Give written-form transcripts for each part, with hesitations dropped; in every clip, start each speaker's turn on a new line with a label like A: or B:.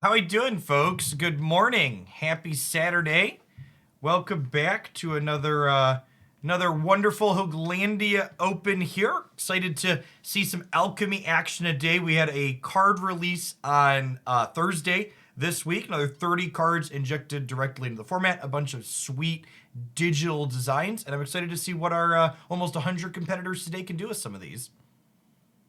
A: How we doing, folks? Good morning. Happy Saturday. Welcome back to another wonderful Hooglandia Open here. Excited to see some Alchemy action today. We had a card release on Thursday this week. Another 30 cards injected directly into the format. A bunch of sweet digital designs, and I'm excited to see what our almost 100 competitors today can do with some of these.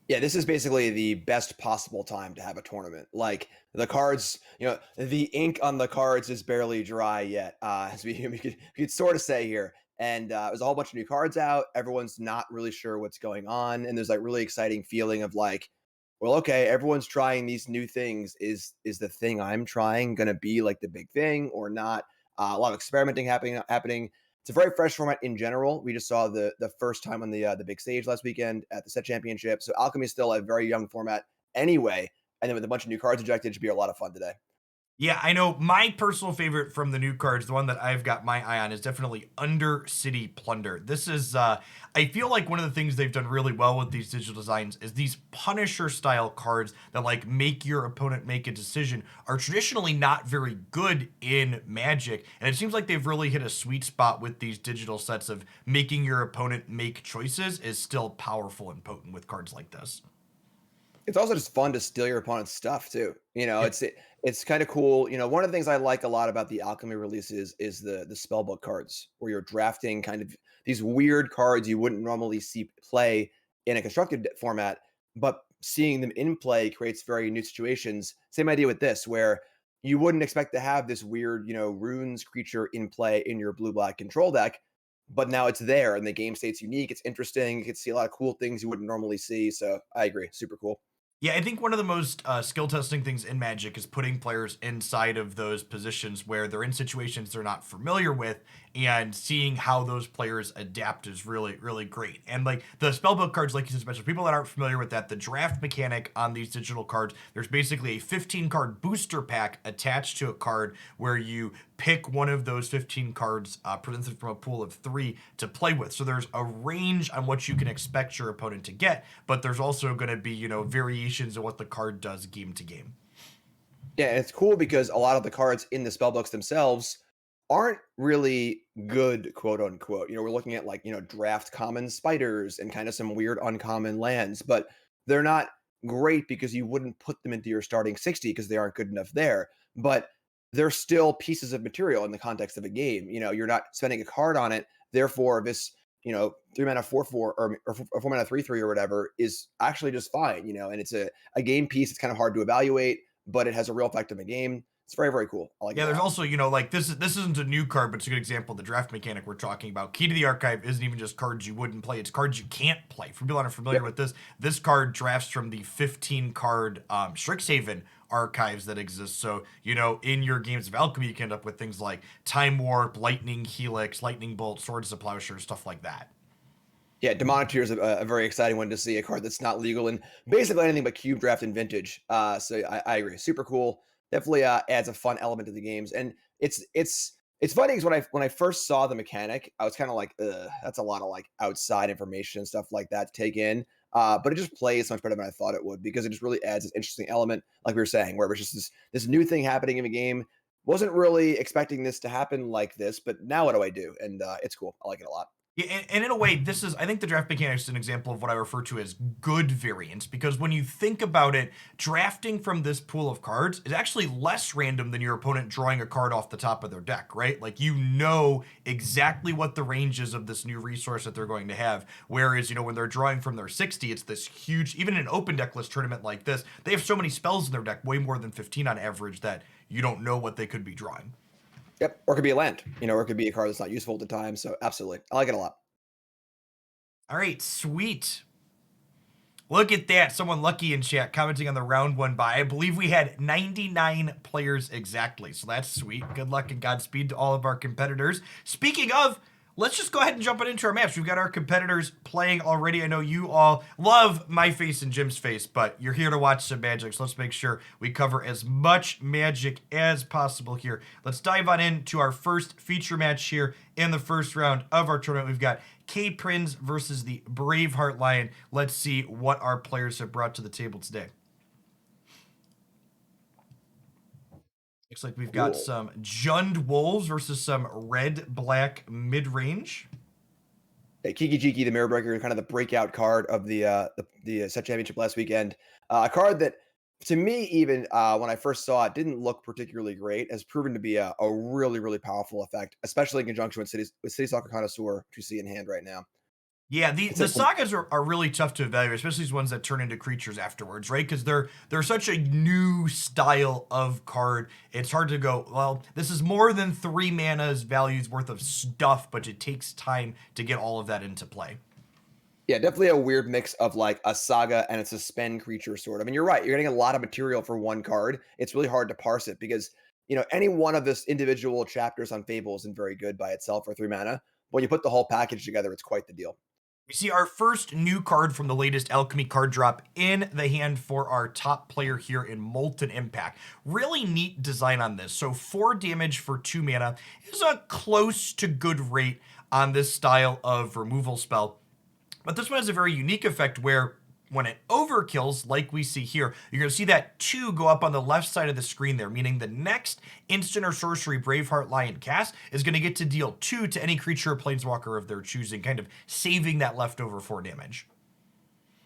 B: Yeah, this is basically the best possible time to have a tournament. Like the cards, the ink on the cards is barely dry yet, as we could sort of say here. And there's a whole bunch of new cards out. Everyone's not really sure what's going on, and there's like really exciting feeling of like, well, okay, everyone's trying these new things. Is the thing I'm trying gonna be like the big thing or not? A lot of experimenting happening. It's a very fresh format in general. We just saw the first time on the big stage last weekend at the set championship. So Alchemy is still a very young format anyway, and then with a bunch of new cards injected, it should be a lot of fun today.
A: Yeah, I know my personal favorite from the new cards, the one that I've got my eye on, is definitely Under City Plunder. This is, I feel like one of the things they've done really well with these digital designs is these Punisher style cards that like make your opponent make a decision are traditionally not very good in Magic. And it seems like they've really hit a sweet spot with these digital sets of making your opponent make choices is still powerful and potent with cards like this.
B: It's also just fun to steal your opponent's stuff too.
A: Yep.
B: It's kind of cool. One of the things I like a lot about the Alchemy releases is the spellbook cards, where you're drafting kind of these weird cards you wouldn't normally see play in a constructed format, but seeing them in play creates very new situations. Same idea with this, where you wouldn't expect to have this weird, runes creature in play in your blue black control deck, but now it's there and the game state's unique. It's interesting. You can see a lot of cool things you wouldn't normally see. So I agree. Super cool.
A: Yeah, I think one of the most skill testing things in Magic is putting players inside of those positions where they're in situations they're not familiar with, and seeing how those players adapt is really, really great. And like the spellbook cards, like you said, especially people that aren't familiar with that, the draft mechanic on these digital cards, there's basically a 15 card booster pack attached to a card where you pick one of those 15 cards presented from a pool of three to play with. So there's a range on what you can expect your opponent to get, but there's also going to be, variations of what the card does game to game.
B: Yeah, it's cool because a lot of the cards in the spell books themselves aren't really good, quote unquote. We're looking at like, draft common spiders and kind of some weird uncommon lands, but they're not great because you wouldn't put them into your starting 60 because they aren't good enough there. But they're still pieces of material in the context of a game. You're not spending a card on it. Therefore, this, 3 mana 4/4 or 4 mana 3/3 or whatever is actually just fine, and it's a game piece. It's kind of hard to evaluate, but it has a real effect in the game. It's very, very cool. I like it
A: Yeah,
B: a
A: there's
B: lot.
A: also, like this isn't a new card, but it's a good example of the draft mechanic we're talking about. Key to the Archive isn't even just cards you wouldn't play, it's cards you can't play. For people that are familiar
B: Yep.
A: with this card drafts from the 15 card Strixhaven archives that exist. So, in your games of Alchemy, you can end up with things like Time Warp, Lightning Helix, Lightning Bolt, Swords of Plowshare, stuff like that.
B: Yeah, Demonitor is a very exciting one to see, a card that's not legal in basically anything but Cube Draft and Vintage. So I agree, super cool. Definitely adds a fun element to the games, and it's funny because when I first saw the mechanic, I was kind of like, ugh, that's a lot of like outside information and stuff like that to take in. But it just plays much better than I thought it would because it just really adds this interesting element, like we were saying, where it was just this new thing happening in the game. Wasn't really expecting this to happen like this, but now what do I do? And it's cool. I like it a lot.
A: Yeah, and in a way, I think the draft mechanic is an example of what I refer to as good variance, because when you think about it, drafting from this pool of cards is actually less random than your opponent drawing a card off the top of their deck, right? Like, you know exactly what the range is of this new resource that they're going to have. Whereas, when they're drawing from their 60, it's this huge, even in an open deck list tournament like this, they have so many spells in their deck, way more than 15 on average, that you don't know what they could be drawing.
B: Yep, or it could be a land, or it could be a card that's not useful at the time. So absolutely, I like it a lot.
A: All right, sweet. Look at that. Someone lucky in chat commenting on the round one buy. I believe we had 99 players exactly. So that's sweet. Good luck and Godspeed to all of our competitors. Speaking of, let's just go ahead and jump into our maps. We've got our competitors playing already. I know you all love my face and Jim's face, but you're here to watch some Magic. So let's make sure we cover as much Magic as possible here. Let's dive on into our first feature match here in the first round of our tournament. We've got K Prinz versus the Braveheart Lion. Let's see what our players have brought to the table today. Looks like we've got
B: Cool.
A: some Jund Wolves versus some red black mid range.
B: Yeah, Kiki Jiki, the Mirror Breaker, kind of the breakout card of the set championship last weekend. A card that, to me, even when I first saw it, didn't look particularly great. Has proven to be a really really powerful effect, especially in conjunction with City Soccer Connoisseur, which you see in hand right now.
A: Yeah, the
B: It's
A: the
B: like
A: sagas are really tough to evaluate, especially these ones that turn into creatures afterwards, right? Because they're such a new style of card. It's hard to go, well, this is more than 3 mana's values worth of stuff, but it takes time to get all of that into play.
B: yeah, definitely a weird mix of like a saga and a suspend creature sort of. And you're right, you're getting a lot of material for one card. It's really hard to parse it because any one of this individual chapters on Fable isn't very good by itself for 3 mana. When you put the whole package together, it's quite the deal.
A: We see our first new card from the latest Alchemy card drop in the hand for our top player here in Molten Impact. Really neat design on this. So 4 damage for 2 mana is a close to good rate on this style of removal spell. But this one has a very unique effect where when it overkills, like we see here, you're going to see that 2 go up on the left side of the screen there, meaning the next instant or sorcery Braveheart Lion cast is going to get to deal 2 to any creature or planeswalker of their choosing, kind of saving that leftover 4 damage.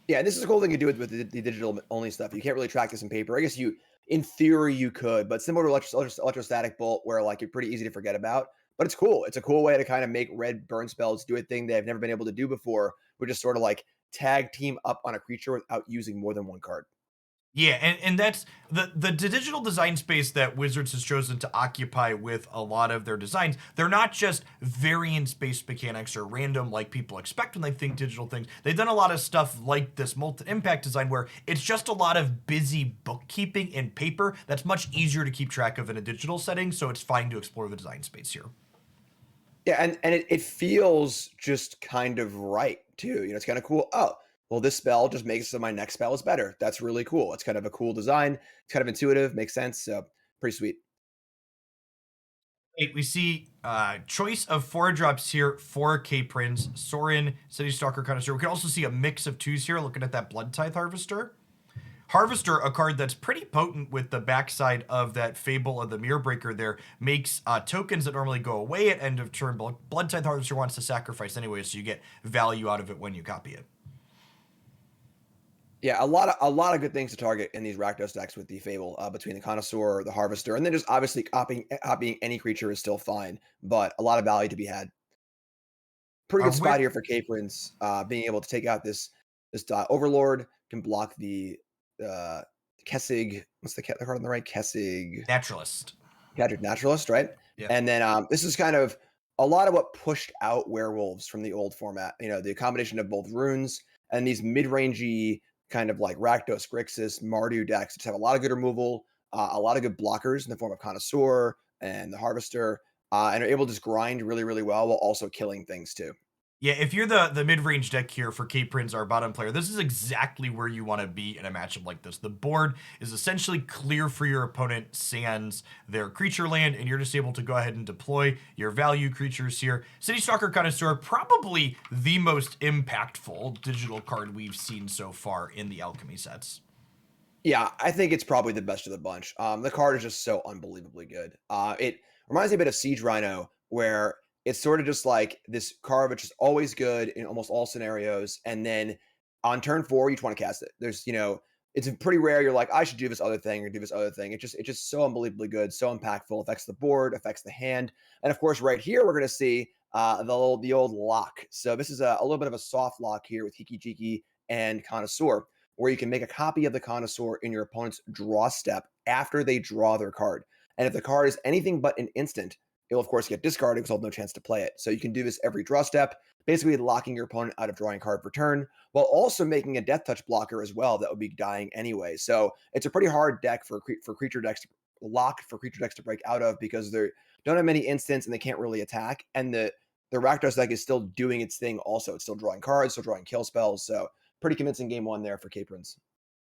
B: Yeah, and this is a cool thing to do with the digital only stuff. You can't really track this in paper. I guess in theory, you could, but similar to electrostatic bolt, where like you're pretty easy to forget about. But it's cool. It's a cool way to kind of make red burn spells do a thing they've never been able to do before, which is sort of like tag team up on a creature without using more than one card.
A: Yeah, and that's the digital design space that Wizards has chosen to occupy with a lot of their designs. They're not just variance-based mechanics or random like people expect when they think digital things. They've done a lot of stuff like this Molten Impact design where it's just a lot of busy bookkeeping in paper that's much easier to keep track of in a digital setting, so it's fine to explore the design space here.
B: Yeah, and it feels just kind of right too. It's kind of cool. Oh, well, this spell just makes so my next spell is better. That's really cool. It's kind of a cool design. It's kind of intuitive, makes sense. So pretty sweet.
A: We see choice of 4 drops here for K-Prince, Sorin, City Stalker, Connoisseur. We can also see a mix of 2s here, looking at that Blood Tithe Harvester. Harvester, a card that's pretty potent with the backside of that Fable of the Mirror Breaker there, makes tokens that normally go away at end of turn. Blood Tithe Harvester wants to sacrifice anyway, so you get value out of it when you copy it.
B: Yeah, a lot of good things to target in these Rakdos decks with the Fable between the Connoisseur, the Harvester, and then just obviously copying any creature is still fine, but a lot of value to be had. Pretty good spot
A: We're
B: here for Caprins, being able to take out this Overlord, can block uh, Kessig. What's the card on the right? Kessig.
A: Naturalist.
B: Gadget Naturalist, right?
A: Yep.
B: And then this is kind of a lot of what pushed out werewolves from the old format. The combination of both runes and these mid-rangey kind of like Rakdos, Grixis, Mardu decks just have a lot of good removal, a lot of good blockers in the form of Connoisseur and the Harvester, and are able to just grind really, really well while also killing things too.
A: Yeah, if you're the mid-range deck here for K-Prince, our bottom player, this is exactly where you want to be in a matchup like this. The board is essentially clear for your opponent, sans their creature land, and you're just able to go ahead and deploy your value creatures here. City Stalker Connoisseur, probably the most impactful digital card we've seen so far in the Alchemy sets.
B: Yeah, I think it's probably the best of the bunch. The card is just so unbelievably good. It reminds me a bit of Siege Rhino, where it's sort of just like this card which is always good in almost all scenarios, and then on turn 4 you just want to cast it. It's pretty rare. You're like, I should do this other thing or do this other thing. It's just so unbelievably good, so impactful. Affects the board, affects the hand, and of course, right here we're gonna see the old lock. So this is a little bit of a soft lock here with Hiki Jiki and Connoisseur, where you can make a copy of the Connoisseur in your opponent's draw step after they draw their card. And if the card is anything but an instant, it'll of course get discarded because I'll have no chance to play it. So you can do this every draw step, basically locking your opponent out of drawing a card per turn, while also making a death touch blocker as well that would be dying anyway. So it's a pretty hard deck for creature decks to lock for creature decks to break out of because they don't have many instants and they can't really attack. And the Rakdos deck is still doing its thing also. It's still drawing cards, still drawing kill spells. So pretty convincing game one there for Caprins.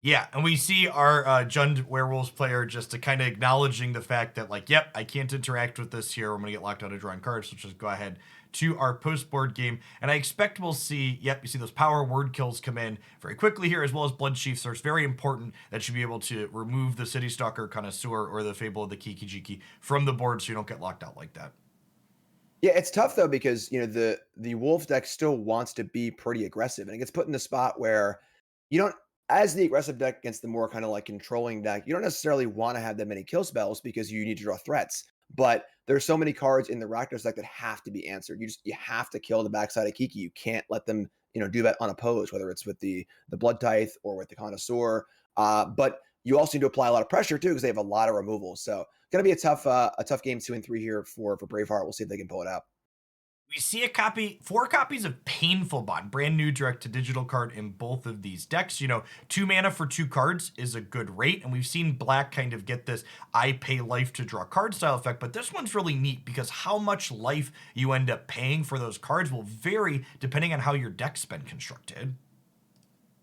A: Yeah, and we see our Jund Werewolves player just to kind of acknowledging the fact that, like, yep, I can't interact with this here. I'm going to get locked out of drawing cards. So just go ahead to our post board game. And I expect we'll see, yep, you see those power word kills come in very quickly here, as well as Blood Chief. So it's very important that you be able to remove the City Stalker Connoisseur or the Fable of the Kiki-Jiki from the board so you don't get locked out like that.
B: Yeah, it's tough though because the wolf deck still wants to be pretty aggressive, and it gets put in the spot where you don't, as the aggressive deck against the more kind of like controlling deck, you don't necessarily want to have that many kill spells because you need to draw threats. But there's so many cards in the Rakdos deck that have to be answered. You have to kill the backside of Kiki. You can't let them do that unopposed, whether it's with the Blood Tithe or with the Connoisseur. But you also need to apply a lot of pressure too because they have a lot of removals. So going to be a tough game 2 and 3 here for Braveheart. We'll see if they can pull it out.
A: We see a copy, 4 copies of Painful Bond, brand new direct to digital card in both of these decks. 2 mana for 2 cards is a good rate, and we've seen black kind of get this I pay life to draw card style effect, but this one's really neat because how much life you end up paying for those cards will vary depending on how your deck's been constructed.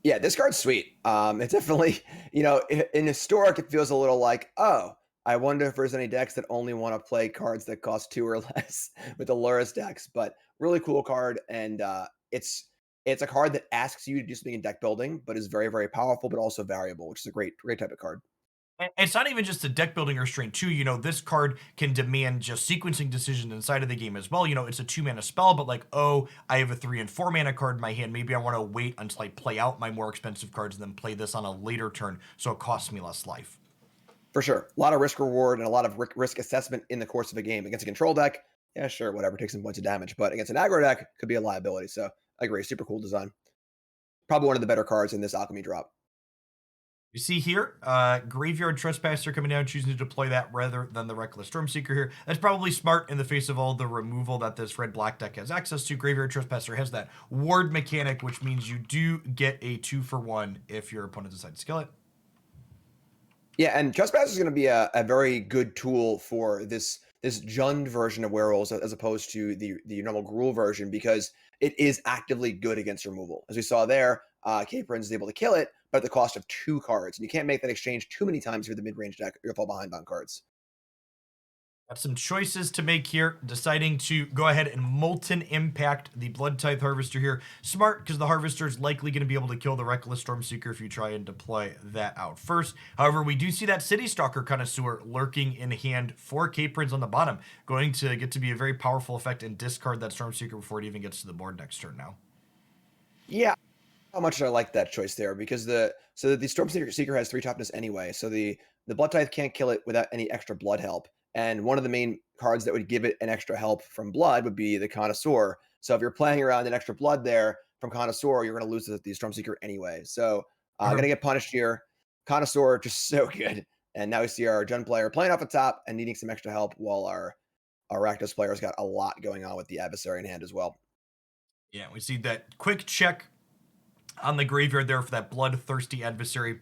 B: Yeah, this card's sweet. It's definitely, in historic, it feels a little like, oh, I wonder if there's any decks that only want to play cards that cost 2 or less with the Lurrus decks. But really cool card, and it's a card that asks you to do something in deck building, but is very very powerful, but also variable, which is a great type of card.
A: And it's not even just a deck building restraint too. This card can demand just sequencing decisions inside of the game as well. It's a 2 mana spell, but like, oh, I have a 3 and 4 mana card in my hand. Maybe I want to wait until I play out my more expensive cards and then play this on a later turn, so it costs me less life.
B: For sure, a lot of risk reward and a lot of risk assessment in the course of a game. Against a control deck, yeah, sure, whatever, take some points of damage. But against an aggro deck, could be a liability. So I agree, super cool design. Probably one of the better cards in this Alchemy drop.
A: You see here, Graveyard Trespasser coming down, choosing to deploy that rather than the Reckless Stormseeker here. That's probably smart in the face of all the removal that this red-black deck has access to. Graveyard Trespasser has that ward mechanic, which means you do get a 2-for-1 if your opponent decides to kill it.
B: Yeah, and Trespasser is going to be a very good tool for this Jund version of Werewolves as opposed to the normal Gruul version because it is actively good against removal. As we saw there, Capron is able to kill it, but at the cost of 2 cards. And you can't make that exchange too many times for the mid-range deck or you'll fall behind on cards.
A: Got some choices to make here. Deciding to go ahead and Molten Impact the Blood Tithe Harvester here. Smart, because the Harvester is likely going to be able to kill the Reckless Stormseeker if you try and deploy that out first. However, we do see that City Stalker Connoisseur lurking in hand for Caprins on the bottom. Going to get to be a very powerful effect and discard that Stormseeker before it even gets to the board next turn now.
B: Yeah, how much I like that choice there because the Stormseeker has 3 toughness anyway. So the Blood Tithe can't kill it without any extra blood help. And one of the main cards that would give it an extra help from blood would be the Connoisseur. So if you're playing around an extra blood there from Connoisseur, you're going to lose the Stormseeker anyway. So going to get punished here. Connoisseur just so good. And now we see our Jund player playing off the top and needing some extra help while our Rakdos player's got a lot going on with the adversary in hand as well.
A: Yeah, we see that quick check on the graveyard there for that bloodthirsty adversary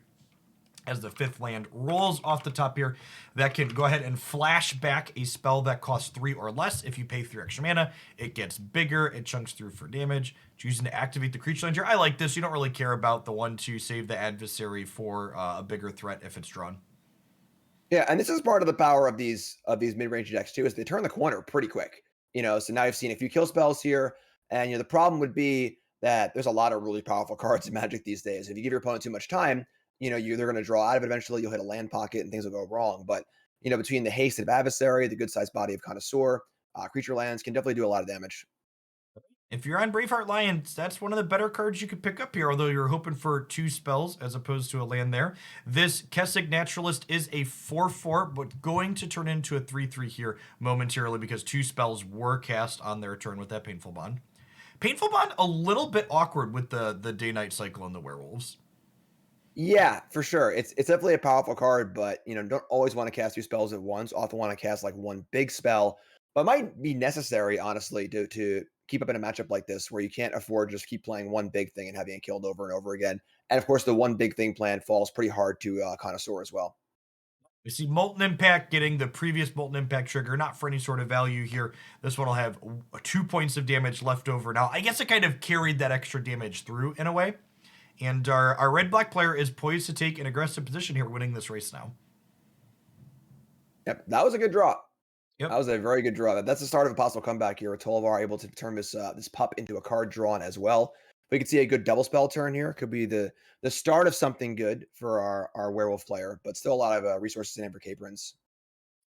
A: as the 5th land rolls off the top here. That can go ahead and flash back a spell that costs 3 or less. If you pay 3 extra mana, it gets bigger. It chunks through for damage. Choosing to activate the creature land here. I like this. You don't really care about the one to save the adversary for a bigger threat if it's drawn.
B: Yeah, and this is part of the power of these mid-range decks too, is they turn the corner pretty quick. So now you've seen a few kill spells here, and the problem would be that there's a lot of really powerful cards in Magic these days. If you give your opponent too much time, they're going to draw out of it eventually. You'll hit a land pocket and things will go wrong. But between the haste of adversary, the good sized body of Connoisseur, creature lands can definitely do a lot of damage.
A: If you're on Braveheart Lions, that's one of the better cards you could pick up here, although you're hoping for 2 spells as opposed to a land there. This Kessig Naturalist is a 4/4, but going to turn into a 3/3 here momentarily because 2 spells were cast on their turn with that Painful Bond. Painful Bond, a little bit awkward with the day-night cycle and the werewolves.
B: Yeah, for sure. It's definitely a powerful card, but don't always want to cast 2 spells at once. Often want to cast like one big spell, but might be necessary, honestly, to keep up in a matchup like this where you can't afford to just keep playing one big thing and having it killed over and over again. And of course, the one big thing plan falls pretty hard to Connoisseur as well.
A: We see Molten Impact getting the previous Molten Impact trigger, not for any sort of value here. This one will have 2 points of damage left over. Now, I guess it kind of carried that extra damage through in a way. And our red-black player is poised to take an aggressive position here, winning this race now.
B: Yep, that was a good draw. That
A: Yep.
B: was a very good draw. That's the start of a possible comeback here. Tolvar able to turn this pup into a card drawn as well. We could see a good double spell turn here. Could be the start of something good for our werewolf player, but still a lot of resources in it for Caprins.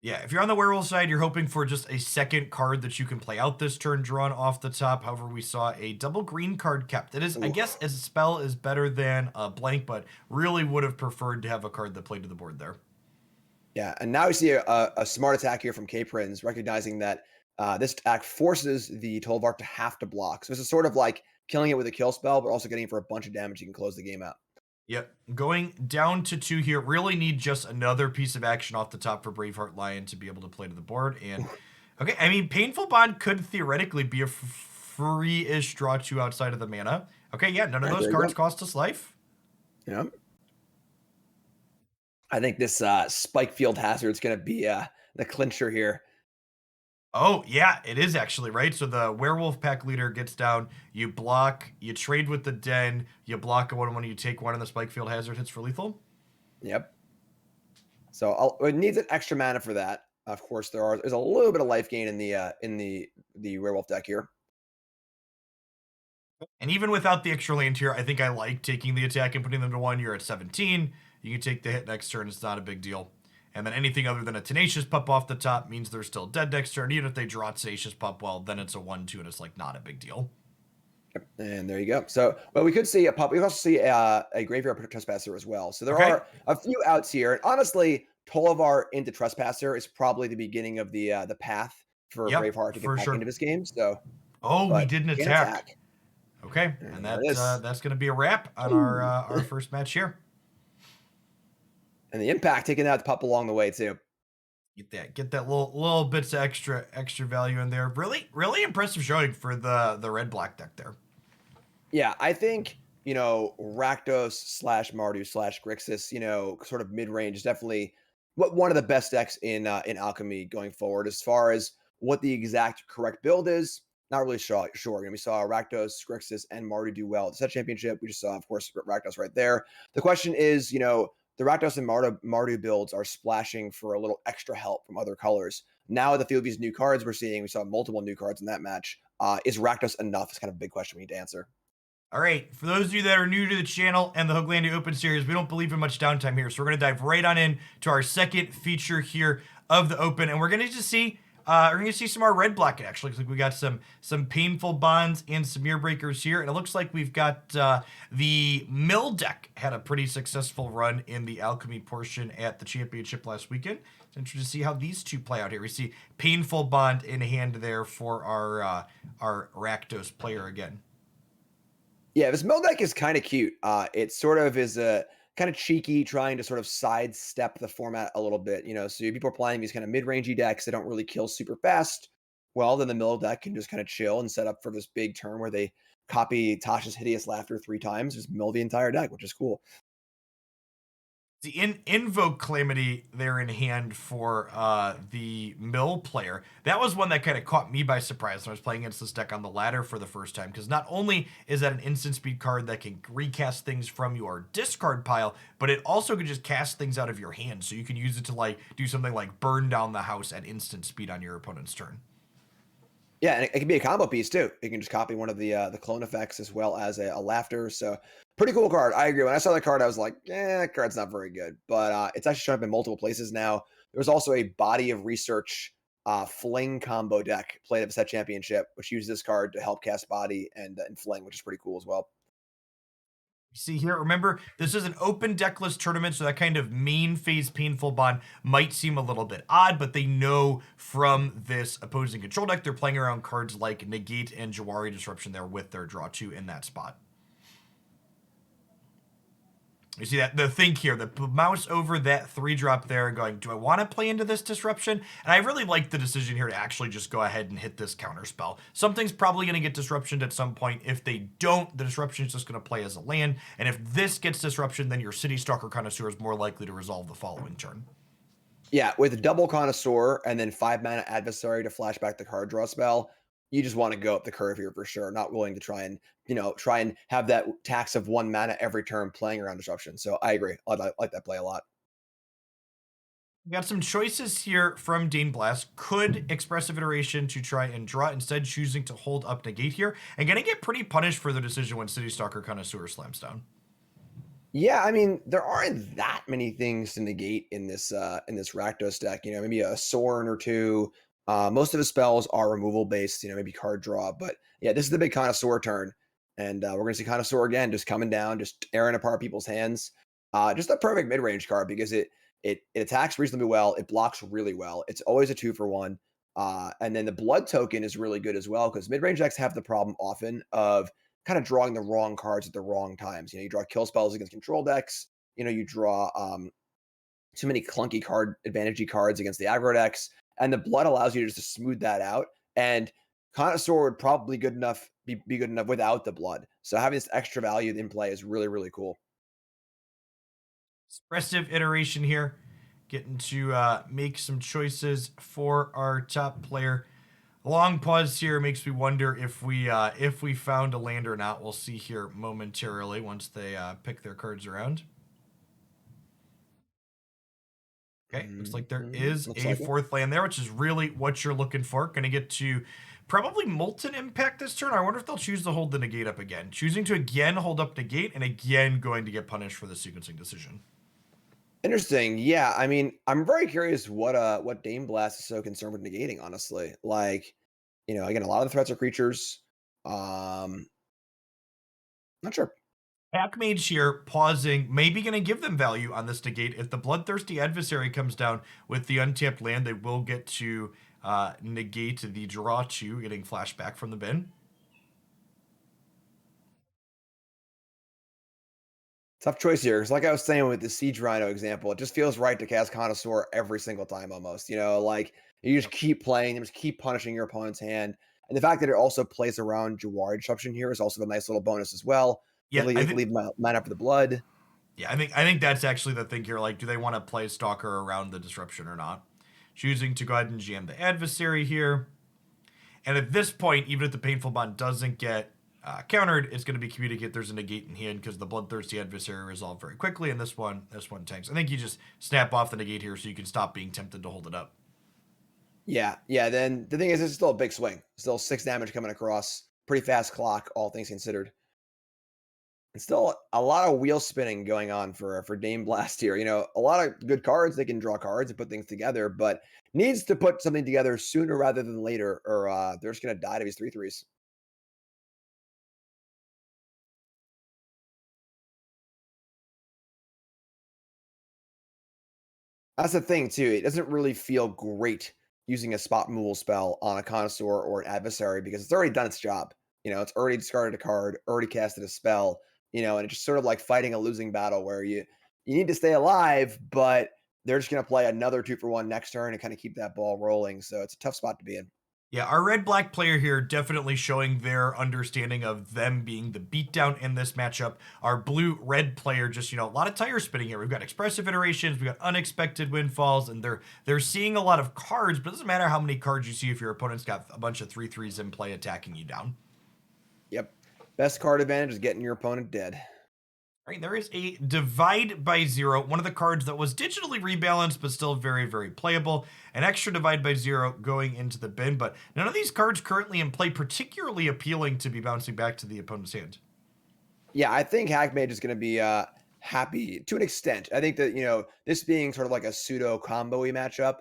A: Yeah, if you're on the werewolf side, you're hoping for just a second card that you can play out this turn drawn off the top. However, we saw a double green card kept. It is, I
B: Ooh.
A: guess, as a spell is better than a blank, but really would have preferred to have a card that played to the board there.
B: Yeah, and now we see a smart attack here from Caprins, recognizing that this attack forces the Tolvar to have to block. So this is sort of like killing it with a kill spell, but also getting it for a bunch of damage. You can close the game out.
A: Yep. Going down to 2 here. Really need just another piece of action off the top for Braveheart Lion to be able to play to the board. And, okay, I mean, Painful Bond could theoretically be a free-ish draw 2 outside of the mana. Okay, yeah, none of those cards cost us life.
B: Yeah. I think this Spike Field Hazard is going to be the clincher here.
A: Oh, yeah, it is actually, right? So the werewolf pack leader gets down, you block, you trade with the den, you block a 1/1, you take 1, and the Spike Field Hazard hits for lethal.
B: Yep. So it needs an extra mana for that. Of course, there's a little bit of life gain in the werewolf deck here.
A: And even without the extra land here, I think I like taking the attack and putting them to 1. You're at 17. You can take the hit next turn. It's not a big deal. And then anything other than a Tenacious Pup off the top means they're still dead next turn. Even if they draw Tenacious Pup, well, then it's a 1/2, and it's like not a big deal.
B: Yep. And there you go. So, well, we could see a pup. We also see a Graveyard Trespasser as well. So there are a few outs here. And honestly, Tolvar into Trespasser is probably the beginning of the path for Braveheart to get back into this game. So,
A: we did an attack. Okay, and that's going to be a wrap on our first match here.
B: And the impact taking out the pup along the way too.
A: Get that little bits of extra value in there. Really impressive showing for the red black deck there.
B: Yeah, I think Rakdos / Mardu / Grixis, sort of mid range is definitely one of the best decks in Alchemy going forward. As far as what the exact correct build is, not really sure. We saw Rakdos, Grixis, and Mardu do well at the set championship. We just saw, of course, Rakdos right there. The question is, the Rakdos and Mardu builds are splashing for a little extra help from other colors. Now, with a few of these new cards we're seeing, we saw multiple new cards in that match. Is Rakdos enough? It's kind of a big question we need to answer.
A: All right, for those of you that are new to the channel and the Hooglandia Open Series, we don't believe in much downtime here, so we're going to dive right on in to our second feature here of the Open, and we're going to just see some more red black. Actually, looks like we got some Painful Bonds and some Mirror Breakers here, and it looks like we've got the Mill deck had a pretty successful run in the Alchemy portion at the championship last weekend. It's interesting to see how these two play out here. We see Painful Bond in hand there for our Rakdos player again.
B: Yeah, this Mill deck is kind of cute. It sort of is a kind of cheeky, trying to sort of sidestep the format a little bit. So people are playing these kind of mid-rangey decks that don't really kill super fast. Well, then the Mill deck can just kind of chill and set up for this big turn where they copy Tasha's Hideous Laughter 3 times, just mill the entire deck, which is cool.
A: The Invoke Calamity there in hand for the Mill player. That was one that kind of caught me by surprise when I was playing against this deck on the ladder for the first time, because not only is that an instant speed card that can recast things from your discard pile, but it also can just cast things out of your hand, so you can use it to like do something like burn down the house at instant speed on your opponent's turn.
B: Yeah, and it can be a combo piece too. You can just copy one of the clone effects as well as a laughter. So pretty cool card. I agree. When I saw that card, I was like, that card's not very good. But it's actually shown up in multiple places now. There was also a Body of Research Fling combo deck played at the set championship, which uses this card to help cast Body and Fling, which is pretty cool as well.
A: See here, remember, this is an open decklist tournament, so that kind of main phase Painful Bond might seem a little bit odd, but they know from this opposing control deck, they're playing around cards like Negate and Jawari Disruption there with their draw 2 in that spot. You see that the think here, the mouse over that 3-drop there going, do I want to play into this disruption? And I really like the decision here to actually just go ahead and hit this counter spell. Something's probably going to get disruptioned at some point. If they don't, the disruption is just going to play as a land. And if this gets disruption, then your City Stalker Connoisseur is more likely to resolve the following turn.
B: Yeah, with double Connoisseur and then 5 mana Adversary to flash back the card draw spell, you just want to go up the curve here for sure. Not willing to try and have that tax of 1 mana every turn playing around disruption. So I agree. I like that play a lot.
A: We got some choices here from Dane Blast. Could Expressive Iteration to try and draw, instead choosing to hold up negate here, and gonna get pretty punished for the decision when City Stalker Connoisseur slams down.
B: Yeah, I mean, there aren't that many things to negate in this Rakdos deck. Maybe a Sorin or two. Most of his spells are removal based. Maybe card draw. But yeah, this is the big Connoisseur turn, and we're gonna see Connoisseur again, just coming down, just tearing apart people's hands. Just a perfect mid range card because it attacks reasonably well. It blocks really well. It's always a 2-for-1. And then the blood token is really good as well because mid range decks have the problem often of kind of drawing the wrong cards at the wrong times. You draw kill spells against control decks. You draw too many clunky card advantagey cards against the aggro decks, and the blood allows you just to smooth that out. And Connoisseur would probably be good enough without the blood. So having this extra value in play is really really cool.
A: Expressive Iteration here, getting to make some choices for our top player. A long pause here makes me wonder if we found a land or not. We'll see here momentarily once they pick their cards around. Okay, looks like there is
B: Looks
A: a
B: like it.
A: fourth land there, which is really what you're looking for. Going to get to probably Molten Impact this turn. I wonder if they'll choose to hold the negate up again. Choosing to again hold up negate and again going to get punished for the sequencing decision.
B: Interesting. Yeah, I mean, I'm very curious what Dame Blast is so concerned with negating, honestly. Like, again, a lot of the threats are creatures. Um, not sure.
A: Hackmage here pausing, maybe going to give them value on this negate. If the Bloodthirsty Adversary comes down with the untapped land, they will get to negate the draw 2, getting flashback from the bin.
B: Tough choice here, because like I was saying with the Siege Rhino example, it just feels right to cast Connoisseur every single time almost. Like you just keep playing, just keep punishing your opponent's hand. And the fact that it also plays around Jawari Disruption here is also a nice little bonus as well.
A: Yeah,
B: They can leave mine up for the blood.
A: yeah, I think that's actually the thing here. Like, do they want to play Stalker around the disruption or not? Choosing to go ahead and jam the adversary here. And at this point, even if the Painful Bond doesn't get countered, it's going to be communicate there's a negate in hand because the Bloodthirsty Adversary resolved very quickly, and this one tanks. I think you just snap off the negate here so you can stop being tempted to hold it up.
B: Yeah, yeah. Then the thing is, it's still a big swing. Still 6 damage coming across. Pretty fast clock, all things considered. And still a lot of wheel spinning going on for Dame Blast here. A lot of good cards. They can draw cards and put things together, but needs to put something together sooner rather than later, or they're just gonna die to these 3/3s. That's the thing too. It doesn't really feel great using a spot removal spell on a connoisseur or an adversary because it's already done its job. It's already discarded a card, already casted a spell, and it's just sort of like fighting a losing battle where you need to stay alive, but they're just gonna play another 2-for-1 next turn and kind of keep that ball rolling. So it's a tough spot to be in.
A: Yeah, our red-black player here definitely showing their understanding of them being the beatdown in this matchup. Our blue-red player just, a lot of tire spinning here. We've got expressive iterations, we've got unexpected windfalls, and they're seeing a lot of cards, but it doesn't matter how many cards you see if your opponent's got a bunch of 3/3s in play attacking you down.
B: Yep. Best card advantage is getting your opponent dead.
A: Right, there is a Divide by Zero, one of the cards that was digitally rebalanced, but still very, very playable. An extra Divide by Zero going into the bin, but none of these cards currently in play particularly appealing to be bouncing back to the opponent's hand.
B: Yeah, I think Hackmage is going to be happy to an extent. I think that this being sort of like a pseudo combo-y matchup,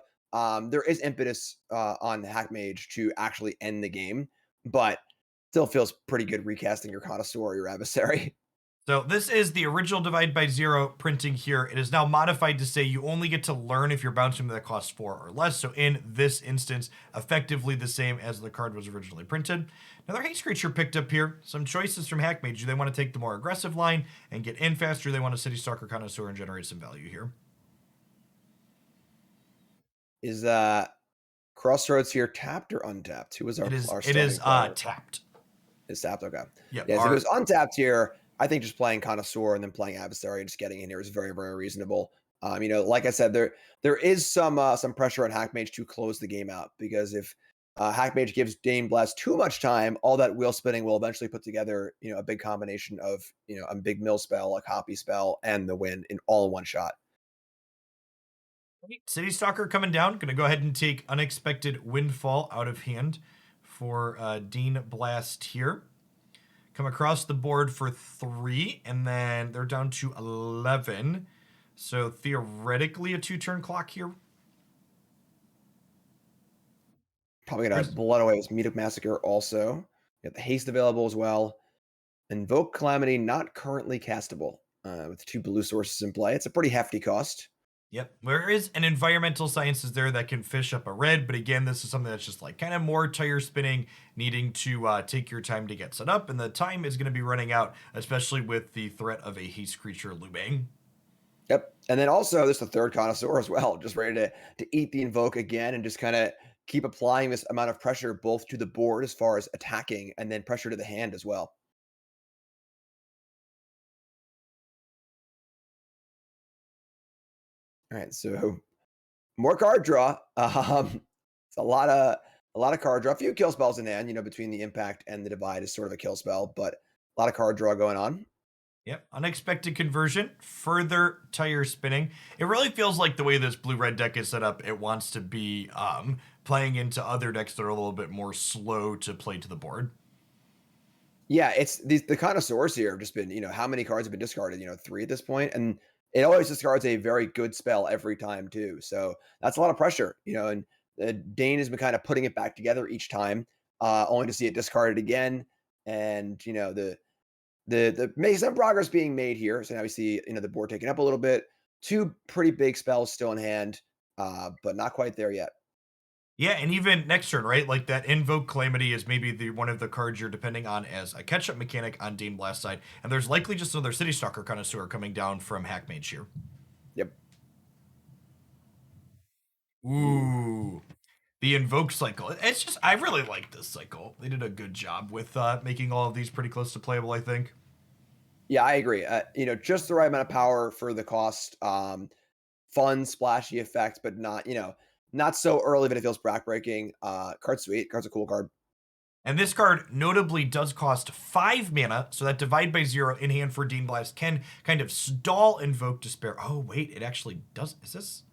B: there is impetus on Hackmage to actually end the game, but still feels pretty good recasting your connoisseur or your adversary.
A: So this is the original Divide by Zero printing here. It is now modified to say you only get to learn if you're bouncing that costs 4 or less. So in this instance, effectively the same as the card was originally printed. Another haste creature picked up here. Some choices from Hackmage. Do they want to take the more aggressive line and get in faster? Or do they want a City Stalker Connoisseur and generate some value here?
B: Is Crossroads here tapped or untapped? Who was our
A: It is
B: starting player?
A: tapped.
B: It's tapped, okay.
A: Yep,
B: Yeah, so if it was untapped here, I think just playing Connoisseur and then playing Adversary and just getting in here is very, very reasonable. Like I said, there is some pressure on Hackmage to close the game out because if Hackmage gives Dane Blast too much time. All that wheel spinning will eventually put together, a big combination of, a big mill spell, a copy spell, and the win in all in one shot.
A: City Stalker coming down. Going to go ahead and take Unexpected Windfall out of hand for Dean Blast here. Come across the board for 3, and then they're down to 11. So theoretically a 2-turn clock here.
B: Probably gonna blood away his Meat Massacre also. You got the haste available as well. Invoke Calamity not currently castable with 2 blue sources in play. It's a pretty hefty cost.
A: Yep. There is an Environmental Sciences there that can fish up a red, but again, this is something that's just like kind of more tire spinning, needing to take your time to get set up, and the time is going to be running out, especially with the threat of a haste creature looming.
B: Yep. And then also there's the third Connoisseur as well, just ready to eat the Invoke again and just kind of keep applying this amount of pressure both to the board as far as attacking and then pressure to the hand as well. All right, so more card draw. It's a lot of card draw. A few kill spells in hand, between the impact and the divide is sort of a kill spell, but a lot of card draw going on.
A: Yep. Unexpected Conversion, further tire spinning. It really feels like the way this blue-red deck is set up, it wants to be playing into other decks that are a little bit more slow to play to the board.
B: Yeah, it's the connoisseurs here have just been, how many cards have been discarded? 3 at this point, and it always discards a very good spell every time too. So that's a lot of pressure, and Dane has been kind of putting it back together each time, only to see it discarded again. And the make some progress being made here. So now we see, the board taking up a little bit. 2 pretty big spells still in hand, but not quite there yet.
A: Yeah, and even next turn, right? Like that Invoke Calamity is maybe the one of the cards you're depending on as a catch-up mechanic on Dane Blast side. And there's likely just another City Stalker Connoisseur coming down from Hackmage here.
B: Yep.
A: Ooh. The Invoke cycle. It's just, I really like this cycle. They did a good job with making all of these pretty close to playable, I think.
B: Yeah, I agree. Just the right amount of power for the cost. Fun, splashy effect, but not so early that it feels backbreaking. Card's sweet. Card's a cool card.
A: And this card notably does cost 5 mana, so that divide by 0 in hand for Dean Blast can kind of stall Invoke Despair. Oh, wait, it actually does. Is this?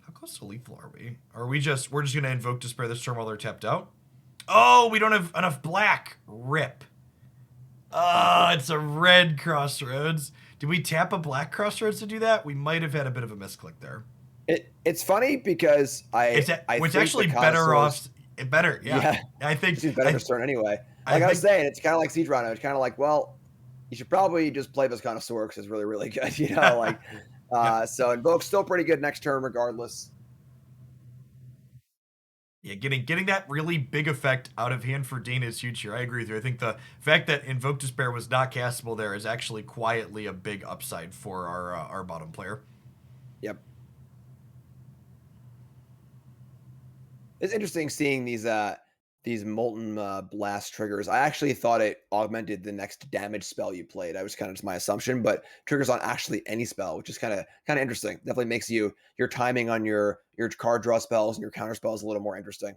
A: How close to lethal are we? We're just gonna Invoke Despair this turn while they're tapped out? Oh, we don't have enough black. Rip. Oh, it's a red Crossroads. Did we tap a black Crossroads to do that? We might have had a bit of a misclick there.
B: It's funny because
A: It's actually better off. Better, yeah. I think
B: it's better for turn anyway. Like I was saying, it's kind of like Siege Rhino. It's kind of like, well, you should probably just play this Connoisseur because it's really, really good. So Invoke's still pretty good next turn regardless.
A: Yeah, getting that really big effect out of hand for Dane is huge here. I agree with you. I think the fact that Invoke Despair was not castable there is actually quietly a big upside for our bottom player.
B: Yep. It's interesting seeing these Molten Blast triggers. I actually thought it augmented the next damage spell you played. I was kind of just my assumption, but triggers on actually any spell, which is kind of interesting. Definitely makes your timing on your card draw spells and your counter spells a little more interesting.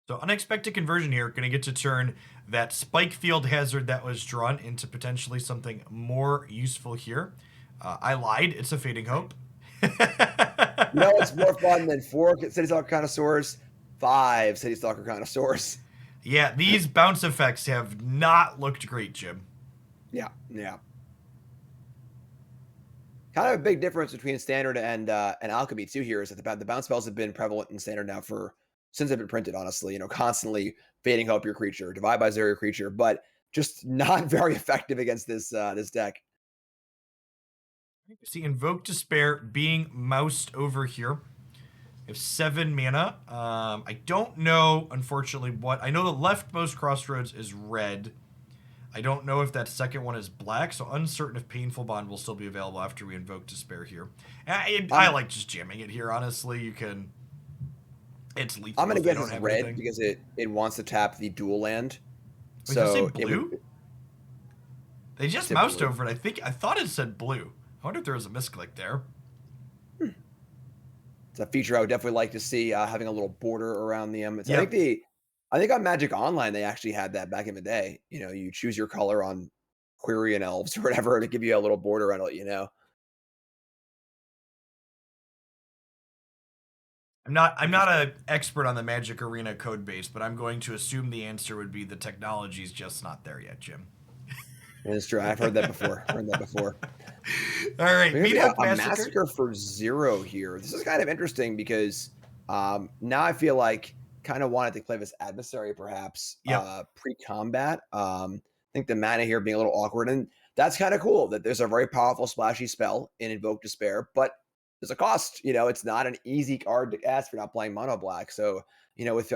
A: So Unexpected Conversion here, going to get to turn that Spike Field Hazard that was drawn into potentially something more useful here. I lied. It's a Fading Hope.
B: It's more fun than 4 City Stalker Connoisseurs, 5 City Stalker Connoisseurs.
A: Yeah, these bounce effects have not looked great, Jim.
B: Yeah. Kind of a big difference between Standard and Alchemy too here is that the bounce spells have been prevalent in Standard now since they've been printed, honestly. Constantly Fading Hope your creature, Divide by 0 your creature, but just not very effective against this deck.
A: See Invoke Despair being moused over here. We have 7 mana. I don't know, unfortunately, I know the leftmost Crossroads is red. I don't know if that second one is black, so uncertain if Painful Bond will still be available after we Invoke Despair here. I like just jamming it here, honestly. It's lethal.
B: I'm going to guess it's red anything. Because it wants to tap the dual land.
A: Wait, so does it say blue? They just moused blue. Over it. I thought it said blue. I wonder if there was a misclick there.
B: It's a feature I would definitely like to see, having a little border around the M. I think I think on Magic Online, they actually had that back in the day. You choose your color on Query and Elves or whatever to give you a little border and let you know.
A: I'm not a expert on the Magic Arena code base, but I'm going to assume the answer would be the technology's just not there yet, Jim.
B: It's true. I've heard that before. Heard that before.
A: All right,
B: We're gonna
A: Meat
B: see
A: Hook
B: a
A: Massacre.
B: massacre for 0 here. This is kind of interesting because, now I feel like kinda wanted to play this adversary perhaps,
A: Yep.
B: pre-combat. I think the mana here being a little awkward, and that's kinda cool that there's a very powerful splashy spell in Invoke Despair, but there's a cost. It's not an easy card to cast if you're not playing mono black. So, with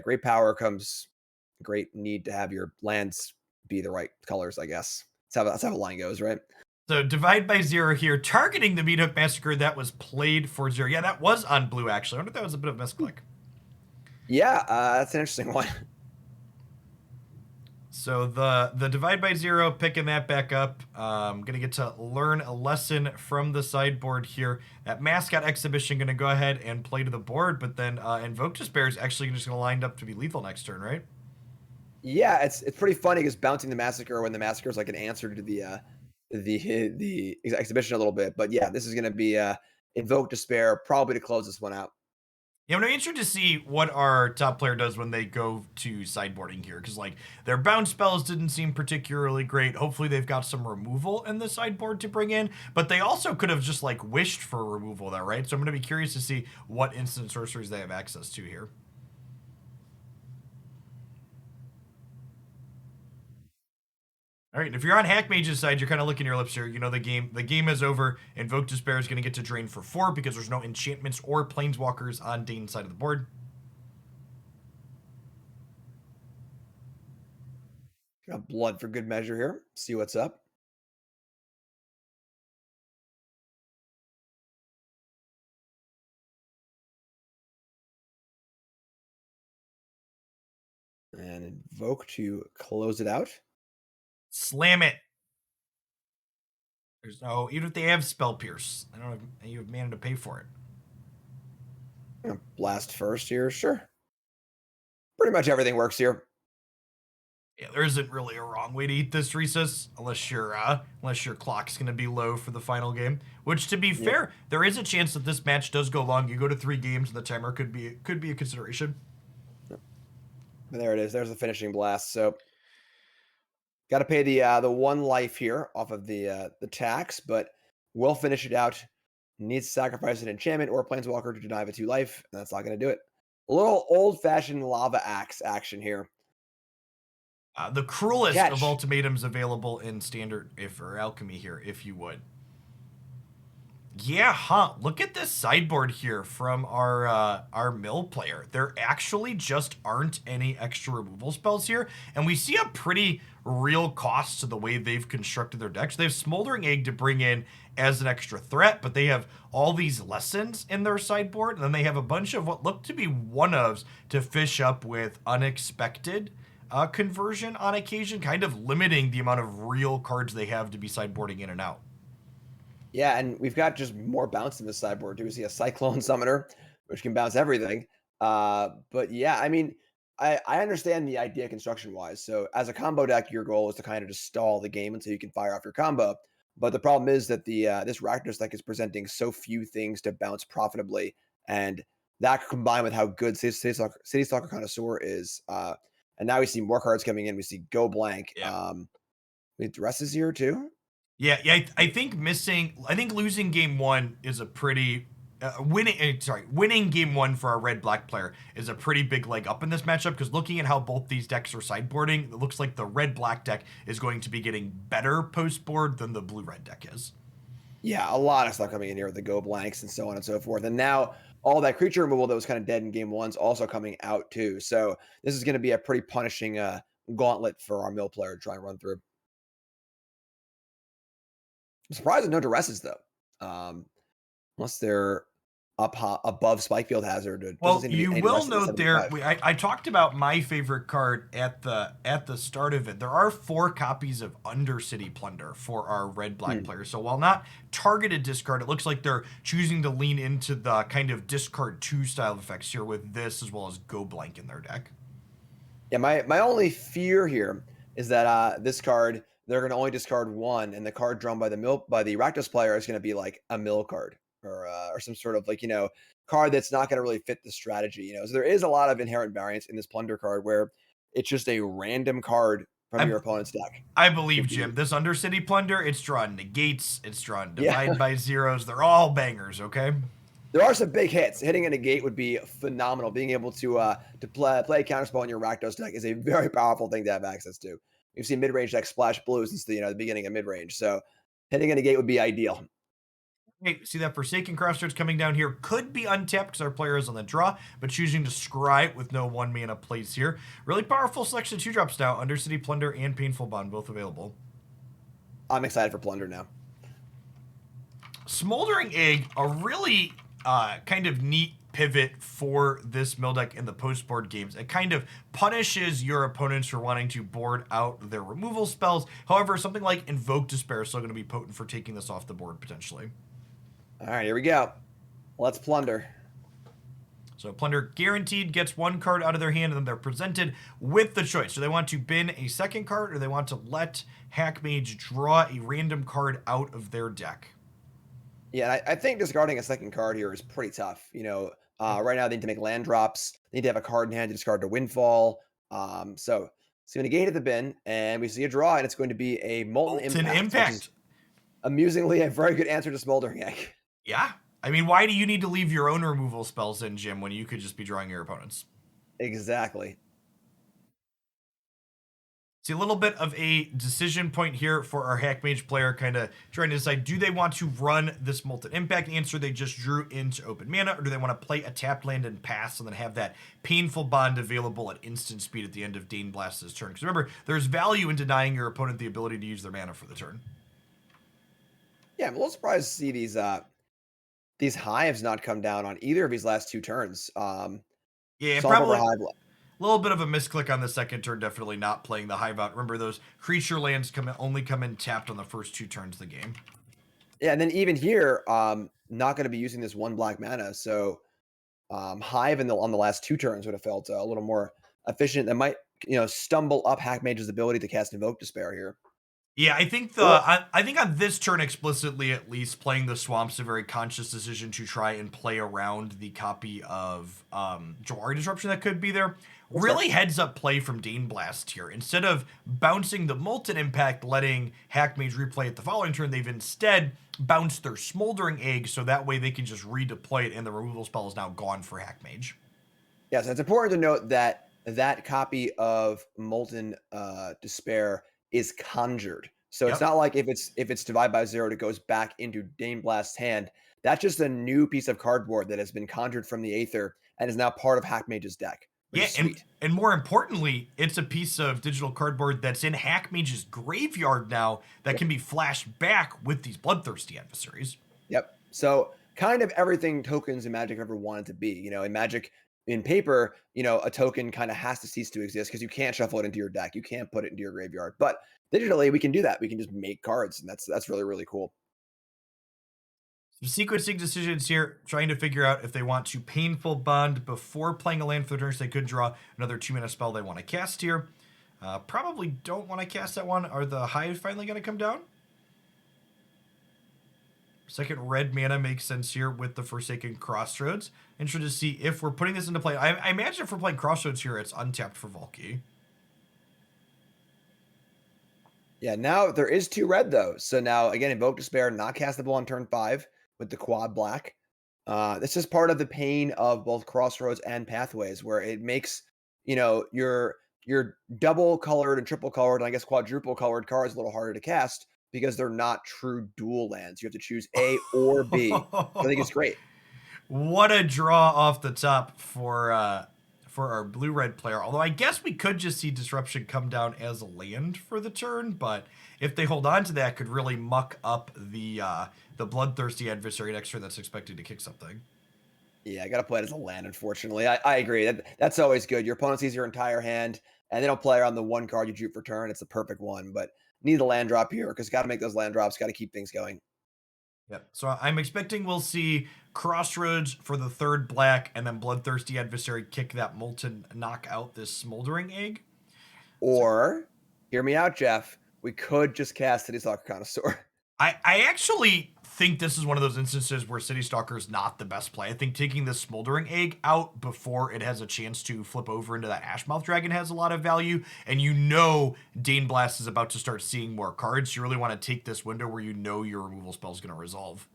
B: great power comes great need to have your lands be the right colors, I guess. That's how the line goes, right?
A: So divide by 0 here, targeting the Meat Hook Massacre that was played for 0. Yeah, that was on blue, actually. I wonder if that was a bit of a misclick.
B: Yeah, that's an interesting one.
A: So the divide by 0, picking that back up. Gonna get to learn a lesson from the sideboard here. That mascot exhibition gonna go ahead and play to the board, but then Invoke Despair is actually just gonna line up to be lethal next turn, right?
B: Yeah, it's pretty funny because bouncing the massacre when the massacre is like an answer to the exhibition a little bit. But yeah, this is gonna be Invoke Despair probably to close this one out.
A: Yeah, I'm interested to see what our top player does when they go to sideboarding here, because like their bounce spells didn't seem particularly great. Hopefully they've got some removal in the sideboard to bring in, but they also could have just like wished for removal there, right? So I'm gonna be curious to see what instant sorceries they have access to here. All right, if you're on Hack Mage's side, you're kind of licking your lips here. You know the game is over. Invoke Despair is going to get to drain for 4 because there's no enchantments or planeswalkers on Dane's side of the board.
B: Got blood for good measure here. See what's up. And Invoke to close it out.
A: Slam it. There's no, even if they have Spell Pierce, I don't know if you have mana to pay for it.
B: Blast first here, sure. Pretty much everything works here.
A: Yeah, there isn't really a wrong way to eat this Recess, unless your clock's going to be low for the final game. Which, to be
B: Yep.
A: fair, there is a chance that this match does go long. You go to 3 games, and the timer could be a consideration.
B: But there it is. There's the finishing blast. So got to pay the 1 life here off of the tax, but we'll finish it out. Needs to sacrifice an enchantment or a planeswalker to deny the 2 life, and that's not going to do it. A little old-fashioned lava axe action here.
A: The cruelest of
B: Catch.
A: ultimatums available in standard or alchemy here, if you would. Yeah, huh? Look at this sideboard here from our mill player. There actually just aren't any extra removal spells here, and we see a pretty real cost to the way they've constructed their decks. They have Smoldering Egg to bring in as an extra threat, but they have all these lessons in their sideboard, and then they have a bunch of what look to be one-ofs to fish up with unexpected conversion on occasion, kind of limiting the amount of real cards they have to be sideboarding in and out.
B: Yeah, and we've got just more bounce in the sideboard too. We see a Cyclone Summoner, which can bounce everything. But yeah, I mean, I understand the idea construction-wise. So as a combo deck, your goal is to kind of just stall the game until you can fire off your combo. But the problem is that this Rakdos deck is presenting so few things to bounce profitably, and that combined with how good City Stalker Connoisseur is, and now we see more cards coming in. We see Go Blank.
A: Yeah.
B: We have dresses here too.
A: Yeah. I think losing game 1 is a pretty winning game 1 for our red black player is a pretty big leg up in this matchup, because looking at how both these decks are sideboarding, it looks like the red black deck is going to be getting better post board than the blue red deck is.
B: Yeah, a lot of stuff coming in here with the Go Blanks and so on and so forth. And now all that creature removal that was kind of dead in game 1's also coming out too. So this is going to be a pretty punishing gauntlet for our mill player to try and run through. I'm surprised with no duresses though. Unless they're above Spikefield Hazard. It doesn't
A: Well,
B: seem to be
A: you
B: any
A: will
B: less than
A: note there,
B: 75.
A: I talked about my favorite card at the start of it. There are 4 copies of Undercity Plunder for our red-black
B: Hmm.
A: players. So while not targeted discard, it looks like they're choosing to lean into the kind of discard 2 style effects here with this as well as Go Blank in their deck.
B: Yeah, my only fear here is that this card they're going to only discard one, and the card drawn by the Rakdos player is going to be like a mill card or some sort of like card that's not going to really fit the strategy. So there is a lot of inherent variance in this plunder card where it's just a random card from
A: I,
B: your opponent's deck.
A: I
B: It
A: believe,
B: could be
A: Jim, this Undercity Plunder, it's drawn negates, it's drawn
B: yeah.
A: divide by zeros. They're all bangers, okay?
B: There are some big hits. Hitting a negate would be phenomenal. Being able to play a counterspell in your Rakdos deck is a very powerful thing to have access to. We've seen mid-range decks splash blue since the beginning of mid-range, so hitting a negate would be ideal.
A: Okay, see that Forsaken Crossroads coming down here could be untapped because our player is on the draw, but choosing to scry with no 1 mana plays here. Really powerful selection of 2-drops now. Undercity Plunder and Painful Bond both available.
B: I'm excited for Plunder now.
A: Smoldering Egg, a really kind of neat pivot for this mill deck in the post-board games. It kind of punishes your opponents for wanting to board out their removal spells. However, something like Invoke Despair is still going to be potent for taking this off the board potentially.
B: All right, here we go. Let's Plunder.
A: So Plunder guaranteed gets 1 card out of their hand, and then they're presented with the choice. Do they want to bin a second card, or they want to let Hackmage draw a random card out of their deck?
B: Yeah, I think discarding a second card here is pretty tough. Right now they need to make land drops. They need to have a card in hand to discard to Windfall. So it's going to negate at the bin, and we see a draw, and it's going to be a Molten
A: Molten
B: Impact. Which is amusingly a very good answer to Smoldering Egg.
A: Yeah. I mean, why do you need to leave your own removal spells in, Jim, when you could just be drawing your opponent's?
B: Exactly.
A: See, a little bit of a decision point here for our Hackmage player, kind of trying to decide, do they want to run this Molten Impact answer they just drew into open mana, or do they want to play a tapped land and pass and then have that Painful Bond available at instant speed at the end of Dane Blast's turn? Because remember, there's value in denying your opponent the ability to use their mana for the turn.
B: Yeah, I'm a little surprised to see these hives not come down on either of these last 2 turns.
A: Yeah,
B: Solve
A: probably
B: Hive.
A: a little bit of a misclick on the second turn, definitely not playing the Hive out. Remember, those creature lands only come in tapped on the first 2 turns of the game.
B: Yeah, and then even here, not going to be using this 1 black mana, so Hive on the last 2 turns would have felt a little more efficient. That might stumble up Hackmage's ability to cast Invoke Despair here.
A: Yeah, I think I think on this turn explicitly, at least, playing the Swamp's a very conscious decision to try and play around the copy of Jawari Disruption that could be there. Really heads up play from Dane Blast here. Instead of bouncing the Molten Impact, letting Hackmage replay it the following turn, they've instead bounced their Smoldering Egg, so that way they can just redeploy it, and the removal spell is now gone for Hackmage.
B: Yes, it's important to note that that copy of Molten Despair is conjured. So it's not like if it's Divide by 0, it goes back into Dane Blast's hand. That's just a new piece of cardboard that has been conjured from the Aether and is now part of Hackmage's deck.
A: Yeah,
B: Is sweet.
A: and more importantly, it's a piece of digital cardboard that's in Hackmage's graveyard now that can be flashed back with these bloodthirsty adversaries.
B: Yep. So kind of everything tokens in Magic ever wanted to be. In Magic, in paper, a token kind of has to cease to exist because you can't shuffle it into your deck. You can't put it into your graveyard. But digitally, we can do that. We can just make cards, and that's really, really cool.
A: Some sequencing decisions here, trying to figure out if they want to Painful Bond before playing a land for the turn, so they could draw another 2-mana spell they want to cast here. Probably don't want to cast that one. Are the Hive finally going to come down? Second red mana makes sense here with the Forsaken Crossroads. Interested to see if we're putting this into play. I imagine if we're playing Crossroads here, it's untapped for Volky.
B: Yeah, now there is 2 red, though. So now, again, Invoke Despair, not castable on turn 5 with the quad black. This is part of the pain of both Crossroads and Pathways, where it makes, your double colored and triple colored, and I guess quadruple colored cards a little harder to cast because they're not true dual lands. You have to choose A or B. I think it's great.
A: What a draw off the top for our blue-red player. Although I guess we could just see Disruption come down as a land for the turn, but if they hold on to that, could really muck up the bloodthirsty adversary next turn that's expected to kick something.
B: Yeah, I gotta play it as a land, unfortunately. I agree. That's always good. Your opponent sees your entire hand, and they don't play around the one card you drew for turn. It's the perfect one, but need a land drop here because gotta make those land drops, gotta keep things going.
A: Yep. So I'm expecting we'll see Crossroads for the third black, and then Bloodthirsty Adversary kick that Molten, knock out this Smoldering Egg. So
B: Or, hear me out, Jeff. We could just cast City Stalker Connoisseur.
A: I actually think this is one of those instances where City Stalker is not the best play. I think taking this Smoldering Egg out before it has a chance to flip over into that Ashmouth Dragon has a lot of value, and you know Dane Blast is about to start seeing more cards. You really want to take this window where you know your removal spell is going to resolve.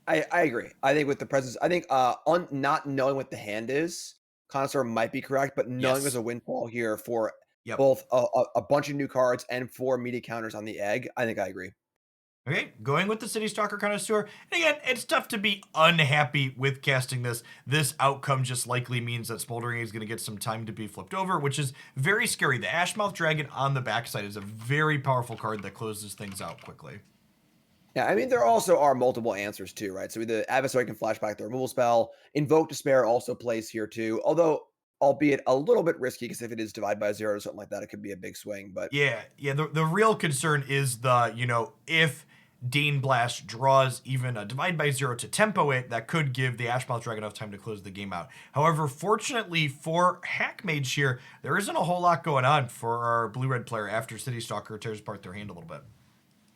B: I agree. I think with the presence, I think not knowing what the hand is, Connoisseur might be correct, but knowing there's
A: Yes.
B: a windfall here for
A: Yep.
B: both a bunch of new cards and 4 meaty counters on the egg, I think I agree.
A: Okay, going with the City Stalker Connoisseur. And again, it's tough to be unhappy with casting this. This outcome just likely means that Smoldering is going to get some time to be flipped over, which is very scary. The Ashmouth Dragon on the backside is a very powerful card that closes things out quickly.
B: Yeah, I mean, there also are multiple answers too, right? So the adversary can flashback the removal spell. Invoke Despair also plays here too, although albeit a little bit risky because if it is divide by zero or something like that, it could be a big swing. But
A: Yeah. The real concern is if Dane Blast draws even a divide by zero to tempo it, that could give the Ashmouth Dragon enough time to close the game out. However, fortunately for Hackmage here, there isn't a whole lot going on for our blue-red player after City Stalker tears apart their hand a little bit.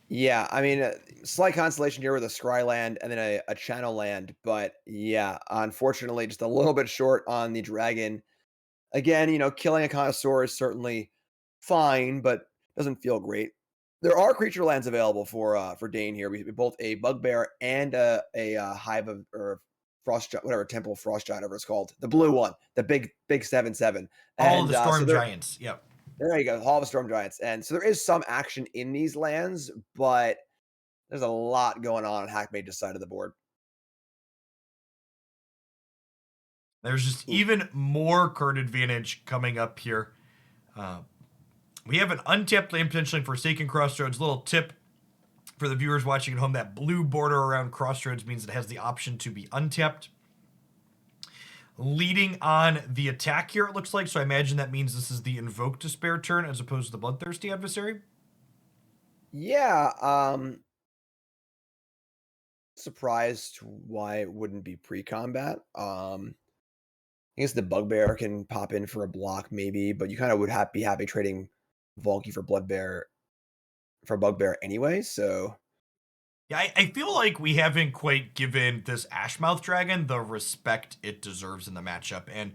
B: yeah, I mean, slight consolation here with a Scry land and then a Channel land, but yeah, unfortunately, just a little bit short on the dragon. Again, killing a connoisseur is certainly fine, but doesn't feel great. There are creature lands available for Dane here. We both a bugbear and a hive of or frost whatever temple of frost giant, whatever it's called, the blue one, the big 7/7,
A: All of
B: and
A: the
B: so
A: Storm
B: there
A: Giants. Yep.
B: there you go, Hall of Storm Giants, and so there is some action in these lands, but there's a lot going on Hackmage's side of the board.
A: There's just
B: Ooh.
A: even more card advantage coming up here. Uh, we have an untapped land potentially Forsaken Crossroads. Little tip for the viewers watching at home, that blue border around Crossroads means it has the option to be untapped. Leading on the attack here, it looks like. So I imagine that means this is the Invoke Despair turn as opposed to the Bloodthirsty Adversary.
B: Yeah, surprised why it wouldn't be pre-combat. I guess the Bugbear can pop in for a block maybe, but you kind of would be happy trading Volky for Bloodbear for Bugbear anyway, so
A: Yeah, I feel like we haven't quite given this Ashmouth Dragon the respect it deserves in the matchup. And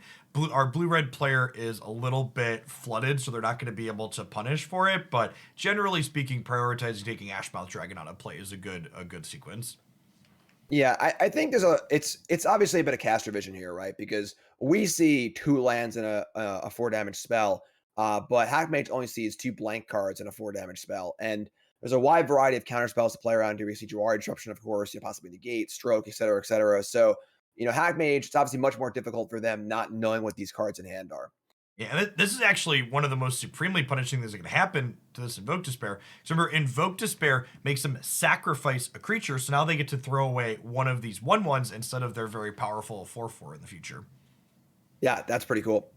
A: our blue-red player is a little bit flooded, so they're not going to be able to punish for it. But generally speaking, prioritizing taking Ashmouth Dragon on a play is a good sequence.
B: yeah, I think it's obviously a bit of caster vision here, right? Because we see 2 lands in a 4 damage spell, but Hackmage only sees 2 blank cards in a 4 damage spell, and there's a wide variety of counter spells to play around here. We see Jawari Disruption, of course, possibly Negate, Stroke, etc., etc. So, Hackmage, it's obviously much more difficult for them not knowing what these cards in hand are.
A: Yeah, this is actually one of the most supremely punishing things that can happen to this Invoke Despair. So remember, Invoke Despair makes them sacrifice a creature, so now they get to throw away one of these 1/1s instead of their very powerful 4/4 in the future.
B: Yeah, that's pretty cool.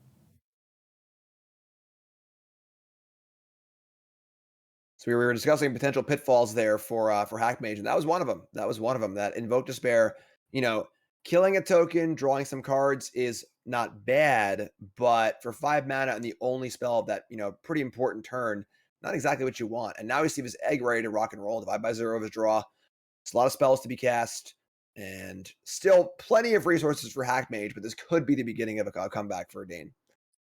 B: So we were discussing potential pitfalls there for Hackmage, and that was one of them. That was one of them. That Invoke Despair, you know, killing a token, drawing some cards is not bad, but for 5 mana and the only spell of that, pretty important turn, not exactly what you want. And now we see this egg ready to rock and roll. Divide by zero of his draw. It's a lot of spells to be cast, and still plenty of resources for Hackmage, but this could be the beginning of a comeback for Dane.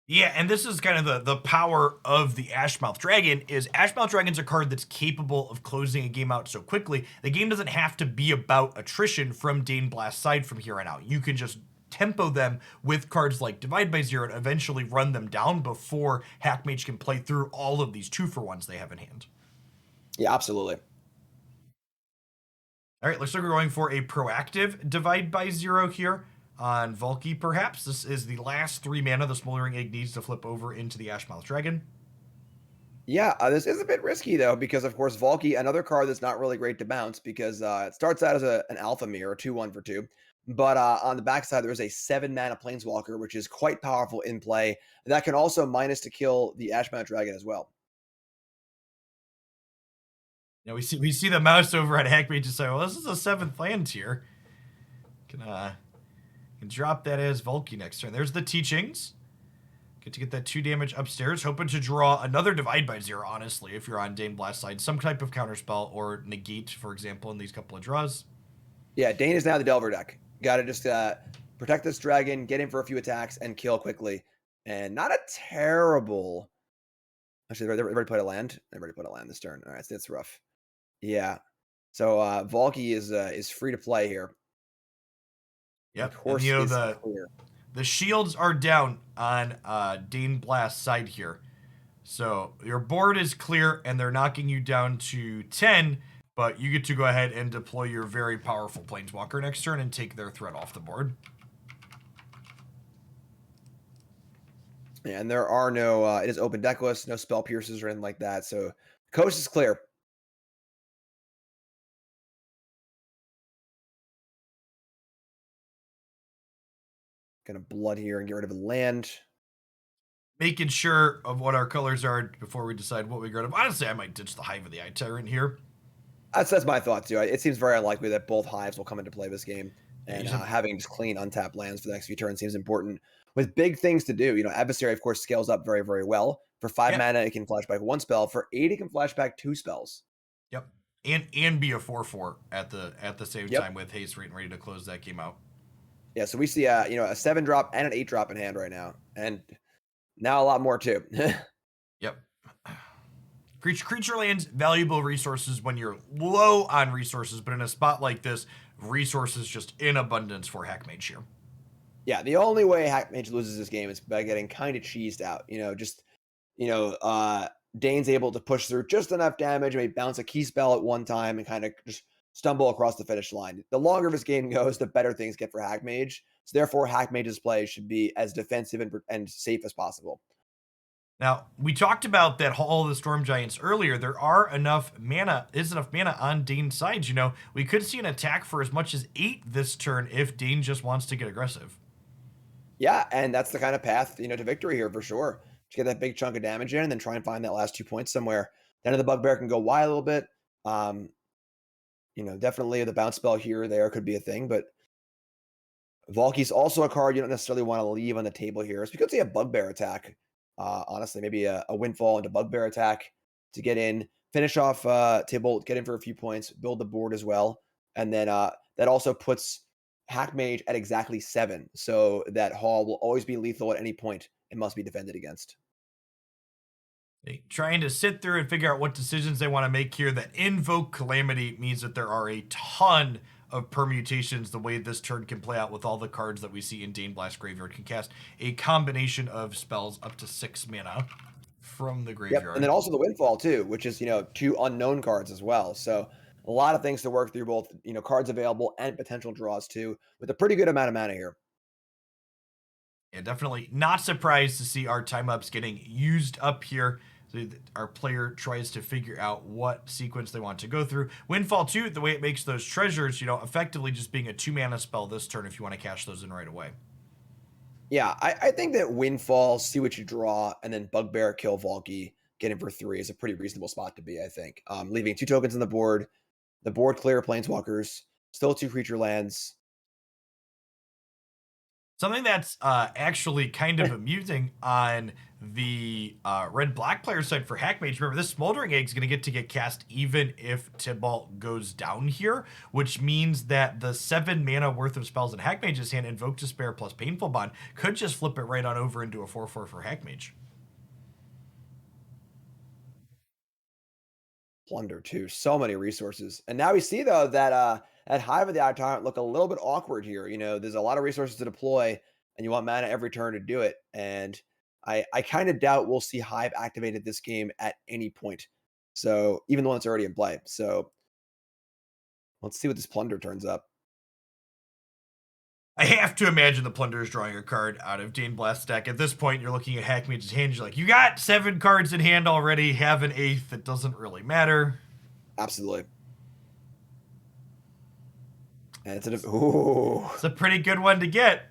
A: Yeah, and this is kind of the power of the Ashmouth Dragon is Ashmouth Dragon's a card that's capable of closing a game out so quickly. The game doesn't have to be about attrition from Dane Blast's side from here on out. You can just tempo them with cards like Divide by Zero and eventually run them down before Hackmage can play through all of these 2-for-1s they have in hand.
B: Yeah, absolutely.
A: All right, looks like we're going for a proactive Divide by Zero here on Volky, perhaps. This is the last 3 mana the Smoldering Egg needs to flip over into the Ashmouth Dragon.
B: Yeah, this is a bit risky though, because of course Valky, another card that's not really great to bounce because it starts out as an alpha mirror, 2/1 for 2. But on the backside, there's a 7-mana Planeswalker, which is quite powerful in play. That can also minus to kill the Ashmount Dragon as well.
A: Now we see the mouse over at Hackmage just say, well, this is a 7th land here. Can drop that as Volky next turn. There's the Teachings. Get to get that 2 damage upstairs. Hoping to draw another Divide by Zero, honestly, if you're on Dane Blast side. Some type of counterspell or negate, for example, in these couple of draws.
B: Yeah, Dane is now the Delver deck. Got to just protect this dragon, get in for a few attacks, and kill quickly. And not a terrible... Actually, everybody played a land? Everybody played a land this turn. All right, that's rough. Yeah. So Volky is free to play here.
A: Yep.
B: Of course,
A: and, the shields are down on Dane Blast's side here. So your board is clear, and they're knocking you down to 10, but you get to go ahead and deploy your very powerful Planeswalker next turn and take their threat off the board.
B: Yeah, and there are no, it is open deckless, no spell pierces or anything like that. So coast is clear. Gonna blood here and get rid of a land.
A: Making sure of what our colors are before we decide what we get rid of. Honestly, I might ditch the Hive of the Eye Tyrant here.
B: That's my thought too. It seems very unlikely that both hives will come into play this game, and having just clean untapped lands for the next few turns seems important. With big things to do, Adversary of course scales up very, very well. For 5 mana, it can flashback 1 spell. For 8, it can flashback 2 spells.
A: Yep, and be a 4/4 at the same time with haste rate and ready to close that game out.
B: Yeah, so we see a 7-drop and an 8-drop in hand right now, and now a lot more too.
A: Yep. Creature lands, valuable resources when you're low on resources, but in a spot like this, resources just in abundance for Hackmage here.
B: Yeah, the only way Hackmage loses this game is by getting kind of cheesed out. Dane's able to push through just enough damage, maybe bounce a key spell at one time, and kind of just stumble across the finish line. The longer this game goes, the better things get for Hackmage. So therefore, Hackmage's play should be as defensive and safe as possible.
A: Now, we talked about that Hall of the Storm Giants earlier. There are enough mana on Dane's side. We could see an attack for as much as 8 this turn if Dane just wants to get aggressive.
B: Yeah, and that's the kind of path, to victory here for sure. Just get that big chunk of damage in and then try and find that last 2 points somewhere. Then the Bugbear can go wide a little bit. Definitely the bounce spell here or there could be a thing, but Volky's also a card you don't necessarily want to leave on the table here. So we could see a Bugbear attack. Honestly, maybe a Windfall into Bugbear attack to get in, finish off Tibalt, get in for a few points, build the board as well. And then that also puts Hackmage at exactly 7. So that Hall will always be lethal at any point and must be defended against.
A: Trying to sit through and figure out what decisions they want to make here. That Invoke Calamity means that there are a ton of permutations the way this turn can play out with all the cards that we see in Dane Blast Graveyard. Can cast a combination of spells up to 6 mana from the graveyard.
B: Yep. And then also the Windfall too, which is 2 unknown cards as well. So a lot of things to work through, both cards available and potential draws too, with a pretty good amount of mana here.
A: Yeah, definitely not surprised to see our time ups getting used up here. So our player tries to figure out what sequence they want to go through. Windfall 2, the way it makes those treasures, effectively just being a 2-mana spell this turn if you want to cash those in right away.
B: Yeah, I think that Windfall, see what you draw, and then Bugbear, kill Volky, get in for 3 is a pretty reasonable spot to be, I think. Leaving 2 tokens on the board clear Planeswalkers, still 2 creature lands.
A: Something that's actually kind of amusing on the red-black player side for Hackmage. Remember, this Smoldering Egg is going to get cast even if Tibalt goes down here, which means that the 7 mana worth of spells in Hackmage's hand, Invoke Despair plus Painful Bond, could just flip it right on over into a 4/4 for Hackmage.
B: Plunder too, so many resources. And now we see though that at Hive of the Eye Tyrant look a little bit awkward here. There's a lot of resources to deploy, and you want mana every turn to do it. And I kind of doubt we'll see Hive activated this game at any point. So even the one that's already in play. So let's see what this Plunder turns up.
A: I have to imagine the Plunder is drawing a card out of Dane Blast's deck. At this point, you're looking at Hackmage's hand. You're like, you got 7 cards in hand already. Have an 8th. That doesn't really matter.
B: Absolutely. And ooh,
A: It's a pretty good one to get.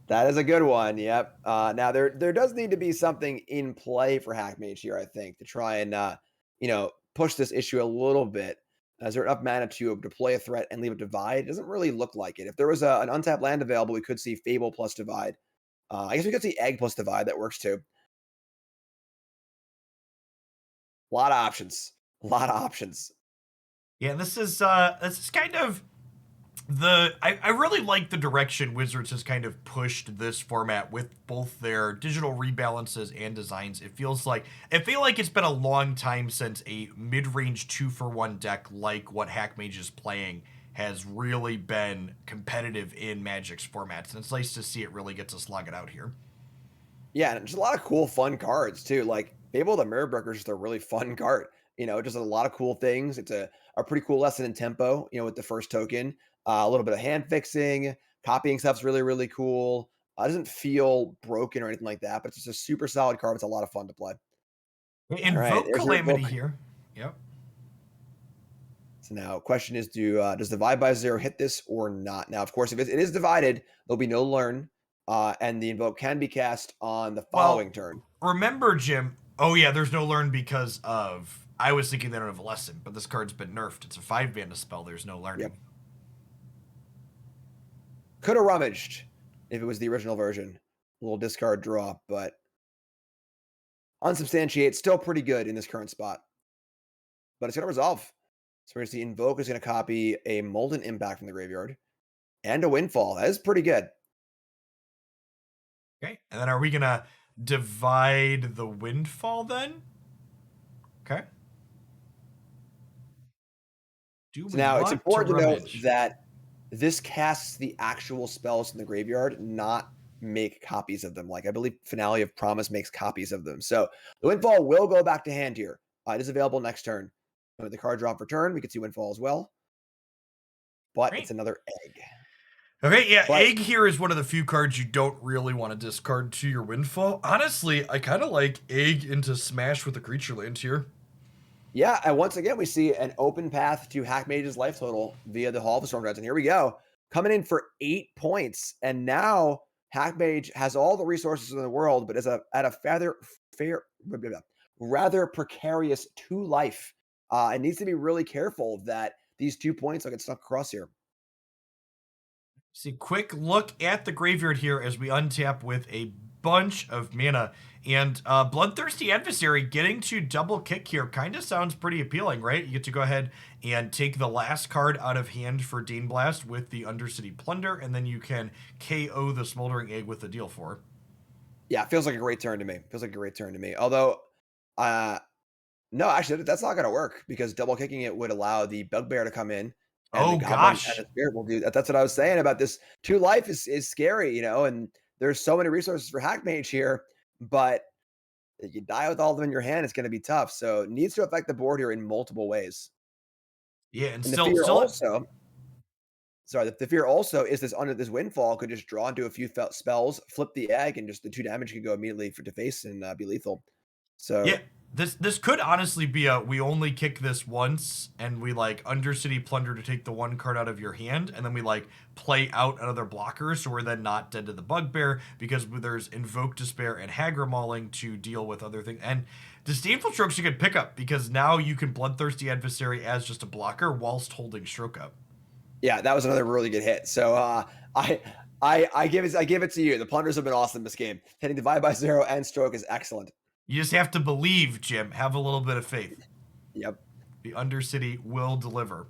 B: that is a good one. Yep. Now there does need to be something in play for Hackmage here, I think, to try and push this issue a little bit. Is there enough mana to deploy a threat and leave a divide? It doesn't really look like it. If there was an untapped land available, we could see Fable plus divide. I guess we could see Egg plus divide. That works too. A lot of options. A lot of options.
A: Yeah, this is kind of I really like the direction Wizards has kind of pushed this format with both their digital rebalances and designs. I feel like it's been a long time since a mid-range 2-for-1 deck like what Hackmage is playing has really been competitive in Magic's formats, and it's nice to see it really get to slog it out here.
B: Yeah, and just a lot of cool, fun cards too. Like Fable the Mirror Breaker is just a really fun card. Just a lot of cool things. It's a pretty cool lesson in tempo. With the first token, a little bit of hand fixing, copying stuff's really really cool. It doesn't feel broken or anything like that, but it's just a super solid card. It's a lot of fun to play. All right,
A: Invoke
B: there's your
A: Calamity
B: book.
A: here. Yep.
B: So now, question is, does divide by 0 hit this or not? Now, of course, if it is divided, there'll be no learn, and the invoke can be cast on the following
A: Well,
B: turn.
A: remember, Jim. Oh yeah, there's no learn because of. I was thinking they don't have a lesson, but this card's been nerfed. It's a 5-mana spell. There's no learning.
B: Yep. Could have rummaged if it was the original version. A little discard draw, but unsubstantiate, still pretty good in this current spot. But it's going to resolve. So we're going to see Invoke is going to copy a Molten Impact from the graveyard and a Windfall. That is pretty good.
A: Okay, and then are we gonna divide the Windfall then? Okay. Do
B: So
A: we
B: now it's
A: want to
B: important to note
A: rummage?
B: that this casts the actual spells in the graveyard, not make copies of them. Like I believe Finale of Promise makes copies of them. So the Windfall will go back to hand here. It is available next turn. With the card drop for turn, we could see Windfall as well. But
A: Great.
B: it's another egg.
A: Okay, yeah,
B: But
A: Egg here is one of the few cards you don't really want to discard to your Windfall. Honestly, I kind of like Egg into Smash with a creature land here.
B: yeah, and once again, we see an open path to Hackmage's life total via the Hall of the Storm Giants. And here we go, coming in for 8 points. And now Hackmage has all the resources in the world, but is at a rather precarious 2 life. It needs to be really careful that these 2 points don't get stuck across here.
A: See, quick look at the graveyard here as we untap with a bunch of mana. And Bloodthirsty Adversary getting to double kick here kind of sounds pretty appealing, right? You get to go ahead and take the last card out of hand for Dane Blast with the Undercity Plunder, and then you can KO the Smoldering Egg with the Deal 4.
B: Yeah, feels like a great turn to me. Feels like a great turn to me. Although, no, actually, that's not going to work because double kicking it would allow the Bugbear to come in, and the
A: Oh
B: Goblin and
A: gosh.
B: the Spirit will do that. That's what I was saying about this. 2 life is scary, and there's so many resources for Hackmage here, but if you die with all of them in your hand, it's going to be tough. So it needs to affect the board here in multiple ways.
A: Yeah, and
B: And the
A: still
B: fear
A: still
B: also, sorry, the fear also is this under this Windfall could just draw into a few spells, flip the egg, and just the 2 damage could go immediately to face and be lethal.
A: yeah,
B: So
A: this could honestly be a we only kick this once and we like Undercity Plunder to take the 1 card out of your hand, and then we like play out another blocker so we're then not dead to the Bugbear because there's Invoke Despair and Hagra Mauling to deal with other things. And Disdainful Stroke's a good pickup because now you can Bloodthirsty Adversary as just a blocker whilst holding Stroke up.
B: yeah, that was another really good hit. So I give it to you. The Plunders have been awesome this game. Hitting Divide by 0 and Stroke is excellent.
A: You just have to believe, Jim. Have a little bit of faith.
B: Yep.
A: The Undercity will deliver.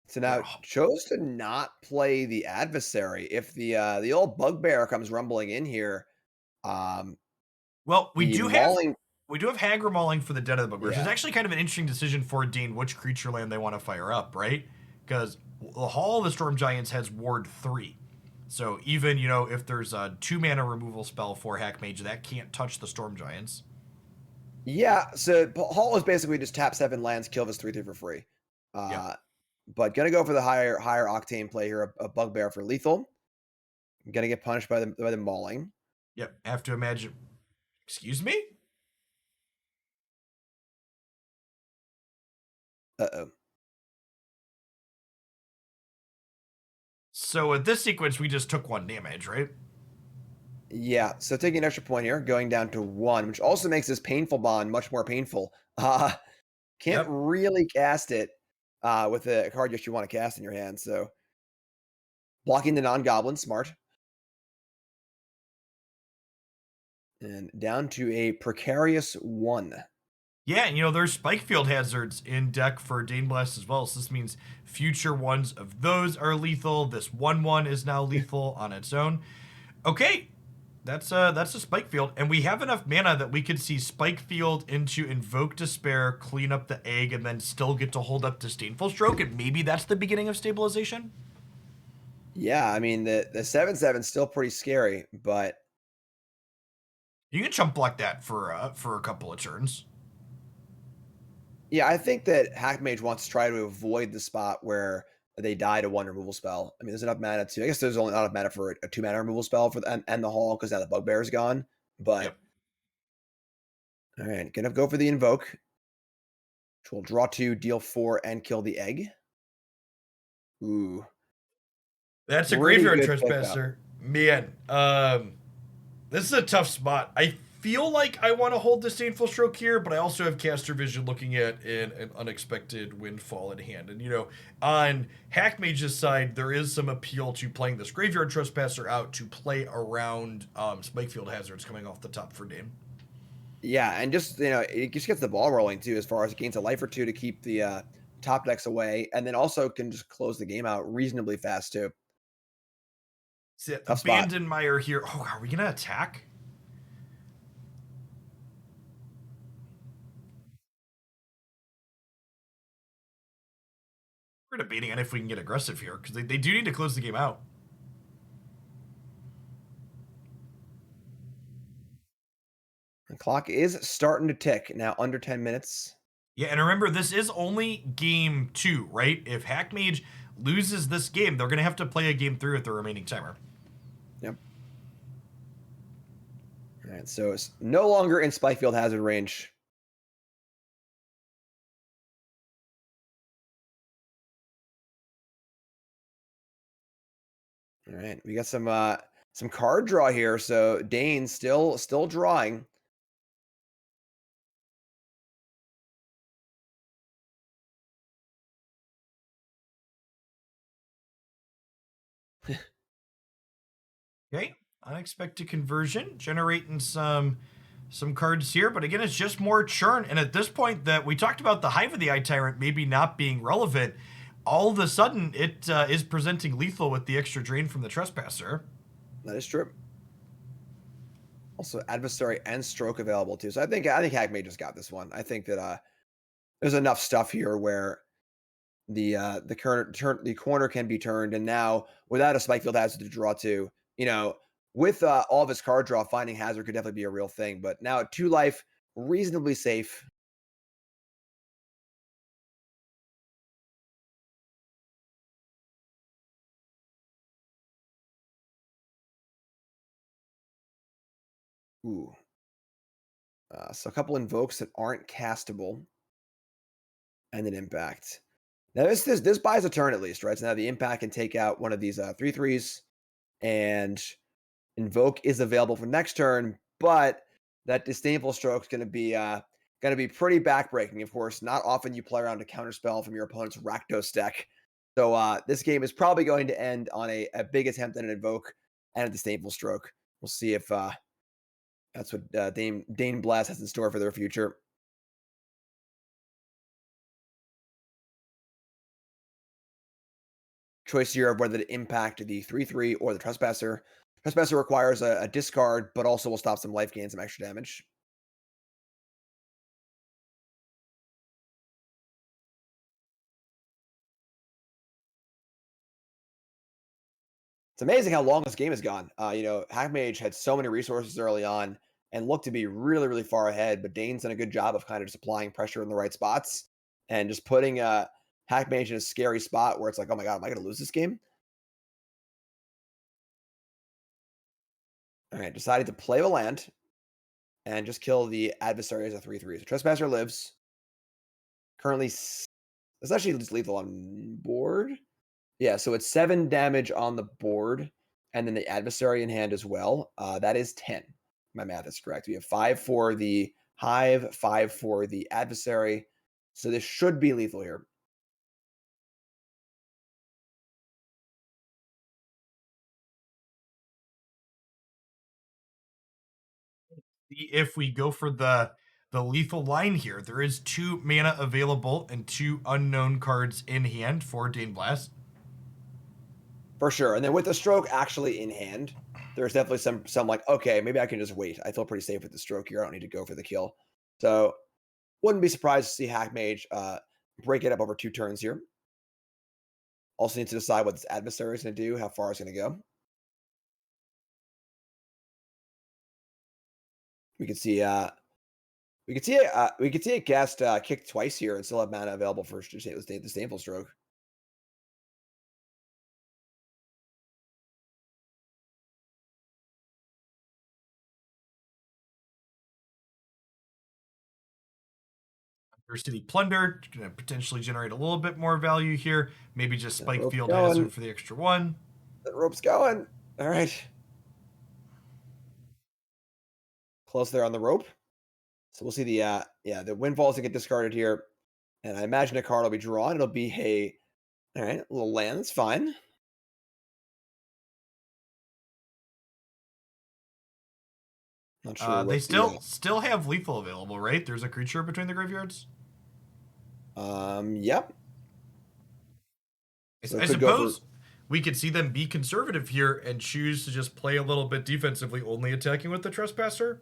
B: So now chose to not play the Adversary. If the old Bugbear comes rumbling in here,
A: Well,
B: the Mauling,
A: we do have Hagra Mauling for the Dead of the Bugbear, which is
B: yeah,
A: actually kind of an interesting decision for Dane which creature land they want to fire up, right? Because the Hall of the Storm Giants has Ward 3. So even, if there's a 2-mana removal spell for Hackmage, that can't touch the Storm Giants.
B: yeah. So Hall is basically just tap 7 lands, kill this 3/3 for free.
A: Yep.
B: But gonna go for the higher octane play here, a Bugbear for lethal. Gonna get punished by the Mauling.
A: Yep. Have to imagine. Excuse me?
B: Uh-oh.
A: So with this sequence, we just took 1 damage, right?
B: Yeah, so taking an extra point here, going down to 1, which also makes this painful bond much more painful. Can't
A: Yep.
B: really cast it with a card just you want to cast in your hand. So blocking the non-goblin, smart. And down to a precarious 1.
A: Yeah, and there's spike field hazards in deck for Dane Blast as well. So this means future ones of those are lethal. This 1/1 is now lethal on its own. Okay, that's a spike field, and we have enough mana that we could see spike field into Invoke Despair, clean up the egg, and then still get to hold up Disdainful Stroke, and maybe that's the beginning of stabilization.
B: Yeah, I mean the 7/7 is still pretty scary, but
A: You can chump block that for a couple of turns.
B: yeah, I think that Hackmage wants to try to avoid the spot where they die to 1 removal spell. I mean, there's enough mana to. I guess there's only not enough mana for a 2 mana removal spell for the and the Hall because now the Bugbear is gone. But
A: Yep.
B: all right, gonna go for the Invoke, which will draw 2, deal 4, and kill the egg. Ooh,
A: That's a
B: pretty
A: graveyard
B: good pickup.
A: trespasser. Man, this is a tough spot. I feel like I want to hold Disdainful Stroke here, but I also have Caster Vision looking at an unexpected windfall in hand. And, on Hackmage's side, there is some appeal to playing this Graveyard Trespasser out to play around Spikefield Hazards coming off the top for Dane.
B: Yeah, and just it just gets the ball rolling too, as far as it gains a life or 2 to keep the top decks away, and then also can just close the game out reasonably fast too.
A: So,
B: Tough spot.
A: Abandon Mire here. Oh, are we going to attack? We're debating on if we can get aggressive here, because they do need to close the game out.
B: The clock is starting to tick now, under 10 minutes.
A: Yeah, and remember, this is only game 2, right? If Hackmage loses this game, they're going to have to play a game 3 with the remaining timer.
B: Yep. All right, so it's no longer in Spikefield hazard range. All right, we got some card draw here. So Dane still drawing.
A: Okay, unexpected conversion, generating some cards here, but again, it's just more churn. And at this point, that we talked about the Hive of the Eye Tyrant maybe not being relevant, all of a sudden it is presenting lethal with the extra drain from the Trespasser.
B: That is true. Also, adversary and stroke available too. So I think Hackmage just got this one. I think that there's enough stuff here where the corner can be turned, and now without a Spikefield hazard to draw to, with all of his card draw, finding hazard could definitely be a real thing. But now at 2 life, reasonably safe. Ooh, so a couple invokes that aren't castable, and an impact. Now this buys a turn at least, right? So now the impact can take out one of these 3/3s, and invoke is available for next turn, but that disdainful stroke is going to be pretty backbreaking. Of course, not often you play around a counterspell from your opponent's Rakdos deck. So this game is probably going to end on a big attempt at an invoke and a disdainful stroke. We'll see if that's what Dane Blast has in store for their future. Choice here of whether to impact the 3/3 or the Trespasser. Trespasser requires a discard, but also will stop some life gain, some extra damage. It's amazing how long this game has gone. Hackmage had so many resources early on and looked to be really, really far ahead, but Dane's done a good job of kind of just applying pressure in the right spots and just putting Hackmage in a scary spot where it's like, oh my god, am I going to lose this game? All right, decided to play the land and just kill the adversary as a 3/3. So Trespasser lives. Currently, it's actually just lethal on board. Yeah, so it's 7 damage on the board, and then the adversary in hand as well. That is 10. My math is correct. We have 5 for the hive, 5 for the adversary. So this should be lethal here.
A: If we go for the lethal line here, there is 2 mana available and 2 unknown cards in hand for Dane Blast.
B: For sure. And then with the stroke actually in hand, there's definitely some like, okay, maybe I can just wait. I feel pretty safe with the stroke here. I don't need to go for the kill. So wouldn't be surprised to see Hackmage break it up over 2 turns here. Also need to decide what this adversary is going to do, how far it's going to go. We could see we could see a guest kick twice here and still have mana available for the disdainful stroke.
A: City Plunder, going to potentially generate a little bit more value here. Maybe just Spike
B: Rope's
A: Field
B: going.
A: Hazard for the extra 1.
B: The rope's going. All right. Close there on the rope. So we'll see the windfalls that get discarded here. And I imagine a card will be drawn. It'll be all right, a little land. That's fine. Not sure
A: They
B: what
A: still have lethal available, right? There's a creature between the graveyards.
B: Yep. So
A: I suppose we could see them be conservative here and choose to just play a little bit defensively, only attacking with the Trespasser.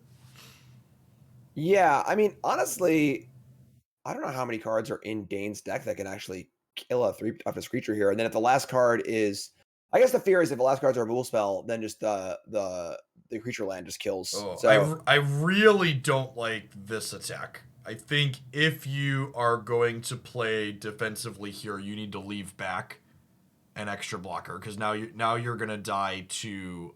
B: Yeah, I mean, honestly, I don't know how many cards are in Dane's deck that can actually kill a 3 of his creature here. And then if the last card is, I guess the fear is if the last card's a removal spell, then just the creature land just kills.
A: Oh,
B: So
A: I really don't like this attack. I think if you are going to play defensively here, you need to leave back an extra blocker because now you're gonna die to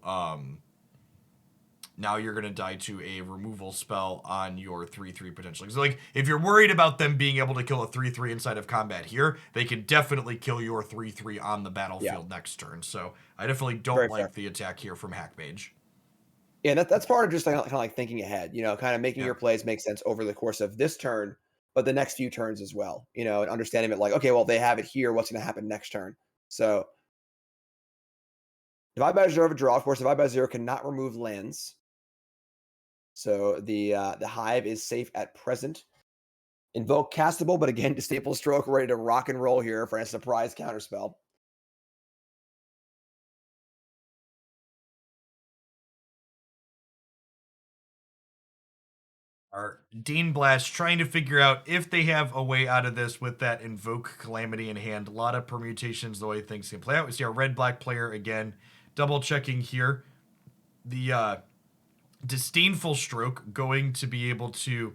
A: a removal spell on your 3/3 potentially. So like if you're worried about them being able to kill a 3/3 inside of combat here, they can definitely kill your 3/3 on the battlefield next turn. So I definitely don't
B: very
A: like
B: fair.
A: the attack here from Hackmage.
B: Yeah, that's part of just kind of like thinking ahead, kind of making
A: Yeah.
B: your plays make sense over the course of this turn, but the next few turns as well, and understanding it like, okay, well, they have it here. What's going to happen next turn? So divide by zero of a draw. Of course, divide by zero cannot remove lands. So the hive is safe at present. Invoke castable, but again, disdainful stroke ready to rock and roll here for a surprise counterspell.
A: Are Dean Blast trying to figure out if they have a way out of this with that Invoke Calamity in hand. A lot of permutations the way things can play out. We see our red-black player again, double checking here. The Disdainful Stroke going to be able to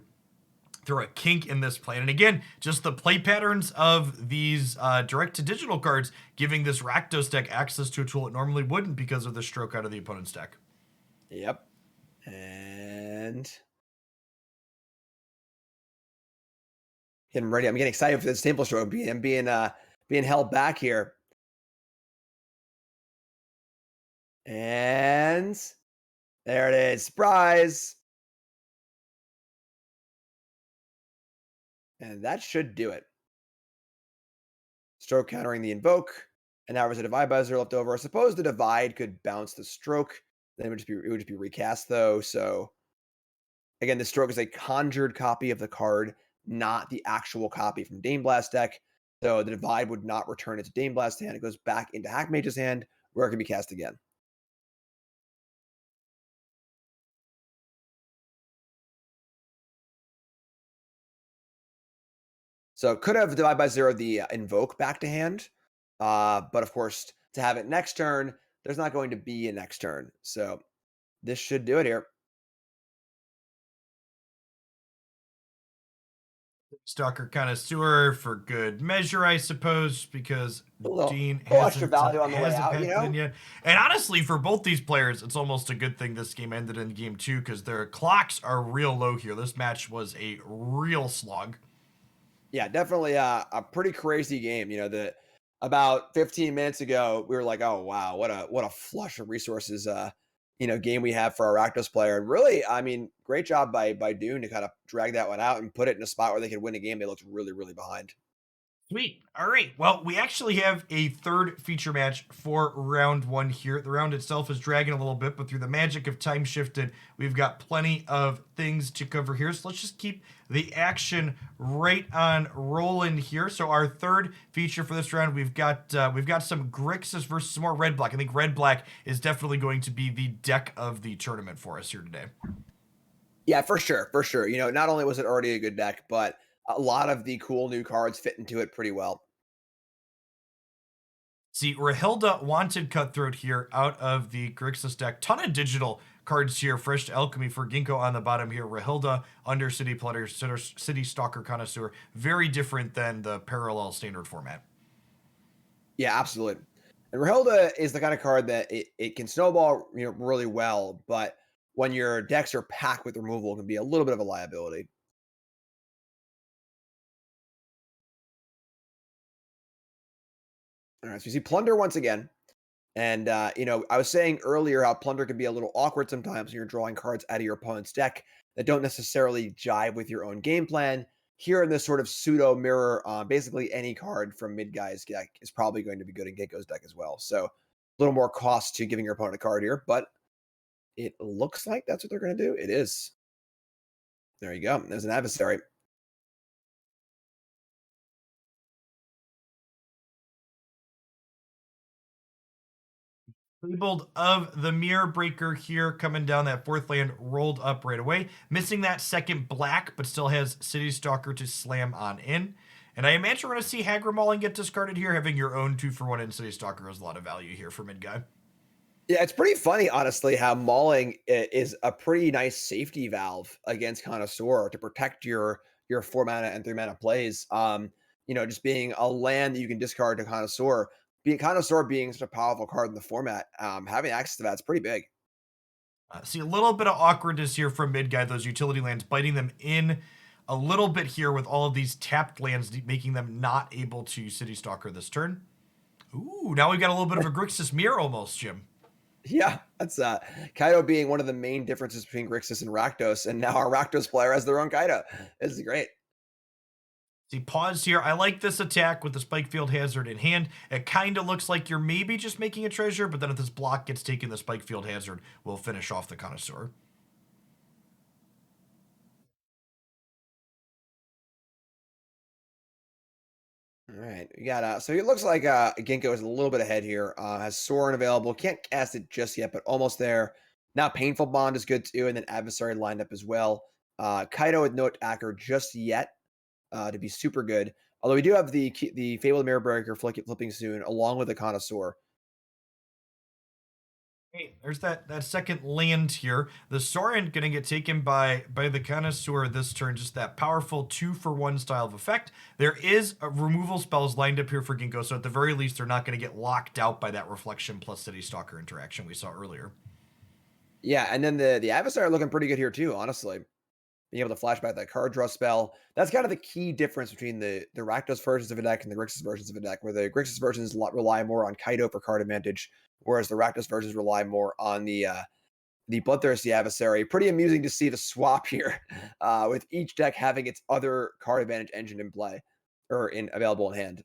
A: throw a kink in this plan. And again, just the play patterns of these direct-to-digital cards giving this Rakdos deck access to a tool it normally wouldn't because of the stroke out of the opponent's deck.
B: Yep. And getting ready. I'm getting excited for this disdainful stroke being held back here. And there it is. Surprise. And that should do it. Stroke countering the invoke. And now there's a divide buzzer left over. I suppose the divide could bounce the stroke. Then it would just be recast though. So again, the stroke is a conjured copy of the card, not the actual copy from Dane Blast deck. So the divide would not return into Dane Blast hand. It goes back into Hackmage's hand where it can be cast again. So could have divide by zero the invoke back to hand, but of course to have it next turn, there's not going to be a next turn. So this should do it here.
A: Stalker Connoisseur for good measure, I suppose, because Dean
B: extra
A: hasn't
B: value on the way out,
A: packed it in yet. And honestly, for both these players, it's almost a good thing this game ended in game 2 because their clocks are real low here. This match was a real slog.
B: Yeah, definitely a pretty crazy game. about 15 minutes ago, we were like, "Oh wow, what a flush of resources, game we have for our Rakdos player." And really, I mean, great job by Dune to kind of drag that one out and put it in a spot where they could win a game they looked really, really behind.
A: Sweet. All right. Well, we actually have a third feature match for round one here. The round itself is dragging a little bit, but through the magic of time shifted, we've got plenty of things to cover here. So let's just keep the action right on rolling here. So our third feature for this round, we've got some Grixis versus some more red black. I think red black is definitely going to be the deck of the tournament for us here today.
B: Yeah, for sure, for sure. Not only was it already a good deck, but a lot of the cool new cards fit into it pretty well.
A: See, Rahilda wanted Cutthroat here out of the Grixis deck. Ton of digital cards here. Fresh to Alchemy for Ginkgo on the bottom here. Rahilda, Undercity Plunder, City Stalker Connoisseur. Very different than the parallel standard format.
B: Yeah, absolutely. And Rahilda is the kind of card that it can snowball, really well, but when your decks are packed with removal, it can be a little bit of a liability. All right, so you see Plunder once again. And, I was saying earlier how Plunder can be a little awkward sometimes when you're drawing cards out of your opponent's deck that don't necessarily jive with your own game plan. Here in this sort of pseudo mirror, basically any card from Midguy's deck is probably going to be good in Gecko's deck as well. So a little more cost to giving your opponent a card here, but it looks like that's what they're going to do. It is. There you go. There's an adversary.
A: Fabled of the Mirror Breaker here, coming down that fourth land, rolled up right away. Missing that second black, but still has City Stalker to slam on in. And I imagine we're going to see Hagra Mauling get discarded here. Having your own 2-for-1 in City Stalker has a lot of value here for mid guy.
B: Yeah, it's pretty funny, honestly, how Mauling is a pretty nice safety valve against Connoisseur to protect your 4 mana and 3 mana plays. Just being a land that you can discard to Connoisseur, Connoisseur being such a powerful card in the format, having access to that's pretty big.
A: See a little bit of awkwardness here from mid guy. Those utility lands biting them in a little bit here with all of these tapped lands, making them not able to City Stalker this turn. Ooh, now we've got a little bit of a Grixis Mirror almost, Jim.
B: Yeah, that's Kaido being one of the main differences between Grixis and Rakdos, and now our Rakdos player has their own Kaido. This is great.
A: See, pause here. I like this attack with the Spikefield Hazard in hand. It kind of looks like you're maybe just making a treasure, but then if this block gets taken, the Spikefield Hazard will finish off the Connoisseur.
B: All right, we got so it looks like Ginkgo is a little bit ahead here. Has Sorin available, can't cast it just yet, but almost there. Now Painful Bond is good too, and then Adversary lined up as well. Kaido with no attacker just yet to be super good. Although we do have the Fabled Mirror Breaker flipping soon, along with the Connoisseur.
A: Hey, there's that second land here. The Sorin gonna get taken by the Connoisseur this turn. Just that powerful 2-for-1 style of effect. There is removal spells lined up here for Ginkgo, so at the very least, they're not gonna get locked out by that Reflection plus City Stalker interaction we saw earlier.
B: Yeah, and then the Adversary looking pretty good here too, honestly. Being able to flashback that card draw spell. That's kind of the key difference between the Rakdos versions of a deck and the Grixis versions of a deck, where the Grixis versions rely more on Kaido for card advantage, whereas the Rakdos versions rely more on the Bloodthirsty Adversary. Pretty amusing to see the swap here, with each deck having its other card advantage engine in play or in available in hand.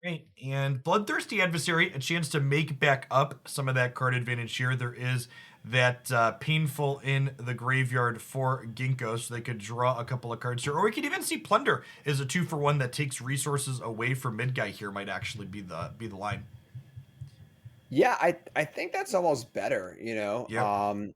A: Right. And Bloodthirsty Adversary, a chance to make back up some of that card advantage here. There is that Painful in the graveyard for Ginkgo, so they could draw a couple of cards here. Or we could even see Plunder is a 2-for-1 that takes resources away from mid guy here, might actually be the line.
B: Yeah, I think that's almost better,
A: Yep. And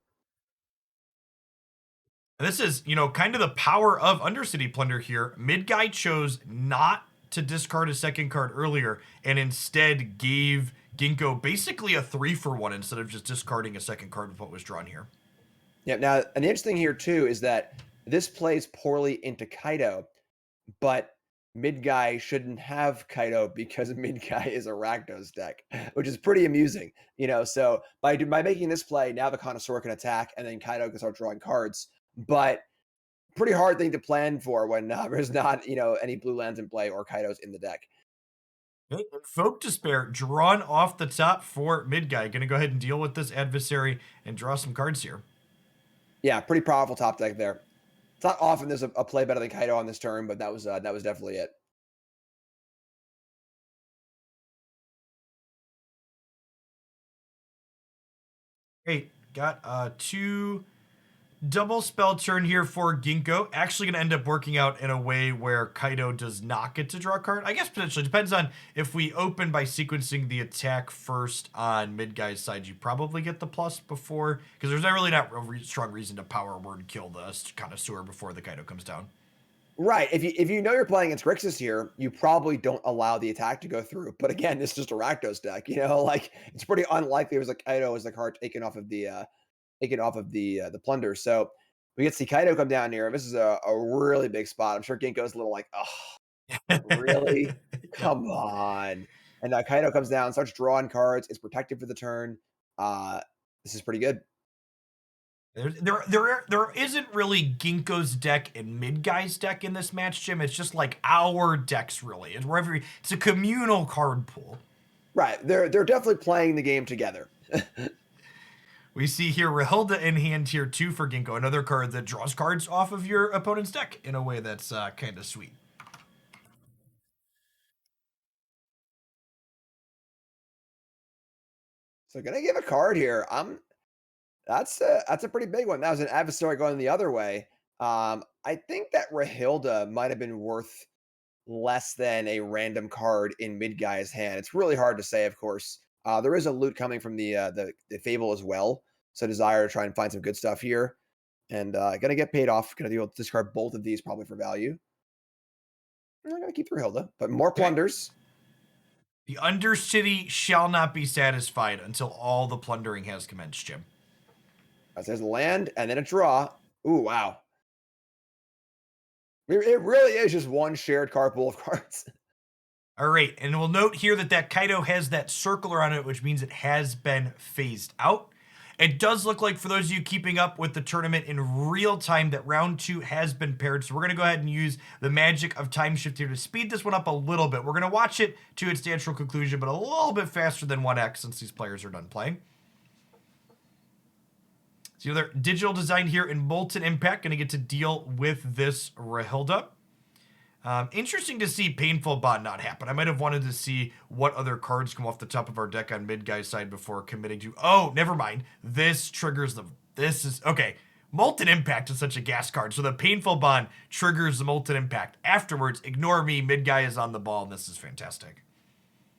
A: this is, kind of the power of Undercity Plunder here. Mid guy chose not to discard a second card earlier and instead gave Ginkgo basically a 3-for-1 instead of just discarding a second card with what was drawn here.
B: Yeah, now, and the interesting here too is that this plays poorly into Kaido, but Midguy shouldn't have Kaido because Midguy is a Rakdos deck, which is pretty amusing, So by making this play, now the Connoisseur can attack, and then Kaido can start drawing cards. But pretty hard thing to plan for when there's not any blue lands in play or Kaidos in the deck.
A: Okay, Invoke Despair drawn off the top for mid guy. Gonna go ahead and deal with this adversary and draw some cards here.
B: Yeah, pretty powerful top deck there. It's not often there's a play better than Kaido on this turn, but that was definitely it.
A: Great. Got two double spell turn here for Ginkgo. Actually going to end up working out in a way where Kaido does not get to draw a card. I guess potentially. Depends on if we open by sequencing the attack first on mid guy's side. You probably get the plus before, because there's not really not a strong reason to power word kill the connoisseur before the Kaido comes down.
B: Right. If you know you're playing against Grixis here, you probably don't allow the attack to go through. But again, this is just a Rakdos deck. Like it's pretty unlikely it was like Kaido as the card taken off of the plunder. So we get to see Kaido come down here. This is a really big spot. I'm sure Ginkgo's a little like, oh, really?
A: Yep.
B: Come on. And Kaido comes down, starts drawing cards. It's protected for the turn. This is pretty good.
A: There isn't really Ginkgo's deck and mid guy's deck in this match, Jim. It's just like our decks, really. It's a communal card pool.
B: Right. They're definitely playing the game together.
A: We see here Rahilda in hand here too for Ginkgo, another card that draws cards off of your opponent's deck in a way that's kind of sweet.
B: So gonna give a card here. That's a pretty big one. That was an adversary going the other way. I think that Rahilda might have been worth less than a random card in mid guy's hand. It's really hard to say, of course. There is a loot coming from the Fable as well. So desire to try and find some good stuff here. And gonna get paid off. Gonna deal with discard both of these probably for value. I'm not gonna keep Rahilda, but more plunders.
A: The Undercity shall not be satisfied until all the plundering has commenced, Jim.
B: There's a land and then a draw. Ooh, wow. It really is just one shared card pool of cards.
A: All right, and we'll note here that Kaido has that circle around it, which means it has been phased out. It does look like, for those of you keeping up with the tournament in real time, that round 2 has been paired. So we're going to go ahead and use the magic of time shift here to speed this one up a little bit. We're going to watch it to its natural conclusion, but a little bit faster than 1x since these players are done playing. So their digital design here in Molten Impact, going to get to deal with this Rahilda. Interesting to see Painful Bond not happen. I might have wanted to see what other cards come off the top of our deck on mid guy's side before committing to. Oh, never mind. This triggers the. This is okay. Molten Impact is such a gas card, so the Painful Bond triggers the Molten Impact. Afterwards, ignore me. Mid guy is on the ball, and this is fantastic.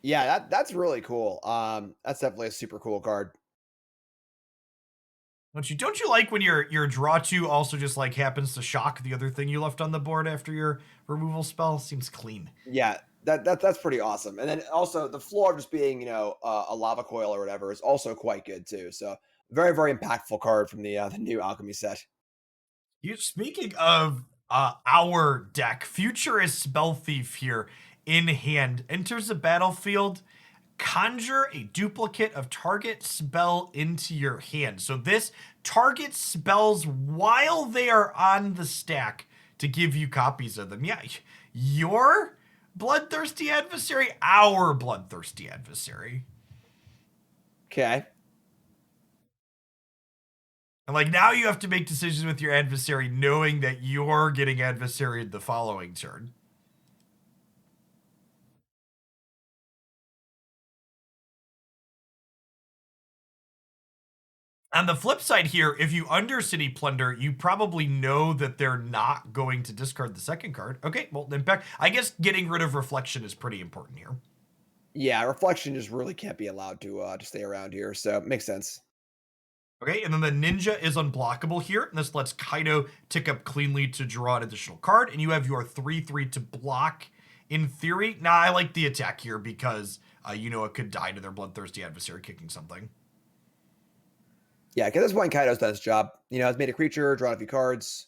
B: Yeah, that's really cool. That's definitely a super cool card.
A: Don't you like when your draw 2 also just like happens to shock the other thing you left on the board after your removal spell? Seems clean.
B: Yeah, that's pretty awesome. And then also the floor just being a lava coil or whatever is also quite good too. So very very impactful card from the new Alchemy set.
A: Speaking of our deck, Futurist Spell Thief here in hand enters the battlefield. Conjure a duplicate of target spell into your hand. So this targets spells while they are on the stack to give you copies of them. Yeah, your bloodthirsty adversary, our bloodthirsty adversary.
B: Okay.
A: And like now you have to make decisions with your adversary knowing that you're getting adversaried the following turn. On the flip side here, if you Undercity Plunder, you probably know that they're not going to discard the second card. Okay, well, impact. I guess getting rid of Reflection is pretty important here.
B: Yeah, reflection just really can't be allowed to stay around here, so it makes sense.
A: Okay, and then the Ninja is unblockable here, and this lets Kaido tick up cleanly to draw an additional card, and you have your 3/3 to block in theory. Nah, I like the attack here because it could die to their bloodthirsty adversary kicking something.
B: Yeah, because this point Kaido's done his job. Has made a creature, drawn a few cards.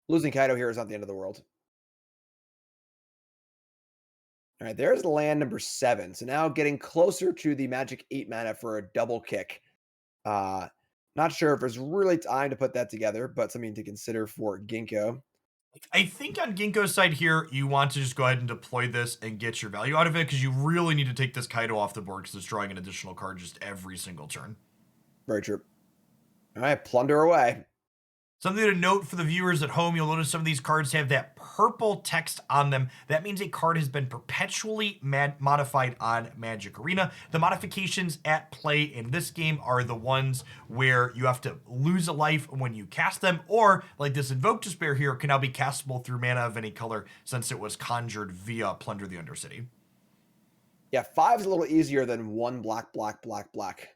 B: Losing Kaido here is not the end of the world. All right, there's land number 7. So now getting closer to the magic 8 mana for a double kick. Not Not sure if there's really time to put that together, but something to consider for Ginkgo.
A: I think on Ginkgo's side here, you want to just go ahead and deploy this and get your value out of it because you really need to take this Kaido off the board because it's drawing an additional card just every single turn.
B: Very true. All right, plunder away.
A: Something to note for the viewers at home, you'll notice some of these cards have that purple text on them. That means a card has been perpetually modified on Magic Arena. The modifications at play in this game are the ones where you have to lose a life when you cast them, or like this Invoke Despair here can now be castable through mana of any color since it was conjured via Plunder the Undercity.
B: Yeah, 5's a little easier than 1 black, black, black, black.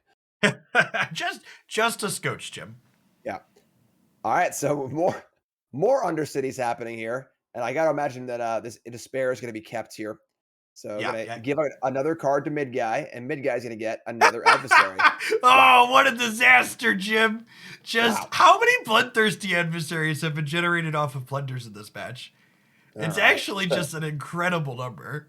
A: just a scotch, Jim.
B: Yeah. All right, so more Undercities happening here, and I got to imagine that this Despair is going to be kept here. So
A: Yeah,
B: going to
A: yeah.
B: give out another card to mid guy, and mid guy's going to get another adversary.
A: Oh, what a disaster, Jim. Just
B: Wow.
A: how many bloodthirsty adversaries have been generated off of plunders in this match? It's
B: All right.
A: actually just an incredible number.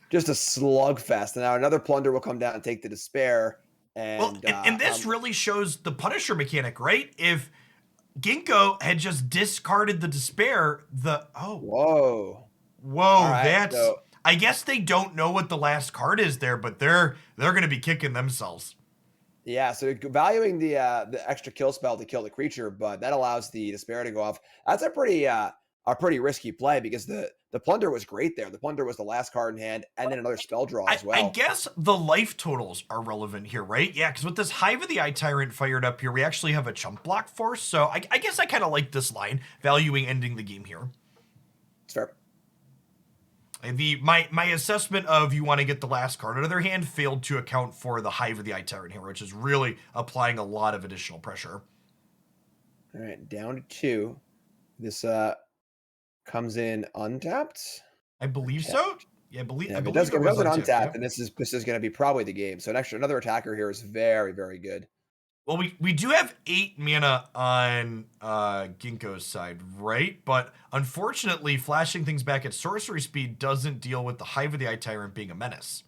B: Just a slugfest. And now another plunder will come down and take the Despair.
A: Well,
B: And,
A: and this really shows the Punisher mechanic, right? If Ginkgo had just discarded the Despair,
B: whoa. Right,
A: that's
B: so,
A: I guess they don't know what the last card is there, but they're going to be kicking themselves.
B: yeah, so valuing the extra kill spell to kill the creature, but that allows the Despair to go off. That's a pretty risky play because the plunder was great there. The plunder was the last card in hand, and then another spell draw as well.
A: I guess the life totals are relevant here, right? Yeah, because with this Hive of the Eye Tyrant fired up here, we actually have a chump block force. So I guess I kind of like this line, valuing ending the game here.
B: It's fair.
A: And my assessment of you want to get the last card, on the other hand, failed to account for the Hive of the Eye Tyrant here, which is really applying a lot of additional pressure.
B: All right, down to 2. This comes in untapped.
A: I believe so. Yeah, I believe.
B: Yeah,
A: I
B: if it
A: believe
B: does
A: was
B: an
A: untapped,
B: untapped,
A: yeah.
B: and this is going to be probably the game. So another attacker here is very, very good.
A: Well, we do have 8 mana on Ginkgo's side, right? But unfortunately, flashing things back at sorcery speed doesn't deal with the Hive of the Eye Tyrant being a menace.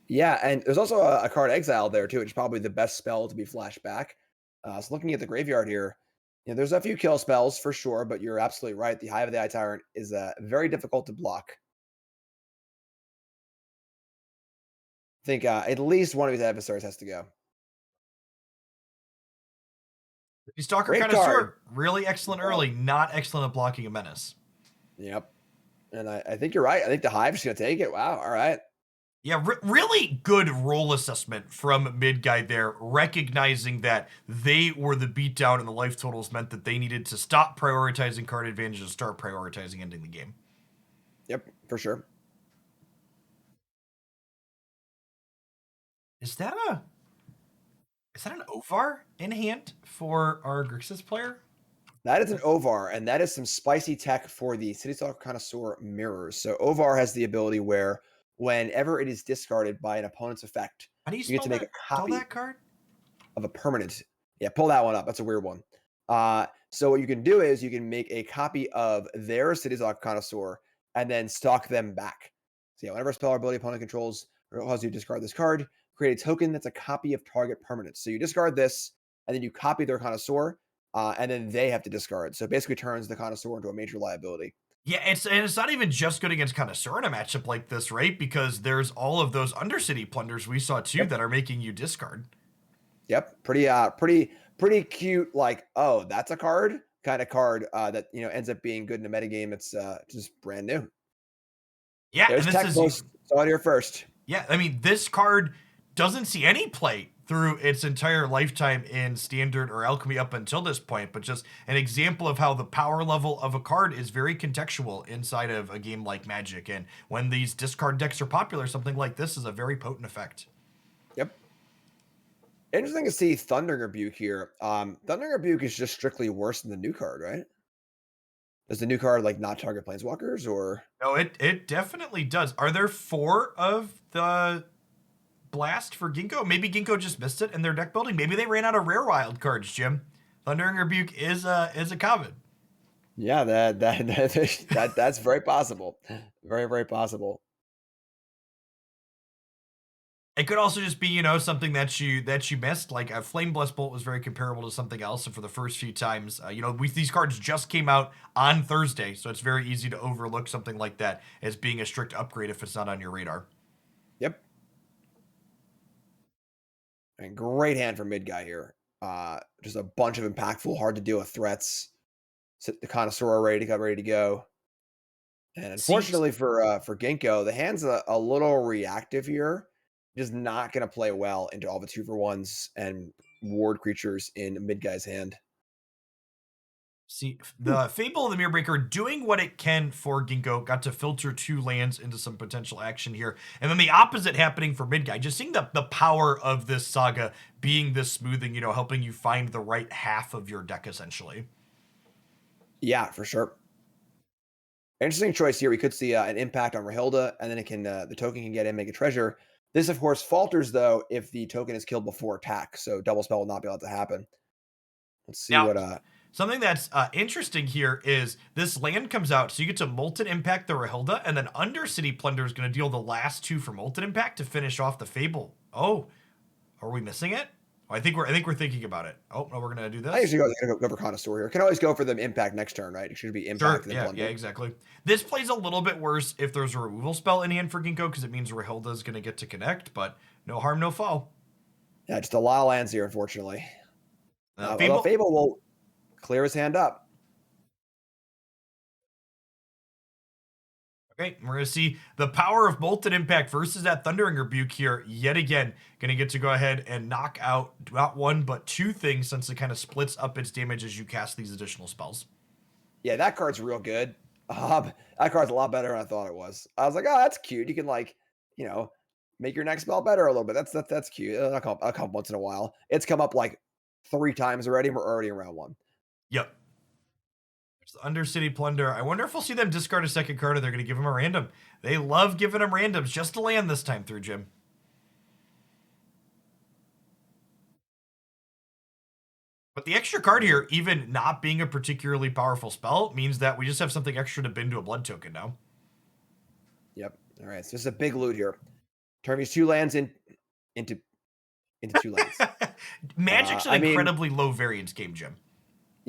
B: Yeah, and there's also a card exile there too, which is probably the best spell to be flashed back. So looking at the graveyard here, there's a few kill spells for sure, but you're absolutely right. The Hive of the Eye Tyrant is very difficult to block. I think at least one of these adversaries has to go.
A: The Stalker
B: Great
A: Connoisseur,
B: card.
A: really excellent early, not excellent at blocking a menace.
B: Yep. And I think you're right. I think the Hive's going to take it. Wow. All right.
A: Yeah, really good role assessment from mid guy there, recognizing that they were the beatdown and the life totals meant that they needed to stop prioritizing card advantage and start prioritizing ending the game.
B: Yep, for sure.
A: Is that an Ovar in hand for our Grixis player?
B: That is an Ovar, and that is some spicy tech for the City Stalker Connoisseur mirrors. So Ovar has the ability where whenever it is discarded by an opponent's effect,
A: How do you
B: get to make a copy
A: that card?
B: of a permanent. Yeah, pull that one up. That's a weird one. So what you can do is you can make a copy of their City Stalker Connoisseur and then stalk them back. So yeah, whenever a spell or ability opponent controls or allows you to discard this card, create a token that's a copy of target permanent. So you discard this, and then you copy their Connoisseur, and then they have to discard. So it basically turns the Connoisseur into a major liability.
A: Yeah, it's not even just good against Connoisseur in a matchup like this, right? Because there's all of those Undercity plunders we saw too that are making you discard.
B: Yep, pretty cute. Like, oh, that's a card kind of card that ends up being good in a metagame. It's just brand new.
A: Yeah,
B: There's
A: and this is
B: saw it here first.
A: Yeah, I mean, this card doesn't see any play through its entire lifetime in Standard or Alchemy up until this point, but just an example of how the power level of a card is very contextual inside of a game like Magic. And when these discard decks are popular, something like this is a very potent effect.
B: Yep. Interesting to see Thundering Rebuke here. Thundering Rebuke is just strictly worse than the new card, right? Does the new card like not target planeswalkers or?
A: No, it definitely does. Are there 4 of the blast for Ginkgo? Maybe Ginkgo just missed it in their deck building. Maybe they ran out of rare wild cards, Jim. Thundering Rebuke is a common.
B: Yeah, that's very possible. Very, very possible.
A: It could also just be, something that you missed. Like a Flame Blessed Bolt was very comparable to something else, and for the first few times, these cards just came out on Thursday, so it's very easy to overlook something like that as being a strict upgrade if it's not on your radar.
B: Yep. And great hand for mid guy here. Just a bunch of impactful, hard to deal with threats. Sit the Connoisseur ready to go. And
A: See,
B: unfortunately for Ginkgo, the hand's a little reactive here. Just not going to play well into all the 2-for-1s and ward creatures in mid guy's hand.
A: See, the Fable of the Mirrorbreaker doing what it can for Ginkgo, got to filter 2 lands into some potential action here. And then the opposite happening for Midguy. Just seeing the power of this saga being this smoothing, helping you find the right half of your deck, essentially.
B: Yeah, for sure. Interesting choice here. We could see an impact on Rahilda, and then it can the token can get in, make a treasure. This, of course, falters, though, if the token is killed before attack. So double spell will not be able to happen. Let's see
A: Now,
B: what...
A: something that's interesting here is this land comes out, so you get to Molten Impact the Rahilda, and then Undercity Plunder is going to deal the last 2 for Molten Impact to finish off the Fable. Oh, are we missing it? I think we're thinking about it. Oh no, we're gonna do this.
B: I usually go for Connoisseur here. Can always go for the impact next turn, right? It should be impact.
A: Sure, yeah, exactly. This plays a little bit worse if there's a removal spell in hand for Ginkgo, because it means Rahilda's gonna get to connect, but no harm, no foul.
B: Yeah, just a lot of lands here, unfortunately.
A: Fable
B: will clear his hand up.
A: Okay, we're going to see the power of Molten Impact versus that Thundering Rebuke here yet again. Going to get to go ahead and knock out not 1, but 2 things, since it kind of splits up its damage as you cast these additional spells.
B: Yeah, that card's real good. That card's a lot better than I thought it was. I was like, oh, that's cute. You can, make your next spell better a little bit. That's cute. I'll come once in a while. It's come up 3 times already, and we're already in round 1.
A: Yep. Undercity Plunder. I wonder if we'll see them discard a second card or they're going to give him a random. They love giving him randoms just to land this time through, Jim. But the extra card here, even not being a particularly powerful spell, means that we just have something extra to bin to a blood token now.
B: Yep. All right. So this is a big loot here. Turn these 2 lands into 2 lands.
A: Magic's an incredibly low variance game, Jim.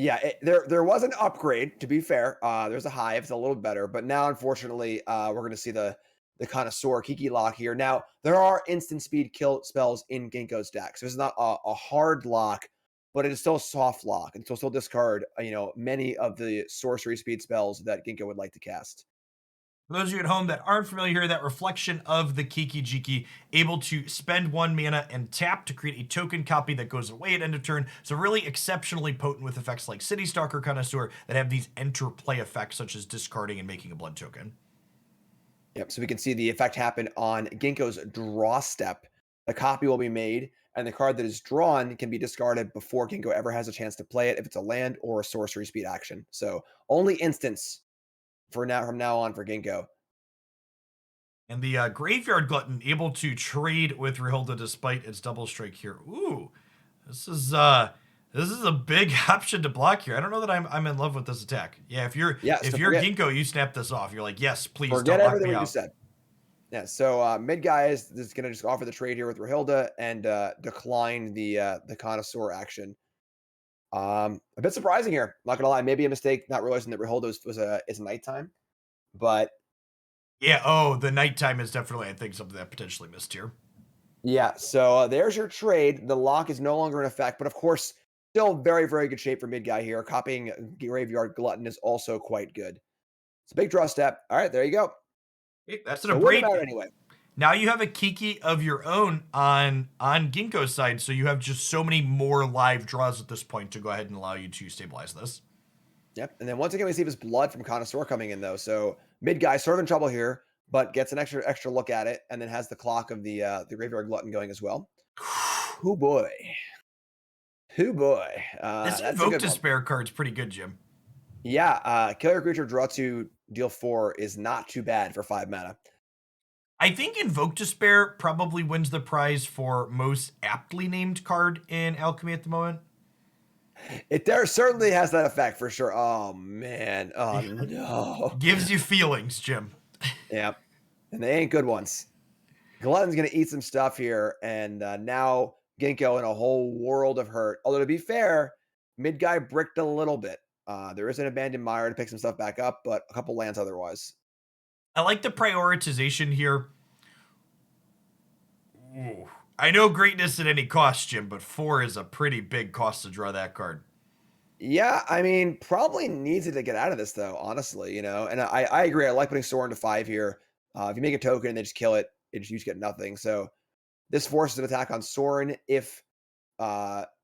B: Yeah, there was an upgrade, to be fair. There's a hive, it's a little better, but now, unfortunately, we're going to see the Connoisseur Kiki lock here. Now, there are instant speed kill spells in Ginkgo's deck, so it's not a hard lock, but it is still a soft lock, and so still discard, many of the sorcery speed spells that Ginkgo would like to cast.
A: For those of you at home that aren't familiar here, that reflection of the Kiki Jiki, able to spend 1 mana and tap to create a token copy that goes away at end of turn. So really exceptionally potent with effects like City Stalker Connoisseur that have these enter play effects, such as discarding and making a blood token.
B: Yep, so we can see the effect happen on Ginkgo's draw step. A copy will be made, and the card that is drawn can be discarded before Ginkgo ever has a chance to play it if it's a land or a sorcery speed action. So only instants from now on for Ginkgo.
A: And the Graveyard Glutton able to trade with Rahilda despite its double strike here. Ooh, this is a big option to block here. I don't know that I'm in love with this attack. Yeah, if you're Ginkgo, you snap this off. You're like, yes, please
B: forget
A: don't lock
B: everything
A: me out.
B: you said. Yeah, so mid guy is going to just offer the trade here with Rahilda and decline the Connoisseur action. A bit surprising here. Not gonna lie, maybe a mistake not realizing that Rahilda is nighttime, but
A: yeah. Oh, the nighttime is definitely, I think, something that potentially missed here.
B: Yeah. So there's your trade. The lock is no longer in effect, but of course, still very very good shape for mid guy here. Copying Graveyard Glutton is also quite good. It's a big draw step. All right, there you go.
A: Hey, that's an upgrade
B: anyway.
A: Now you have a Kiki of your own on Ginkgo's side, so you have just so many more live draws at this point to go ahead and allow you to stabilize this.
B: Yep, and then once again we see this blood from Connoisseur coming in though, so mid guy sort of in trouble here, but gets an extra look at it, and then has the clock of the Graveyard Glutton going as well. Oh boy,
A: this Invoke Despair card's pretty good, Jim.
B: Yeah, kill your creature, draw 2, deal 4 is not too bad for 5 mana.
A: I think Invoke Despair probably wins the prize for most aptly named card in Alchemy at the moment.
B: There certainly has that effect for sure. Oh man, oh no.
A: Gives you feelings, Jim.
B: Yeah, and they ain't good ones. Glutton's gonna eat some stuff here, and now Ginkgo in a whole world of hurt. Although to be fair, mid guy bricked a little bit. There is an abandoned mire to pick some stuff back up, but a couple lands otherwise.
A: I like the prioritization here. Ooh. I know greatness at any cost, Jim, but 4 is a pretty big cost to draw that card.
B: Yeah, I mean, probably needs it to get out of this though, honestly, and I agree. I like putting Soren to 5 here. If you make a token and they just kill it, you just get nothing. So this forces an attack on Soren if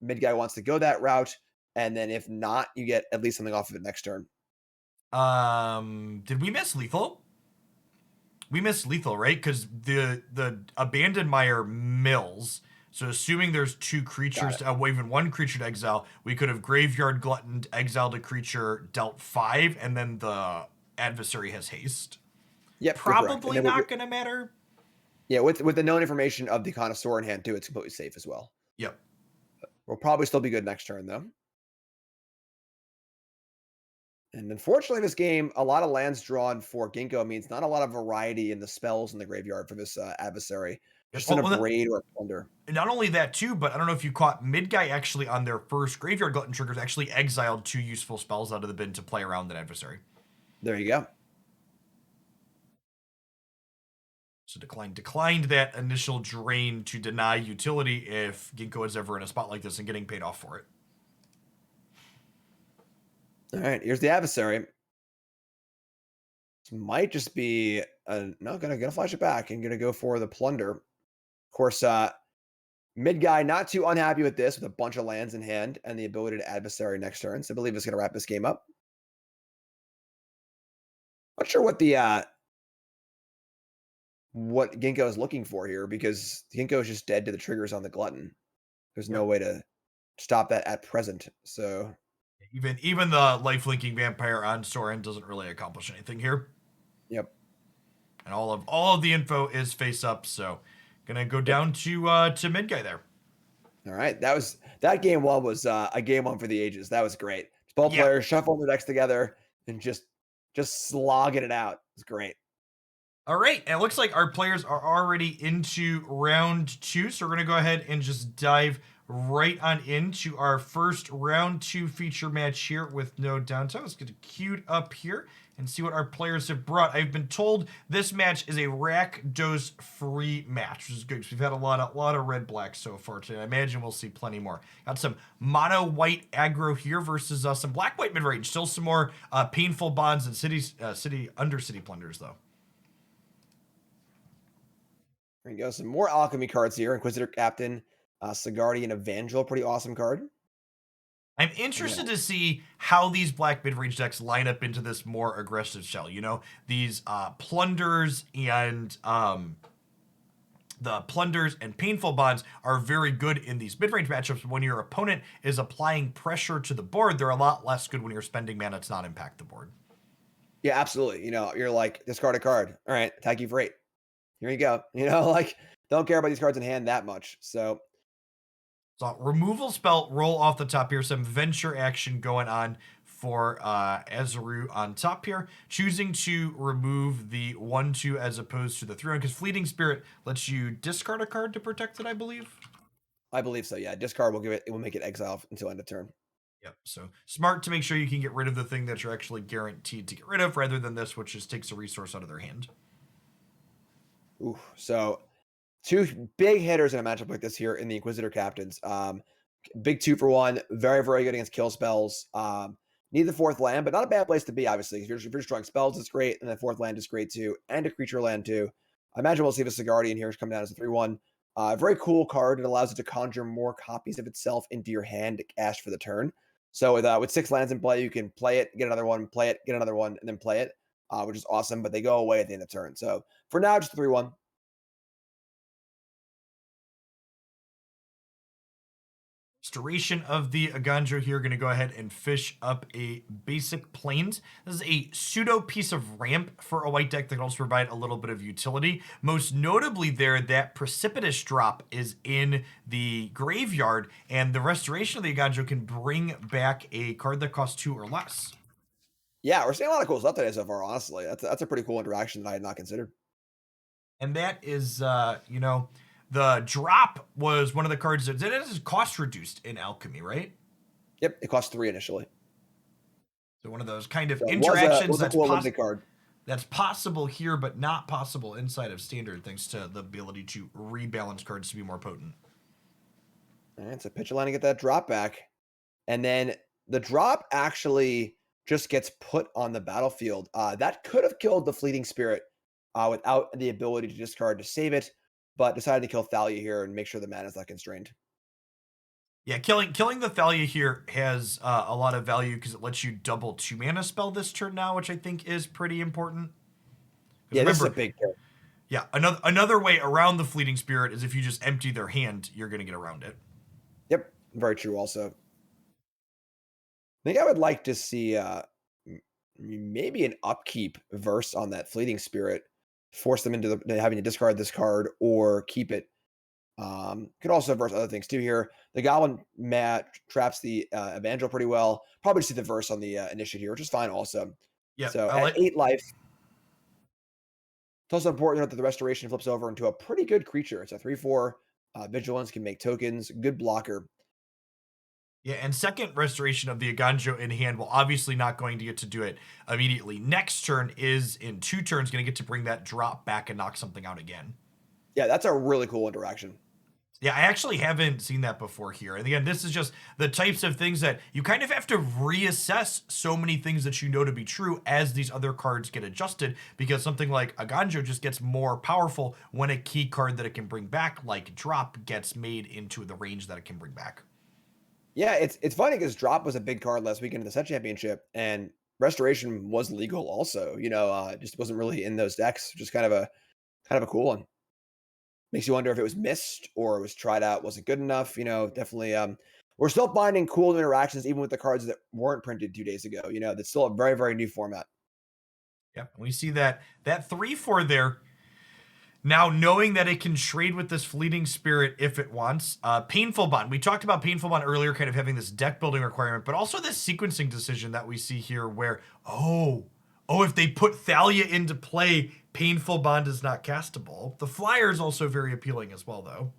B: mid guy wants to go that route, and then if not, you get at least something off of it next turn.
A: Did we miss lethal? We missed lethal, right? Because the abandoned mire mills. So assuming there's 2 creatures, even 1 creature to exile, we could have graveyard gluttoned, exiled a creature, dealt 5, and then the adversary has haste.
B: Yep,
A: Probably not gonna matter.
B: Yeah, with the known information of the connoisseur in hand too, it's completely safe as well.
A: Yep.
B: We'll probably still be good next turn though. And unfortunately, this game, a lot of lands drawn for Ginkgo means not a lot of variety in the spells in the graveyard for this adversary. Just an Abrade or a Plunder.
A: Not only that too, but I don't know if you caught mid guy actually on their first graveyard glutton triggers actually exiled 2 useful spells out of the bin to play around that adversary.
B: There you go.
A: So declined that initial drain to deny utility if Ginkgo is ever in a spot like this and getting paid off for it.
B: All right, here's the adversary. This might just be no, gonna flash it back and gonna go for the Plunder. Of course, mid guy not too unhappy with this, with a bunch of lands in hand and the ability to adversary next turn. So I believe it's gonna wrap this game up. Not sure what the what Ginkgo is looking for here, because Ginkgo is just dead to the triggers on the glutton. There's no way to stop that at present. So
A: even the life linking vampire on Soren doesn't really accomplish anything here.
B: Yep.
A: And all of the info is face up, so gonna go down to mid guy there.
B: All right, that game 1 was a game 1 for the ages. That was great. Both players shuffling the decks together and just slogging it out. It's great.
A: All right, and it looks like our players are already into round 2, so we're gonna go ahead and just dive right on into our first round 2 feature match here with no downtime. Let's get it queued up here and see what our players have brought. I've been told this match is a Rakdos free match, which is good because we've had a lot of red black so far today. I imagine we'll see plenty more. Got some mono white aggro here versus some black white mid range. Still some more painful bonds and city undercity plunders though.
B: There you go. Some more alchemy cards here. Inquisitor Captain, Sigardian Evangel, pretty awesome card.
A: I'm interested to see how these black mid-range decks line up into this more aggressive shell. You know, these plunders and the plunders and painful bonds are very good in these mid-range matchups. When your opponent is applying pressure to the board, they're a lot less good when you're spending mana to not impact the board.
B: Yeah, absolutely. You're like, discard a card. All right, attack you for 8. Here you go. Like, don't care about these cards in hand that much. So
A: removal spell roll off the top here. Some venture action going on for Azaru on top here. Choosing to remove the 1/2 as opposed to the 3/1 because Fleeting Spirit lets you discard a card to protect it, I believe.
B: I believe so, yeah. Discard it will make it exile until end of turn.
A: Yep, so smart to make sure you can get rid of the thing that you're actually guaranteed to get rid of rather than this, which just takes a resource out of their hand.
B: Ooh, so 2 big hitters in a matchup like this here in the Inquisitor Captains. Big 2-for-1, very, very good against kill spells. Need the 4th land, but not a bad place to be, obviously. If you're just drawing spells, it's great, and the 4th land is great too, and a creature land too. I imagine we'll see the Sigardian here come down as a 3/1. Very cool card. It allows it to conjure more copies of itself into your hand to cast for the turn. So with 6 lands in play, you can play it, get another one, play it, get another one, and then play it, which is awesome, but they go away at the end of turn. So for now, just 3/1.
A: Restoration of the Aganjo here. Going to go ahead and fish up a basic plains. This is a pseudo piece of ramp for a white deck that can also provide a little bit of utility. Most notably there, that precipitous drop is in the graveyard, and the restoration of the Aganjo can bring back a card that costs 2 or less.
B: Yeah, we're seeing a lot of cool stuff today so far, honestly. That's a pretty cool interaction that I had not considered.
A: And that is, the drop was one of the cards that is cost reduced in Alchemy, right?
B: Yep, it costs 3 initially.
A: So one of those kind of
B: So it
A: interactions
B: was a cool limited card.
A: that's possible here, but not possible inside of standard, thanks to the ability to rebalance cards to be more potent.
B: All right, so pitch a line to get that drop back. And then the drop actually just gets put on the battlefield. That could have killed the Fleeting Spirit without the ability to discard to save it, but decided to kill Thalia here and make sure the mana is not constrained.
A: Yeah, killing the Thalia here has a lot of value because it lets you double 2 mana spell this turn now, which I think is pretty important. Because
B: Yeah, this is a
A: remember,
B: big kill.
A: yeah, another way around the Fleeting Spirit is if you just empty their hand, you're going to get around it.
B: Yep, very true also. I think I would like to see maybe an upkeep verse on that Fleeting Spirit, force them into having to discard this card or keep it. Could also verse other things too here. The Goblin mat traps the Evangel pretty well. Probably see the verse on the Initiate here, which is fine also.
A: Yeah,
B: So
A: I
B: at
A: like.
B: 8 life, it's also important to note that the Restoration flips over into a pretty good creature. It's a 3/4 Vigilance, can make tokens, good blocker.
A: Yeah, and second restoration of the Aganjo in hand, while obviously not going to get to do it immediately next turn, is in 2 turns going to get to bring that drop back and knock something out again.
B: Yeah, that's a really cool interaction.
A: Yeah, I actually haven't seen that before here. And again, this is just the types of things that you kind of have to reassess so many things that you know to be true as these other cards get adjusted, because something like Aganjo just gets more powerful when a key card that it can bring back, like drop, gets made into the range that it can bring back.
B: Yeah, it's funny because drop was a big card last weekend in the set championship, and restoration was legal also. Just wasn't really in those decks. Just kind of a cool one. Makes you wonder if it was missed or it was tried out, wasn't good enough. Definitely. We're still finding cool interactions even with the cards that weren't printed 2 days ago. That's still a very very new format.
A: Yeah, we see that 3/4 there. Now, knowing that it can trade with this Fleeting Spirit if it wants. Painful Bond. We talked about Painful Bond earlier, kind of having this deck building requirement, but also this sequencing decision that we see here where, if they put Thalia into play, Painful Bond is not castable. The flyer is also very appealing as well, though.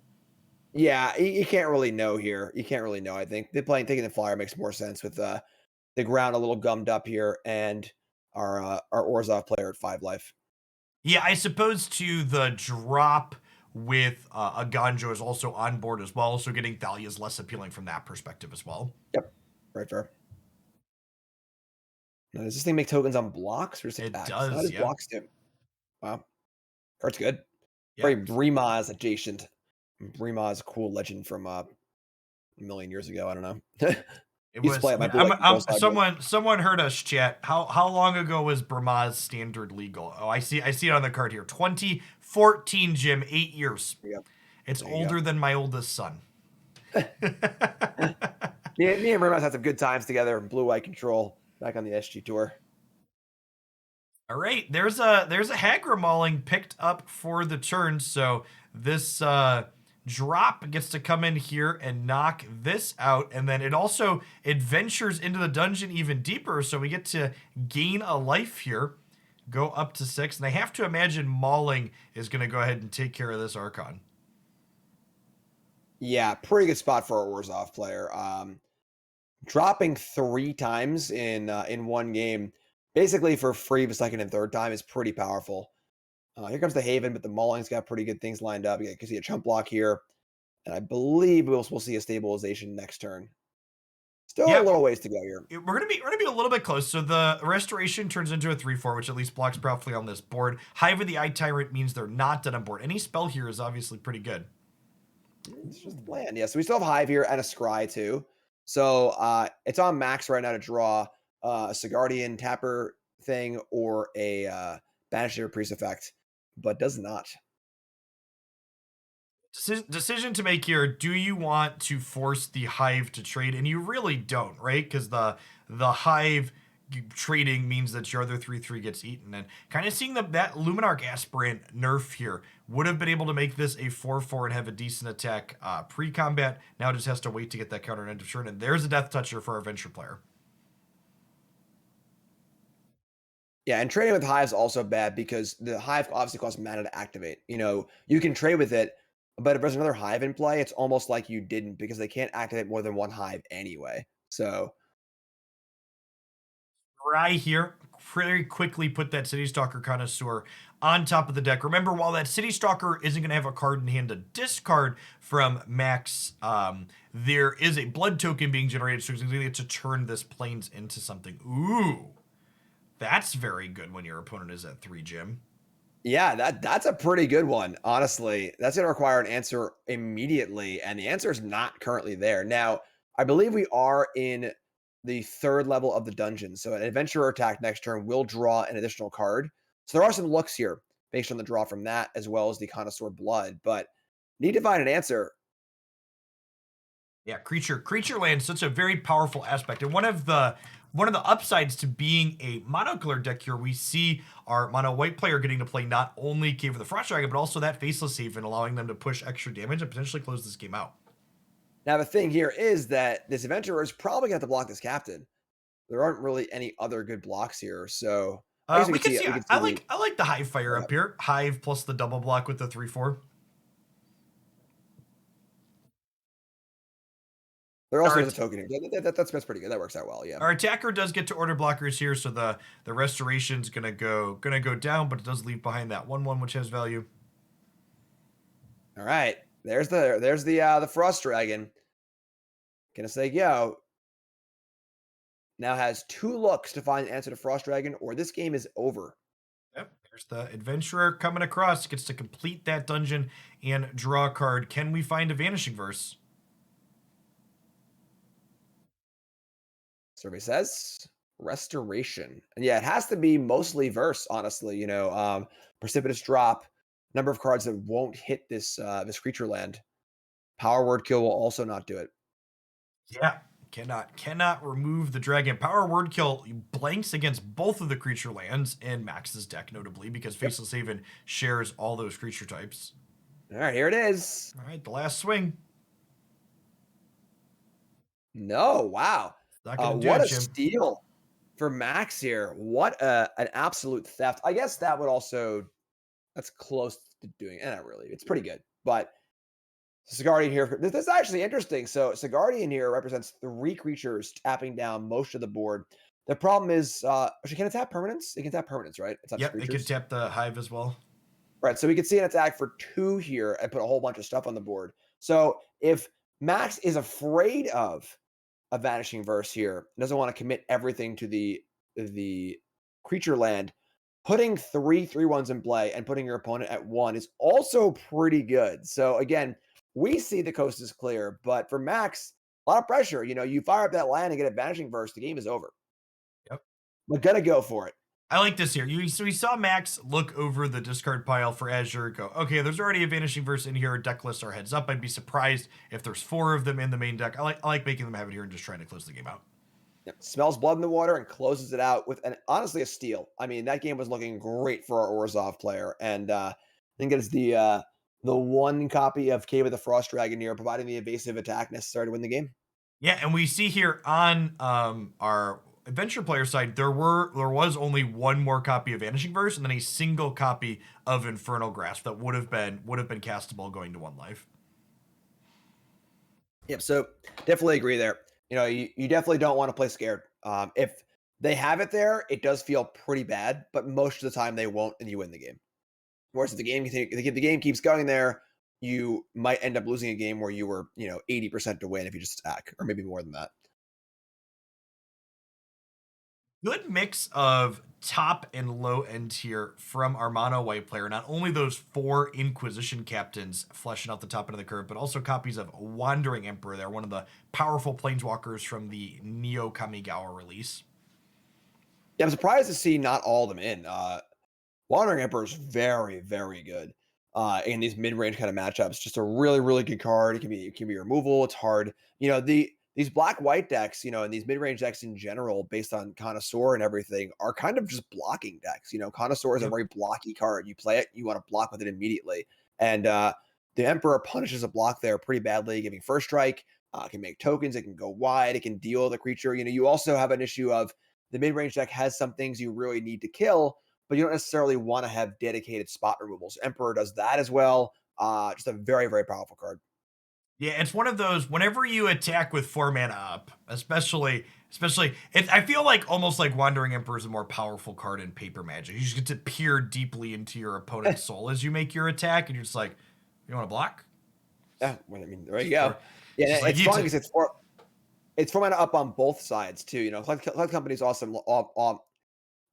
B: Yeah, you can't really know here. You can't really know. I think taking the flyer makes more sense with the ground a little gummed up here and our Orzhov player at 5 life.
A: Yeah, I suppose too the drop with a Ganjo is also on board as well, so getting Thalia is less appealing from that perspective as well.
B: Yep, right fair. Now, does this thing make tokens on blocks or just
A: It
B: attacks? How
A: does,
B: does
A: yeah.
B: blocks do? Wow, card's good.
A: Yeah.
B: Very Brimaz adjacent. Brimaz, cool legend from a million years ago. I don't know.
A: It
B: Used to
A: was
B: play it. My blue
A: someone heard us chat. How long ago was Brahma's standard legal? Oh, I see it on the card here. 2014, Jim, 8 years.
B: There you go.
A: It's
B: There you
A: older
B: go.
A: than my oldest son.
B: Me and Brimaz had some good times together in Blue White Control back on the SG tour.
A: All right, there's a Hagra Mauling picked up for the turn, so this drop gets to come in here and knock this out, and then it also adventures into the dungeon even deeper, so we get to gain a life here, go up to 6, and I have to imagine Mauling is going to go ahead and take care of this Archon.
B: Yeah, pretty good spot for a Orzhov player. Dropping 3 times in one game, basically for free the second and third time, is pretty powerful. Here comes the Haven, but the Mauling's got pretty good things lined up. You can see a chump block here, and I believe we'll see a stabilization next turn. Still a
A: Yeah,
B: little ways to go here.
A: we're gonna be a little bit close. So the restoration turns into a 3/4, which at least blocks properly on this board. Hive of the Eye Tyrant means they're not dead on board. Any spell here is obviously pretty good.
B: It's just the plan. Yeah, so we still have Hive here and a Scry too. So it's on max right now to draw a Sigardian Tapper thing or a Banisher Priest effect, but does not.
A: Decision to make here. Do you want to force the Hive to trade? And you really don't, right? Because the Hive trading means that your other 3/3 gets eaten. And kind of seeing that Luminarch Aspirant nerf here would have been able to make this a 4/4 and have a decent attack pre-combat. Now it just has to wait to get that counter end of turn. And there's a Death Toucher for our Venture player.
B: Yeah, and trading with Hive's also bad because the Hive obviously costs mana to activate. You can trade with it, but if there's another Hive in play, it's almost like you didn't because they can't activate more than one Hive anyway. So
A: Right here, very quickly put that City Stalker Connoisseur on top of the deck. Remember, while that City Stalker isn't going to have a card in hand to discard from Max, there is a blood token being generated, so he's going to get to turn this Plains into something. Ooh, that's very good when your opponent is at 3, Jim.
B: yeah, that's a pretty good one, honestly. That's gonna require an answer immediately, and the answer is not currently there. Now, I believe we are in the third level of the dungeon, so an adventurer attack next turn will draw an additional card. So there are some looks here based on the draw from that, as well as the connoisseur blood, but need to find an answer.
A: Yeah, creature land, such a very powerful aspect, and one of the upsides to being a monocolor deck here, we see our mono white player getting to play not only Cave of the Frost Dragon, but also that Faceless Haven, allowing them to push extra damage and potentially close this game out.
B: Now, the thing here is that this adventurer is probably gonna have to block this captain. There aren't really any other good blocks here, so I guess we
A: We
B: could
A: can
B: see
A: see.
B: we could
A: I
B: see the
A: like I like the Hive Fire up here. Hive plus the double block with the 3/4.
B: there also
A: Our,
B: is a token here. That's pretty good. That works out well, yeah.
A: our attacker does get to order blockers here, so the restoration's gonna go down, but it does leave behind that 1/1, which has value.
B: All right. There's the Frost Dragon. Gonna say yo. Now has two looks to find an answer to Frost Dragon, or this game is over.
A: Yep. There's the adventurer coming across, gets to complete that dungeon and draw a card. Can we find a vanishing verse?
B: Survey says restoration. And yeah, it has to be mostly verse, honestly. Precipitous drop, number of cards that won't hit this creature land. Power word kill will also not do it.
A: Yeah. Cannot remove the dragon. Power word kill blanks against both of the creature lands in Max's deck, notably, because
B: Yep.
A: Faceless Haven shares all those creature types.
B: All right, here it is.
A: All right, the last swing.
B: No, wow.
A: Not gonna do
B: What
A: it,
B: a
A: Jim.
B: steal for Max here. What an absolute theft. I guess that would also that's close to doing not really. It's pretty good. But Sigardian here, this is actually interesting. So Sigardian here represents 3 creatures tapping down most of the board. The problem is, actually, can it tap permanents? It can tap permanents, right? It's not just
A: Yep, it could
B: creatures.
A: tap the Hive as well.
B: Right. So we could see an attack for 2 here and put a whole bunch of stuff on the board. So if Max is afraid of a vanishing verse here, doesn't want to commit everything to the creature land, putting 3/3/1s in play and putting your opponent at 1 is also pretty good. So again, we see the coast is clear, but for Max, a lot of pressure. You fire up that land and get a vanishing verse, the game is over.
A: Yep.
B: But gotta go for it.
A: I like this here. So we saw Max look over the discard pile for Azure, go, okay, there's already a vanishing verse in here. Deck lists are heads up. I'd be surprised if there's 4 of them in the main deck. I like making them have it here and just trying to close the game out.
B: Yep. Smells blood in the water and closes it out with honestly a steal. I mean, that game was looking great for our Orzhov player, and I think it's the one copy of Cave of the Frost Dragon here, providing the evasive attack necessary to win the game.
A: Yeah, and we see here on our adventure player side, there was only one more copy of Vanishing Verse and then a single copy of Infernal Grasp that would have been castable going to 1 life.
B: Yep. So definitely agree there. You definitely don't want to play scared. If they have it there, it does feel pretty bad, but most of the time they won't, and you win the game. Whereas if the game keeps going there, you might end up losing a game where you were 80% to win if you just attack, or maybe more than that.
A: Good mix of top and low end tier from our mono white player. Not only those 4 Inquisition captains fleshing out the top end of the curve, but also copies of Wandering Emperor. They're one of the powerful planeswalkers from the Neo Kamigawa release.
B: Yeah, I'm surprised to see not all of them in. Wandering Emperor is very, very good in these mid-range kind of matchups. Just a really, really good card. It can be removal. It's hard. These black-white decks, and these mid-range decks in general, based on Connoisseur and everything, are kind of just blocking decks. Connoisseur is a very blocky card. You play it, you want to block with it immediately. And the Emperor punishes a block there pretty badly, giving first strike. It can make tokens. It can go wide. It can deal the creature. You also have an issue of the mid range deck has some things you really need to kill, but you don't necessarily want to have dedicated spot removals. Emperor does that as well. Just a very, very powerful card.
A: Yeah, it's one of those whenever you attack with 4 mana up, especially I feel like almost like Wandering Emperor is a more powerful card in paper magic. You just get to peer deeply into your opponent's soul as you make your attack, and you're just like, you want to block?
B: Yeah, well, I mean, there you
A: Just
B: go.
A: for
B: Yeah,
A: just
B: and
A: like
B: it's
A: you
B: fun
A: to
B: because it's 4 mana up on both sides too. You know, collect companies awesome.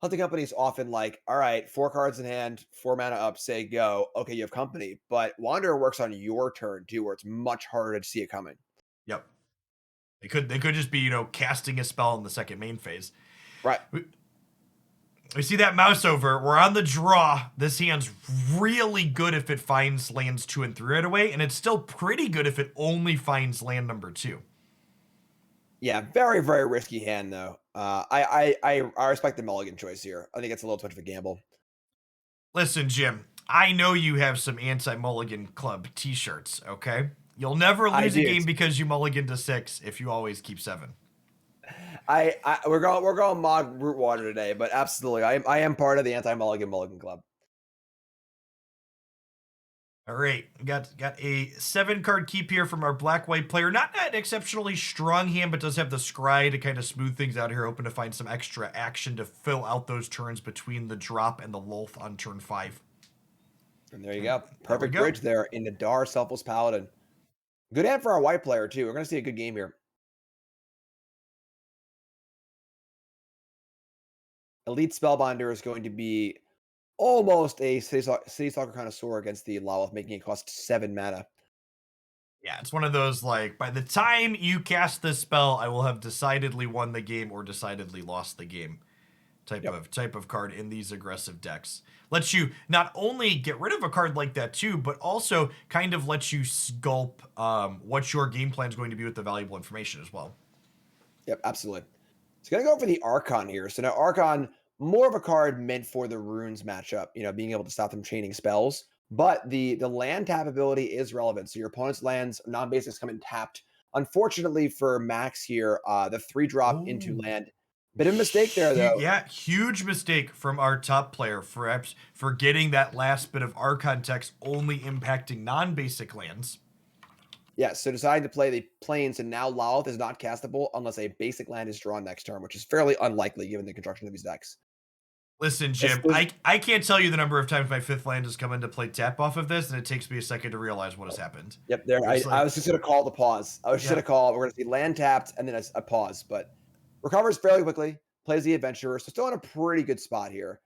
B: Hunting companies often like, all right, 4 cards in hand, 4 mana up, say go. Okay, you have company, but Wanderer works on your turn too, where it's much harder to see it coming.
A: Yep. They could just be, casting a spell in the second main phase.
B: Right.
A: We see that mouse over. We're on the draw. This hand's really good if it finds lands 2 and 3 right away, and it's still pretty good if it only finds land number 2.
B: Yeah, very, very risky hand though. I respect the mulligan choice here. I think it's a little too much of a gamble.
A: Listen, Jim, I know you have some anti-mulligan club t-shirts, okay? You'll never
B: I
A: lose a
B: do.
A: game because you mulligan to 6 if you always keep 7.
B: We're going mod root water today, but absolutely, I am part of the anti mulligan club.
A: All right, got a 7-card keep here from our black-white player. Not an exceptionally strong hand, but does have the scry to kind of smooth things out here. Hoping to find some extra action to fill out those turns between the drop and the Lolth on turn 5.
B: And there you go,
A: There we
B: perfect
A: go.
B: bridge there into Dar Selfless Paladin. Good hand for our white player too. We're gonna see a good game here. Elite Spellbinder is going to be almost a City Stalker Connoisseur against the Lawleth, making it cost 7 mana.
A: Yeah, it's one of those like by the time you cast this spell, I will have decidedly won the game or decidedly lost the game.
B: Yep.
A: Type of card in these aggressive decks. Lets you not only get rid of a card like that too, but also kind of lets you sculpt what your game plan is going to be with the valuable information as well.
B: Yep, absolutely. It's gonna go for the Archon here. So now Archon, more of a card meant for the runes matchup, being able to stop them chaining spells. But the land tap ability is relevant. So your opponent's lands, non-basics come in tapped. Unfortunately for Max here, the 3-drop into
A: Oh,
B: land. Bit of a mistake there though.
A: yeah, huge mistake from our top player, perhaps forgetting that last bit of Archon text only impacting non-basic lands.
B: Yeah, so deciding to play the plains, and now Lalith is not castable unless a basic land is drawn next turn, which is fairly unlikely given the construction of these decks.
A: Listen,
B: This,
A: Jim,
B: this,
A: I can't tell you the number of times my 5th land has come into play tap off of this, and it takes me a second to realize what has happened.
B: yep, there.
A: It's
B: I
A: like,
B: was just going to call the pause. I was just going
A: yeah.
B: to call. We're going to see land tapped and then a pause, but recovers fairly quickly. Plays the adventurer, so still in a pretty good spot here.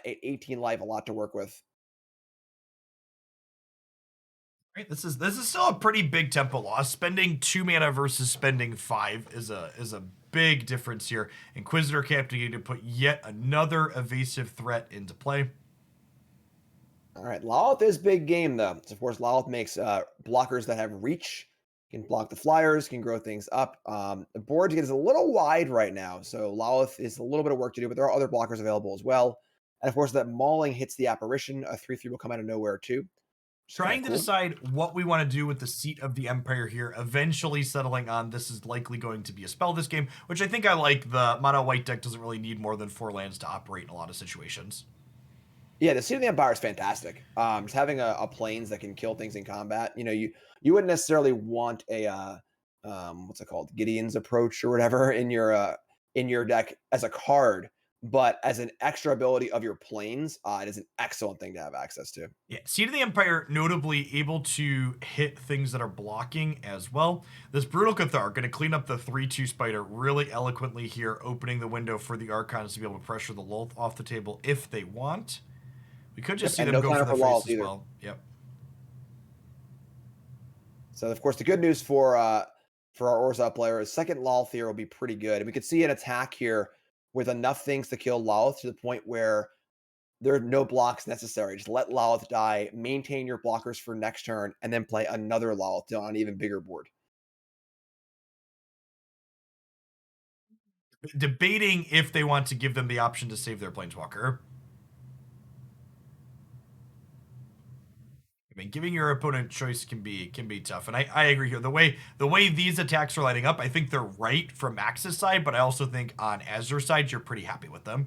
B: 18 life, a lot to work with.
A: Right, this is still a pretty big tempo loss. Spending 2 mana versus spending 5 is a big difference here. Inquisitor Captain getting to put yet another evasive threat into play.
B: All right, Lalith is big game though. So of course, Lalith makes blockers that have reach, can block the flyers, can grow things up. The board gets a little wide right now, so Lalith is a little bit of work to do, but there are other blockers available as well. And of course, that mauling hits the apparition. A 3/3 will come out of nowhere too, which is kind of
A: Trying to
B: cool.
A: decide what we want to do with the Seat of the Empire here, eventually settling on this is likely going to be a spell this game, which I think I like. The mono white deck doesn't really need more than 4 lands to operate in a lot of situations.
B: Yeah, the Seat of the Empire is fantastic. Just having a planes that can kill things in combat. You wouldn't necessarily want a what's it called, Gideon's approach or whatever in your deck as a card, but as an extra ability of your planes, it is an excellent thing to have access to.
A: Yeah, Seat of the Empire notably able to hit things that are blocking as well. This Brutal Cathar going to clean up the 3/2 Spider really eloquently here, opening the window for the Archons to be able to pressure the Lolth off the table if they want. We could just
B: Yep,
A: see
B: and
A: them
B: no
A: go for
B: counter
A: the
B: for
A: face
B: Lawless
A: as
B: either.
A: well. Yep.
B: So of course the good news for our Orza player is second Lolth here will be pretty good. And we could see an attack here with enough things to kill Lolth to the point where there are no blocks necessary. Just let Lalith die, maintain your blockers for next turn, and then play another Lalith on an even bigger board.
A: Debating if they want to give them the option to save their Planeswalker. I mean, giving your opponent choice can be tough, and I agree here. The way these attacks are lining up, I think they're right from Max's side, but I also think on Azur's side, you're pretty happy with them.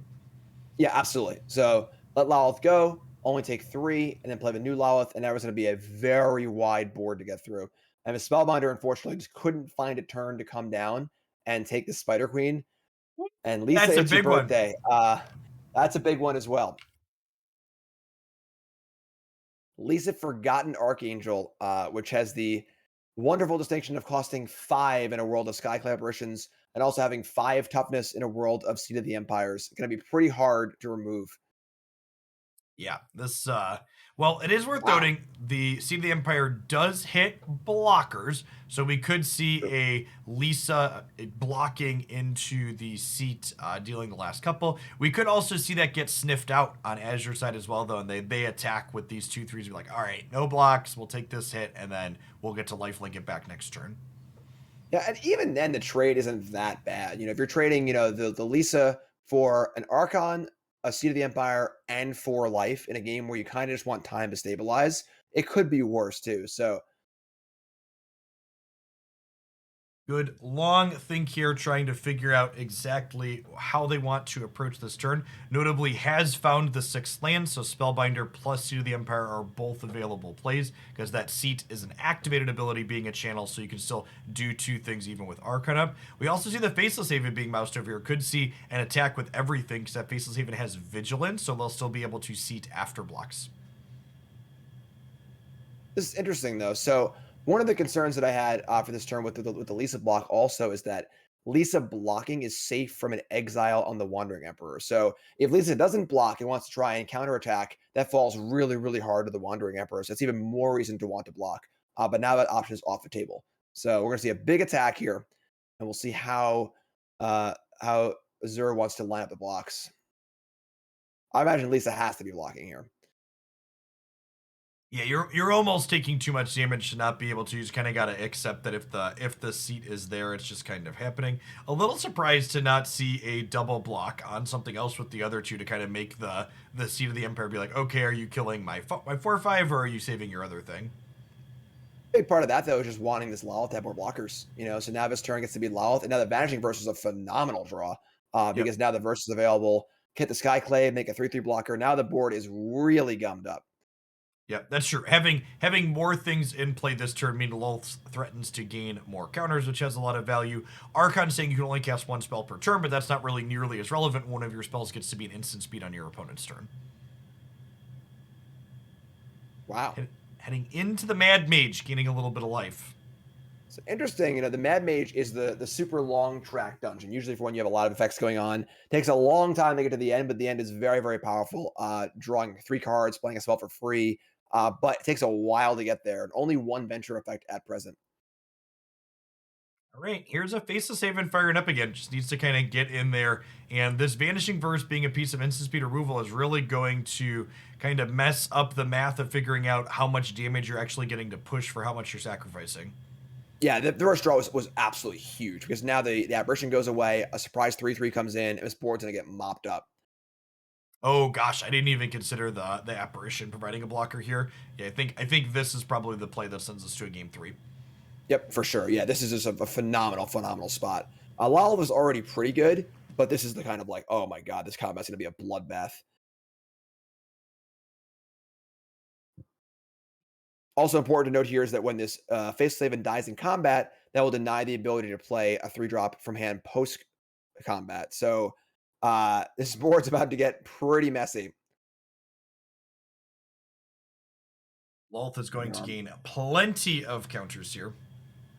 B: Yeah, absolutely. So let Lilith go, only take 3, and then play the new Lilith, and that was going to be a very wide board to get through. And the Spellbinder, unfortunately, just couldn't find a turn to come down and take the Spider Queen. And Lisa,
A: That's a
B: it's your
A: big one.
B: birthday. That's a big one as well. Lisa Forgotten Archangel, which has the wonderful distinction of costing 5 in a world of Sky Collaborations and also having 5 toughness in a world of Seed of the Empires. It's going to be pretty hard to remove.
A: Yeah, this well, it is worth
B: Wow.
A: noting the Seed of the Empire does hit blockers, so we could see a Lisa blocking into the seat, dealing the last couple. We could also see that get sniffed out on Azure side as well, though, and they attack with these 2/3s. Be like, all right, no blocks, we'll take this hit, and then we'll get to lifelink it back next turn.
B: Yeah, and even then, the trade isn't that bad. If you're trading, the Lisa for an Archon, a Seed of the Empire, and 4 life in a game where you kind of just want time to stabilize, it could be worse too. So
A: Good long think here, trying to figure out exactly how they want to approach this turn. Notably, has found the 6th land, so Spellbinder plus Seat of the Empire are both available plays, because that seat is an activated ability being a channel, so you can still do 2 things even with Archon up. We also see the Faceless Haven being moused over here. Could see an attack with everything, because that Faceless Haven has Vigilance, so they'll still be able to seat after blocks.
B: this is interesting though. So one of the concerns that I had for this turn with the Lisa block also is that Lisa blocking is safe from an exile on the Wandering Emperor. So if Lisa doesn't block and wants to try and counterattack, that falls really, really hard to the Wandering Emperor. So it's even more reason to want to block. But now that option is off the table. So we're gonna see a big attack here, and we'll see how Azur wants to line up the blocks. I imagine Lisa has to be blocking here.
A: Yeah, you're almost taking too much damage to not be able to. You just kind of gotta accept that if the seat is there, it's just kind of happening. A little surprised to not see a double block on something else with the other two to kind of make the seat of the Empire be like, okay, are you killing my 4/5 or are you saving your other thing?
B: Big part of that though is just wanting this Lilith to have more blockers. So now this turn gets to be Lilith, and now the Vanishing Verse is a phenomenal draw
A: Yep.
B: because now the verse is available. Hit the Skyclave, make a 3/3 blocker. Now the board is really gummed up.
A: Yeah, that's true. Having more things in play this turn mean Lolth threatens to gain more counters, which has a lot of value. Archon saying you can only cast 1 spell per turn, but that's not really nearly as relevant. One of your spells gets to be an instant speed on your opponent's turn.
B: Wow.
A: Heading into the Mad Mage, gaining a little bit of life.
B: So interesting. The Mad Mage is the super long track dungeon. Usually for when you have a lot of effects going on, takes a long time to get to the end, but the end is very, very powerful. Drawing 3 cards, playing a spell for free, but it takes a while to get there. And only 1 venture effect at present.
A: All right, here's a Faceless Haven firing up again. Just needs to kind of get in there. And this Vanishing Verse being a piece of instant speed removal is really going to kind of mess up the math of figuring out how much damage you're actually getting to push for how much you're sacrificing.
B: Yeah, the first draw was absolutely huge because now the apparition goes away, a surprise 3/3 comes in, and this board's gonna get mopped up.
A: Oh gosh, I didn't even consider the apparition providing a blocker here. Yeah, I think this is probably the play that sends us to a game 3.
B: Yep, for sure. Yeah, this is just a phenomenal, phenomenal spot. Lala was already pretty good, but this is the kind of like, oh my god, this combat's gonna be a bloodbath. Also important to note here is that when this Face Slaven dies in combat, that will deny the ability to play a 3-drop from hand post combat. So this board's about to get pretty messy.
A: Lolth is going to
B: Um,
A: gain plenty of counters here.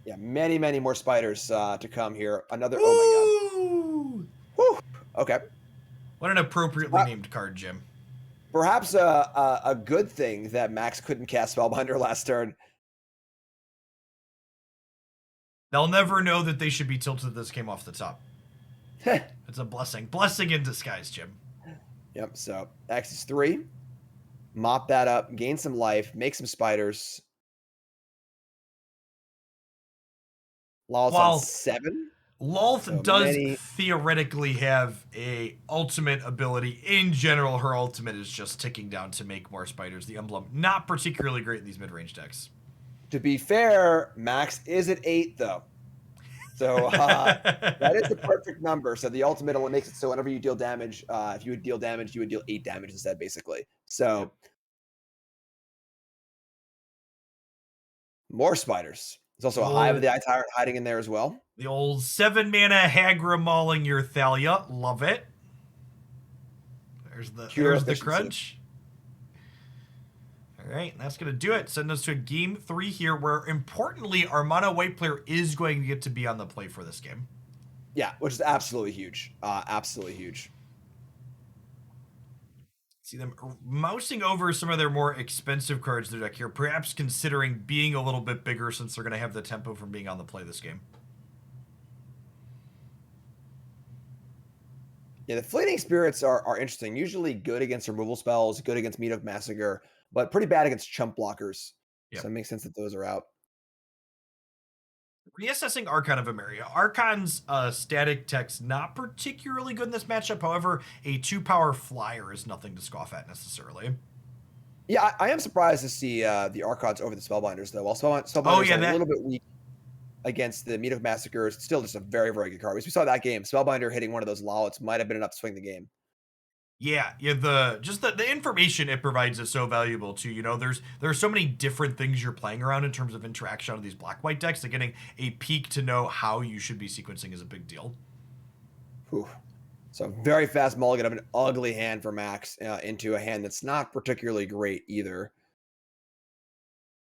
B: yeah, many, many more spiders to come here. Another, oh my god.
A: Ooh!
B: Whew. Okay.
A: What an appropriately named card, Jim.
B: Perhaps a good thing that Max couldn't cast Spellbinder last turn.
A: They'll never know that they should be tilted this came off the top. It's a blessing. Blessing in disguise, Jim.
B: Yep, so X is 3. Mop that up, gain some life, make some spiders. Law's on
A: While
B: 7.
A: Lolth
B: So
A: does
B: many.
A: theoretically have a ultimate ability. In general, her ultimate is just ticking down to make more spiders. The emblem, not particularly great in these mid-range decks.
B: To be fair, Max is at 8 though. So that is the perfect number. So the ultimate makes it so whenever you deal damage, if you would deal damage, you would deal 8 damage instead, basically.
A: Yep.
B: So more spiders. There's also
A: The
B: a Hive of the
A: old,
B: Eye Tyrant hiding in there as well.
A: the old 7 mana Hagra mauling your Thalia. Love it.
B: Pure
A: There's the
B: efficiency.
A: crunch. All right, that's going to do it. Send us to game 3 here, where importantly, our mono white player is going to get to be on the play for this game.
B: Yeah, which is absolutely huge. Absolutely huge.
A: See them mousing over some of their more expensive cards in their deck here, perhaps considering being a little bit bigger since they're going to have the tempo from being on the play this game.
B: Yeah, the Fleeting Spirits are interesting. Usually good against removal spells, good against Meat Hook Massacre, but pretty bad against chump blockers.
A: Yep.
B: So it makes sense that those are out.
A: Reassessing Archon of Emeria. Archon's static tech's not particularly good in this matchup. However, a 2-power flyer is nothing to scoff at necessarily.
B: Yeah, I am surprised to see the Archons over the Spellbinders, though. While Spellbinders
A: Yeah,
B: are a little bit weak against the Meat Hook Massacre, it's still just a very, very good card. Because we saw that game, Spellbinder hitting one of those Lolits might have been enough to swing the game.
A: Yeah, the information it provides is so valuable too. You know, there's so many different things you're playing around in terms of interaction of these black white decks that getting a peek to know how you should be sequencing is a big deal.
B: Whew. So very fast mulligan of an ugly hand for Max into a hand that's not particularly great either.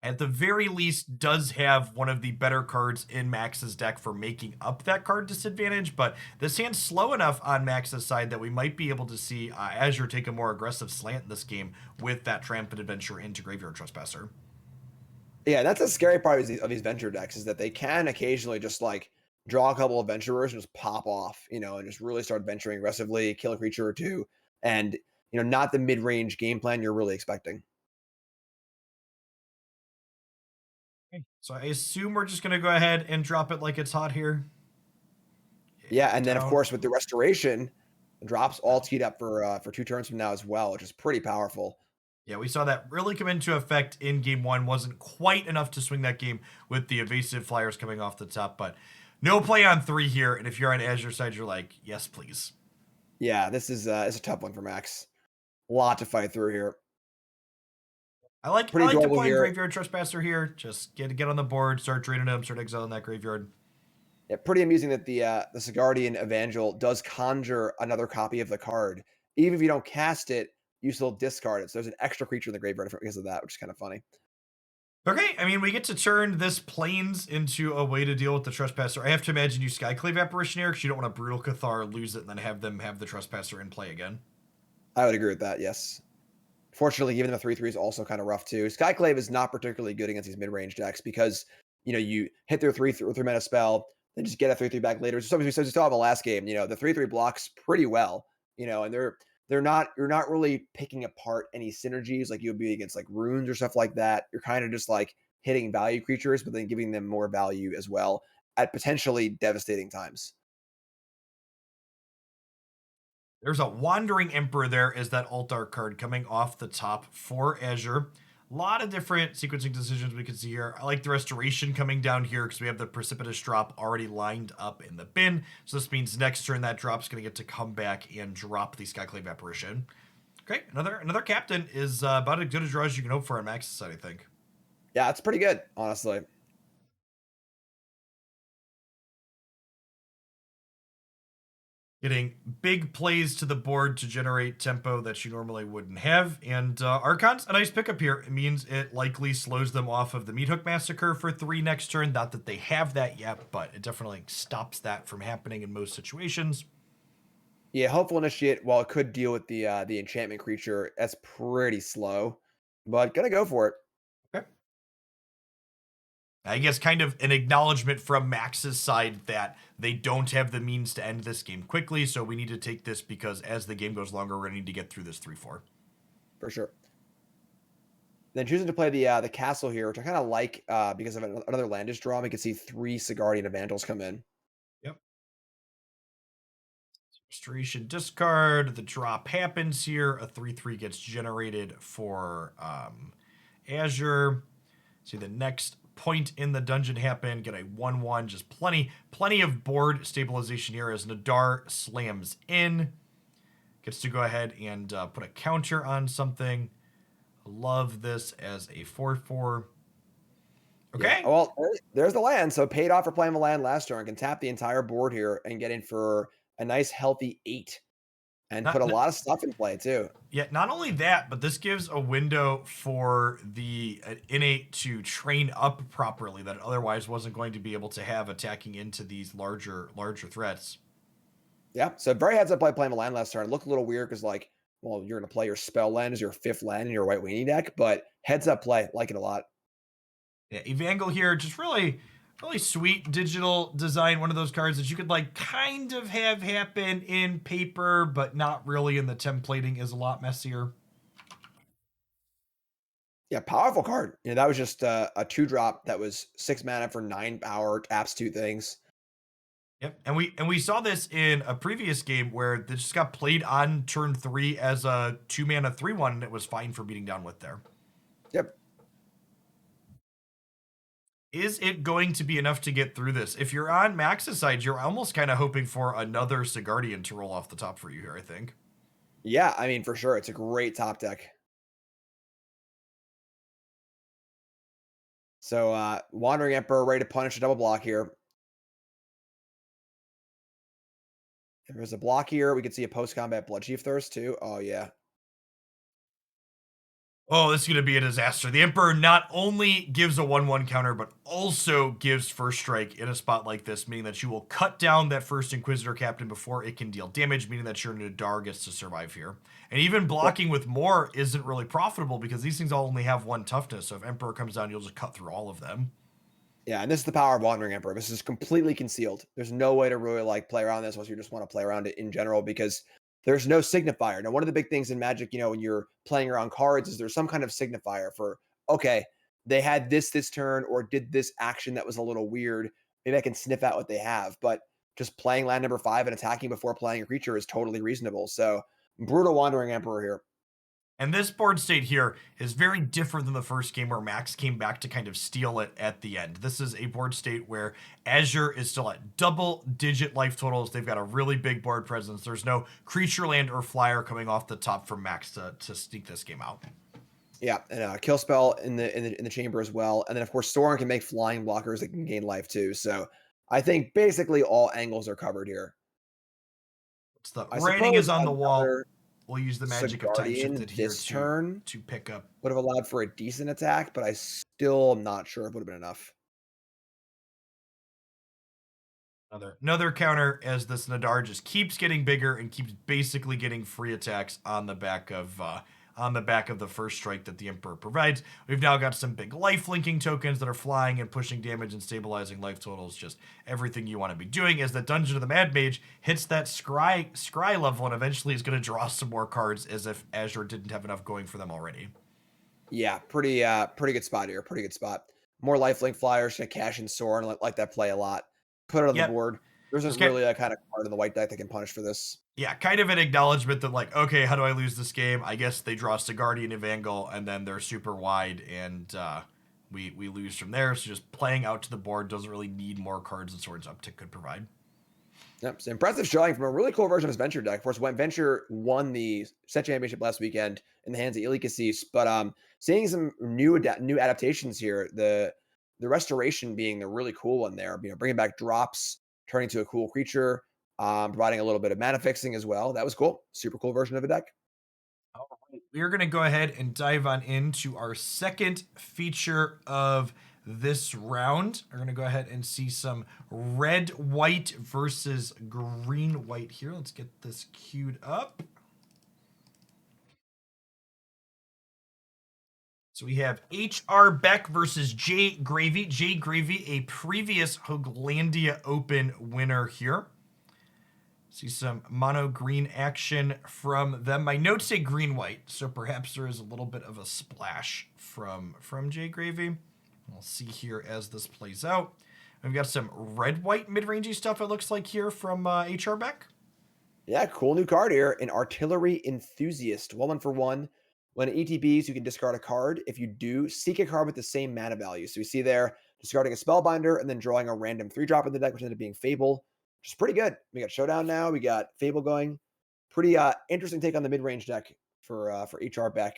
A: At the very least, does have one of the better cards in Max's deck for making up that card disadvantage, but this hand's slow enough on Max's side that we might be able to see Azure take a more aggressive slant in this game with that Triumphant Adventure into Graveyard Trespasser.
B: Yeah, that's the scary part of these venture decks is that they can occasionally just like draw a couple of venturers and just pop off, and just really start venturing aggressively, kill a creature or two, and not the mid-range game plan you're really expecting.
A: Okay. So I assume we're just gonna go ahead and drop it like it's hot here.
B: Yeah, and then of
A: Down.
B: course with the restoration, drops all teed up for 2 turns from now as well, which is pretty powerful.
A: Yeah, we saw that really come into effect in game 1. Wasn't quite enough to swing that game with the evasive flyers coming off the top, but no play on 3 here. And if you're on Azure side, you're like, yes, please.
B: Yeah, this is it's a tough one for Max. A lot to fight through here.
A: I like
B: Pretty doable
A: deploying
B: here.
A: Graveyard Trespasser here. Just get on the board, start draining them, start exiling that graveyard.
B: Yeah, pretty amusing that the Sigardian Evangel does conjure another copy of the card. Even if you don't cast it, you still discard it. So there's an extra creature in the graveyard because of that, which is kind of funny.
A: Okay, I mean, we get to turn this Plains into a way to deal with the Trespasser. I have to imagine you Skyclave Apparition here because you don't want to Brutal Cathar, lose it, and then have them have the Trespasser in play again.
B: I would agree with that, yes. Fortunately, giving them a 3/3 is also kind of rough too. Skyclave is not particularly good against these mid-range decks because you hit their 3 mana spell, then just get a 3/3 back later. So we saw in the last game, the 3/3 blocks pretty well, and you're not really picking apart any synergies like you would be against like runes or stuff like that. You're kind of just like hitting value creatures, but then giving them more value as well at potentially devastating times.
A: There's a Wandering Emperor there is that Altar card coming off the top for Azure. A lot of different sequencing decisions we can see here. I like the Restoration coming down here because we have the Precipitous Drop already lined up in the bin. So this means next turn that drop's going to get to come back and drop the Skyclave Apparition. Okay, another captain is about as good a draw as you can hope for on Max's side, I think.
B: Yeah, it's pretty good, honestly.
A: Getting big plays to the board to generate tempo that you normally wouldn't have. And Archon's a nice pickup here. It means it likely slows them off of the Meat Hook Massacre for 3 next turn. Not that they have that yet, but it definitely stops that from happening in most situations.
B: Yeah, Hopeful Initiate, while it could deal with the enchantment creature, that's pretty slow. But gonna go for it.
A: Okay. I guess kind of an acknowledgement from Max's side that they don't have the means to end this game quickly, so we need to take this because as the game goes longer, we're going to need to get through this 3-4.
B: For sure. Then choosing to play the castle here, which I kind of like because of another landish draw. We can see 3 Sigardian Evangels come in.
A: Yep. Restoration discard. The drop happens here. A 3/3 gets generated for Azure. See the next point in the dungeon happen. Get a 1/1. Just plenty of board stabilization here as Nadar slams in. Gets to go ahead and put a counter on something. Love this as a 4/4.
B: Yeah,
A: Okay.
B: well, there's the land. So paid off for playing the land last turn. Can tap the entire board here and get in for a nice healthy 8 and put
A: Not,
B: a lot of stuff in play too.
A: yeah, not only that, but this gives a window for the innate to train up properly that it otherwise wasn't going to be able to have attacking into these larger threats.
B: Yeah, so very heads up play playing the land last turn. It looked a little weird because like, well, you're gonna play your spell land as your 5th land in your white weenie deck, but heads up play, like it a lot.
A: Yeah, Evangel here, just really sweet digital design. One of those cards that you could like kind of have happen in paper, but not really in the templating is a lot messier.
B: Yeah, powerful card. You know, that was just a 2-drop that was 6 mana for 9 power, taps 2 things.
A: Yep, and we saw this in a previous game where this just got played on turn 3 as a 2-mana 3/1, and it was fine for beating down with there.
B: Yep.
A: Is it going to be enough to get through this? If you're on Max's side, you're almost kind of hoping for another Sigardian to roll off the top for you here, I think.
B: Yeah, I mean, for sure. It's a great top deck. So, Wandering Emperor ready to punish a double block here. If there's a block here, we could see a post-combat Bloodchief Thirst too. Oh, yeah.
A: Oh, this is going to be a disaster. The Emperor not only gives a 1/1 counter, but also gives first strike in a spot like this, meaning that you will cut down that first Inquisitor Captain before it can deal damage, meaning that your Nadar gets to survive here. And even blocking with more isn't really profitable because these things all only have 1 toughness. So if Emperor comes down, you'll just cut through all of them.
B: Yeah, and this is the power of Wandering Emperor. This is completely concealed. There's no way to really like play around this unless you just want to play around it in general because there's no signifier. Now, one of the big things in Magic, you know, when you're playing around cards, is there's some kind of signifier for okay, they had this turn or did this action that was a little weird. Maybe I can sniff out what they have, but just playing land number 5 and attacking before playing a creature is totally reasonable. So brutal Wandering Emperor here.
A: And this board state here is very different than the first game where Max came back to kind of steal it at the end. This is a board state where Azure is still at double-digit life totals. They've got a really big board presence. There's no creature land or flyer coming off the top from Max to sneak this game out.
B: Yeah, and kill spell in the chamber as well, and then of course Sorin can make flying blockers that can gain life too. So I think basically all angles are covered here.
A: It's the
B: I
A: writing is
B: suppose
A: on the wall.
B: another
A: We'll use the magic of time shifted
B: Guardian
A: here
B: this turn
A: to pick up
B: would have allowed for a decent attack, but I still am not sure if it would have been enough.
A: another counter as this Nadar just keeps getting bigger and keeps basically getting free attacks on the back of the first strike that the Emperor provides. We've now got some big life linking tokens that are flying and pushing damage and stabilizing life totals. Just everything you want to be doing as the Dungeon of the Mad Mage hits that scry level and eventually is going to draw some more cards as if Azure didn't have enough going for them already.
B: Yeah, pretty good spot here. Pretty good spot. More lifelink flyers, gonna cash in Sorin, like that play a lot. Put it on the
A: Yep.
B: board. There's
A: Just
B: isn't
A: get
B: really a kind of card in the white deck that can punish for this.
A: Yeah, kind of an acknowledgement that like, okay, how do I lose this game? I guess they draw Sigardian Evangel and then they're super wide and we lose from there. So just playing out to the board doesn't really need more cards than Swords Uptick could provide.
B: Yep, so impressive showing from a really cool version of his Venture deck. Of course, when Venture won the set championship last weekend in the hands of Ili Kassis, but seeing some new adaptations here, the restoration being the really cool one there, you know, bringing back drops, turning to a cool creature, providing a little bit of mana fixing as well. That was cool. Super cool version of a deck.
A: All right. We're going to go ahead and dive on into our second feature of this round. We're going to go ahead and see some red-white versus green-white here. Let's get this queued up. So we have H.R. Beck versus Jay Gravy. Jay Gravy, a previous Hooglandia Open winner here. See some mono green action from them. My notes say green white, so perhaps there is a little bit of a splash from Jay Gravy. We'll see here as this plays out. We've got some red white mid rangey stuff. It looks like here from HR Beck.
B: Yeah, cool new card here. An artillery enthusiast. 1 for 1. When it ETBs, you can discard a card. If you do, seek a card with the same mana value. So you see there, discarding a spellbinder and then drawing a random 3 drop in the deck, which ended up being Fable, which is pretty good. We got Showdown now. We got Fable going. Pretty interesting take on the mid-range deck for HR Beck.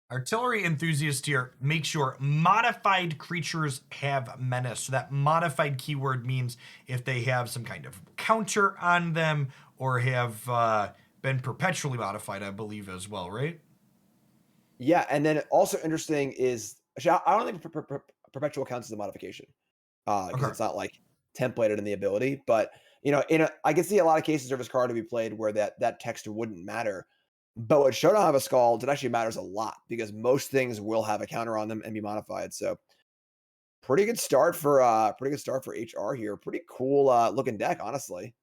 A: Artillery enthusiast here, make sure modified creatures have menace. So that modified keyword means if they have some kind of counter on them or have been perpetually modified, I believe as well, right?
B: Yeah, and then also interesting is actually, I don't think perpetual counts as a modification because
A: Okay.
B: it's not like templated in the ability. But I can see a lot of cases of this card to be played where that text wouldn't matter. But with Showdown have a Scald, it actually matters a lot because most things will have a counter on them and be modified. So pretty good start for HR here. Pretty cool looking deck, honestly.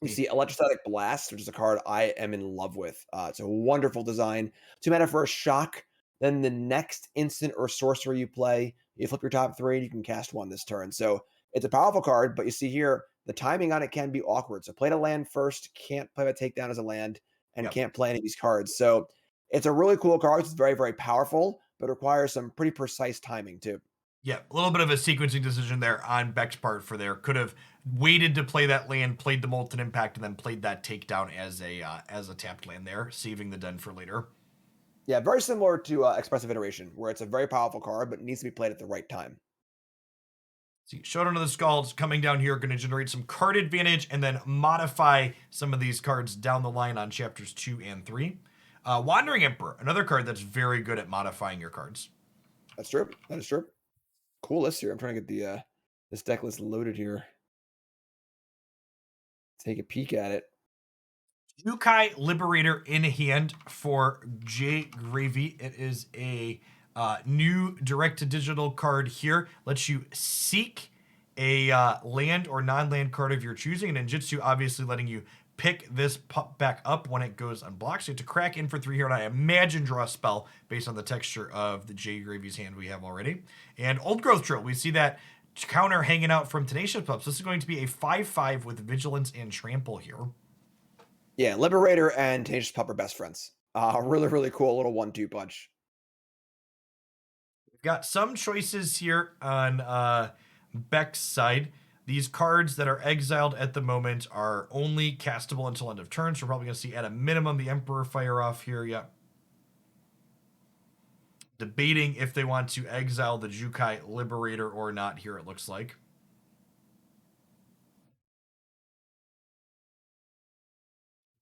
B: We see Electrostatic Blast, which is a card I am in love with. It's a wonderful design. 2 mana for a shock. Then the next instant or sorcerer you play, you flip your top 3 and you can cast 1 this turn. So it's a powerful card, but you see here, the timing on it can be awkward. So play the land first, can't play a takedown as a land, and
A: Yep.
B: can't play any of these cards. So it's a really cool card. It's very, very powerful, but requires some pretty precise timing too.
A: Yeah, a little bit of a sequencing decision there on Beck's part for there. Could have waited to play that land, played the Molten Impact, and then played that takedown as a tapped land there, saving the den for later.
B: Yeah, very similar to Expressive Iteration, where it's a very powerful card, but it needs to be played at the right time.
A: See, Showdown of the Skulls coming down here, going to generate some card advantage and then modify some of these cards down the line on chapters 2 and 3. Wandering Emperor, another card that's very good at modifying your cards.
B: That's true. That is true. Cool list here. I'm trying to get the this deck list loaded here. Take a peek at it.
A: Jukai Liberator in hand for J Gravy. It is a new direct to digital card here. Lets you seek a land or non-land card of your choosing, and Ninjutsu obviously letting you pick this pup back up when it goes unblocked. So you have to crack in for 3 here, and I imagine draw a spell based on the texture of the J Gravy's hand we have already. And Old Growth Drill, we see that counter hanging out from Tenacious Pups. This is going to be a 5/5 with Vigilance and Trample here.
B: Yeah, Liberator and Tenacious Pup are best friends. Really, really cool little 1-2 punch.
A: We've got some choices here on Beck's side. These cards that are exiled at the moment are only castable until end of turn, so we're probably going to see at a minimum the Emperor fire off here. Yep. Debating if they want to exile the Jukai Liberator or not here, it looks like.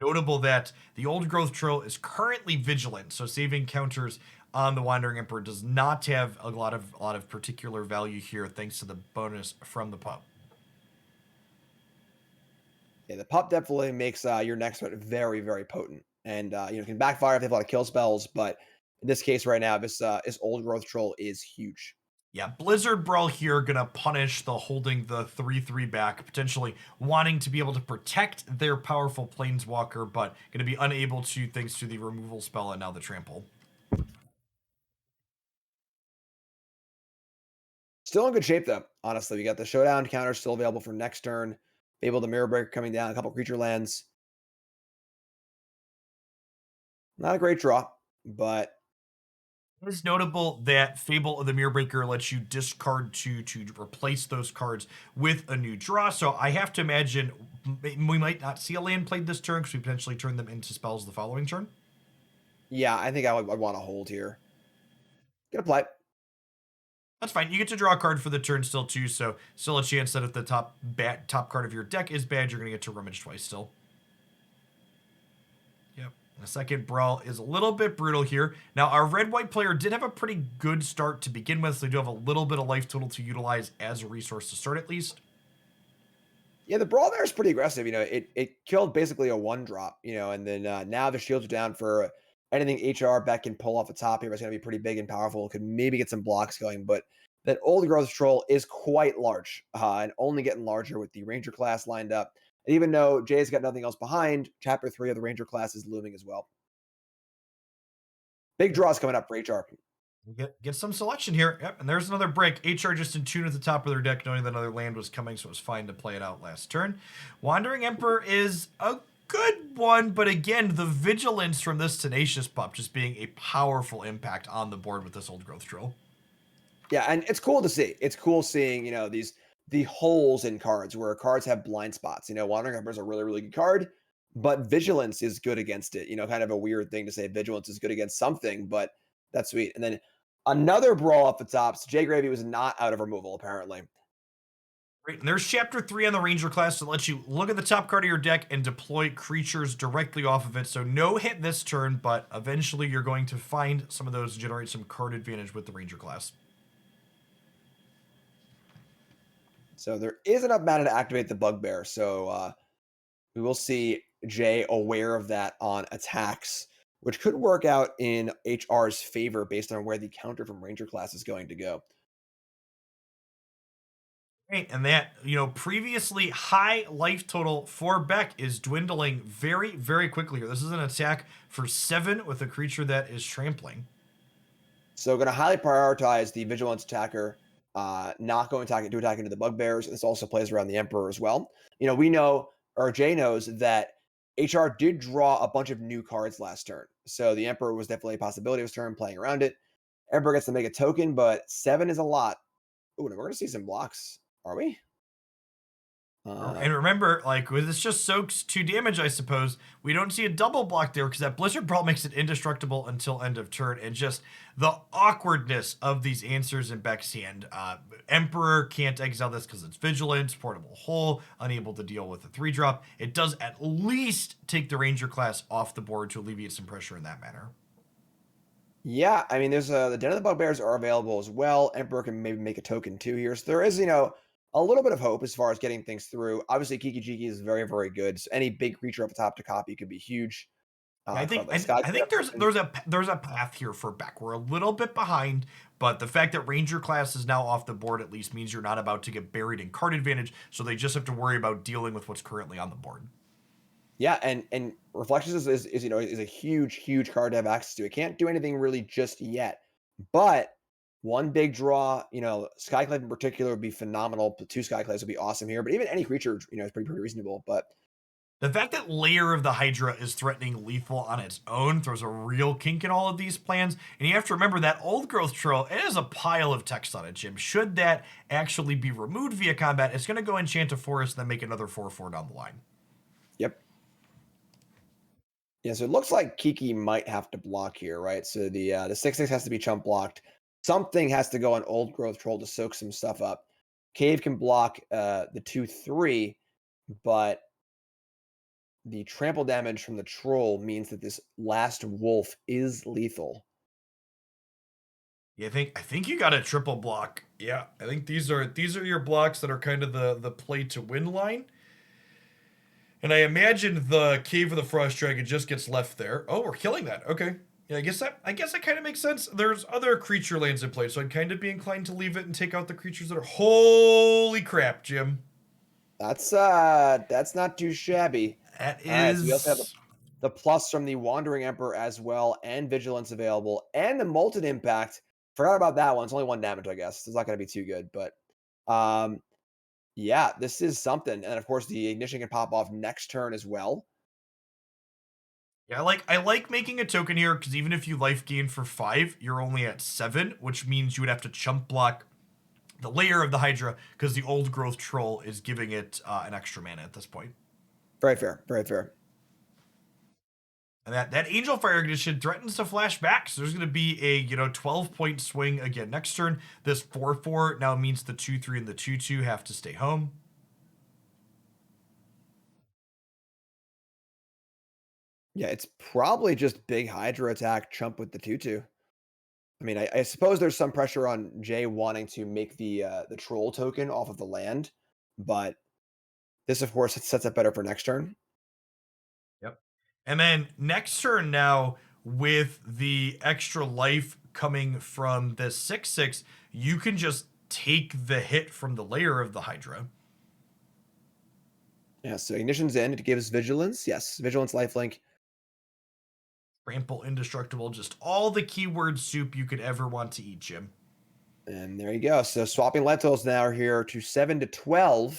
A: Notable that the Old Growth Troll is currently vigilant, so saving counters on the Wandering Emperor does not have a lot of particular value here, thanks to the bonus from the pup.
B: Yeah, the pup definitely makes your next one very, very potent, and can backfire if they have a lot of kill spells. But in this case, right now, this Old Growth Troll is huge.
A: Yeah, Blizzard Brawl here gonna punish the holding the 3/3 back, potentially wanting to be able to protect their powerful Planeswalker, but gonna be unable to thanks to the removal spell and now the trample.
B: Still in good shape though. Honestly, we got the Showdown counter still available for next turn. Fable the Mirror Breaker coming down, a couple creature lands. Not a great draw, but
A: It is notable that Fable of the Mirrorbreaker lets you discard 2 to replace those cards with a new draw. So I have to imagine we might not see a land played this turn because we potentially turn them into spells the following turn.
B: yeah, I think I'd want to hold here. Gonna play.
A: That's fine. You get to draw a card for the turn still too, so still a chance that if the top card of your deck is bad, you're gonna get to rummage twice still. Yep. The second brawl is a little bit brutal here. Now, our red-white player did have a pretty good start to begin with, so they do have a little bit of life total to utilize as a resource to start at least.
B: Yeah, the brawl there is pretty aggressive. It killed basically a 1-drop. And then now the shields are down for anything HR Beck can pull off the top here. It's going to be pretty big and powerful. Could maybe get some blocks going, but that Old Growth Troll is quite large and only getting larger with the Ranger class lined up. And even though Jay's got nothing else behind, Chapter 3 of the Ranger class is looming as well. Big draws coming up for HR.
A: Get some selection here. Yep, and there's another break. HR just in tune at the top of their deck, knowing that another land was coming, so it was fine to play it out last turn. Wandering Emperor is a good one, but again, the vigilance from this Tenacious Pup just being a powerful impact on the board with this Old Growth Troll.
B: Yeah, and it's cool to see. It's cool seeing, the holes in cards where cards have blind spots. Wandering Emperor is a really, really good card, but Vigilance is good against it. Kind of a weird thing to say Vigilance is good against something, but that's sweet. And then another brawl off the top. So Jay Gravy was not out of removal, apparently.
A: Right, and there's chapter 3 on the Ranger class that lets you look at the top card of your deck and deploy creatures directly off of it. So no hit this turn, but eventually you're going to find some of those, generate some card advantage with the Ranger class.
B: So there is enough mana to activate the Bugbear. So we will see Jay aware of that on attacks, which could work out in HR's favor based on where the counter from Ranger class is going to go.
A: Right, and that, previously high life total for Beck is dwindling very, very quickly here. This is an attack for 7 with a creature that is trampling.
B: So going to highly prioritize the Vigilance attacker, not going to attack into the Bugbears. This also plays around the Emperor as well. We know, or Jay knows, that HR did draw a bunch of new cards last turn. So the Emperor was definitely a possibility of his turn, playing around it. Emperor gets to make a token, but 7 is a lot. Ooh, we're going to see some blocks. Are we?
A: And remember, like, with this just soaks 2 damage, I suppose, we don't see a double block there because that Blizzard Brawl makes it indestructible until end of turn. And just the awkwardness of these answers in Beck's hand. Emperor can't exile this because it's Vigilance, Portable Hole, unable to deal with the 3-drop. It does at least take the Ranger class off the board to alleviate some pressure in that manner.
B: Yeah, I mean, there's the Den of the Bugbears are available as well. Emperor can maybe make a token too here. So there is, a little bit of hope as far as getting things through. Obviously, Kiki Jiki is very, very good. So any big creature up the top to copy could be huge.
A: Yeah, I think
B: Like
A: I think there's a path here for Beck. We're a little bit behind, but the fact that Ranger class is now off the board at least means you're not about to get buried in card advantage. So they just have to worry about dealing with what's currently on the board.
B: Yeah, and Reflections is a huge, huge card to have access to. It can't do anything really just yet, but one big draw, Skyclave in particular would be phenomenal. The 2 Skyclaves would be awesome here, but even any creature, is pretty reasonable. But
A: The fact that Lair of the Hydra is threatening lethal on its own throws a real kink in all of these plans. And you have to remember that Old Growth Troll, it is a pile of text on it, Jim. Should that actually be removed via combat, it's going to go enchant a forest and then make another 4/4 down the line.
B: yep. Yeah, so it looks like Kiki might have to block here, right? So the 6/6 has to be chump blocked. Something has to go on Old Growth Troll to soak some stuff up. Cave can block the 2/3, but the trample damage from the troll means that this last wolf is lethal.
A: Yeah, I think you got a triple block. Yeah, I think these are your blocks that are kind of the play to win line. And I imagine the Cave of the Frost Dragon just gets left there. Oh, we're killing that. Okay. Yeah, I guess that kind of makes sense. There's other creature lands in play, so I'd kind of be inclined to leave it and take out the creatures that are holy crap, Jim.
B: That's not too shabby.
A: That
B: All right, so we also have
A: is
B: the plus from the Wandering Emperor as well, and Vigilance available, and the Molten Impact. Forgot about that one. It's only 1 damage, I guess. It's not going to be too good, but yeah, this is something. And of course, the Ignition can pop off next turn as well.
A: yeah, I like making a token here because even if you life gain for 5, you're only at 7, which means you would have to chump block the Lair of the Hydra because the Old Growth Troll is giving it an extra mana at this point.
B: Very fair. Very fair.
A: And that Angel Fire Ignition threatens to flash back. So there's going to be a 12-point swing again next turn. This 4/4 now means the 2/3 and the 2/2 have to stay home.
B: Yeah, it's probably just big Hydra attack, chump with the 2/2. I mean, I suppose there's some pressure on Jay wanting to make the troll token off of the land, but this, of course, sets up better for next turn.
A: Yep. And then next turn now with the extra life coming from this 6/6, you can just take the hit from the Lair of the Hydra.
B: Yeah, so Ignition's in. It gives Vigilance. Yes, Vigilance lifelink.
A: Trample, indestructible, just all the keyword soup you could ever want to eat, Jim.
B: And there you go. So swapping lentils now are here to 7 to 12.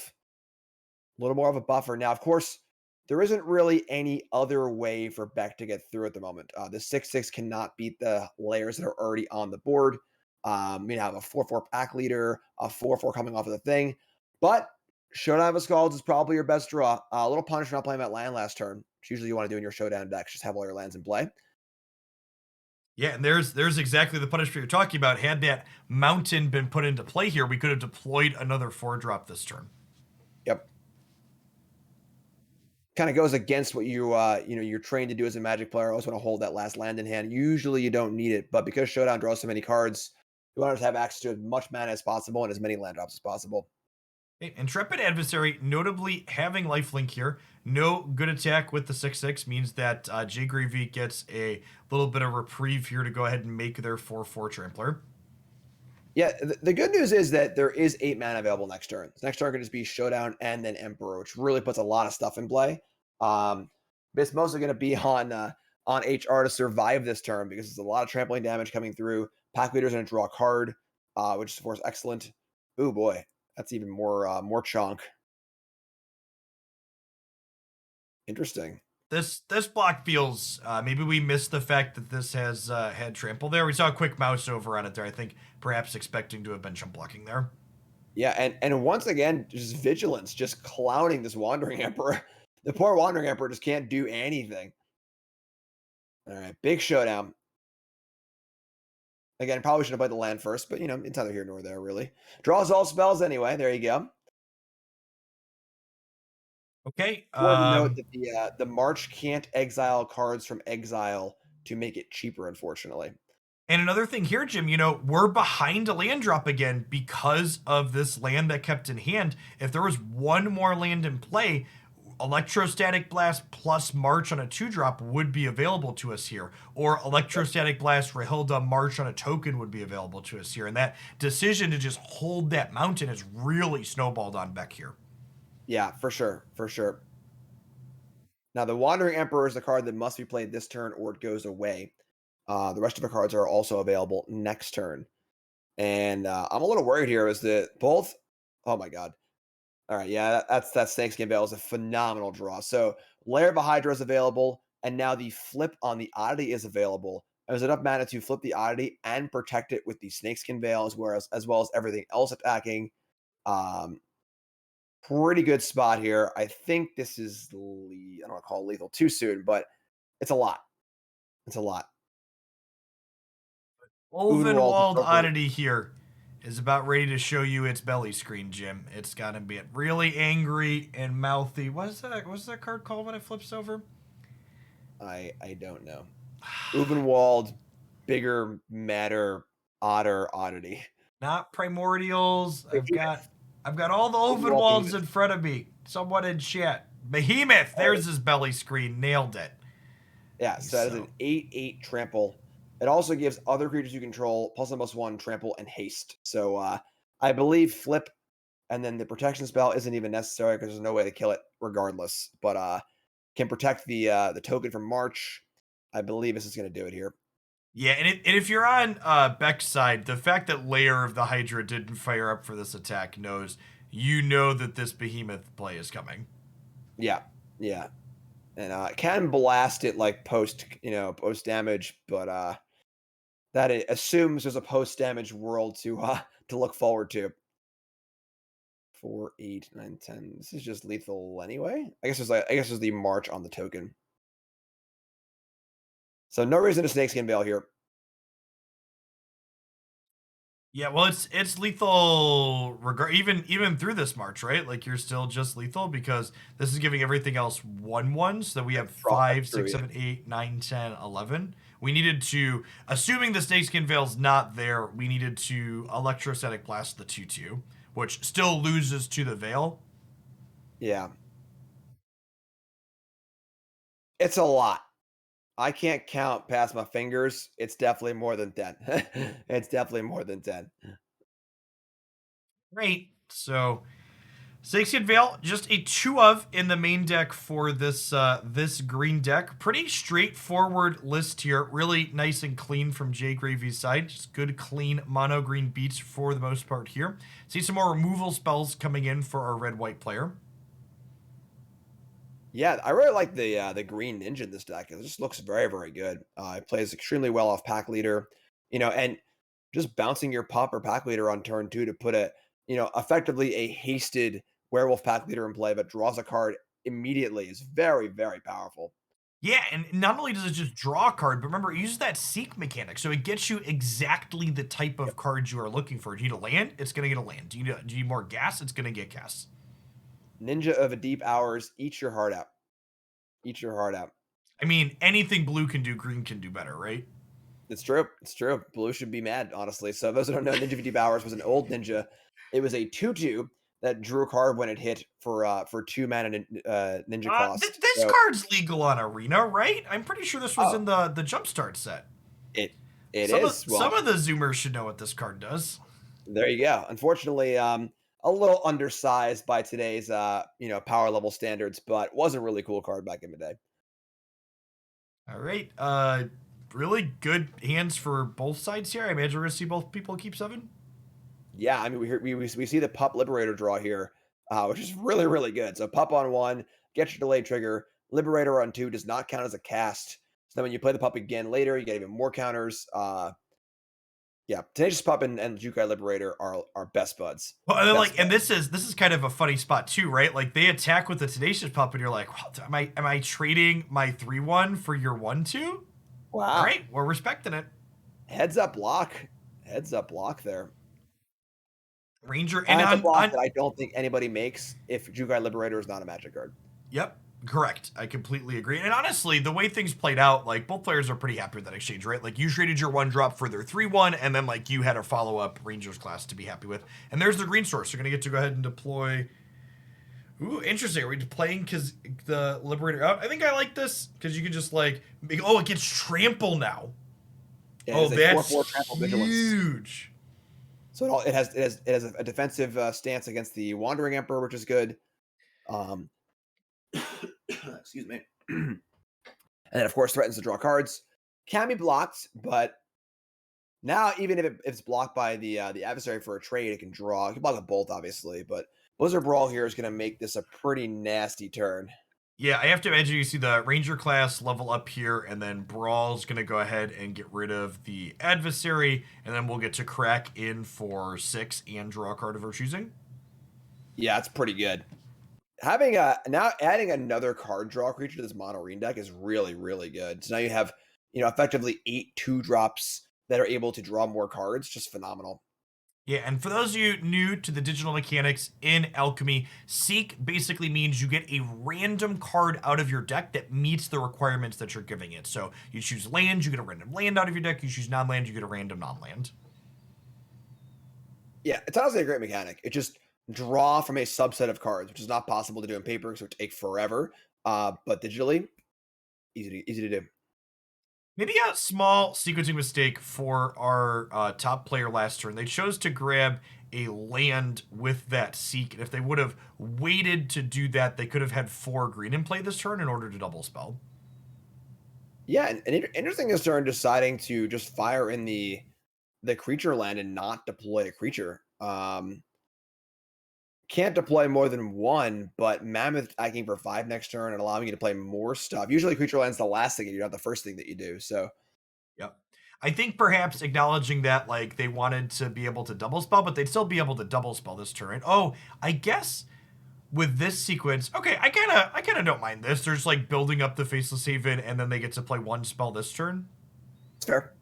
B: A little more of a buffer. Now, of course, there isn't really any other way for Beck to get through at the moment. The 6/6 cannot beat the layers that are already on the board. You have a 4/4 pack leader, a 4/4 coming off of the thing. But Showdown of Skulls is probably your best draw. A little punish for not playing that land last turn, which usually you want to do in your Showdown decks. Just have all your lands in play.
A: Yeah, and there's exactly the punishment you're talking about. Had that mountain been put into play here, we could have deployed another 4-drop this turn.
B: Yep. Kind of goes against what you're trained to do as a Magic player. I always want to hold that last land in hand. Usually you don't need it, but because Showdown draws so many cards, you want to have access to as much mana as possible and as many land drops as possible.
A: Okay, Intrepid Adversary, notably having lifelink here, no good attack with the 6/6 means that Jay Gravy gets a little bit of reprieve here to go ahead and make their 4/4 Trampler.
B: Yeah, the good news is that there is 8 mana available next turn. So next turn can just be Showdown and then Emperor, which really puts a lot of stuff in play. But it's mostly going to be on HR to survive this turn because there's a lot of trampling damage coming through. Pack Leader's going to draw a card, which is of course excellent. Oh boy, that's even more chunk. Interesting.
A: This block feels maybe we missed the fact that this has had trample there. We saw a quick mouse over on it there. I think perhaps expecting to have been chump blocking there.
B: Yeah, and once again, just vigilance, just clowning this Wandering Emperor. The poor Wandering Emperor just can't do anything. All right, big showdown. Again, probably should have played the land first, but it's neither here nor there, really. Draws all spells anyway. There you go.
A: Okay.
B: Important note that the March can't exile cards from exile to make it cheaper, unfortunately.
A: And another thing here, Jim, we're behind a land drop again because of this land that kept in hand. If there was one more land in play, Electrostatic Blast plus March on a 2-drop would be available to us here. Or Electrostatic Blast Rahilda March on a token would be available to us here. And that decision to just hold that mountain is really snowballed on Beck here.
B: Yeah, for sure. For sure. Now, the Wandering Emperor is the card that must be played this turn or it goes away. The rest of the cards are also available next turn. And I'm a little worried here is that both. Oh my God. All right. Yeah, that Snakeskin Veil is a phenomenal draw. So Lair of a Hydra is available. And now the flip on the Oddity is available. There's enough mana to flip the Oddity and protect it with the Snakeskin Veil as well as everything else attacking. Pretty good spot here. I think this is I don't want to call it lethal too soon, but it's a lot. It's a lot. Udenwald
A: Ulvenwald
B: over.
A: Oddity here is about ready to show you its belly screen, Jim. It's got to be really angry and mouthy. What's that card called when it flips over?
B: I don't know. Uvenwald, bigger, madder, oddity.
A: Not Primordials.
B: Behemoth.
A: I've got all the
B: Uvenwald
A: Ulvenwalds
B: Behemoth.
A: in front of me. Someone in chat. Behemoth. There's his belly screen. Nailed it.
B: Yeah, so that is an 8/8 trample. It also gives other creatures you control +1/+1 trample and haste. So I believe flip and then the protection spell isn't even necessary because there's no way to kill it regardless. But can protect the token from March. I believe this is going to do it here.
A: Yeah, and if you're on Beck's side, the fact that Lair of the Hydra didn't fire up for this attack know that this Behemoth play is coming.
B: Yeah, yeah. And can blast it like post damage, but that assumes there's a post damage world to look forward to. 4, 8, 9, 10. This is just lethal anyway. I guess there's the March on the token. So no reason to Snakeskin Veil here.
A: Yeah, well, it's lethal even through this March, right? Like you're still just lethal because this is giving everything else 1/1. So we have 5, 6, 7, 8, 9, 10, 11. We needed to, assuming the Snakeskin Veil's not there, we needed to Electrostatic Blast the 2/2, which still loses to the Veil.
B: Yeah. It's a lot. I can't count past my fingers. It's definitely more than 10. It's definitely more than 10.
A: Great. So Saxian Veil, just a 2 of in the main deck for this green deck. Pretty straightforward list here. Really nice and clean from Jay Gravy's side. Just good, clean mono green beats for the most part here. See some more removal spells coming in for our red-white player.
B: Yeah, I really like the green ninja in this deck. It just looks very, very good. It plays extremely well off pack leader, and just bouncing your pop or pack leader on turn 2 to put effectively a hasted werewolf pack leader in play, but draws a card immediately is very, very powerful.
A: Yeah, and not only does it just draw a card, but remember, it uses that seek mechanic, so it gets you exactly the type of cards you are looking for. Do you need a land? It's going to get a land. Do you need more gas? It's going to get gas.
B: Ninja of a Deep Hours, eat your heart out. Eat your heart out.
A: I mean, anything blue can do, green can do better, right?
B: It's true. It's true. Blue should be mad, honestly. So those who don't know, Ninja of Deep Hours was an old ninja. It was a 2/2 that drew a card when it hit for 2 mana ninja cost.
A: This
B: So
A: card's legal on Arena, right? I'm pretty sure this was
B: oh,
A: in the Jumpstart set.
B: it it
A: Some of
B: is.
A: some
B: Well,
A: of the Zoomers should know what this card does.
B: there you go. Unfortunately, a little undersized by today's power level standards, but was a really cool card back in the day.
A: All right, really good hands for both sides here. I imagine we're gonna see both people keep 7.
B: Yeah, I mean we see the pup liberator draw here, which is really, really good. So pup on 1 gets your delayed trigger. Liberator on 2 does not count as a cast. So then when you play the pup again later, you get even more counters. Yeah, Tenacious Pup and Jukai Liberator are best buds.
A: Well, and then
B: Best
A: and
B: buds.
A: this is kind of a funny spot too, right? Like they attack with the Tenacious Pup, and you're like, well, am I trading my 3/1 for your 1/2? All
B: Wow.
A: right, we're respecting it.
B: Heads up block. Heads up block there.
A: Ranger and
B: Heads up block
A: on
B: that I don't think anybody makes if Jukai Liberator is not a magic card.
A: Yep, correct. I completely agree. And honestly, the way things played out, like both players are pretty happy with that exchange, right? Like you traded your 1 drop for their 3/1, and then like you had a follow up Rangers class to be happy with. And there's the green source. You're gonna get to go ahead and deploy. Ooh, interesting. Are we playing because the Liberator out? I think I like this because you can just like, oh, it gets trample now.
B: Yeah,
A: Oh,
B: it is a
A: that's
B: 4/4 trample vigilance.
A: huge.
B: So it has a defensive stance against the Wandering Emperor, which is good. Um, excuse me. And then of course threatens to draw cards. Can be blocked, but now even if it's blocked by the adversary for a trade, it can draw. It can block a bolt, obviously, but Blizzard Brawl here is going to make this a pretty nasty turn.
A: Yeah, I have to imagine you see the Ranger class level up here, and then Brawl's going to go ahead and get rid of the adversary, and then we'll get to crack in for 6 and draw a card of our choosing.
B: Yeah, it's pretty good. Having now adding another card draw creature to this mono green deck is really, really good. So now you have effectively 8 2-drops that are able to draw more cards. Just phenomenal.
A: Yeah, and for those of you new to the digital mechanics in Alchemy, Seek basically means you get a random card out of your deck that meets the requirements that you're giving it. So you choose land, you get a random land out of your deck. You choose non-land, you get a random non-land.
B: Yeah, it's honestly a great mechanic. It just draw from a subset of cards, which is not possible to do in paper, so it would take forever. But digitally, easy to do.
A: Maybe a small sequencing mistake for our top player last turn. They chose to grab a land with that Seek, and if they would have waited to do that, they could have had 4 green in play this turn in order to double spell.
B: Yeah, and interesting is turn deciding to just fire in the creature land and not deploy a creature. Can't deploy more than 1, but Mammoth attacking for 5 next turn and allowing you to play more stuff. Usually creature land's the last thing you do, not the first thing that you do. So
A: Yep. I think perhaps acknowledging that like they wanted to be able to double spell, but they'd still be able to double spell this turn. Oh, I guess with this sequence, okay, I kinda don't mind this. There's like building up the Faceless Haven, and then they get to play 1 spell this turn.
B: it's fair.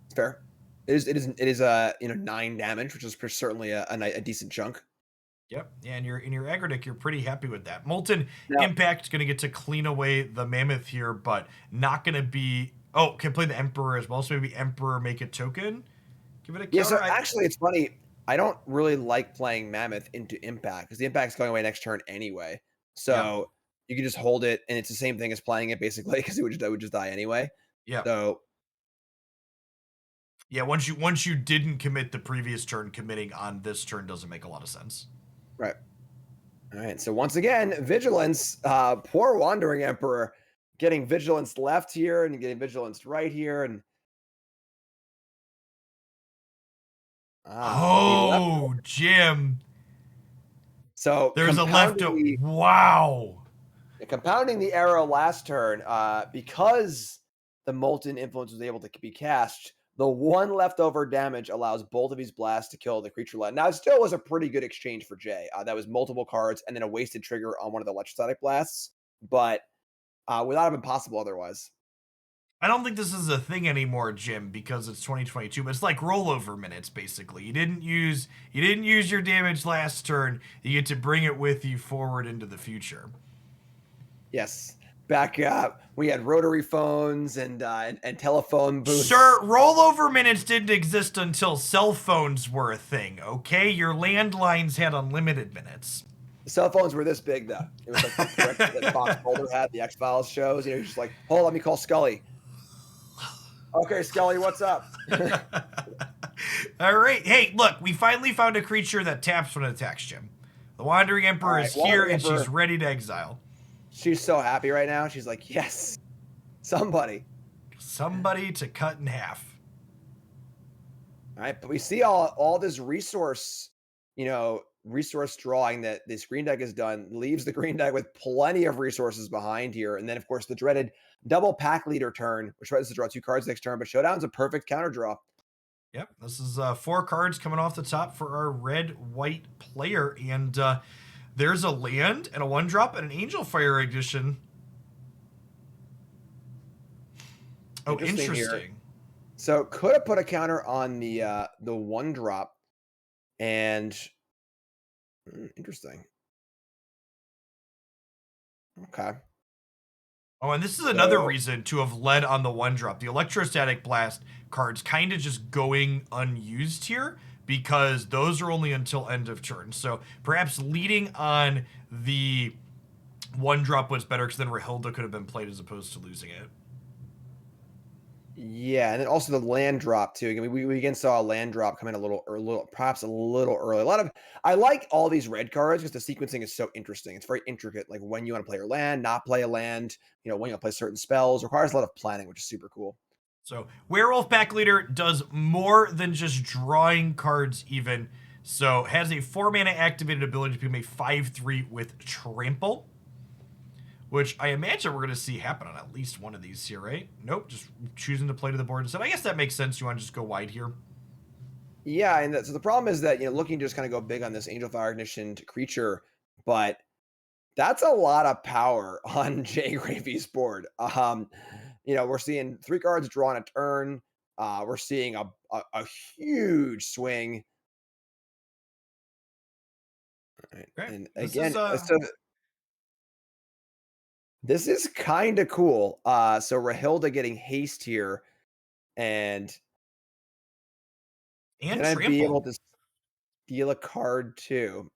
B: It's fair. It is 9 damage, which is certainly a decent chunk.
A: Yep. Yeah, and in your aggro deck, you're pretty happy with that. Molten
B: Now,
A: Impact's gonna get to clean away the Mammoth here, but not gonna be. Oh, can play the Emperor as well. So maybe Emperor make a token. Give it a
B: yeah,
A: counter.
B: so actually it's funny. I don't really like playing Mammoth into Impact because the Impact's going away next turn anyway.
A: Yeah.
B: So you can just hold it, and it's the same thing as playing it basically because it would just die anyway.
A: Yeah.
B: So
A: Yeah. Once you didn't commit the previous turn, committing on this turn doesn't make a lot of sense.
B: right. All right. So once again, vigilance. Poor Wandering Emperor getting vigilance left here and getting vigilance right here, and the left.
A: Oh, Jim.
B: So
A: There's a left. Wow.
B: compounding the arrow last turn, because the Molten Influence was able to be cast, the one leftover damage allows both of these blasts to kill the creature land. Now, it still was a pretty good exchange for Jay. That was multiple cards and then a wasted trigger on one of the electrostatic blasts, but would not have been possible otherwise.
A: I don't think this is a thing anymore, Jim, because it's 2022. But it's like rollover minutes, basically. You didn't use your damage last turn. You get to bring it with you forward into the future.
B: Yes. Back up, we had rotary phones and telephone booths.
A: Sir, rollover minutes didn't exist until cell phones were a thing, okay? Your landlines had unlimited minutes.
B: The cell phones were this big, though. It was like the director that Fox Mulder had, the X-Files shows. You know, just like, hold on, let me call Scully. Okay, Scully, what's up?
A: All right. Hey, look, we finally found a creature that taps when it attacks, Jim. The Wandering Emperor is here, and she's ready to exile.
B: She's so happy right now. She's like, yes, somebody
A: to cut in half.
B: All right, but we see all this resource, resource drawing that this green deck has done, leaves the green deck with plenty of resources behind here. And then, of course, the dreaded double pack leader turn, which tries to draw 2 cards next turn, but Showdown's a perfect counter draw.
A: Yep, this is 4 cards coming off the top for our red-white player, and there's a land and a 1-drop and an Angel Fire Ignition. Oh, interesting.
B: So could have put a counter on the 1-drop, and interesting. Okay.
A: Oh, and this is another reason to have led on the 1-drop. The Electrostatic Blast cards kind of just going unused here because those are only until end of turn. So perhaps leading on the 1-drop was better because then Rahilda could have been played as opposed to losing it.
B: Yeah, and then also the land drop too. Again, we again saw a land drop come in perhaps a little early. I like all these red cards because the sequencing is so interesting. It's very intricate, like when you want to play your land, not play a land, when you want to play certain spells. Requires a lot of planning, which is super cool.
A: So Werewolf Pack Leader does more than just drawing cards even. So has a 4-mana activated ability to become a 5/3 with Trample, which I imagine we're going to see happen on at least one of these here, right? Nope, just choosing to play to the board instead. I guess that makes sense. You want to just go wide here?
B: Yeah, and so the problem is that, looking to just kind of go big on this Angel Fire Ignitioned creature, but that's a lot of power on Jay Gravy's board. We're seeing 3 cards drawn a turn. We're seeing a huge swing. All right.
A: Okay.
B: And again, this is kind of cool. So Rahilda getting haste here, and can I be able to steal a card too?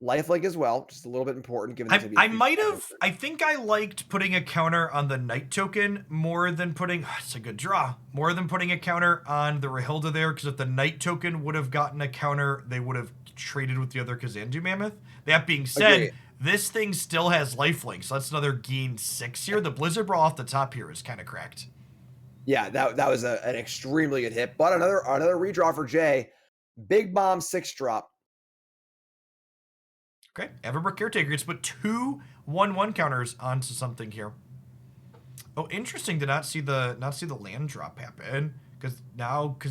B: Lifelink as well, just a little bit important. Given
A: I think I liked putting a counter on the Knight token more than putting. It's a good draw. More than putting a counter on the Rahilda there, because if the Knight token would have gotten a counter, they would have traded with the other Kazandu Mammoth. That being said, this thing still has lifelink, so that's another gain 6 here. The Blizzard Brawl off the top here is kind of cracked.
B: Yeah, that was an extremely good hit, but another redraw for Jay. Big Bomb 6-drop.
A: Okay, Everbrook Caretaker gets put 2 1/1 counters onto something here. Oh, interesting to not see the land drop happen, because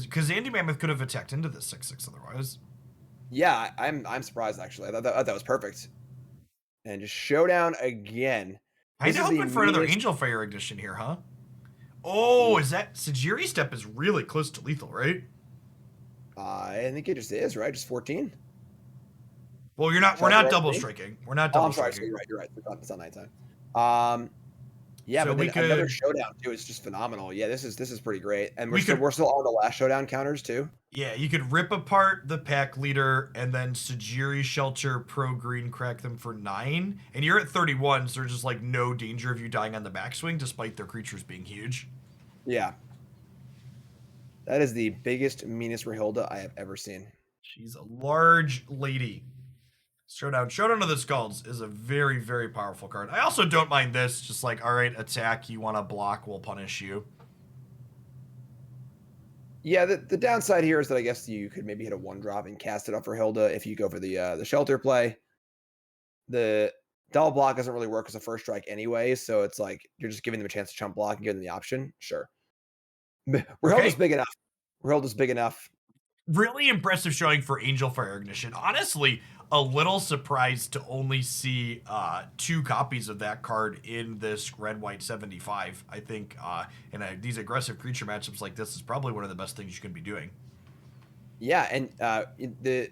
A: Kazandu Mammoth could have attacked into this 6/6 otherwise.
B: Yeah, I'm surprised actually. I thought that was perfect. And just Showdown again.
A: I'm hoping for another Angel Fire Ignition here, huh? Oh, is that Sajiri Step is really close to lethal, right?
B: I think it just is, right? Just 14.
A: Well, we're not double striking. We're not double striking.
B: Sorry, you're right. It's on nighttime. Yeah, so but another Showdown too is just phenomenal. Yeah, this is pretty great. And we're still on the last Showdown counters too.
A: Yeah, you could rip apart the pack leader and then Sajiri Shelter Pro Green crack them for 9. And you're at 31, so there's just like no danger of you dying on the backswing despite their creatures being huge.
B: Yeah. That is the biggest, meanest Rahilda I have ever seen.
A: She's a large lady. Showdown of the Skulls is a very, very powerful card. I also don't mind this. Just like, all right, attack. You want to block, we'll punish you.
B: Yeah, the downside here is that I guess you could maybe hit a 1-drop and cast it up for Hilda if you go for the shelter play. The double block doesn't really work as a first strike anyway, so it's like you're just giving them a chance to chump block and giving them the option. Sure. Hilda's
A: Okay.
B: big enough. Hilda's big enough.
A: Really impressive showing for Angel Fire Ignition. Honestly, a little surprised to only see 2 copies of that card in this red-white 75. I think in these aggressive creature matchups like this is probably one of the best things you can be doing.
B: Yeah, and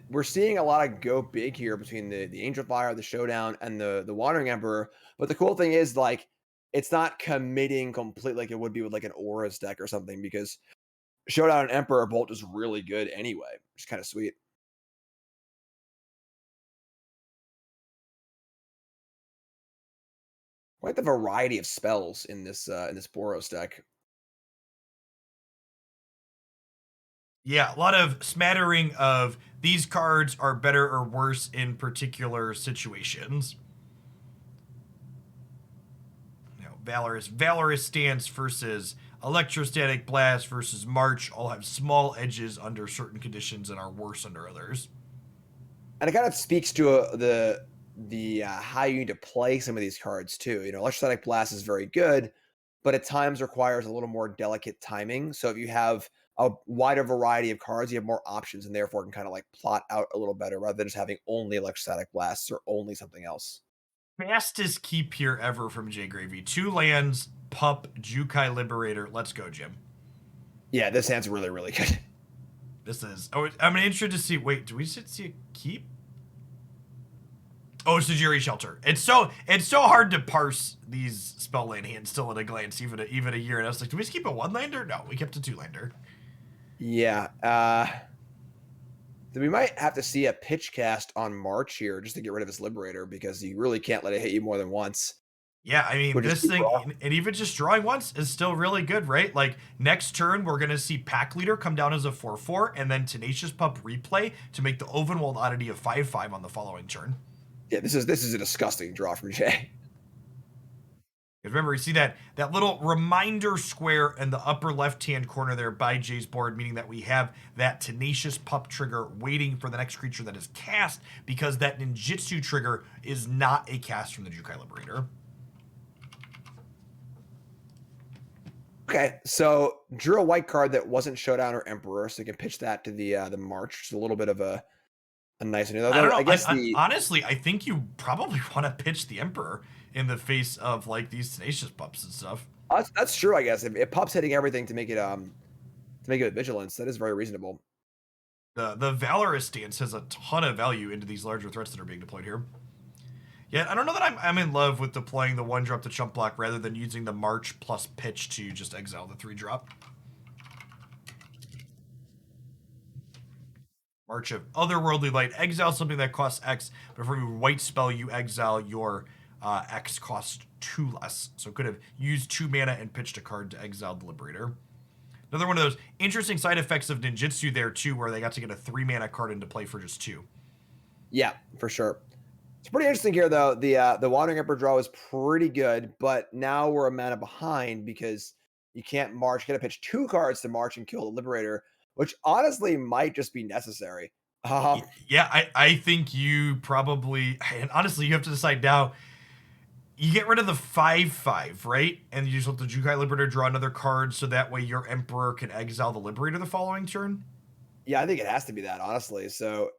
B: we're seeing a lot of go big here between the Angel Fire, the Showdown, and the Wandering Emperor. But the cool thing is, like, it's not committing completely like it would be with like an Aura's deck or something, because Showdown and Emperor are both just really good anyway, which is kind of sweet. Quite the variety of spells in this Boros deck.
A: Yeah, a lot of smattering of these cards are better or worse in particular situations. Valorous Stance versus Electrostatic Blast versus March all have small edges under certain conditions and are worse under others.
B: And it kind of speaks to the how you need to play some of these cards too. You know, Electrostatic Blast is very good, but at times requires a little more delicate timing. So if you have a wider variety of cards, you have more options and therefore can kind of like plot out a little better rather than just having only Electrostatic Blasts or only something else.
A: Fastest keep here ever from J Gravy. 2 lands, Pup, Jukai Liberator. Let's go, Jim.
B: Yeah, this hand's really, really good.
A: This is. Oh, I'm interested to see. Wait, do we see a keep? Oh, it's Tajiri Shelter. It's so hard to parse these spell land hands still at a glance, even a year. And I was like, do we just keep a 1-lander? No, we kept a 2-lander.
B: Yeah. Then we might have to see a pitch cast on March here just to get rid of his Liberator, because you really can't let it hit you more than once.
A: Yeah, I mean,
B: Which is
A: this
B: super
A: thing,
B: awesome.
A: and even just drawing once is still really good, right? Like, next turn, we're going to see Pack Leader come down as a 4/4, and then Tenacious Pup replay to make the Ovenwald oddity of 5/5 on the following turn.
B: Yeah, this is a disgusting draw from Jay.
A: Because remember, you see that little reminder square in the upper left-hand corner there by Jay's board, meaning that we have that Tenacious Pup trigger waiting for the next creature that is cast, because that Ninjutsu trigger is not a cast from the Jukai Liberator.
B: Okay, so drew a white card that wasn't Showdown or Emperor, so you can pitch that to the March. It's a little bit of a nice one.
A: I don't
B: Although
A: know.
B: I guess
A: Honestly, I think you probably want to pitch the Emperor in the face of like these Tenacious Pups and stuff.
B: that's true. I guess if Pup's hitting everything to make it with Vigilance, that is very reasonable.
A: The Valorous stance has a ton of value into these larger threats that are being deployed here. Yeah, I don't know that I'm in love with deploying the 1-drop to chump block rather than using the March plus pitch to just exile the 3-drop. March of Otherworldly Light. Exile something that costs X, but for every white spell you exile, your X costs 2 less. So could have used 2 mana and pitched a card to exile the Liberator. Another one of those interesting side effects of Ninjutsu there too, where they got to get a 3 mana card into play for just 2.
B: Yeah, for sure. It's pretty interesting here, though. The Wandering Emperor draw is pretty good, but now we're a mana behind because you can't march. You got to pitch 2 cards to march and kill the Liberator, which honestly might just be necessary.
A: Yeah, I think you probably, and honestly, you have to decide now. You get rid of the 5/5, right? And you just let the Jukai Liberator draw another card so that way your Emperor can exile the Liberator the following turn.
B: Yeah, I think it has to be that, honestly. So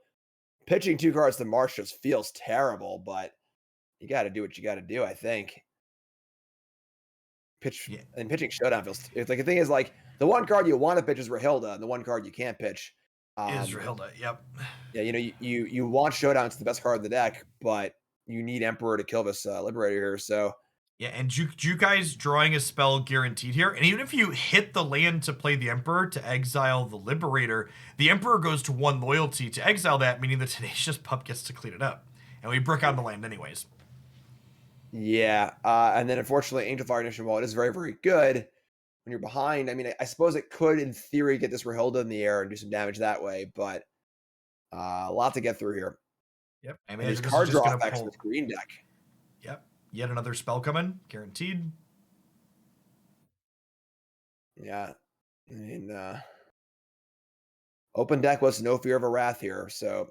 B: pitching 2 cards to march just feels terrible, but you got to do what you got to do, I think.
A: Yeah,
B: Pitching Showdown feels. It's like the thing is, like, the one card you want to pitch is Rahilda, and the one card you can't pitch.
A: is
B: Um,
A: Rahilda. Yep.
B: yeah, you know, you want Showdown. It's the best card in the deck, but you need Emperor to kill this Liberator here. So
A: Yeah, and Jukai's drawing a spell guaranteed here. And even if you hit the land to play the Emperor to exile the Liberator, the Emperor goes to 1 loyalty to exile that, meaning the Tenacious Pup gets to clean it up. And we broke on the land anyways.
B: yeah, and then unfortunately, Angel Fire Ignition, while it is very, very good, when you're behind, I mean, I suppose it could, in theory, get this Rahilda in the air and do some damage that way, but a lot to get through here.
A: Yep. I
B: And these
A: imagine this is
B: card
A: just
B: draw
A: gonna
B: effects in
A: pull.
B: this green deck.
A: Yep. Yet another spell coming, guaranteed.
B: Yeah. I mean, open deck was no fear of a wrath here, so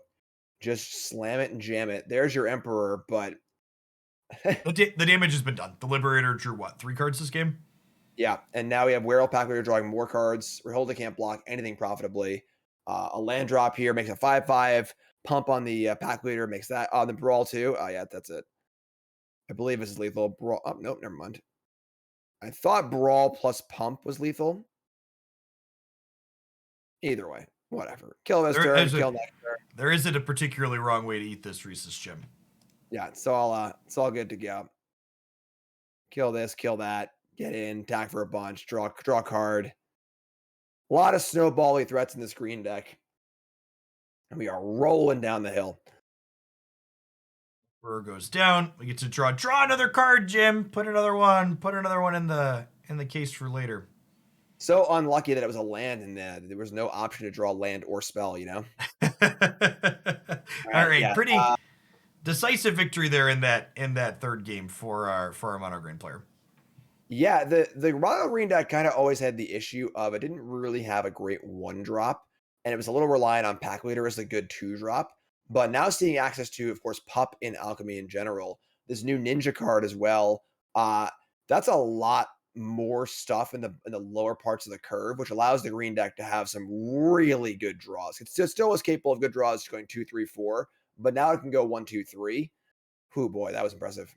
B: just slam it and jam it. There's your Emperor, but
A: The damage has been done. The Liberator drew what? 3 cards this game?
B: yeah. And now we have Werewolf Pack Leader drawing more cards. Rihilda can't block anything profitably. A land drop here makes a 5/5. Pump on the Pack Leader makes that on the Brawl too. Oh, yeah, that's it. I believe this is lethal. Brawl. Oh, nope, never mind. I thought Brawl plus Pump was lethal. Either way, whatever. Kill this turn, kill next turn.
A: There isn't a particularly wrong way to eat this Reese's Jim.
B: Yeah, it's all good to go. Kill this, kill that, get in, attack for a bunch, draw a card. A lot of snowbally threats in this green deck. And we are rolling down the hill.
A: Burr goes down. We get to draw another card, Jim. Put another one in the case for later.
B: So unlucky that it was a land and there was no option to draw land or spell, you know?
A: All right,
B: yeah.
A: pretty decisive victory there in that third game for our mono green player.
B: Yeah, the mono green deck kind of always had the issue of it didn't really have a great 1-drop, and it was a little reliant on Pack Leader as a good 2-drop. But now seeing access to, of course, Pup in Alchemy in general, this new Ninja card as well, that's a lot more stuff in the lower parts of the curve, which allows the green deck to have some really good draws. It still was capable of good draws going 2, 3, 4, but now it can go 1, 2, 3. Whew, boy, that was impressive.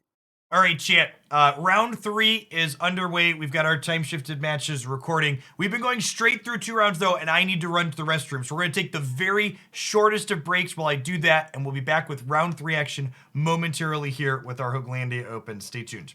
A: All right, chat. Round 3 is underway. We've got our time-shifted matches recording. We've been going straight through 2 rounds, though, and I need to run to the restroom. So we're going to take the very shortest of breaks while I do that, and we'll be back with round 3 action momentarily here with our Hooglandia Open. Stay tuned.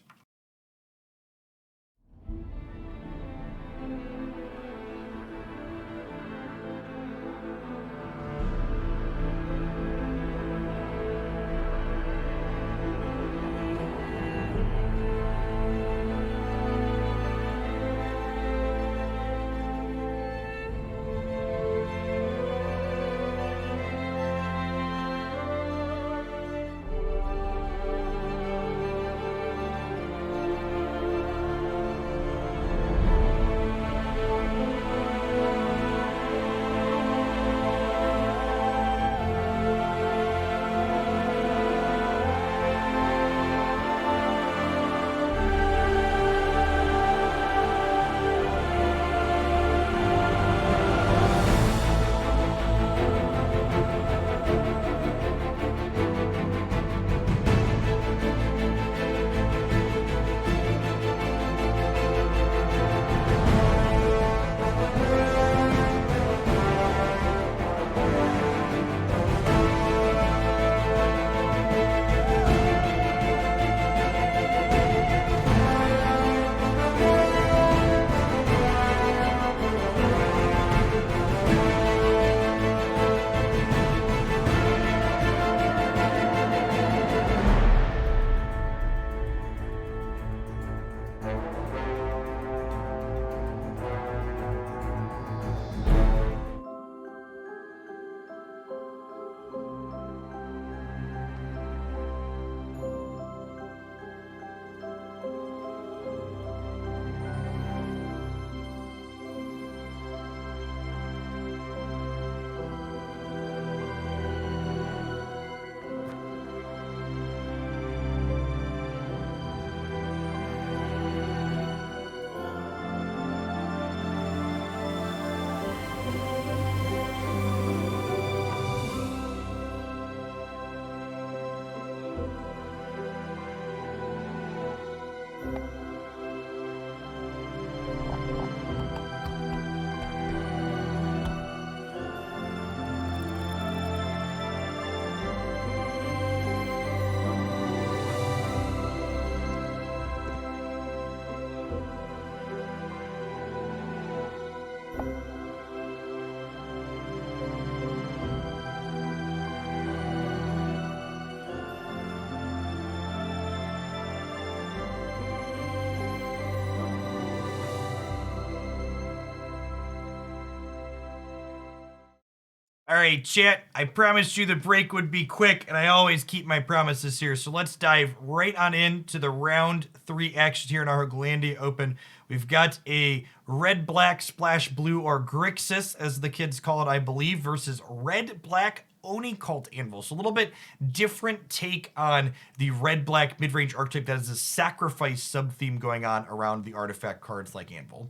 A: right, chat. I promised you the break would be quick, and I always keep my promises here. So let's dive right on into the round 3 action here in our Hooglandia Open. We've got a red, black, splash blue, or Grixis, as the kids call it, I believe, versus red, black, Oni Cult Anvil. So a little bit different take on the red, black mid-range archetype that is a sacrifice sub-theme going on around the artifact cards like Anvil.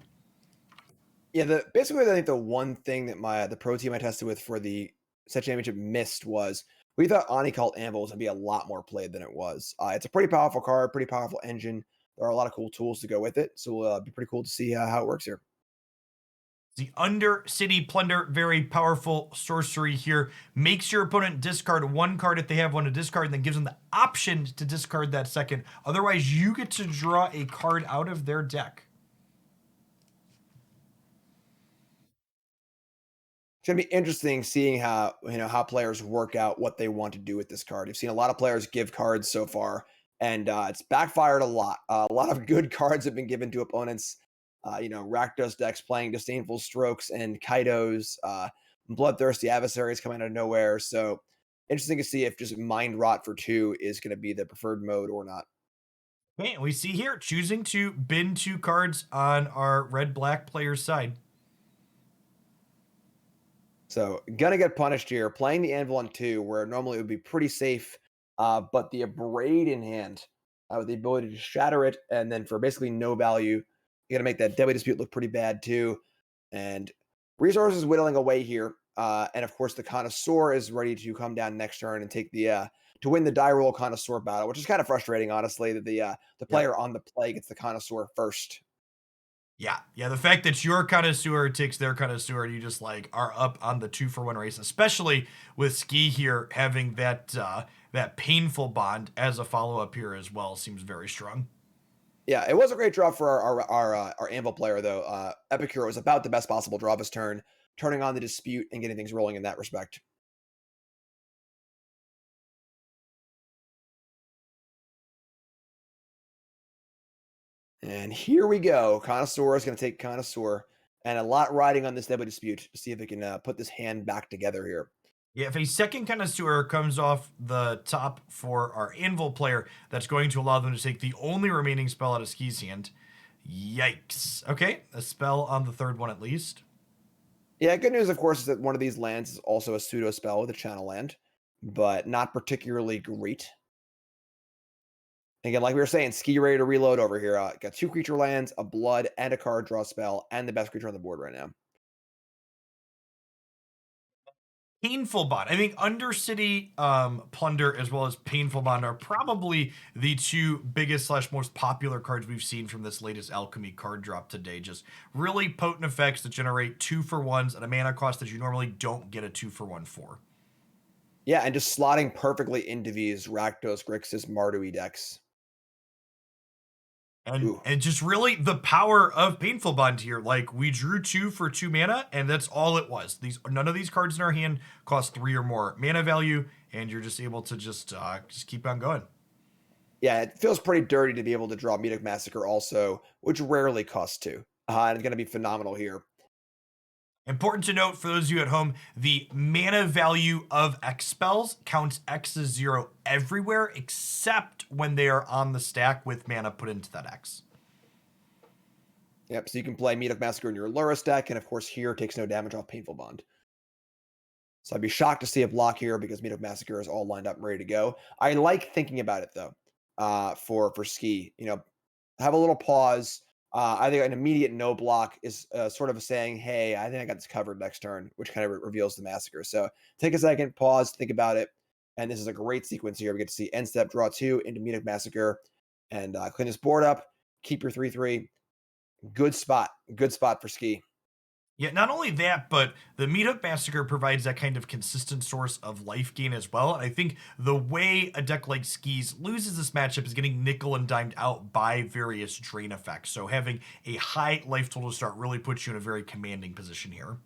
B: Yeah, basically I think the one thing that the pro team I tested with for the set championship missed was we thought Oni Cult Anvil was gonna be a lot more played than it was. It's a pretty powerful card, pretty powerful engine. There are a lot of cool tools to go with it, so it'll be pretty cool to see how it works here.
A: The Undercity Plunder, very powerful sorcery here. Makes your opponent discard 1 card if they have one to discard, and then gives them the option to discard that second. Otherwise, you get to draw a card out of their deck.
B: It's gonna be interesting seeing how players work out what they want to do with this card. You've seen a lot of players give cards so far, and it's backfired a lot. A lot of good cards have been given to opponents. Rakdos decks playing Disdainful Strokes and Kaidos, Bloodthirsty Adversaries coming out of nowhere. So interesting to see if just Mind Rot for 2 is going to be the preferred mode or not.
A: Okay, and we see here choosing to bin 2 cards on our red-black player's side.
B: So gonna get punished here. Playing the Anvil on 2, where normally it would be pretty safe, but the Abrade in hand, with the ability to shatter it, and then for basically no value, you got to make that Deadly Dispute look pretty bad too. And resources whittling away here, and of course the Connoisseur is ready to come down next turn and take the to win the die roll Connoisseur battle, which is kind of frustrating, honestly, that the player on the play gets the Connoisseur first.
A: Yeah, the fact that your Connoisseur takes their Connoisseur and you just like are up on the 2-for-1 race, especially with Ski here having that that painful bond as a follow-up here as well, seems very strong.
B: Yeah, it was a great draw for our Anvil player though. Epicure was about the best possible draw of his turn, turning on the dispute and getting things rolling in that respect. And here we go. Connoisseur is going to take Connoisseur, and a lot riding on this Deadly Dispute to see if it can put this hand back together here.
A: Yeah, if a second Connoisseur comes off the top for our Anvil player, that's going to allow them to take the only remaining spell out of Ski's hand. Yikes. Okay, a spell on the third one at least.
B: Yeah, good news, of course, is that one of these lands is also a pseudo spell with a channel land, but not particularly great. Again, like we were saying, Ski ready to reload over here. Got 2 creature lands, a blood, and a card draw spell, and the best creature on the board right now.
A: Painful Bond. I think Undercity Plunder as well as Painful Bond are probably the 2 biggest / most popular cards we've seen from this latest Alchemy card drop today. Just really potent effects that generate 2-for-1s at a mana cost that you normally don't get a 2-for-1 for.
B: Yeah, and just slotting perfectly into these Rakdos, Grixis, Mardu decks.
A: And just really the power of Painful Bond here. Like we drew 2 for 2 mana, and that's all it was. None of these cards in our hand cost 3 or more mana value, and you're just able to just keep on going.
B: Yeah, it feels pretty dirty to be able to draw Medoc Massacre also, which rarely costs 2. And it's going to be phenomenal here.
A: Important to note for those of you at home, the mana value of X spells counts X as 0 everywhere except when they are on the stack with mana put into that X.
B: Yep, so you can play Medoc Massacre in your Lurrus deck, and of course here takes no damage off Painful Bond. So I'd be shocked to see a block here because Medoc Massacre is all lined up and ready to go. I like thinking about it though, for Ski. Have a little pause. I think an immediate no block is sort of saying, hey, I think I got this covered next turn, which kind of reveals the Massacre. So take a second, pause, think about it. And this is a great sequence here. We get to see end step, draw 2 into Medoc Massacre, and clean this board up, keep your 3/3. Good spot for Ski.
A: Yeah, not only that, but the Meetup Massacre provides that kind of consistent source of life gain as well. And I think the way a deck like Skis loses this matchup is getting nickel and dimed out by various drain effects. So having a high life total to start really puts you in a very commanding position here.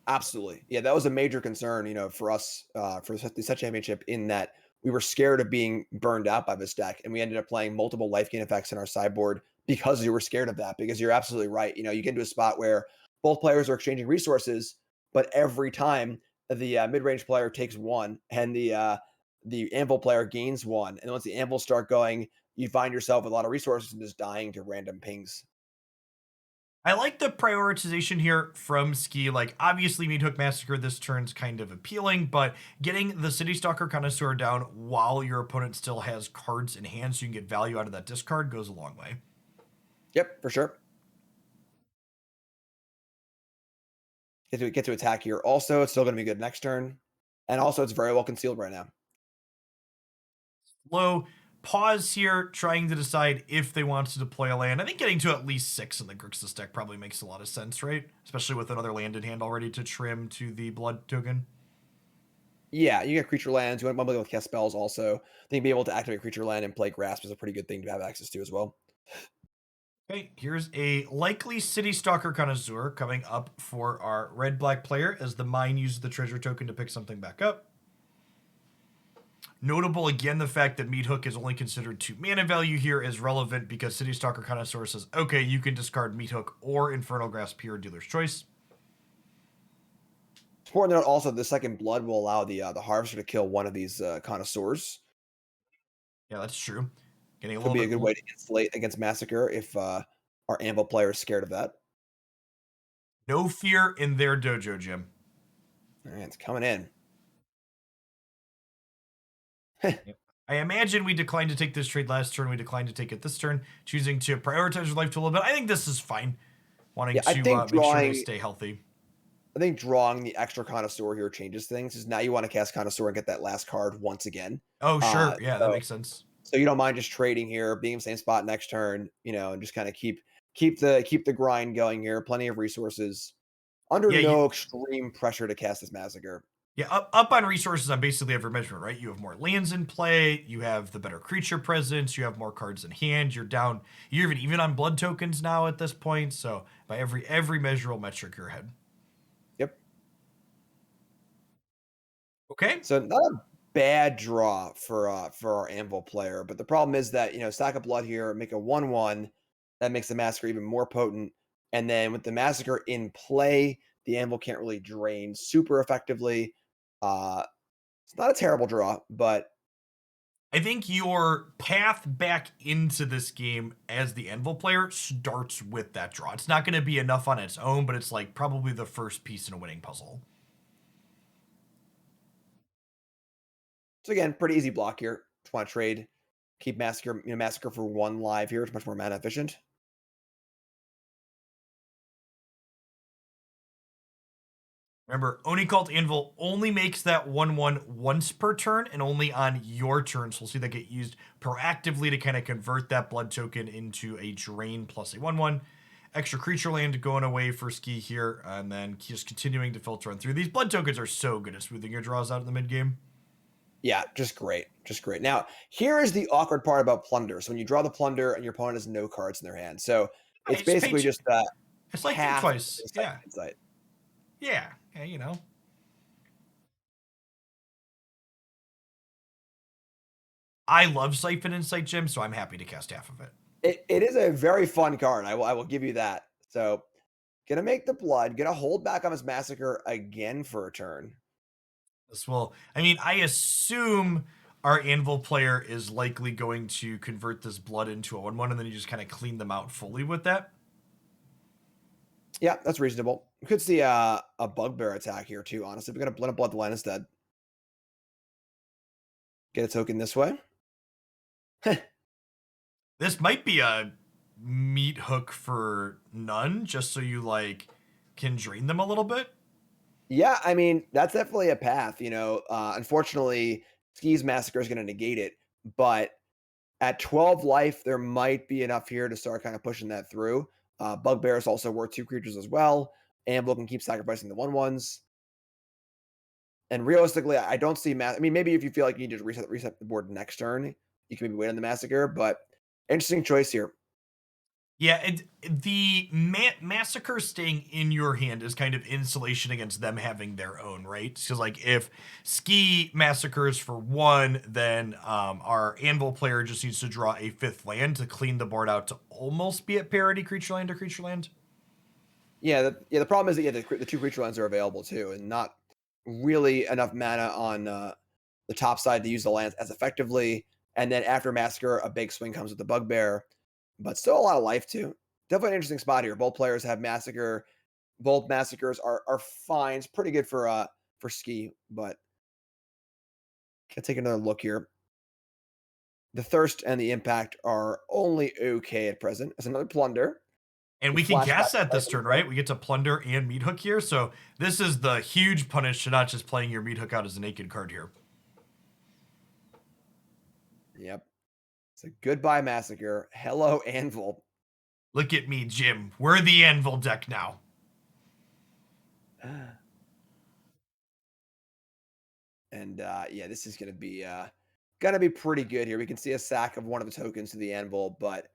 B: Absolutely. Yeah, that was a major concern, for us, for the set championship, in that we were scared of being burned out by this deck. And we ended up playing multiple life gain effects in our sideboard because we were scared of that. Because you're absolutely right. You get into a spot where both players are exchanging resources, but every time the mid-range player takes 1, and the anvil player gains 1. And once the anvils start going, you find yourself with a lot of resources and just dying to random pings.
A: I like the prioritization here from Ski. Like, obviously, Meat Hook Massacre this turn's kind of appealing, but getting the City Stalker Connoisseur down while your opponent still has cards in hand so you can get value out of that discard goes a long way.
B: Yep, for sure. Get to attack here. Also, it's still going to be good next turn, and also it's very well concealed right now.
A: Low pause here, trying to decide if they want to deploy a land. I think getting to at least 6 in the Grixis deck probably makes a lot of sense, right? Especially with another land in hand already to trim to the blood token.
B: Yeah, you get creature lands. You want to be able to cast spells also. I think being able to activate creature land and play grasp is a pretty good thing to have access to as well.
A: Okay, here's a likely City Stalker Connoisseur coming up for our red-black player as the mine uses the treasure token to pick something back up. Notable again, the fact that Meat Hook is only considered 2 mana value here is relevant because City Stalker Connoisseur says, okay, you can discard Meat Hook or Infernal Grasp here, dealer's choice.
B: It's important to note also the second blood will allow the harvester to kill one of these connoisseurs.
A: Yeah, that's true. Getting a
B: Could
A: little
B: be a
A: bit.
B: good way to insulate against massacre if our anvil player is scared of that.
A: No fear in their dojo, Jim.
B: All right, it's coming in.
A: Yep. I imagine we declined to take this trade last turn. We declined to take it this turn, choosing to prioritize your life to a little bit. I think this is fine. Wanting
B: Yeah, I
A: to
B: think
A: make sure they stay healthy.
B: I think drawing the extra connoisseur here changes things. Because now you want to cast connoisseur and get that last card once again.
A: Oh, sure. Yeah, that
B: So
A: makes sense.
B: so you don't mind just trading here, being in the same spot next turn, and just kind of keep the grind going here. Plenty of resources. Under
A: Yeah,
B: no extreme pressure to cast this massacre.
A: yeah, up on resources on basically every measurement, right? You have more lands in play, you have the better creature presence, you have more cards in hand, you're down, you're even on blood tokens now at this point. So by every measurable metric, you're ahead.
B: Yep.
A: Okay.
B: So not a bad draw for our anvil player, but the problem is that stack of blood here, make a 1/1 that makes the massacre even more potent, and then with the massacre in play, the anvil can't really drain super effectively. Uh, it's not a terrible draw, but
A: I think your path back into this game as the Anvil player starts with that draw. It's not going to be enough on its own, but it's like probably the first piece in a winning puzzle.
B: so again, pretty easy block here. Just want to trade, keep massacre for 1 live here. It's much more mana efficient.
A: Remember, Oni Cult Anvil only makes that 1/1 once per turn and only on your turn. So we'll see that get used proactively to kind of convert that blood token into a drain plus a 1/1. Extra creature land going away for Ski here, and then just continuing to filter on through. These blood tokens are so good at smoothing your draws out in the mid game.
B: Yeah, just great. Just great. Now, here is the awkward part about plunder. So when you draw the plunder and your opponent has no cards in their hand. So it's
A: It's pay
B: basically
A: two.
B: just
A: It's like think
B: half
A: twice. Yeah.
B: insight.
A: Yeah. Yeah, you know. I love Siphon Insight, Jim, so I'm happy to cast half of it.
B: It is a very fun card. I will give you that. So gonna make the blood, gonna hold back on his massacre again for a turn.
A: This will, I mean, I assume our Anvil player is likely going to convert this blood into a 1/1, and then you just kind of clean them out fully with that.
B: Yeah, that's reasonable. We could see a bugbear attack here too, honestly. We're gonna blood the land instead. Get a token this way.
A: This might be a meat hook for none, just so you like can drain them a little bit.
B: Yeah, I mean, that's definitely a path, unfortunately, Ski's Massacre is gonna negate it, but at 12 life, there might be enough here to start kind of pushing that through. Bugbear is also worth 2 creatures as well. Anvil can keep sacrificing the 1/1s. And realistically, I don't see I mean, maybe if you feel like you need to reset the board next turn, you can maybe wait on the Massacre, but interesting choice here.
A: Yeah, and the massacre staying in your hand is kind of insulation against them having their own, right? So like if Ski massacres for 1, then our Anvil player just needs to draw a 5th land to clean the board out to almost be at parity creature land to creature land.
B: Yeah, the problem is that the 2 creature lands are available too, and not really enough mana on the top side to use the lands as effectively. And then after Massacre, a big swing comes with the Bugbear, but still a lot of life too. Definitely an interesting spot here. Both players have Massacre. Both Massacres are fine. It's pretty good for Ski, but can take another look here. The Thirst and the Impact are only okay at present. As another Plunder.
A: And
B: We
A: we can
B: flash back
A: cast that
B: to
A: this
B: life in
A: turn,
B: play.
A: right? We get to plunder and meat hook here. So this is the huge punish to not just playing your meat hook out as a naked card here.
B: Yep. So goodbye, Massacre. Hello, Anvil.
A: Look at me, Jim. We're the Anvil deck now.
B: And yeah, this is gonna be pretty good here. We can see a sack of one of the tokens to the Anvil, but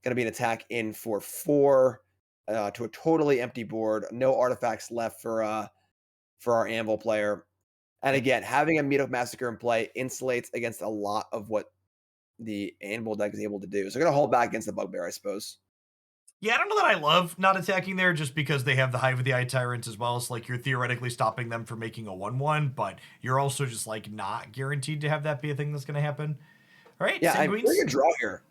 B: gonna be an attack in for 4 to a totally empty board. No artifacts left for our Anvil player. And again, having a Meat Hook Massacre in play insulates against a lot of what the Anvil deck is able to do. So gonna hold back against the Bugbear, I suppose.
A: Yeah, I don't know that I love not attacking there just because they have the Hive of the Eye Tyrants as well. So, like, you're theoretically stopping them from making a 1-1, but you're also just, like, not guaranteed to have that be a thing that's going to happen. All right,
B: Yeah, I'm pretty
A: Sanguines.
B: good draw here.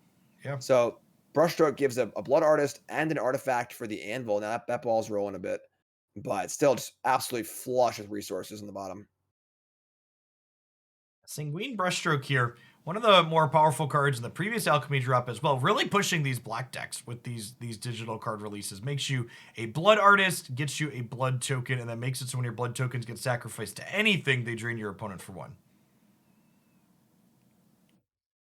A: Yeah.
B: So Brushstroke gives a Blood Artist and an artifact for the Anvil. Now that ball's rolling a bit, but still just absolutely flush with resources in the bottom.
A: Sanguine Brushstroke here. One of the more powerful cards in the previous Alchemy drop as well. Really pushing these black decks with these digital card releases. Makes you a Blood Artist, gets you a Blood Token, and then makes it so when your Blood Tokens get sacrificed to anything, they drain your opponent for 1.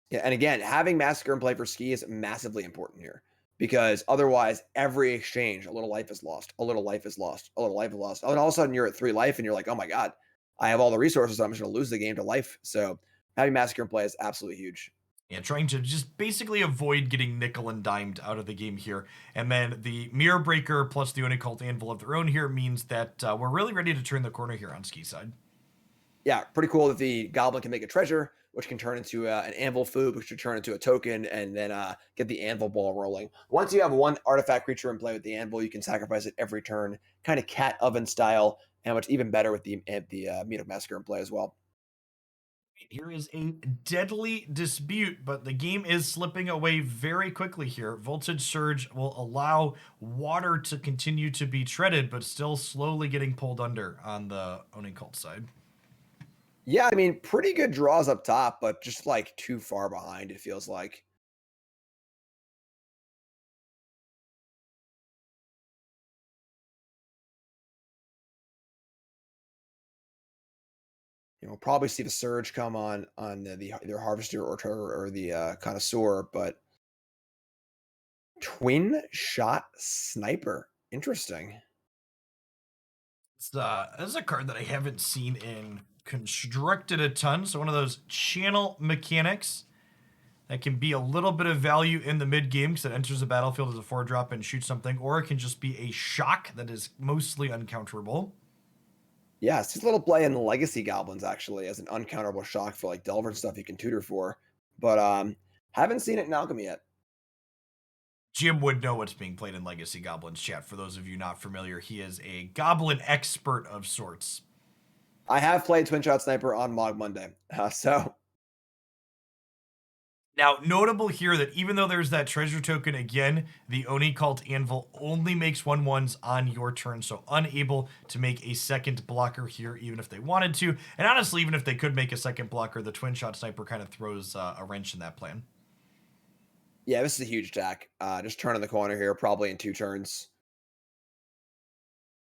B: Yeah, and again, having Massacre in play for Ski is massively important here because otherwise, every exchange, a little life is lost, a little life is lost, a little life is lost. And all of a sudden, you're at 3 life, and you're like, oh my god, I have all the resources. I'm just going to lose the game to life. So having Massacre in play is absolutely huge.
A: Yeah, trying to just basically avoid getting nickel and dimed out of the game here. And then the Mirror Breaker plus the Unicult Anvil of their own here means that we're really ready to turn the corner here on Ski side.
B: Yeah, pretty cool that the Goblin can make a treasure, which can turn into an Anvil food, which can turn into a token, and then get the Anvil ball rolling. Once you have one artifact creature in play with the Anvil, you can sacrifice it every turn, kind of cat oven style, and what's even better with the Meat of Massacre in play as well.
A: Here is a deadly dispute, but the game is slipping away very quickly here. Voltage Surge will allow water to continue to be treaded, but still slowly getting pulled under on the Unicult side.
B: Yeah, I mean, pretty good draws up top, but just like too far behind, it feels like. We'll probably see the surge come on either harvester or the connoisseur, but twin shot sniper, interesting.
A: This is a card that I haven't seen in Constructed a ton. So one of those channel mechanics that can be a little bit of value in the mid game because it enters the battlefield as a 4-drop and shoots something, or it can just be a shock that is mostly uncounterable.
B: Yeah, it's just a little play in Legacy Goblins actually as an uncounterable shock for like Delver and stuff you can tutor for, but haven't seen it in Alchemy yet.
A: Jim would know what's being played in Legacy Goblins chat. For those of you not familiar, he is a goblin expert of sorts.
B: I have played Twin Shot Sniper on Mog Monday, so.
A: Now, notable here that even though there's that treasure token again, the Oni Cult Anvil only makes 1/1s on your turn, so unable to make a second blocker here, even if they wanted to. And honestly, even if they could make a second blocker, the Twin Shot Sniper kind of throws a wrench in that plan.
B: Yeah, this is a huge attack. Just turning the corner here, probably in 2 turns.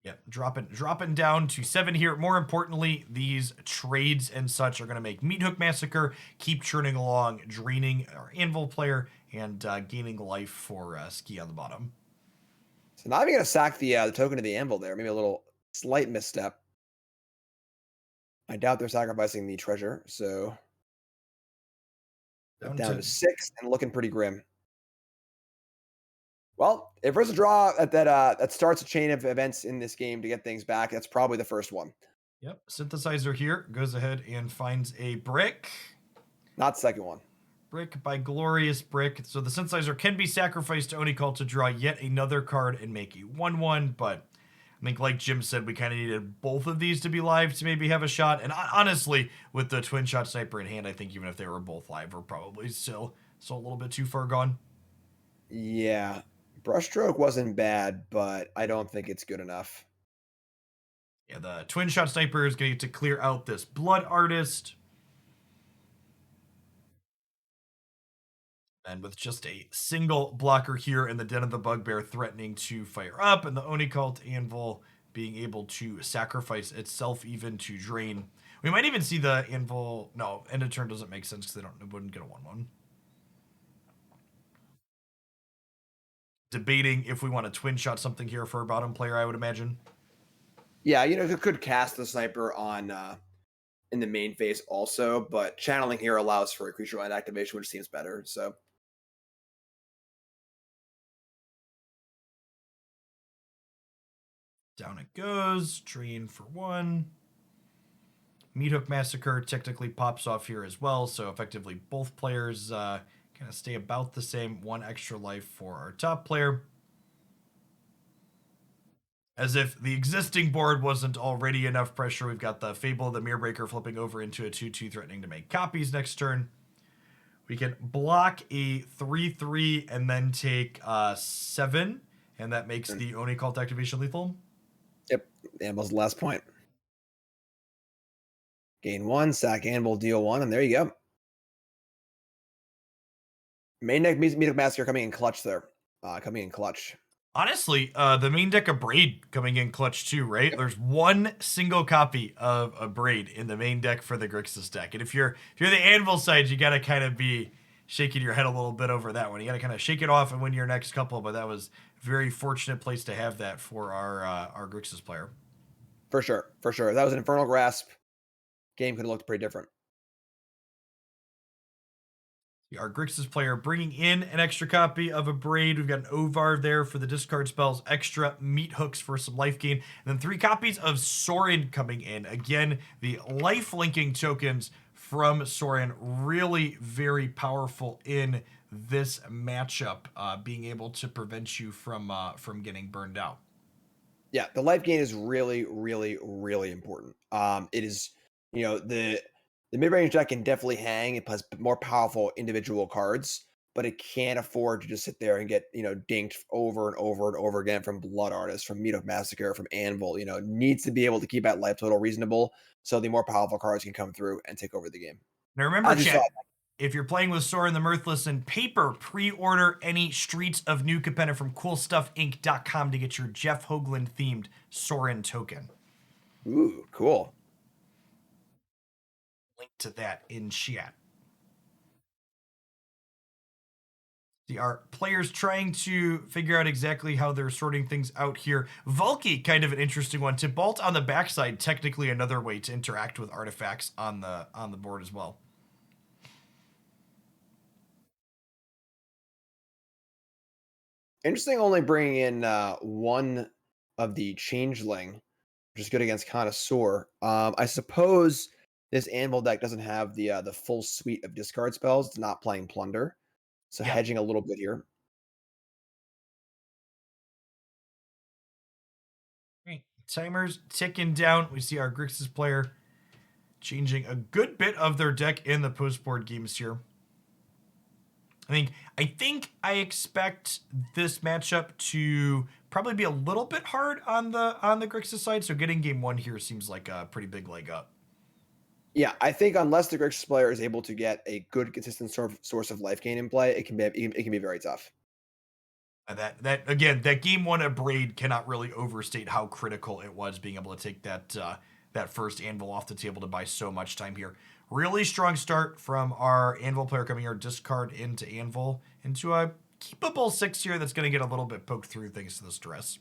A: Yeah, dropping down to 7 here. More importantly, these trades and such are going to make Meat Hook Massacre keep churning along, draining our Anvil player and gaining life for Ski on the bottom.
B: So now I'm going to sack the token of the Anvil there. Maybe a little slight misstep. I doubt they're sacrificing the treasure, so down to 6 and looking pretty grim. Well, if there's a draw that starts a chain of events in this game to get things back, that's probably the first one.
A: Yep, Synthesizer here goes ahead and finds a brick.
B: Not the second one.
A: Brick by Glorious Brick. So the Synthesizer can be sacrificed to Unicult to draw yet another card and make a 1/1, but I think, like Jim said, we kind of needed both of these to be live to maybe have a shot. And honestly, with the twin shot sniper in hand, I think even if they were both live, we're probably still a little bit too far gone.
B: Yeah. Brushstroke wasn't bad, but I don't think it's good enough.
A: Yeah, the twin shot sniper is going to clear out this blood artist. And with just a single blocker here in the Den of the Bugbear threatening to fire up, and the Onicult Anvil being able to sacrifice itself even to drain. We might even see the Anvil. No, end of turn doesn't make sense because it wouldn't get a 1/1. Debating if we want to twin shot something here for our bottom player, I would imagine.
B: Yeah, it could cast the sniper on in the main phase also, but channeling here allows for a creature land activation, which seems better. So
A: Down it goes. Drain for 1. Meathook Massacre technically pops off here as well, so effectively both players kind of stay about the same. 1 extra life for our top player. As if the existing board wasn't already enough pressure, we've got the Fable, the Mirrorbreaker flipping over into a 2/2, threatening to make copies next turn. We can block a 3/3 and then take 7, and that makes the Oni Cult activation lethal.
B: yep, Anvil's the last point. Gain 1, sack Anvil, deal 1, and there you go. Main deck Meathook Massacre coming in clutch there. Coming in clutch.
A: Honestly, the main deck of Braid coming in clutch too, right?
B: Yep.
A: There's 1 single copy of a Braid in the main deck for the Grixis deck. And if you're the Anvil side, you gotta kind of be shaking your head a little bit over that one. You gotta kind of shake it off and win your next couple, but that was a very fortunate place to have that for our Grixis player.
B: For sure. For sure. If that was an Infernal Grasp, game could have looked pretty different.
A: Our Grixis player bringing in an extra copy of a Braid. We've got an Ovar there for the discard spells, extra meat hooks for some life gain, and then 3 copies of Sorin coming in. Again, the life linking tokens from Sorin really very powerful in this matchup, being able to prevent you from getting burned out.
B: Yeah, the life gain is really, really, really important. It is, the mid-range deck can definitely hang. It has more powerful individual cards, but it can't afford to just sit there and get, dinked over and over and over again from Blood Artist, from Meathook Massacre, from Anvil. It needs to be able to keep that life total reasonable so the more powerful cards can come through and take over the game.
A: Now remember,
B: As you saw,
A: chat, if you're playing with Sorin the Mirthless in paper, pre-order any Streets of New Capenna from CoolStuffInc.com to get your Jeff Hoogland themed Sorin token.
B: ooh, cool.
A: Link to that in chat. See, our players trying to figure out exactly how they're sorting things out here. Valky, kind of an interesting one. Tibalt on the backside, technically another way to interact with artifacts on the board as well.
B: Interesting only bringing in 1 of the Changeling, which is good against Connoisseur. I suppose this Anvil deck doesn't have the full suite of discard spells. It's not playing Plunder, so
A: Yeah.
B: hedging a little bit here.
A: Right. Timer's ticking down. We see our Grixis player changing a good bit of their deck in the post-board games here. I think I expect this matchup to probably be a little bit hard on the Grixis side. So getting game 1 here seems like a pretty big leg up.
B: Yeah, I think unless the Grixis player is able to get a good, consistent source of life gain in play, it can be very tough.
A: That again, that game 1 at Braid cannot really overstate how critical it was being able to take that first Anvil off the table to buy so much time here. Really strong start from our Anvil player coming here, discard into Anvil, into a keepable 6 here that's going to get a little bit poked through thanks to the stress.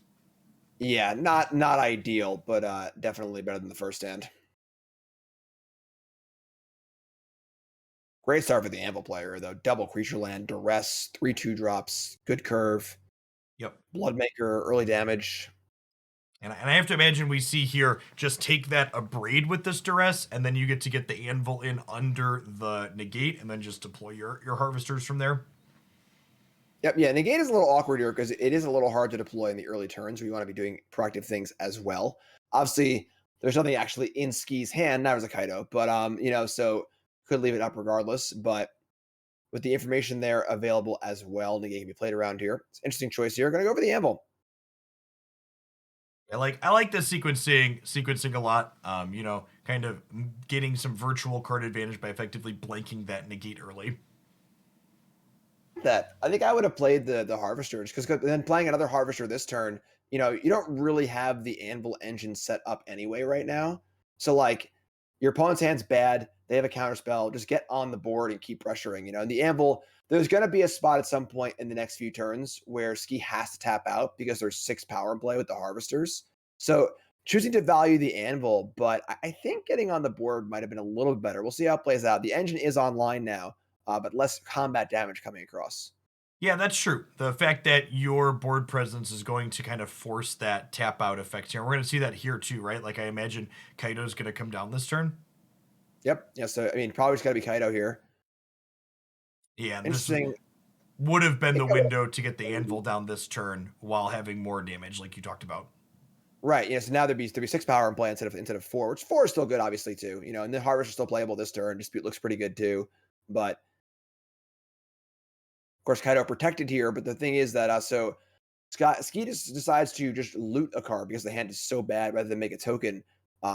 B: Yeah, not ideal, but definitely better than the first hand. Great start for the Anvil player, though. Double creature land, duress, 3/2 drops, good curve.
A: Yep.
B: Bloodmaker, early damage.
A: And I have to imagine we see here, just take that Abrade with this duress, and then you get to get the Anvil in under the negate, and then just deploy your harvesters from there.
B: Yep, yeah, negate is a little awkward here because it is a little hard to deploy in the early turns where you want to be doing proactive things as well. Obviously, there's nothing actually in Ski's hand, neither is a Kaido, but so could leave it up regardless. But with the information there available as well, negate can be played around here. It's an interesting choice here. Gonna go for the anvil.
A: I like the sequencing a lot. Kind of getting some virtual card advantage by effectively blanking that negate early.
B: That I think I would have played the harvesters because then playing another harvester this turn, you don't really have the anvil engine set up anyway right now. So like your opponent's hand's bad, they have a counter spell, just get on the board and keep pressuring. And the anvil, there's gonna be a spot at some point in the next few turns where Ski has to tap out because there's 6 power in play with the harvesters. So choosing to value the anvil, but I think getting on the board might have been a little bit better. We'll see how it plays out. The engine is online now, but less combat damage coming across.
A: Yeah, that's true. The fact that your board presence is going to kind of force that tap out effect here. We're going to see that here too, right? Like I imagine Kaido's going to come down this turn.
B: Yep. Yeah. So I mean, probably just got to be Kaido here.
A: Yeah, and this
B: Interesting.
A: would have been
B: It
A: the
B: kinda-
A: window to get the anvil down this turn while having more damage, like you talked about.
B: right. So now there'd be 6 power in play instead of 4, which 4 is still good, obviously too. And the harvest is still playable this turn. Dispute looks pretty good too, but of course Kaido protected here. But the thing is that so Ski just decides to just loot a card because the hand is so bad rather than make a token.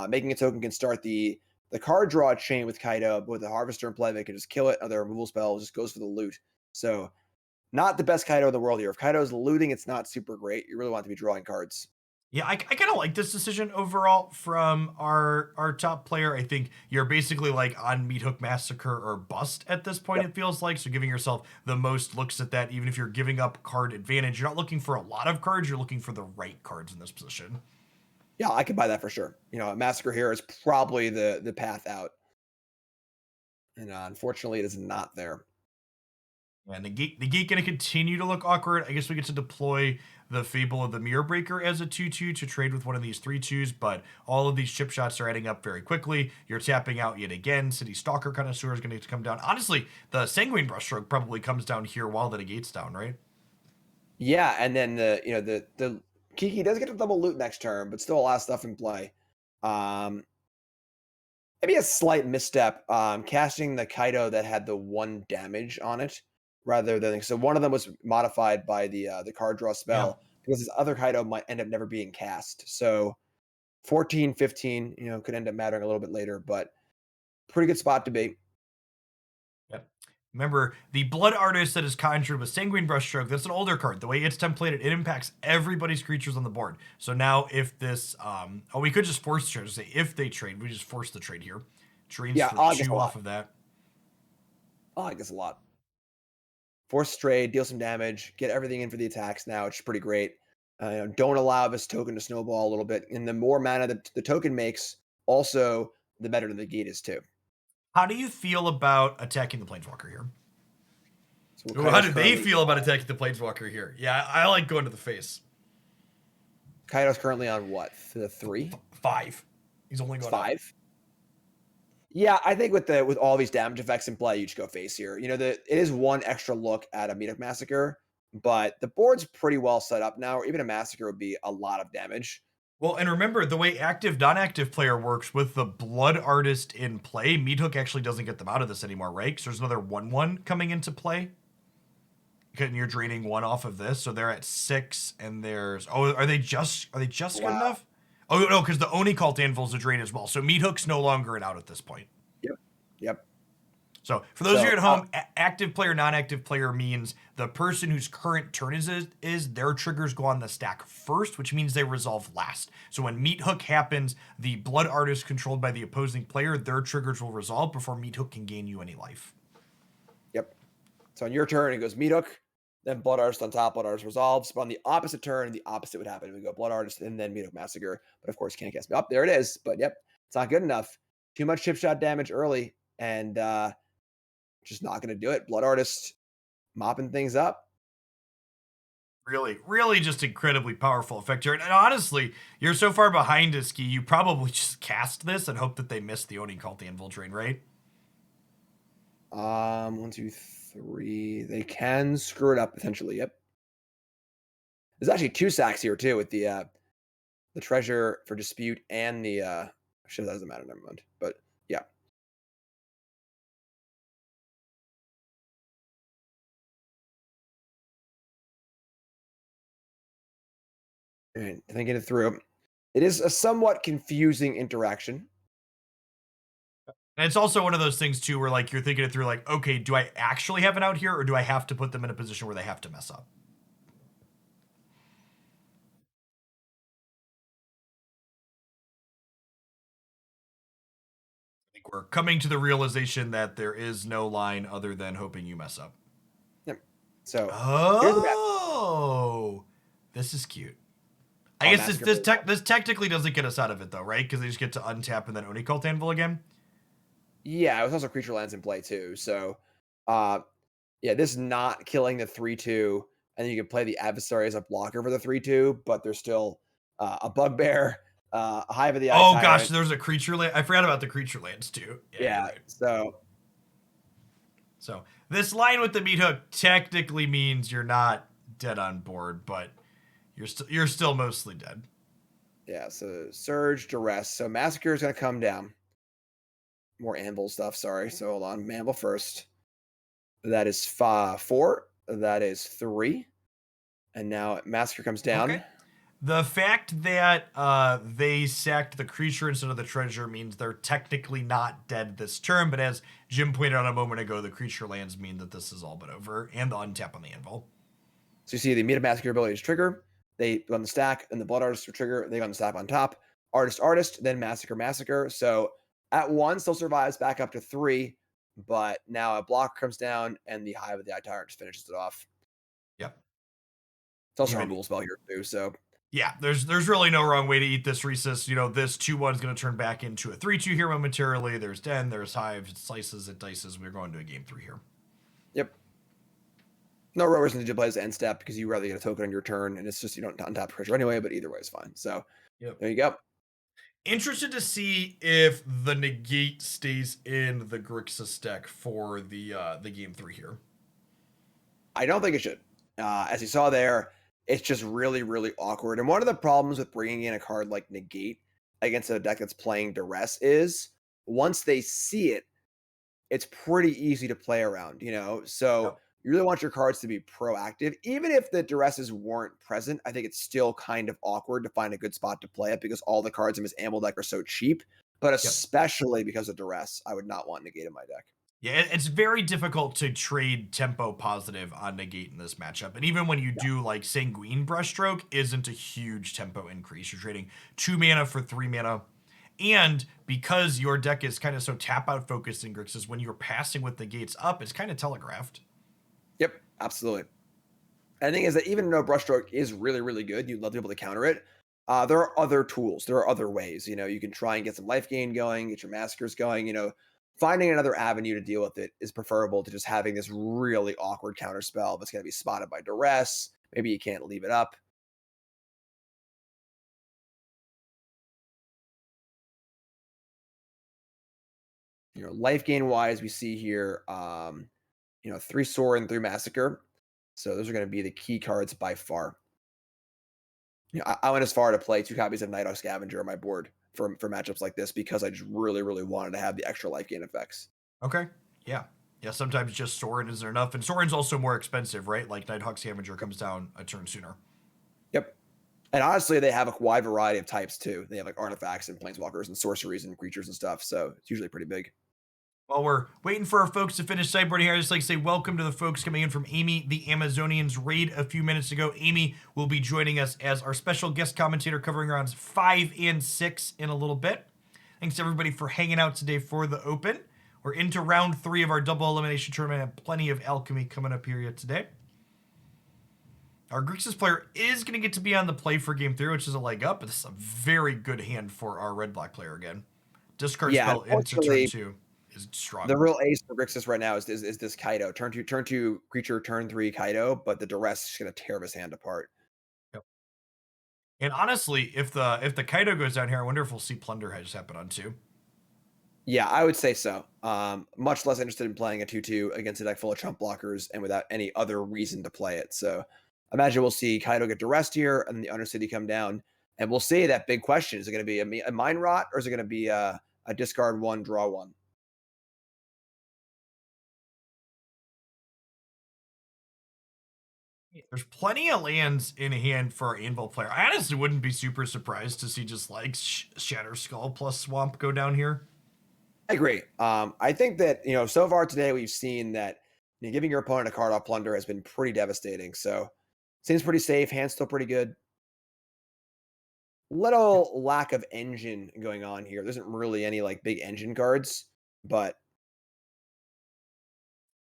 B: Making a token can start the card draw chain with Kaido, but with the harvester in play, they can just kill it. Other removal spell just goes for the loot. So not the best Kaido in the world here. If Kaido's looting, it's not super great. You really want to be drawing cards.
A: Yeah, I kind of like this decision overall from our top player. I think you're basically like on Meat Hook Massacre or bust at this point,
B: Yep.
A: it feels like. So giving yourself the most looks at that, even if you're giving up card advantage, you're not looking for a lot of cards, you're looking for the right cards in this position.
B: Yeah, I could buy that for sure. A massacre here is probably the path out, and unfortunately, it is not there.
A: And the geek going to continue to look awkward. I guess we get to deploy the Fable of the Mirror Breaker as a 2/2 to trade with one of these 3/2s, but all of these chip shots are adding up very quickly. You're tapping out yet again. City Stalker Connoisseur is going to come down. Honestly, the Sanguine Brushstroke probably comes down here while the negate's down, right?
B: Yeah, and then the Kiki does get to double loot next turn, but still a lot of stuff in play. Um, Maybe a slight misstep, casting the Kaido that had the 1 damage on it rather than so one of them was modified by the card draw
A: Yeah.
B: spell because this other Kaido might end up never being cast. So 14, 15, could end up mattering a little bit later, but pretty good spot to be.
A: Yep. Remember, the Blood Artist that is conjured with Sanguine Brushstroke, that's an older card. The way it's templated, it impacts everybody's creatures on the board. So now if this, we could just force the trade. Say if they trade, we just force the trade here. Trades
B: Yeah,
A: for
B: I like this a
A: 2
B: lot.
A: off of that.
B: I like this a lot. Force trade, deal some damage, get everything in for the attacks now, which is pretty great. Don't allow this token to snowball a little bit. And the more mana that the token makes, also the better the gate is too.
A: How do you feel about attacking the Planeswalker here?
B: So
A: Ooh, how do they feel about attacking the Planeswalker here? Yeah, I like going to the face.
B: Kaido's currently on what? The 3?
A: 5. He's only going up.
B: 5? Yeah, I think with all these damage effects in play, you just go face here. It is one extra look at a Meat Massacre, but the board's pretty well set up now. Or even a Massacre would be a lot of damage.
A: Well, and remember, the way active, non-active player works with the Blood Artist in play, Meat Hook actually doesn't get them out of this anymore, right? Because there's another 1/1 coming into play. And you're draining 1 off of this, so they're at 6, and there's... Oh, are they just good
B: Wow.
A: enough? Oh, no, because the Oni Cult Anvil's a drain as well. So Meat Hook's no longer an out at this point.
B: Yep. Yep.
A: So for those of you at
B: So,
A: home, active player, non-active player means the person whose current turn is their triggers go on the stack first, which means they resolve last. So when Meat Hook happens, the Blood Artist controlled by the opposing player, their triggers will resolve before Meat Hook can gain you any life.
B: Yep. So on your turn, it goes Meat Hook, then Blood Artist on top, Blood Artist resolves. But on the opposite turn, the opposite would happen. We go Blood Artist and then Meat Hook Massacre. But of course, can't cast me up. There it is. But yep, it's not good enough. Too much chip shot damage early, and just not going to do it. Blood Artist mopping things up.
A: Really, really just incredibly powerful effect here. And honestly, you're so far behind Iski, you probably just cast this and hope that they miss the Oni Cult Anvil drain, right?
B: 1, 2, 3. They can screw it up potentially. Yep. There's actually 2 sacks here too with the treasure for dispute and the shit, that doesn't matter, never mind. But yeah. And thinking it through. It is a somewhat confusing interaction.
A: And it's also one of those things too, where like you're thinking it through, like, okay, do I actually have an out here, or do I have to put them in a position where they have to mess up? I think we're coming to the realization that there is no line other than hoping you mess up.
B: Yep. So here's the map.
A: Oh, this is cute. I
B: Oh,
A: guess
B: massacre.
A: this technically doesn't get us out of it though, right? Because they just get to untap and then Oni Cult Anvil again.
B: Yeah, it was also creature lands in play too. So uh yeah, this not killing the 3/2, and then you can play the adversary as a blocker for the 3/2, but there's still a bugbear, a Hive of the Eye
A: Oh gosh,
B: Tyrant.
A: there's a creature land. I forgot about the creature lands too. Yeah, you're
B: Yeah,
A: right.
B: so
A: So this line with the meat hook technically means you're not dead on board, but you're still mostly dead.
B: yeah, so Surge, Duress. So Massacre is gonna come down. More Anvil stuff, sorry. So hold on. Anvil first. That is 4. That is 3. And now Massacre comes down.
A: Okay. The fact that they sacked the creature instead of the treasure means they're technically not dead this turn, but as Jim pointed out a moment ago, the creature lands mean that this is all but over, and the untap on the anvil.
B: So you see the immediate Massacre ability to trigger. They go on the stack, and the Blood Artist will trigger. They go on the stack on top. Artist, then Massacre. So at once, they'll survive back up to 3, but now a block comes down, and the Hive of the Eye Tyrant just finishes it off.
A: Yep.
B: It's also a
A: Even
B: rule spell here, too. So
A: yeah, there's really no wrong way to eat this Rhesus. You know, this 2/1 is going to turn back into a 3/2 here momentarily. There's Den, there's Hive, it slices, it dices. We're going to a game 3 here.
B: yep. No real reason to play this end step because you rather get a token on your turn, and it's just you don't untap pressure anyway. But either way is fine. So
A: Yep.
B: there you go.
A: Interested to see if the negate stays in the Grixis deck for the game 3 here.
B: I don't think it should. As you saw there, it's just really, really awkward. And one of the problems with bringing in a card like Negate against a deck that's playing Duress is once they see it, it's pretty easy to play around, you know? So
A: Yep.
B: you really want your cards to be proactive. Even if the Duresses weren't present, I think it's still kind of awkward to find a good spot to play it because all the cards in his Amble deck are so cheap. But
A: Yep.
B: especially because of Duress, I would not want Negate in my deck.
A: Yeah, it's very difficult to trade tempo positive on negate in this matchup. And even when you do, like, Sanguine Brushstroke isn't a huge tempo increase. You're trading 2 mana for 3 mana. And because your deck is kind of so tap out focused in Grixis, when you're passing with negates up, it's kind of telegraphed.
B: Yep, absolutely. And the thing is that even though Brushstroke is really, really good, you'd love to be able to counter it. There are other tools. There are other ways. You know, you can try and get some life gain going, get your massacres going. You know, finding another avenue to deal with it is preferable to just having this really awkward counter spell that's going to be spotted by Duress. Maybe you can't leave it up. You know, life gain wise, we see here, you know, 3 Sword and 3 Massacre. So those are going to be the key cards by far. You know, I went as far to play 2 copies of Nighthawk Scavenger on my board for matchups like this because I just really, really wanted to have the extra life gain effects.
A: Okay. Yeah. Yeah, sometimes just Sorin isn't enough. And Sorin's also more expensive, right? Like Nighthawk Scavenger comes down a turn sooner.
B: Yep. And honestly, they have a wide variety of types too. They have like artifacts and planeswalkers and sorceries and creatures and stuff. So it's usually pretty big.
A: While we're waiting for our folks to finish sideboarding here, I'd just like to say welcome to the folks coming in from Amy, the Amazonians raid a few minutes ago. Amy will be joining us as our special guest commentator covering rounds 5 and 6 in a little bit. Thanks everybody for hanging out today for the Open. We're into round 3 of our double elimination tournament and plenty of Alchemy coming up here yet today. Our Grixis player is going to get to be on the play for game 3, which is a leg up, but this is a very good hand for our red-black player again. Discard spell into turn 2 is strong.
B: The real ace for Grixis right now is this Kaido. Turn two creature, turn 3 Kaido, but the Duress is going to tear his hand apart.
A: Yep. And honestly, if the Kaido goes down here, I wonder if we'll see Plunderheads happen on 2.
B: Yeah, I would say so. Much less interested in playing a 2/2 against a deck full of chump blockers and without any other reason to play it. So imagine we'll see Kaido get to rest here and then the Undercity come down. And we'll see that big question. Is it going to be a Mind Rot or is it going to be a discard one, draw one?
A: There's plenty of lands in hand for our Anvil player. I honestly wouldn't be super surprised to see just like Shatter Skull plus Swamp go down here.
B: I agree. I think that, so far today we've seen that giving your opponent a card off plunder has been pretty devastating. So seems pretty safe. Hand's still pretty good. Little lack of engine going on here. There isn't really any like big engine cards, but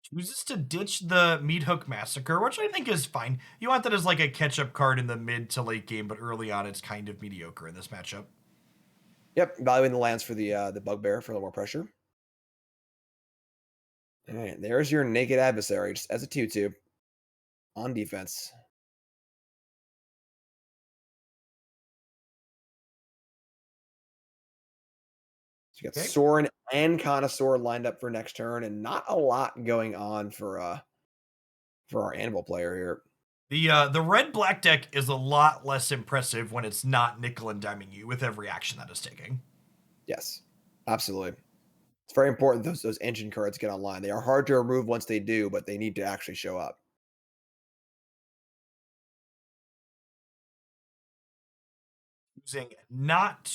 A: Chooses to ditch the Meat Hook Massacre, which I think is fine. You want that as like a catch-up card in the mid to late game, but early on it's kind of mediocre in this matchup.
B: yep, valuing the lands for the bugbear for a little more pressure. All right, there's your naked adversary just as a 2/2 on defense. So you got
A: Okay.
B: Sorin and Connoisseur lined up for next turn, and not a lot going on for our animal player here.
A: The red black deck is a lot less impressive when it's not nickel and diming you with every action that is taking.
B: Yes, absolutely. It's very important those engine cards get online. They are hard to remove once they do, but they need to actually show up.
A: Choosing not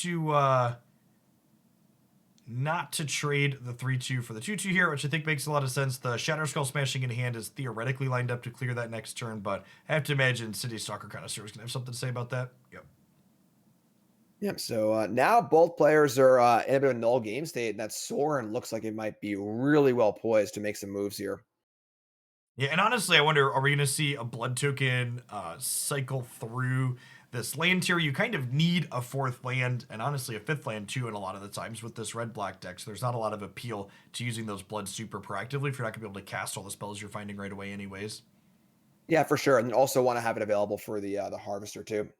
A: to trade the 3/2 for the 2/2 here, which I think makes a lot of sense. The Shatter Skull Smashing in hand is theoretically lined up to clear that next turn, but I have to imagine City Stalker Connoisseur is going to have something to say about that. Yep.
B: Yep. So now both players are in a bit of a null game state, and that Sorin looks like it might be really well poised to make some moves here.
A: Yeah, and honestly, I wonder, are we going to see a blood token cycle through this land tier? You kind of need a fourth land, and honestly, a fifth land too, in a lot of the times with this red-black deck. So there's not a lot of appeal to using those blood super proactively if you're not going to be able to cast all the spells you're finding right away, anyways.
B: Yeah, for sure, and then also want to have it available for the harvester too.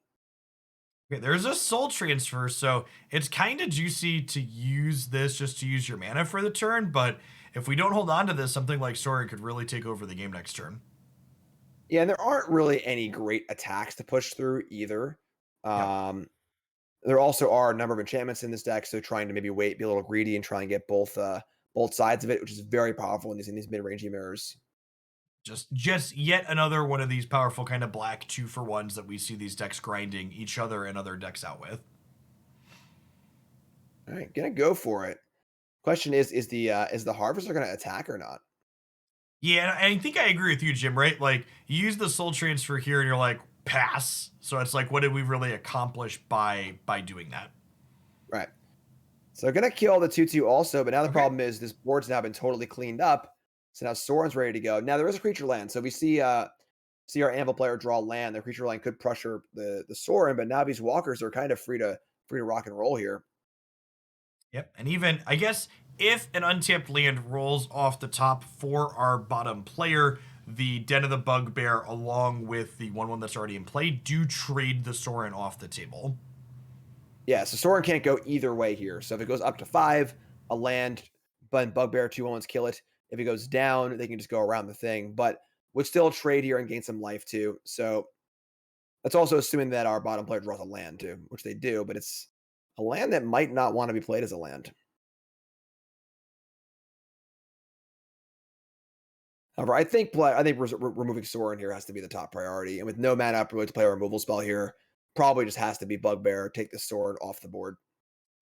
A: Okay, there's a soul transfer, so it's kind of juicy to use this just to use your mana for the turn, but if we don't hold on to this, something like Sorin could really take over the game next turn.
B: Yeah, and there aren't really any great attacks to push through either.
A: Yep.
B: Um, there also are a number of enchantments in this deck, so trying to maybe wait, be a little greedy, and try and get both sides of it, which is very powerful in these mid-rangey mirrors.
A: Just yet another one of these powerful kind of black 2-for-1s that we see these decks grinding each other and other decks out with.
B: All right, gonna go for it. Question is the harvester gonna attack or not?
A: Yeah, and I think I agree with you, Jim, right? Like, you use the soul transfer here and you're like, pass. So it's like, what did we really accomplish by doing that?
B: Right. So gonna kill the 2/2 also, but now the
A: Okay.
B: problem is this board's now been totally cleaned up. So now Soren's ready to go. Now there is a creature land. So we see our Anvil player draw land. The creature land could pressure the Soren, but now these walkers are kind of free to rock and roll here.
A: Yep. And even, I guess, if an untapped land rolls off the top for our bottom player, the Den of the Bugbear, along with the 1/1 that's already in play, do trade the Sorin off the table.
B: Yeah, so Soren can't go either way here. So if it goes up to 5, a land, but Bugbear 2/1s kill it. If it goes down, they can just go around the thing, but would still trade here and gain some life too. So that's also assuming that our bottom player draws a land too, which they do, but it's a land that might not want to be played as a land. However, I think removing Sorin here has to be the top priority, and with no mana up really to play a removal spell here, probably just has to be Bugbear, take the sword off the board.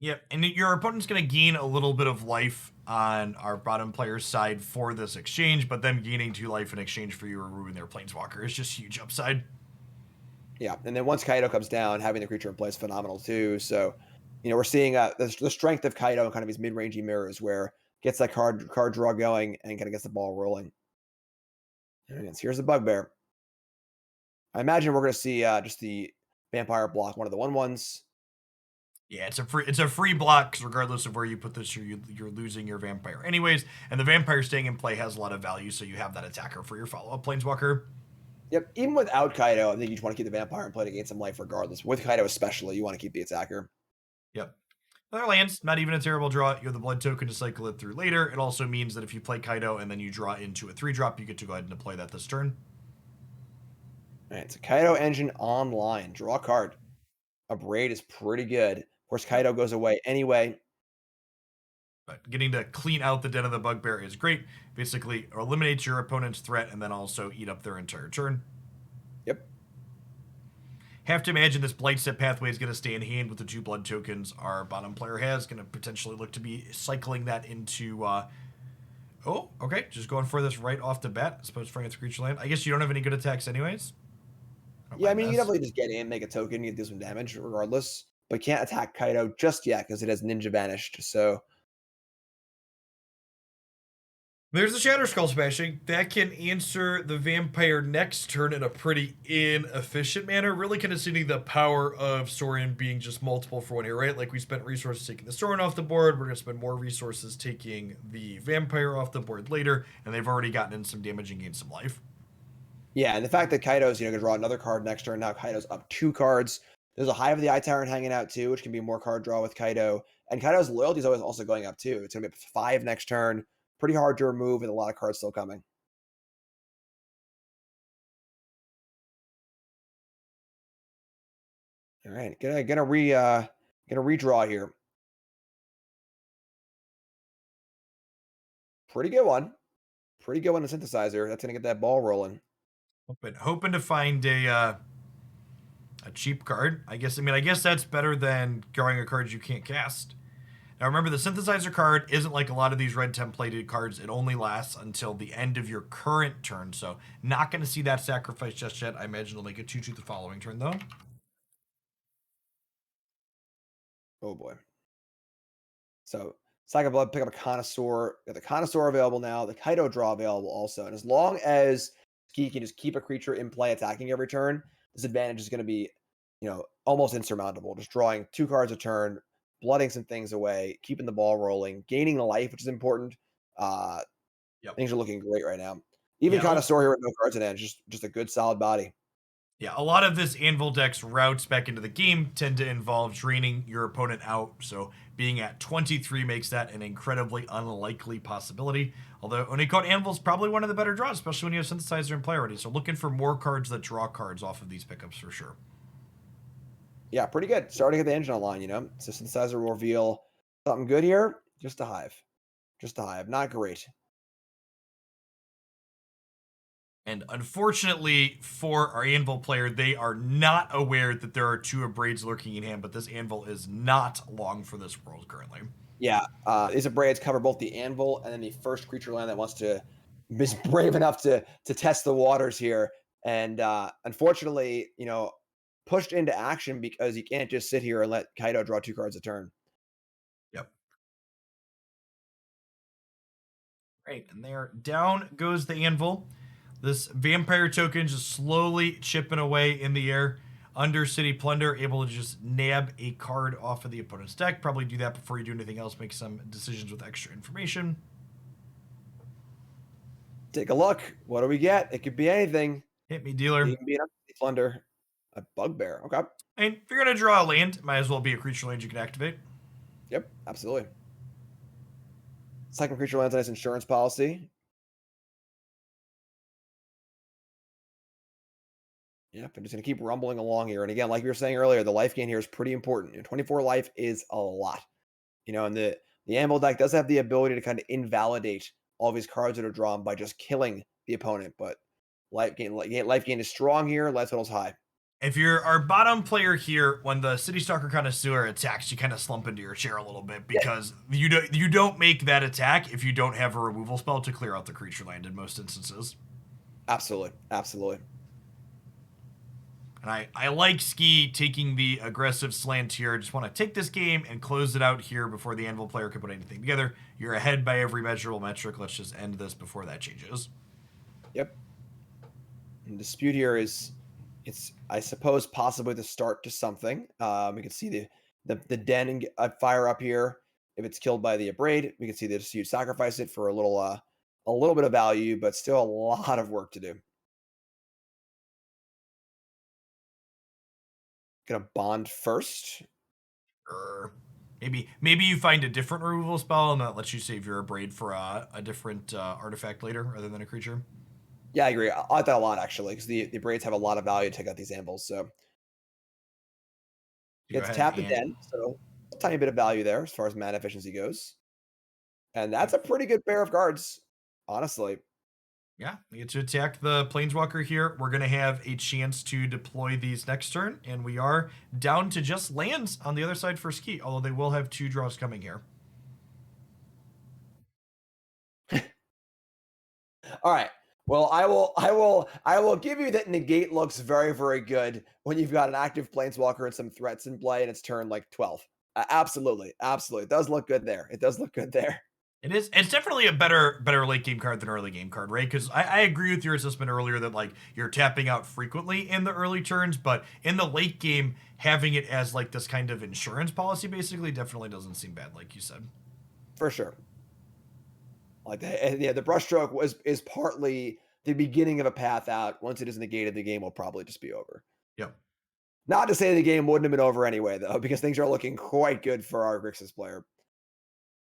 A: Yep, and your opponent's going to gain a little bit of life on our bottom player's side for this exchange, but them gaining 2 life in exchange for you removing their planeswalker is just huge upside.
B: Yeah, and then once Kaido comes down, having the creature in play is phenomenal too. So, we're seeing the strength of Kaido in kind of these mid-rangey mirrors where gets that card draw going and kind of gets the ball rolling. And here's the Bugbear. I imagine we're going to see just the Vampire block one of the 1/1s.
A: Yeah, it's a free block because regardless of where you put this, you're losing your vampire anyways, and the vampire staying in play has a lot of value, so you have that attacker for your follow-up planeswalker.
B: Yep, even without Kaido, I think you just want to keep the Vampire in play to gain some life regardless. With Kaido especially, you want to keep the attacker.
A: Yep. Other lands, not even a terrible draw. You have the blood token to cycle it through later. It also means that if you play Kaido and then you draw into a 3-drop, you get to go ahead and deploy that this turn.
B: All right, so Kaido Engine online. Draw a card. A Braid is pretty good. Of course,
A: Yep.
B: Kaido goes away anyway.
A: But getting to clean out the Den of the Bugbear is great. Basically, eliminates your opponent's threat and then also eat up their entire turn.
B: Yep.
A: Have to imagine this Blight Step pathway is going to stay in hand with the 2 blood tokens our bottom player has. Going to potentially look to be cycling that into. Oh, okay. Just going for this right off the bat. I suppose for its creature land. I guess you don't have any good attacks, anyways. I don't
B: Yeah, I
A: mind
B: mean, you
A: this.
B: definitely just get in, make a token, you can do some damage regardless, but can't attack Kaido just yet because it has Ninja banished. So,
A: There's the Shatter Skull Smashing. That can answer the Vampire next turn in a pretty inefficient manner. Really kind of seeing the power of Saurian being just multiple for one here, right? Like we spent resources taking the Saurian off the board. We're going to spend more resources taking the Vampire off the board later. And they've already gotten in some damage and gained some life.
B: yeah, and the fact that Kaido's, going to draw another card next turn, now Kaido's up 2 cards. There's a Hive of the Eye Tyrant hanging out too, which can be more card draw with Kaido. And Kaido's loyalty is always also going up too. It's going to be up 5 next turn. Pretty hard to remove, and a lot of cards still coming. All right, gonna redraw here. Pretty good one. Pretty good one to synthesizer. That's gonna get that ball rolling.
A: Hoping to find a cheap card. I guess that's better than drawing a card you can't cast. Now remember, the synthesizer card isn't like a lot of these red templated cards. It only lasts until the end of your current turn, so not going to see that sacrifice just yet. I imagine it'll make a 2-2 the following turn, though.
B: Oh boy. So Saga Blood, pick up a Connoisseur. Got the Connoisseur available now. The Kaido draw available also. And as long as Ski can just keep a creature in play attacking every turn, this advantage is going to be, almost insurmountable. Just drawing 2 cards a turn, blooding some things away, keeping the ball rolling, gaining life, which is important. Uh,
A: Yep.
B: Things are looking great right now. Even
A: Yeah,
B: Connoisseur here with no cards in hand, just a good solid body.
A: yeah, a lot of this Anvil deck's routes back into the game tend to involve draining your opponent out, so being at 23 makes that an incredibly unlikely possibility. Although Unicode Anvil's probably one of the better draws, especially when you have Synthesizer in play already. So looking for more cards that draw cards off of these pickups for sure.
B: Yeah, pretty good. Starting at the engine online. So Synthesizer will reveal something good here. Just a Hive. Just a Hive. Not great.
A: And unfortunately for our Anvil player, they are not aware that there are 2 Abrades lurking in hand, but this Anvil is not long for this world currently.
B: Yeah, these Abrades cover both the Anvil and then the first creature land that wants to is brave enough to test the waters here. And unfortunately, pushed into action because you can't just sit here and let Kaido draw 2 cards a turn.
A: Yep. Right, and there down goes the Anvil. This Vampire token just slowly chipping away in the air. Undercity Plunder, able to just nab a card off of the opponent's deck. Probably do that before you do anything else. Make some decisions with extra information.
B: Take a look. What do we get? It could be anything.
A: Hit me,
B: It
A: dealer.
B: could even be an Plunder, a Bugbear. Okay.
A: And if you're going to draw a land, might as well be a creature land you can activate.
B: Yep, absolutely. Second creature lands a nice insurance policy. Yep, I'm just gonna keep rumbling along here. And again, like we were saying earlier, the life gain here is pretty important. 24 life is a lot. And the Anvil deck does have the ability to kind of invalidate all these cards that are drawn by just killing the opponent. But life gain is strong here. Life total's high.
A: If you're our bottom player here, when the City Stalker Connoisseur attacks, you kind of slump into your chair a little bit
B: Yeah,
A: because you don't make that attack if you don't have a removal spell to clear out the creature land in most instances.
B: absolutely, absolutely.
A: And I like Ski taking the aggressive slant here. Just want to take this game and close it out here before the Anvil player can put anything together. You're ahead by every measurable metric. Let's just end this before that changes.
B: Yep. And dispute here it's I suppose possibly the start to something. We can see the den and fire up here. If it's killed by the Abrade, we can see the dispute sacrifice it for a little bit of value, but still a lot of work to do. Gonna bond first.
A: Grr. Maybe you find a different removal spell and that lets you save your braid for a different artifact later rather than a creature.
B: Yeah, I agree. I like that a lot actually, because the braids have a lot of value to take out these anvils. So
A: You go
B: gets
A: ahead
B: tapped
A: and
B: again, so a tiny bit of value there as far as mana efficiency goes. And that's
A: yep.
B: a pretty good pair of cards, honestly.
A: Yeah, we get to attack the Planeswalker here. We're going to have a chance to deploy these next turn, and we are down to just lands on the other side for Ski, although they will have 2 draws coming here.
B: All right. Well, I will give you that negate looks very, very good when you've got an active planeswalker and some threats in play, and it's turn like 12. Absolutely, absolutely, it does look good there. It does look good there.
A: It is. It's definitely a better late game card than early game card, right? Because I agree with your assessment earlier that like you're tapping out frequently in the early turns, but in the late game, having it as like this kind of insurance policy basically definitely doesn't seem bad, like you said.
B: For sure. Like yeah, the brushstroke is partly the beginning of a path out. Once it is negated, the game will probably just be over.
A: Yep.
B: Not to say the game wouldn't have been over anyway, though, because things are looking quite good for our Grixis player.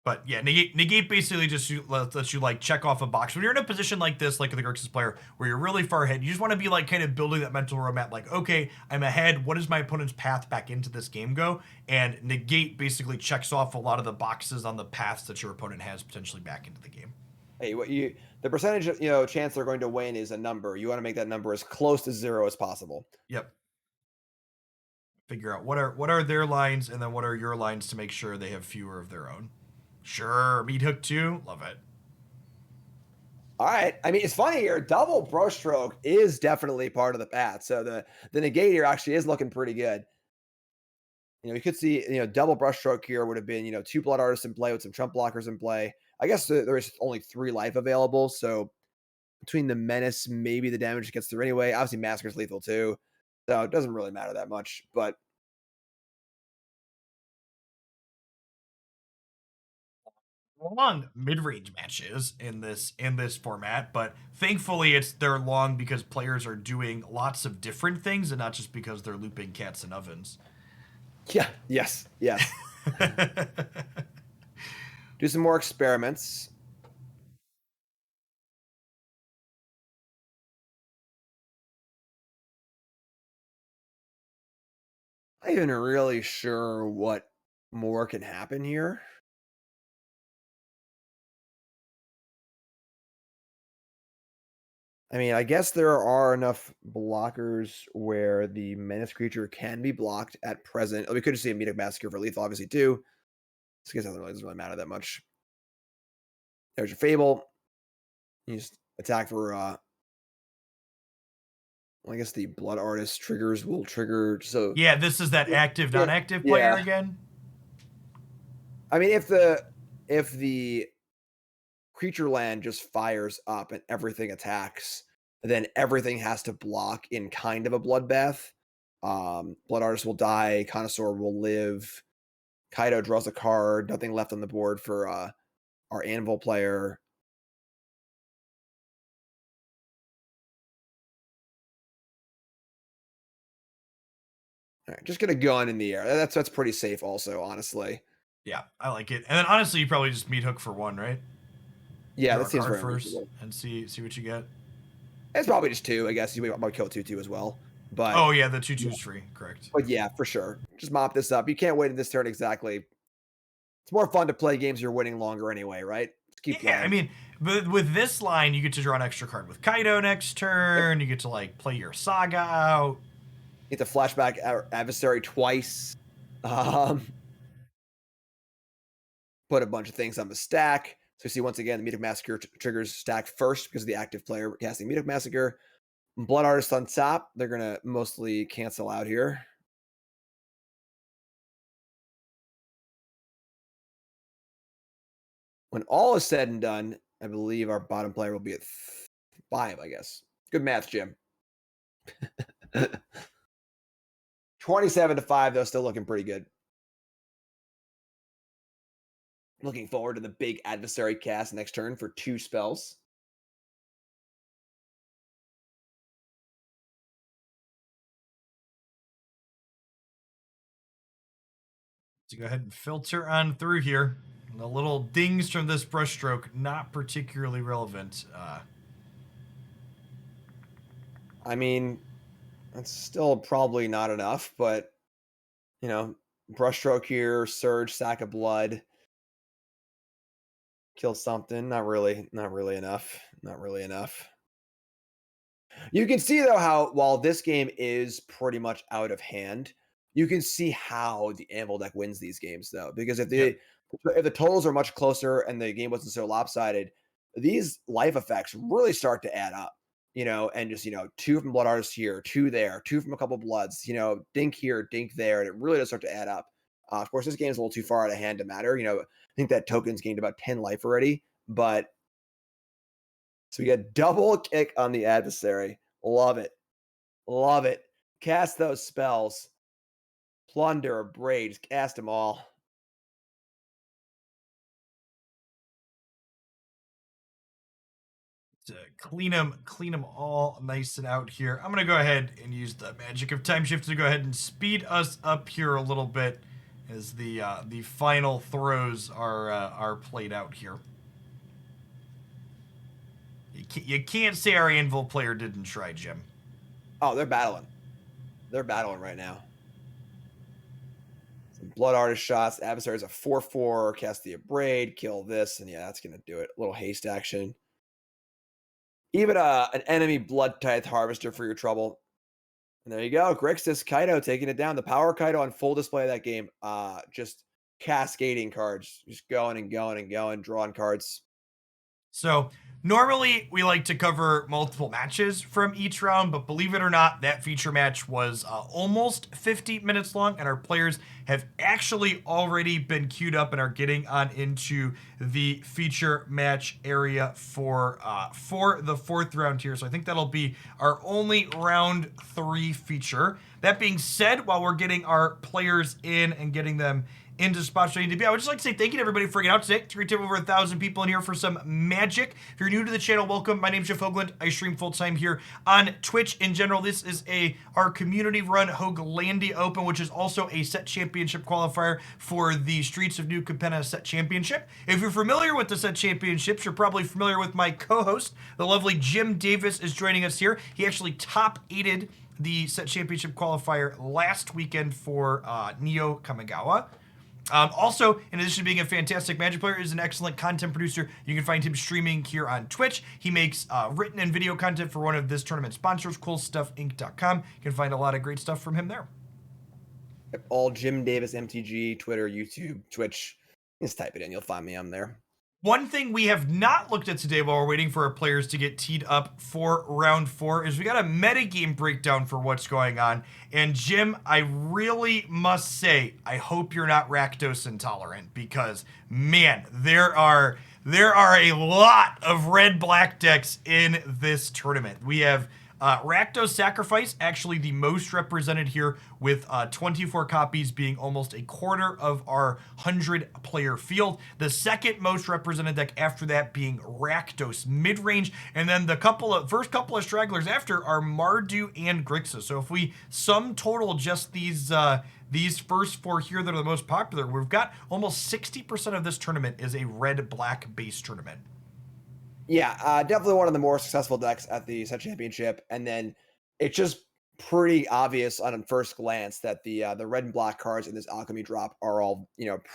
A: But yeah, negate basically just lets you like check off a box. When you're in a position like this, like the Grixis player, where you're really far ahead, you just want to be like kind of building that mental roadmap. Like, okay, I'm ahead. What does my opponent's path back into this game go? And negate basically checks off a lot of the boxes on the paths that your opponent has potentially back into the game.
B: Hey, the percentage chance they're going to win is a number. You want to make that number as close to 0 as possible.
A: Yep. Figure out what are their lines, and then what are your lines to make sure they have fewer of their own. Sure, meat hook too. Love it.
B: All right. I mean, it's funny here. Double brushstroke is definitely part of the path. So the negate here actually is looking pretty good. You could see, double brushstroke here would have been, 2 blood artists in play with some trump blockers in play. I guess there is only 3 life available. So between the menace, maybe the damage gets through anyway. Obviously, Masker's lethal too. So it doesn't really matter that much. But
A: Long mid-range matches in this format, but thankfully they're long because players are doing lots of different things and not just because they're looping cats and ovens.
B: yeah, yes. Do some more experiments. I'm not even really sure what more can happen here. I mean, I guess there are enough blockers where the menace creature can be blocked at present. We could just see a Meat Massacre for lethal, obviously, too. This guess doesn't really matter that much. There's your Fable. You just attack for, well, I guess the Blood Artist triggers will trigger. So,
A: Yeah, this is that active
B: yeah,
A: non-active player
B: yeah.
A: again.
B: I mean, if the creature land just fires up and everything attacks, then everything has to block in kind of a bloodbath. Blood Artist will die, Connoisseur will live, Kaido draws a card, nothing left on the board for our Anvil player. All right, just get a gun in the air. That's pretty safe, also, honestly.
A: Yeah, I like it. And then honestly, you probably just meat hook for 1, right?
B: Yeah,
A: Draw
B: that
A: a
B: seems
A: card
B: very
A: first
B: reasonable.
A: and see what you get.
B: It's probably just 2, I guess. You might kill 2/2 as well, but
A: Oh yeah, the 2
B: yeah,
A: 2's free. Correct.
B: but yeah, for sure. Just mop this up. You can't wait in this turn exactly. It's more fun to play games you're winning longer anyway, right? Just keep
A: Yeah, I
B: playing.
A: mean, but with this line, you get to draw an extra card with Kaido next
B: Yep.
A: turn. You get to like play your Saga out.
B: You get to flashback our adversary twice. Um, put a bunch of things on the stack. So you see once again the Meat Massacre triggers stack first because of the active player casting Meat Massacre. Blood Artist on top. They're gonna mostly cancel out here. When all is said and done, I believe our bottom player will be at 5, I guess. Good math, Jim. 27 to 5, though, still looking pretty good. Looking forward to the big adversary cast next turn for 2 spells.
A: To go ahead and filter on through here. The little dings from this brushstroke, not particularly relevant.
B: I mean, that's still probably not enough, but brushstroke here, surge, sack of blood, kill something. Not really enough. Not really enough. You can see though how while this game is pretty much out of hand, you can see how the Anvil deck wins these games though. Because
A: Yep.
B: if the totals are much closer and the game wasn't so lopsided, these life effects really start to add up. And just two from Blood Artist here, two there, two from a couple Bloods, dink here, dink there, and it really does start to add up. Of course, this game's a little too far out of hand to matter. I think that token's gained about 10 life already, but so we get double kick on the adversary. Love it. Love it. Cast those spells. Plunder, Braid, just cast them all.
A: To clean them all nice and out here. I'm gonna go ahead and use the magic of time shift to go ahead and speed us up here a little bit as the final throws are played out here. You can't say our Anvil player didn't try, Jim.
B: Oh, they're battling. They're battling right now. Some Blood Artist shots. Adversary's a 4/4. Cast the Abrade. Kill this. And yeah, that's going to do it. A little haste action. Even an enemy Blood Tithe Harvester for your trouble. And there you go. Grixis Kaido taking it down. The power Kaido on full display of that game. Just cascading cards. Just going and going and going. Drawing cards.
A: So normally we like to cover multiple matches from each round, but believe it or not, that feature match was almost 50 minutes long, and our players have actually already been queued up and are getting on into the feature match area for the fourth round here. So I think that'll be our only round 3 feature. That being said, while we're getting our players in and getting them into spots where they need to be, I would just like to say thank you to everybody for getting out today. It's great to have over 1,000 people in here for some magic. If you're new to the channel, welcome. My name's Jeff Hoogland. I stream full-time here on Twitch. In general, this is our community-run Hooglandia Open, which is also a set championship qualifier for the Streets of New Capenna set championship. If you're familiar with the set championships, you're probably familiar with my co-host. The lovely Jim Davis is joining us here. He actually top-8'd the set championship qualifier last weekend for Neo Kamigawa. Also, in addition to being a fantastic Magic player, is an excellent content producer. You can find him streaming here on Twitch. He makes written and video content for one of this tournament sponsors, CoolStuffInc.com. You can find a lot of great stuff from him there.
B: All Jim Davis MTG, Twitter, YouTube, Twitch. Just type it in. You'll find me. I'm there.
A: One thing we have not looked at today while we're waiting for our players to get teed up for round 4 is we got a metagame breakdown for what's going on. And Jim, I really must say, I hope you're not Rakdos intolerant, because man, there are a lot of red-black decks in this tournament. We have Rakdos Sacrifice, actually the most represented here, with 24 copies being almost a quarter of our 100-player field. The second most represented deck after that being Rakdos Midrange, and then the first couple of stragglers after are Mardu and Grixis. So if we sum total just these first 4 here that are the most popular, we've got almost 60% of this tournament is a red-black base tournament.
B: Yeah, definitely one of the more successful decks at the set championship, and then it's just pretty obvious on first glance that the red and black cards in this Alchemy drop are all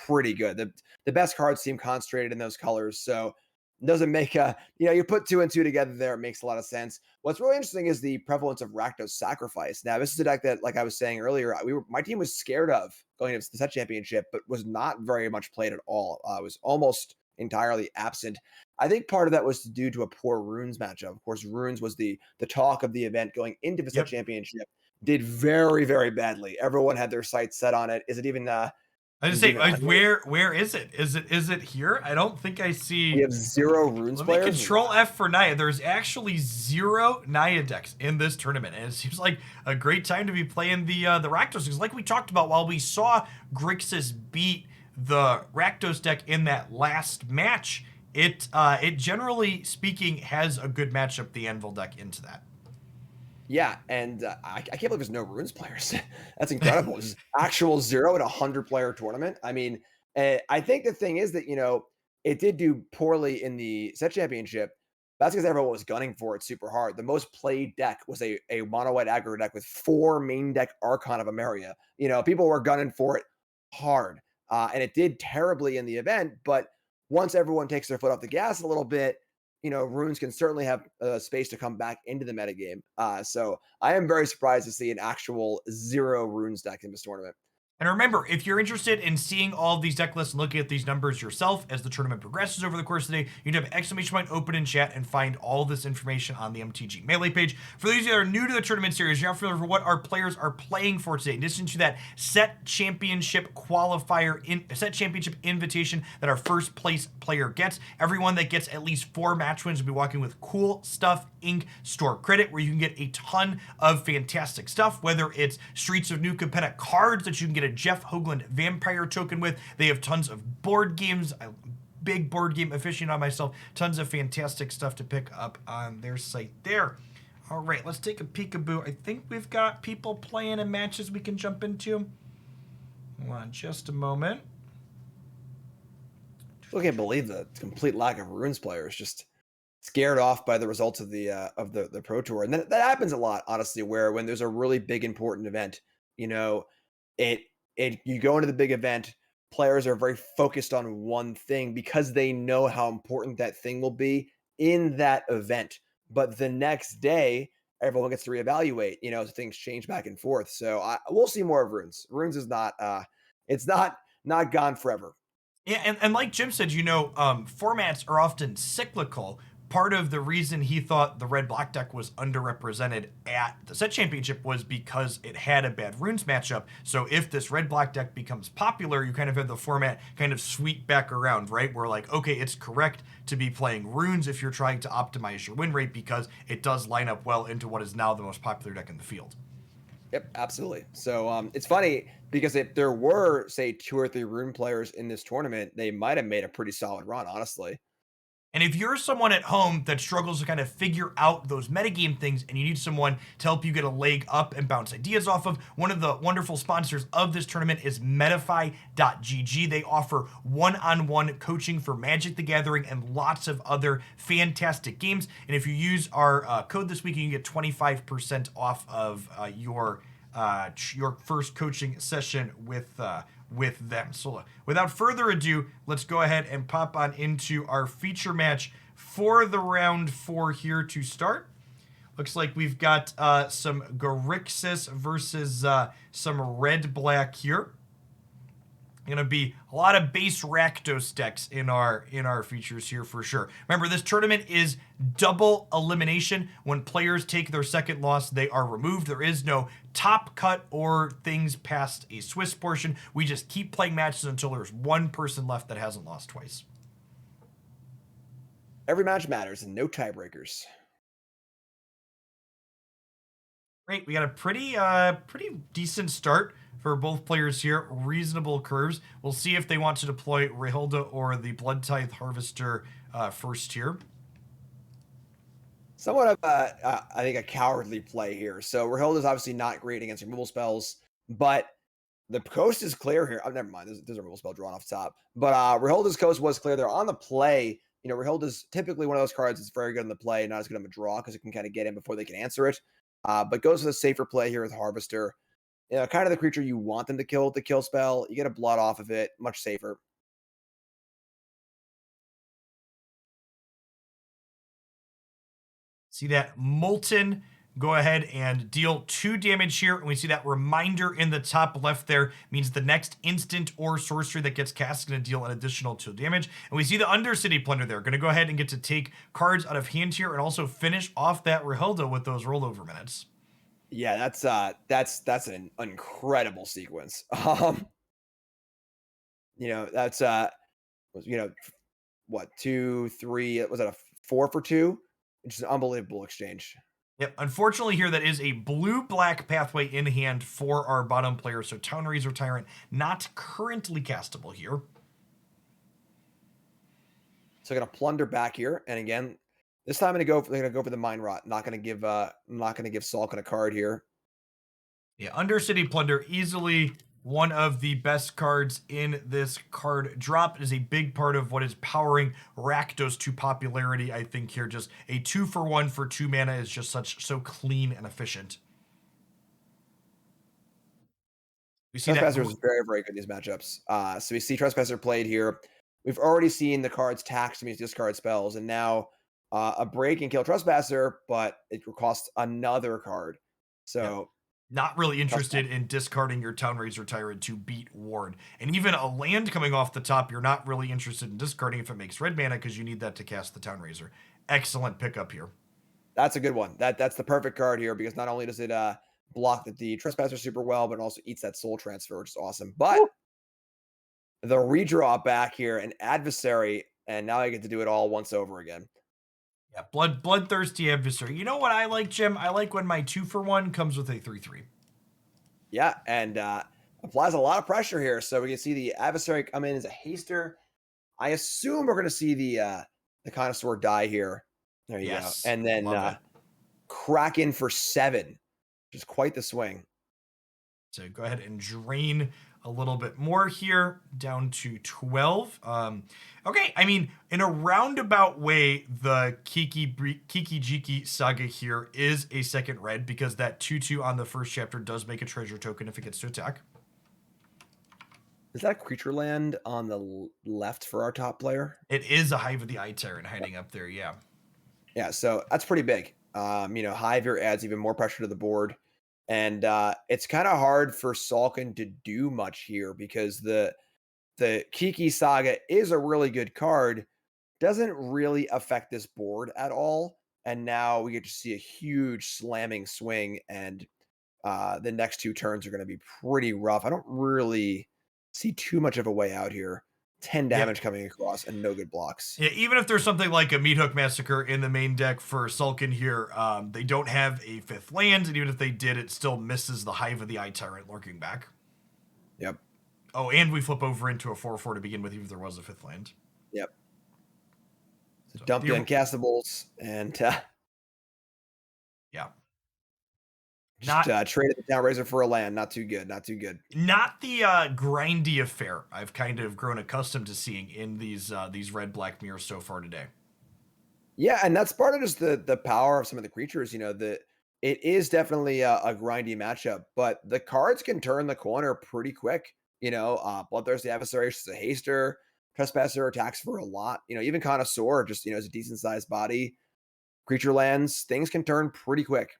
B: pretty good. The best cards seem concentrated in those colors, so it doesn't make you put 2 and 2 together there. It makes a lot of sense. What's really interesting is the prevalence of Rakdos Sacrifice. Now, this is a deck that, like I was saying earlier, my team was scared of going into the set championship, but was not very much played at all. It was almost entirely absent. I think part of that was due to a poor Runes matchup. Of course, Runes was the talk of the event going into the set championship. Did very, very badly. Everyone had their sights set on it. Is it even
A: I just say, where is it? Is it here? I don't think I see.
B: We have 0 Runes players.
A: Let me Control F for Naya. There's actually 0 Naya decks in this tournament, and it seems like a great time to be playing the Rakdos, because like we talked about, while we saw Grixis beat the Rakdos deck in that last match, it generally speaking has a good matchup, the Anvil deck, into that.
B: Yeah, and I can't believe there's no runes players. That's incredible. Just actual 0 in a 100-player tournament. I mean, I think the thing is that, it did do poorly in the set championship. That's because everyone was gunning for it super hard. The most played deck was a mono white aggro deck with 4 main deck Archon of Emeria. People were gunning for it hard. And it did terribly in the event, but once everyone takes their foot off the gas a little bit, runes can certainly have space to come back into the metagame. So I am very surprised to see an actual 0 runes deck in this tournament.
A: And remember, if you're interested in seeing all of these deck lists and looking at these numbers yourself as the tournament progresses over the course of the day, you can have exclamation point open in chat and find all this information on the MTG Melee page. For those of you that are new to the tournament series, you're not familiar with what our players are playing for today. In addition to that set championship set championship invitation that our first place player gets, everyone that gets at least 4 match wins will be walking with Cool Stuff Inc. store credit, where you can get a ton of fantastic stuff, whether it's Streets of New Capenna cards that you can get a Jeff Hoogland vampire token with. They have tons of board games. Big board game aficionado myself. Tons of fantastic stuff to pick up on their site there. All right, let's take a peekaboo. I think we've got people playing in matches we can jump into. Hold on just a moment.
B: I can't believe the complete lack of runes players. Just scared off by the results of the Pro Tour, and that happens a lot, honestly. Where when there's a really big important event, it you go into the big event, players are very focused on one thing because they know how important that thing will be in that event. But the next day, everyone gets to reevaluate. So things change back and forth. So we'll see more of runes. Runes is not it's not gone forever.
A: Yeah, and like Jim said, formats are often cyclical. Part of the reason he thought the red black deck was underrepresented at the set championship was because it had a bad runes matchup. So if this red black deck becomes popular, you kind of have the format kind of sweep back around, right? Where like, okay, it's correct to be playing runes if you're trying to optimize your win rate because it does line up well into what is now the most popular deck in the field.
B: Yep, absolutely. So it's funny because if there were, say, 2 or 3 rune players in this tournament, they might have made a pretty solid run, honestly.
A: And if you're someone at home that struggles to kind of figure out those metagame things and you need someone to help you get a leg up and bounce ideas off of, one of the wonderful sponsors of this tournament is Metafy.gg. They offer one-on-one coaching for Magic the Gathering and lots of other fantastic games. And if you use our code this week, you can get 25% off of your first coaching session with them. So without further ado, let's go ahead and pop on into our feature match for the round 4 here to start. Looks like we've got some Garixis versus some red-black here. Going to be a lot of base Rakdos decks in our features here for sure. Remember, this tournament is double elimination. When players take their second loss, they are removed. There is no top cut or things past a Swiss portion. We just keep playing matches until there's one person left that hasn't lost twice.
B: Every match matters and no tiebreakers.
A: Great, we got a pretty decent start for both players here. Reasonable curves. We'll see if they want to deploy Rehilda or the Blood Tithe Harvester first here.
B: Somewhat of I think a cowardly play here. So Rehilda's obviously not great against removal spells, but the coast is clear here. Oh, never mind. There's a removal spell drawn off top. But Rehilda's coast was clear. They're on the play. Rehilda's typically one of those cards that's very good in the play, not as good on the draw because it can kind of get in before they can answer it. But goes with a safer play here with Harvester. Kind of the creature you want them to kill with the kill spell. You get a blood off of it, much safer.
A: See that Molten go ahead and deal 2 damage here. And we see that reminder in the top left there means the next instant or sorcery that gets cast is going to deal an additional 2 damage. And we see the Undercity Plunder there. Going to go ahead and get to take cards out of hand here and also finish off that Rehilda with those rollover minutes.
B: Yeah, that's an incredible sequence. That's what 2, 3? Was that a 4 for 2? Which is an unbelievable exchange.
A: Yep. Unfortunately, here that is a blue-black pathway in hand for our bottom player. So Town Razor Tyrant not currently castable here.
B: So gonna plunder back here, and again, This time they're gonna go for the Mind Rot. Not gonna give Salkin a card here.
A: Yeah, Undercity Plunder, easily one of the best cards in this card drop. It is a big part of what is powering Rakdos to popularity, I think, here. Just a 2-for-1 for 2 mana is just so clean and efficient. We see that.
B: Trespasser is very, very good in these matchups. So we see Trespasser played here. We've already seen the cards taxed to mean discard spells, and now a break and kill Trespasser, but it will cost another card.
A: Yep.
B: So
A: Not really interested in discarding your Town Razor Tyrant to beat Ward. And even a land coming off the top, you're not really interested in discarding if it makes red mana because you need that to cast the Town Razor. Excellent pickup here.
B: that's a good one. That's the perfect card here because not only does it block the Trespasser super well, but it also eats that soul transfer, which is awesome. But the redraw back here, an adversary, and now I get to do it all once over again.
A: Yeah, bloodthirsty adversary. You know what I like, Jim? I like when my 2-for-1 comes with a 3/3.
B: Yeah, and applies a lot of pressure here. So we can see the adversary come in as a haster. I assume we're going to see the connoisseur die here. There you
A: Yes,
B: go, and then Kraken for 7, which is quite the swing.
A: So go ahead and drain a little bit more here, down to 12. Okay, I mean, in a roundabout way, the Kiki Jiki saga here is a second red because that 2/2 on the first chapter does make a treasure token if it gets to attack.
B: Is that creature land on the left for our top player?
A: It is a Hive of the Eye Tyrant hiding up there, yeah.
B: Yeah, so that's pretty big. Hive here adds even more pressure to the board. And it's kind of hard for Salkin to do much here because the Kiki Saga is a really good card, doesn't really affect this board at all. And now we get to see a huge slamming swing, and the next 2 turns are going to be pretty rough. I don't really see too much of a way out here. 10 damage coming across and no good blocks.
A: Yeah, even if there's something like a Meat Hook Massacre in the main deck for Sulkin here, they don't have a 5th land, and even if they did, it still misses the Hive of the Eye Tyrant lurking back.
B: Yep.
A: Oh, and we flip over into a 4/4 to begin with, even if there was a 5th land.
B: Yep. So dump the uncastables and
A: yeah.
B: Just traded the Town Razor for a land. Not too good. Not too good.
A: Not the grindy affair I've kind of grown accustomed to seeing in these red-black mirrors so far today.
B: Yeah, and that's part of just the power of some of the creatures. It is definitely a grindy matchup, but the cards can turn the corner pretty quick. Bloodthirsty Adversary is a haster. Trespasser attacks for a lot. Even Connoisseur just is a decent sized body. Creature lands, things can turn pretty quick.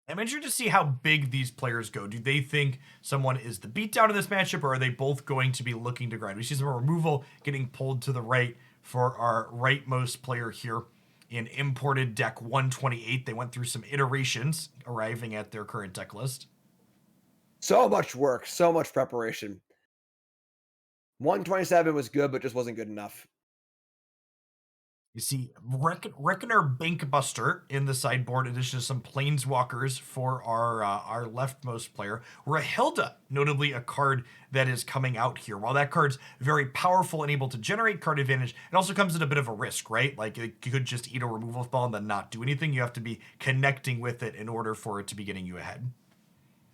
A: I'm interested to see how big these players go. Do they think someone is the beatdown in this matchup, or are they both going to be looking to grind? We see some removal getting pulled to the right for our rightmost player here in imported deck 128. They went through some iterations, arriving at their current deck list.
B: So much work, so much preparation. 127 was good, but just wasn't good enough.
A: You see Reckoner Bankbuster in the sideboard, in addition to some Planeswalkers for our leftmost player. Rahilda, notably a card that is coming out here. While that card's very powerful and able to generate card advantage, it also comes at a bit of a risk, right? Like, it could just eat a removal spell and then not do anything. You have to be connecting with it in order for it to be getting you ahead.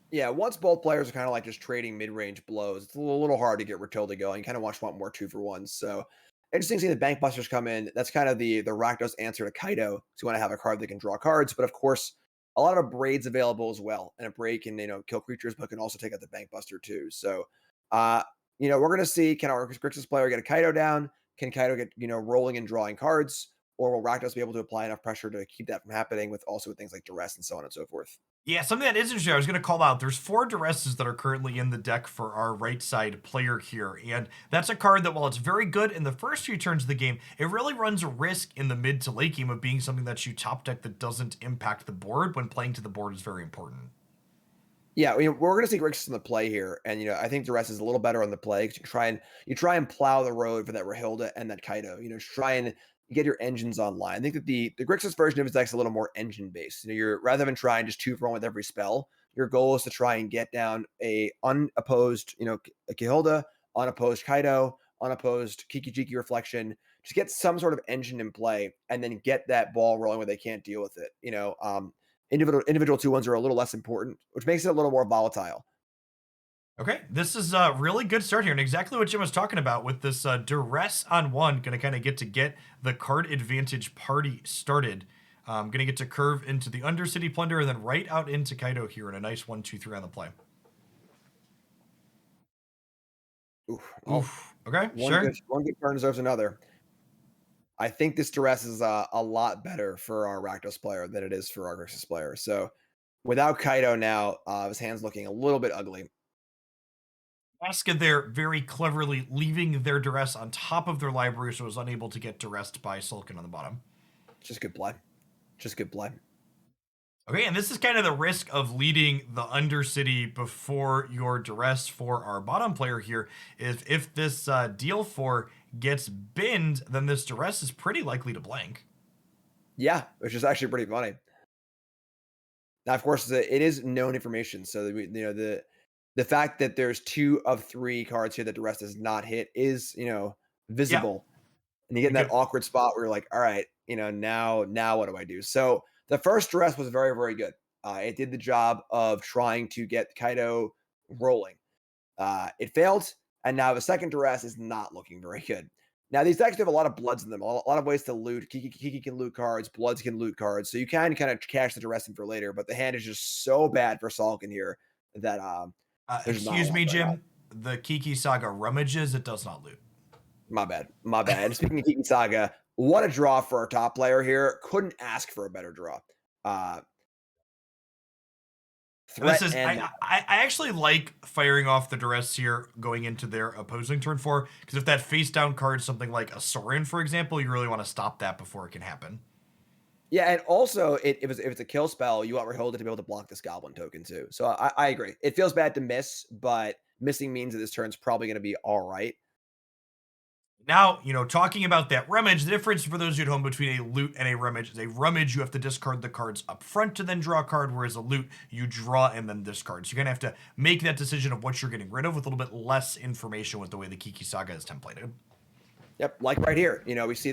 B: Yeah, once both players are kind of like just trading mid-range blows, it's a little hard to get Rahilda going. You kind of want more 2-for-1s. So interesting seeing the Bankbusters come in. That's kind of the Rakdos answer to Kaido. So you want to have a card that can draw cards, but of course, a lot of Braids available as well. And a Braid can, kill creatures, but can also take out the Bankbuster too. So, we're going to see, can our Grixis player get a Kaido down? Can Kaido get, rolling and drawing cards? Or will Rakdos be able to apply enough pressure to keep that from happening with things like duress and so on and so forth?
A: Yeah, something that is interesting, I was going to call out, there's 4 Duresses that are currently in the deck for our right side player here, and that's a card that, while it's very good in the first few turns of the game, it really runs a risk in the mid to late game of being something that you top deck that doesn't impact the board when playing to the board is very important.
B: Yeah, we're going to see Grixis in the play here, and I think Duress is a little better on the play because you try and plow the road for that Rahilda and that Kaido. Try and get your engines online. I think that the Grixis version of his deck is a little more engine based. You're rather than trying just 2-for-1 with every spell, your goal is to try and get down a unopposed, Kahilda, unopposed Kaido, unopposed Kiki Jiki Reflection. just get some sort of engine in play and then get that ball rolling where they can't deal with it. Individual 2-1s are a little less important, which makes it a little more volatile.
A: Okay, this is a really good start here, and exactly what Jim was talking about with this duress on one, going to kind of get the card advantage party started. Going to get to curve into the Undercity Plunder and then right out into Kaido here in a nice 1-2-3 on the play.
B: Oof.
A: Oof. Okay,
B: One
A: sure.
B: good turn deserves another. I think this duress is a lot better for our Rakdos player than it is for our Grixis player. So without Kaido now, his hand's looking a little bit ugly.
A: Alaska there very cleverly leaving their duress on top of their library, so it was unable to get duressed by Sulkin on the bottom.
B: Just good play. Just good play.
A: Okay, and this is kind of the risk of leading the Undercity before your duress for our bottom player here. If this deal 4 gets binned, then this duress is pretty likely to blank.
B: Yeah, which is actually pretty funny. Now, of course, it is known information, so that the fact that there's 2 of 3 cards here that the rest does not hit is visible, and you get in that awkward spot where you're like, all right, now what do I do? So the first duress was very, very good. It did the job of trying to get Kaido rolling. It failed, and now the second duress is not looking very good. Now, these decks have a lot of bloods in them, a lot of ways to loot. Kiki can loot cards, bloods can loot cards, so you can kind of cash the duress in for later, but the hand is just so bad for Salkin here that there's not a
A: excuse
B: lot
A: me,
B: going on.
A: Jim. The Kiki Saga rummages, it does not loot.
B: My bad. And speaking of Kiki Saga, what a draw for our top player here. Couldn't ask for a better draw.
A: This is I actually like firing off the duress here going into their opposing turn 4, because if that face down card is something like a Sorin, for example, you really want to stop that before it can happen.
B: Yeah, and also if it's a kill spell, you want Reholda to be able to block this goblin token too. So I agree. It feels bad to miss, but missing means that this turn's probably going to be all right.
A: Now, talking about that rummage, the difference for those of you at home between a loot and a rummage is a rummage, you have to discard the cards up front to then draw a card, whereas a loot, you draw and then discard. So you're going to have to make that decision of what you're getting rid of with a little bit less information with the way the Kiki Saga is templated.
B: Yep, like right here. We see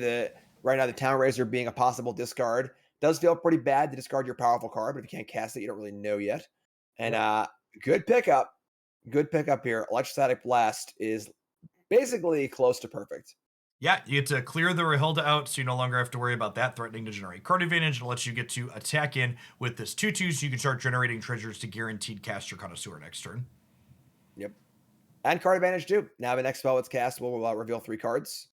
B: right now the Town Razor being a possible discard. Does feel pretty bad to discard your powerful card, but if you can't cast it, you don't really know yet. And good pickup. Good pickup here. Electrostatic Blast is basically close to perfect.
A: Yeah, you get to clear the Rahilda out, so you no longer have to worry about that threatening to generate card advantage. It lets you get to attack in with this 2/2, so you can start generating treasures to guaranteed cast your Connoisseur next turn.
B: Yep. And card advantage too. Now the next spell it's cast will reveal 3 cards.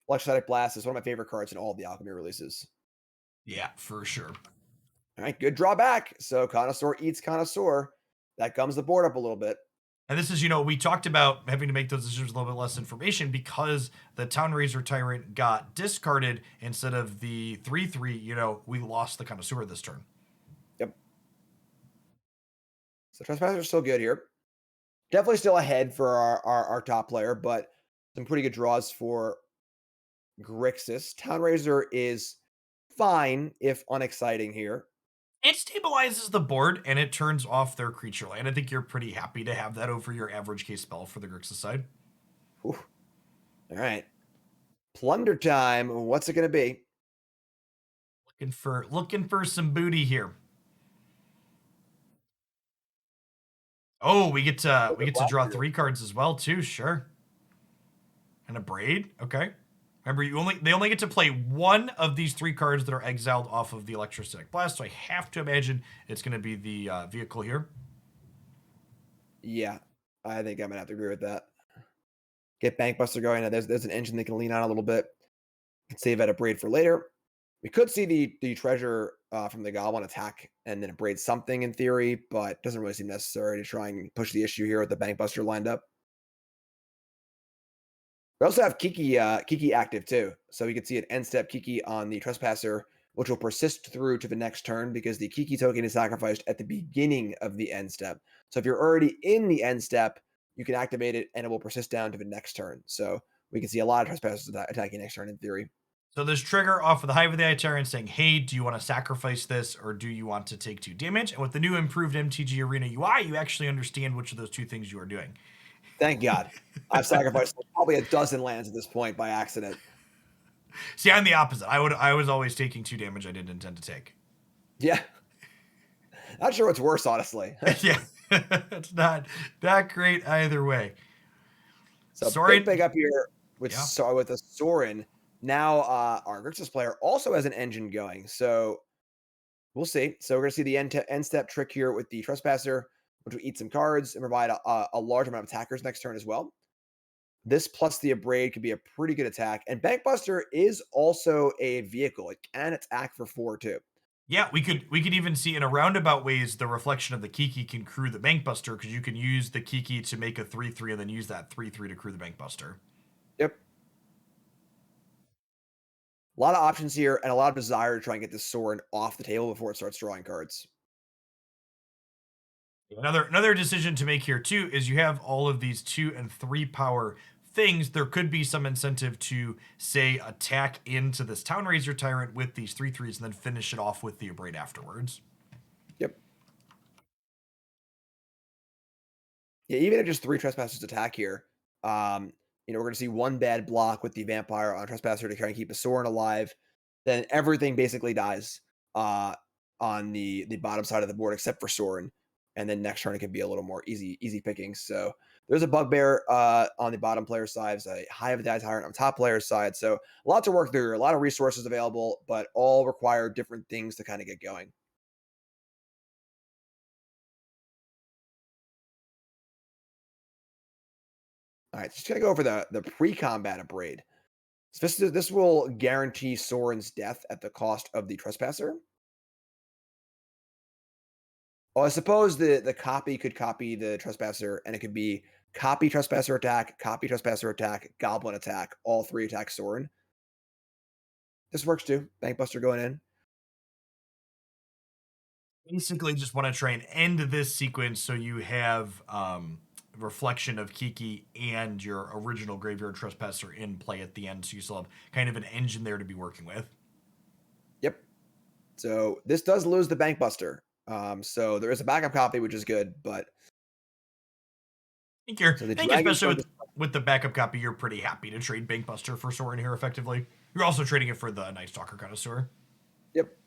B: Electrostatic Blast is one of my favorite cards in all of the Alchemy releases.
A: Yeah, for sure.
B: All right, good drawback. So Connoisseur eats Connoisseur. That gums the board up a little bit.
A: And this is, we talked about having to make those decisions with a little bit less information because the Town Razor Tyrant got discarded instead of the 3/3. We lost the Connoisseur this turn.
B: Yep. So Trespasser's still good here. Definitely still ahead for our top player, but some pretty good draws for Grixis. Town Razor is fine, if unexciting here.
A: It stabilizes the board and it turns off their creature land. I think you're pretty happy to have that over your average case spell for the Grixis side.
B: Whew. All right. Plunder time. What's it going to be?
A: Looking for some booty here. Oh, we get to draw 3 cards as well too. Sure. And a Braid. Okay. Remember, they only get to play 1 of these 3 cards that are exiled off of the Electrostatic Blast, so I have to imagine it's going to be the vehicle here.
B: Yeah, I think I'm going to have to agree with that. Get Bankbuster going. There's an engine they can lean on a little bit. Save out a Braid for later. We could see the treasure from the Goblin attack and then Braid something in theory, but it doesn't really seem necessary to try and push the issue here with the Bankbuster lined up. We also have Kiki active too. So we can see an end step Kiki on the Trespasser, which will persist through to the next turn because the Kiki token is sacrificed at the beginning of the end step. So if you're already in the end step, you can activate it and it will persist down to the next turn. So we can see a lot of Trespassers attacking next turn in theory.
A: So this trigger off of the Hive of the Itarian saying, hey, do you want to sacrifice this or do you want to take 2 damage? And with the new improved MTG Arena UI, you actually understand which of those 2 things you are doing.
B: Thank God. I've sacrificed probably a dozen lands at this point by accident.
A: See, I'm the opposite. I was always taking 2 damage I didn't intend to take.
B: Yeah. Not sure what's worse, honestly.
A: Yeah, it's not great either way.
B: So
A: Soren,
B: big up here with
A: yeah,
B: with a Sorin. Now our Grixis player also has an engine going. So we'll see. So we're gonna see the end step trick here with the Trespasser, which will eat some cards and provide a large amount of attackers next turn as well. This plus the Abrade could be a pretty good attack. And Bankbuster is also a vehicle. It can attack for 4 too.
A: yeah. We could even see in a roundabout ways the reflection of the Kiki can crew the Bankbuster because you can use the Kiki to make a 3/3 and then use that 3/3 to crew the Bankbuster.
B: Yep. A lot of options here and a lot of desire to try and get this Sorin off the table before it starts drawing cards.
A: Another decision to make here too is you have all of these 2 and 3 power things. There could be some incentive to say attack into this Town Razor Tyrant with these 3/3s and then finish it off with the Abrade afterwards.
B: Yep. Yeah, even at just 3 Trespassers attack here, we're going to see 1 bad block with the Vampire on Trespasser to try and keep a Sorin alive. Then everything basically dies on the bottom side of the board except for Sorin. And then next turn it can be a little more easy pickings. So there's a Bugbear on the bottom player side, there's a Hive of the Tyrant on top player's side. So a lot to work through, a lot of resources available, but all require different things to kind of get going. All right, just gonna go over the pre-combat Abrade. So this will guarantee Sorin's death at the cost of the Trespasser. Well, I suppose the copy could copy the Trespasser, and it could be copy Trespasser attack, Goblin attack, all 3 attack Sorin. This works too. Bankbuster going in.
A: Basically, just want to try and end this sequence so you have reflection of Kiki and your original Graveyard Trespasser in play at the end, so you still have kind of an engine there to be working with.
B: Yep. So this does lose the Bankbuster. So there is a backup copy, which is good, but
A: I
B: so the
A: think
B: Dragon's
A: especially
B: going
A: with the backup copy, you're pretty happy to trade Bankbuster for Sorin here effectively. You're also trading it for the Night Stalker Connoisseur.
B: Yep.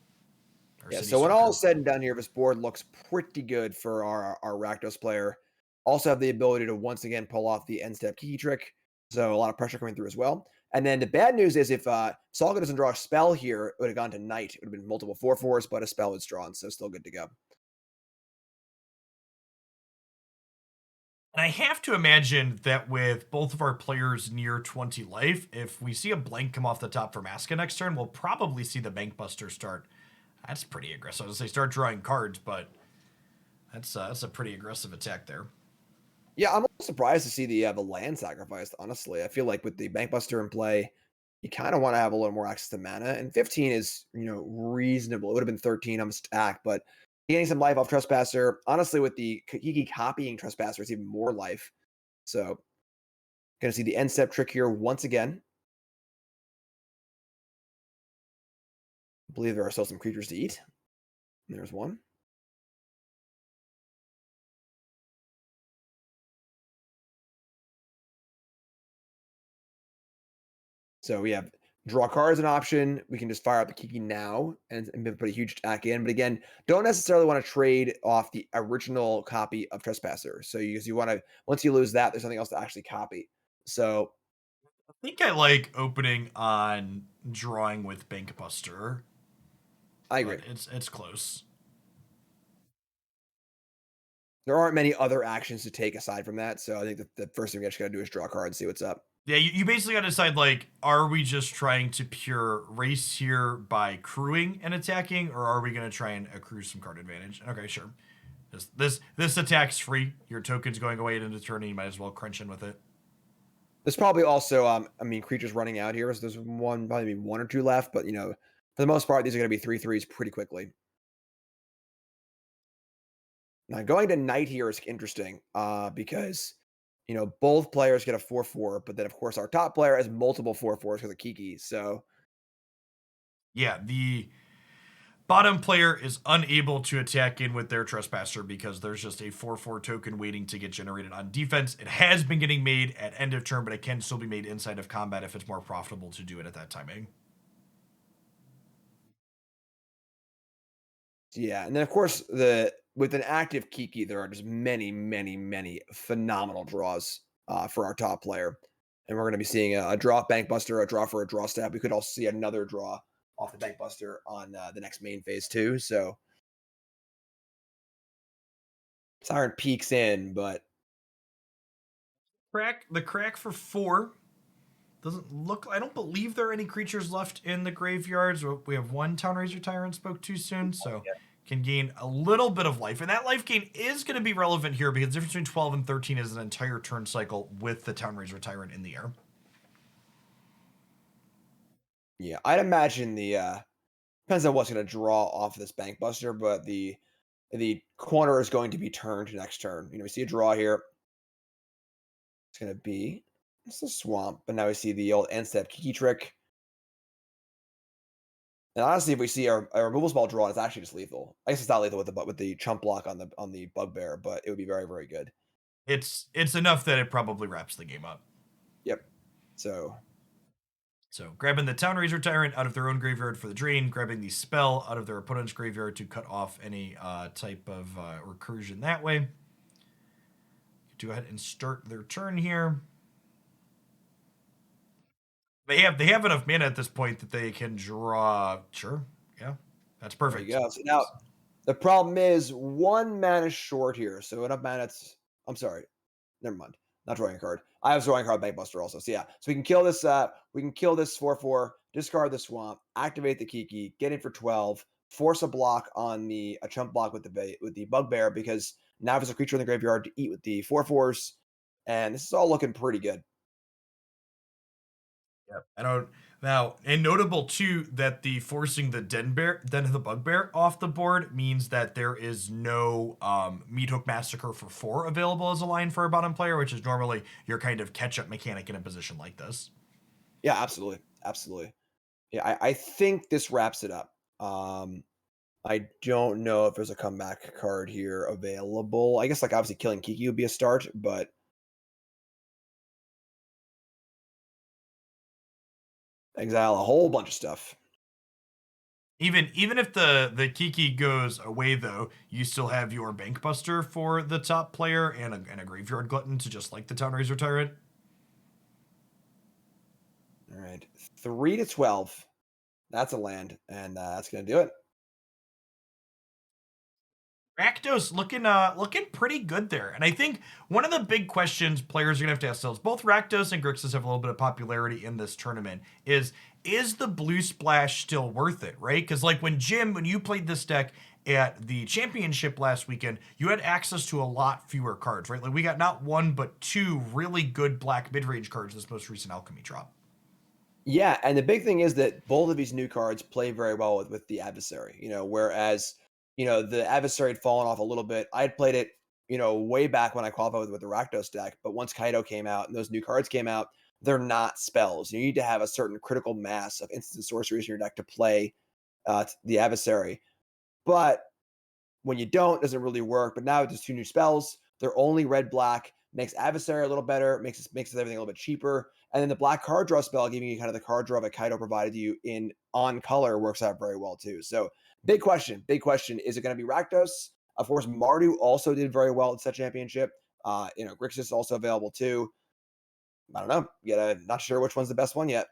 A: Or
B: Yeah,
A: City
B: so when all
A: Stalker.
B: is said and done here, this board looks pretty good for our Rakdos player. Also have the ability to once again pull off the end step Kiki trick. So a lot of pressure coming through as well. And then the bad news is if Salga doesn't draw a spell here, it would have gone to Night. It would have been multiple 4/4s, but a spell was drawn, so still good to go.
A: And I have to imagine that with both of our players near 20 life, if we see a blank come off the top for Maska next turn, we'll probably see the Bankbuster start. That's pretty aggressive. I was going to say start drawing cards, but that's a pretty aggressive attack there.
B: Yeah, I'm surprised to see the land sacrificed, honestly. I feel like with the Bankbuster in play, you kind of want to have a little more access to mana. And 15 is, reasonable. It would have been 13 on the stack, but getting some life off Trespasser. Honestly, with the Kiki copying Trespasser, it's even more life. So, gonna see the end step trick here once again. I believe there are still some creatures to eat. There's one. So we have draw cards an option. We can just fire up the Kiki now and put a huge attack in. But again, don't necessarily want to trade off the original copy of Trespasser. So you want to, once you lose that, there's something else to actually copy. So
A: I think I like opening on drawing with Bankbuster,
B: I agree.
A: but it's close.
B: There aren't many other actions to take aside from that. So I think that the first thing we just got to do is draw a card and see what's up.
A: Yeah, you basically got to decide, like, are we just trying to pure race here by crewing and attacking, or are we going to try and accrue some card advantage? Okay, sure. This attack's free. Your token's going away at end of turn, and you might as well crunch in with it.
B: There's probably also, creatures running out here. So there's probably 1 or 2 left. But, for the most part, these are going to be 3/3s pretty quickly. Now, going to Knight here is interesting because, both players get a 4/4, but then, of course, our top player has multiple 4/4s because of Kiki. So,
A: Yeah, Bottom player is unable to attack in with their Trespasser because there's just a 4/4 token waiting to get generated on defense. It has been getting made at end of turn, but it can still be made inside of combat if it's more profitable to do it at that timing.
B: Yeah, and then of course the with an active Kiki, there are just many, many, many phenomenal draws for our top player, and we're going to be seeing a draw off Bankbuster, a draw for a draw stab. We could also see another draw off the Bankbuster on the next main phase too. So Siren peeks in, but
A: The crack for 4 doesn't look. I don't believe there are any creatures left in the graveyards. We have one Town Razor Tyrant spoke too soon, so can gain a little bit of life. And that life gain is going to be relevant here because the difference between 12 and 13 is an entire turn cycle with the Town Razor Tyrant in the air.
B: yeah, I'd imagine the depends on what's going to draw off of this Bankbuster, but the corner is going to be turned next turn. We see a draw here. It's going to be it's a swamp, but now we see the old end step Kiki trick. And honestly, if we see a removal spell draw, it's actually just lethal. I guess it's not lethal with the chump block on the bugbear, but it would be very, very good.
A: It's enough that it probably wraps the game up.
B: Yep. So
A: Grabbing the Town Razor Tyrant out of their own graveyard for the drain, grabbing the spell out of their opponent's graveyard to cut off any type of recursion that way. Go ahead and start their turn here. They have enough mana at this point that they can draw. Sure, yeah, that's perfect.
B: there you go. So now the problem is 1 mana short here. So enough mana. I'm sorry. Never mind. Not drawing a card. I have drawing a card Bankbuster also. So yeah. So we can kill this. We can kill this 4/4. Discard the swamp. Activate the Kiki. Get in for 12. Force a block on a chump block with the bugbear because now there's a creature in the graveyard to eat with the 4/4s, and this is all looking pretty good.
A: Yep. I don't now, and notable too that the forcing the den of the bugbear off the board means that there is no meat hook massacre for 4 available as a line for a bottom player, which is normally your kind of catch up mechanic in a position like this.
B: Yeah, absolutely, absolutely. Yeah, I think this wraps it up. I don't know if there's a comeback card here available. I guess like obviously killing Kiki would be a start, but exile a whole bunch of stuff.
A: Even if the Kiki goes away though, you still have your Bankbuster for the top player and a Graveyard Glutton to just like the Town Razor Tyrant.
B: All right, 3 to 12. That's a land, and that's gonna do it.
A: Rakdos looking pretty good there. And I think one of the big questions players are gonna have to ask themselves, both Rakdos and Grixis have a little bit of popularity in this tournament, is the blue splash still worth it, right? Because like when you played this deck at the championship last weekend, you had access to a lot fewer cards, right? Like we got not 1 but 2 really good black mid-range cards this most recent Alchemy drop.
B: Yeah, and the big thing is that both of these new cards play very well with the adversary. Whereas the adversary had fallen off a little bit. I had played it way back when I qualified with the Rakdos deck, but once Kaido came out and those new cards came out, they're not spells. You need to have a certain critical mass of instant sorceries in your deck to play the adversary. But when you don't, it doesn't really work. But now there's 2 new spells. They're only red black. Makes adversary a little better. Makes everything a little bit cheaper. And then the black card draw spell, giving you kind of the card draw that Kaido provided you in on color, works out very well too. So big question. Is it going to be Rakdos? Of course, Mardu also did very well at set championship. Grixis also available too. I don't know. Not sure which one's the best one yet.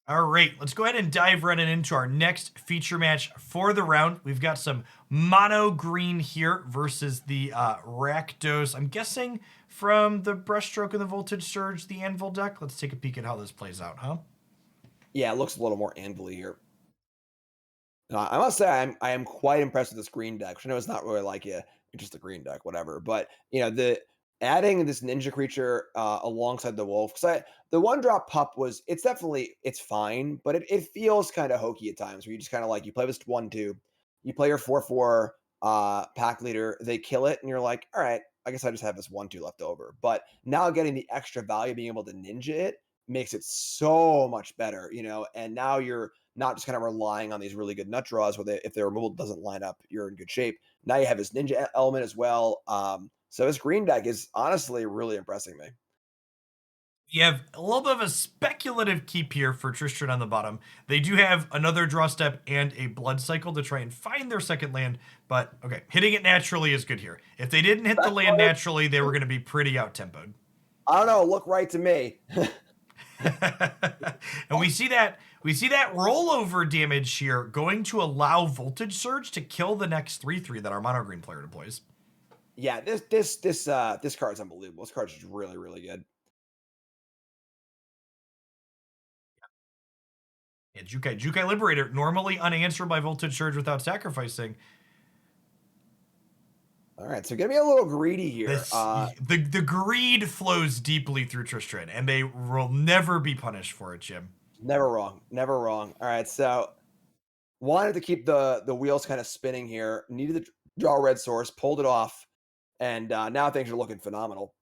A: All right, let's go ahead and dive right into our next feature match for the round. We've got some mono green here versus the Rakdos. I'm guessing from the Brushstroke and the Voltage Surge, the Anvil deck. Let's take a peek at how this plays out, huh?
B: Yeah, it looks a little more anvil here. I must say I am quite impressed with this green deck, which I know it's not really like just a green deck, whatever. But the adding this ninja creature alongside the wolf, because the 1-drop pup it's fine, but it feels kind of hokey at times where you just kind of like you play this 1/2, you play your 4/4 pack leader, they kill it, and you're like, all right, I guess I just have this 1/2 left over. But now getting the extra value, being able to ninja it makes it so much better, and now you're not just kind of relying on these really good nut draws where if their removal doesn't line up, you're in good shape. Now you have his ninja element as well. So his green deck is honestly really impressing me.
A: You have a little bit of a speculative keep here for Tristram on the bottom. They do have another draw step and a blood cycle to try and find their second land, but okay, hitting it naturally is good here. If they didn't hit the land naturally, they were going to be pretty out-tempoed.
B: I don't know. Look right to me.
A: And we see that rollover damage here going to allow Voltage Surge to kill the next 3/3 that our mono green player deploys.
B: Yeah, this card's unbelievable. This card's just really, really good.
A: Yeah, Jukai Liberator, normally unanswered by Voltage Surge without sacrificing.
B: All right, so gonna be a little greedy here.
A: The greed flows deeply through Tristram, and they will never be punished for it, Jim.
B: Never wrong, never wrong. All right, so wanted to keep the wheels kind of spinning here. Needed to draw a red source, pulled it off, and now things are looking phenomenal.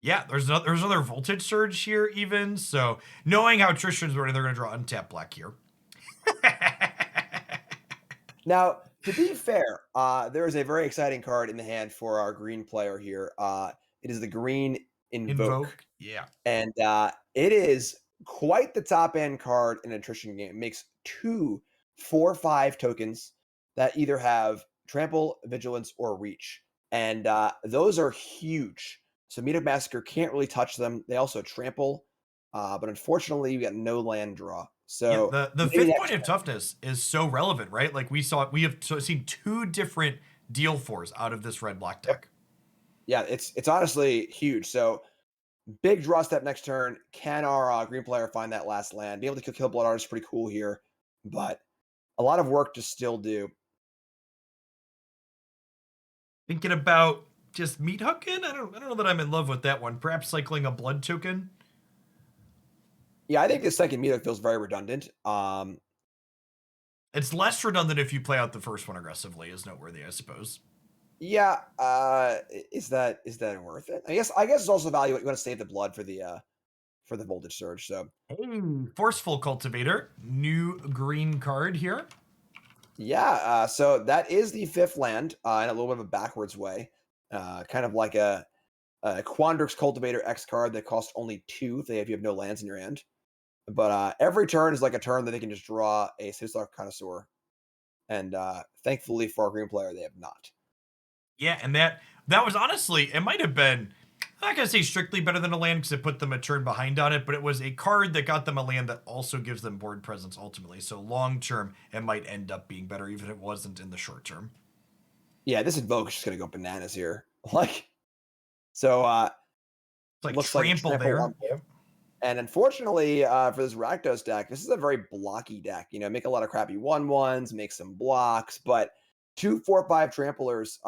A: Yeah, there's another Voltage Surge here even, so knowing how Tristram's running, they're going to draw untap black here.
B: Now, to be fair, there is a very exciting card in the hand for our green player here. It is the green Invoke.
A: Yeah.
B: And it is quite the top end card in an attrition game. It makes 2 4/5 tokens that either have trample, vigilance, or reach. And those are huge. So Meetup Massacre can't really touch them. They also trample. But unfortunately, we got no land draw. So
A: Yeah, the fifth point of toughness is so relevant, right? Like we have seen 2 different deal fours out of this red black deck.
B: Yeah, it's honestly huge. So big draw step next turn. Can our green player find that last land? Being able to kill Blood Artist is pretty cool here, but a lot of work to still do.
A: Thinking about just meat hooking? I don't know that I'm in love with that one. Perhaps cycling a blood token.
B: Yeah, I think the second meter feels very redundant.
A: It's less redundant if you play out the first one aggressively, is noteworthy, I suppose.
B: Yeah, is that worth it? I guess it's also value. You want to save the blood for the voltage surge. So
A: Hey, Forceful Cultivator, new green card here.
B: yeah, so that is the 5th land in a little bit of a backwards way, kind of like a Quandrix Cultivator X card that costs only 2 if you have no lands in your hand. But every turn is like a turn that they can just draw a Sizzler Connoisseur, and thankfully for our green player, they have not.
A: Yeah, and that was honestly, it might have been, I'm not going to say strictly better than a land because it put them a turn behind on it, but it was a card that got them a land that also gives them board presence ultimately. So long term, it might end up being better, even if it wasn't in the short term.
B: Yeah, this Invoke is just going to go bananas here. Like, so
A: It's like
B: looks
A: trample
B: like
A: there.
B: Yep. And unfortunately for this Rakdos deck, this is a very blocky deck. You know, make a lot of crappy 1/1s, make some blocks, but 2 4/5 tramplers.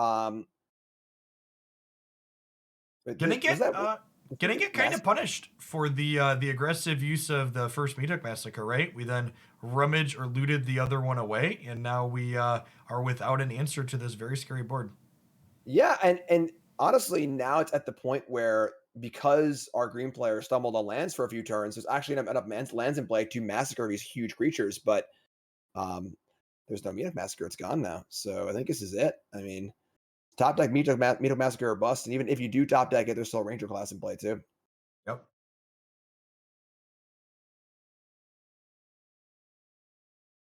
A: Gonna get kind of punished for the aggressive use of the first Meetup Massacre, right? We then rummaged or looted the other one away, and now we are without an answer to this very scary board.
B: Yeah, and honestly, now it's at the point where because our green player stumbled on lands for a few turns, there's actually enough lands in play to massacre these huge creatures, but there's no Meetup Massacre. It's gone now. So I think this is it. I mean, top deck Meetup Massacre or bust, and even if you do top deck it, there's still a Ranger class in play too.
A: Yep.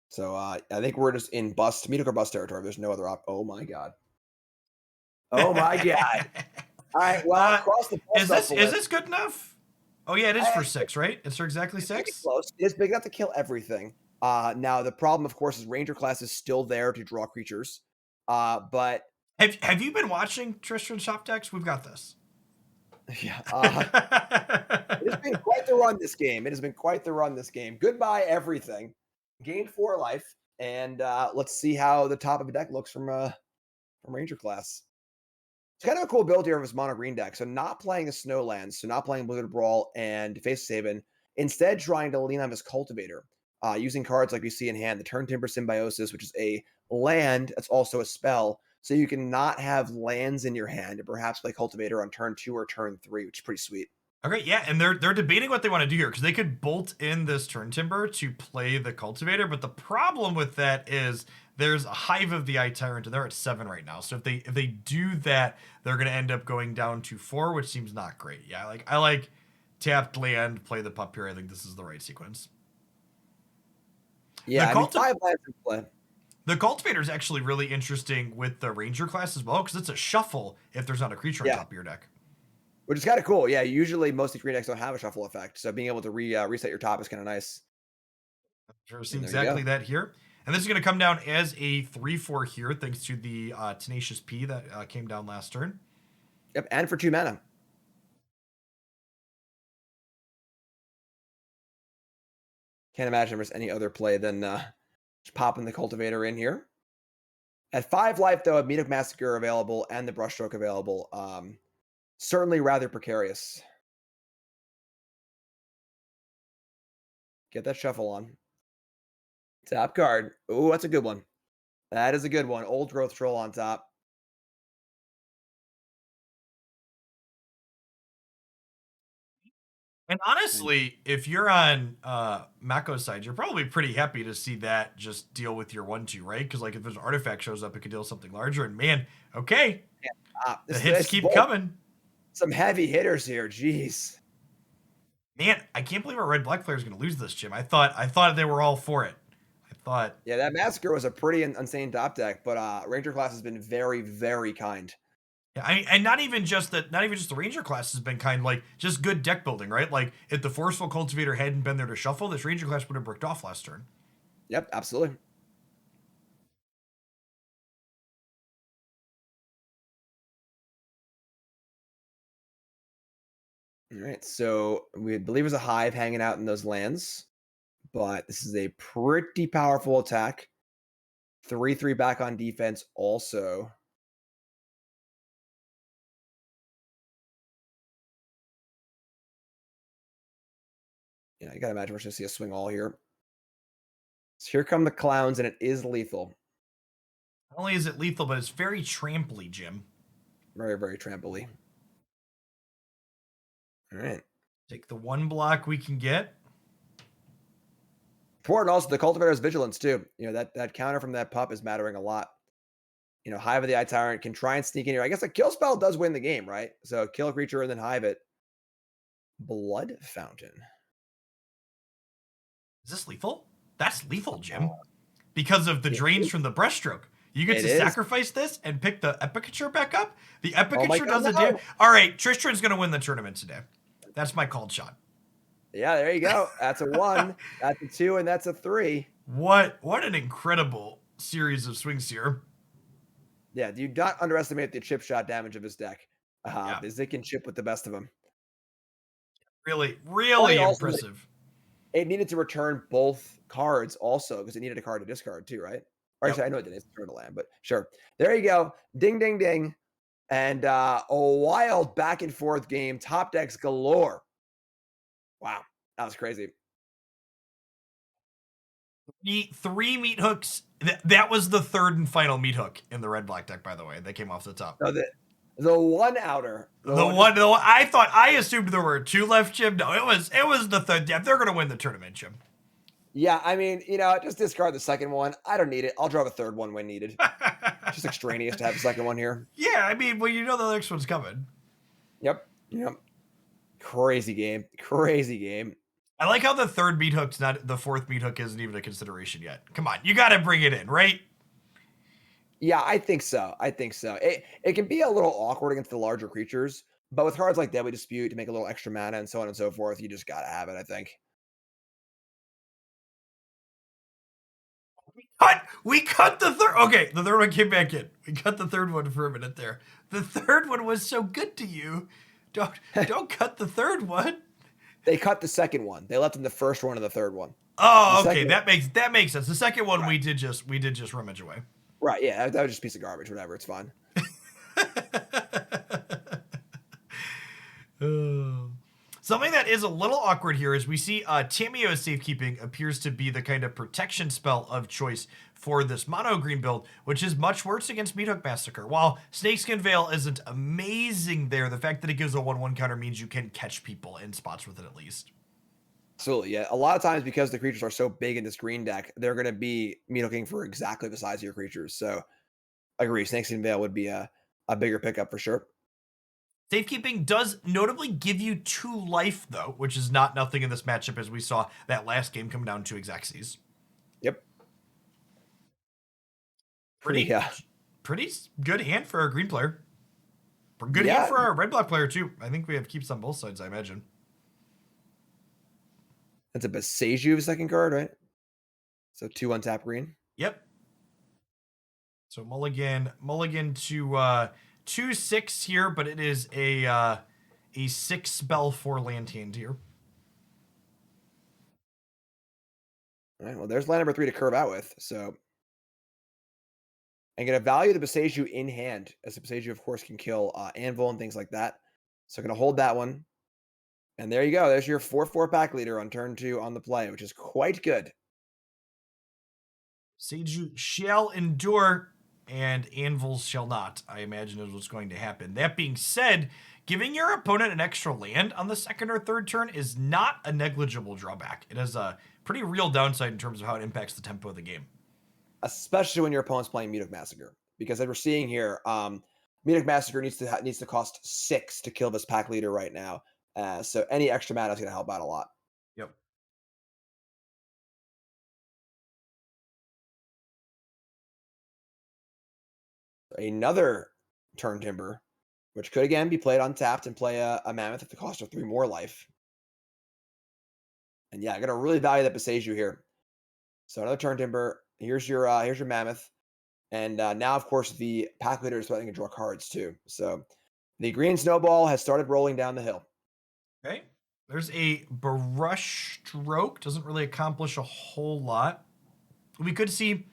B: So I think we're just in Meetup or bust territory. There's no other Oh my god. Oh my god. All right, well, across the
A: is this good enough? Oh yeah, it is for 6, right? It's for exactly 6.
B: Close. It is big enough to kill everything. Now the problem, of course, is Ranger class is still there to draw creatures. But
A: have you been watching Tristram Shop decks? We've got this.
B: Yeah. It has been quite the run this game. It has been quite the run this game. Goodbye, everything. Gained 4 life, and let's see how the top of the deck looks from Ranger class. It's kind of a cool build here of his mono green deck. So not playing the Snowlands, so not playing Blizzard Brawl and Face Haven, instead trying to lean on his Cultivator, using cards like we see in hand, the Turn Timber Symbiosis, which is a land that's also a spell. So you can not have lands in your hand and perhaps play Cultivator on turn 2 or turn 3, which is pretty sweet.
A: Okay, yeah, and they're debating what they want to do here because they could bolt in this turn timber to play the cultivator, but the problem with that is there's a hive of the eye tyrant and they're at 7 right now. So if they do that, they're gonna end up going down to 4, which seems not great. Yeah, I like tapped land, play the pup here. I think this is the right sequence. The
B: Yeah, I mean,
A: culti-
B: 5 lands in play.
A: the cultivator is actually really interesting with the ranger class as well because it's a shuffle if there's not a creature on
B: Yeah,
A: top of your deck.
B: which is kind of cool. Yeah, usually most of these green decks don't have a shuffle effect, so being able to reset your top is kind of nice.
A: Sure, see
B: And there you
A: exactly
B: go.
A: that here. And this is going to come down as a 3/4 here, thanks to the Tenacious P that came down last turn.
B: Yep, and for 2 mana. Can't imagine there's any other play than just popping the cultivator in here. At 5 life, though, Meat Massacre available and the Brushstroke available. Certainly rather precarious. Get that shuffle on. Top card. Ooh, that's a good one. That is a good one. Old Growth Troll on top.
A: And honestly, if you're on Mako's side, you're probably pretty happy to see that just deal with your 1/2, right? Because like if there's an artifact shows up, it could deal something larger. And man, okay, the hits
B: This is
A: keep
B: bold.
A: coming.
B: Some heavy hitters here. Jeez.
A: Man, I can't believe our red black player is going to lose this, Jim. I thought they were all for it. I thought
B: Yeah, that Massacre was a pretty insane top deck, but Ranger class has been very, very kind.
A: yeah, and not even just that, not even just the ranger class has been kind, like just good deck building, right? Like if the forceful cultivator hadn't been there to shuffle, this ranger class would have bricked off last turn.
B: Yep, absolutely. All right, so we believe there's a hive hanging out in those lands, but this is a pretty powerful attack. 3/3 back on defense also. Yeah, I gotta imagine we're gonna see a swing all here. So here come the clowns, and it is lethal.
A: Not only is it lethal, but it's very tramply, Jim.
B: Very, very trampoly. All right.
A: Take the 1 block we can get.
B: Important also the cultivator's vigilance too. That counter from that pup is mattering a lot. Hive of the Eye Tyrant can try and sneak in here. I guess a kill spell does win the game, right? So kill a creature and then hive it. Blood Fountain.
A: Is this lethal? That's lethal, Jim. Because of the
B: It
A: drains
B: is.
A: from the brushstroke. You get
B: It
A: to
B: is.
A: sacrifice this and pick the Epicature back up. The
B: Oh my
A: Epicature
B: god,
A: does a
B: no.
A: damn. All right, Tristran's gonna win the tournament today. That's my called shot.
B: Yeah, there you go. That's a 1, that's a 2, and that's a 3.
A: What an incredible series of swings here.
B: Yeah, do not underestimate the chip shot damage of his deck.
A: Yeah,
B: Because they can chip with the best of them.
A: really,
B: Funny
A: really
B: also,
A: impressive.
B: it needed to return both cards also because it needed a card to discard too, right? Or actually,
A: Yep.
B: I know it didn't. It's turn to land, but sure. There you go. Ding, ding, ding. And a wild back and forth game. Top decks galore. Wow, that was crazy.
A: Three meat hooks. That was the third and final meat hook in the red black deck, by the way. They came off the top.
B: So the one outer,
A: I assumed there were 2 left, Jim. No, it was the third. Yeah, they're gonna win the tournament, Jim.
B: yeah, I mean, just discard the second one. I don't need it. I'll draw a third one when needed. Just extraneous to have a second one here.
A: Yeah, I mean, well, you know the next one's coming.
B: Yep. Crazy game. Crazy game.
A: I like how the third meat hook's not the fourth meat hook isn't even a consideration yet. Come on, you got to bring it in, right?
B: Yeah, I think so. It can be a little awkward against the larger creatures, but with cards like Deadly Dispute to make a little extra mana and so on and so forth, you just gotta have it, I think.
A: We cut the third. Okay, the third one came back in. We cut the third one for a minute there. The third one was so good to you. Don't cut the third one.
B: They cut the second one. They left in the first one and the third one.
A: Oh,
B: The
A: okay,
B: second-
A: that makes sense. The second one
B: Right.
A: we did just rummage away.
B: Right, yeah, that was just a piece of garbage, whatever, it's fine.
A: Oh. Something that is a little awkward here is we see Tamiyo's Safekeeping appears to be the kind of protection spell of choice for this mono green build, which is much worse against Meathook Massacre. While Snakeskin Veil isn't amazing there, the fact that it gives a 1/1 counter means you can catch people in spots with it at least.
B: Absolutely, yeah. A lot of times because the creatures are so big in this green deck, they're going to be Meathook for exactly the size of your creatures. So I agree. Snakeskin Veil would be a bigger pickup for sure.
A: Safekeeping does notably give you 2 life, though, which is not nothing in this matchup, as we saw that last game come down to Exaxes.
B: Yep.
A: Pretty,
B: Yeah.
A: pretty good hand for a green player. Good hand for a red black player, too. I think we have keeps on both sides, I imagine.
B: That's a Beseju second card, right? So 2 untap green.
A: Yep. So mulligan to 2/6 here, but it is a 6 spell 4 land hand here.
B: All right. Well, there's land number 3 to curve out with. So I'm going to value the Beseju in hand, as the Beseju, of course, can kill Anvil and things like that. So I'm going to hold that one. And there you go. There's your 4/4 pack leader on turn 2 on the play, which is quite good.
A: Beseju shall endure, and Anvils shall not, I imagine is what's going to happen. That being said, giving your opponent an extra land on the second or third turn is not a negligible drawback. It has a pretty real downside in terms of how it impacts the tempo of the game.
B: Especially when your opponent's playing Meathook Massacre. Because as we're seeing here, Meathook Massacre needs to cost 6 to kill this pack leader right now. So any extra mana is going to help out a lot.
A: Yep.
B: Another Turn Timber, which could again be played untapped and play a Mammoth at the cost of 3 more life. And yeah, I'm going to really value that Beseju here. So another Turn Timber. Here's your Mammoth. And now, of course, the pack leader is starting to draw cards too. So the green snowball has started rolling down the hill.
A: Okay. There's a Brush Stroke. Doesn't really accomplish a whole lot. We could see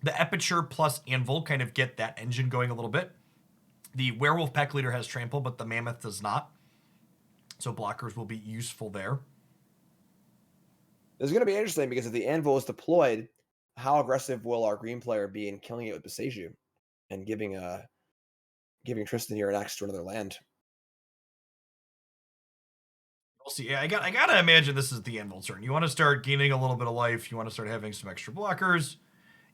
A: the Aperture plus Anvil kind of get that engine going a little bit. The Werewolf pack leader has Trample, but the Mammoth does not. So blockers will be useful there.
B: This is going to be interesting because if the Anvil is deployed, how aggressive will our green player be in killing it with Beseju and giving Tristan here an access to another land?
A: We'll see. Yeah, I gotta imagine this is the Anvil turn. You want to start gaining a little bit of life. You want to start having some extra blockers.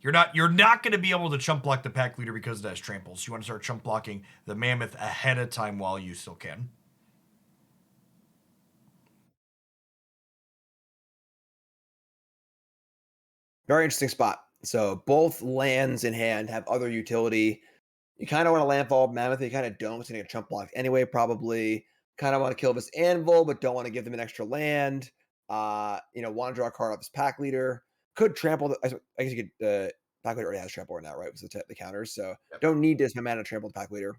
A: You're not going to be able to chump block the pack leader because it has tramples. You want to start chump blocking the Mammoth ahead of time while you still can.
B: Very interesting spot. So both lands in hand have other utility. You kind of want to landfall Mammoth. You kind of don't. It's going to get chump blocked anyway, probably. Kind of want to kill this Anvil, but don't want to give them an extra land. Want to draw a card off this pack leader. Could trample. I guess you could. Pack leader already has trample right now, right? With the counters, so don't need to spend mana to trample the pack leader.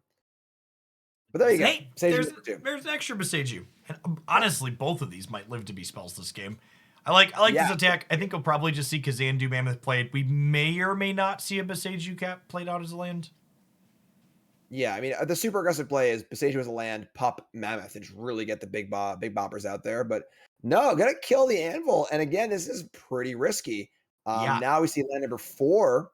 B: But there you go.
A: Hey, there's an extra Beseju. And honestly, both of these might live to be spells this game. I like this attack. I think we'll probably just see Kazandu Mammoth played. We may or may not see a Beseju Cap played out as a land.
B: Yeah, I mean, the super aggressive play is Beseju as a land, pop Mammoth, and just really get the big boppers out there. But no, gotta kill the Anvil. And again, this is pretty risky. Now we see land number 4.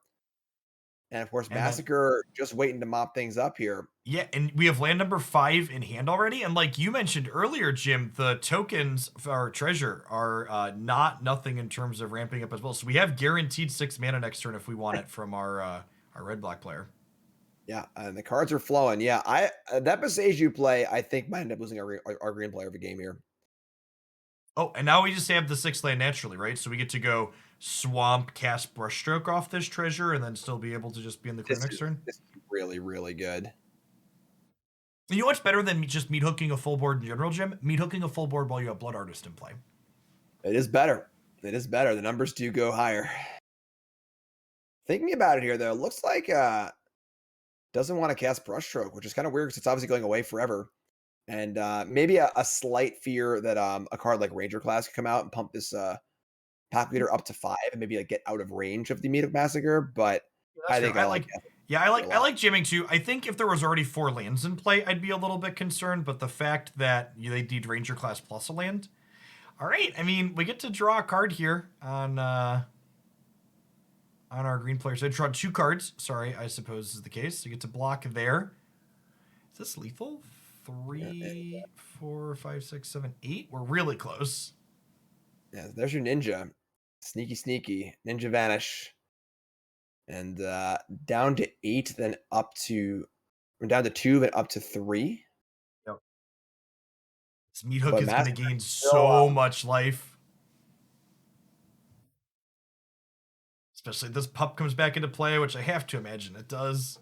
B: And of course, Massacre just waiting to mop things up here.
A: Yeah, and we have land number 5 in hand already. And like you mentioned earlier, Jim, the tokens for our treasure are nothing in terms of ramping up as well. So we have guaranteed 6 mana next turn if we want it from our red-black player.
B: Yeah, and the cards are flowing. Yeah, that Beseju play, I think, might end up losing our green player of a game here.
A: Oh, and now we just have the 6 land naturally, right? So we get to go Swamp, cast Brushstroke off this treasure, and then still be able to just be in the clear next turn.
B: This is really, really good.
A: You know what's better than just meat hooking a full board in general, Jim? Meat hooking a full board while you have Blood Artist in play.
B: It is better. It is better. The numbers do go higher. Thinking about it here, though, looks like doesn't want to cast Brushstroke, which is kind of weird because it's obviously going away forever. And maybe a slight fear that a card like Ranger Class could come out and pump this pack leader up to 5 and maybe like get out of range of the Meathook Massacre. But I think I like it.
A: Yeah,
B: for a
A: I
B: lot.
A: like jamming too. I think if there was already 4 lands in play, I'd be a little bit concerned. But the fact that they need Ranger class plus a land. All right, I mean we get to draw a card here on our green player. So I draw 2 cards. Sorry, I suppose is the case. So you get to block there. Is this lethal?
B: Yeah,
A: 3, 4, 5, 6, 7, 8. We're really close.
B: yeah, there's your ninja. Sneaky, sneaky. Ninja vanish. And down to 8, then up to, or down to 2, then up to 3.
A: Yep. This meat hook
B: But
A: is going to
B: Massacre
A: gain
B: still,
A: so much life. Especially if this pup comes back into play, which I have to imagine it does.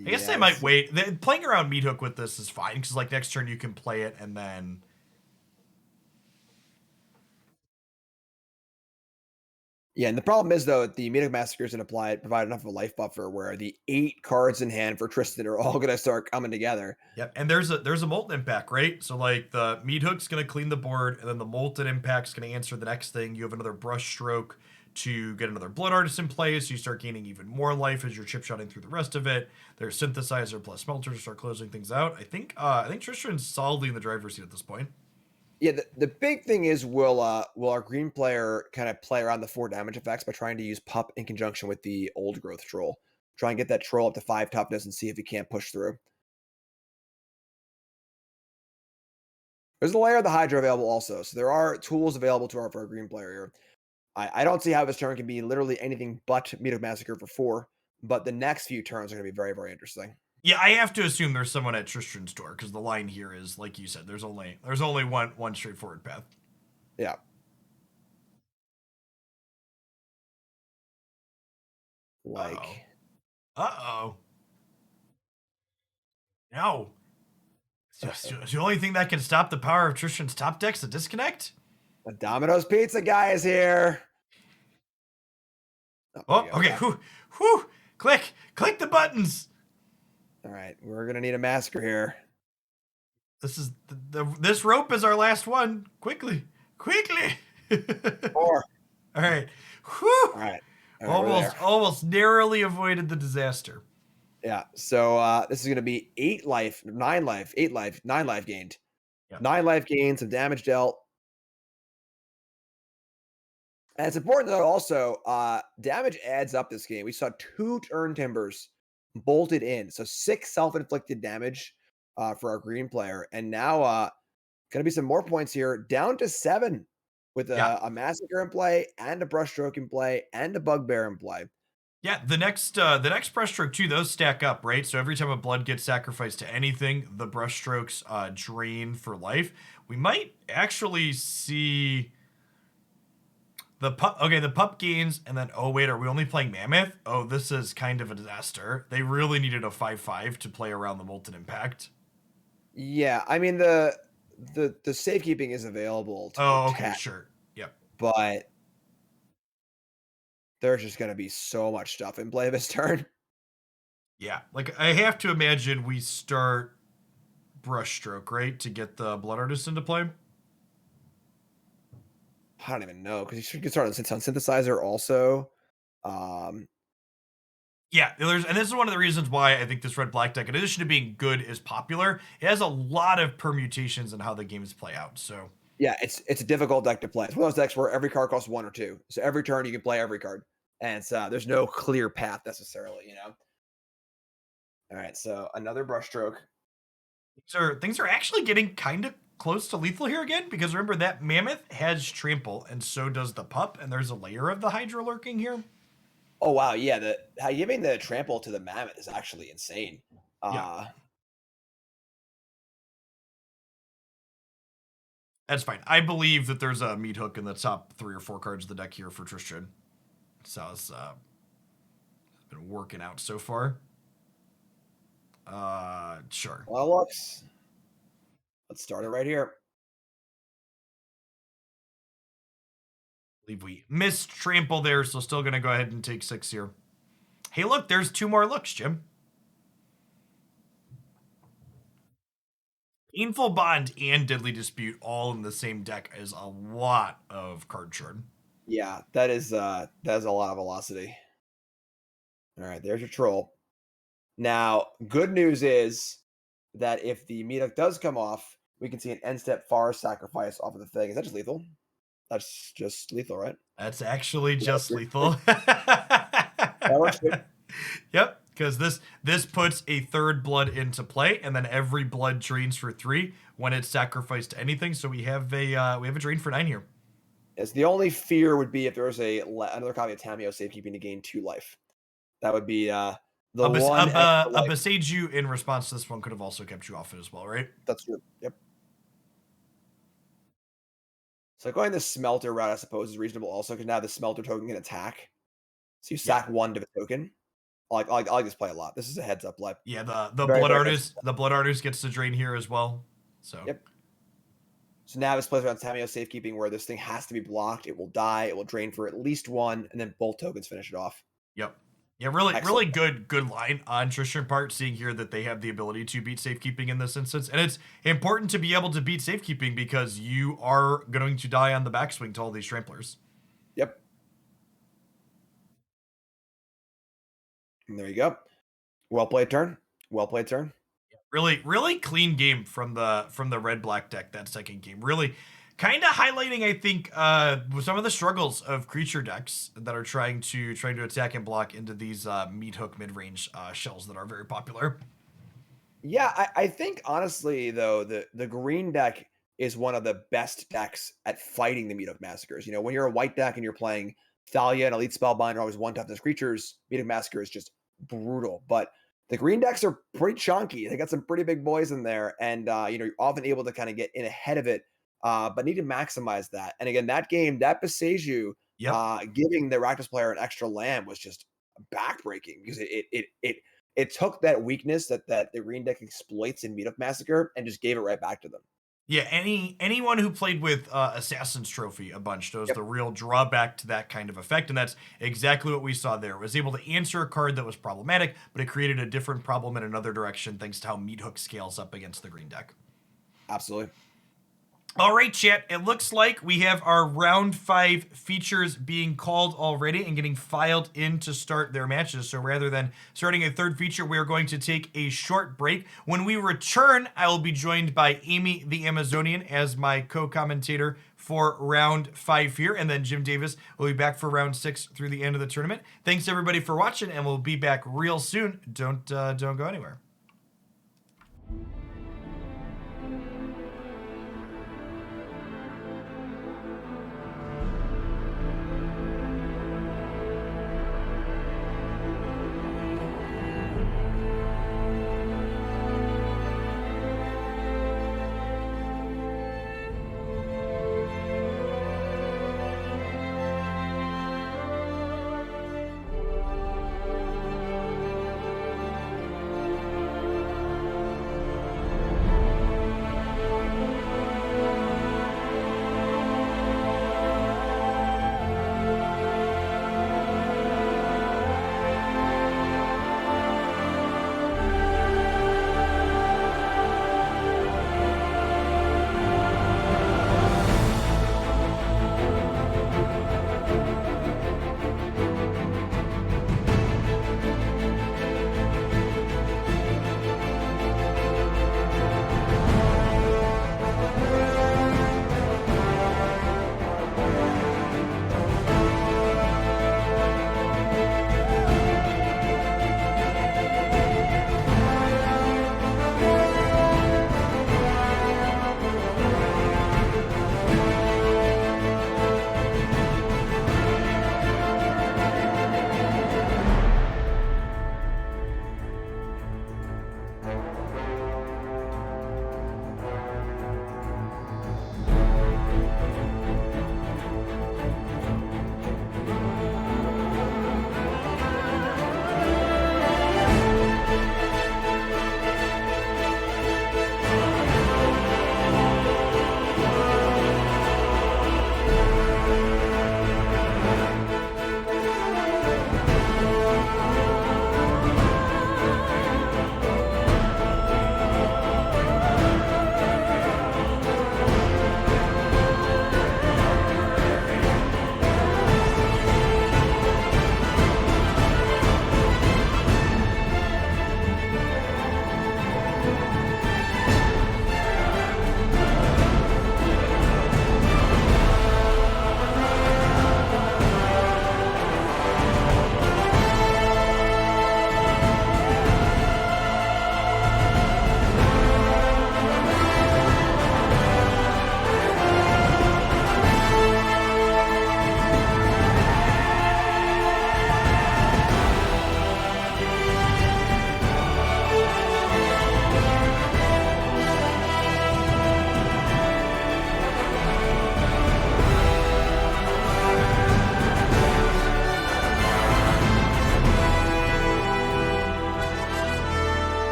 A: I guess
B: yeah,
A: they might wait. Playing around meat hook with this is fine because like next turn you can play it and then.
B: yeah, and the problem is though the Meat Hook Massacres and provide enough of a life buffer where the 8 cards in hand for Tristan are all gonna start coming together.
A: Yep, and there's a molten impact, right? So like the meat hook's gonna clean the board, and then the molten impact's gonna answer the next thing. You have another brush stroke to get another blood artist in play, so you start gaining even more life as you're chip shotting through the rest of it. There's synthesizer plus smelter to start closing things out. I think Tristan's solidly in the driver's seat at this point.
B: Yeah, the big thing is will our green player kind of play around the 4 damage effects by trying to use Pup in conjunction with the old growth troll. Try and get that troll up to 5 toughness and see if he can't push through. There's a layer of the Hydra available also, so there are tools available for our green player here. I don't see how this turn can be literally anything but Meat Hook Massacre for 4, but the next few turns are going to be very, very interesting.
A: Yeah, I have to assume there's someone at Tristan's door because the line here is like you said. There's only one straightforward path.
B: Yeah.
A: Uh oh.
B: Like,
A: Uh oh. No.
B: uh-oh.
A: It's the only thing that can stop the power of Tristan's top deck's the disconnect.
B: The Domino's Pizza guy is here. Oh, there
A: Oh,
B: we go.
A: okay. Whew, whew. Click the buttons.
B: All right, we're gonna need a massacre here.
A: This is this rope is our last one. Quickly.
B: 4.
A: All right. Whew.
B: All right. All right, we're there.
A: Almost narrowly avoided the disaster.
B: Yeah. So this is gonna be 8 life, 9 life, 8 life, 9 life gained.
A: Yeah.
B: 9 life gained, some damage dealt. And it's important to note also, damage adds up this game. We saw 2 turn timbers bolted in, so 6 self-inflicted damage for our green player. And now gonna be some more points here, down to 7 with
A: Yeah.
B: a massacre in play and a brushstroke in play and a bugbear in play.
A: Yeah, the next brushstroke too, those stack up, right? So every time a blood gets sacrificed to anything, the brushstrokes drain for life. We might actually see the pup. Okay, the pup gains, and then oh wait, are we only playing mammoth? Oh, this is kind of a disaster. They really needed a 5/5 to play around the molten impact.
B: Yeah, I mean the safekeeping is available to
A: Oh, okay,
B: protect,
A: sure. Yep.
B: but there's just gonna be so much stuff in play this turn.
A: Yeah, like I have to imagine we start brushstroke, right, to get the blood artist into play.
B: I don't even know because you should get started on synthesizer also. Um,
A: Yeah, and this is one of the reasons why I think this red black deck, in addition to being good, is popular. It has a lot of permutations in how the games play out. So
B: yeah, it's a difficult deck to play. It's one of those decks where every card costs 1 or 2, so every turn you can play every card, and it's there's no clear path necessarily, you know. All right, so another brushstroke.
A: things are actually getting kind of close to lethal here again, because remember that mammoth has trample, and so does the pup, and there's a layer of the hydra lurking here.
B: Oh wow, yeah, the giving the trample to the mammoth is actually insane.
A: Yeah,
B: Uh
A: that's fine. I believe that there's a meat hook in the top 3 or 4 cards of the deck here for Tristan. So it's been working out so far. Sure.
B: well, let's start it right here.
A: Believe we missed trample there, so still gonna go ahead and take 6 here. Hey, look, there's 2 more looks, Jim. Painful Bond and Deadly Dispute all in the same deck is a lot of card churn.
B: Yeah, that is a lot of velocity. All right, there's your troll. Now, good news is that if the Meathook does come off, we can see an end step Forest Sacrifice off of the thing. Is that just lethal? That's just lethal, right?
A: That's actually
B: Yeah,
A: just lethal.
B: that works too.
A: Yep, because this puts a third blood into play, and then every blood drains for 3 when it's sacrificed to anything. So we have a drain for 9 here.
B: Yes, the only fear would be if there was another copy of Tameo safekeeping to gain 2 life. That would be the one extra
A: A
B: life.
A: Besage you in response to this one could have also kept you off it as well, right?
B: That's true. Yep. So going the smelter route, I suppose, is reasonable also because now the smelter token can attack. So you
A: Yeah.
B: sack 1 to the token. I like this play a lot. This is a heads up play.
A: Yeah, the
B: Very,
A: blood
B: very heads
A: artist, the blood artist gets to drain here as well. So
B: Yep. So now this plays around Tameo safekeeping where this thing has to be blocked. It will die. It will drain for at least 1, and then both tokens finish it off.
A: yep. Yeah, really,
B: Excellent.
A: really good line on Tristan part, seeing here that they have the ability to beat safekeeping in this instance. And it's important to be able to beat safekeeping because you are going to die on the backswing to all these tramplers.
B: Yep. And there you go. Well played turn. Well played turn.
A: Really, really clean game from the red black deck that second game. Really kind of highlighting, I think, some of the struggles of creature decks that are trying to attack and block into these meat hook mid range shells that are very popular.
B: Yeah, I think honestly though, the green deck is one of the best decks at fighting the Meathook Massacres. You know, when you're a white deck and you're playing Thalia and Elite Spellbinder, always one toughness creatures, Meathook Massacre is just brutal. But the green decks are pretty chunky. They got some pretty big boys in there, and you know, you're often able to kind of get in ahead of it, but need to maximize that. And again, that game, that Beseju,
A: Yep.
B: giving the Rakdos player an extra land was just backbreaking because it took that weakness that the green deck exploits in Meathook Massacre and just gave it right back to them.
A: Yeah, anyone who played with Assassin's Trophy a bunch knows
B: Yep.
A: the real drawback to that kind of effect, and that's exactly what we saw there. It was able to answer a card that was problematic, but it created a different problem in another direction thanks to how Meat Hook scales up against the green deck.
B: Absolutely.
A: All right, chat. It looks like we have our round 5 features being called already and getting filed in to start their matches. So rather than starting a third feature, we are going to take a short break. When we return, I will be joined by Amy the Amazonian as my co-commentator for round 5 here, and then Jim Davis will be back for round 6 through the end of the tournament. Thanks everybody for watching, and we'll be back real soon. Don't go anywhere.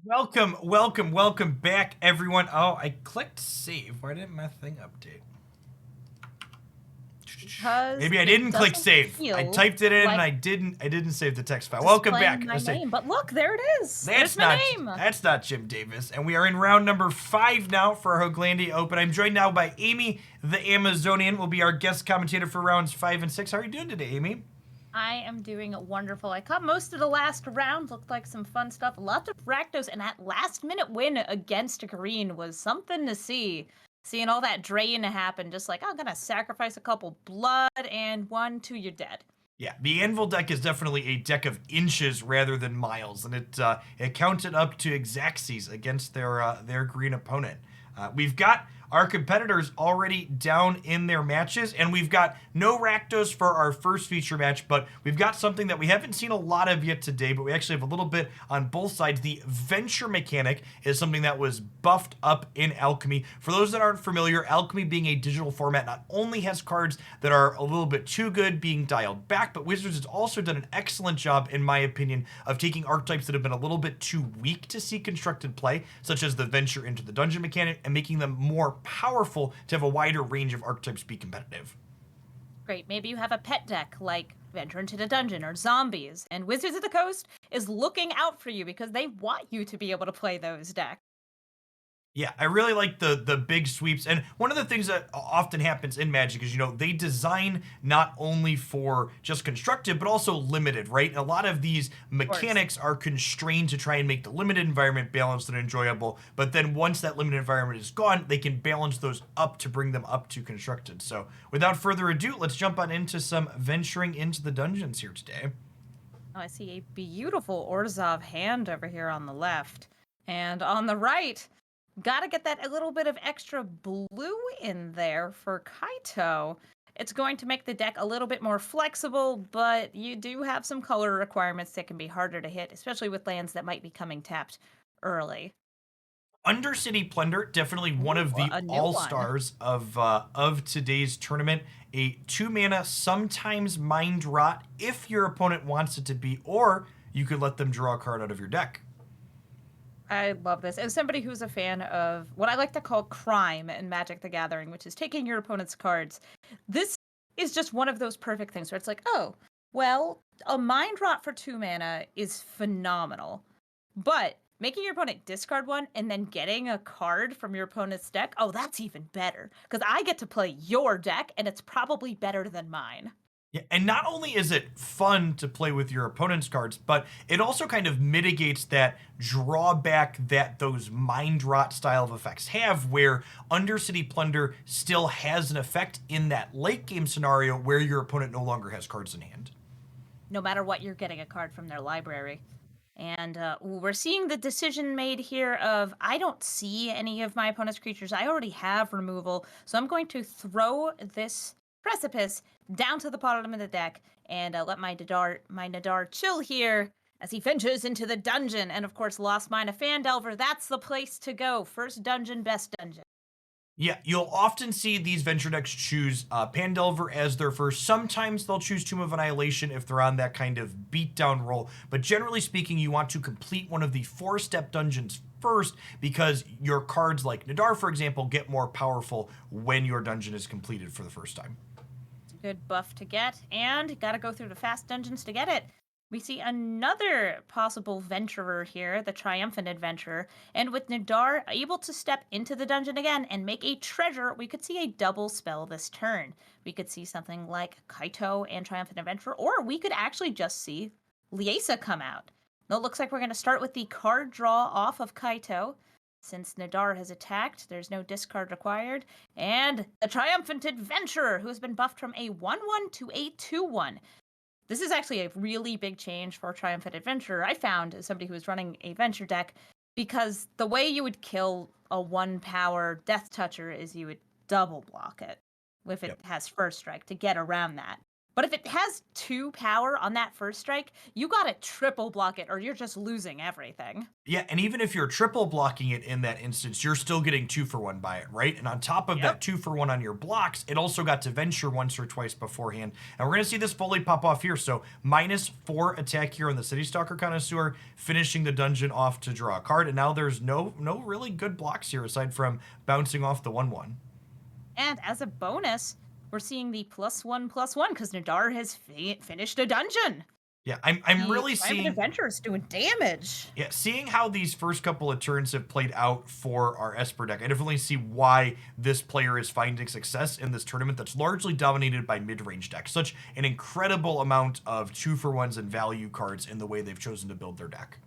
A: Welcome back, everyone. Oh, I clicked save. Why didn't my thing update?
C: Because
A: Maybe I
C: it
A: didn't click
C: doesn't
A: save. I
C: feel
A: typed it in and
C: like
A: I didn't save the text file. Welcome
C: displaying
A: back.
C: my name. But look, there it is. There's my name.
A: That's not Jim Davis. And we are in round number 5 now for our Hooglandia Open. I'm joined now by Amy, the Amazonian, will be our guest commentator for rounds 5 and 6. How are you doing today, Amy?
C: I am doing wonderful. I caught most of the last round. Looked like some fun stuff. Lots of Rakdos, and that last-minute win against Green was something to see. Seeing all that drain happen, just like, I'm gonna sacrifice a couple blood and 1, 2, you're dead.
A: Yeah, the Anvil deck is definitely a deck of inches rather than miles, and it counted up to Xaxes against their green opponent. We've got our competitors already down in their matches, and we've got no Rakdos for our first feature match, but we've got something that we haven't seen a lot of yet today, but we actually have a little bit on both sides. The Venture mechanic is something that was buffed up in Alchemy. For those that aren't familiar, Alchemy being a digital format not only has cards that are a little bit too good being dialed back, but Wizards has also done an excellent job, in my opinion, of taking archetypes that have been a little bit too weak to see constructed play, such as the Venture into the Dungeon mechanic, and making them more powerful to have a wider range of archetypes be competitive.
C: Great. Maybe you have a pet deck like Venture into the Dungeon or Zombies, and Wizards of the Coast is looking out for you because they want you to be able to play those decks.
A: Yeah, I really like the big sweeps. And one of the things that often happens in Magic is, they design not only for just constructed, but also limited, right? And a lot of these mechanics are constrained to try and make the limited environment balanced and enjoyable. But then once that limited environment is gone, they can balance those up to bring them up to constructed. So without further ado, let's jump on into some venturing into the dungeons here today.
C: Oh, I see a beautiful Orzhov hand over here on the left. And on the right, gotta get that a little bit of extra blue in there for Kaito. It's going to make the deck a little bit more flexible, but you do have some color requirements that can be harder to hit, especially with lands that might be coming tapped early.
A: Undercity Plunder, definitely one of the
C: A new
A: all-stars of today's tournament. A 2-mana, sometimes Mind Rot, if your opponent wants it to be, or you could let them draw a card out of your deck.
C: I love this. As somebody who's a fan of what I like to call crime in Magic the Gathering, which is taking your opponent's cards, this is just one of those perfect things where it's like, oh, well, a Mind Rot for 2 mana is phenomenal. But making your opponent discard one and then getting a card from your opponent's deck, oh, that's even better. Because I get to play your deck, and it's probably better than mine.
A: Yeah, and not only is it fun to play with your opponent's cards, but it also kind of mitigates that drawback that those Mind Rot style of effects have, where Undercity Plunder still has an effect in that late game scenario where your opponent no longer has cards in hand.
C: No matter what, you're getting a card from their library. And we're seeing the decision made here of, I don't see any of my opponent's creatures. I already have removal, so I'm going to throw this Precipice down to the bottom of the deck and let my Nadar chill here as he ventures into the dungeon. And of course, Lost Mine of Fandelver, that's the place to go. First dungeon, best dungeon.
A: Yeah, you'll often see these venture decks choose Pandelver as their first. Sometimes they'll choose Tomb of Annihilation if they're on that kind of beatdown roll. But generally speaking, you want to complete one of the 4-step dungeons first because your cards like Nadar, for example, get more powerful when your dungeon is completed for the first time.
C: It's a good buff to get, and gotta go through the fast dungeons to get it. We see another possible venturer here, the Triumphant Adventurer, and with Nadar able to step into the dungeon again and make a treasure, we could see a double spell this turn. We could see something like Kaito and Triumphant Adventurer, or we could actually just see Liesa come out. Now it looks like we're going to start with the card draw off of Kaito. Since Nadar has attacked, there's no discard required. And the Triumphant Adventurer, who has been buffed from a 1/1 to a 2/1. This is actually a really big change for Triumphant Adventurer, I found, as somebody who was running a Venture deck, because the way you would kill a 1-power Death Toucher is you would double block it if it has First Strike to get around that. But if it has 2 power on that first strike, you gotta triple block it or you're just losing everything.
A: Yeah, and even if you're triple blocking it in that instance, you're still getting 2-for-1 by it, right? And on top of
C: Yep.
A: that 2-for-1 on your blocks, it also got to venture once or twice beforehand. And we're going to see this fully pop off here. So -4 attack here on the City Stalker Connoisseur, finishing the dungeon off to draw a card. And now there's no really good blocks here aside from bouncing off the 1/1.
C: And as a bonus, we're seeing the +1/+1 because Nadar has finished a dungeon.
A: Yeah, I'm
C: The
A: really
C: Triumphant
A: seeing
C: Adventure is doing damage.
A: Yeah, seeing how these first couple of turns have played out for our Esper deck, I definitely see why this player is finding success in this tournament that's largely dominated by mid-range decks. Such an incredible amount of 2-for-1s and value cards in the way they've chosen to build their deck.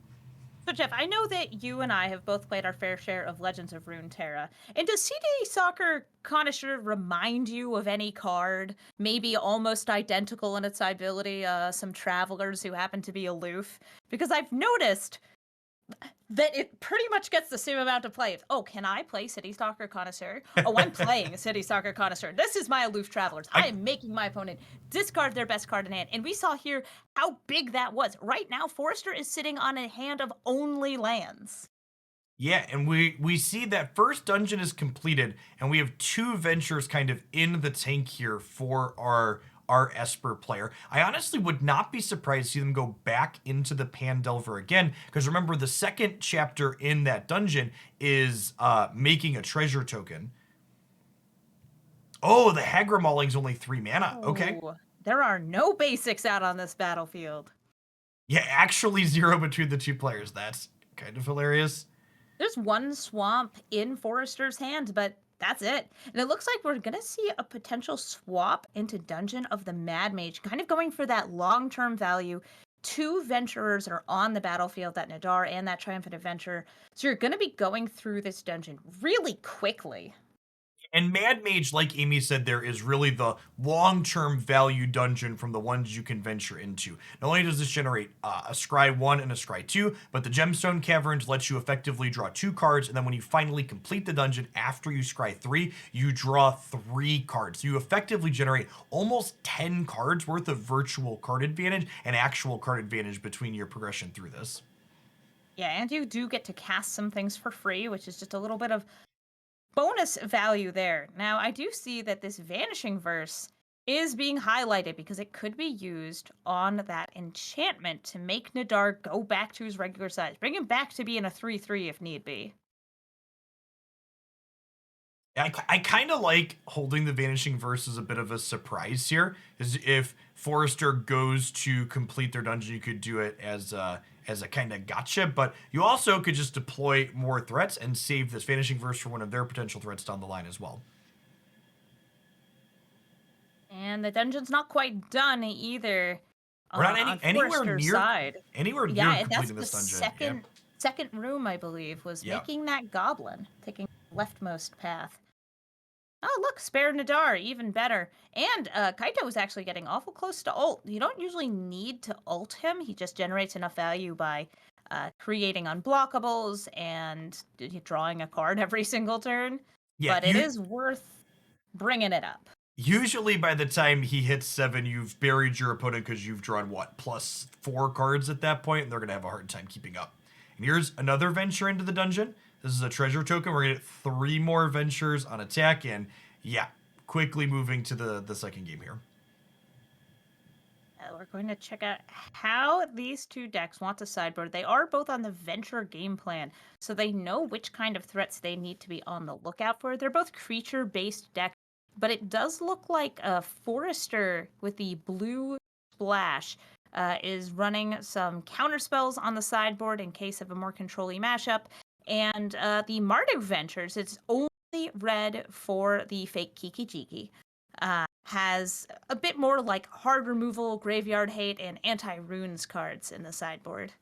C: So, Jeff, I know that you and I have both played our fair share of Legends of Runeterra. And does CD Soccer Connoisseur remind you of any card, maybe almost identical in its ability, some travelers who happen to be aloof? Because I've noticed that it pretty much gets the same amount of play. Oh, can I play City Stalker Connoisseur? Oh, I'm playing City Stalker Connoisseur. This is my aloof travelers. I am making my opponent discard their best card in hand. And we saw here how big that was. Right now, Forrester is sitting on a hand of only lands.
A: Yeah, and we see that first dungeon is completed, and we have 2 ventures kind of in the tank here for our Esper player. I honestly would not be surprised to see them go back into the Pandelver again, because remember, the second chapter in that dungeon is making a treasure token. Oh, the Hagra Mauling's only 3 mana. Okay.
C: Ooh, there are no basics out on this battlefield.
A: Yeah, actually 0 between the 2 players. That's kind of hilarious.
C: There's 1 swamp in Forrester's hand, but that's it. And it looks like we're gonna see a potential swap into Dungeon of the Mad Mage, kind of going for that long-term value. 2 venturers are on the battlefield, that Nadar and that Triumphant Adventure. So you're gonna be going through this dungeon really quickly.
A: And Mad Mage, like Amy said, there is really the long-term value dungeon from the ones you can venture into. Not only does this generate a Scry 1 and a Scry 2, but the Gemstone Caverns lets you effectively draw 2 cards, and then when you finally complete the dungeon after you Scry 3, you draw 3 cards. So you effectively generate almost 10 cards worth of virtual card advantage and actual card advantage between your progression through this.
C: Yeah, and you do get to cast some things for free, which is just a little bit of bonus value there. Now, I do see that this Vanishing Verse is being highlighted because it could be used on that enchantment to make Nadar go back to his regular size. Bring him back to being a 3/3 if need be.
A: I kind of like holding the Vanishing Verse as a bit of a surprise here. Is if Forrester goes to complete their dungeon, you could do it as a kind of gotcha, but you also could just deploy more threats and save this Vanishing Verse for one of their potential threats down the line as well.
C: And the dungeon's not quite done either.
A: We're not
C: On
A: anywhere
C: Forrester's
A: near
C: side.
A: anywhere near
C: Yeah, and that's
A: completing
C: the
A: this dungeon.
C: second room, I believe, was
A: Yeah.
C: making that goblin, taking the leftmost path. Oh, look, spare Nadar, even better. And Kaito is actually getting awful close to ult. You don't usually need to ult him. He just generates enough value by creating unblockables and drawing a card every single turn.
A: Yeah,
C: But it is worth bringing it up.
A: usually by the time he hits 7, you've buried your opponent because you've drawn what, +4 cards at that point, and they're gonna have a hard time keeping up. And here's another venture into the dungeon. This is a treasure token. We're gonna get 3 more ventures on attack, and yeah, quickly moving to the second game here.
C: We're going to check out how these 2 decks want to sideboard. They are both on the venture game plan, so they know which kind of threats they need to be on the lookout for. They're both creature-based decks, but it does look like a Forrester with the blue splash is running some counter spells on the sideboard in case of a more controlly mashup. And the Marduk Ventures, it's only red for the fake Kiki Jiki. Has a bit more like hard removal, graveyard hate, and anti-runes cards in the sideboard.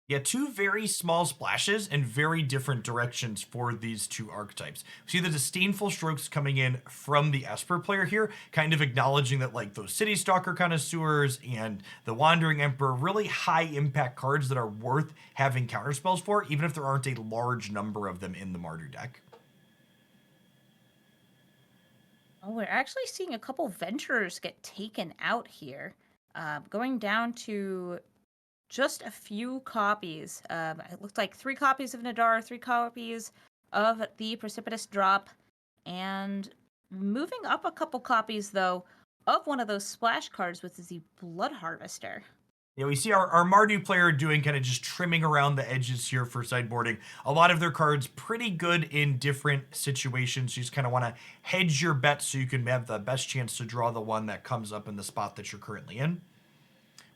A: Yeah, 2 very small splashes and very different directions for these 2 archetypes. See the disdainful strokes coming in from the Esper player here, kind of acknowledging that like those City Stalker Connoisseurs and the Wandering Emperor, really high impact cards that are worth having counterspells for, even if there aren't a large number of them in the Martyr deck.
C: Oh, we're actually seeing a couple venturers get taken out here, going down to just a few copies. It looks like 3 copies of Nadar, 3 copies of the Precipitous Drop, and moving up a couple copies, though, of one of those splash cards, which is the Blood Harvester.
A: Yeah, we see our Mardu player doing kind of just trimming around the edges here for sideboarding. A lot of their cards pretty good in different situations. You just kind of want to hedge your bet so you can have the best chance to draw the one that comes up in the spot that you're currently in.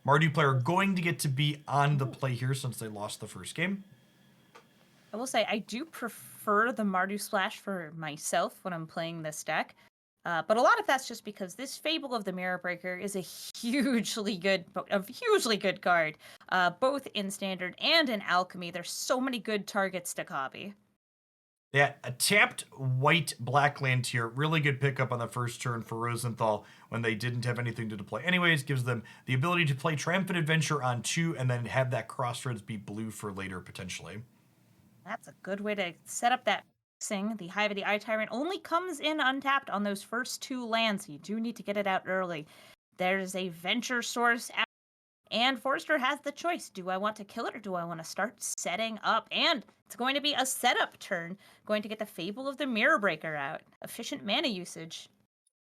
A: Mardu player going to get to be on the play here since they lost the first game.
C: I will say I do prefer the Mardu Splash for myself when I'm playing this deck. But a lot of that's just because this Fable of the Mirror Breaker is a hugely good card, both in Standard and in Alchemy. There's so many good targets to copy.
A: Yeah, a tapped white-black land here. Really good pickup on the first turn for Rosenthal when they didn't have anything to deploy. Anyways, gives them the ability to play Triumphant Adventure on 2 and then have that Crossroads be blue for later, potentially.
C: That's a good way to set up that fixing. The Hive of the Eye Tyrant only comes in untapped on those first 2 lands. You do need to get it out early. There's a Venture Source out, and Forrester has the choice. Do I want to kill it or do I want to start setting up? And it's going to be a setup turn. Going to get the Fable of the Mirror Breaker out. Efficient mana usage.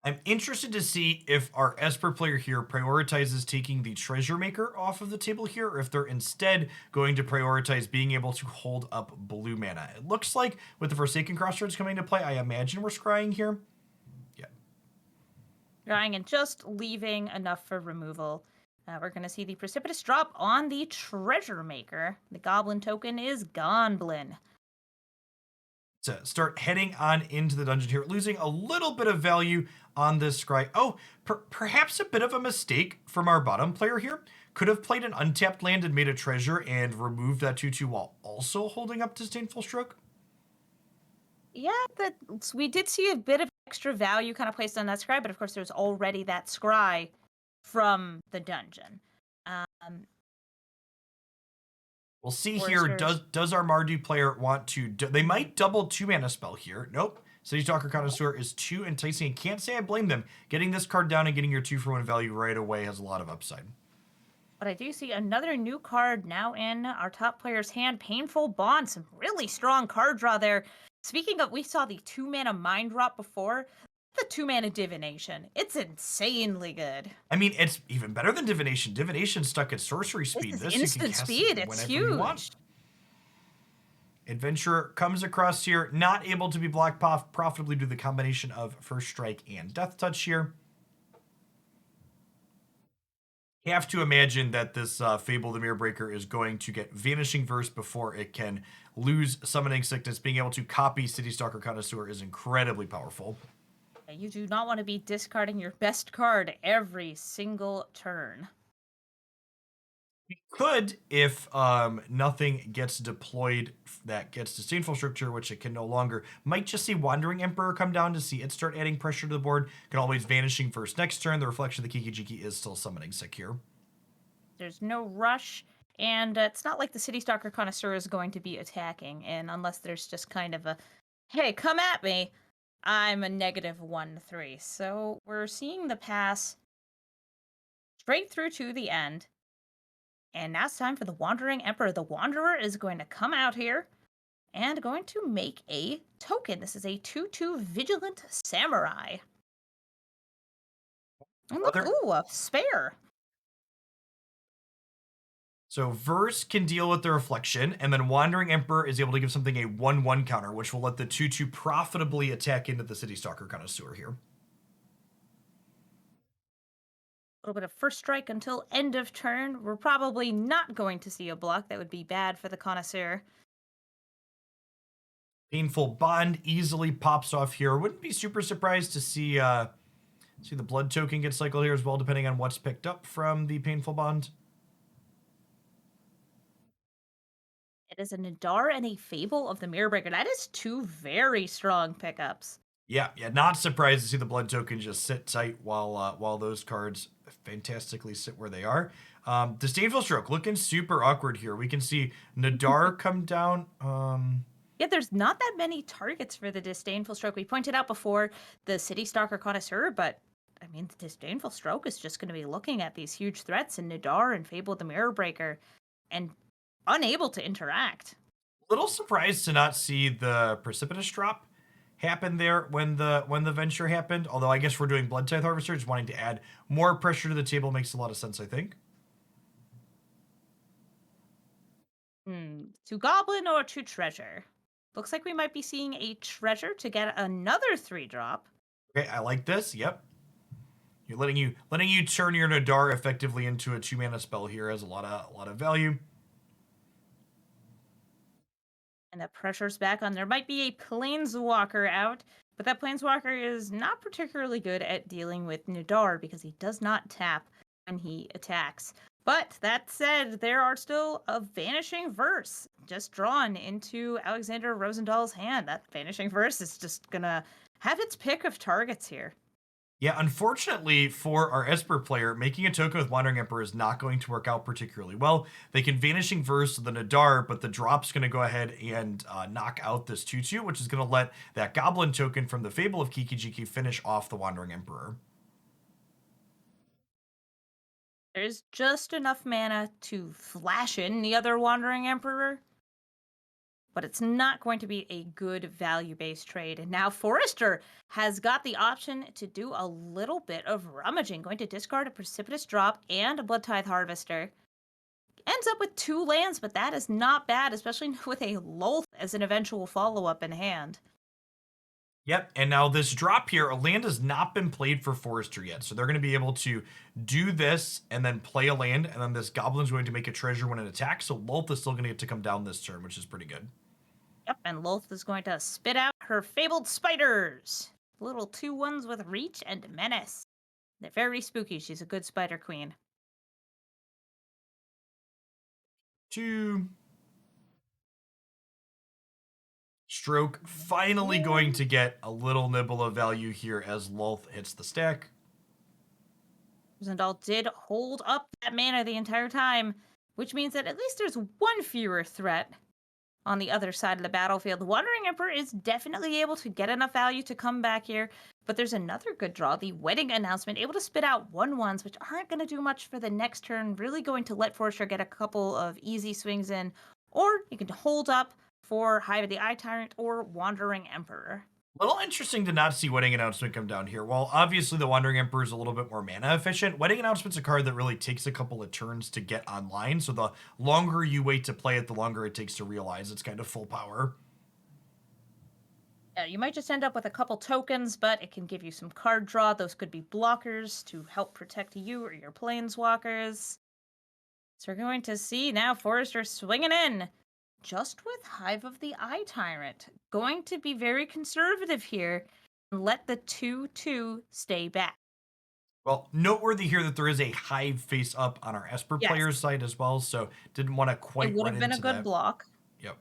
A: I'm interested to see if our Esper player here prioritizes taking the Treasure Maker off of the table here, or if they're instead going to prioritize being able to hold up blue mana. It looks like with the Forsaken Crossroads coming into play, I imagine we're scrying here. Yeah.
C: Drawing and just leaving enough for removal. We're going to see the Precipitous Drop on the Treasure Maker. The Goblin token is Gonblin.
A: To start heading on into the dungeon here, losing a little bit of value on this scry. Oh, perhaps a bit of a mistake from our bottom player here. Could have played an untapped land and made a treasure and removed that 2/2 while also holding up Disdainful Stroke.
C: Yeah, we did see a bit of extra value kind of placed on that scry, but of course there's already that scry from the dungeon.
A: We'll see here. Does our Mardu player want to? They might double 2-mana spell here. Nope. City Stalker Connoisseur is too enticing. And can't say I blame them. Getting this card down and getting your 2-for-1 value right away has a lot of upside.
C: But I do see another new card now in our top player's hand, Painful Bond. Some really strong card draw there. Speaking of, we saw the 2-mana Mind Drop before. The 2-mana Divination. It's insanely good.
A: I mean, it's even better than Divination. Divination stuck at sorcery speed.
C: This is instant speed. It's huge.
A: Adventurer comes across here, not able to be blocked profitably due to the combination of First Strike and Death Touch here. You have to imagine that this Fable the Mirror Breaker is going to get Vanishing Verse before it can lose Summoning Sickness. Being able to copy City Stalker Connoisseur is incredibly powerful.
C: You do not want to be discarding your best card every single turn.
A: We could, if nothing gets deployed that gets Disdainful Structure, which it can no longer, might just see Wandering Emperor come down to see it start adding pressure to the board. Can always Vanishing Verse next turn. The Reflection of the Kiki-Jiki is still Summoning Sick here.
C: There's no rush, and it's not like the City Stalker Connoisseur is going to be attacking, and unless there's just kind of a, hey, come at me, I'm a -1/3. So we're seeing the pass straight through to the end. And now it's time for the Wandering Emperor. The Wanderer is going to come out here and going to make a token. This is a 2/2 Vigilant Samurai. And look, ooh, a spare.
A: So Verse can deal with the Reflection, and then Wandering Emperor is able to give something a 1/1 counter, which will let the 2/2 profitably attack into the City Stalker Connoisseur here.
C: A little bit of first strike until end of turn. We're probably not going to see a block. That would be bad for the Connoisseur.
A: Painful Bond easily pops off here. Wouldn't be super surprised to see the Blood Token get cycled here as well, depending on what's picked up from the Painful Bond.
C: It is a Nadar and a Fable of the Mirror Breaker. That is 2 very strong pickups.
A: Yeah, not surprised to see the Blood Token just sit tight while those cards fantastically sit where they are. Disdainful Stroke looking super awkward here. We can see Nadar come down.
C: Yeah, there's not that many targets for the Disdainful Stroke. We pointed out before the City Stalker Connoisseur, but I mean, the Disdainful Stroke is just going to be looking at these huge threats in Nadar and Fable the Mirror Breaker and unable to interact.
A: Little surprised to not see the precipitous drop happen there when the venture happened. Although I guess we're doing Blood Tithe Harvester, just wanting to add more pressure to the table makes a lot of sense, I think.
C: To Goblin or to Treasure? Looks like we might be seeing a Treasure to get another 3-drop.
A: Okay, I like this. Yep. You're letting you turn your Nadar effectively into a 2-mana spell here has a lot of value.
C: And the pressure's back on. There might be a Planeswalker out, but that Planeswalker is not particularly good at dealing with Nadar because he does not tap when he attacks. But that said, there are still a Vanishing Verse just drawn into Alexander Rosendal's hand. That Vanishing Verse is just gonna have its pick of targets here.
A: Yeah, unfortunately for our Esper player, making a token with Wandering Emperor is not going to work out particularly well. They can Vanishing Verse the Nadar, but the drop's going to go ahead and knock out this 2/2, which is going to let that Goblin token from the Fable of Kiki-Jiki finish off the Wandering Emperor.
C: There's just enough mana to flash in the other Wandering Emperor, but it's not going to be a good value-based trade. And now Forrester has got the option to do a little bit of rummaging, going to discard a Precipitous Drop and a Blood Tithe Harvester. Ends up with 2 lands, but that is not bad, especially with a Lolth as an eventual follow-up in hand.
A: Yep, and now this drop here, a land has not been played for Forrester yet, so they're going to be able to do this and then play a land, and then this Goblin's going to make a treasure when it attacks, so Lolth is still going to get to come down this turn, which is pretty good.
C: Yep, and Lolth is going to spit out her Fabled Spiders. Little 2/1s with Reach and Menace. They're very spooky. She's a good spider queen.
A: 2. Stroke finally going to get a little nibble of value here as Lolth hits the stack.
C: Rosendal did hold up that mana the entire time, which means that at least there's 1 fewer threat on the other side of the battlefield. The Wandering Emperor is definitely able to get enough value to come back here, but there's another good draw, the Wedding Announcement, able to spit out 1/1s, which aren't going to do much for the next turn, really going to let Forrester get a couple of easy swings in, or you can hold up for Hive of the Eye Tyrant or Wandering Emperor.
A: Little interesting to not see Wedding Announcement come down here. While obviously the Wandering Emperor is a little bit more mana efficient, Wedding Announcement's a card that really takes a couple of turns to get online, so the longer you wait to play it, the longer it takes to realize its kind of full power.
C: You might just end up with a couple tokens, but it can give you some card draw. Those could be blockers to help protect you or your planeswalkers. So we're going to see now Forrester swinging in, just with Hive of the Eye Tyrant. Going to be very conservative here and let the 2/2 stay back.
A: Well, noteworthy here that there is a Hive face up on our Esper
C: Yes.
A: player's side as well, so didn't want to quite
C: It would
A: run
C: have been a
A: into
C: good
A: that.
C: block.
A: Yep.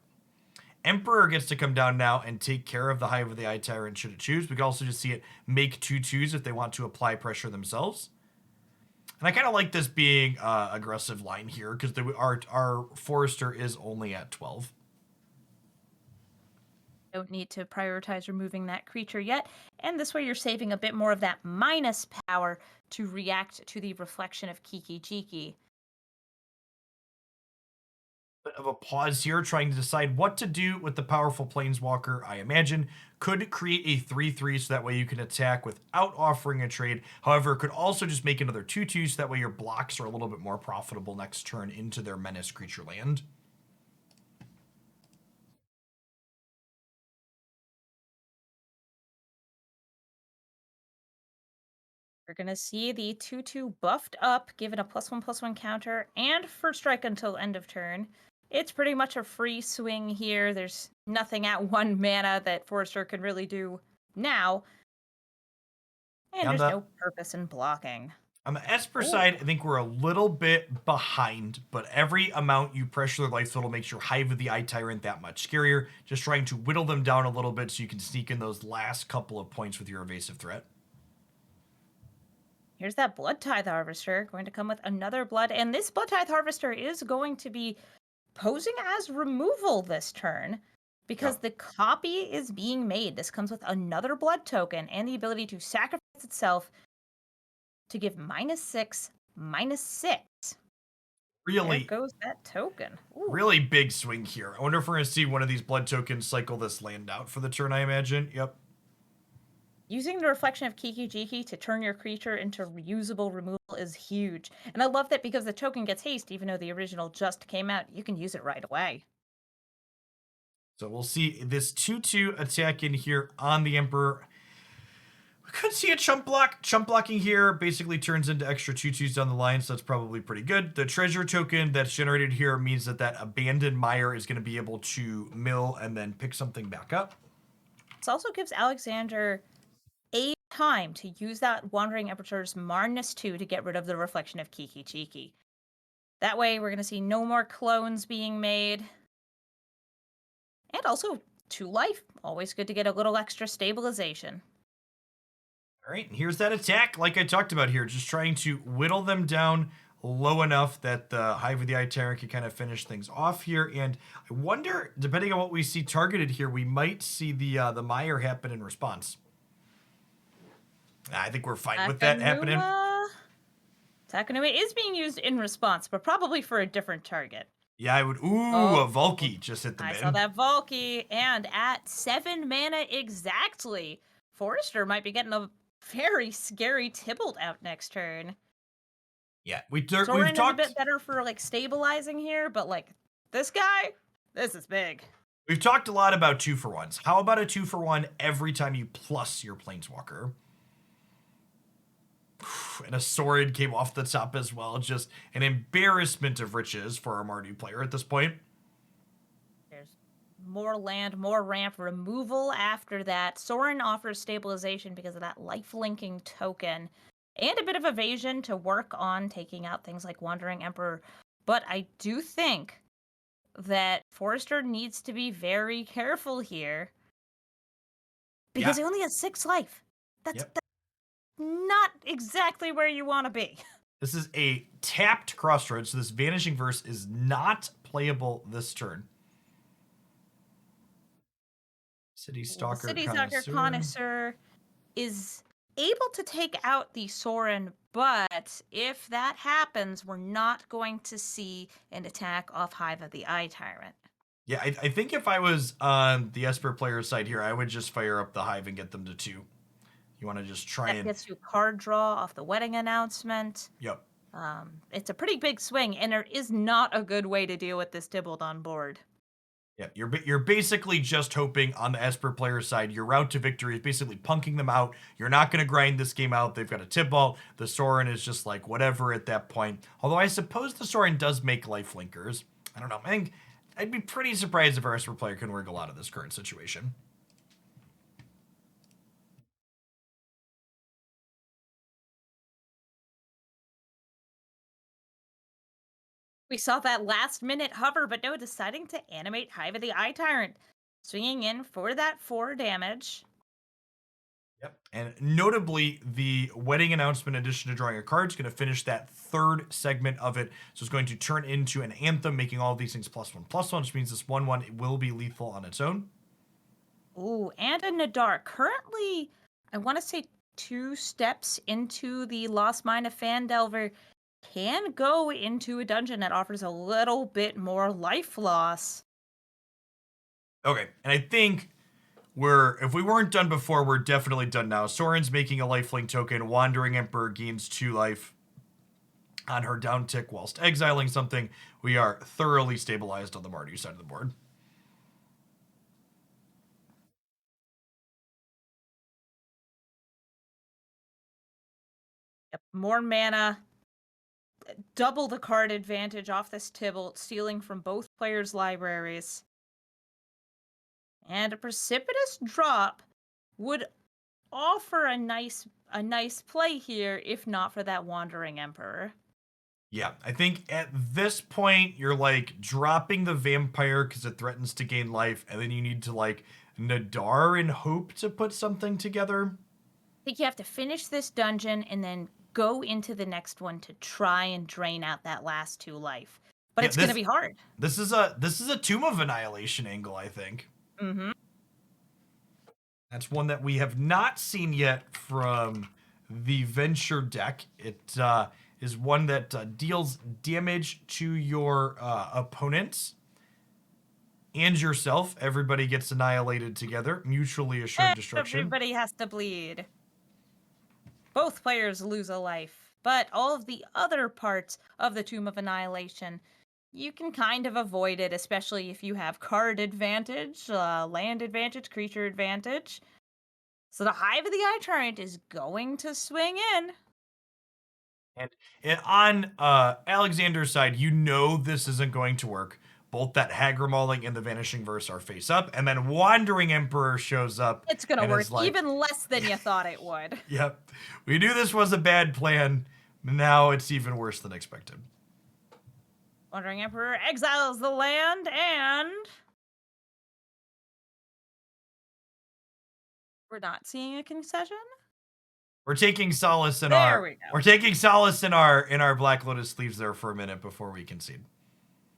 A: Emperor gets to come down now and take care of the Hive of the Eye Tyrant should it choose. We can also just see it make 2/2s if they want to apply pressure themselves. And I kind of like this being aggressive line here because our Forester is only at 12.
C: Don't need to prioritize removing that creature yet. And this way you're saving a bit more of that minus power to react to the reflection of Kiki-Jiki.
A: Bit of a pause here, trying to decide what to do with the powerful Planeswalker, I imagine. Could create a 3/3 so that way you can attack without offering a trade. However, could also just make another 2/2 so that way your blocks are a little bit more profitable next turn into their Menace creature land.
C: We're going to see the 2/2 buffed up, given a +1/+1 counter, and first strike until end of turn. It's pretty much a free swing here. There's nothing at 1 mana that Forrester can really do now. And
A: On
C: there's
A: the-
C: no purpose in blocking.
A: On the Esper side, I think we're a little bit behind, but every amount you pressure their life total makes your Hive of the Eye Tyrant that much scarier. Just trying to whittle them down a little bit so you can sneak in those last couple of points with your evasive threat.
C: Here's that Blood Tithe Harvester, going to come with another blood, and this Blood Tithe Harvester is going to be posing as removal this turn. because the copy is being made. This comes with another blood token and the ability to sacrifice itself to give -6, -6. There
A: Really,
C: goes that token. Ooh.
A: really big swing here. I wonder if we're going to see one of these blood tokens cycle this land out for the turn, I imagine. Yep.
C: Using the reflection of Kiki-Jiki to turn your creature into reusable removal is huge. And I love that because the token gets haste, even though the original just came out, you can use it right away.
A: So we'll see this 2/2 attack in here on the Emperor. We could see a chump block. Chump blocking here basically turns into extra 2/2s down the line, so that's probably pretty good. The treasure token that's generated here means that that abandoned mire is going to be able to mill and then pick something back up.
C: This also gives Alexander a time to use that Wandering Emperor's -2 to get rid of the reflection of Kiki-Jiki. That way, we're going to see no more clones being made. And also, 2 life. Always good to get a little extra stabilization.
A: All right, and here's that attack, like I talked about here, just trying to whittle them down low enough that the Hive of the Eye Tyrant can kind of finish things off here. And I wonder, depending on what we see targeted here, we might see the Mire happen in response. I think we're fine with that happening.
C: Takanuma is being used in response, but probably for a different target.
A: Yeah, I would. Ooh, a Volky just hit the
C: I
A: min.
C: saw that Volky, and at 7 mana exactly, Forrester might be getting a very scary Tybalt out next turn.
A: Yeah, we've
C: Sorin is a
A: talked.
C: bit better for like stabilizing here, but like this guy, this is big.
A: We've talked a lot about 2-for-1s. How about a 2-for-1 every time you plus your Planeswalker? And a Sorin came off the top as well. Just an embarrassment of riches for a Mardu player at this point.
C: There's more land, more ramp removal after that. Sorin offers stabilization because of that life-linking token and a bit of evasion to work on taking out things like Wandering Emperor. But I do think that Forrester needs to be very careful here because he only has 6 life. That's not exactly where you want to be.
A: This is a tapped Crossroads, so this Vanishing Verse is not playable this turn. City Stalker
C: Connoisseur is able to take out the Sorin, but if that happens, we're not going to see an attack off Hive of the Eye Tyrant.
A: Yeah, I think if I was on the Esper player side here, I would just fire up the Hive and get them to 2. You want to just try
C: That gets you card draw off the wedding announcement.
A: Yep.
C: It's a pretty big swing, and there is not a good way to deal with this Tybalt on board.
A: Yeah, you're basically just hoping on the Esper player side, your route to victory is basically punking them out. You're not going to grind this game out. They've got a Tybalt. The Sorin is just like whatever at that point. Although I suppose the Sorin does make life linkers. I don't know. I think I'd be pretty surprised if our Esper player can wriggle out of this current situation.
C: We saw that last minute hover, but no, deciding to animate Hive of the Eye Tyrant. Swinging in for that 4 damage.
A: Yep. And notably, the wedding announcement, in addition to drawing a card, is going to finish that 3rd segment of it. So it's going to turn into an Anthem, making all of these things +1/+1, which means this 1/1 will be lethal on its own.
C: Ooh, and a Nadar. Currently, I want to say 2 steps into the Lost Mine of Fandelver. Can go into a dungeon that offers a little bit more life loss.
A: Okay, and I think if we weren't done before, we're definitely done now. Sorin's making a lifelink token. Wandering Emperor gains 2 life on her down tick whilst exiling something. We are thoroughly stabilized on the Mardu side of the board.
C: Yep, more mana. Double the card advantage off this Tybalt, stealing from both players' libraries. And a precipitous drop would offer a nice play here, if not for that Wandering Emperor.
A: Yeah, I think at this point, you're like dropping the vampire because it threatens to gain life, and then you need to like Nadar and hope to put something together.
C: I think you have to finish this dungeon and then go into the next one to try and drain out that last 2 life. But it's going to be hard.
A: This is a Tomb of Annihilation angle, I think.
C: Mm-hmm.
A: That's one that we have not seen yet from the Venture deck. It is one that deals damage to your opponents and yourself. Everybody gets annihilated together. Mutually assured destruction.
C: Everybody has to bleed. Both players lose a life, but all of the other parts of the Tomb of Annihilation, you can kind of avoid it, especially if you have card advantage, land advantage, creature advantage. So the Hive of the Eye Tyrant is going to swing in.
A: And on Alexander's side, you know this isn't going to work. Both that Hagramauling and the Vanishing Verse are face up, and then Wandering Emperor shows up.
C: It's going to
A: and
C: work
A: is like,
C: even less than you thought it would.
A: Yep, we knew this was a bad plan. Now it's even worse than expected.
C: Wandering Emperor exiles the land, and we're not seeing a concession.
A: We're taking solace in
C: There we go.
A: we're taking solace in our Black Lotus sleeves there for a minute before we concede,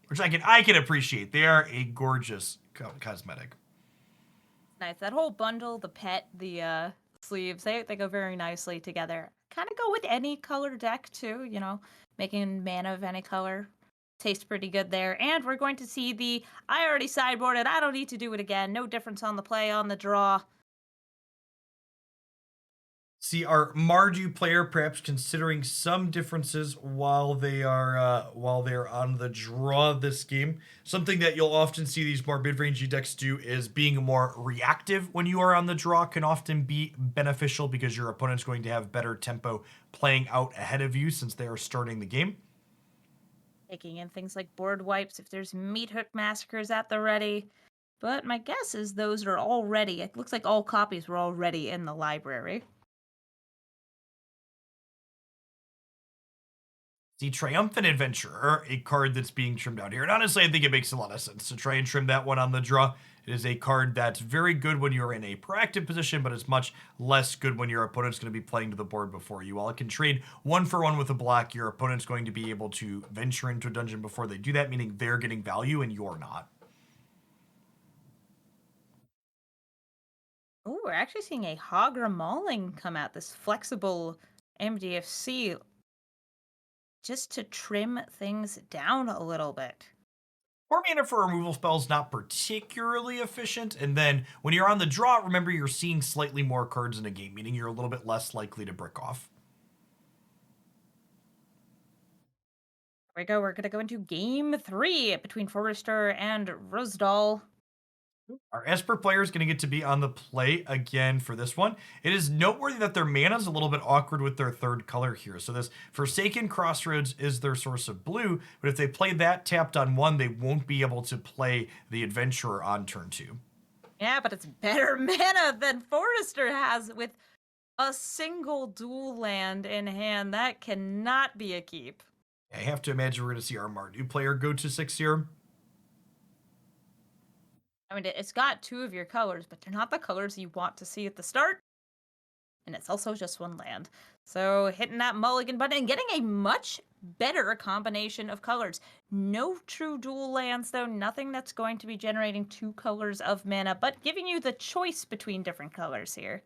A: which I can appreciate. They are a gorgeous cosmetic.
C: Nice. That whole bundle, the pet, the sleeves, they go very nicely together. Kind of go with any color deck too, you know, making mana of any color. Tastes pretty good there. And we're going to see the I already sideboarded, I don't need to do it again. No difference on the play, on the draw.
A: See, our Mardu player perhaps considering some differences while they're on the draw this game. Something that you'll often see these more mid-rangey decks do is being more reactive when you are on the draw can often be beneficial because your opponent's going to have better tempo playing out ahead of you since they are starting the game.
C: Taking in things like board wipes if there's meat hook massacres at the ready. But my guess is those are already, it looks like all copies were already in the library.
A: The Triumphant Adventurer, a card that's being trimmed out here. And honestly, I think it makes a lot of sense to try and trim that one on the draw. It is a card that's very good when you're in a proactive position, but it's much less good when your opponent's going to be playing to the board before you. While it can trade 1-for-1 with a block, your opponent's going to be able to venture into a dungeon before they do that, meaning they're getting value and you're not.
C: Oh, we're actually seeing a Hogra Mauling come out, this flexible MDFC, just to trim things down a little bit.
A: 4 mana for removal spells, not particularly efficient. And then when you're on the draw, remember you're seeing slightly more cards in a game, meaning you're a little bit less likely to brick off.
C: Here we go. We're going to go into game 3 between Forrester and Rosdahl.
A: Our Esper player is going to get to be on the play again for this one. It is noteworthy that their mana is a little bit awkward with their third color here. So this Forsaken Crossroads is their source of blue, but if they play that tapped on 1, they won't be able to play the Adventurer on turn 2.
C: Yeah, but it's better mana than Forrester has with a single dual land in hand. That cannot be a keep.
A: I have to imagine we're going to see our Mardu player go to 6 here.
C: I mean, it's got 2 of your colors, but they're not the colors you want to see at the start. And it's also just 1 land. So hitting that mulligan button and getting a much better combination of colors. No true dual lands, though. Nothing that's going to be generating 2 colors of mana, but giving you the choice between different colors here.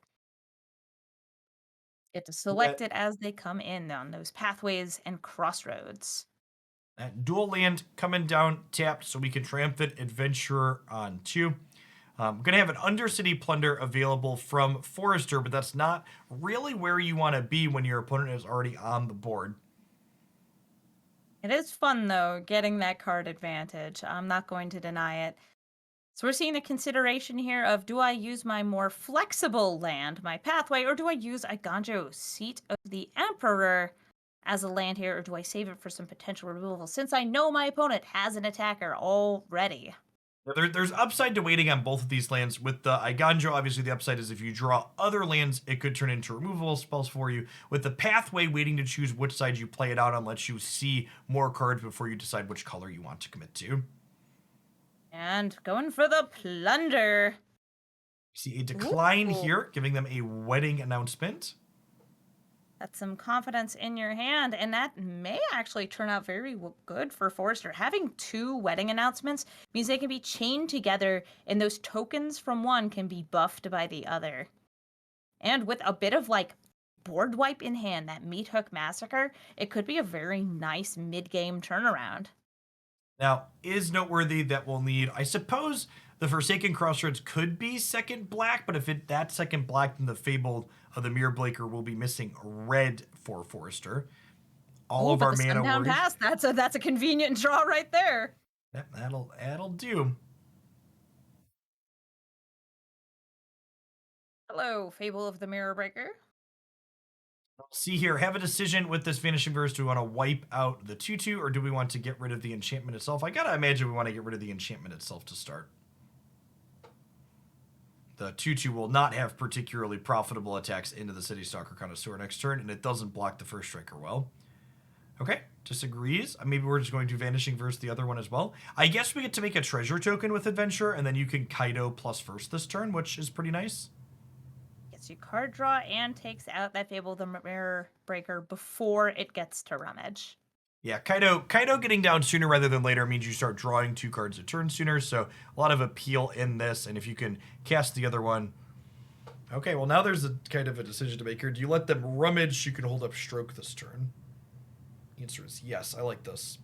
C: Get to select it as they come in on those pathways and crossroads.
A: That dual land coming down tapped so we can Triumphant Adventurer on 2. We're going to have an Undercity Plunder available from Forrester, but that's not really where you want to be when your opponent is already on the board.
C: It is fun, though, getting that card advantage. I'm not going to deny it. So we're seeing a consideration here of, do I use my more flexible land, my pathway, or do I use Eiganjo, Seat of the Emperor, as a land here, or do I save it for some potential removal since I know my opponent has an attacker already?
A: There's upside to waiting on both of these lands. With the Eiganjo, obviously the upside is if you draw other lands, it could turn into removable spells for you. With the pathway, waiting to choose which side you play it out on lets you see more cards before you decide which color you want to commit to.
C: And going for the plunder.
A: You see a decline
C: Ooh.
A: here, giving them a wedding announcement.
C: That's some confidence in your hand, and that may actually turn out very good for Forrester. Having two wedding announcements means they can be chained together, and those tokens from one can be buffed by the other. And with a bit of like board wipe in hand, that Meat Hook Massacre, it could be a very nice mid-game turnaround.
A: Now, is noteworthy that we'll need, I suppose, the Forsaken Crossroads could be second black, but if that second black, then the Fable of the Mirror Breaker will be missing red for Forrester. All
C: Ooh,
A: of
C: but
A: our
C: the
A: mana
C: Sundown
A: warriors.
C: Pass, that's a convenient draw right there.
A: That'll do.
C: Hello, Fable of the Mirror Breaker.
A: See here, have a decision with this Vanishing Verse. Do we want to wipe out the 2/2 or do we want to get rid of the enchantment itself? I gotta imagine we want to get rid of the enchantment itself to start. The 2/2 will not have particularly profitable attacks into the City Stalker Connoisseur next turn, and it doesn't block the first striker well. Okay, disagrees. Maybe we're just going to Vanishing Verse the other one as well. I guess we get to make a treasure token with Adventure, and then you can Kaido plus first this turn, which is pretty nice.
C: Gets you card draw and takes out that Fable of the Mirror Breaker before it gets to Rummage.
A: Yeah, Kaido getting down sooner rather than later means you start drawing 2 cards a turn sooner, so a lot of appeal in this, and if you can cast the other one. Okay, well now there's a kind of a decision to make here. Do you let them Rummage so you can hold up Stroke this turn? The answer is yes, I like this.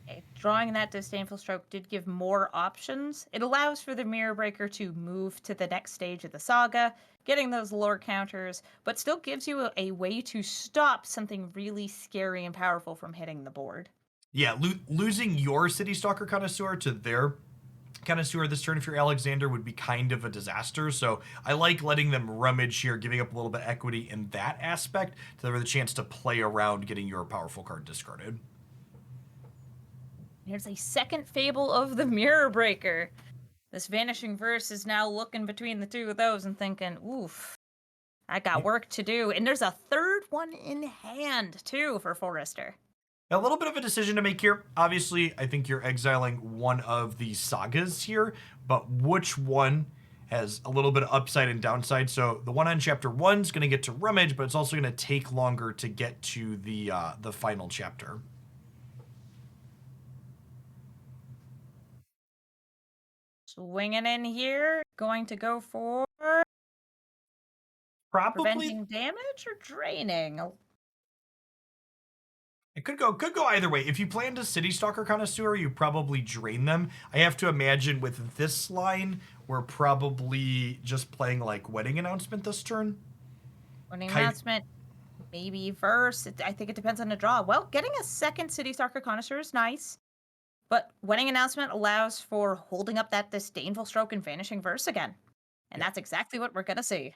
C: Okay, drawing that Disdainful Stroke did give more options. It allows for the Mirror Breaker to move to the next stage of the saga, getting those lore counters, but still gives you a way to stop something really scary and powerful from hitting the board.
A: Yeah, losing your City Stalker Connoisseur to their Connoisseur this turn if you're Alexander would be kind of a disaster, so I like letting them Rummage here, giving up a little bit of equity in that aspect to have the chance to play around getting your powerful card discarded.
C: Here's a second Fable of the Mirror Breaker. This Vanishing Verse is now looking between the two of those and thinking, oof, I got work to do. And there's a third one in hand, too, for Forrester.
A: A little bit of a decision to make here. Obviously, I think you're exiling one of the sagas here, but which one has a little bit of upside and downside? So the one on chapter 1 is going to get to Rummage, but it's also going to take longer to get to the final chapter.
C: Swinging in here, going to go for
A: Probably
C: preventing damage or draining.
A: it could go either way. If you plan to City Stalker Connoisseur, you probably drain them. I have to imagine with this line, we're probably just playing like Wedding Announcement this turn.
C: Wedding Announcement, maybe verse. I think it depends on the draw. Well, getting a second City Stalker Connoisseur is nice. But Wedding Announcement allows for holding up that Disdainful Stroke and Vanishing Verse again. And that's exactly what we're going to see.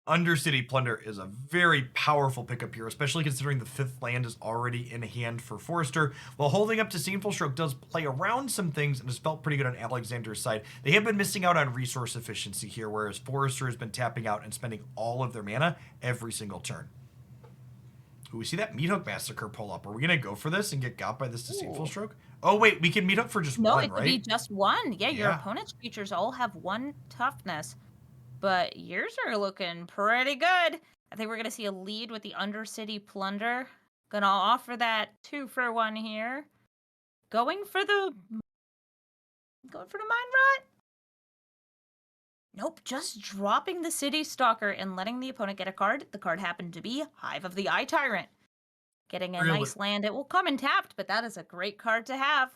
A: Undercity Plunder is a very powerful pickup here, especially considering the 5th land is already in hand for Forrester. While holding up Disdainful Stroke does play around some things and has felt pretty good on Alexander's side, they have been missing out on resource efficiency here, whereas Forrester has been tapping out and spending all of their mana every single turn. Ooh, we see that Meat Hook Massacre pull up. Are we going to go for this and get got by this Disdainful Stroke? Oh, wait, we can Meat Hook for just one, right?
C: No, it could be just one. Yeah, your opponent's creatures all have 1 toughness. But yours are looking pretty good. I think we're going to see a lead with the Undercity Plunder. Gonna offer that 2-for-1 here. Going for the Mind Rot? Nope, just dropping the City Stalker and letting the opponent get a card. The card happened to be Hive of the Eye Tyrant. Getting a nice land. It will come in tapped, but that is a great card to have.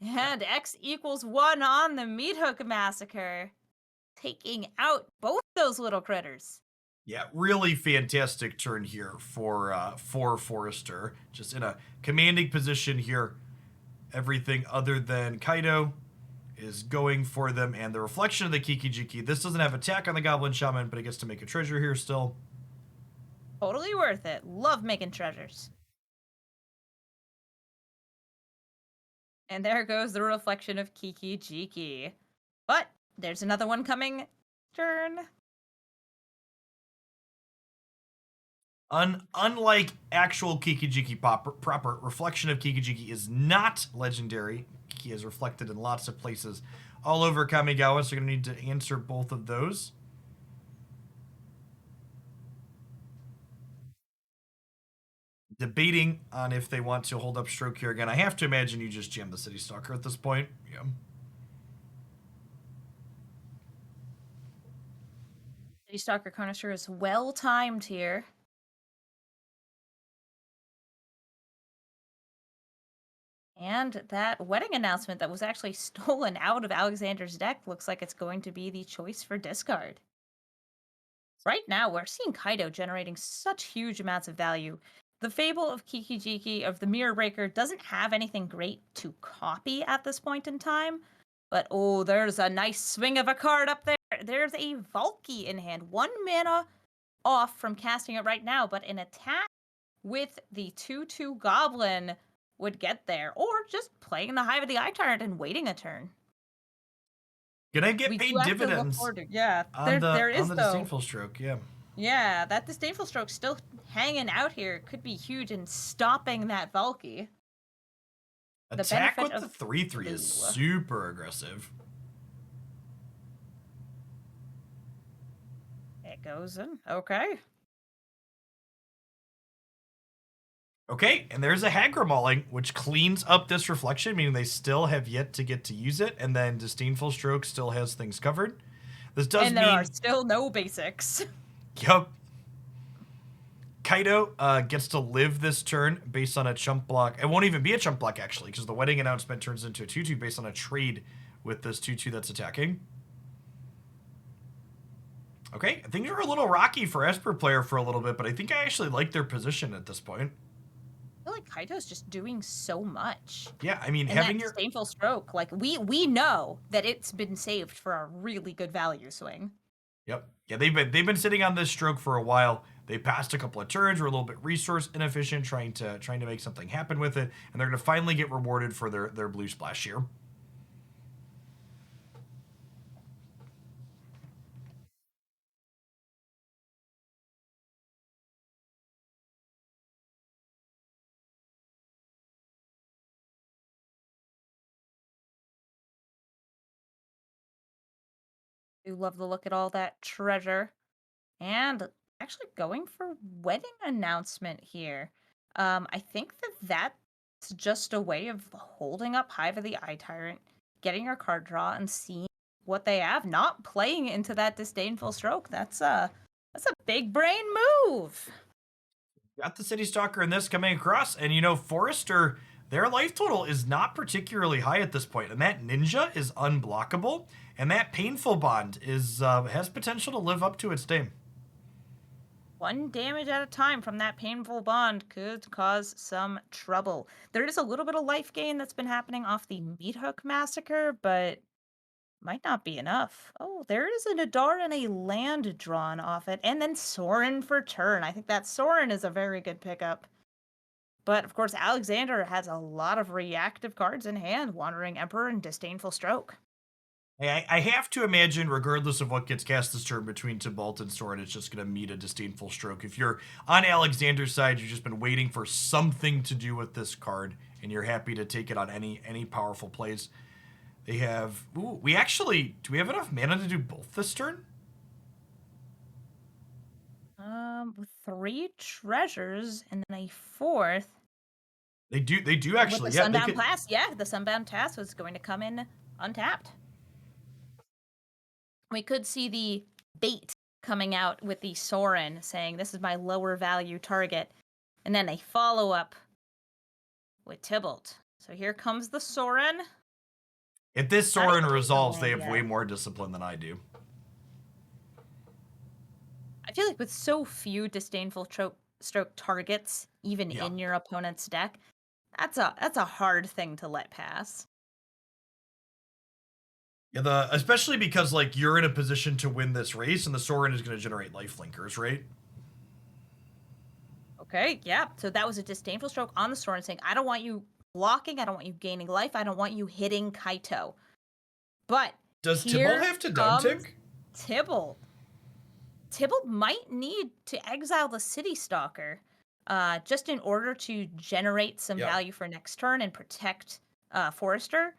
C: And X equals 1 on the Meat Hook Massacre. Taking out both those little critters.
A: Yeah, really fantastic turn here for Forrester. Just in a commanding position here. Everything other than Kaido is going for them, and the reflection of the Kiki-Jiki. This doesn't have attack on the Goblin Shaman, but it gets to make a treasure here still.
C: Totally worth it. Love making treasures. And there goes the reflection of Kiki-Jiki. But there's another one coming. Turn.
A: Unlike actual Kiki-Jiki proper, Reflection of Kiki-Jiki is not legendary. Kiki is reflected in lots of places all over Kamigawa, so you're going to need to answer both of those. Debating on if they want to hold up stroke here again. I have to imagine you just jam the City Stalker at this point. Yeah.
C: City Stalker Connoisseur is well timed here. And that wedding announcement that was actually stolen out of Alexander's deck looks like it's going to be the choice for discard. Right now, we're seeing Kaido generating such huge amounts of value. The Fable of Kikijiki of the Mirror Breaker doesn't have anything great to copy at this point in time. But oh, there's a nice swing of a card up there. There's a Valky in hand. 1 mana off from casting it right now, but an attack with the 2/2 Goblin would get there. Or just playing the Hive of the Eye Tyrant and waiting a turn.
A: Gonna get
C: We
A: paid
C: do have to look
A: dividends
C: forward to, yeah,
A: on
C: there is
A: the
C: though.
A: Disdainful Stroke, yeah.
C: Yeah, that Disdainful Stroke still hanging out here could be huge in stopping that Valky.
A: Attack with
C: benefit
A: the
C: of
A: 3/3 is
C: blue.
A: super aggressive.
C: It goes in. Okay.
A: Okay, and there's a Hagra Mauling, which cleans up this reflection, meaning they still have yet to get to use it, and then Disdainful Stroke still has things covered. This does
C: And
A: mean...
C: there are still no basics.
A: Yup. Kaido gets to live this turn based on a chump block. It won't even be a chump block, actually, because the wedding announcement turns into a 2/2 based on a trade with this 2/2 that's attacking. Okay, things are a little rocky for Esper player for a little bit, but I think I actually like their position at this point.
C: I feel like Kaido's just doing so much.
A: Yeah, I mean,
C: And
A: having
C: that
A: your...
C: Disdainful Stroke, like, we know that it's been saved for a really good value swing.
A: Yep. Yeah, they've been sitting on this stroke for a while. They passed a couple of turns, were a little bit resource inefficient, trying to make something happen with it, and they're gonna finally get rewarded for their blue splash here.
C: Do love the look at all that treasure. And actually going for wedding announcement here. I think that's just a way of holding up Hive of the Eye Tyrant, getting your card draw, and seeing what they have, not playing into that Disdainful Stroke. That's a big brain move.
A: Got the City Stalker in this coming across, and you know, Forrester, their life total is not particularly high at this point, and that Ninja is unblockable, and that Painful Bond is has potential to live up to its name.
C: 1 damage at a time from that Painful Bond could cause some trouble. There is a little bit of life gain that's been happening off the Meat Hook Massacre, but might not be enough. Oh, there is a Nadar and a land drawn off it, and then Sorin for turn. I think that Sorin is a very good pickup. But of course, Alexander has a lot of reactive cards in hand, Wandering Emperor and Disdainful Stroke.
A: I have to imagine, regardless of what gets cast this turn between Tybalt and Sorin, it's just going to meet a Disdainful Stroke. If you're on Alexander's side, you've just been waiting for something to do with this card, and you're happy to take it on any powerful plays. They have... Ooh, do we have enough mana to do both this turn?
C: With 3 treasures and then a 4th.
A: They do actually.
C: With the
A: Yeah,
C: Sunbound Pass, yeah, the Sunbound Pass was going to come in untapped. We could see the bait coming out with the Sorin saying, this is my lower value target. And then a follow-up with Tybalt. So here comes the Sorin.
A: If this Sorin
C: I
A: resolves, they have
C: yeah.
A: way more discipline than I do.
C: I feel like with so few Disdainful Stroke targets, even
A: Yeah.
C: in your opponent's deck, that's a hard thing to let pass.
A: Yeah, especially because like you're in a position to win this race, and the Sorin is going to generate life linkers, right?
C: Okay, yeah. So that was a Disdainful Stroke on the Sorin saying, I don't want you blocking, I don't want you gaining life, I don't want you hitting Kaito. But
A: Does
C: here
A: Tybalt have to downtick?
C: Tybalt. Tybalt might need to exile the City Stalker just in order to generate some
A: Yeah.
C: value for next turn and protect Forrester.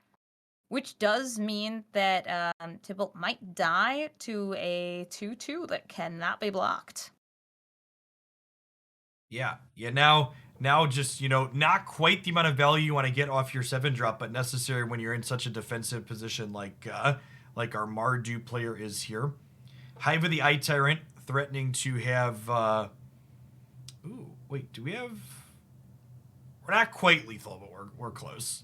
C: which does mean that Tybalt might die to a 2/2 that cannot be blocked.
A: Yeah. Now just, not quite the amount of value you want to get off your 7-drop, but necessary when you're in such a defensive position like our Mardu player is here. Hive of the Eye Tyrant threatening to have ooh, wait, do we have? We're not quite lethal, but we're close.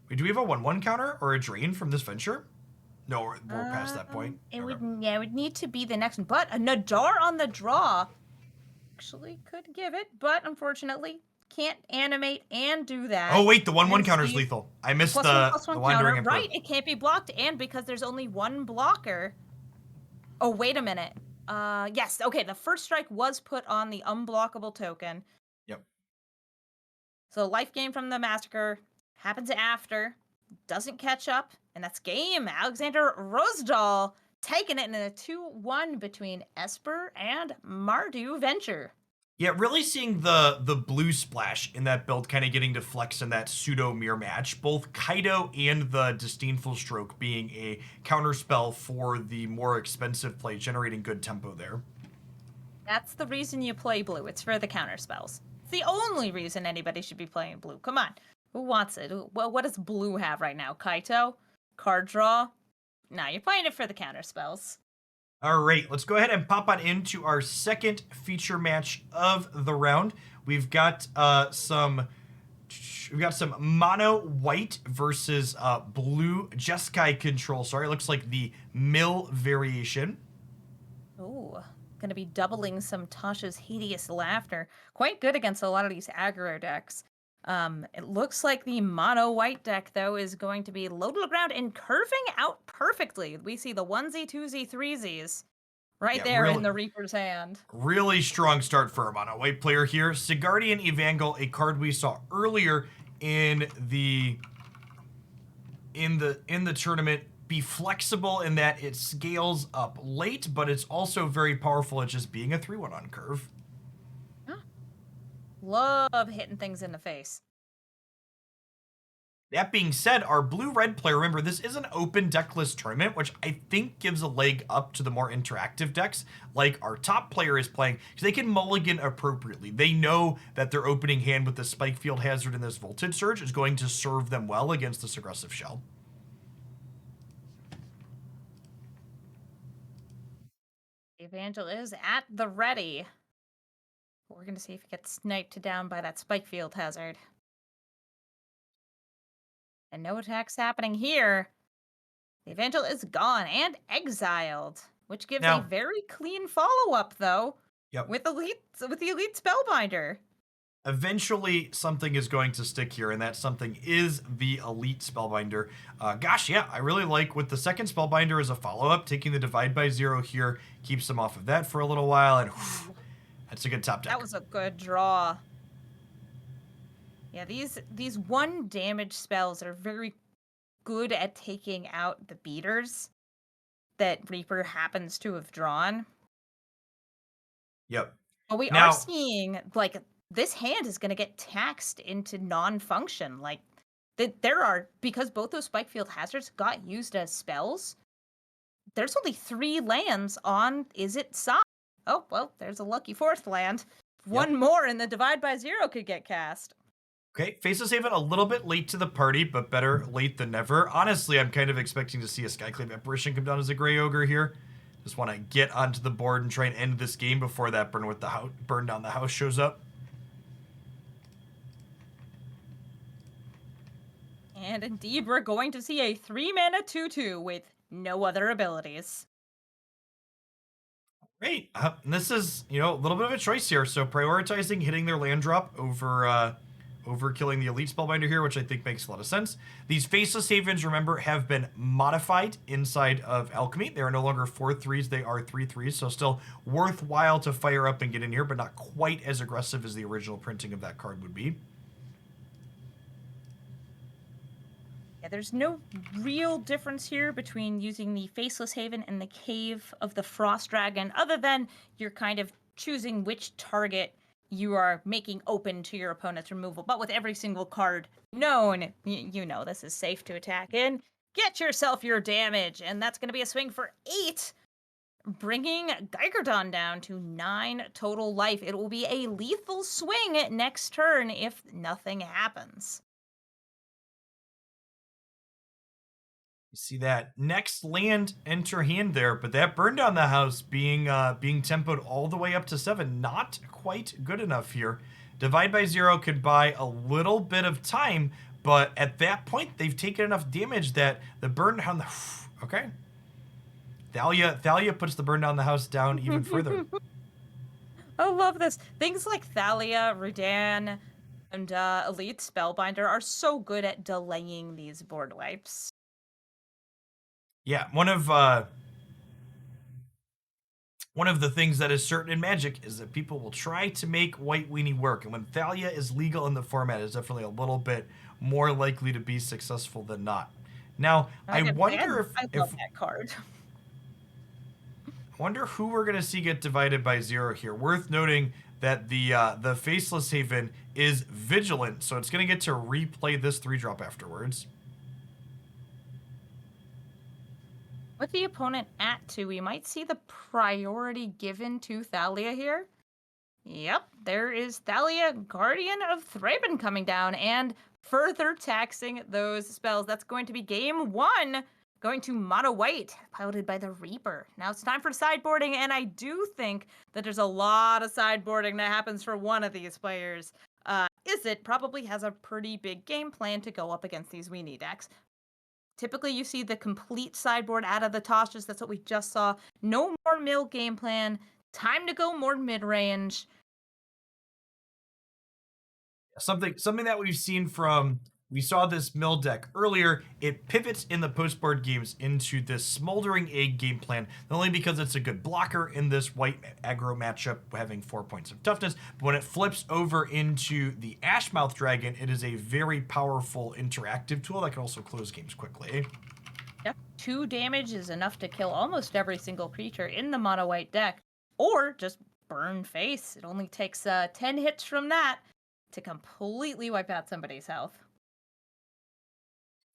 A: Wait, do we have a 1/1 counter or a drain from this venture? No, we're past that point.
C: It
A: Okay.
C: would need to be the next one, but a Nadar on the draw actually could give it, but unfortunately can't animate and do that.
A: Oh wait, the 1/1
C: And
A: counter is
C: see-
A: lethal. I missed
C: +1,
A: the
C: +1
A: Wandering
C: counter.
A: Emperor.
C: Right, it can't be blocked, and because there's only one blocker. Oh, wait a minute. Yes, okay, the first strike was put on the unblockable token.
A: Yep.
C: So life gain from the massacre happens after, doesn't catch up, and that's game. Alexander Rosdahl taking it in a 2-1 between Esper and Mardu Venture.
A: Yeah, really seeing the blue splash in that build kind of getting to flex in that pseudo mirror match. Both Kaido and the Disdainful Stroke being a counter spell for the more expensive play, generating good tempo there.
C: That's the reason you play blue. It's for the counter spells. It's the only reason anybody should be playing blue. Come on. Who wants it? Well, what does blue have right now? Kaito? Card draw? Nah, you're playing it for the counter spells.
A: All right, let's go ahead and pop on into our second feature match of the round. We've got some mono white versus blue Jeskai control. Sorry, it looks like the mill variation.
C: Ooh, gonna be doubling some Tasha's hideous laughter. Quite good against a lot of these aggro decks. It looks like the mono white deck, though, is going to be low to the ground and curving out perfectly. We see the 1Z, 2Z, 3Zs right there
A: really,
C: in the Reaper's hand.
A: Really strong start for a mono white player here. Sigardian Evangel, a card we saw earlier in the tournament, be flexible in that it scales up late, but it's also very powerful at just being a 3/1 on curve.
C: Love hitting things in the face.
A: That being said, our blue-red player, remember, this is an open deck list tournament, which I think gives a leg up to the more interactive decks, like our top player is playing, because they can mulligan appropriately. They know that their opening hand with the Spike Field Hazard and this Voltage Surge is going to serve them well against this aggressive shell.
C: Evangel is at the ready. We're going to see if he gets sniped down by that Spike Field Hazard. And no attacks happening here. The Evangel is gone and exiled, which gives a very clean follow-up, though, with the Elite Spellbinder.
A: Eventually, something is going to stick here, and that something is the Elite Spellbinder. I really like with the second Spellbinder as a follow-up, taking the Divide by Zero here, keeps them off of that for a little while, and that's a good top deck.
C: That was a good draw. Yeah, these 1 damage spells are very good at taking out the beaters that Reaper happens to have drawn.
A: Yep.
C: But we are seeing, like, this hand is going to get taxed into non-function. Like, because both those Spike Field Hazards got used as spells, there's only 3 lands on Izzet side. Oh, well, there's a lucky 4th land. One more and the Divide by Zero could get cast.
A: Okay, Faceless Haven a little bit late to the party, but better late than never. Honestly, I'm kind of expecting to see a Skyclave Apparition come down as a Grey Ogre here. Just want to get onto the board and try and end this game before that burn down the house shows up.
C: And indeed, we're going to see a 3-mana 2/2 with no other abilities.
A: Great. And this is, a little bit of a choice here. So prioritizing hitting their land drop over killing the Elite Spellbinder here, which I think makes a lot of sense. These Faceless Havens, remember, have been modified inside of Alchemy. They are no longer 4/3s, they are 3/3s, so still worthwhile to fire up and get in here, but not quite as aggressive as the original printing of that card would be.
C: Yeah, there's no real difference here between using the Faceless Haven and the Cave of the Frost Dragon, other than you're kind of choosing which target you are making open to your opponent's removal. But with every single card known, you know this is safe to attack in. Get yourself your damage, and that's going to be a swing for 8, bringing Geigerton down to 9 total life. It will be a lethal swing next turn if nothing happens.
A: You see that next land enter hand there, but that burn down the house being tempoed all the way up to 7, not quite good enough here. Divide by 0 could buy a little bit of time, but at that point they've taken enough damage that the burn down the okay. Thalia puts the burn down the house down even further.
C: I love this. Things like Thalia, Rudan, and Elite Spellbinder are so good at delaying these board wipes.
A: Yeah, one of the things that is certain in Magic is that people will try to make White Weenie work, and when Thalia is legal in the format, it's definitely a little bit more likely to be successful than not. Now, I wonder
C: I love that card.
A: I wonder who we're gonna see get divided by 0 here. Worth noting that the Faceless Haven is vigilant, so it's gonna get to replay this 3-drop afterwards.
C: With the opponent at 2, we might see the priority given to Thalia here. Yep, there is Thalia, Guardian of Thraben, coming down and further taxing those spells. That's going to be game 1, going to mono white, piloted by the Reaper. Now it's time for sideboarding, and I do think that there's a lot of sideboarding that happens for one of these players. Izzet probably has a pretty big game plan to go up against these weenie decks. Typically, you see the complete sideboard out of the Tasha's. That's what we just saw. No more mill game plan. Time to go more mid-range.
A: Something that we've seen from, we saw this mill deck earlier. It pivots in the postboard games into this Smoldering Egg game plan, not only because it's a good blocker in this white aggro matchup, having 4 points of toughness, but when it flips over into the Ashmouth Dragon, it is a very powerful interactive tool that can also close games quickly.
C: Yep, 2 damage is enough to kill almost every single creature in the mono white deck, or just burn face. It only takes 10 hits from that to completely wipe out somebody's health.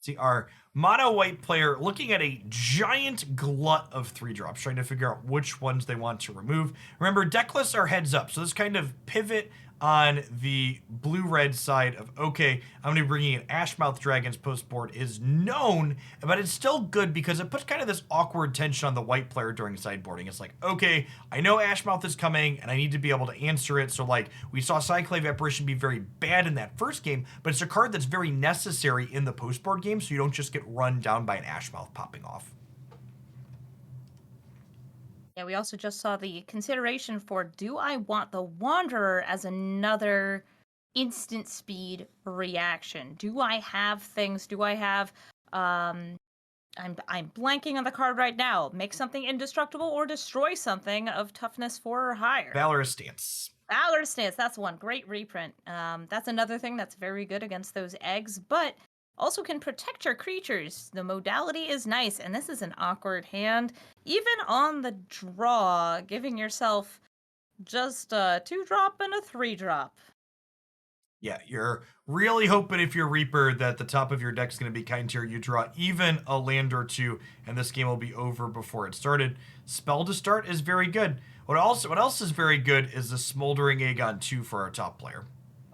A: See, our mono white player looking at a giant glut of 3-drops, trying to figure out which ones they want to remove. Remember, deck lists are heads up, so this kind of pivot on the blue-red side of, okay, I'm going to be bringing in Ashmouth Dragon's postboard is known, but it's still good because it puts kind of this awkward tension on the white player during sideboarding. It's like, okay, I know Ashmouth is coming, and I need to be able to answer it. So, like, we saw Cyclave Apparition be very bad in that first game, but it's a card that's very necessary in the postboard game, so you don't just get run down by an Ashmouth popping off.
C: Yeah, we also just saw the consideration for, do I want the Wanderer as another instant speed reaction? Do I have things? Do I have I'm blanking on the card right now. Make something indestructible or destroy something of toughness 4 or higher.
A: Valorous Stance.
C: Valorous Stance, that's one. Great reprint. That's another thing that's very good against those eggs, but also can protect your creatures. The modality is nice, and this is an awkward hand. Even on the draw, giving yourself just a 2-drop and a 3-drop.
A: Yeah, you're really hoping if you're Reaper that the top of your deck's going to be kind to you. Draw even a land or 2, and this game will be over before it started. Spell to start is very good. What else is very good is the Smoldering Egg on 2 for our top player.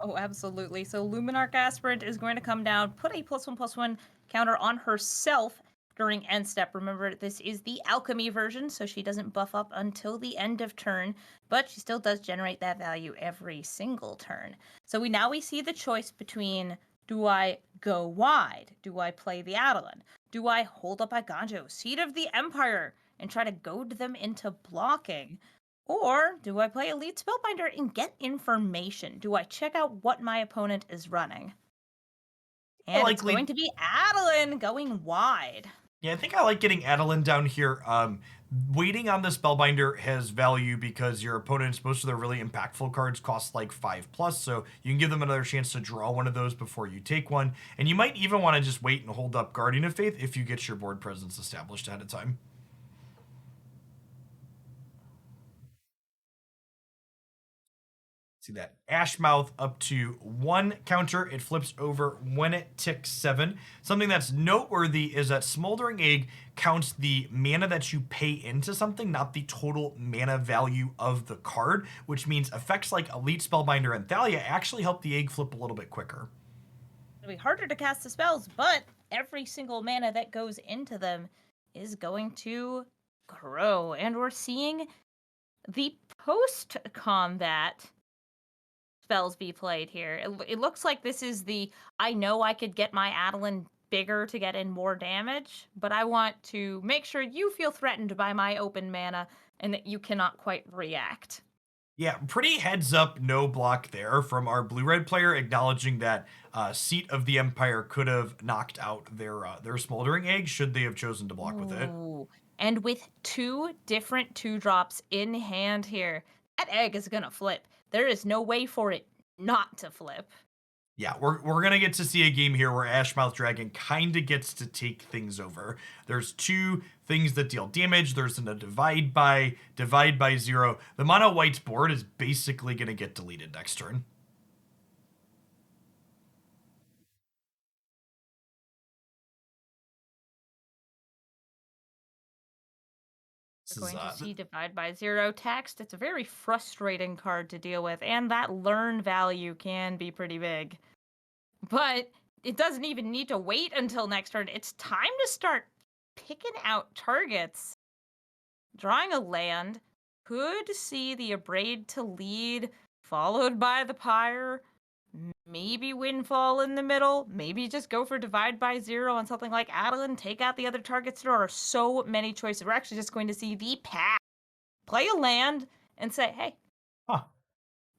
C: Oh, absolutely. So Luminarch Aspirant is going to come down, put a +1/+1 counter on herself during end step. Remember, this is the Alchemy version, so she doesn't buff up until the end of turn, but she still does generate that value every single turn. So we see the choice between, do I go wide? Do I play the Adeline? Do I hold up a Ganjo, Seed of the Empire, and try to goad them into blocking? Or do I play Elite Spellbinder and get information? Do I check out what my opponent is running? And it's going to be Adeline going wide.
A: Yeah, I think I like getting Adeline down here. Waiting on the Spellbinder has value because your opponents, most of their really impactful cards cost like 5+, so you can give them another chance to draw one of those before you take one. And you might even want to just wait and hold up Guardian of Faith if you get your board presence established ahead of time. See, See that Ashmouth up to 1 counter. It flips over when it ticks 7. Something that's noteworthy is that Smoldering Egg counts the mana that you pay into something, not the total mana value of the card, which means effects like Elite Spellbinder and Thalia actually help the egg flip a little bit quicker.
C: It'll be harder to cast the spells, but every single mana that goes into them is going to grow. And we're seeing the post-combat spells be played here. It looks like this is the, I know I could get my Adeline bigger to get in more damage, but I want to make sure you feel threatened by my open mana and that you cannot quite react.
A: Yeah, pretty heads up, no block there from our blue-red player, acknowledging that Seat of the Empire could have knocked out their Smoldering Egg should they have chosen to block with it.
C: Ooh. And with 2 different 2-drops in hand here, that egg is going to flip. There is no way for it not to flip.
A: Yeah, we're gonna get to see a game here where Ashmouth Dragon kind of gets to take things over. There's 2 things that deal damage. There's a divide by 0. The mono white's board is basically gonna get deleted next turn.
C: We're going to see Divide by 0 text. It's a very frustrating card to deal with, and that learn value can be pretty big. But it doesn't even need to wait until next turn. It's time to start picking out targets. Drawing a land, could see the Abrade to lead, followed by the Pyre, maybe Windfall in the middle, maybe just go for Divide by 0 on something like Adeline, take out the other targets. There are so many choices. We're actually just going to see the path. Play a land and say, hey,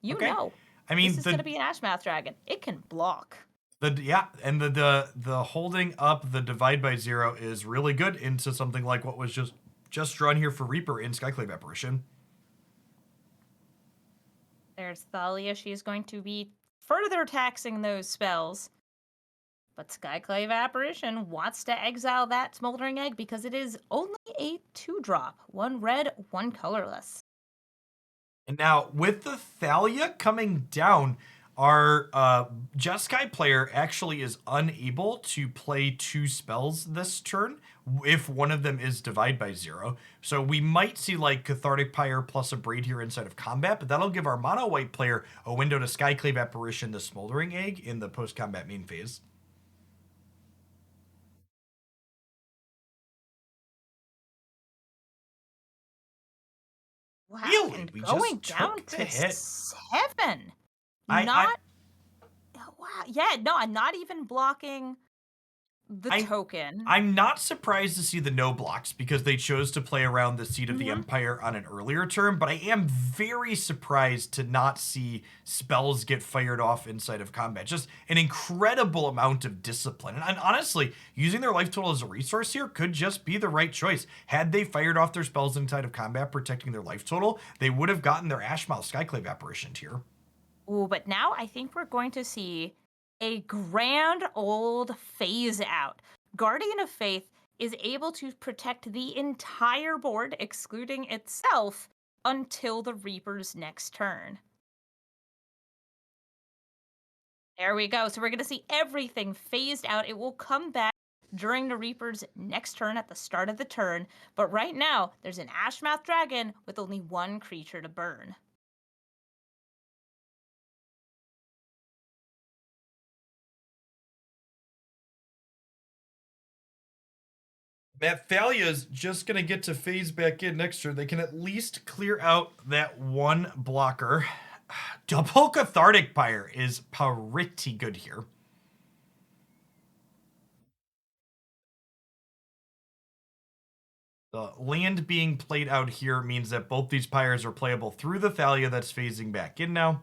C: you
A: okay.
C: know,
A: I mean,
C: this is going to be an Ashmouth Dragon. It can block.
A: The holding up the Divide by 0 is really good into something like what was just drawn here for Reaper in Skyclave Apparition.
C: There's Thalia. She is going to be further taxing those spells. But Skyclave Apparition wants to exile that Smoldering Egg because it is only a 2-drop. 1 red, 1 colorless.
A: And now, with the Thalia coming down, our Jeskai player actually is unable to play 2 spells this turn if one of them is Divide by 0. So we might see like Cathartic Pyre plus a Braid here inside of combat, but that'll give our mono white player a window to Skyclave Apparition the Smoldering Egg in the post-combat main phase.
C: Wow,
A: Really?
C: and
A: We
C: going
A: just
C: down
A: took the
C: to
A: hit.
C: 7.
A: I
C: Wow. Yeah, no, I'm not even blocking the token.
A: I'm not surprised to see the no blocks because they chose to play around the Seat of the Empire on an earlier turn, but I am very surprised to not see spells get fired off inside of combat. Just an incredible amount of discipline. And honestly, using their life total as a resource here could just be the right choice. Had they fired off their spells inside of combat protecting their life total, they would have gotten their Ashmouth Skyclave Apparition here.
C: Ooh, but now I think we're going to see a grand old phase out. Guardian of Faith is able to protect the entire board, excluding itself, until the Reaper's next turn. There we go. So we're going to see everything phased out. It will come back during the Reaper's next turn at the start of the turn. But right now, there's an Ashmouth Dragon with only 1 creature to burn.
A: That Thalia's just going to get to phase back in next turn. They can at least clear out that 1 blocker. Double Cathartic Pyre is pretty good here. The land being played out here means that both these Pyres are playable through the Thalia that's phasing back in now.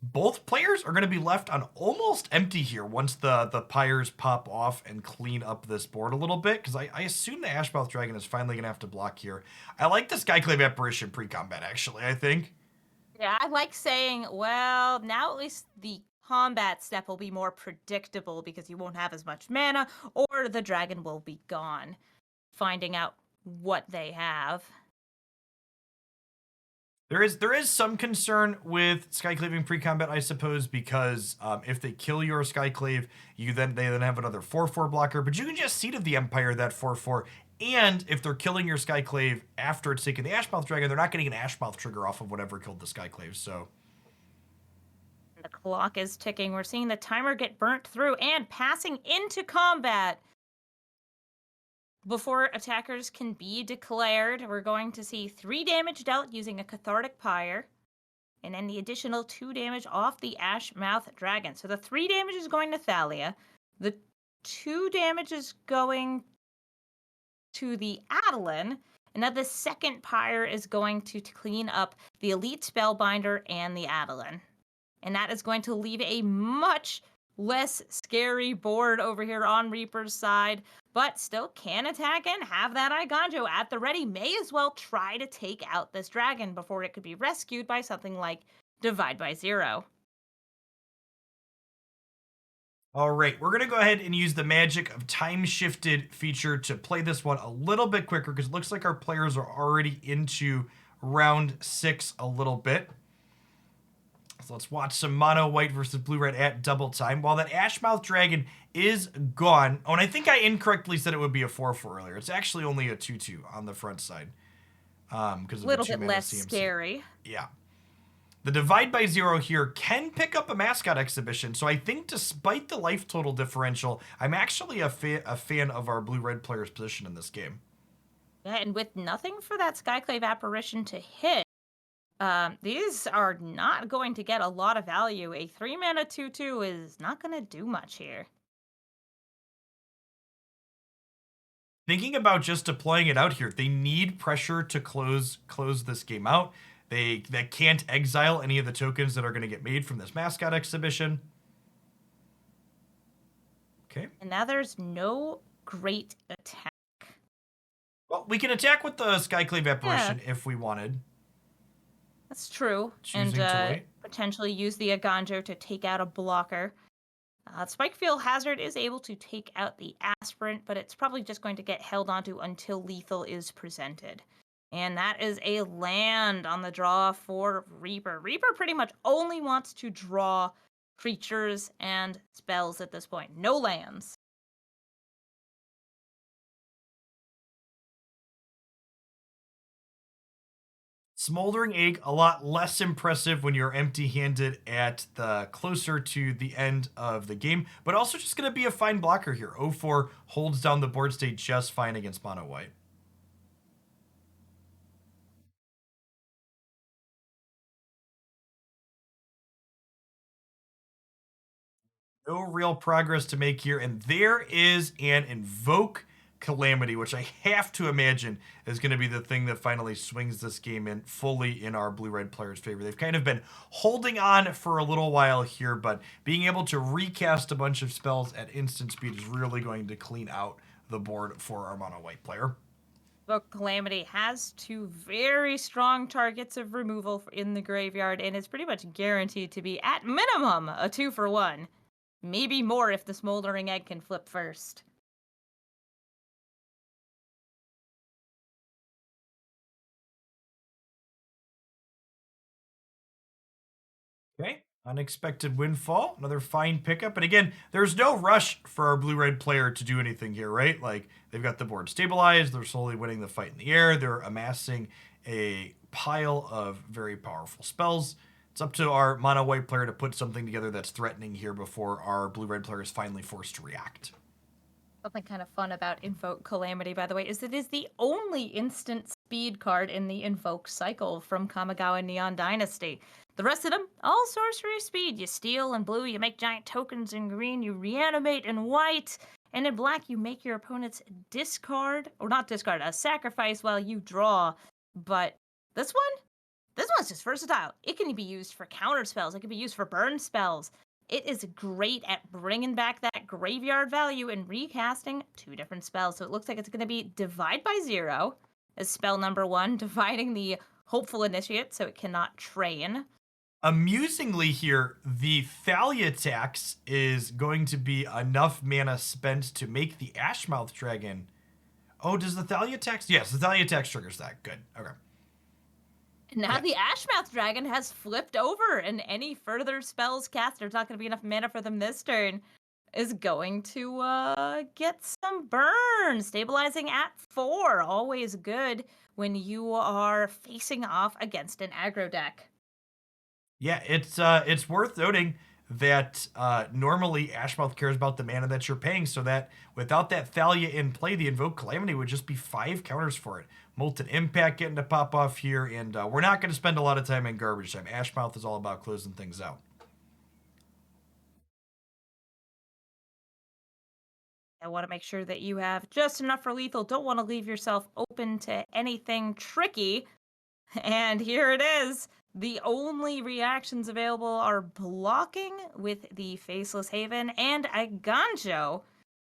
A: Both players are going to be left on almost empty here once the Pyres pop off and clean up this board a little bit, because I assume the Ashmouth Dragon is finally going to have to block here. I like this Skyclave Apparition pre-combat, actually, I think.
C: Yeah, I like saying, well, now at least the combat step will be more predictable because you won't have as much mana, or the dragon will be gone. Finding out what they have.
A: There is some concern with Skyclaving pre-combat, I suppose, because if they kill your Skyclave, they then have another 4/4 blocker. But you can just Seed of the Empire that 4/4, and if they're killing your Skyclave after it's taken the Ashmouth Dragon, they're not getting an Ashmouth trigger off of whatever killed the Skyclave. So
C: The clock is ticking. We're seeing the timer get burnt through and passing into combat. Before attackers can be declared, we're going to see 3 damage dealt using a Cathartic Pyre, and then the additional 2 damage off the Ashmouth Dragon. So the 3 damage is going to Thalia. The 2 damage is going to the Adeline. And now the second Pyre is going to clean up the Elite Spellbinder and the Adeline. And that is going to leave a much less scary board over here on Reaper's side, but still can attack and have that Iganjo at the ready. May as well try to take out this dragon before it could be rescued by something like Divide by Zero.
A: all right, we're going to go ahead and use the magic of time shifted feature to play this one a little bit quicker because it looks like our players are already into round 6 a little bit. So let's watch some mono white versus blue red at double time. While that Ashmouth Dragon is gone. Oh, and I think I incorrectly said it would be a 4/4 earlier. It's actually only a 2/2 on the front side. Because
C: A little bit less scary.
A: Yeah. The Divide by Zero here can pick up a mascot exhibition. So I think despite the life total differential, I'm actually a fan of our blue-red player's position in this game.
C: Yeah, and with nothing for that Skyclave apparition to hit, these are not going to get a lot of value. A 3-mana 2/2 is not going to do much here.
A: Thinking about just deploying it out here, they need pressure to close this game out. They can't exile any of the tokens that are going to get made from this mascot exhibition. Okay.
C: And now there's no great attack.
A: Well, we can attack with the Skyclave apparition if we wanted.
C: That's true.
A: Choosing to wait.
C: Potentially use the Aganjo to take out a blocker. Spikefield Hazard is able to take out the Aspirant, but it's probably just going to get held onto until lethal is presented. And that is a land on the draw for Reaper. Reaper pretty much only wants to draw creatures and spells at this point. No lands.
A: Smoldering Egg, a lot less impressive when you're empty-handed at the closer to the end of the game, but also just going to be a fine blocker here. 0/4 holds down the board state just fine against mono white. No real progress to make here, and there is an Invoke Calamity, which I have to imagine is going to be the thing that finally swings this game in fully in our blue-red players' favor. They've kind of been holding on for a little while here, but being able to recast a bunch of spells at instant speed is really going to clean out the board for our mono-white player.
C: Invoke Calamity has 2 very strong targets of removal in the graveyard, and it's pretty much guaranteed to be, at minimum, a 2-for-1. Maybe more if the Smoldering Egg can flip first.
A: Okay, Unexpected Windfall, another fine pickup. And again, there's no rush for our blue-red player to do anything here, right? Like, they've got the board stabilized, they're slowly winning the fight in the air, they're amassing a pile of very powerful spells. It's up to our mono-white player to put something together that's threatening here before our blue-red player is finally forced to react.
C: Something kind of fun about Invoke Calamity, by the way, is it is the only instant speed card in the Invoke cycle from Kamigawa Neon Dynasty. The rest of them, all sorcery speed. You steal in blue, you make giant tokens in green, you reanimate in white, and in black you make your opponent's sacrifice while you draw. But this one's just versatile. It can be used for counter spells, it can be used for burn spells. It is great at bringing back that graveyard value and recasting 2 different spells. So it looks like it's going to be Divide by Zero as spell number 1, dividing the Hopeful Initiate so it cannot train.
A: Amusingly here, the Thalia tax is going to be enough mana spent to make the Ashmouth Dragon. Oh, does the Thalia tax? Yes, the Thalia tax triggers that. Good. Okay.
C: Now
A: Yeah.
C: the Ashmouth Dragon has flipped over, and any further spells cast, there's not going to be enough mana for them this turn, is going to get some burn. Stabilizing at 4, always good when you are facing off against an aggro deck.
A: Yeah, it's worth noting that normally Ashmouth cares about the mana that you're paying, so that without that Thalia in play, the Invoke Calamity would just be 5 counters for it. Molten Impact getting to pop off here, and we're not going to spend a lot of time in garbage time. Ashmouth is all about closing things out.
C: I want to make sure that you have just enough for lethal. Don't want to leave yourself open to anything tricky. And here it is. The only reactions available are blocking with the Faceless Haven and a Ganjo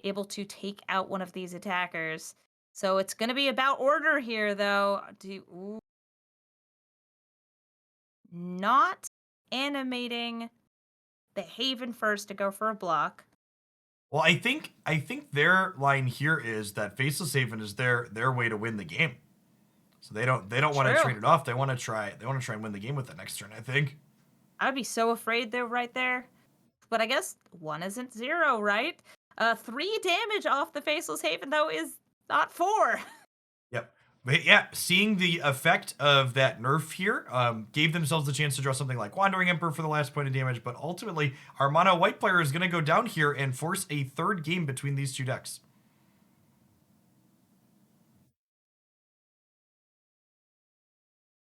C: able to take out one of these attackers. So it's going to be about order here, though. Not animating the Haven first to go for a block.
A: Well, I think their line here is that Faceless Haven is their way to win the game. So they don't want to
C: True.
A: trade it off. They want to try and win the game with the next turn, I think.
C: I'd be so afraid they're right there. But I guess 1 isn't 0, right? 3 damage off the Faceless Haven, though, is not 4.
A: Yep. But yeah, seeing the effect of that nerf here gave themselves the chance to draw something like Wandering Emperor for the last point of damage, but ultimately, our mono white player is going to go down here and force a third game between these two decks.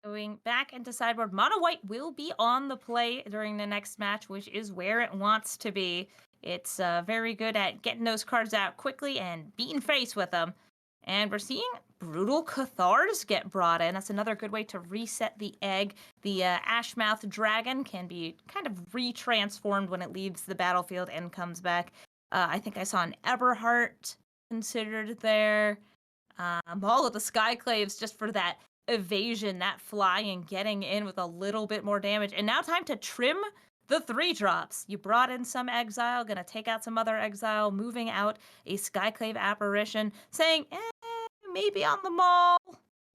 C: Going back into sideboard, mono white will be on the play during the next match, which is where it wants to be. It's very good at getting those cards out quickly and beating face with them. And we're seeing Brutal Cathars get brought in. That's another good way to reset the egg. The Ashmouth Dragon can be kind of retransformed when it leaves the battlefield and comes back. I think I saw an Eberhart considered there. All of the Skyclaves just for that evasion, that flying, getting in with a little bit more damage. And now time to trim the 3-drops. You brought in some exile, gonna take out some other exile, moving out a Skyclave Apparition, saying, maybe on the mall.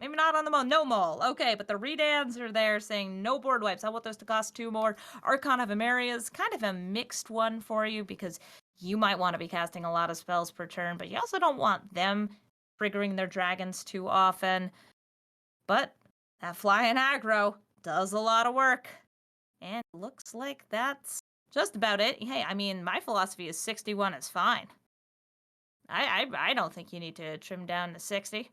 C: Maybe not on the mall. No mall. Okay, but the Redans are there saying no board wipes. I want those to cost 2 more. Archon of Emeria is kind of a mixed one for you because you might want to be casting a lot of spells per turn, but you also don't want them triggering their dragons too often. But that flying aggro does a lot of work. And looks like that's just about it. Hey, I mean, my philosophy is 61 is fine. I don't think you need to trim down to 60.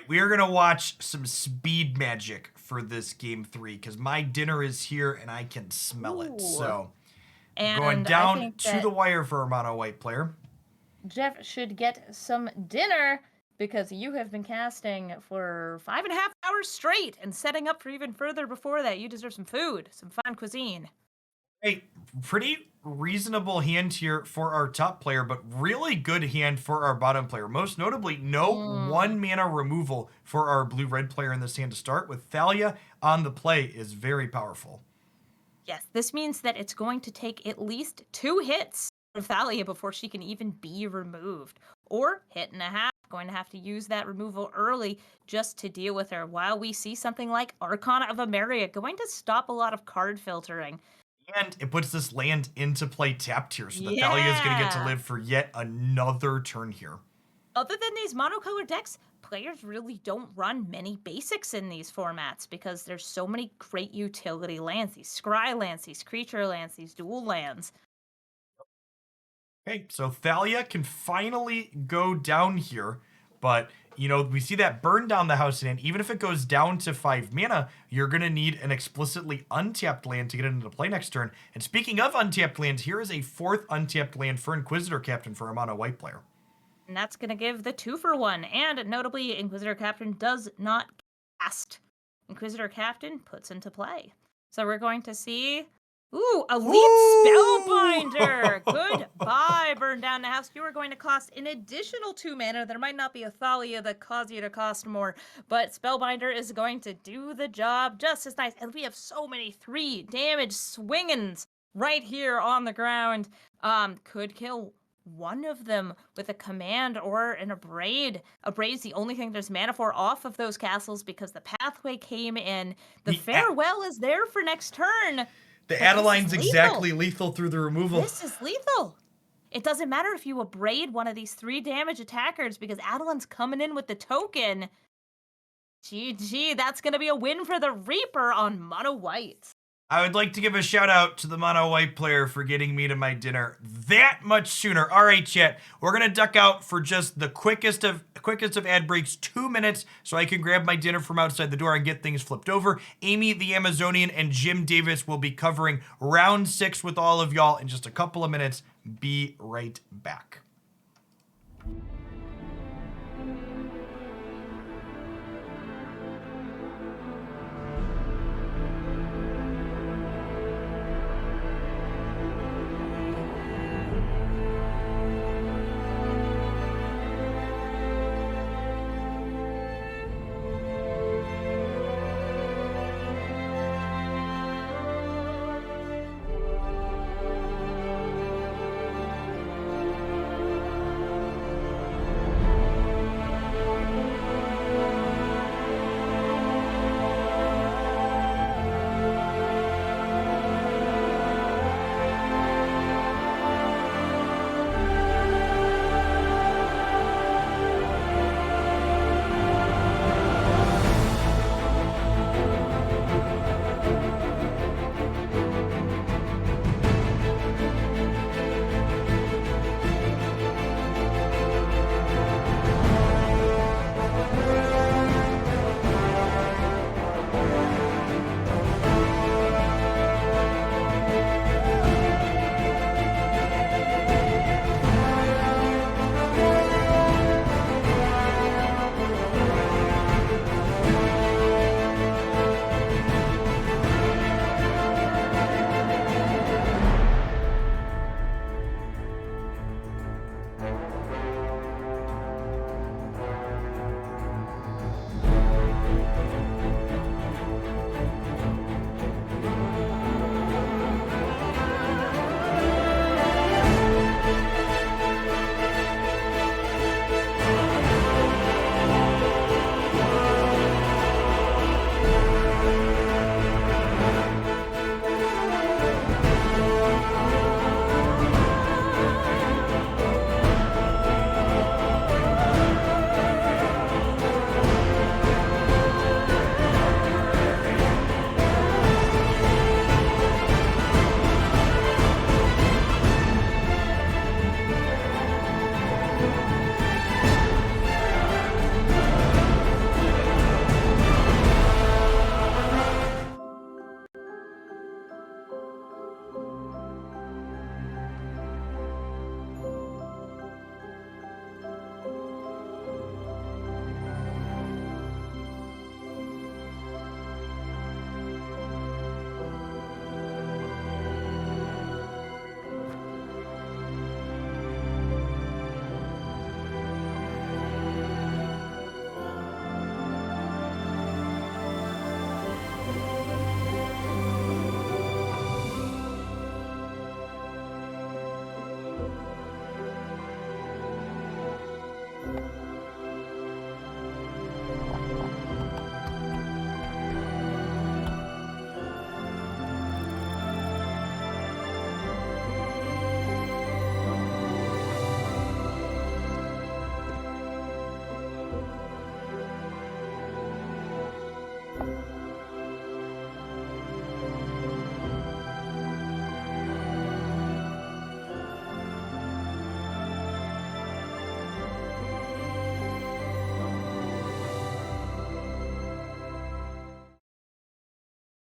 A: We're going to watch some speed magic for this game 3 because my dinner is here and I can smell it.
C: Ooh.
A: So
C: And
A: going
C: I
A: down
C: think
A: to
C: that
A: the wire for a mono white player.
C: Jeff should get some dinner because you have been casting for 5.5 hours straight and setting up for even further before that. You deserve some food, some fine cuisine.
A: Hey, pretty reasonable hand here for our top player, but really good hand for our bottom player. Most notably, no 1 mana removal for our blue-red player in this hand to start, with Thalia on the play is very powerful.
C: Yes, this means that it's going to take at least 2 hits for Thalia before she can even be removed. Or hit and a half. Going to have to use that removal early just to deal with her, while we see something like Archon of Emeria going to stop a lot of card filtering.
A: And it puts this land into play tapped here, so that Thalia is going to get to live for yet another turn here.
C: Other than these monocolored decks, players really don't run many basics in these formats because there's so many great utility lands. These scry lands, these creature lands, these dual lands.
A: Okay, so Thalia can finally go down here, but, you know, we see that burn down the house land. Even if it goes down to 5 mana, you're going to need an explicitly untapped land to get it into play next turn. And speaking of untapped lands, here is a 4th untapped land for Inquisitor Captain for a mono white player.
C: And that's going to give the 2-for-1. And notably, Inquisitor Captain does not cast. Inquisitor Captain puts into play. So we're going to see... Ooh, Elite Spellbinder! Goodbye, Burn Down the House. You are going to cost an additional 2 mana. There might not be a Thalia that cause you to cost more, but Spellbinder is going to do the job just as nice. And we have so many 3 damage swingins right here on the ground. Could kill one of them with a command or an abrade. Abrade's the only thing there's mana for off of those castles because the pathway came in. The farewell is there for next turn.
A: The
C: but
A: Adeline's
C: this is
A: exactly lethal through the removal.
C: This is lethal. It doesn't matter if you abrade one of these 3 damage attackers because Adeline's coming in with the token. GG, that's going to be a win for the Reaper on mono white.
A: I would like to give a shout out to the mono white player for getting me to my dinner that much sooner. All right, chat, we're gonna duck out for just the quickest of ad breaks, 2 minutes, so I can grab my dinner from outside the door and get things flipped over. Amy the Amazonian and Jim Davis will be covering round 6 with all of y'all in just a couple of minutes. Be right back.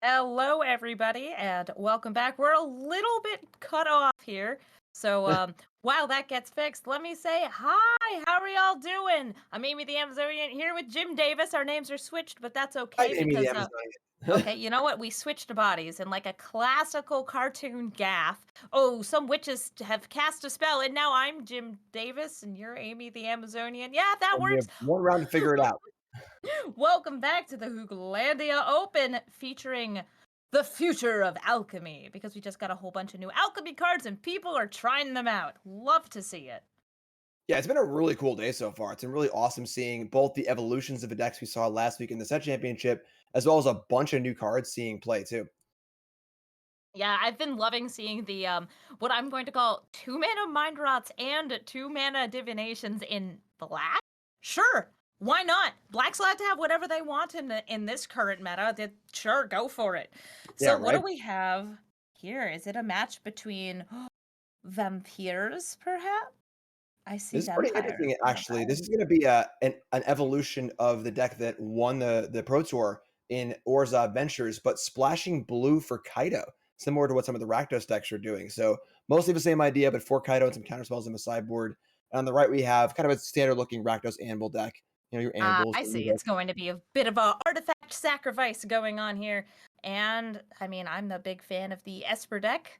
C: Hello, everybody, and welcome back. We're a little bit cut off here. So, while that gets fixed, let me say hi. How are y'all doing? I'm Amy the Amazonian here with Jim Davis. Our names are switched, but that's okay
B: Hi, Amy the
C: because,
B: Amazonian.
C: okay, you know what? We switched bodies in like a classical cartoon gaff. Oh, some witches have cast a spell, and now I'm Jim Davis, and you're Amy the Amazonian. Yeah, that
B: And we
C: works.
B: have one round to figure it out.
C: Welcome back to the Hooglandia Open featuring the future of alchemy, because we just got a whole bunch of new alchemy cards and people are trying them out. Love to see it.
B: Yeah, it's been a really cool day so far. It's been really awesome seeing both the evolutions of the decks we saw last week in the set championship, as well as a bunch of new cards seeing play too.
C: Yeah, I've been loving seeing the what I'm going to call 2 mana mind rots and 2 mana divinations in black. Sure, why not? Black's allowed to have whatever they want in this current meta. Sure, go for it.
B: Yeah,
C: So what do
B: right.
C: we have here? Is it a match between vampires, perhaps? I see
B: This is pretty
C: vampire.
B: interesting, actually. This is going to be an evolution of the deck that won the Pro Tour in Orzhov Ventures, but splashing blue for Kaido, similar to what some of the Rakdos decks are doing. So mostly the same idea, but for Kaido and some counterspells in the sideboard. And on the right, we have kind of a standard-looking Rakdos Anvil deck. You know, your Anvils.
C: I see. It's going to be a bit of a artifact sacrifice going on here. And I mean, I'm a big fan of the Esper deck.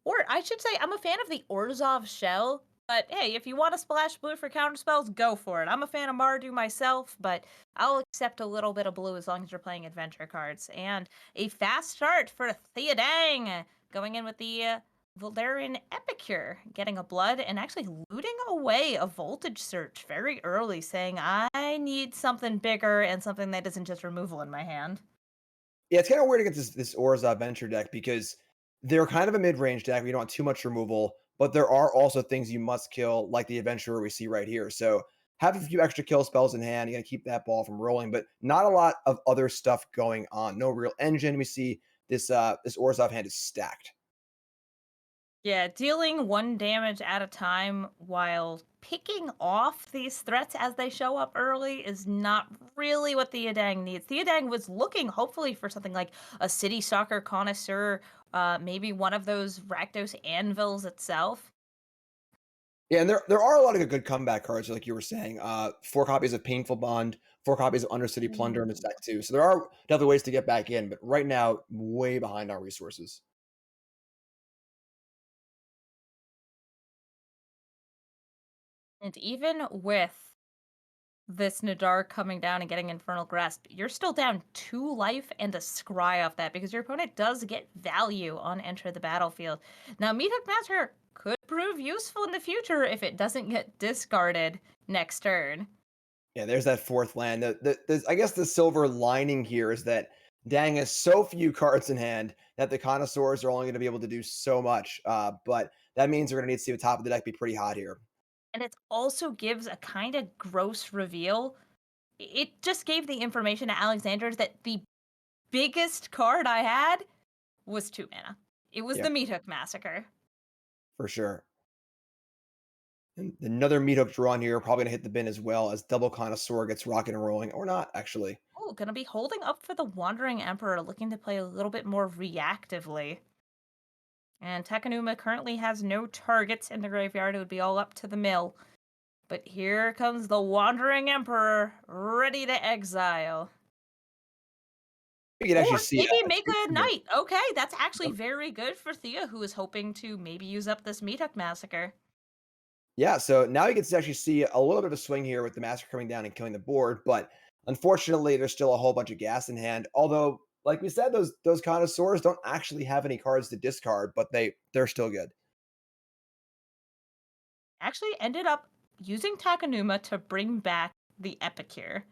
C: Or I should say, I'm a fan of the Orzhov shell. But hey, if you want to splash blue for counterspells, go for it. I'm a fan of Mardu myself, but I'll accept a little bit of blue as long as you're playing adventure cards. And a fast start for Theodang, going in with the Valerian Epicure, getting a blood and actually looting away a voltage search very early, saying, I need something bigger and something that isn't just removal in my hand.
B: Yeah, it's kind of weird against this Orzhov Venture deck because they're kind of a mid-range deck. We don't want too much removal, but there are also things you must kill, like the Adventurer we see right here. So have a few extra kill spells in hand. You got to keep that ball from rolling, but not a lot of other stuff going on. No real engine. We see this Orzhov hand is stacked.
C: Yeah, dealing 1 damage at a time while picking off these threats as they show up early is not really what Theodang needs. Theodang was looking hopefully for something like a City Stalker Connoisseur, maybe one of those Rakdos Anvils itself.
B: Yeah, and there are a lot of good comeback cards, like you were saying. 4 copies of Painful Bond, 4 copies of Undercity Plunder in this deck too. So there are definitely ways to get back in, but right now, way behind on resources.
C: And even with this Nadar coming down and getting Infernal Grasp, you're still down 2 life and a scry off that because your opponent does get value on enter the battlefield. Now, Meathook Master could prove useful in the future if it doesn't get discarded next turn.
B: Yeah, there's that fourth land. I guess the silver lining here is that Dang has so few cards in hand that the connoisseurs are only going to be able to do so much. But that means we're going to need to see the top of the deck be pretty hot here.
C: And it also gives a kind of gross reveal. It just gave the information to Alexander that the biggest card I had was 2 mana. It was
B: Yeah,
C: the Meathook Massacre.
B: for sure. And another meat hook drawn here, probably going to hit the bin as well as double connoisseur gets rocking and rolling, or not, actually.
C: Oh, gonna be holding up for the Wandering Emperor, looking to play a little bit more reactively. And Takanuma currently has no targets in the graveyard. It would be all up to the mill. But here comes the Wandering Emperor, ready to exile.
B: You can actually
C: Or
B: see
C: maybe
B: a
C: make
B: tweak
C: a
B: here.
C: knight. Okay, that's actually very good for Thea, who is hoping to maybe use up this Meathook Massacre.
B: Yeah, so now you can actually see a little bit of a swing here with the master coming down and killing the board, but unfortunately, there's still a whole bunch of gas in hand. Although, like we said, those connoisseurs don't actually have any cards to discard, but they're still good.
C: Actually ended up using Takanuma to bring back the Epicure.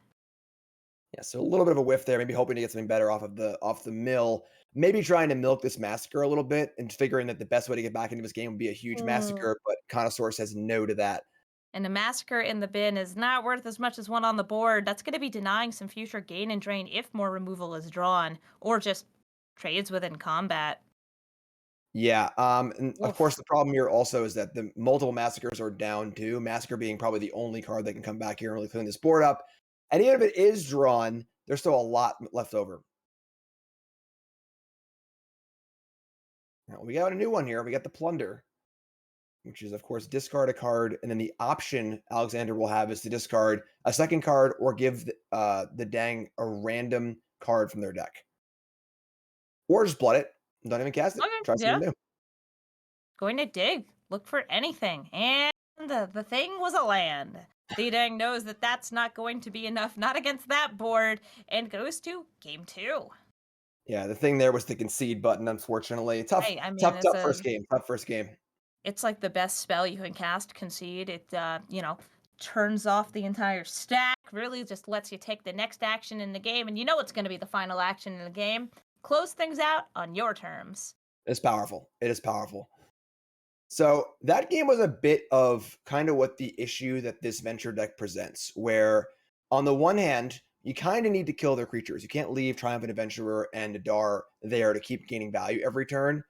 B: Yeah, so a little bit of a whiff there, maybe hoping to get something better off the mill. Maybe trying to milk this massacre a little bit and figuring that the best way to get back into this game would be a huge massacre, but Connoisseur says no to that.
C: And a massacre in the bin is not worth as much as one on the board. That's going to be denying some future gain and drain if more removal is drawn, or just trades within combat.
B: Yeah, and of course,
C: Oof.
B: the problem here also is that the multiple massacres are down too. Massacre being probably the only card that can come back here and really clean this board up. And even if it is drawn, there's still a lot left over. Now, we got a new one here. We got the Plunder, which is, of course, discard a card, and then the option Alexander will have is to discard a second card or give the Dang a random card from their deck. Or just blood it. Don't even cast it.
C: Okay,
B: Try
C: yeah.
B: something new.
C: Going to dig. Look for anything. And the thing was a land. Thedang knows that that's not going to be enough, not against that board, and goes to game 2.
B: Yeah, the thing there was the concede button, unfortunately. Tough,
C: Right. I mean,
B: tough, tough first game. Tough first game.
C: it's like the best spell you can cast, concede. It turns off the entire stack, really just lets you take the next action in the game, and you know it's going to be the final action in the game. Close things out on your terms.
B: It's powerful. It is powerful. So that game was a bit of kind of what the issue that this venture deck presents, where on the one hand, you kind of need to kill their creatures. You can't leave Triumphant Adventurer and Nadar there to keep gaining value every turn.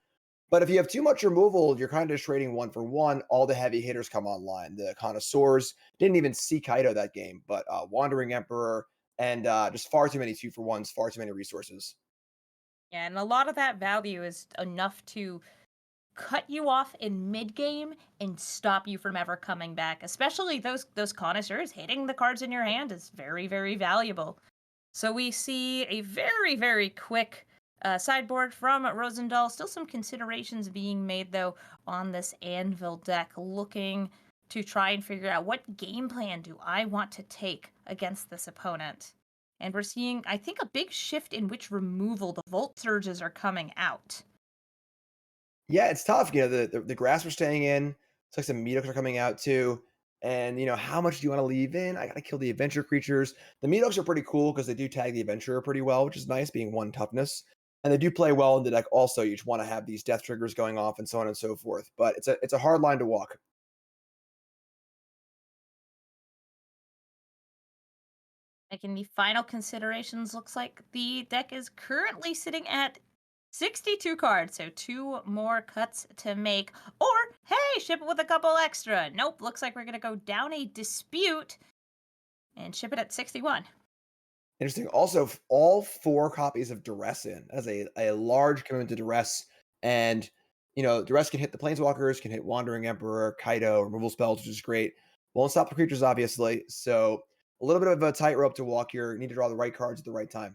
B: But if you have too much removal, you're kind of just trading one for one. All the heavy hitters come online. The Connoisseurs didn't even see Kaido that game, but Wandering Emperor and just far too many two for ones, far too many resources.
C: Yeah, and a lot of that value is enough to cut you off in mid game and stop you from ever coming back. Especially those connoisseurs, hitting the cards in your hand is very, very valuable. So we see a very, very quick sideboard from Rosendahl. Still some considerations being made, though, on this Anvil deck, looking to try and figure out what game plan do I want to take against this opponent. And we're seeing, I think, a big shift in which removal the Volt Surges are coming out.
B: Yeah, it's tough. The grass are staying in. It's like some meat are coming out too. And how much do you want to leave in? I gotta kill the adventure creatures. The meat are pretty cool because they do tag the adventurer pretty well, which is nice, being one toughness. And they do play well in the deck also. You just want to have these death triggers going off and so on and so forth. But it's a hard line to walk.
C: Like in the final considerations, looks like the deck is currently sitting at 62 cards, so two more cuts to make. Or, hey, ship it with a couple extra. Nope, looks like we're going to go down a dispute and ship it at 61.
B: Interesting. Also, all four copies of Duress in as a large commitment to Duress. And Duress can hit the Planeswalkers, can hit Wandering Emperor, Kaido, removal spells, which is great. Won't stop the creatures, obviously. So a little bit of a tightrope to walk here. You need to draw the right cards at the right time.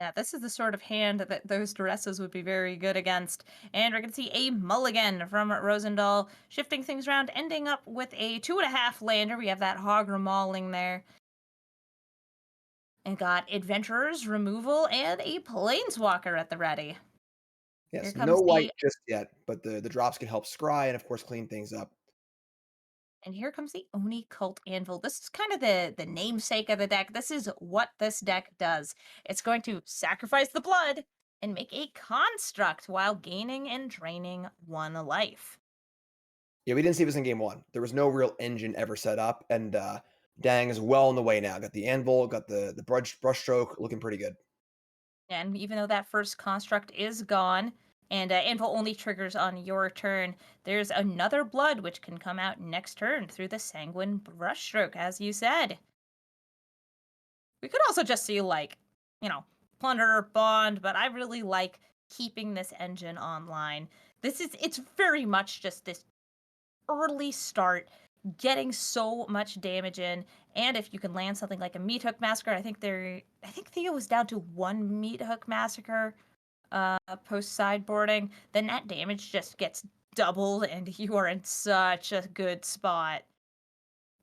C: Yeah, this is the sort of hand that those Duresses would be very good against. And we're going to see a mulligan from Rosendahl, shifting things around, ending up with a 2.5 lander. We have that Hog Mauling there. And got Adventurers, Removal, and a Planeswalker at the ready. Here
B: Yes, no
C: comes
B: white
C: the
B: just yet, but the drops can help scry and of course clean things up.
C: And here comes the Oni Cult Anvil. This is kind of the namesake of the deck. This is what this deck does. It's going to sacrifice the blood and make a construct while gaining and draining one life.
B: Yeah, we didn't see this in game one. There was no real engine ever set up, and Dang is well on the way now. Got the anvil, got the brush stroke, looking pretty good.
C: And even though that first construct is gone, and Anvil only triggers on your turn, there's another blood which can come out next turn through the Sanguine Brushstroke, as you said. We could also just see, like, Plunder, Bond, but I really like keeping this engine online. It's very much just this early start, getting so much damage in, and if you can land something like a Meat Hook Massacre, I think Theo was down to one Meat Hook Massacre post sideboarding, then that damage just gets doubled and you are in such a good spot.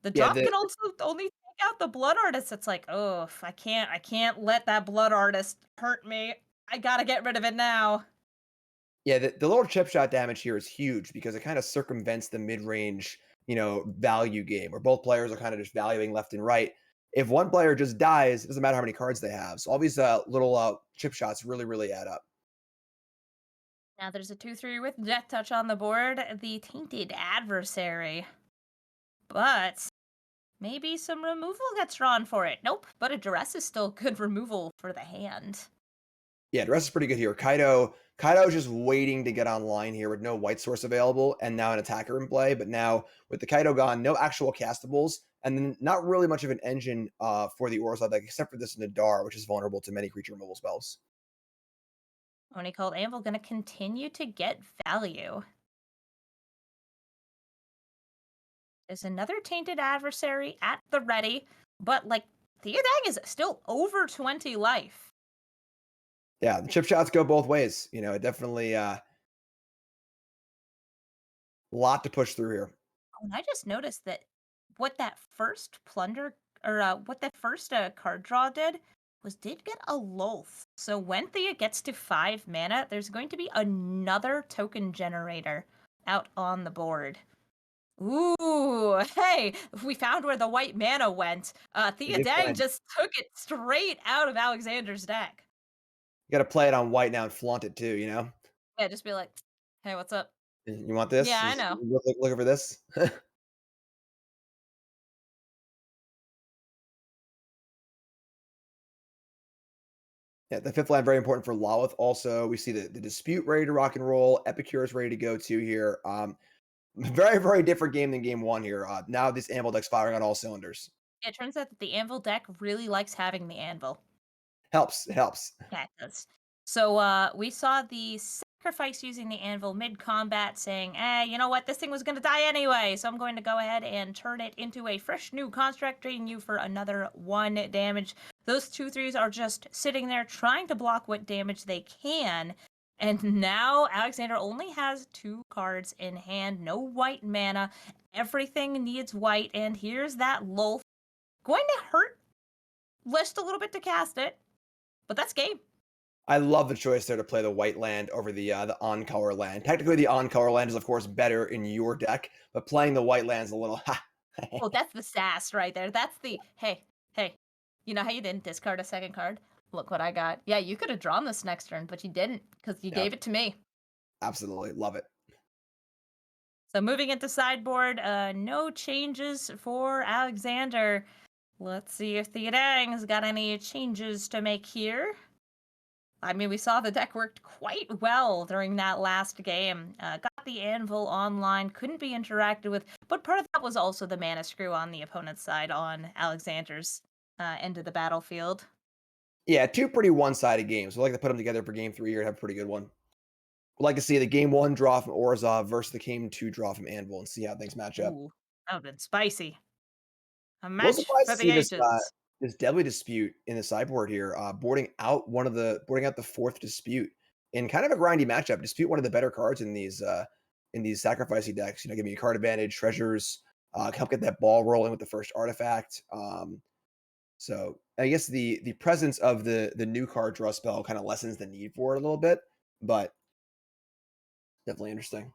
C: The
B: Yeah,
C: drop can also only take out the blood artist. It's like, oh, I can't let that blood artist hurt me. I gotta get rid of it now.
B: the little chip shot damage here is huge because it kind of circumvents the mid range, value game where both players are kind of just valuing left and right. If one player just dies, it doesn't matter how many cards they have. So all these little chip shots really, really add up.
C: Now there's a 2/3 with Death Touch on the board, the Tainted Adversary. But maybe some removal gets drawn for it. Nope, but a Duress is still good removal for the hand.
B: Yeah, the rest is pretty good here. Kaido's just waiting to get online here with no white source available and now an attacker in play. But now with the Kaido gone, no actual castables, and then not really much of an engine for the Orzhov deck except for this Nadar, which is vulnerable to many creature removal spells.
C: Oni Called Anvil gonna continue to get value. There's another Tainted Adversary at the ready, but like Theodang is still over 20 life.
B: Yeah, the chip shots go both ways. It definitely lot to push through here.
C: Oh, and I just noticed that what that first plunder or what that first card draw did did get a Lolth. So when Thea gets to 5 mana, there's going to be another token generator out on the board. Ooh, hey, we found where the white mana went. Thea
B: did
C: Dang
B: find-
C: just took it straight out of Alexander's deck.
B: You got to play it on white now and flaunt it too. You know.
C: Yeah, just be like, hey, what's up?
B: You want this?
C: Yeah, I know.
B: Looking for this? Yeah, the fifth line very important for Lawith. Also, we see the dispute ready to rock and roll. Epicure is ready to go too here. Very very different game than game one here. Now this Anvil deck's firing on all cylinders.
C: It turns out that the Anvil deck really likes having the Anvil.
B: Helps. It helps.
C: Yeah, it does. So we saw the sacrifice using the Anvil mid-combat saying, you know what, this thing was going to die anyway, so I'm going to go ahead and turn it into a fresh new construct, draining you for another 1 damage. Those 2/3s are just sitting there trying to block what damage they can. And now Alexander only has 2 cards in hand, no white mana. Everything needs white, and here's that Lolth. Going to hurt just a little bit to cast it, but that's game.
B: I love the choice there to play the white land over the on-color land. Technically, the on-color land is of course better in your deck, but playing the white land is a little ha.
C: Oh, that's the sass right there. That's the hey, hey. You know how you didn't discard a second card? Look what I got. Yeah, you could have drawn this next turn, but you didn't because you
B: Yep.
C: gave it to me.
B: Absolutely love it.
C: So moving into sideboard, no changes for Alexander. Let's see if the Theodang's got any changes to make here. I mean, we saw the deck worked quite well during that last game. Got the Anvil online, couldn't be interacted with, but part of that was also the mana screw on the opponent's side on Alexander's end of the battlefield.
B: Yeah, 2 pretty one-sided games. We like to put them together for game 3 here and have a pretty good one. We'd like to see the game 1 draw from Orzhov versus the game 2 draw from Anvil and see how things match up.
C: Ooh, that would have been spicy. A
B: A little
C: match
B: surprised
C: for
B: to
C: the
B: see
C: ages.
B: this deadly dispute in the sideboard here, boarding out the 4th dispute in kind of a grindy matchup. Dispute one of the better cards in these sacrificey decks. You know, giving you card advantage, treasures, help get that ball rolling with the first artifact. So I guess the presence of the new card draw spell kind of lessens the need for it a little bit, but definitely interesting.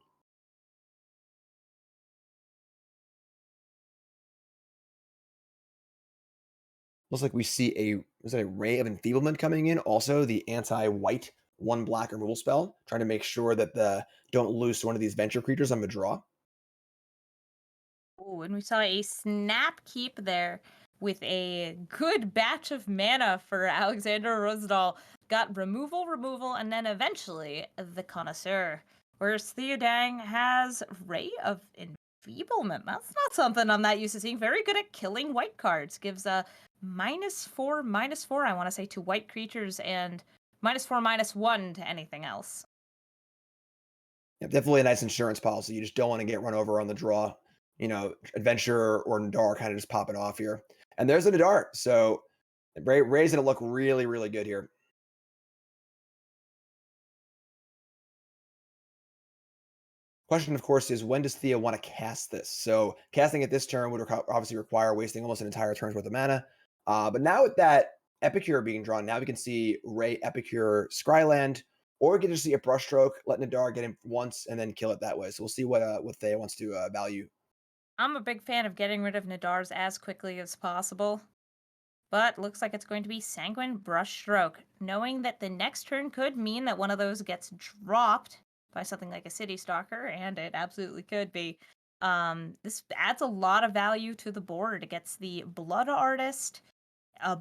B: Looks like we see a Ray of Enfeeblement coming in. Also, the anti-white 1 black removal spell, trying to make sure that the don't lose to one of these venture creatures on the draw.
C: Ooh, and we saw a snap keep there with a good batch of mana for Alexander Rosdahl. Got removal, and then eventually the Connoisseur. Whereas Theodang has Ray of Enfeeblement. That's not something I'm that used to seeing. Very good at killing white cards. Gives a -4/-4, I want to say, to white creatures, and -4/-1 to anything else.
B: Yeah, definitely a nice insurance policy. You just don't want to get run over on the draw. You know, Adventure or Nadar kind of just popping off here. And there's a Nadar. So Ray's going to look really, really good here. Question, of course, is when does Thea want to cast this? So casting it this turn would obviously require wasting almost an entire turn's worth of mana. But now with that Epicure being drawn, now we can see Ray Epicure Scryland, or we can just see a brushstroke, let Nadar get him once, and then kill it that way. So we'll see what Thea wants to value.
C: I'm a big fan of getting rid of Nadars as quickly as possible. But looks like it's going to be Sanguine Brushstroke, knowing that the next turn could mean that one of those gets dropped by something like a City Stalker, and it absolutely could be. This adds a lot of value to the board. It gets the Blood Artist,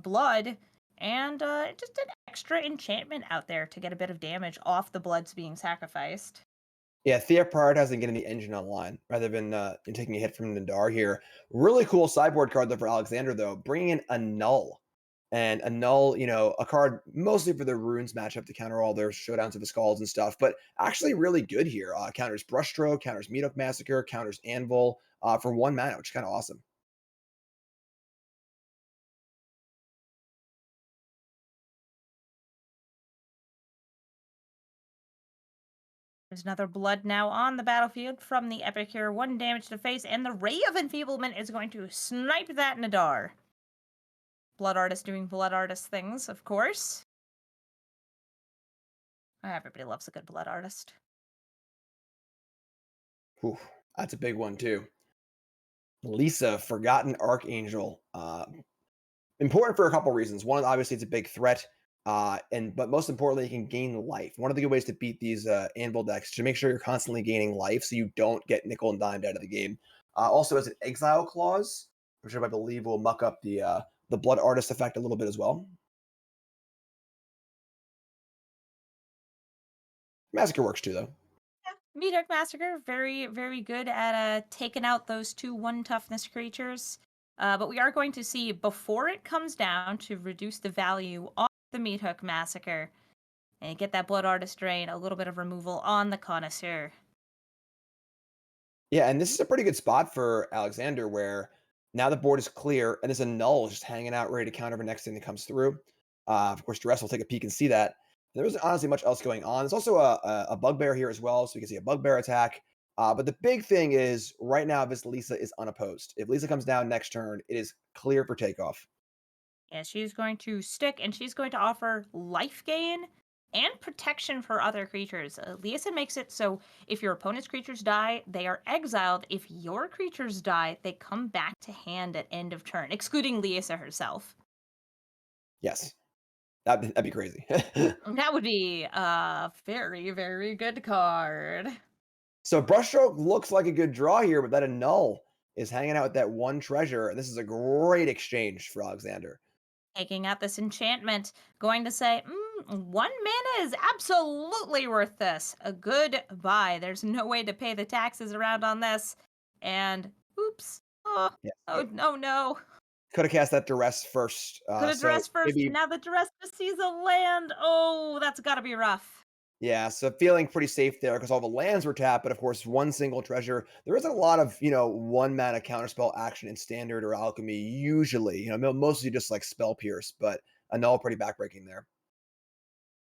C: Blood, and just an extra enchantment out there to get a bit of damage off the bloods being sacrificed.
B: Yeah, Thea prioritizing getting the engine online rather than taking a hit from Nadar here. Really cool sideboard card though for Alexander though, bringing in a null. And a null, you know, a card mostly for the runes matchup to counter all their showdowns of the skulls and stuff, but actually really good here. Counters Brushstroke, counters Meadow Massacre, counters Anvil for 1 mana, which is kind of awesome.
C: There's another blood now on the battlefield from the Epicure. 1 damage to face, and the Ray of Enfeeblement is going to snipe that Nadar. Blood Artist doing Blood Artist things, of course. Everybody loves a good Blood Artist.
B: Whew, that's a big one too. Lisa, Forgotten Archangel. Important for a couple reasons. One, obviously, it's a big threat, but most importantly, it can gain life. One of the good ways to beat these anvil decks is to make sure you're constantly gaining life, so you don't get nickel and dimed out of the game. Also, as an exile clause, which I believe will muck up the Blood Artist effect a little bit as well. Massacre works too, though.
C: Meathook Massacre, very, very good at taking out those 2/1 toughness creatures. But we are going to see, before it comes down, to reduce the value on the Meathook Massacre and get that Blood Artist drain, a little bit of removal on the Connoisseur.
B: Yeah, and this is a pretty good spot for Alexander, where now the board is clear and there's a null just hanging out ready to counter the next thing that comes through. Of course, Duress will take a peek and see that. There isn't honestly much else going on. There's also a Bugbear here as well, so we can see a Bugbear attack. But the big thing is, right now, this Lisa is unopposed. If Lisa comes down next turn, it is clear for takeoff.
C: Yeah, she's going to stick and she's going to offer life gain and protection for other creatures. Liesa makes it so if your opponent's creatures die, they are exiled. If your creatures die, they come back to hand at end of turn, excluding Liesa herself.
B: Yes, that'd be crazy.
C: That would be a very, very good card.
B: So Brushstroke looks like a good draw here, but that a null is hanging out with that one treasure. And this is a great exchange for Alexander.
C: Taking out this enchantment, going to say, 1 mana is absolutely worth this. A good buy. There's no way to pay the taxes around on this. And oops. Oh,
B: Yeah.
C: oh no, no.
B: Could have cast that Duress first.
C: Could have
B: So
C: Duress first.
B: maybe,
C: Now the Duress just sees a land. Oh, that's got to be rough.
B: yeah, so feeling pretty safe there because all the lands were tapped, but of course, one single treasure. There isn't a lot of, one mana counterspell action in standard or alchemy, usually. Mostly just like spell pierce, but a null pretty backbreaking there.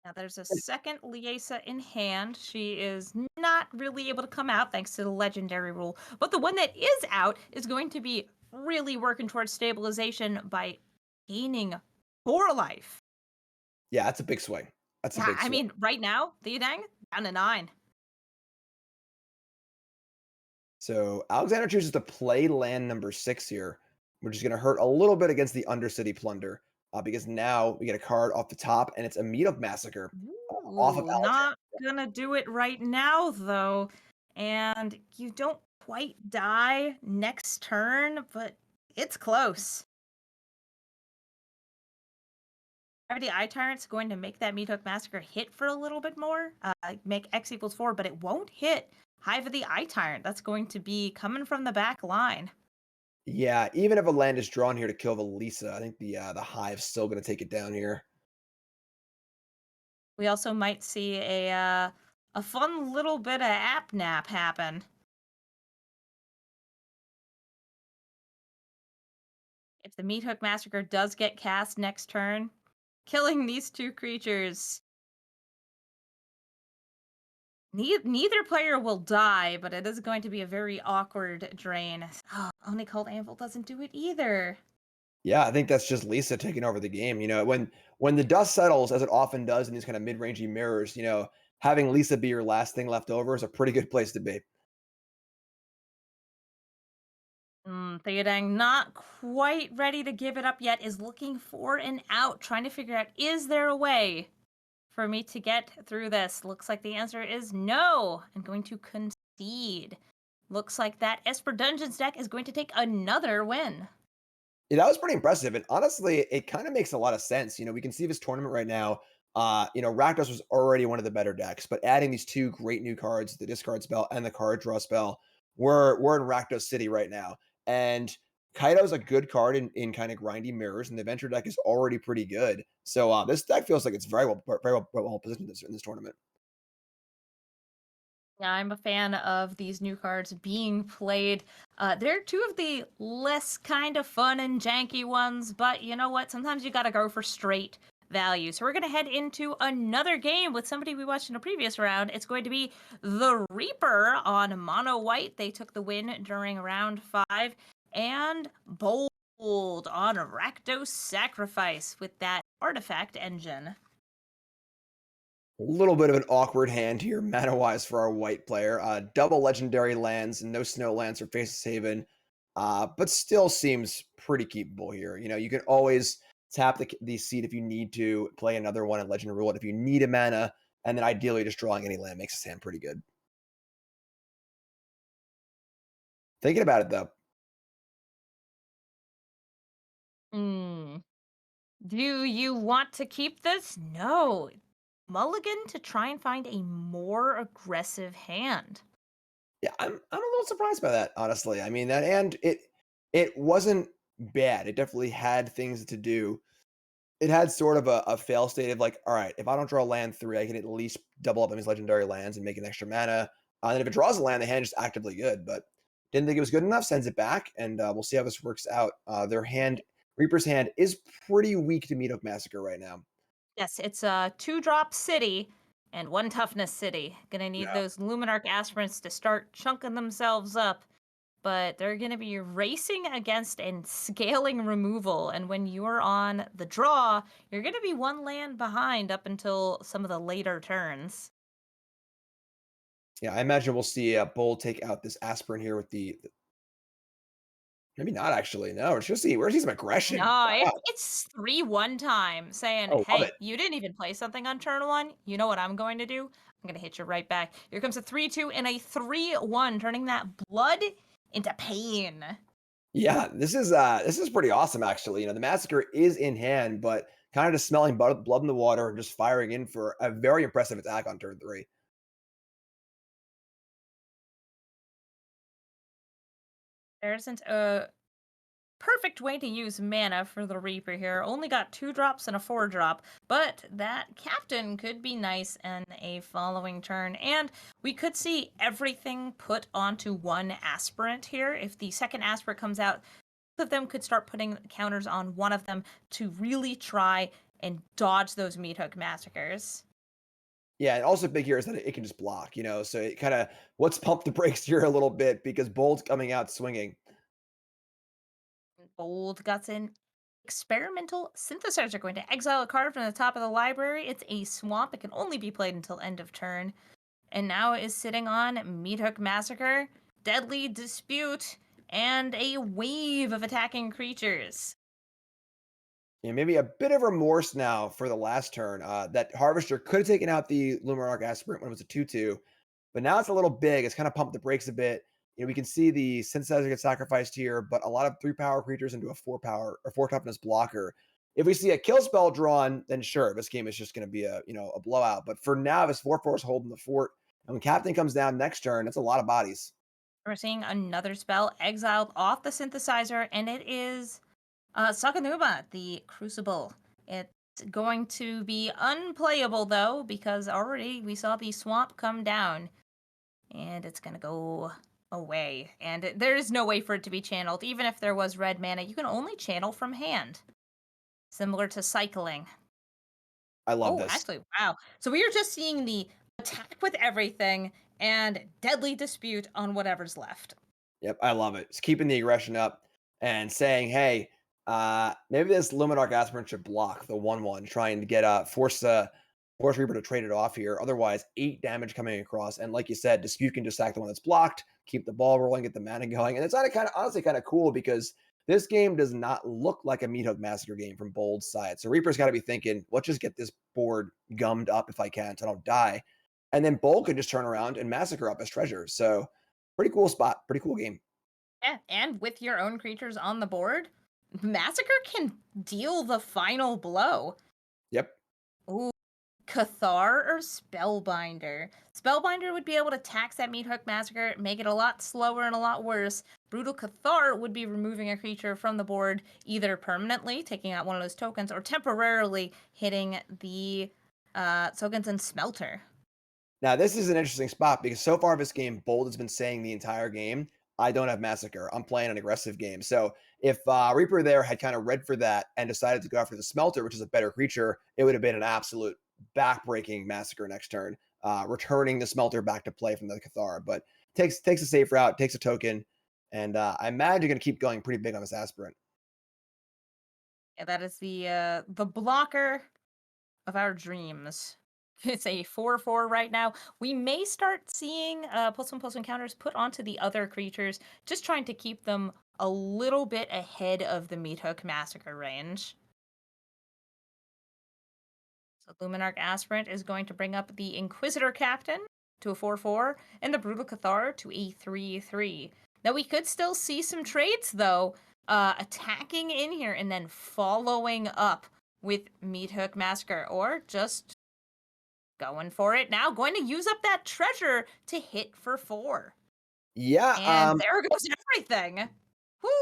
C: Now there's a second Liesa in hand. She is not really able to come out thanks to the legendary rule. But the one that is out is going to be really working towards stabilization by gaining 4 life.
B: Yeah, that's a big swing. That's a
C: Yeah,
B: big
C: I
B: swing.
C: mean, right now, Liudang down to 9.
B: So Alexander chooses to play land number 6 here, which is going to hurt a little bit against the Undercity Plunder, because now we get a card off the top, and it's a Meetup Massacre off of
C: Ooh,
B: Alexander.
C: not gonna do it right now though. And you don't quite die next turn, but it's close. Gravity Eye Tyrant's going to make that Meathook Massacre hit for a little bit more, make X equals 4, but it won't hit Hive of the Eye Tyrant. That's going to be coming from the back line.
B: Yeah, even if a land is drawn here to kill the Lisa, I think the Hive's still going to take it down here.
C: We also might see a fun little bit of app nap happen. If the Meathook Massacre does get cast next turn, killing these 2 creatures. Neither player will die, but it is going to be a very awkward drain. Oh, Only Cold Anvil doesn't do it either.
B: Yeah, I think that's just Lisa taking over the game. When the dust settles, as it often does in these kind of mid-rangey mirrors, having Lisa be your last thing left over is a pretty good place to be.
C: Theodang, not quite ready to give it up yet, is looking for an out, trying to figure out, is there a way for me to get through this? Looks like the answer is no. I'm going to concede. Looks like that Esper Dungeons deck is going to take another win.
B: Yeah, that was pretty impressive, and honestly, it kind of makes a lot of sense. We can see this tournament right now. Rakdos was already one of the better decks, but adding these 2 great new cards, the discard spell and the card draw spell, we're in Rakdos City right now. And Kaido's a good card in kind of grindy mirrors, and the Venture deck is already pretty good. So this deck feels like it's very well positioned in this tournament.
C: Yeah, I'm a fan of these new cards being played. They're 2 of the less kind of fun and janky ones, but you know what? Sometimes you gotta go for straight value. So we're gonna head into another game with somebody we watched in a previous round. It's going to be the Reaper on Mono White. They took the win during round 5, and Bold Hold on a Rakdos sacrifice with that artifact engine.
B: A little bit of an awkward hand here, mana-wise, for our white player. Double legendary lands and no snow lands for Faceless Haven, but still seems pretty keepable here. You know, you can always tap the seed if you need to, play another one and Legend Rule it if you need a mana, and then ideally just drawing any land makes this hand pretty good. Thinking about it, though.
C: Hmm. Do you want to keep this? No. Mulligan to try and find a more aggressive hand.
B: Yeah, I'm a little surprised by that, honestly. I mean, that and it wasn't bad. It definitely had things to do. It had sort of a fail state of like, all right, if I don't draw land 3, I can at least double up on these legendary lands and make an extra mana. And if it draws a land, the hand is actively good, but didn't think it was good enough, sends it back, and we'll see how this works out. Their hand, Reaper's hand, is pretty weak to Meathook Massacre right now.
C: Yes, it's a 2-drop city and 1 toughness city. Gonna need
B: Yeah.
C: those Luminarch aspirants to start chunking themselves up, but they're gonna be racing against and scaling removal. And when you're on the draw, you're gonna be 1 land behind up until some of the later turns.
B: Yeah, I imagine we'll see Bull take out this Aspirin here with maybe not actually. No, we're just see we're see some aggression.
C: No,
B: Wow.
C: it's 3-1 time saying,
B: Oh, love it.
C: hey, you didn't even play something on turn 1. You know what I'm going to do? I'm going to hit you right back. Here comes a 3-2 and a 3-1, turning that blood into pain.
B: Yeah, this is pretty awesome actually. You know, the massacre is in hand, but kind of just smelling blood in the water and just firing in for a very impressive attack on turn 3.
C: There isn't a perfect way to use mana for the Reaper here. Only got 2 drops and a 4-drop, but that Captain could be nice in a following turn. And we could see everything put onto 1 Aspirant here. If the second Aspirant comes out, both of them could start putting counters on one of them to really try and dodge those Meathook Massacres.
B: Yeah, and also big here is that it can just block, you know, so it kind of let's pump the brakes here a little bit because Bold's coming out swinging.
C: Bold got an experimental synthesizer, going to exile a card from the top of the library. It's a swamp. It can only be played until end of turn. And now is sitting on Meathook Massacre, Deadly Dispute, and a wave of attacking creatures.
B: Yeah, maybe a bit of remorse now for the last turn. That Harvester could have taken out the Luminarch Aspirant when it was a 2/2, but now it's a little big. It's kind of pumped the brakes a bit. You know, we can see the synthesizer get sacrificed here, but a lot of 3 power creatures into a 4 power or 4 toughness blocker. If we see a kill spell drawn, then sure, this game is just going to be a blowout. But for now, this 4/4 is holding the fort, and when Captain comes down next turn, that's a lot of bodies.
C: We're seeing another spell exiled off the synthesizer, and it is Saganuma, the Crucible. It's going to be unplayable, though, because already we saw the swamp come down, and it's going to go away. And there is no way for it to be channeled. Even if there was red mana, you can only channel from hand, similar to cycling.
B: I love
C: Oh,
B: this.
C: actually, wow. So we are just seeing the attack with everything and deadly dispute on whatever's left.
B: Yep, I love it. It's keeping the aggression up and saying, "Hey, maybe this Luminarch Aspirant should block the 1/1, trying to get Force Reaper to trade it off here. Otherwise, 8 damage coming across, and like you said, Dispute can just sack the one that's blocked, keep the ball rolling, get the mana going, and it's kind of honestly kind of cool because this game does not look like a Meathook Massacre game from Bold's side. So Reaper's got to be thinking, let's just get this board gummed up if I can, so I don't die, and then Bold can just turn around and massacre up his treasure. So pretty cool spot, pretty cool game.
C: Yeah, and with your own creatures on the board, Massacre can deal the final blow.
B: Yep.
C: Ooh, Cathar or Spellbinder? Spellbinder would be able to tax that Meathook Massacre, make it a lot slower and a lot worse. Brutal Cathar would be removing a creature from the board, either permanently, taking out one of those tokens, or temporarily hitting the tokens in Smelter.
B: Now, this is an interesting spot because so far this game, Bold has been saying the entire game, I don't have Massacre. I'm playing an aggressive game. So if Reaper there had kind of read for that and decided to go after the Smelter, which is a better creature, it would have been an absolute backbreaking Massacre next turn, returning the Smelter back to play from the Cathar. But takes a safe route, takes a token, and I imagine you're going to keep going pretty big on this Aspirant.
C: Yeah, that is the blocker of our dreams. It's a 4/4 right now. We may start seeing +1/+1 counters put onto the other creatures, just trying to keep them a little bit ahead of the Meat Hook Massacre range. So Luminarch Aspirant is going to bring up the Inquisitor Captain to a 4/4 and the Brutal Cathar to a 3/3. Now we could still see some trades though, attacking in here and then following up with Meat Hook Massacre, or just going for it now, going to use up that treasure to hit for 4.
B: Yeah,
C: And there goes everything.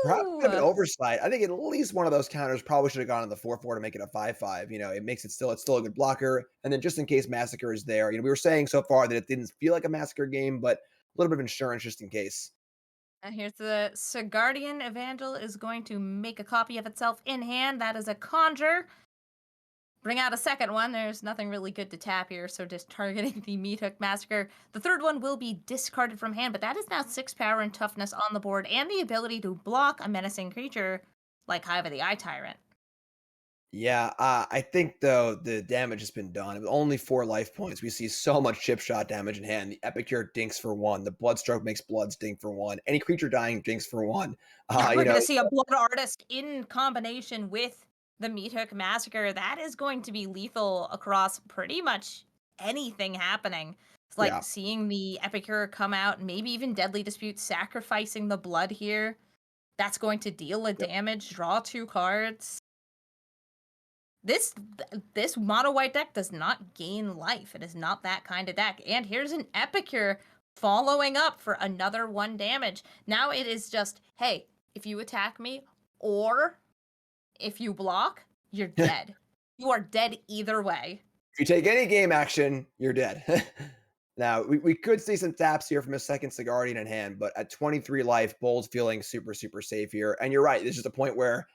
B: perhaps a bit of an
C: Whoo!
B: oversight. I think at least one of those counters probably should have gone in the 4/4 to make it a 5/5. It makes it's still a good blocker. And then just in case Massacre is there, we were saying so far that it didn't feel like a Massacre game, but a little bit of insurance just in case.
C: And here's the Sigardian Evangel is going to make a copy of itself in hand. That is a conjure. Bring out a second one. There's nothing really good to tap here, so just targeting the Meat Hook Massacre. The third one will be discarded from hand, but that is now 6 power and toughness on the board, and the ability to block a menacing creature like Hive of the Eye Tyrant.
B: Yeah, I think though the damage has been done. With only 4 life points, we see so much chip shot damage in hand. The Epicure dinks for 1. The Bloodstroke makes Bloods dink for 1. Any creature dying dinks for 1.
C: Yeah,
B: Uh,
C: we're
B: you
C: going
B: know,
C: to see a Blood Artist in combination with the Meat Hook Massacre. That is going to be lethal across pretty much anything happening. It's like
B: yeah.
C: seeing the Epicure come out, maybe even Deadly Dispute, sacrificing the blood here. That's going to deal a damage, draw 2 cards. This mono white deck does not gain life. It is not that kind of deck. And here's an Epicure following up for another 1 damage. Now it is just, hey, if you attack me or if you block, you're dead. You are dead either way.
B: If you take any game action, you're dead. Now, we could see some taps here from a second Sigardian in hand, but at 23 life, Bold's feeling super, super safe here. And you're right, this is a point where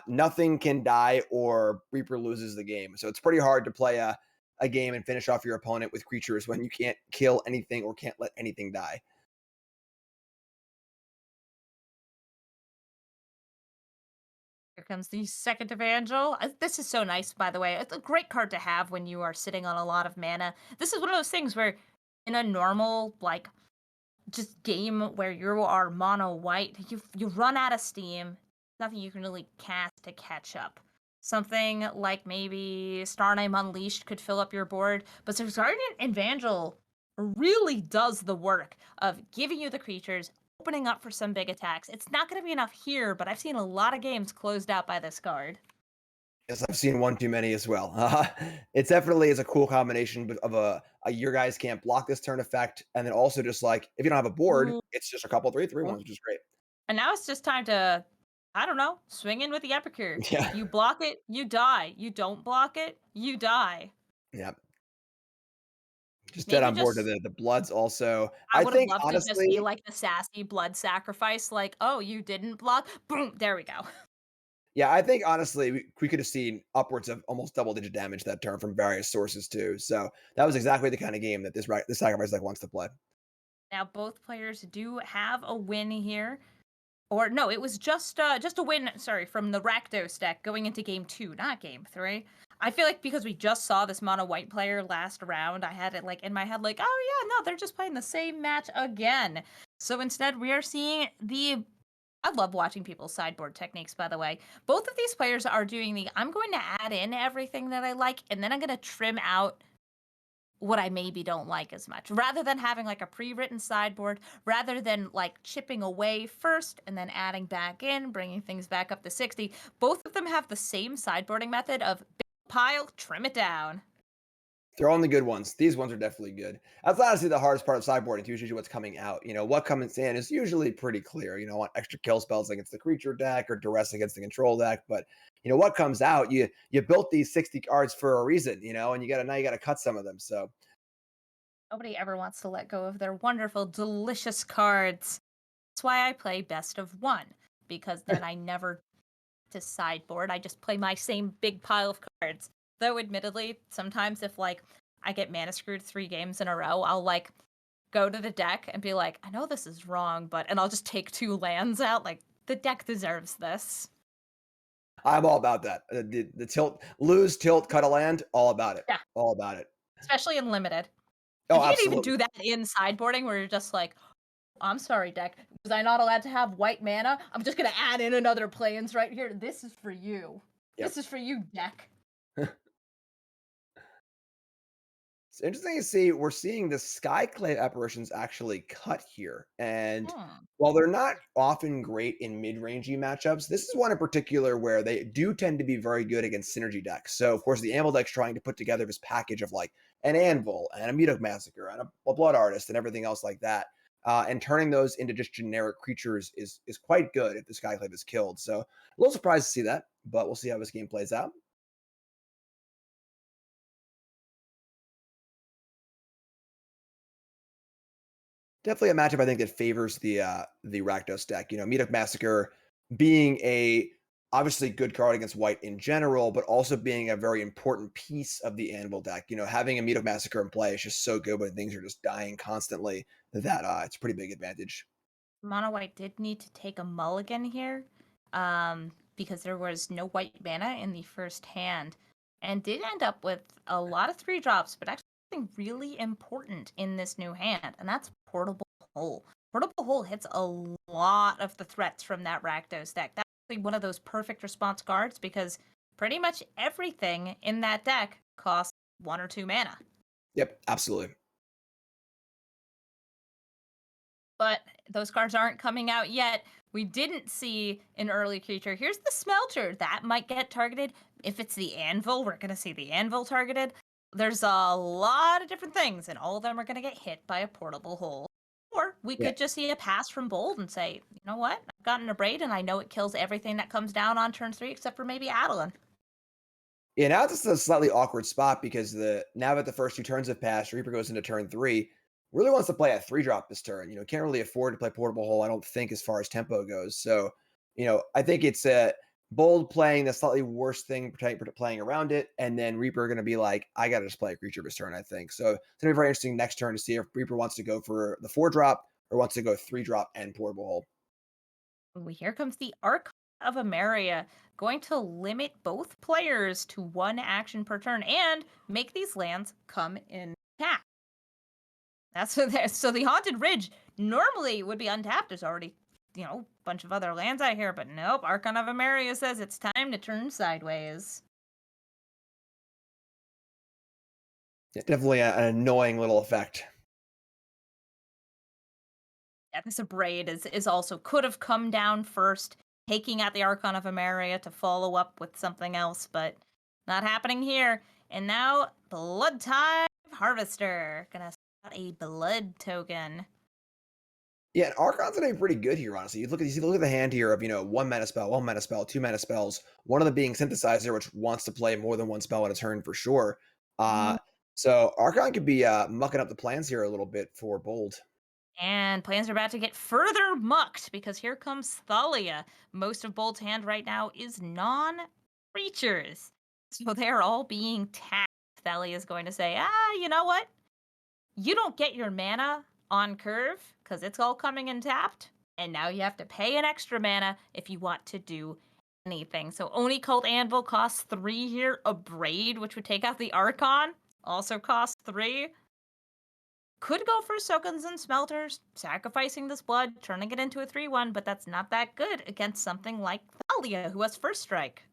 B: nothing can die or Reaper loses the game. So it's pretty hard to play a game and finish off your opponent with creatures when you can't kill anything or can't let anything die.
C: Here comes the second Evangel. This is so nice, by the way. It's a great card to have when you are sitting on a lot of mana. This is one of those things where in a normal, like, just game where you are mono white, you run out of steam. Nothing you can really cast to catch up. Something like maybe Starname Unleashed could fill up your board, but Guardian Evangel really does the work of giving you the creatures, opening up for some big attacks. It's not going to be enough here, but I've seen a lot of games closed out by this card.
B: Yes, I've seen one too many as well. It definitely is a cool combination of a your guys can't block this turn effect, and then also just like if you don't have a board,
C: Ooh.
B: it's just a couple 3/3 ones, which is great.
C: And now it's just time to, I don't know, swing in with the Epicure.
B: Yeah,
C: You block it, you die. You don't block it, you die.
B: yeah. Just dead
C: Maybe
B: on board to
C: just,
B: the Bloods also.
C: I
B: I
C: would have
B: think
C: loved to just be
B: honestly,
C: like the sassy blood sacrifice, like, oh, you didn't block? Boom, there we go.
B: yeah, I think honestly we could have seen upwards of almost double-digit damage that turn from various sources too. So that was exactly the kind of game that this sacrifice deck wants to play.
C: Now both players do have a win here. Or no, it was just a win, sorry, from the Rakdos deck going into game 2, not game 3. I feel like because we just saw this mono white player last round, I had it like in my head like, oh yeah, no, they're just playing the same match again. So instead we are seeing I love watching people's sideboard techniques, by the way. Both of these players are doing I'm going to add in everything that I like, and then I'm going to trim out what I maybe don't like as much. Rather than having like a pre-written sideboard, rather than like chipping away first and then adding back in, bringing things back up to 60, both of them have the same sideboarding method of big pile, trim it down.
B: They're on the good ones. These ones are definitely good. That's honestly the hardest part of sideboarding. It's usually what's coming out. What comes in is usually pretty clear. I want extra kill spells against the creature deck or duress against the control deck. But what comes out, you built these 60 cards for a reason, and now you gotta cut some of them. So
C: Nobody ever wants to let go of their wonderful, delicious cards. That's why I play best of one, because then I never to sideboard. I just play my same big pile of cards. Though admittedly, sometimes if like I get mana screwed 3 games in a row, I'll like go to the deck and be like, I know this is wrong, and I'll just take 2 lands out. Like, the deck deserves this.
B: I'm all about that. The tilt, lose, tilt, cut a land, all about it.
C: Yeah,
B: All about it.
C: especially in limited.
B: Oh,
C: If you could even
B: absolutely.
C: do that in sideboarding where you're just like, I'm sorry, deck. Was I not allowed to have white mana? I'm just gonna add in another plains right here. This is for you.
B: Yep.
C: This is for you, deck.
B: It's interesting to see we're seeing the Skyclave apparitions actually cut here. And
C: Hmm.
B: while they're not often great in mid-rangey matchups, this is one in particular where they do tend to be very good against synergy decks. So of course the Anvil deck's trying to put together this package of like an Anvil and a Medoc Massacre and a Blood Artist and everything else like that. And turning those into just generic creatures is quite good if the Skyclave is killed. So a little surprised to see that, but we'll see how this game plays out. Definitely a matchup I think that favors the Rakdos deck. Meetup Massacre being a obviously good card against white in general, but also being a very important piece of the Anvil deck. Having a Meetup Massacre in play is just so good when things are just dying constantly that it's a pretty big advantage.
C: Mono White did need to take a mulligan here, because there was no white mana in the first hand, and did end up with a lot of 3 drops, but actually something really important in this new hand, and that's Portable Hole. Portable Hole hits a lot of the threats from that Rakdos deck. That's actually one of those perfect response cards because pretty much everything in that deck costs 1 or 2 mana.
B: Yep, absolutely.
C: But those cards aren't coming out yet. We didn't see an early creature. Here's the Smelter. That might get targeted. If it's the Anvil, we're going to see the Anvil targeted. There's a lot of different things, and all of them are going to get hit by a Portable Hole. Or we
B: Yeah.
C: could just see a pass from Bold and say, you know what? I've gotten a Braid, and I know it kills everything that comes down on turn 3 except for maybe Adeline.
B: Yeah, now it's just a slightly awkward spot because now that the first 2 turns have passed, Reaper goes into turn 3, really wants to play a 3-drop this turn. Can't really afford to play Portable Hole, I don't think, as far as tempo goes. So, I think it's Bold playing the slightly worse thing, playing around it, and then Reaper going to be like, I got to just play a creature this turn, I think. So it's going to be very interesting next turn to see if Reaper wants to go for the 4-drop or wants to go 3-drop and Portable Hole.
C: Ooh, here comes the Arc of Ameria, going to limit both players to 1 action per turn and make these lands come in tap. That's what so the Haunted Ridge normally would be untapped. There's already, a bunch of other lands out here, but nope. Archon of Ameria says it's time to turn sideways.
B: Yeah, definitely an annoying little effect.
C: Yeah, this Braid is also could have come down first, taking out the Archon of Ameria to follow up with something else, but not happening here. And now Blood Tide Harvester gonna out a blood token.
B: Yeah, and Archon's gonna be pretty good here, honestly. You look at the hand here of 1 mana spell, 1 mana spell, 2 mana spells. One of them being Synthesizer, which wants to play more than 1 spell in a turn for sure.
C: Mhm.
B: So Archon could be mucking up the plans here a little bit for Bold.
C: And plans are about to get further mucked because here comes Thalia. Most of Bold's hand right now is non-creatures. So they're all being tapped. Thalia is going to say, you know what? You don't get your mana on curve because it's all coming in tapped. And now you have to pay an extra mana if you want to do anything. So Oni Cult Anvil costs 3 here. A Braid, which would take out the Archon, also costs 3. Could go for Soakins and Smelters, sacrificing this blood, turning it into a 3-1, but that's not that good against something like Thalia, who has first strike.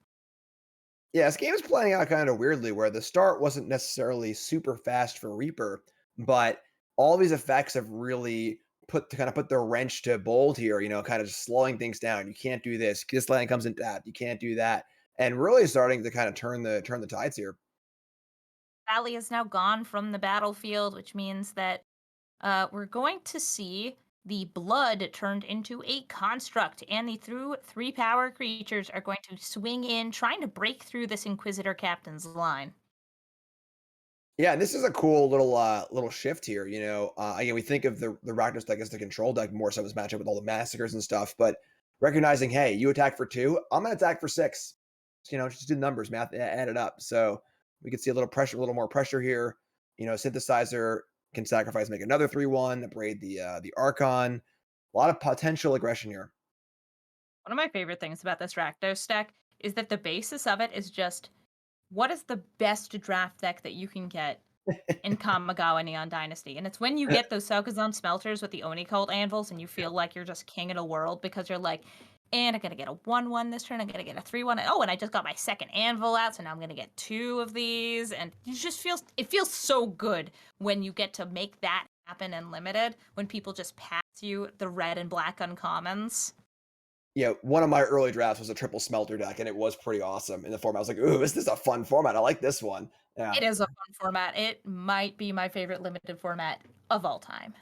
B: Yeah, this game is playing out kind of weirdly, where the start wasn't necessarily super fast for Reaper, but all these effects have really put the wrench to Bold here. Kind of just slowing things down. You can't do this. This land comes in tap. You can't do that, and really starting to kind of turn the tides here.
C: Thalia is now gone from the battlefield, which means that we're going to see the blood turned into a construct, and the 3 power creatures are going to swing in, trying to break through this Inquisitor Captain's line.
B: Yeah, and this is a cool little shift here. Again, we think of the Rakdos deck as the control deck more so as matchup with all the massacres and stuff, but recognizing, hey, you attack for 2, I'm gonna attack for 6. Just do numbers, math, add it up. So we can see a little more pressure here. Synthesizer can sacrifice, make another 3-1, braid the Archon. A lot of potential aggression here.
C: One of my favorite things about this Rakdos deck is that the basis of it is just what is the best draft deck that you can get in Kamigawa Neon Dynasty. And it's when you get those Sokuzan smelters with the Oni Cult anvils and you feel like you're just king of the world because you're like, and I'm gonna get a 1/1 this turn, I'm gonna get a 3/1. Oh, and I just got my second anvil out, so now I'm gonna get 2 of these. And it feels so good when you get to make that happen in limited, when people just pass you the red and black uncommons.
B: Yeah, one of my early drafts was a triple smelter deck, and it was pretty awesome in the format. I was like, "Ooh, this is a fun format. I like this one." Yeah,
C: It is a fun format. It might be my favorite limited format of all time.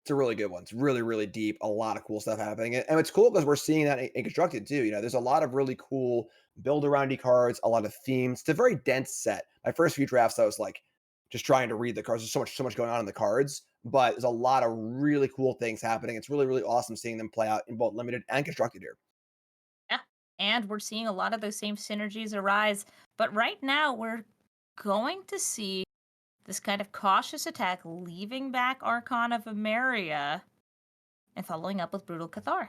B: it's a really good one. It's really, really deep. A lot of cool stuff happening, and it's cool because we're seeing that in constructed too. There's a lot of really cool build aroundy cards, a lot of themes. It's a very dense set. My first few drafts, I was like just trying to read the cards. There's so much going on in the cards, but there's a lot of really cool things happening. It's really, really awesome seeing them play out in both limited and constructed here.
C: Yeah. And we're seeing a lot of those same synergies arise. But right now, we're going to see this kind of cautious attack leaving back Archon of Emeria and following up with Brutal Cathar.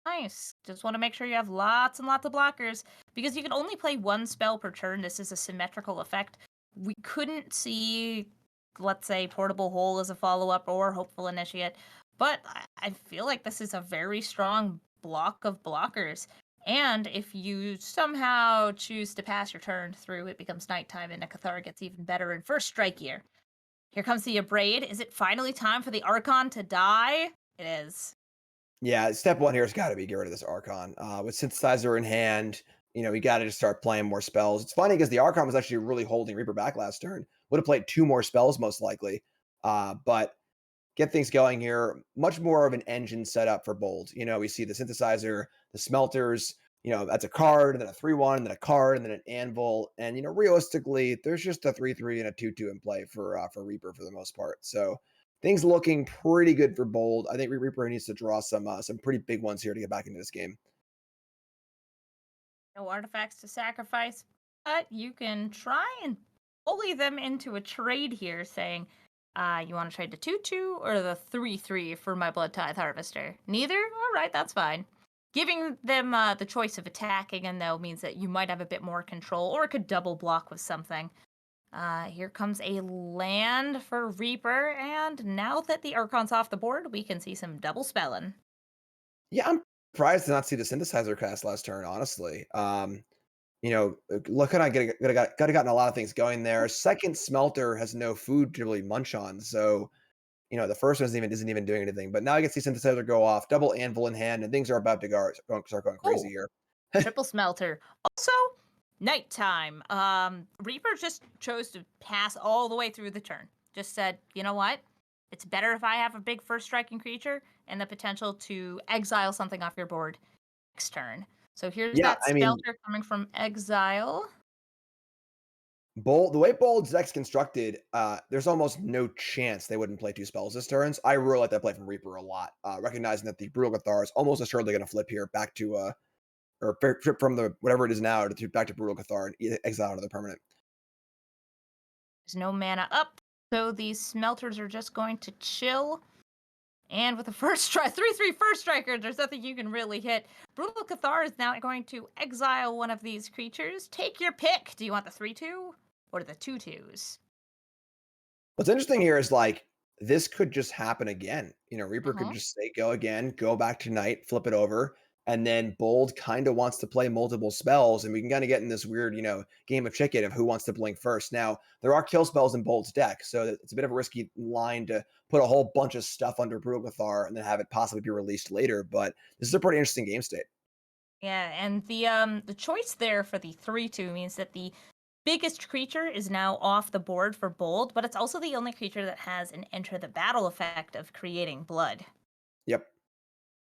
C: Nice. Just want to make sure you have lots and lots of blockers because you can only play one spell per turn. This is a symmetrical effect. We couldn't see, let's say, Portable Hole as a follow-up or Hopeful Initiate, but I feel like this is a very strong block of blockers. And if you somehow choose to pass your turn through, it becomes nighttime and a Cathar gets even better in first strike here. Here comes the Abrade. Is it finally time for the Archon to die? It is.
B: Yeah, step one here has got to be get rid of this Archon. With Synthesizer in hand, we got to just start playing more spells. It's funny because the Archon was actually really holding Reaper back last turn. Would have played 2 more spells most likely. But get things going here. Much more of an engine setup for Bold. We see the Synthesizer, the Smelters. That's a card, and then a 3/1, and then a card, and then an Anvil. And realistically, there's just a 3/3 and a 2/2 in play for Reaper for the most part. So things looking pretty good for Bold. I think Reaper needs to draw some pretty big ones here to get back into this game.
C: No artifacts to sacrifice, but you can try and bully them into a trade here, saying, you want to trade the 2/2 or the 3/3 for my Blood Tithe Harvester? Neither? All right, that's fine. Giving them the choice of attacking, and though means that you might have a bit more control, or it could double block with something. Here comes a land for Reaper, and now that the Archon's off the board, we can see some double spelling.
B: Yeah, I'm surprised to not see the Synthesizer cast last turn, honestly. Look at I could have gotten a lot of things going there. Second Smelter has no food to really munch on, so the first one isn't even doing anything. But now I can see Synthesizer go off, double Anvil in hand, and things are about to start going crazy
C: Oh,
B: here.
C: triple smelter. Also, nighttime. Reaper just chose to pass all the way through the turn. Just said, you know what? It's better if I have a big first striking creature and the potential to exile something off your board next turn. So here's
B: Yeah,
C: that
B: I mean,
C: smelter coming from exile.
B: the way Bold's deck's constructed, there's almost no chance they wouldn't play 2 spells this turns. I really like that play from Reaper a lot, recognizing that the Brutal Cathar is almost assuredly going to flip here back to or flip from the whatever it is now to back to Brutal Cathar and exile another permanent.
C: There's no mana up, so these smelters are just going to chill. And with a first strike, 3/3 first striker, there's nothing you can really hit. Brutal Cathar is now going to exile one of these creatures. Take your pick. Do you want the 3/2 or the 2/2s?
B: What's interesting here is this could just happen again. Reaper could just say go again, go back to night, flip it over, and then Bold kind of wants to play multiple spells, and we can kind of get in this weird, game of chicken of who wants to blink first. Now there are kill spells in Bold's deck, so it's a bit of a risky line to put a whole bunch of stuff under Brutal Cathar and then have it possibly be released later. But this is a pretty interesting game state.
C: Yeah, and the choice there for the 3/2 means that the biggest creature is now off the board for Bold, but it's also the only creature that has an enter the battle effect of creating blood.
B: Yep.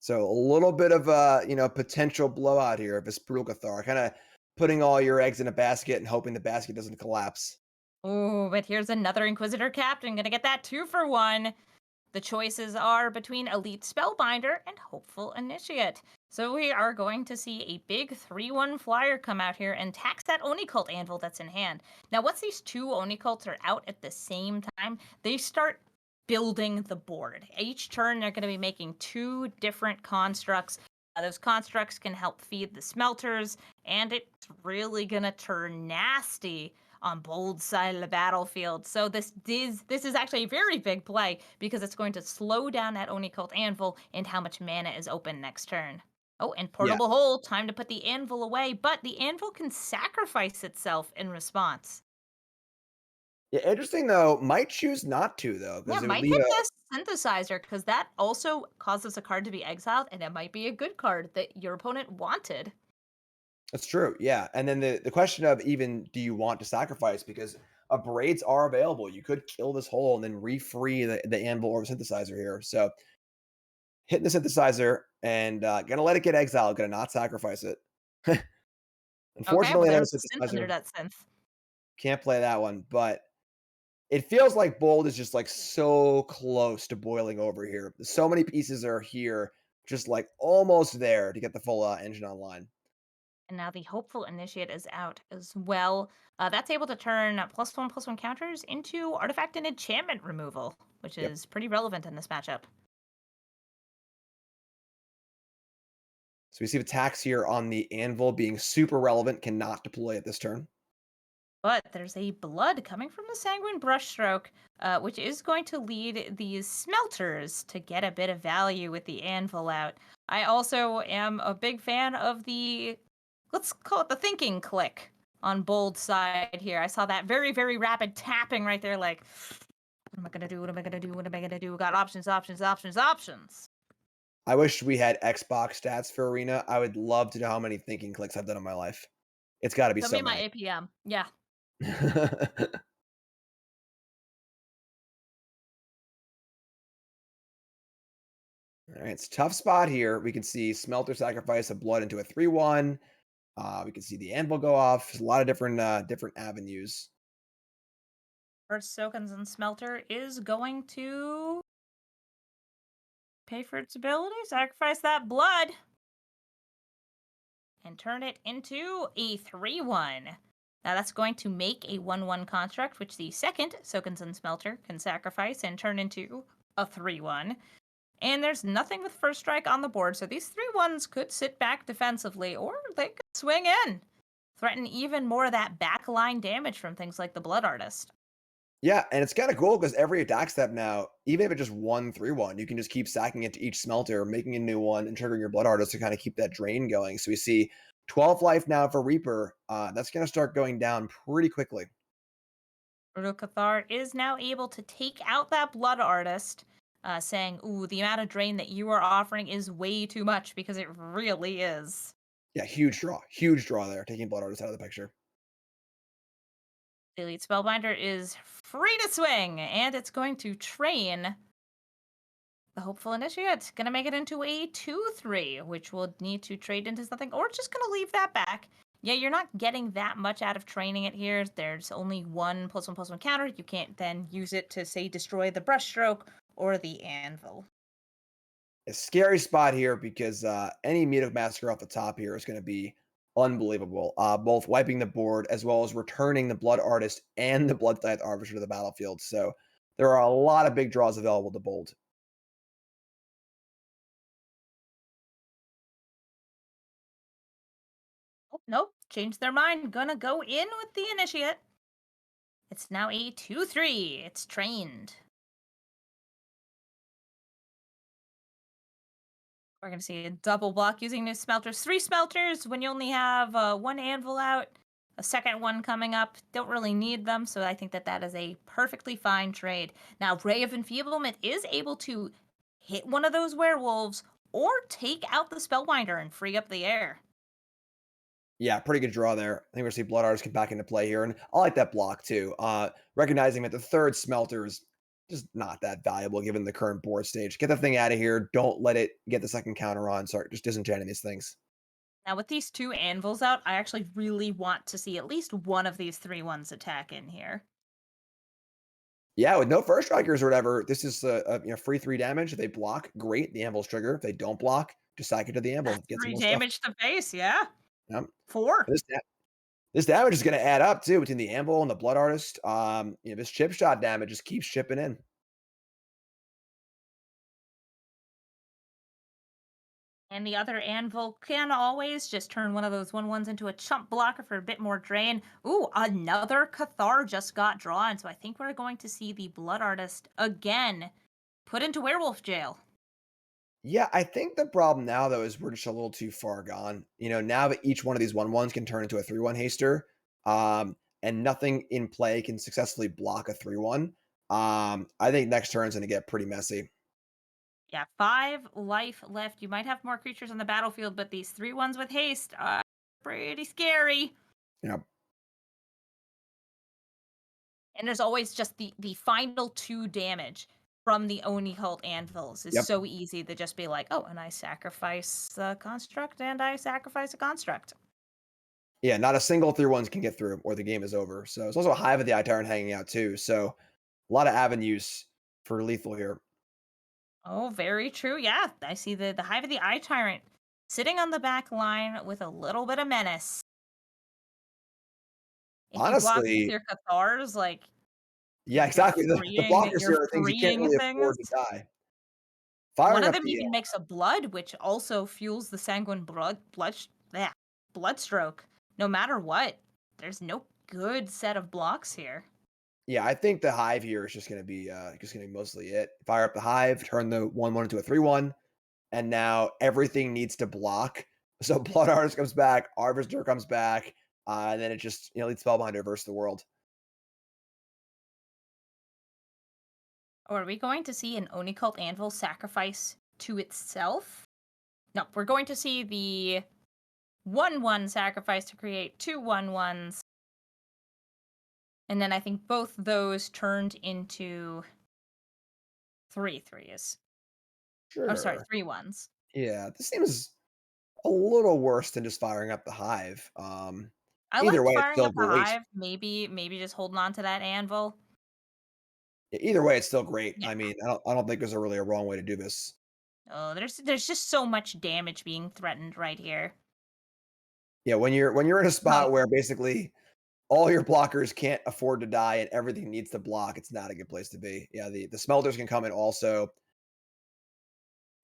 B: So a little bit of a potential blowout here if it's Brutal Cathar, kind of putting all your eggs in a basket and hoping the basket doesn't collapse.
C: Ooh, but here's another Inquisitor Captain. Gonna get that 2-for-1. The choices are between Elite Spellbinder and Hopeful Initiate. So we are going to see a big 3/1 flyer come out here and tax that Oni Cult Anvil that's in hand. Now, once these 2 Oni Cults are out at the same time, they start building the board. Each turn, they're going to be making 2 different constructs. Those constructs can help feed the smelters, and it's really gonna turn nasty on bold side of the battlefield. So this is actually a very big play because it's going to slow down that Oni Cult Anvil and how much mana is open next turn. Oh, and
B: Yeah.
C: Portable Hole, time to put the anvil away, but the anvil can sacrifice itself in response.
B: Yeah, interesting though, might choose not to though,
C: Yeah,
B: because it would
C: might
B: leave
C: hit
B: a
C: this synthesizer because that also causes a card to be exiled, and it might be a good card that your opponent wanted.
B: that's true, yeah, and then the question of even do you want to sacrifice because braids are available. You could kill this hole and then refree the anvil or the synthesizer here. So hitting the synthesizer and gonna let it get exiled, gonna not sacrifice it.
C: Okay, well,
B: Unfortunately, another
C: there's a synth under
B: synthesizer.
C: that synth.
B: Can't play that one, but it feels like Bold is just like so close to boiling over here. So many pieces are here, just like almost there to get the full engine online.
C: And now the Hopeful Initiate is out as well. That's able to turn +1/+1 counters into artifact and enchantment removal, which
B: Yep.
C: is pretty relevant in this matchup.
B: So we see attacks here on the anvil being super relevant, cannot deploy at this turn.
C: But there's a blood coming from the Sanguine Brushstroke, which is going to lead these smelters to get a bit of value with the anvil out. I also am a big fan of the, let's call it the thinking click on Bold side here. I saw that very, very rapid tapping right there, like, what am I gonna do? What am I gonna do? What am I gonna do? Got options, options, options, options.
B: I wish we had Xbox stats for Arena. I would love to know how many thinking clicks I've done in my life. It's got to be
C: Send me
B: so
C: my
B: many.
C: APM. Yeah.
B: All right, it's a tough spot here. We can see Smelter sacrifice a blood into a 3-1. We can see the anvil go off. There's a lot of different avenues.
C: First Sokens and Smelter is going to pay for its ability, sacrifice that blood, and turn it into a 3-1. Now that's going to make a 1-1 construct, which the second Sokens and Smelter can sacrifice and turn into a 3-1. And there's nothing with first strike on the board, so these 3-1s could sit back defensively, or they could swing in, threaten even more of that backline damage from things like the Blood Artist.
B: Yeah, and it's kind of cool because every attack step now, even if it's just 1-3-1, you can just keep sacking it to each smelter, making a new one, and triggering your Blood Artist to kind of keep that drain going. So we see 12 life now for Reaper. That's going to start going down pretty quickly.
C: Urukathar is now able to take out that Blood Artist, saying, ooh, the amount of drain that you are offering is way too much, because it really is.
B: Yeah, huge draw there, taking Blood Artist out of the picture.
C: The Elite Spellbinder is free to swing, and it's going to train the Hopeful Initiate. Gonna make it into a 2-3, which will need to trade into something, or just gonna leave that back. Yeah, you're not getting that much out of training it here. There's only one +1/+1 counter. You can't then use it to, say, destroy the Brushstroke or the Anvil.
B: A scary spot here because any Meat Massacre off the top here is going to be unbelievable. Both wiping the board as well as returning the Blood Artist and the Blood Tithe Arbiter to the battlefield. So there are a lot of big draws available to Bold.
C: Oh, nope. Changed their mind. Gonna go in with the Initiate. It's now a 2-3. It's trained. We're going to see a double block using new smelters. 3 smelters when you only have one anvil out, a second one coming up. Don't really need them, so I think that that is a perfectly fine trade. Now, Ray of Enfeeblement is able to hit one of those werewolves or take out the Spellbinder and free up the air.
B: Yeah, pretty good draw there. I think we're going to see Blood Artist come back into play here. And I like that block too. Recognizing that the third Smelter is just not that valuable given the current board stage. Get the thing out of here. Don't let it get the second counter on. Start just disenchanting these things.
C: Now, with these 2 anvils out, I actually really want to see at least one of these 3-1s attack in here.
B: Yeah, with no first strikers or whatever, this is free 3 damage. If they block, great. The anvil's trigger. If they don't block, just sack it to the anvil. Get some
C: 3
B: more stuff.
C: damage to face, yeah.
B: Yep.
C: 4.
B: This damage is going to add up too between the anvil and the Blood Artist. This chip shot damage just keeps chipping in.
C: And the other anvil can always just turn one of those 1/1s into a chump blocker for a bit more drain. Ooh, another Cathar just got drawn, so I think we're going to see the Blood Artist again put into werewolf jail.
B: Yeah, I think the problem now though is we're just a little too far gone. Now that each one of these 1/1s can turn into a 3/1 haster, and nothing in play can successfully block a 3/1. I think next turn is going to get pretty messy.
C: Yeah, 5 life left. You might have more creatures on the battlefield, but these 3/1s with haste are pretty scary.
B: Yeah,
C: And there's always just the final 2 damage from the Oni cult anvils is
B: yep,
C: so easy to just be like, oh, and I sacrifice a construct and I sacrifice a construct.
B: yeah. Not a single 3/1s can get through, or the game is over. So it's also a Hive of the Eye Tyrant hanging out too. So a lot of avenues for lethal here.
C: Oh, very true. Yeah, I see the Hive of the Eye Tyrant sitting on the back line with a little bit of menace. If you block with
B: Honestly,
C: your Cathars, like
B: yeah, exactly. The blockers
C: you're
B: here are things you can't
C: freeing
B: really
C: things.
B: afford to die.
C: One
B: Firing
C: of
B: up
C: them
B: the
C: even makes a blood, which also fuels the sanguine blood stroke. No matter what, there's no good set of blocks here.
B: Yeah, I think the Hive here is just gonna be mostly it. Fire up the Hive, turn the 1/1 into a 3/1, and now everything needs to block. So Blood Artist comes back, Harvester comes back, and then it just leads Spellbinder to versus the world.
C: Or are we going to see an Oni Cult Anvil sacrifice to itself? No, we're going to see the 1/1 sacrifice to create 2/1/1s. And then I think both those turned into 3/3s. Oh, sorry,
B: Sure.
C: 3/1s.
B: Yeah, this seems a little worse than just firing up the Hive.
C: I
B: Either
C: liked
B: way, it's
C: firing
B: still
C: up the
B: great.
C: hive. Maybe just holding on to that anvil.
B: Either way, it's still great.
C: Yeah.
B: I mean, I don't think there's a wrong way to do this.
C: Oh, there's just so much damage being threatened right here.
B: Yeah, when you're in a
C: Oh,
B: spot where basically all your blockers can't afford to die and everything needs to block, it's not a good place to be. Yeah, the smelters can come in also.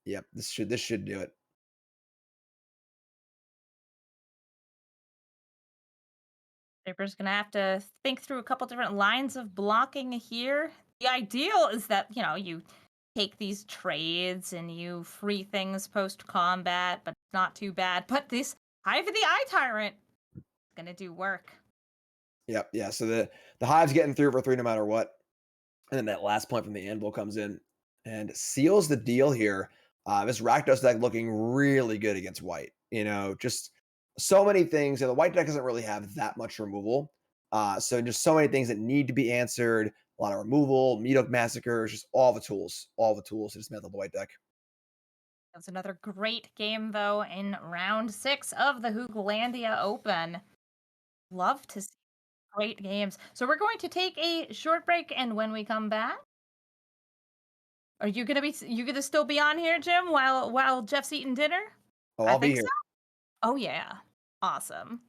B: Yep, this should do it.
C: Draper's gonna have to think through a couple different lines of blocking here. The ideal is that, you take these trades and you free things post combat, but it's not too bad. But this Hive of the Eye Tyrant is gonna do work.
B: Yep, yeah. So the Hive's getting through for 3 no matter what. And then that last point from the anvil comes in and seals the deal here. This Rakdos deck looking really good against white. Just so many things. And the white deck doesn't really have that much removal. So just so many things that need to be answered. A lot of removal, Meadow massacres, just all the tools to dismantle the white deck.
C: That was another great game, though, in round 6 of the Hooglandia Open. Love to see great games. So we're going to take a short break, and when we come back, are you gonna still be on here, Jim, while Jeff's eating dinner?
B: Oh,
C: I
B: I'll be
C: think
B: here.
C: so. Oh yeah, awesome.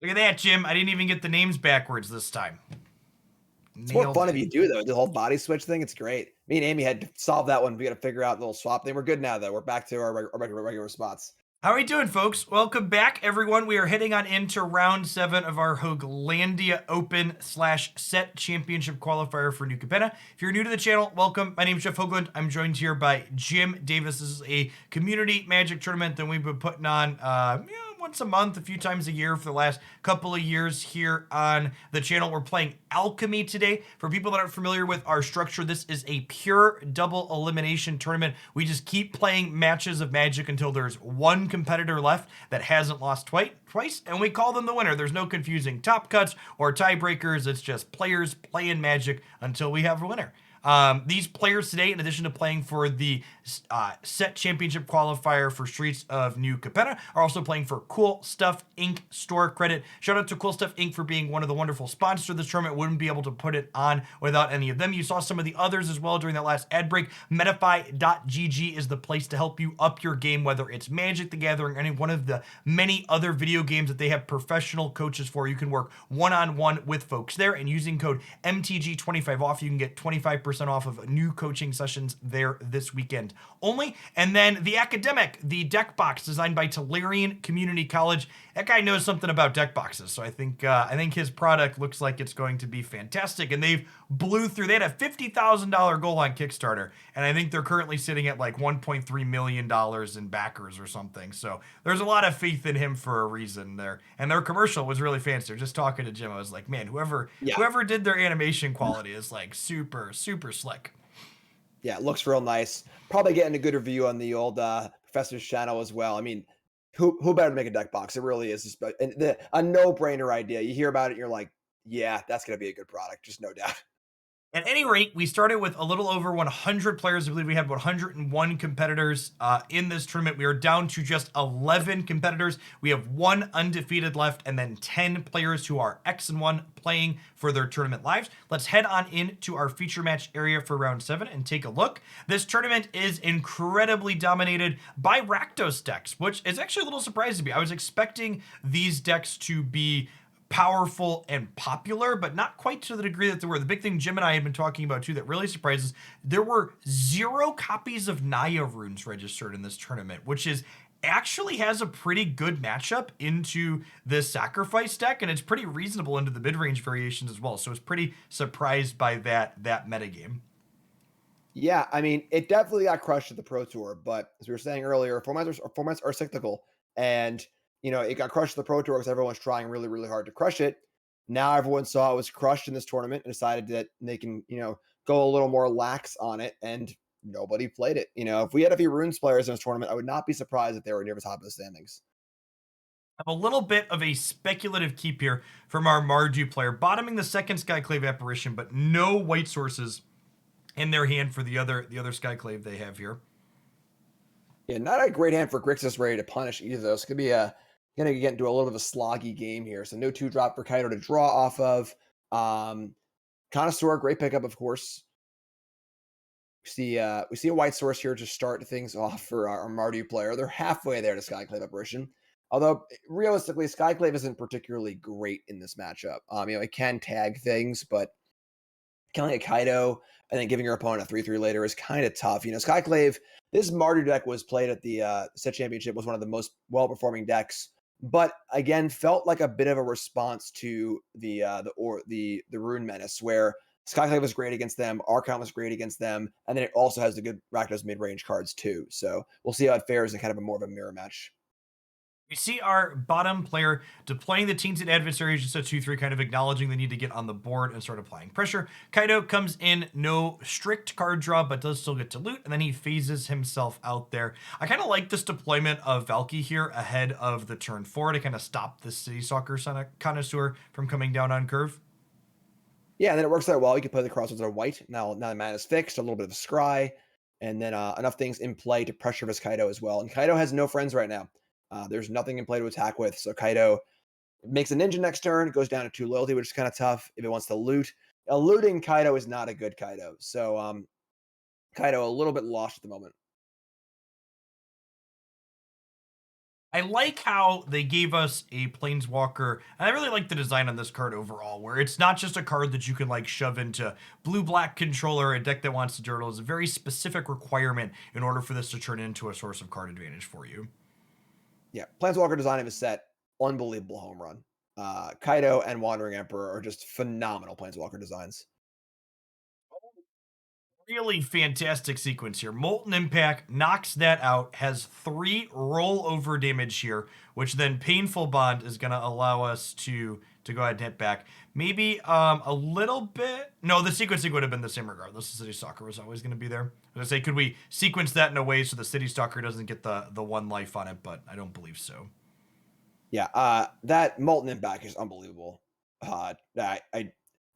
A: Look at that, Jim. I didn't even get the names backwards this time.
B: It's more
A: Nailed
B: fun if
A: it.
B: you do though. The whole body switch thing, it's great. Me and Amy had to solve that one. We got to figure out the little swap thing. We're good now though. We're back to our regular spots.
A: How are we doing, folks? Welcome back, everyone. We are heading on into round 7 of our Hooglandia Open / Set Championship qualifier for New Capenna. If you're new to the channel, welcome. My name is Jeff Hoogland. I'm joined here by Jim Davis. This is a community Magic tournament that we've been putting on once a month, a few times a year for the last couple of years here on the channel. We're playing Alchemy today. For people that aren't familiar with our structure, this is a pure double elimination tournament. We just keep playing matches of Magic until there's one competitor left that hasn't lost twice, and we call them the winner. There's no confusing top cuts or tiebreakers. It's just players playing Magic until we have a winner. These players today, in addition to playing for the set championship qualifier for Streets of New Capenna, are also playing for Cool Stuff Inc. store credit. Shout out to Cool Stuff Inc. for being one of the wonderful sponsors of this tournament. Wouldn't be able to put it on without any of them. You saw some of the others as well during that last ad break. Metafy.gg is the place to help you up your game, whether it's Magic the Gathering or any one of the many other video games that they have professional coaches for. You can work one-on-one with folks there, and using code MTG25 off, you can get 25% off of new coaching sessions there this weekend only. And then the Academic, the deck box designed by Tolarian Community College. That guy knows something about deck boxes, so I think his product looks like it's going to be fantastic. And they've blew through. They had a $50,000 goal on Kickstarter, and I think they're currently sitting at like $1.3 million in backers or something. So there's a lot of faith in him for a reason there. And their commercial was really fancy. Just talking to Jim, I was like, man, whoever did their animation quality is like super slick.
B: Yeah, it looks real nice. Probably getting a good review on the old Professor's channel as well. I mean, who better to make a deck box? It really is just a no-brainer idea. You hear about it, and you're like, yeah, that's gonna be a good product, just no doubt.
A: At any rate, we started with a little over 100 players. I believe we had 101 competitors in this tournament. We are down to just 11 competitors. We have 1 undefeated left, and then 10 players who are X&1 playing for their tournament lives. Let's head on into our feature match area for round 7 and take a look. This tournament is incredibly dominated by Rakdos decks, which is actually a little surprising to me. I was expecting these decks to be powerful and popular, but not quite to the degree that they were. The big thing Jim and I have been talking about too that really surprises, there were 0 copies of Naya runes registered in this tournament, which is actually has a pretty good matchup into this sacrifice deck, and it's pretty reasonable into the mid-range variations as well. So it's pretty surprised by that metagame.
B: Yeah, I mean, it definitely got crushed at the Pro Tour, but as we were saying earlier, formats are cyclical, and it got crushed at the Pro Tour because everyone's trying really, really hard to crush it. Now everyone saw it was crushed in this tournament and decided that they can, go a little more lax on it, and nobody played it. If we had a few runes players in this tournament, I would not be surprised if they were near the top of the standings.
A: Have a little bit of a speculative keep here from our Mardu player, bottoming the second Skyclave apparition, but no white sources in their hand for the other Skyclave they have here.
B: Yeah, not a great hand for Grixis ready to punish either, though. It's going to be going to get into a little bit of a sloggy game here. So no 2-drop for Kaido to draw off of. Connoisseur, great pickup, of course. We see a white source here to start things off for our Mardu player. They're halfway there to Skyclave apparition. Although, realistically, Skyclave isn't particularly great in this matchup. It can tag things, but killing a Kaido and then giving your opponent a 3/3 later is kind of tough. Skyclave, this Mardu deck was played at the set championship, was one of the most well-performing decks, but again, felt like a bit of a response to the Rune Menace, where Skyclave was great against them, Archon was great against them, and then it also has the good Rakdos mid-range cards too. So we'll see how it fares in kind of a more of a mirror match.
A: We see our bottom player deploying the Tainted Adversary, just a 2/3, kind of acknowledging the need to get on the board and start applying pressure. Kaido comes in, no strict card draw, but does still get to loot, and then he phases himself out there. I kind of like this deployment of Valky here ahead of the turn 4 to kind of stop the City Stalker Connoisseur from coming down on curve.
B: Yeah, and then it works out well. You can play the crossroads are white. Now the mana is fixed, a little bit of a scry, and then enough things in play to pressure his Kaido as well. And Kaido has no friends right now. There's nothing in play to attack with, so Kaido makes a ninja next turn, goes down to 2 loyalty, which is kind of tough if it wants to loot. Looting Kaido is not a good Kaido, so Kaido a little bit lost at the moment.
A: I like how they gave us a Planeswalker, and I really like the design on this card overall, where it's not just a card that you can like shove into blue-black controller, a deck that wants to turtle. It's a very specific requirement in order for this to turn into a source of card advantage for you.
B: Yeah, Planeswalker design of his set, unbelievable home run. Kaido and Wandering Emperor are just phenomenal Planeswalker designs.
A: Really fantastic sequence here. Molten Impact knocks that out, has 3 rollover damage here, which then Painful Bond is going to allow us to go ahead and hit back. Maybe a little bit. No, the sequencing would have been the same regardless. The City Stalker was always going to be there. I was going to say, could we sequence that in a way so the City Stalker doesn't get the 1 life on it, but I don't believe so.
B: Yeah, that Molten Impact is unbelievable.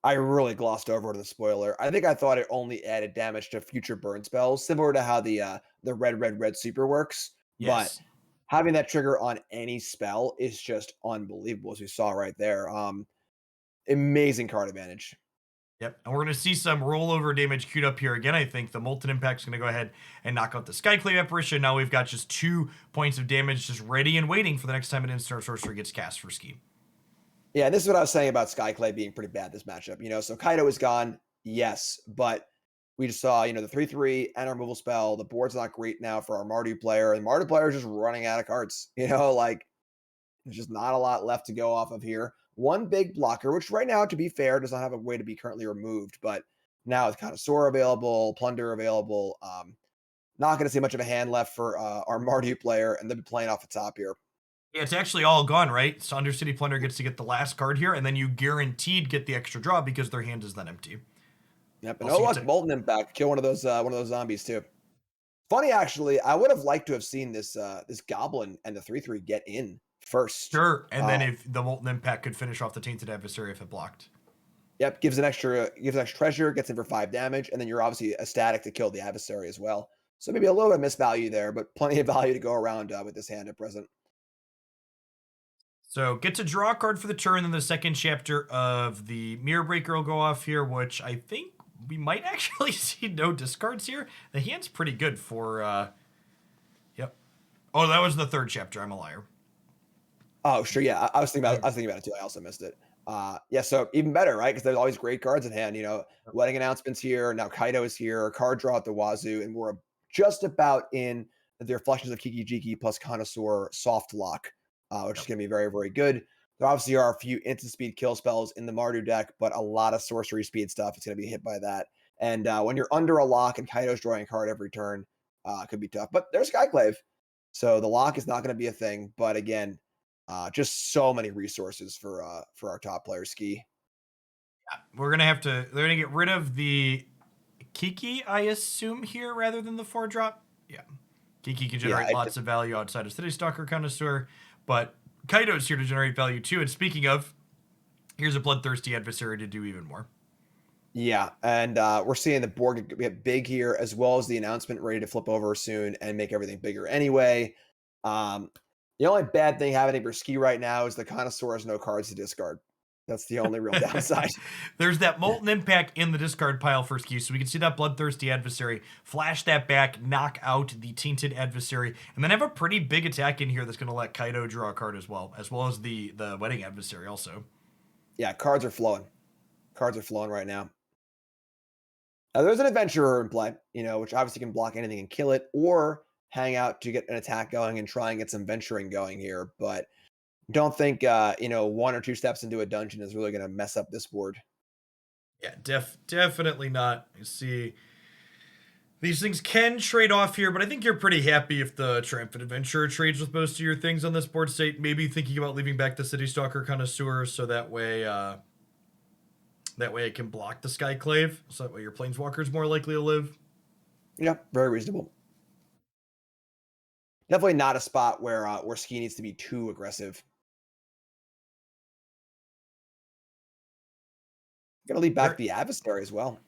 B: I really glossed over the spoiler. I think I thought it only added damage to future burn spells, similar to how the red super works. But
A: Yes.
B: having that trigger on any spell is just unbelievable, as we saw right there. Amazing card advantage.
A: Yep, and we're going to see some rollover damage queued up here again. I think the Molten Impact's going to go ahead and knock out the Skyclave Apparition. Now we've got just 2 points of damage just ready and waiting for the next time an instant or sorcery gets cast for Ski.
B: Yeah, and this is what I was saying about Skyclave being pretty bad this matchup. So Kaido is gone, yes, but we just saw, the 3/3 and our removal spell. The board's not great now for our Mardu player, and Mardu player is just running out of cards. Like there's just not a lot left to go off of here. One big blocker, which right now, to be fair, does not have a way to be currently removed, but now it's kind of Sore available, Plunder available. Not going to see much of a hand left for our Mardu player, and they'll be playing off the top here.
A: Yeah, it's actually all gone, right? So Undercity Plunder gets to get the last card here, and then you guaranteed get the extra draw because their hand is then empty.
B: Yep, and
A: Also
B: oh
A: gets
B: look,
A: a-
B: Molten Impact, kill one of those zombies too. Funny, actually, I would have liked to have seen this Goblin and the 3/3 get in first.
A: Sure, and then if the Molten Impact could finish off the Tainted Adversary if it blocked.
B: Yep, gives an extra treasure, gets in for 5 damage, and then you're obviously ecstatic to kill the adversary as well. So maybe a little bit of misvalue there, but plenty of value to go around with this hand at present.
A: So get to draw a card for the turn, then the second chapter of the Mirror Breaker will go off here, which I think we might actually see no discards here. The hand's pretty good for, yep. Oh, that was the third chapter. I'm a liar.
B: Oh, sure, yeah. I was thinking about it too. I also missed it. Yeah, so even better, right? Because there's always great cards in hand. Wedding announcements here. Now Kaido is here. Card draw at the wazoo, and we're just about in the reflections of Kiki Jiki plus Connoisseur soft lock, which is going to be very, very good. There obviously are a few instant speed kill spells in the Mardu deck, but a lot of sorcery speed stuff is going to be hit by that. And when you're under a lock and Kaido's drawing a card every turn, it could be tough. But there's Skyclave, so the lock is not going to be a thing. But again, just so many resources for our top player Ski.
A: We're going to have to, they're going to get rid of the Kiki, I assume, here rather than the 4-drop. Yeah. Kiki can generate lots of value outside of City Stalker Connoisseur, but Kaido's here to generate value too. And speaking of, here's a Bloodthirsty Adversary to do even more.
B: Yeah, and we're seeing the board get big here, as well as the announcement ready to flip over soon and make everything bigger anyway. The only bad thing happening for Ski right now is the Connoisseur has no cards to discard. That's the only real downside.
A: There's that Molten Impact in the discard pile for Ski, so we can see that Bloodthirsty Adversary, flash that back, knock out the Tainted Adversary, and then have a pretty big attack in here that's going to let Kaido draw a card as well as the Wedding Adversary also.
B: Yeah, cards are flowing. Cards are flowing right now. There's an Adventurer in play, which obviously can block anything and kill it, or hang out to get an attack going and try and get some venturing going here. But don't think, 1 or 2 steps into a dungeon is really going to mess up this board.
A: Yeah, definitely not. You see, these things can trade off here, but I think you're pretty happy if the Triumphant Adventurer trades with most of your things on this board state. Maybe thinking about leaving back the City Stalker Connoisseur so that way it can block the Skyclave, so that way your Planeswalker's more likely to live.
B: Yeah, very reasonable. Definitely not a spot where Ski needs to be too aggressive. Gonna leave back the adversary as well.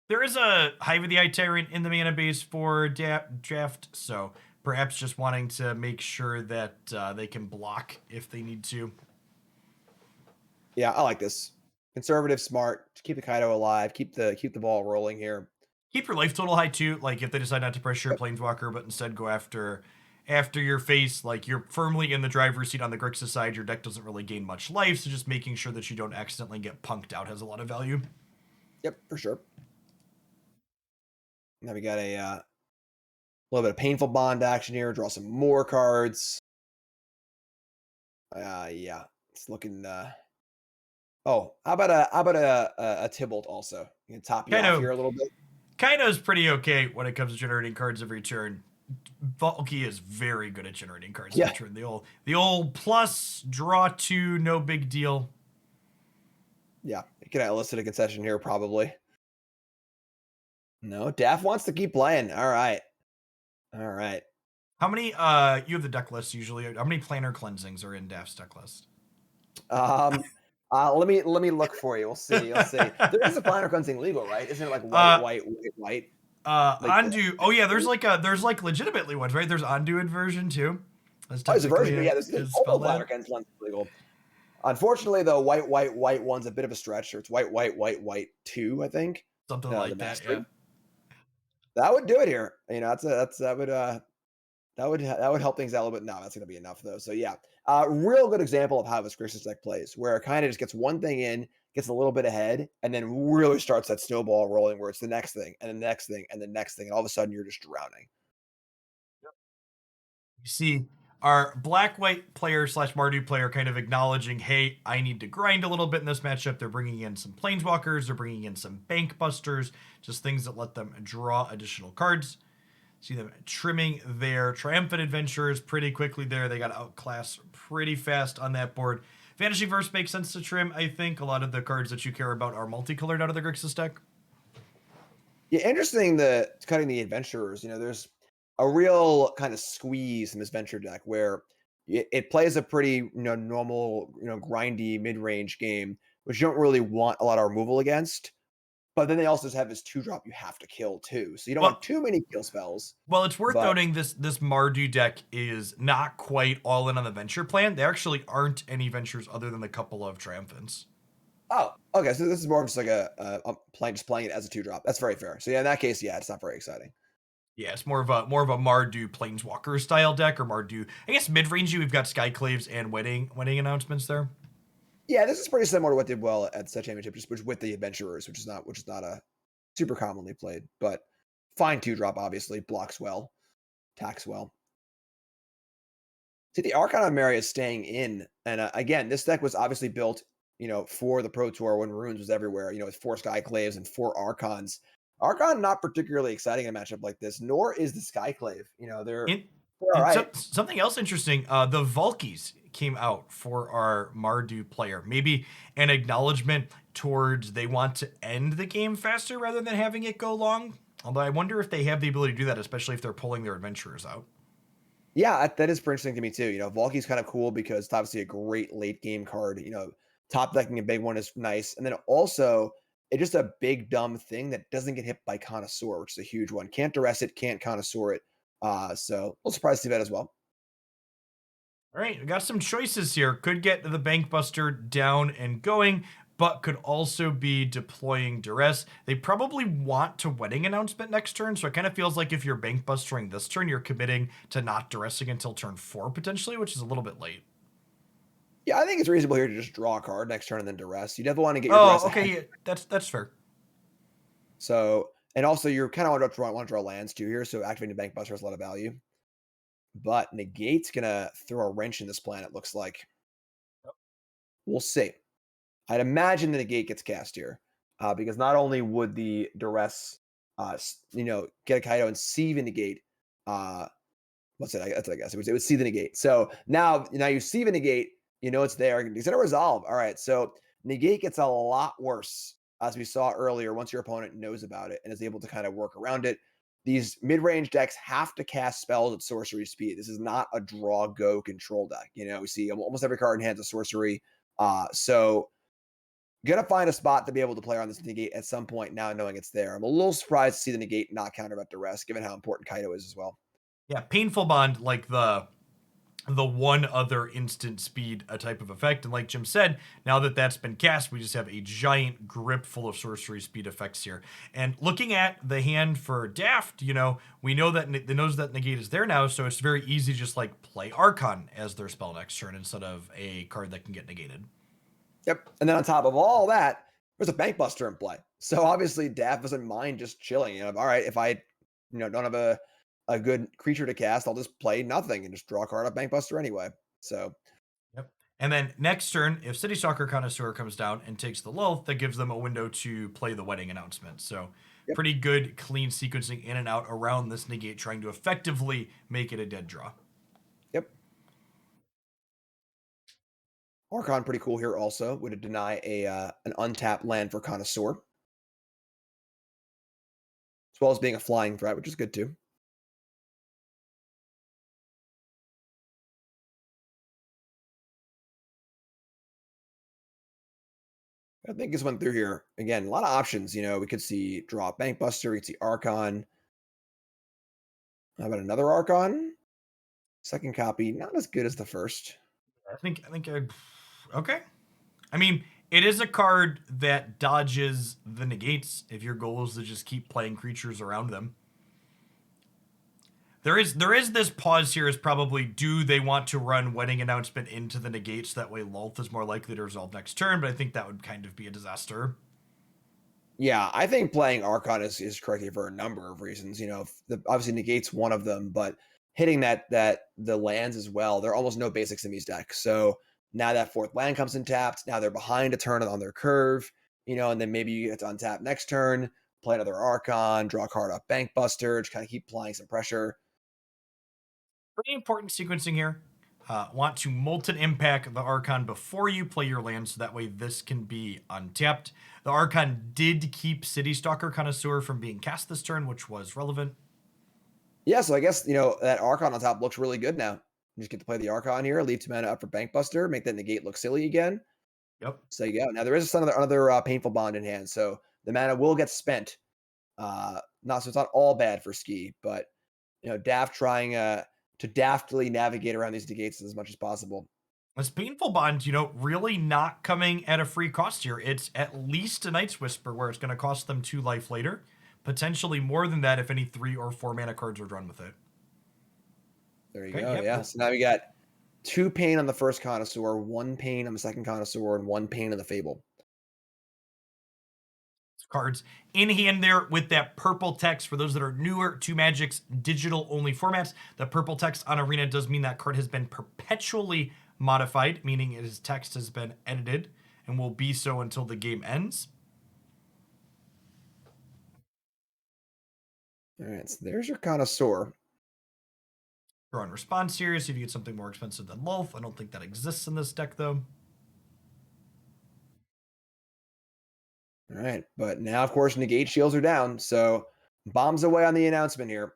A: There is a Hive of the Eye Tyrant in the mana base for draft, so perhaps just wanting to make sure that they can block if they need to.
B: Yeah, I like this. Conservative, smart, to keep the Kaido alive, keep the ball rolling here.
A: Keep your life total high too. Like if they decide not to pressure a Planeswalker, but instead go after after your face, like you're firmly in the driver's seat on the Grixis side, your deck doesn't really gain much life, so just making sure that you don't accidentally get punked out has a lot of value.
B: Yep, for sure. Now we got a little bit of painful bond action here. Draw some more cards. Yeah, it's looking. Oh, how about a Tybalt also? You can top you off here a little bit.
A: Kaido's pretty okay when it comes to generating cards every turn. Valky is very good at generating cards every turn. The old plus draw 2, no big deal.
B: Yeah, you can elicit a concession here probably. No, Daff wants to keep playing. All right.
A: How many you have the deck list usually? How many planar cleansings are in Daff's deck list?
B: Let me look for you. We'll see. There is a planar cleansing legal, right? Isn't it like white?
A: Ondu. Oh yeah, there's like legitimately ones, right? There's Ondu inversion too.
B: There's a version, but yeah, there's all planar cleansing legal. Unfortunately, the white one's a bit of a stretch. Or it's white 2, I think.
A: Something like that. Yeah.
B: That would do it here. That would help things out a little bit. No, that's going to be enough though. So yeah, real good example of how this Grixis deck plays, where it kind of just gets one thing in, gets a little bit ahead, and then really starts that snowball rolling, where it's the next thing and the next thing and the next thing, and all of a sudden you're just drowning.
A: You see our black-white player / Mardu player kind of acknowledging, hey, I need to grind a little bit in this matchup. They're bringing in some Planeswalkers. They're bringing in some Bank Busters, just things that let them draw additional cards. See them trimming their Triumphant Adventurers pretty quickly there. They got outclassed pretty fast on that board. Vanishing Verse makes sense to trim, I think. A lot of the cards that you care about are multicolored out of the Grixis deck.
B: Yeah, interesting cutting the Adventurers. There's a real kind of squeeze in this Venture deck where it plays a pretty normal, grindy mid-range game, which you don't really want a lot of removal against. But then they also just have this 2-drop you have to kill too. So you don't want too many kill spells.
A: Well, it's worth noting this Mardu deck is not quite all in on the Venture plan. There actually aren't any Ventures other than a couple of Triumphants.
B: Oh, okay. So this is more of just like just playing it as a 2-drop. That's very fair. So yeah, in that case, yeah, it's not very exciting.
A: Yeah, it's more of a Mardu Planeswalker style deck, or Mardu. I guess mid-range we've got Skyclaves and wedding announcements there.
B: Yeah, this is pretty similar to what did well at Set Championship, just with the Adventurers, which is not a super commonly played, but fine 2-drop, obviously, blocks well, attacks well. See, the Archon of Mary is staying in, and again, this deck was obviously built, for the Pro Tour when Runes was everywhere, with 4 Skyclaves and 4 Archons. Archon not particularly exciting in a matchup like this, nor is the Skyclave. They're all right.
A: Something else interesting, the Valkies came out for our Mardu player. Maybe an acknowledgement towards they want to end the game faster rather than having it go long. Although I wonder if they have the ability to do that, especially if they're pulling their Adventurers out.
B: Yeah, that is pretty interesting to me too. Valky's kind of cool because it's obviously a great late game card. Top decking a big one is nice. And then also, it's just a big dumb thing that doesn't get hit by Connoisseur, which is a huge one. Can't duress it, can't Connoisseur it. So a little surprised to see that as well.
A: All right, we got some choices here. Could get the Bank Buster down and going, but could also be deploying Duress. They probably want to Wedding Announcement next turn, so it kind of feels like if you're Bank Bustering this turn, you're committing to not Duressing until turn 4 potentially, which is a little bit late.
B: Yeah, I think it's reasonable here to just draw a card next turn and then Duress. You definitely want to get your Duress
A: okay,
B: ahead.
A: Yeah, that's fair.
B: So, and also you're kind of want to draw lands too here, so activating Bank Buster has a lot of value. But Negate's going to throw a wrench in this plan, it looks like. We'll see. I'd imagine the Negate gets cast here, because not only would the Duress, get a Kaido and see the Negate. What's it? That's what I guess. It would see the Negate. So now you see the Negate, it's there. It's going to resolve. All right, so Negate gets a lot worse, as we saw earlier, once your opponent knows about it and is able to kind of work around it. These mid-range decks have to cast spells at sorcery speed. This is not a draw-go control deck. We see almost every card in hand is a sorcery. So gonna find a spot to be able to play on this Negate at some point now, knowing it's there. I'm a little surprised to see the Negate not counter about Duress, given how important Kaido is as well.
A: Yeah, Painful Bond, like the the one other instant speed a type of effect. And like Jim said, now that that's been cast, we just have a giant grip full of sorcery speed effects here. And looking at the hand for Daft, we know that the knows that negate is there now, so it's very easy to just like play Archon as their spell next turn instead of a card that can get negated.
B: Yep. And then on top of all that, there's a Bankbuster in play. So obviously Daft doesn't mind just chilling. All right, if I don't have a good creature to cast, I'll just play nothing and just draw a card off Bankbuster anyway. So
A: Yep. And then next turn, if City Stalker Connoisseur comes down and takes the Lilith, that gives them a window to play the wedding announcement. So
B: yep.
A: pretty good, clean sequencing in and out around this negate, trying to effectively make it a dead draw.
B: Yep. Archon pretty cool here also. Would it deny an untapped land for Connoisseur? As well as being a flying threat, which is good too. I think this went through here. Again, a lot of options. We could see draw Bankbuster, we could see Archon. How about another Archon? Second copy, not as good as the first.
A: Okay. I mean, it is a card that dodges the negates if your goal is to just keep playing creatures around them. There is this pause here is probably, do they want to run Wedding Announcement into the negates? That way Lulth is more likely to resolve next turn, but I think that would kind of be a disaster.
B: Yeah, I think playing Archon is correct here for a number of reasons. Obviously negates one of them, but hitting that the lands as well, there are almost no basics in these decks. So now that fourth land comes in tapped, now they're behind a turn on their curve, and then maybe you get to untap next turn, play another Archon, draw a card off Bankbuster, just kind of keep applying some pressure.
A: Pretty important sequencing here. Want to Molten Impact the Archon before you play your land, so that way this can be untapped. The Archon did keep City Stalker Connoisseur from being cast this turn, which was relevant.
B: Yeah, so I guess, that Archon on top looks really good now. You just get to play the Archon here, leave 2 mana up for Bankbuster, make that negate look silly again.
A: Yep.
B: So you go. Now there is another Painful Bond in hand, so the mana will get spent. It's not all bad for Ski, but Daft trying to daftly navigate around these negates as much as possible.
A: This Painful Bond, really not coming at a free cost here. It's at least a Night's Whisper, where it's going to cost them 2 life later. Potentially more than that if any 3 or 4 mana cards are drawn with it.
B: There you go. Yep. Yeah. So now we got 2 pain on the first Connoisseur, 1 pain on the second Connoisseur, and 1 pain on the Fable.
A: Cards in hand there with that purple text. For those that are newer to Magic's digital only formats, the purple text on Arena does mean that card has been perpetually modified, meaning its text has been edited and will be so until the game ends.
B: All right, so there's your Connoisseur.
A: Draw and response here, see if you get something more expensive than Lulth. I don't think that exists in this deck, though.
B: All right, but now, of course, negate shields are down, so bombs away on the announcement here.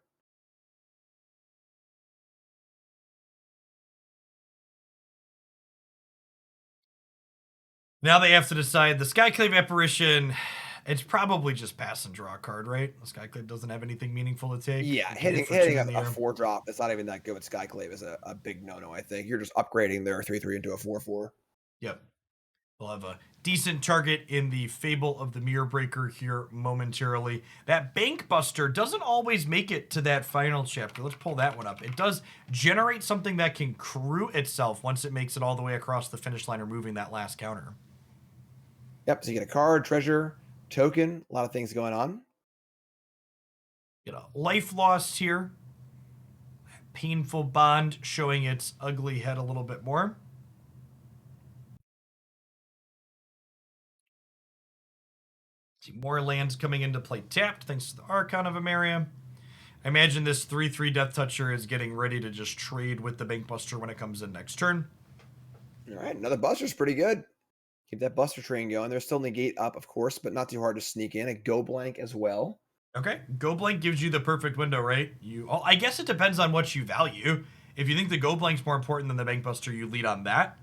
A: Now they have to decide the Skyclave Apparition. It's probably just pass and draw a card, right? The Skyclave doesn't have anything meaningful to take.
B: Yeah, hitting a 4-drop that's not even that good with Skyclave is a big no-no, I think. You're just upgrading their 3/3 into a 4/4.
A: Yep. We'll have a decent target in the Fable of the Mirror Breaker here momentarily. That Bankbuster doesn't always make it to that final chapter. Let's pull that one up. It does generate something that can crew itself once it makes it all the way across the finish line, removing that last counter.
B: Yep, so you get a card, treasure, token, a lot of things going on.
A: Get a life loss here. Painful Bond showing its ugly head a little bit more. See more lands coming into play tapped thanks to the Archon of Emeria. I imagine this 3/3 Death Toucher is getting ready to just trade with the Bankbuster when it comes in next turn.
B: All right, another Buster's pretty good. Keep that Buster train going. There's still negate up, of course, but not too hard to sneak in. A go blank as well.
A: Okay, go blank gives you the perfect window, right? I guess it depends on what you value. If you think the go blank's more important than the Bankbuster, you lead on that.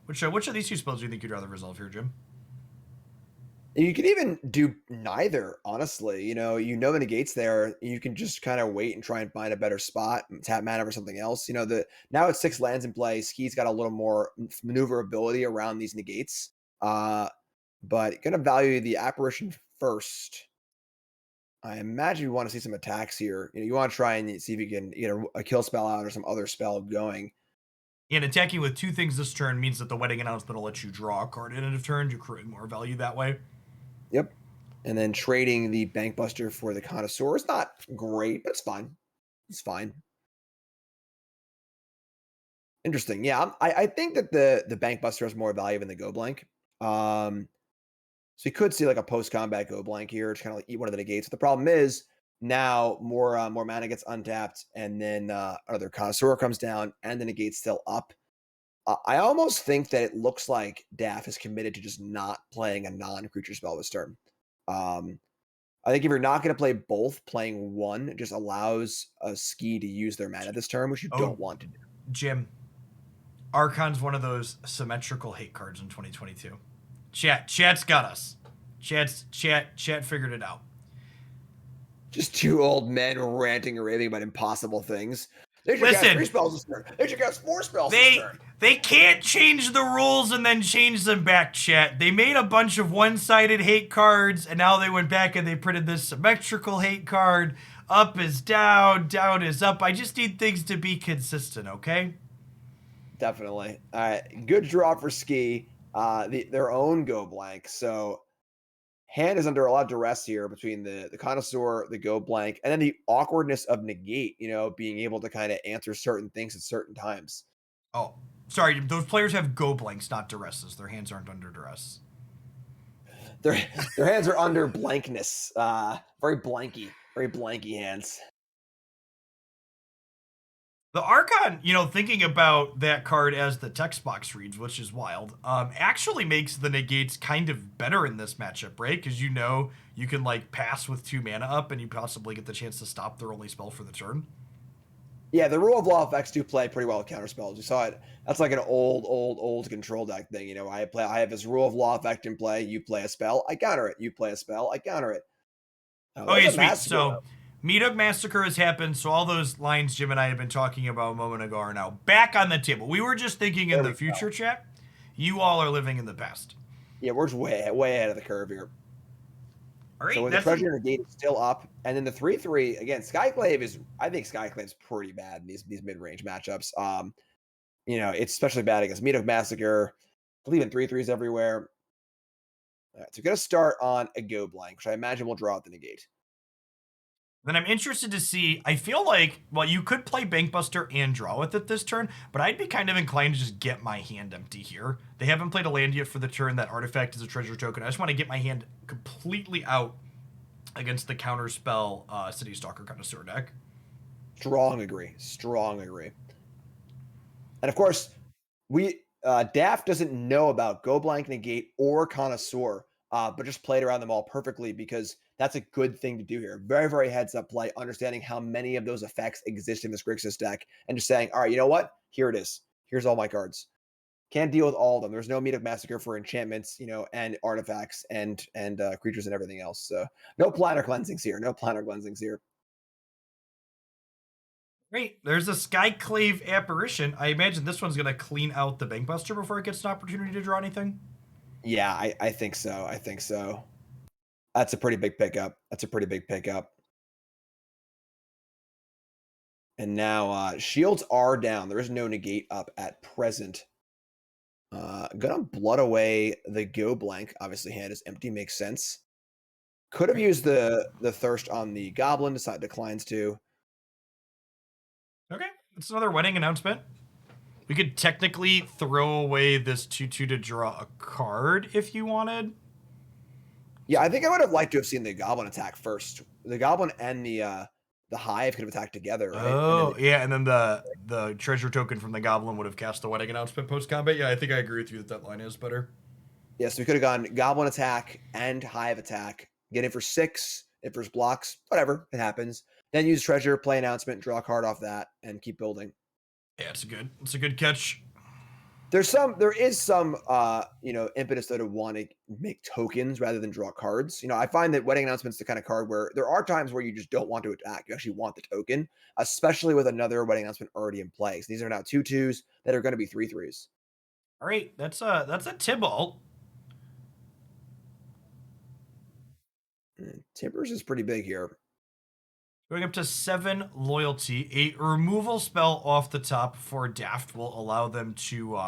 A: Which of these 2 spells do you think you'd rather resolve here, Jim?
B: You can even do neither, honestly. The negate's there. You can just kind of wait and try and find a better spot, and tap mana for something else. Now it's 6 lands in play. Ski's got a little more maneuverability around these negates. But gonna value the apparition first. I imagine you want to see some attacks here. You want to try and see if you can get a kill spell out or some other spell going.
A: And attacking with 2 things this turn means that the wedding announcement will let you draw a card in end of turn to create more value that way.
B: Yep. And then trading the Bankbuster for the Connoisseur is not great, but it's fine. It's fine. Interesting. Yeah, I think that the Bankbuster has more value than the Go Blank. So you could see like a post-combat Go Blank here, to kind of like eat one of the negates. But the problem is now more mana gets untapped, and then another Connoisseur comes down, and the negate's still up. I almost think that it looks like Daff is committed to just not playing a non-creature spell this turn. I think if you're not going to play both, playing one just allows a Ski to use their mana this turn, which you don't want to do.
A: Jim, Archon's one of those symmetrical hate cards in 2022. Chat's got us. Chat figured it out.
B: Just 2 old men ranting and raving about impossible things. They should cast 3 spells this turn. They should cast 4 spells this turn.
A: They can't change the rules and then change them back, chat. They made a bunch of one-sided hate cards, and now they went back and they printed this symmetrical hate card. Up is down, down is up. I just need things to be consistent, okay?
B: Definitely. All right. Good draw for Ski. Their own Go Blank. So hand is under a lot of duress here between the Connoisseur, the Go Blank, and then the awkwardness of negate, being able to kind of answer certain things at certain times.
A: Oh, sorry. Those players have Go Blanks, not duresses. Their hands aren't under duress.
B: Their hands are under blankness. Very blanky hands.
A: The Archon, thinking about that card as the text box reads, which is wild, actually makes the negates kind of better in this matchup, right? Because you can pass with 2 mana up and you possibly get the chance to stop their only spell for the turn.
B: Yeah, the rule of law effects do play pretty well with counterspells. You saw it. That's like an old control deck thing. I have this rule of law effect in play. You play a spell, I counter it. You play a spell, I counter it.
A: Okay, sweet. So Meetup Massacre has happened, so all those lines Jim and I have been talking about a moment ago are now back on the table. We were just thinking in the future, chat. You all are living in the past.
B: Yeah, we're just way ahead of the curve here.
A: All right,
B: so the Treasure Negate is still up, and then the 3/3 again. I think Skyclave's pretty bad in these mid-range matchups. It's especially bad against Meetup Massacre. I believe in 3/3s everywhere. All right, so we're gonna start on a Go Blank, which I imagine will draw out the negate.
A: Then I'm interested to see, I feel like, well, you could play Bankbuster and draw with it this turn, but I'd be kind of inclined to just get my hand empty here. They haven't played a land yet for the turn. That artifact is a treasure token. I just want to get my hand completely out against the counterspell City Stalker Connoisseur deck.
B: Strong agree. And of course, Daft doesn't know about Go Blank, Negate, or Connoisseur, but just played around them all perfectly because that's a good thing to do here. Very, very heads up play, understanding how many of those effects exist in this Grixis deck, and just saying, all right, you know what? Here it is. Here's all my cards. Can't deal with all of them. There's no Meetup Massacre for enchantments, and artifacts and creatures and everything else. So no planar cleansings here.
A: Great. There's a Skyclave Apparition. I imagine this one's going to clean out the Bankbuster before it gets an opportunity to draw anything.
B: Yeah, I think so. That's a pretty big pickup. And now shields are down. There is no negate up at present. Gonna blood away the Go Blank. Obviously, hand is empty. Makes sense. Could have used the thirst on the Goblin. Declines to.
A: Okay, it's another wedding announcement. We could technically throw away this 2/2 to draw a card if you wanted.
B: Yeah, I think I would have liked to have seen the Goblin attack first. The Goblin and the Hive could have attacked together, right?
A: Oh, and then the treasure token from the Goblin would have cast the wedding announcement post-combat. Yeah, I think I agree with you that line is better.
B: Yes, we could have gone Goblin attack and Hive attack. Get in for 6, if there's blocks, whatever, it happens. Then use treasure, play announcement, draw a card off that, and keep building.
A: Yeah, it's a good catch.
B: There is some impetus though to want to make tokens rather than draw cards. I find that Wedding Announcement's the kind of card where there are times where you just don't want to attack. You actually want the token, especially with another Wedding Announcement already in play. So these are now 2/2s that are going to be 3/3s.
A: All right, that's a Tybalt.
B: Timbers is pretty big here.
A: Going up to 7 loyalty. A removal spell off the top for Daft will allow them to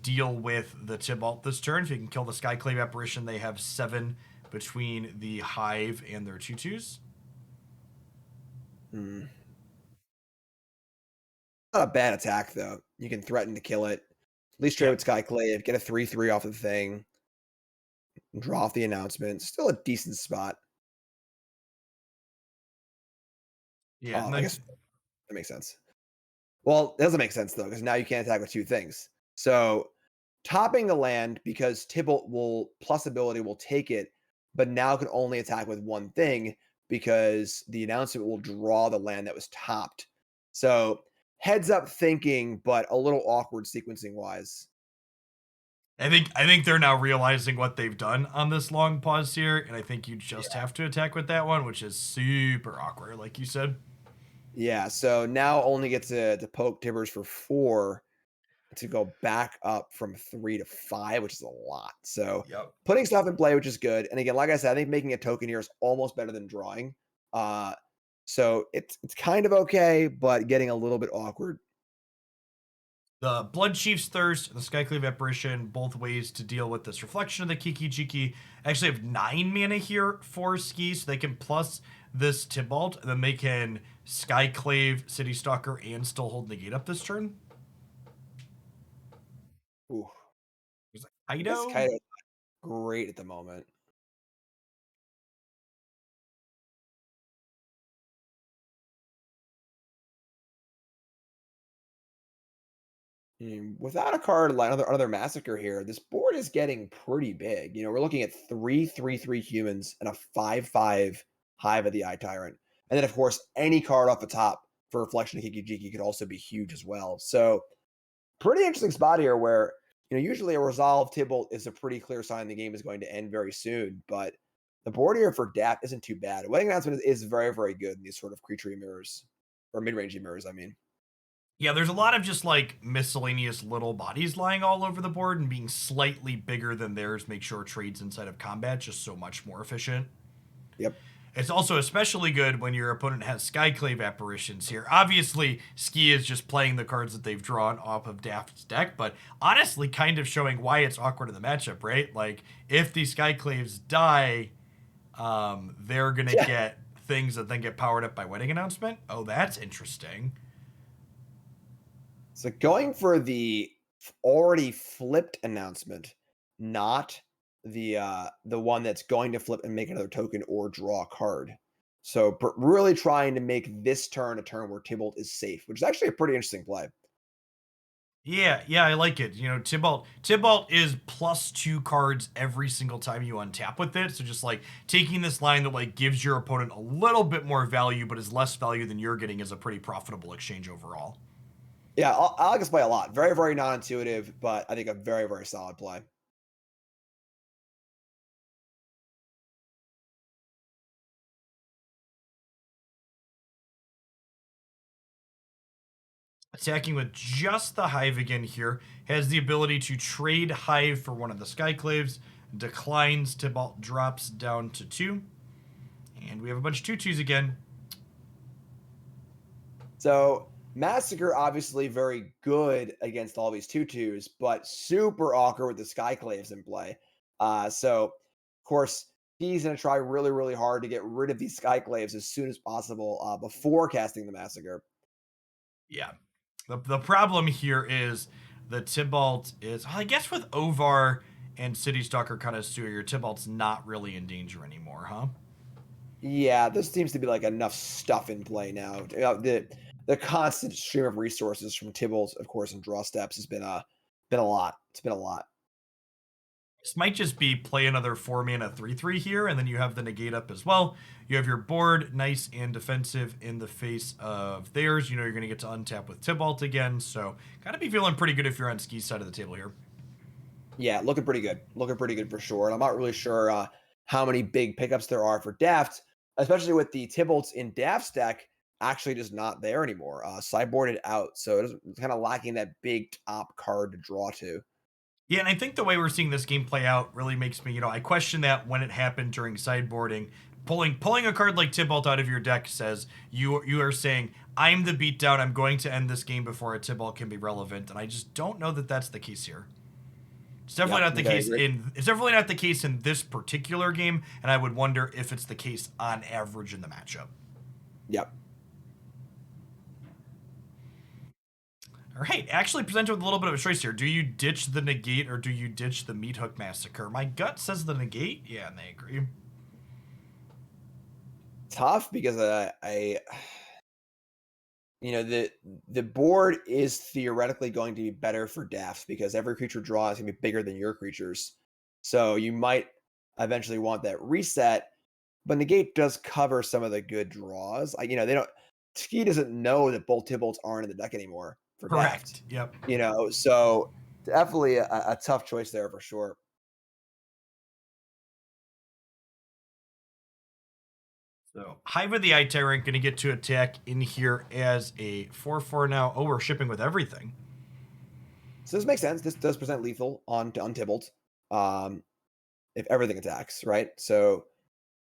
A: deal with the Tybalt this turn. If you can kill the Skyclave Apparition, they have 7 between the Hive and their 2/2s.
B: Not a bad attack, though. You can threaten to kill it. At least trade with Skyclave, get a 3/3 off the thing, draw off the announcement. Still a decent spot.
A: Yeah,
B: I guess that makes sense. Well, it doesn't make sense, though, because now you can't attack with 2 things. So topping the land, because Tybalt plus ability will take it, but now can only attack with 1 thing because the announcement will draw the land that was topped. So heads up thinking, but a little awkward sequencing wise.
A: I think they're now realizing what they've done on this long pause here, and I think you just have to attack with that one, which is super awkward, like you said.
B: Yeah, so now only get to poke Tibbers for 4 to go back up from 3 to 5, which is a lot. So putting stuff in play, which is good. And again, like I said, I think making a token here is almost better than drawing. So it's kind of okay, but getting a little bit awkward.
A: The Blood Chief's Thirst and the Skyclave Apparition, both ways to deal with this reflection of the Kiki Jiki, actually have 9 mana here for Ski, so they can plus this Tybalt, and then they can Skyclave, City Stalker, and still hold Negate up this turn.
B: Ooh.
A: There's like
B: This
A: Kaido.
B: Kaido great at the moment. Without a card like another massacre here, this board is getting pretty big. We're looking at 3/3/3 humans and a 5/5 Hive of the Eye Tyrant. And then, of course, any card off the top for Reflection of Kiki Jiki could also be huge as well. So, pretty interesting spot here where, usually a Resolve Tybalt is a pretty clear sign the game is going to end very soon. But the board here for DAP isn't too bad. Wedding Announcement is very, very good in these sort of creature mirrors, or mid-range mirrors, I mean.
A: Yeah, there's a lot of just like miscellaneous little bodies lying all over the board, and being slightly bigger than theirs makes sure trades inside of combat just so much more efficient.
B: Yep.
A: It's also especially good when your opponent has Skyclave Apparitions here. Obviously, Ski is just playing the cards that they've drawn off of Daft's deck, but honestly kind of showing why it's awkward in the matchup, right? Like, if the Skyclaves die, they're going to get things that then get powered up by Wedding Announcement. Oh, that's interesting.
B: So going for the already flipped announcement, not the one that's going to flip and make another token or draw a card. So really trying to make this turn a turn where Tybalt is safe, which is actually a pretty interesting play.
A: Yeah, I like it. Tybalt is +2 cards every single time you untap with it. So just like taking this line that like gives your opponent a little bit more value, but is less value than you're getting, is a pretty profitable exchange overall.
B: Yeah, I like this play a lot. Very, very non-intuitive, but I think a very, very solid play.
A: Attacking with just the Hive again here, has the ability to trade Hive for one of the Skyclaves, declines, Tybalt drops down to 2, and we have a bunch of 2/2s again.
B: So Massacre obviously very good against all these 2/2s, but super awkward with the Skyclaves in play. So of course he's going to try really, really hard to get rid of these Skyclaves as soon as possible before casting the Massacre.
A: Yeah. The problem here is the Tybalt is, I guess with Ovar and City Stalker kind of stew, your Tybalt's not really in danger anymore, huh?
B: Yeah, there seems to be like enough stuff in play now. The constant stream of resources from Tybalt, of course, and draw steps has been a lot. It's been a lot.
A: This might just be play another 4-mana 3/3 here, and then you have the negate up as well. You have your board nice and defensive in the face of theirs. You're going to get to untap with Tybalt again, so gotta be feeling pretty good if you're on Ski's side of the table here.
B: Yeah, looking pretty good. Looking pretty good for sure. And I'm not really sure how many big pickups there are for Daft, especially with the Tybalts in Daft's deck actually just not there anymore. Sideboarded out, so it's kind of lacking that big top card to draw to.
A: Yeah, and I think the way we're seeing this game play out really makes me, I question that when it happened during sideboarding. Pulling a card like Tybalt out of your deck says you are saying I'm the beatdown. I'm going to end this game before a Tybalt can be relevant, and I just don't know that that's the case here. It's definitely
B: Yeah,
A: not the case it's definitely not the case in this particular game, and I would wonder if it's the case on average in the matchup.
B: Yep.
A: All right, actually presented with a little bit of a choice here. Do you ditch the negate or do you ditch the Meat Hook Massacre? My gut says the negate. Yeah, and they agree.
B: Tough because the board is theoretically going to be better for Dafts because every creature draw is going to be bigger than your creatures. So you might eventually want that reset, but negate does cover some of the good draws. They don't. Ski doesn't know that both Tybalts aren't in the deck anymore for Daft.
A: Correct. Yep.
B: So definitely a tough choice there for sure.
A: So Hive of the Eye Tyrant going to get to attack in here as a 4/4 now. Oh, we're shipping with everything.
B: So this makes sense. This does present lethal on Tybalt. If everything attacks, right? So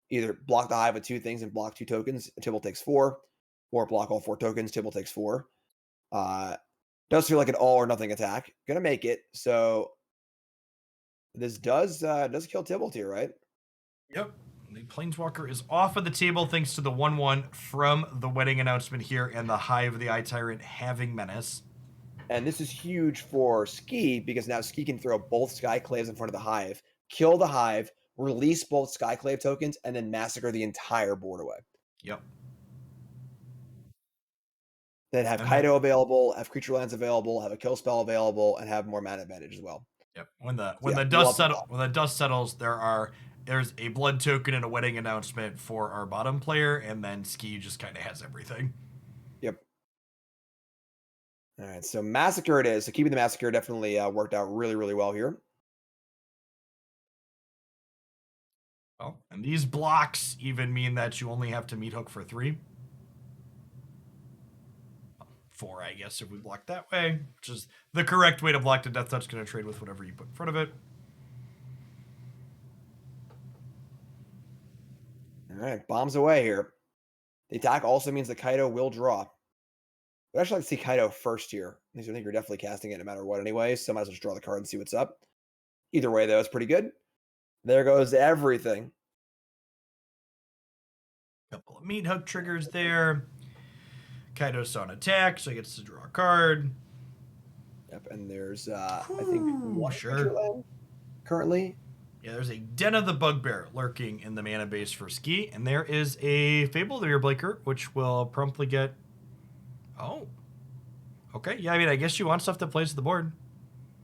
B: either block the Hive with 2 things and block 2 tokens, Tybalt takes 4, or block all 4 tokens, Tybalt takes 4. Does feel like an all or nothing attack. Gonna make it. So this does kill Tybalt here, right?
A: Yep. The Planeswalker is off of the table thanks to the 1/1 from the wedding announcement here and the Hive of the Eye Tyrant having Menace.
B: And this is huge for Ski because now Ski can throw both Skyclaves in front of the Hive, kill the Hive, release both Skyclave tokens, and then massacre the entire board away.
A: Yep.
B: Then have Kaido available, have creature lands available, have a kill spell available, and have more mana advantage as well.
A: Yep. When the dust settles, there's a blood token and a wedding announcement for our bottom player, and then Ski just kind of has everything.
B: Yep. All right, so Massacre it is. So keeping the Massacre definitely worked out really, really well here.
A: Well, and these blocks even mean that you only have to Meat Hook for 3. 4, I guess, if we block that way, which is the correct way to block the Death Touch. Going to trade with whatever you put in front of it.
B: All right, bombs away here. The attack also means that Kaido will draw. But I actually like to see Kaido first here. I think you're definitely casting it no matter what anyway, so I might as well just draw the card and see what's up. Either way, though, it's pretty good. There goes everything.
A: Couple of Meat Hook triggers there. Kaido's on attack, so he gets to draw a card.
B: Yep, and there's, I think, one creature land currently.
A: Yeah, there's a Den of the Bugbear lurking in the mana base for Ski, and there is a Fable of the Earblaker, which will promptly get... Oh. Okay, yeah, I mean, I guess you want stuff that plays the board.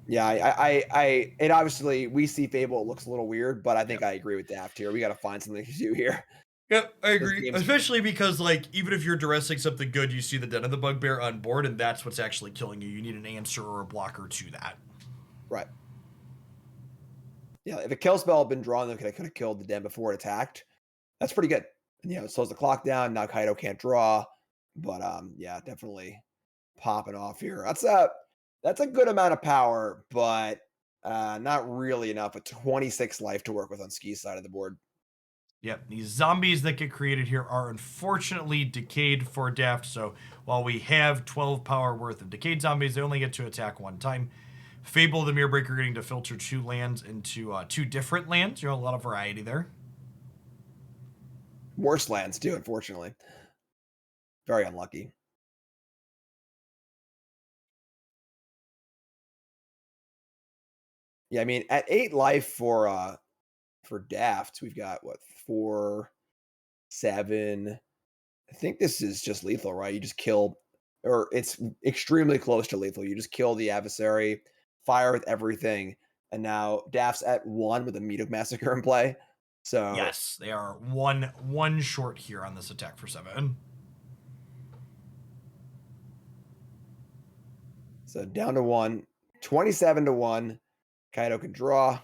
B: Yeah, it obviously, we see Fable, it looks a little weird, but I think I agree with Daft here. We got to find something to do here.
A: Yep, I agree. Especially because, even if you're duressing something good, you see the Den of the Bugbear on board, and that's what's actually killing you. You need an answer or a blocker to that.
B: Right. Yeah, if a kill spell had been drawn, then could have killed the Den before it attacked. That's pretty good. And, it slows the clock down. Now Kaido can't draw. But, yeah, definitely popping off here. That's a good amount of power, but not really enough. A 26 life to work with on Ski's side of the board.
A: Yep, these zombies that get created here are unfortunately decayed for Daft, so while we have 12 power worth of decayed zombies, they only get to attack 1 time. Fable of the Mirrorbreaker getting to filter 2 lands into 2 different lands. A lot of variety there.
B: Worse lands, too, unfortunately. Very unlucky. Yeah, I mean, at 8 life for Daft, we've got, 4, 7. I think this is just lethal, right? You just kill, or it's extremely close to lethal. You just kill the adversary, fire with everything, and now Daft's at 1 with a Meat Hook Massacre in play. So
A: yes, they are one short here on this attack for 7.
B: So down to 1, 27 to 1. Kaido can draw.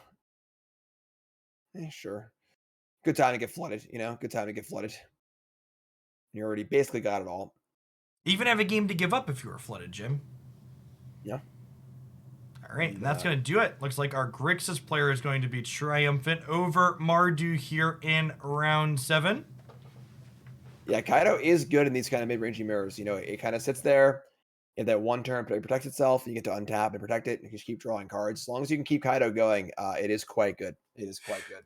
B: Sure. Good time to get flooded, good time to get flooded. You already basically got it all.
A: Even have a game to give up if you were flooded, Jim.
B: Yeah.
A: All right, and that's going to do it. Looks like our Grixis player is going to be triumphant over Mardu here in round 7.
B: Yeah, Kaido is good in these kind of mid-rangey mirrors. It kind of sits there. If that one turn it protects itself, you get to untap and protect it. You just keep drawing cards. As long as you can keep Kaido going, it is quite good. It is quite good.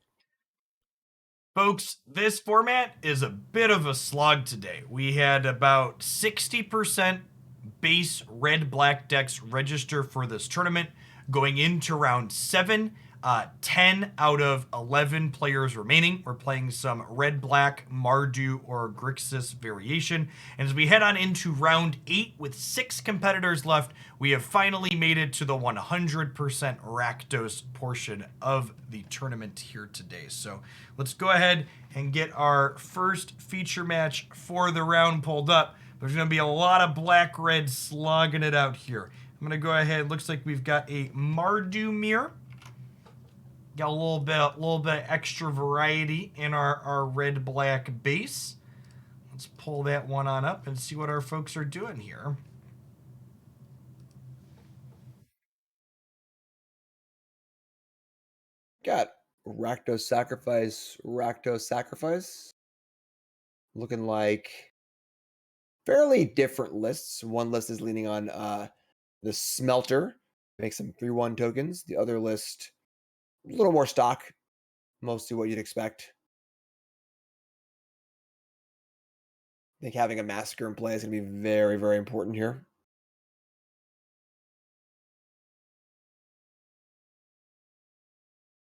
A: Folks, this format is a bit of a slog today. We had about 60% base red-black decks register for this tournament going into round 7. 10 out of 11 players remaining. We're playing some red-black, Mardu, or Grixis variation. And as we head on into round 8 with 6 competitors left, we have finally made it to the 100% Rakdos portion of the tournament here today. So let's go ahead and get our first feature match for the round pulled up. There's going to be a lot of black-red slogging it out here. I'm going to go ahead. Looks like we've got a Mardu mirror. Got a little bit of extra variety in our red-black base. Let's pull that one on up and see what our folks are doing here.
B: Got Rakdos Sacrifice. Looking like fairly different lists. One list is leaning on the Smelter, make some 3/1 tokens. The other list, a little more stock, mostly what you'd expect. I think having a Massacre in play is going to be very, very important here.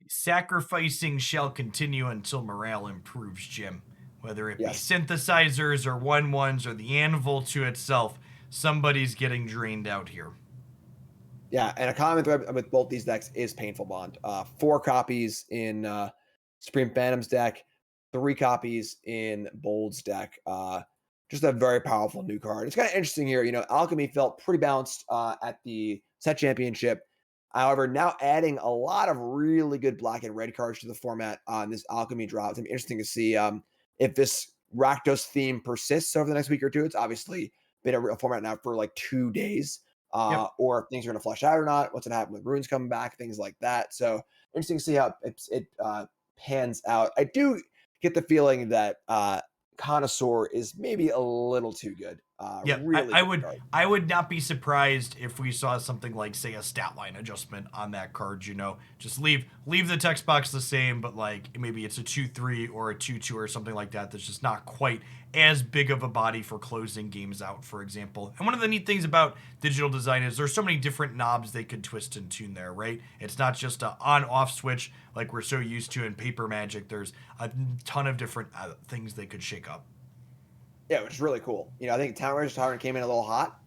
A: Sacrificing shall continue until morale improves, Jim. Whether it be
B: Yes.
A: synthesizers or 1/1s or the anvil to itself, somebody's getting drained out here.
B: Yeah, and a common thread with both these decks is Painful Bond. 4 copies in Supreme Phantom's deck, 3 copies in Bold's deck. Just a very powerful new card. It's kind of interesting here. Alchemy felt pretty balanced at the set championship. However, now adding a lot of really good black and red cards to the format on this Alchemy drop. It's interesting to see if this Rakdos theme persists over the next week or two. It's obviously been a real format now for like 2 days.
A: Yep.
B: Or if things are going to flush out or not, what's going to happen with runes coming back, things like that. So interesting to see how it pans out. I do get the feeling that Connoisseur is maybe a little too good.
A: Yeah,
B: really
A: I would not be surprised if we saw something like, say, a stat line adjustment on that card. Just leave the text box the same, but like maybe it's a 2/3 or a 2/2 or something like that. That's just not quite as big of a body for closing games out, for example. And one of the neat things about digital design is there's so many different knobs they could twist and tune there, right? It's not just a on-off switch like we're so used to in Paper Magic. There's a ton of different things they could shake up.
B: Yeah, which is really cool. I think Town Ranger Tyrant came in a little hot.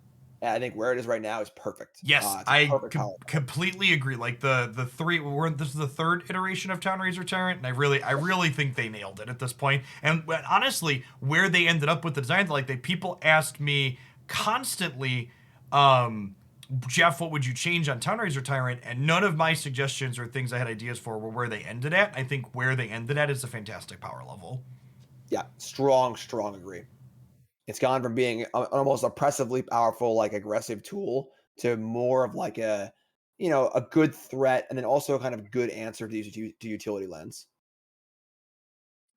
B: And I think where it is right now is perfect.
A: Yes, I
B: power.
A: completely agree. Like the 3, this is the 3rd iteration of Town Razor Tyrant, and I really think they nailed it at this point. And honestly, where they ended up with the design, like people asked me constantly, Jeff, what would you change on Town Razor Tyrant? And none of my suggestions or things I had ideas for were where they ended at. I think where they ended at is a fantastic power level.
B: Yeah, strong agree. It's gone from being an almost oppressively powerful, like aggressive tool to more of like a good threat, and then also kind of good answer to utility lens.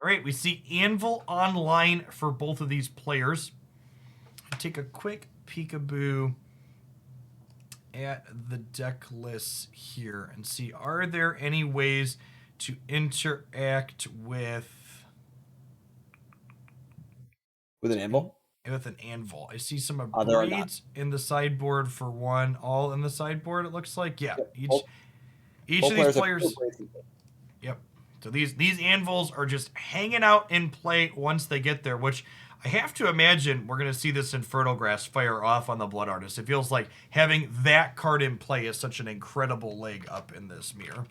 A: All right, we see Anvil online for both of these players. Take a quick peekaboo at the deck lists here and see, are there any ways to interact with
B: an anvil?
A: With an anvil. I see some
B: There are
A: braids in the sideboard for one, all in the sideboard, it looks like. Yeah,
B: Yep.
A: each of these players. Yep. So these anvils are just hanging out in play once they get there, which I have to imagine we're going to see this Infernal Grasp fire off on the Blood Artist. It feels like having that card in play is such an incredible leg up in this mirror.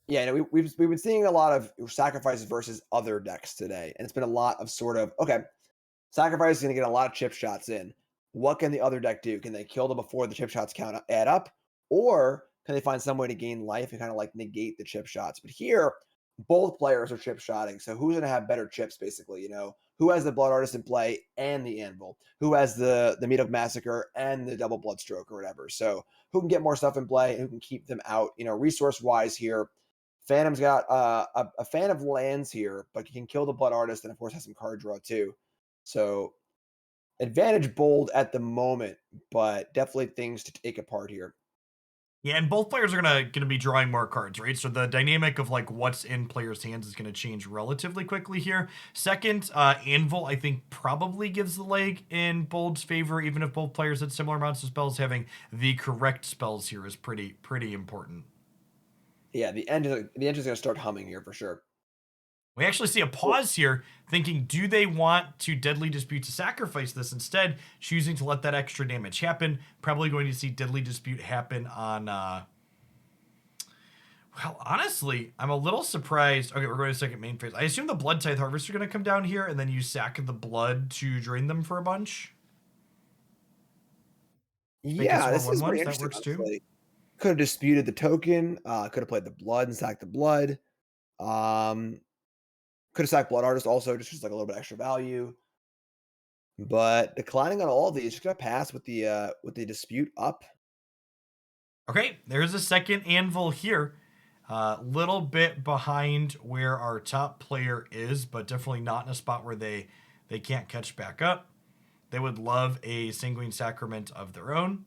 B: Yeah, we've been seeing a lot of sacrifices versus other decks today, and it's been a lot of sort of, okay, sacrifice is going to get a lot of chip shots in. What can the other deck do? Can they kill them before the chip shots add up? Or Can they find some way to gain life and kind of like negate the chip shots? But here, both players are chip shotting. So who's going to have better chips, basically? Who has the Blood Artist in play and the Anvil? Who has the Meat Hook Massacre and the Double Bloodstroke or whatever? So who can get more stuff in play and who can keep them out? Resource wise here, Phantom's got a fan of lands here, but he can kill the Blood Artist and of course has some card draw too. So advantage bold at the moment, but definitely things to take apart here.
A: Yeah, and both players are gonna be drawing more cards, right? So the dynamic of like what's in players' hands is gonna change relatively quickly here. Second, Anvil I think probably gives the leg in Bold's favor, even if both players had similar amounts of spells. Having the correct spells here is pretty important.
B: Yeah, the engine's gonna start humming here for sure.
A: We actually see a pause here, thinking, do they want to Deadly Dispute to sacrifice this? Instead, choosing to let that extra damage happen. Probably going to see Deadly Dispute happen on, well, honestly, I'm a little surprised. Okay, we're going to second main phase. I assume the Blood Tithe Harvester are going to come down here, and then you sack the blood to drain them for a bunch. Make it some
B: Yeah,
A: more
B: this is
A: 1/1s.
B: pretty
A: That
B: interesting,
A: works too.
B: honestly. Could have disputed the token, could have played the blood and sacked the blood. Um, could have sacked Blood Artist also, just like a little bit extra value. But declining on all of these, just gonna pass with the dispute up.
A: Okay, there's a second Anvil here. Little bit behind where our top player is, but definitely not in a spot where they can't catch back up. They would love a Sanguine Sacrament of their own.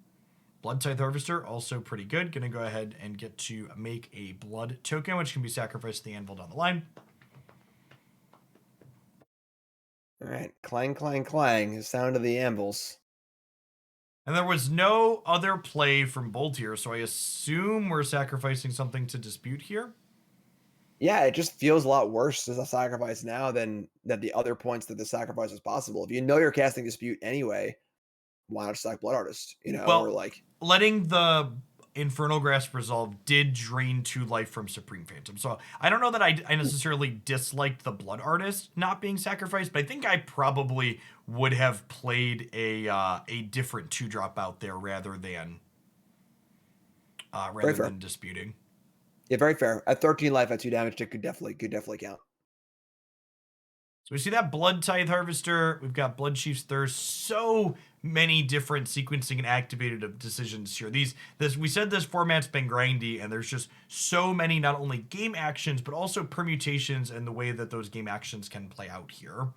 A: Blood Tithe Harvester, also pretty good. Gonna go ahead and get to make a blood token, which can be sacrificed to the Anvil down the line.
B: All right, clang, clang, clang. The sound of the anvils.
A: And there was no other play from Bolt here, so I assume we're sacrificing something to dispute here.
B: Yeah, it just feels a lot worse as a sacrifice now than the other points that the sacrifice was possible. If you know you're casting dispute anyway, why not sack Blood Artist? Or
A: Well,
B: like,
A: letting the Infernal Grasp resolve did drain 2 life from Supreme Phantom. So I don't know that I necessarily disliked the Blood Artist not being sacrificed, but I think I probably would have played a different 2-drop out there rather
B: very fair.
A: than disputing.
B: Yeah, very fair. At 13 life, at 2 damage, it could definitely count.
A: So we see that Blood Tithe Harvester. We've got Blood Chief's Thirst. So many different sequencing and activated decisions here. We said this format's been grindy, and there's just so many not only game actions but also permutations and the way that those game actions can play out here.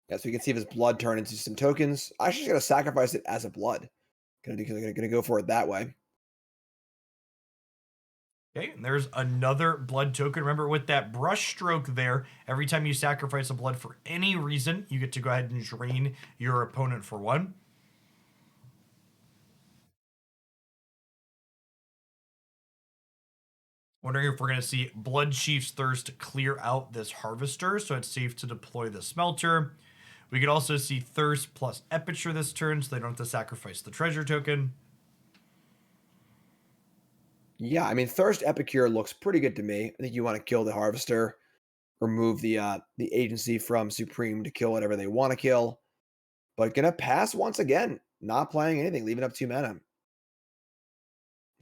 B: Yeah, so you can see if his blood turn into some tokens. I'm just gonna sacrifice it as a blood. Gonna go for it that way.
A: Okay, and there's another blood token. Remember, with that brush stroke there, every time you sacrifice a blood for any reason, you get to go ahead and drain your opponent for 1. Wondering if we're going to see Blood Chief's Thirst clear out this Harvester, so it's safe to deploy the Smelter. We could also see Thirst plus Epiture this turn, so they don't have to sacrifice the treasure token.
B: Yeah, I mean, Thirst Epicure looks pretty good to me. I think you want to kill the Harvester, remove the agency from Supreme to kill whatever they want to kill. But gonna pass once again, not playing anything, leaving up 2 mana.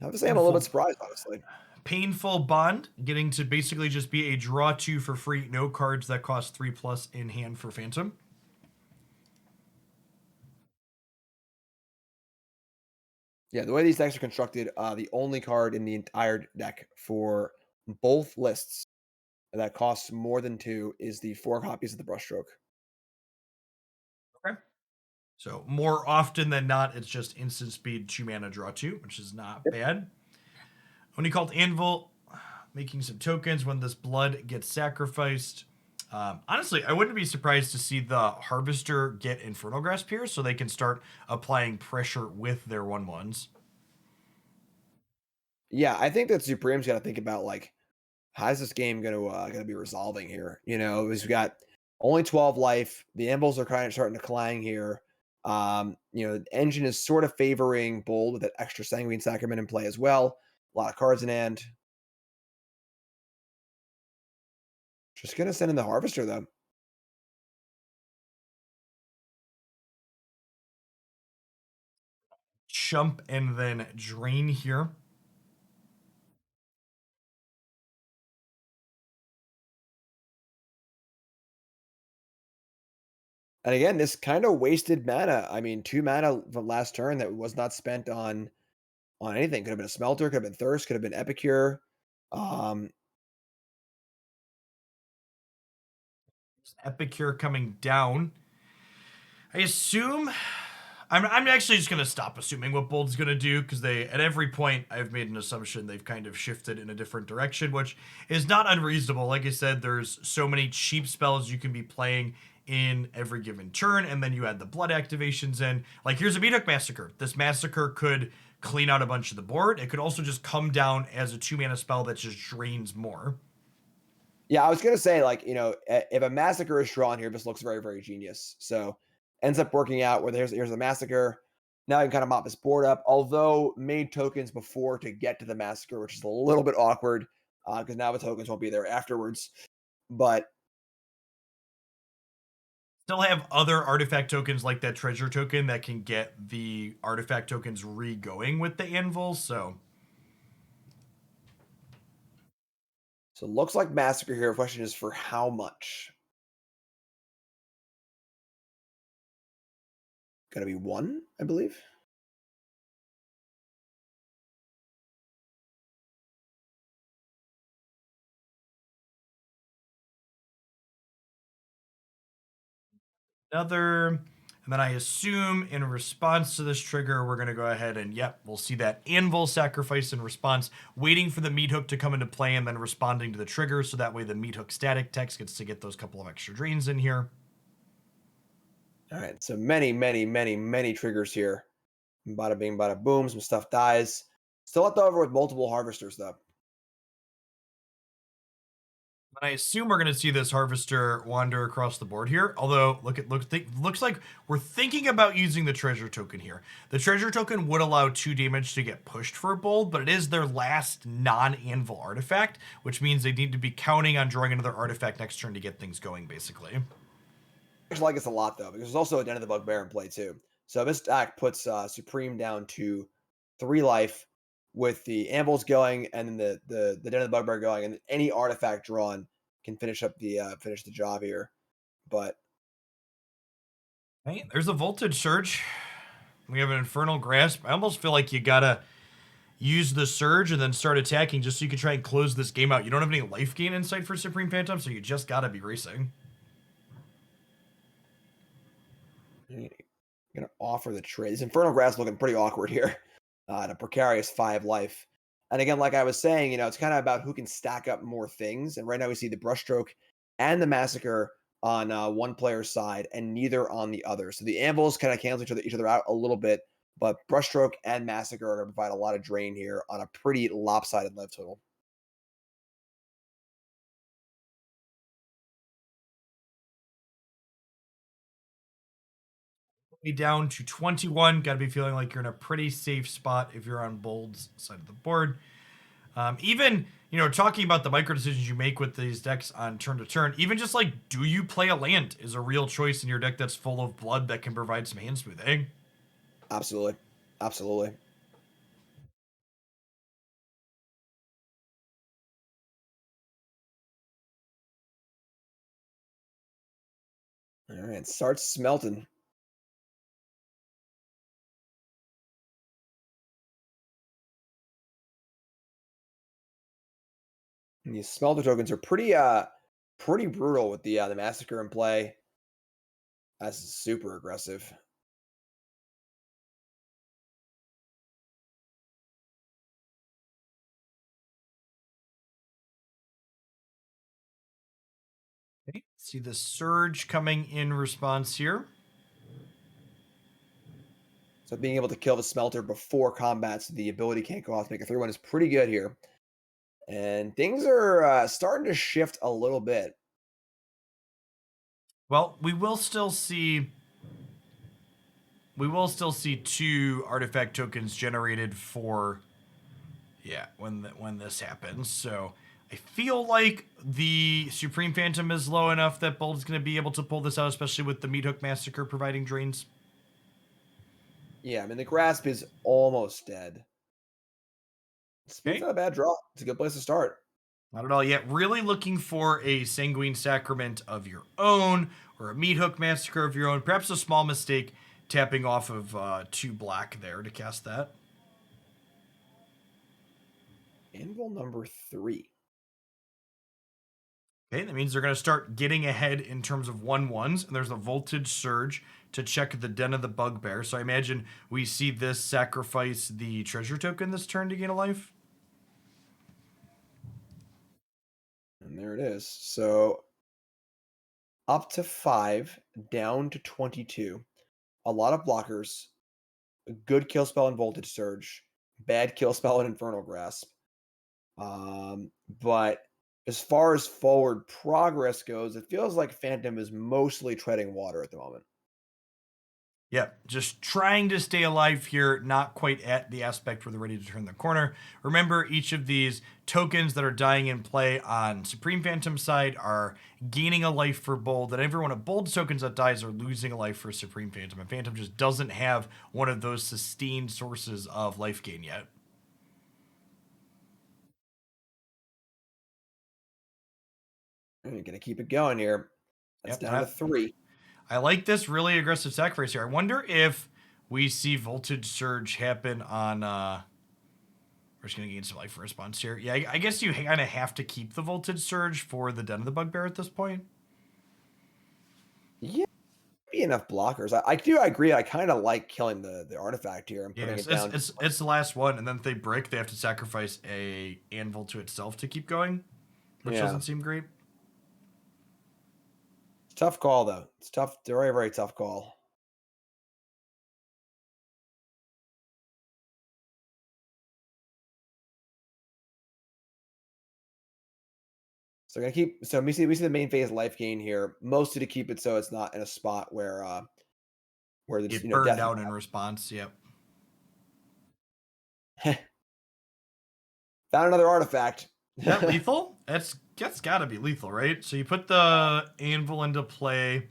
B: I have to say I'm a little bit surprised, honestly.
A: Painful Bond, getting to basically just be a draw 2 for free, no cards that cost 3+ in hand for Phantom.
B: Yeah, the way these decks are constructed, the only card in the entire deck for both lists that costs more than 2 is the 4 copies of the Brushstroke.
A: Okay. So more often than not, it's just instant speed 2 mana draw 2, which is not
B: Yep.
A: bad. Only called Anvil, making some tokens when this blood gets sacrificed. Honestly, I wouldn't be surprised to see the Harvester get Infernal Grasp here, so they can start applying pressure with their 1/1s.
B: Yeah, I think that Supreme's got to think about like, how's this game gonna be resolving here? We've got only 12 life. The Anvils are kind of starting to clang here. The engine is sort of favoring Bold with that extra Sanguine Sacrament in play as well. A lot of cards in hand. Just gonna send in the Harvester though.
A: Chump and then Drain here.
B: And again, this kind of wasted mana. I mean, 2 mana from last turn that was not spent on anything. Could have been a Smelter, could have been Thirst, could have been Epicure. Um,
A: Epicure coming down. I assume I'm actually just gonna stop assuming what Bold's gonna do, because they, at every point I've made an assumption they've kind of shifted in a different direction, which is not unreasonable. Like I said, there's so many cheap spells you can be playing in every given turn, and then you add the blood activations in. Like, here's a Meathook Massacre. This Massacre could clean out a bunch of the board. It could also just come down as a 2-mana spell that just drains more.
B: yeah, I was gonna say, like, if a Massacre is drawn here, this looks very, very genius. So ends up working out where here's the Massacre. Now you can kind of mop this board up, although made tokens before to get to the Massacre, which is a little bit awkward because now the tokens won't be there afterwards. But
A: Still have other artifact tokens like that treasure token that can get the artifact tokens re-going with the anvil, so
B: it looks like Massacre here. The question is for how much? Gonna be 1, I believe.
A: another. And then I assume in response to this trigger, we're going to go ahead and, yep, we'll see that anvil sacrifice in response, waiting for the Meathook to come into play and then responding to the trigger, so that way the Meathook static text gets to get those couple of extra drains in here.
B: All right, so many, many, many, many triggers here. Bada bing, bada boom, some stuff dies. Still left over with multiple harvesters, though.
A: I assume we're going to see this harvester wander across the board here. Although, looks like we're thinking about using the treasure token here. The treasure token would allow 2 damage to get pushed for a bold, but it is their last non-anvil artifact, which means they need to be counting on drawing another artifact next turn to get things going, basically.
B: I actually like this a lot, though, because there's also a Den of the Bugbear in play, too. So this deck puts Supreme down to 3 life with the anvils going and then the Den of the Bugbear going, and any artifact drawn can finish the job here. But
A: Hey, there's a voltage surge. We have an Infernal Grasp. I almost feel like you gotta use the surge and then start attacking just so you can try and close this game out. You don't have any life gain in sight for Supreme Phantom, so you just gotta be racing.
B: I'm gonna offer the trade. This Infernal Grasp looking pretty awkward here. At a precarious 5 life. And again, like I was saying, it's kind of about who can stack up more things. And right now we see the Brushstroke and the Massacre on one player's side and neither on the other. So the anvils kind of cancel each other out a little bit, but Brushstroke and Massacre are going to provide a lot of drain here on a pretty lopsided life total.
A: Down to 21. Got to be feeling like you're in a pretty safe spot if you're on Bold's side of the board. Even, talking about the micro decisions you make with these decks on turn to turn, even just like, do you play a land is a real choice in your deck that's full of blood that can provide some hand smoothing.
B: Absolutely. Absolutely. All right, starts smelting. And these smelter tokens are pretty brutal with the Massacre in play. That's super aggressive.
A: Okay. See the surge coming in response here.
B: So being able to kill the smelter before combat, so the ability can't go off to make a 3/1 is pretty good here. And things are starting to shift a little bit.
A: Well, we will still see 2 artifact tokens generated for, when this happens. So I feel like the Supreme Phantom is low enough that Bold is going to be able to pull this out, especially with the Meathook Massacre providing drains.
B: Yeah, I mean the grasp is almost dead. Speed's
A: Okay.
B: not a bad draw. It's a good place to start.
A: Not at all yet. Really looking for a Sanguine Sacrament of your own, or a Meat Hook Massacre of your own. Perhaps a small mistake tapping off of 2 black there to cast that.
B: Anvil number 3.
A: Okay, that means they're going to start getting ahead in terms of 1/1s, and there's a Voltage Surge to check the Den of the Bugbear. So I imagine we see this sacrifice the treasure token this turn to gain a life.
B: And there it is. So up to 5, down to 22. A lot of blockers. A good kill spell and Voltage Surge. Bad kill spell and Infernal Grasp. But as far as forward progress goes, it feels like Phantom is mostly treading water at the moment.
A: Yeah, just trying to stay alive here, not quite at the aspect where they're ready to turn the corner. Remember, each of these tokens that are dying in play on Supreme Phantom's side are gaining a life for Bold, and every one of Bold's tokens that dies are losing a life for Supreme Phantom. And Phantom just doesn't have one of those sustained sources of life gain yet.
B: And you're going to keep it going here. That's
A: Yep,
B: down to 3.
A: I like this really aggressive sacrifice here. I wonder if we see Voltage Surge happen on we're just going to gain some life response here. Yeah, I guess you kind of have to keep the Voltage Surge for the Den of the Bugbear at this point.
B: Yeah, be enough blockers. I agree. I kind of like killing the artifact here and
A: Yeah,
B: putting it down.
A: it's the last one, and then if they break, they have to sacrifice a anvil to itself to keep going, which doesn't seem great.
B: Tough call, though. It's tough. Very, very tough call. So we're gonna keep. So we see the main phase life gain here, mostly to keep it so it's not in a spot where it's
A: Get burned
B: death.
A: out in response. Yep.
B: Found another artifact.
A: Is that lethal? That's got to be lethal, right? So you put the anvil into play,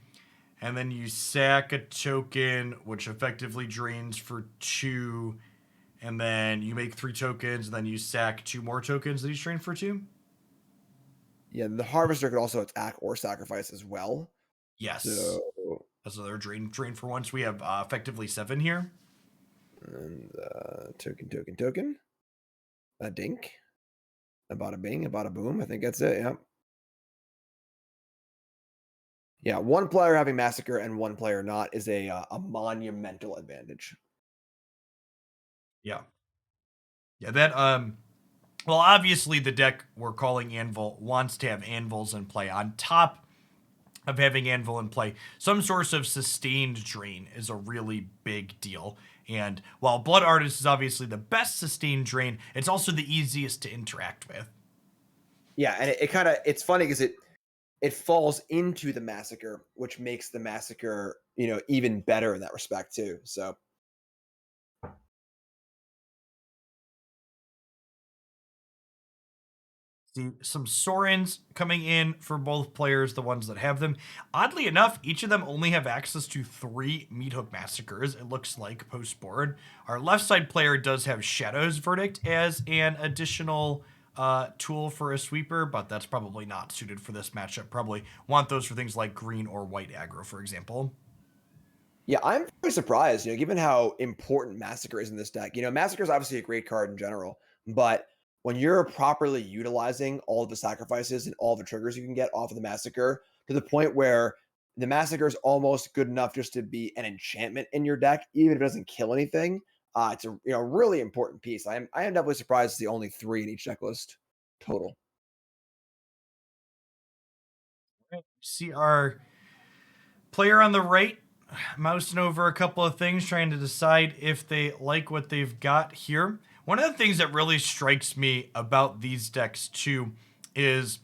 A: and then you sack a token, which effectively drains for 2, and then you make 3 tokens, and then you sack 2 more tokens that each drain for 2.
B: Yeah, the harvester could also attack or sacrifice as well.
A: Yes.
B: So
A: that's another drain for once. We have effectively 7 here.
B: and token. A dink. A bada bing, a bada boom. I think that's it. Yeah. Yeah, one player having massacre and one player not is a monumental advantage.
A: Yeah. Yeah, that well, obviously the deck we're calling Anvil wants to have anvils in play on top of having anvil in play. Some source of sustained drain is a really big deal. And while Blood Artist is obviously the best sustained drain, it's also the easiest to interact with.
B: Yeah, and it's funny because it falls into the massacre, which makes the massacre, even better in that respect too. So
A: See some Sorens coming in for both players, the ones that have them. Oddly enough, each of them only have access to 3 Meat Hook Massacres, it looks like, post-board. Our left side player does have Shadow's Verdict as an additional tool for a sweeper, but that's probably not suited for this matchup. Probably want those for things like green or white aggro, for example.
B: yeah, I'm very surprised, given how important Massacre is in this deck. Massacre is obviously a great card in general, but when you're properly utilizing all of the sacrifices and all the triggers you can get off of the Massacre to the point where the Massacre is almost good enough just to be an enchantment in your deck, even if it doesn't kill anything, it's a really important piece. I am definitely surprised it's the only 3 in each deck list total.
A: See our player on the right mousing over a couple of things, trying to decide if they like what they've got here. One of the things that really strikes me about these decks too is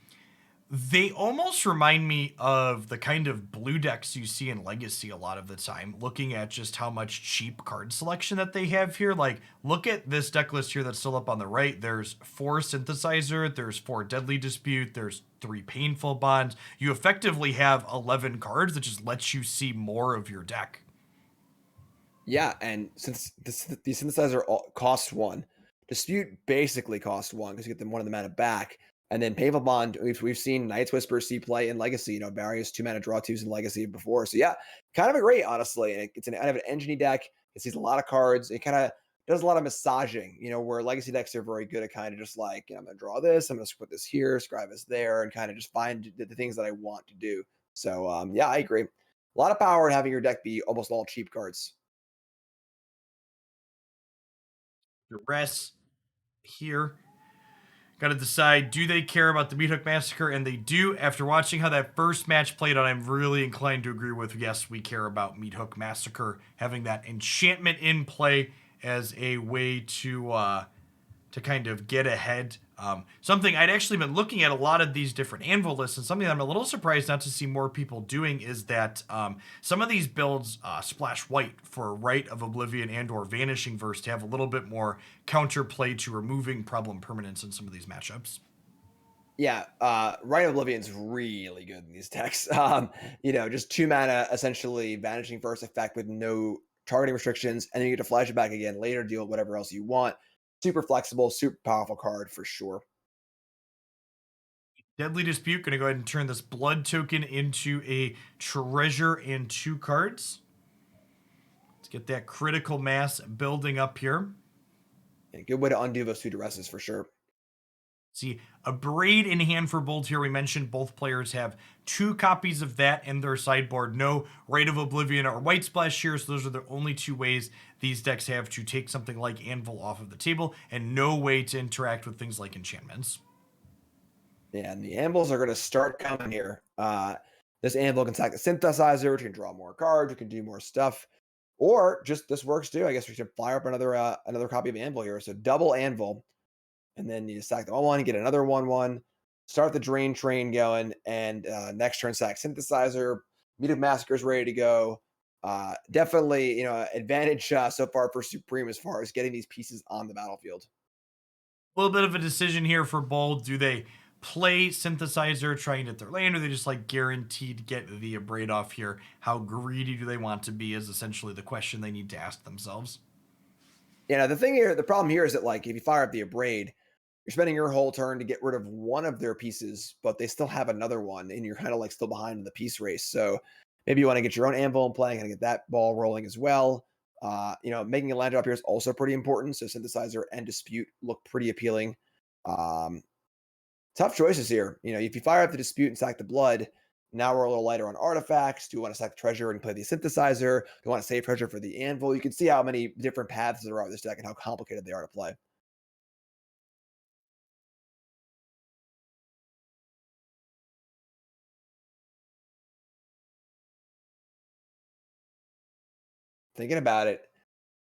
A: they almost remind me of the kind of blue decks you see in Legacy a lot of the time, looking at just how much cheap card selection that they have here. Like, look at this deck list here that's still up on the right. There's 4 Synthesizer, there's 4 Deadly Dispute, there's 3 Painful Bonds. You effectively have 11 cards that just lets you see more of your deck.
B: Yeah, and since the synthesizer costs one, dispute basically costs one because you get them one of the mana back, and then painful bond. We've seen Night's Whisper see play in Legacy. Various 2 mana draw twos in Legacy before. So yeah, kind of a great honestly. And it's kind of an engine deck. It sees a lot of cards. It kind of does a lot of massaging. Where Legacy decks are very good at kind of just like I'm gonna draw this, I'm gonna put this here, scribe this there, and kind of just find the things that I want to do. So yeah, I agree. A lot of power in having your deck be almost all cheap cards.
A: Duress here. Got to decide, do they care about the Meat Hook Massacre? And they do. After watching how that first match played out, I'm really inclined to agree with, yes, we care about Meat Hook Massacre, having that enchantment in play as a way to kind of get ahead. Something I'd actually been looking at a lot of these different anvil lists, and something that I'm a little surprised not to see more people doing is that some of these builds splash white for Rite of Oblivion and or Vanishing Verse to have a little bit more counterplay to removing problem permanence in some of these matchups.
B: Yeah, Rite of Oblivion's really good in these decks. Just 2 mana, essentially vanishing first effect with no targeting restrictions, and then you get to flash it back again later, deal with whatever else you want. Super flexible, super powerful card for sure.
A: Deadly Dispute, going to go ahead and turn this blood token into a treasure and 2 cards. Let's get that critical mass building up here.
B: Yeah, good way to undo those 2 duresses for sure.
A: See, a Braid in hand for Bolt here. We mentioned both players have 2 copies of that in their sideboard. No Rite of Oblivion or White Splash here, so those are the only 2 ways these decks have to take something like Anvil off of the table, and no way to interact with things like enchantments.
B: Yeah, and the anvils are going to start coming here. This anvil can sack the synthesizer, which can draw more cards, we can do more stuff. Or just this works too. I guess we should fire up another copy of anvil here. So double anvil. And then you sack the 1/1, get another 1/1, start the drain train going, and next turn sack synthesizer. Meat of Massacre is ready to go. Definitely, advantage so far for Supreme as far as getting these pieces on the battlefield.
A: A little bit of a decision here for Bold. Do they play Synthesizer, try and get their land, or they just like guaranteed to get the Braid off here? How greedy do they want to be is essentially the question they need to ask themselves.
B: The problem here is that like if you fire up the Abrade, you're spending your whole turn to get rid of one of their pieces, but they still have another one, and you're kind of like still behind in the piece race. So maybe you want to get your own anvil and play and get that ball rolling as well. Making a land drop here is also pretty important. So synthesizer and dispute look pretty appealing. Um, Tough choices here. If you fire up the dispute and sack the blood, now we're a little lighter on artifacts. Do you want to sack the treasure and play the synthesizer? Do you want to save treasure for the anvil? You can see how many different paths there are in this deck and how complicated they are to play. Thinking about it,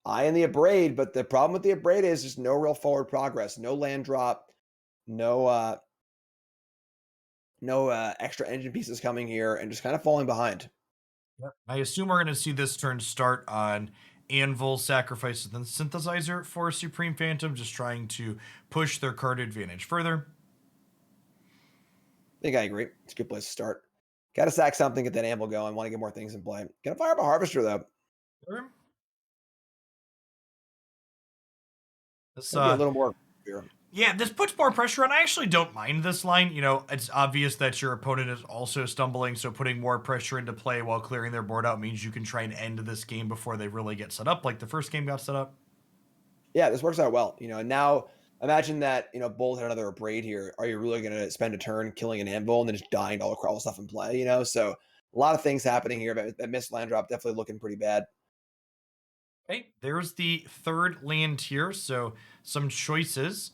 B: I in the Abrade, but the problem with the Abrade is just no real forward progress, no land drop, no extra engine pieces coming here, and just kind of falling behind.
A: Yep. I assume we're going to see this turn start on Anvil Sacrifice the Synthesizer for Supreme Phantom, just trying to push their card advantage further.
B: I think I agree. It's a good place to start. Got to sack something, get that anvil going. Want to get more things in play. Gonna fire up a harvester though.
A: Sure. This,
B: Maybe a little more here.
A: Yeah, this puts more pressure on. I actually don't mind this line. It's obvious that your opponent is also stumbling, so putting more pressure into play while clearing their board out means you can try and end this game before they really get set up, like the first game got set up.
B: Yeah, this works out well. And now imagine that, Bolt had another Abrade here. Are you really going to spend a turn killing an anvil and then just dying to all the stuff in play, So a lot of things happening here. But that missed land drop definitely looking pretty bad.
A: Okay, there's the third land here, so some choices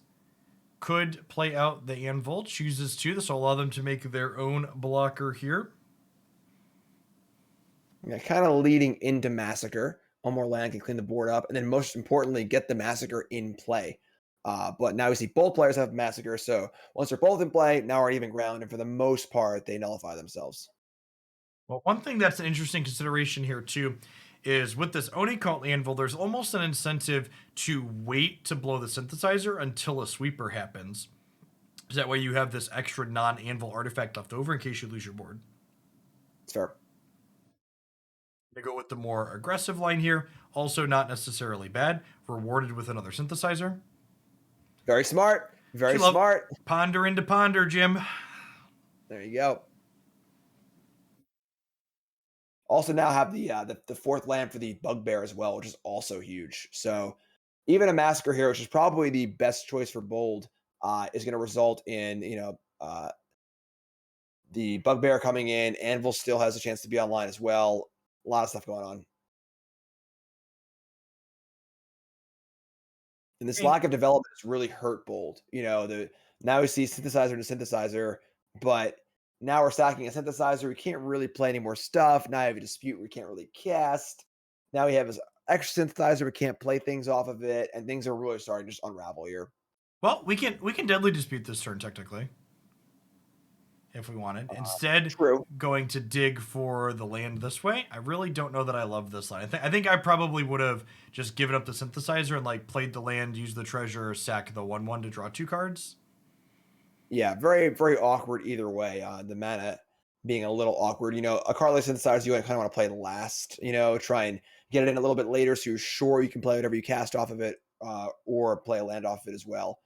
A: could play out. The Anvil chooses to. This will allow them to make their own blocker here.
B: Yeah, kind of leading into Massacre. One more land can clean the board up, and then most importantly, get the Massacre in play. But now we see both players have Massacre, so once they're both in play, now we're even ground, and for the most part, they nullify themselves.
A: Well, one thing that's an interesting consideration here too is with this Oni Cult Anvil, there's almost an incentive to wait to blow the synthesizer until a sweeper happens. So that way you have this extra non-anvil artifact left over in case you lose your board.
B: It's fair.
A: To go with the more aggressive line here. Also not necessarily bad. Rewarded with another synthesizer.
B: Very smart. Very
A: She love
B: smart.
A: ponder into ponder, Jim.
B: There you go. Also now have the fourth land for the Bugbear as well, which is also huge. So even a Massacre here, which is probably the best choice for Bold, is going to result in the Bugbear coming in. Anvil still has a chance to be online as well. A lot of stuff going on. And this lack of development has really hurt Bold. Now we see synthesizer to synthesizer, but now we're stacking a synthesizer. We can't really play any more stuff. Now I have a dispute we can't really cast. Now we have this extra synthesizer. We can't play things off of it, and things are really starting to just unravel here.
A: Well, we can deadly dispute this turn technically. If we wanted. Instead,
B: True.
A: going to dig for the land this way. I really don't know that I love this line. I think I probably would have just given up the synthesizer and like played the land, use the treasure, sack the 1/1 to draw 2 cards.
B: Yeah, very, very awkward either way. The mana being a little awkward. A card like synthesizer, you kind of want to play last, try and get it in a little bit later so you're sure you can play whatever you cast off of it, or play a land off of it as well.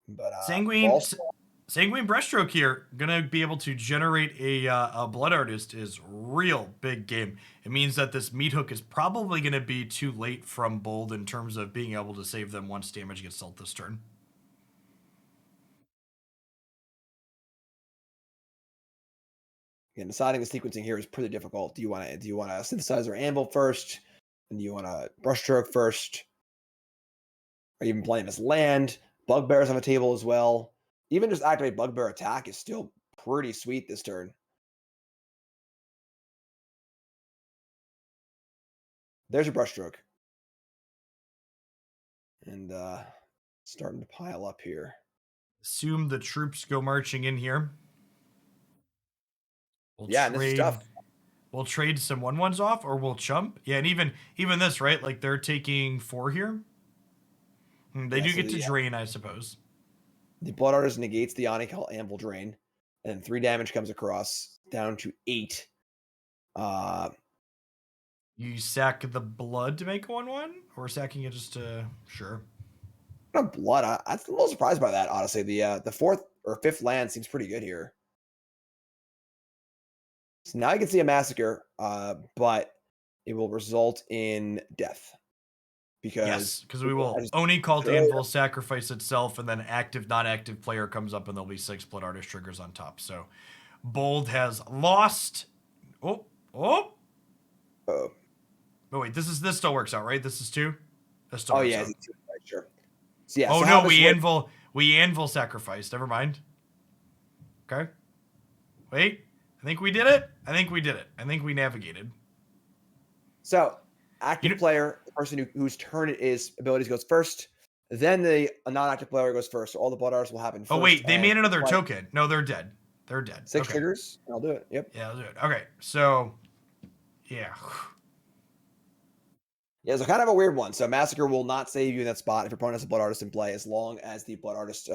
B: But
A: Sanguine Breaststroke here, gonna be able to generate a Blood Artist is real big game. It means that this Meat Hook is probably gonna be too late from Bold in terms of being able to save them once damage gets dealt this turn.
B: And deciding the sequencing here is pretty difficult. Do you want to synthesizer Anvil first, and do you want to Brushstroke first? Are you even playing this land? Bugbear's on the table as well. Even just activate Bugbear attack is still pretty sweet this turn. There's your Brushstroke. And starting to pile up here.
A: Assume the troops go marching in here.
B: This is tough.
A: We'll trade some 1/1s off, or we'll chump. Yeah, and even this, right? Like they're taking 4 here. They do get to drain, I suppose.
B: The Blood Artist negates the Onyx Anvil drain, and 3 damage comes across down to 8.
A: You sack the blood to make 1/1, or sacking it just to sure.
B: Not blood. I'm a little surprised by that, honestly. The fourth or fifth land seems pretty good here. So now you can see a Massacre, but it will result in death.
A: Because we will Oni Cult Anvil sacrifice itself, and then active, non-active player comes up, and there'll be 6 Blood Artist triggers on top. So Bold has lost. Oh wait, this still works out, right? This is 2. This still works out.
B: Sure. So yeah.
A: Oh so no, we anvil sacrificed. Never mind. Okay. Wait. I think we did it. I think we navigated.
B: So, active player, the person whose turn it is, abilities goes first. Then the non-active player goes first. So all the Blood Artists will happen first.
A: Oh wait, they made another token. No, they're dead. They're dead.
B: 6 triggers. I'll do it. Yep.
A: Yeah, I'll do it. Okay. So, yeah.
B: Yeah, so kind of a weird one. So Massacre will not save you in that spot if your opponent has a Blood Artist in play, as long as the Blood Artist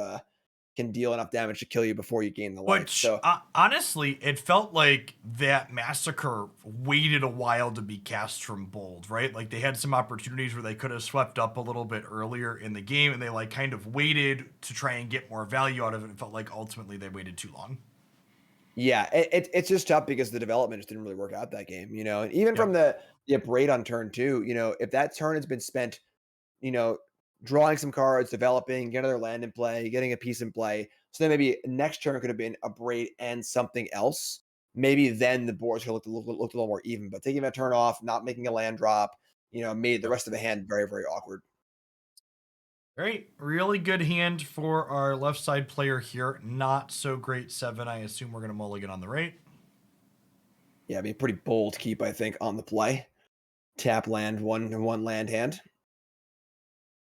B: can deal enough damage to kill you before you gain the life.
A: So honestly, it felt like that Massacre waited a while to be cast from Bold, right? Like they had some opportunities where they could have swept up a little bit earlier in the game, and they like kind of waited to try and get more value out of it. It felt like ultimately they waited too long.
B: Yeah, it's just tough because the development just didn't really work out that game, and even from the Abrade on turn 2, if that turn has been spent, drawing some cards, developing, getting another land in play, getting a piece in play. So then maybe next turn could have been a braid and something else. Maybe then the boards could look a little more even. But taking that turn off, not making a land drop, made the rest of the hand very, very awkward.
A: Great. Really good hand for our left side player here. Not so great 7. I assume we're going to mulligan on the right.
B: Yeah, I mean, pretty bold keep, I think, on the play. Tap land, one land hand.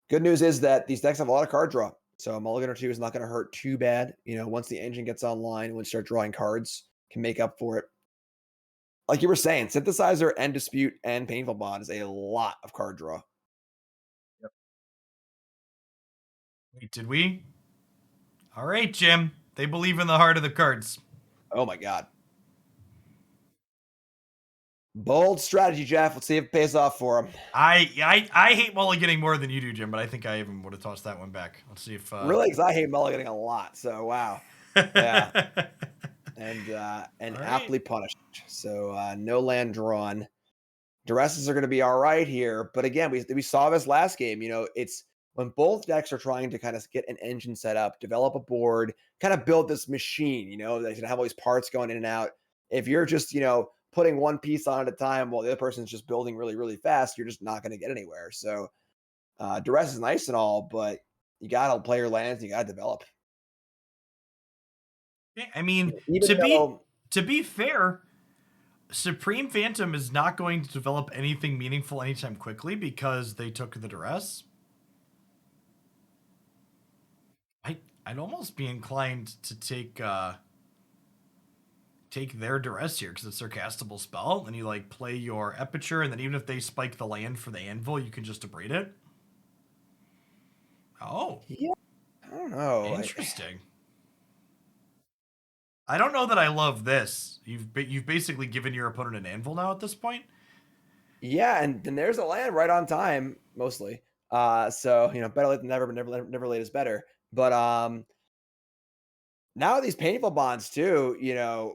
B: Good news is that these decks have a lot of card draw. So a mulligan or 2 is not going to hurt too bad. Once the engine gets online, when you start drawing cards, can make up for it. Like you were saying, Synthesizer and Dispute and Painful Bond is a lot of card draw.
A: Yep. Wait, did we? All right, Jim. They believe in the heart of the cards.
B: Oh my God. Bold strategy, Jeff. Let's see if it pays off for him.
A: I hate mulliganing more than you do, Jim, but I think I even would have tossed that one back. Let's see if
B: Really? Because I hate mulliganing a lot. So wow. Yeah. And
A: All
B: aptly
A: right.
B: punished. So no land drawn. Duresses are going to be all right here, but again, we saw this last game. It's when both decks are trying to kind of get an engine set up, develop a board, kind of build this machine. They can have all these parts going in and out. If you're just putting one piece on at a time while the other person's just building really really fast, you're just not going to get anywhere. So duress is nice and all, but you got to play your lands. And you got to develop.
A: I mean,
B: Even though
A: to be fair, Supreme Phantom is not going to develop anything meaningful anytime quickly because they took the duress. I'd almost be inclined to take their duress here because it's their castable spell. Then you like play your Epiture, and then even if they spike the land for the anvil, you can just abrade it. Oh,
B: yeah, I don't know.
A: Interesting. I don't know that I love this. You've basically given your opponent an anvil now at this point.
B: Yeah, and then there's a land right on time, mostly. So better late than never, but never late is better. But now these painful bonds too,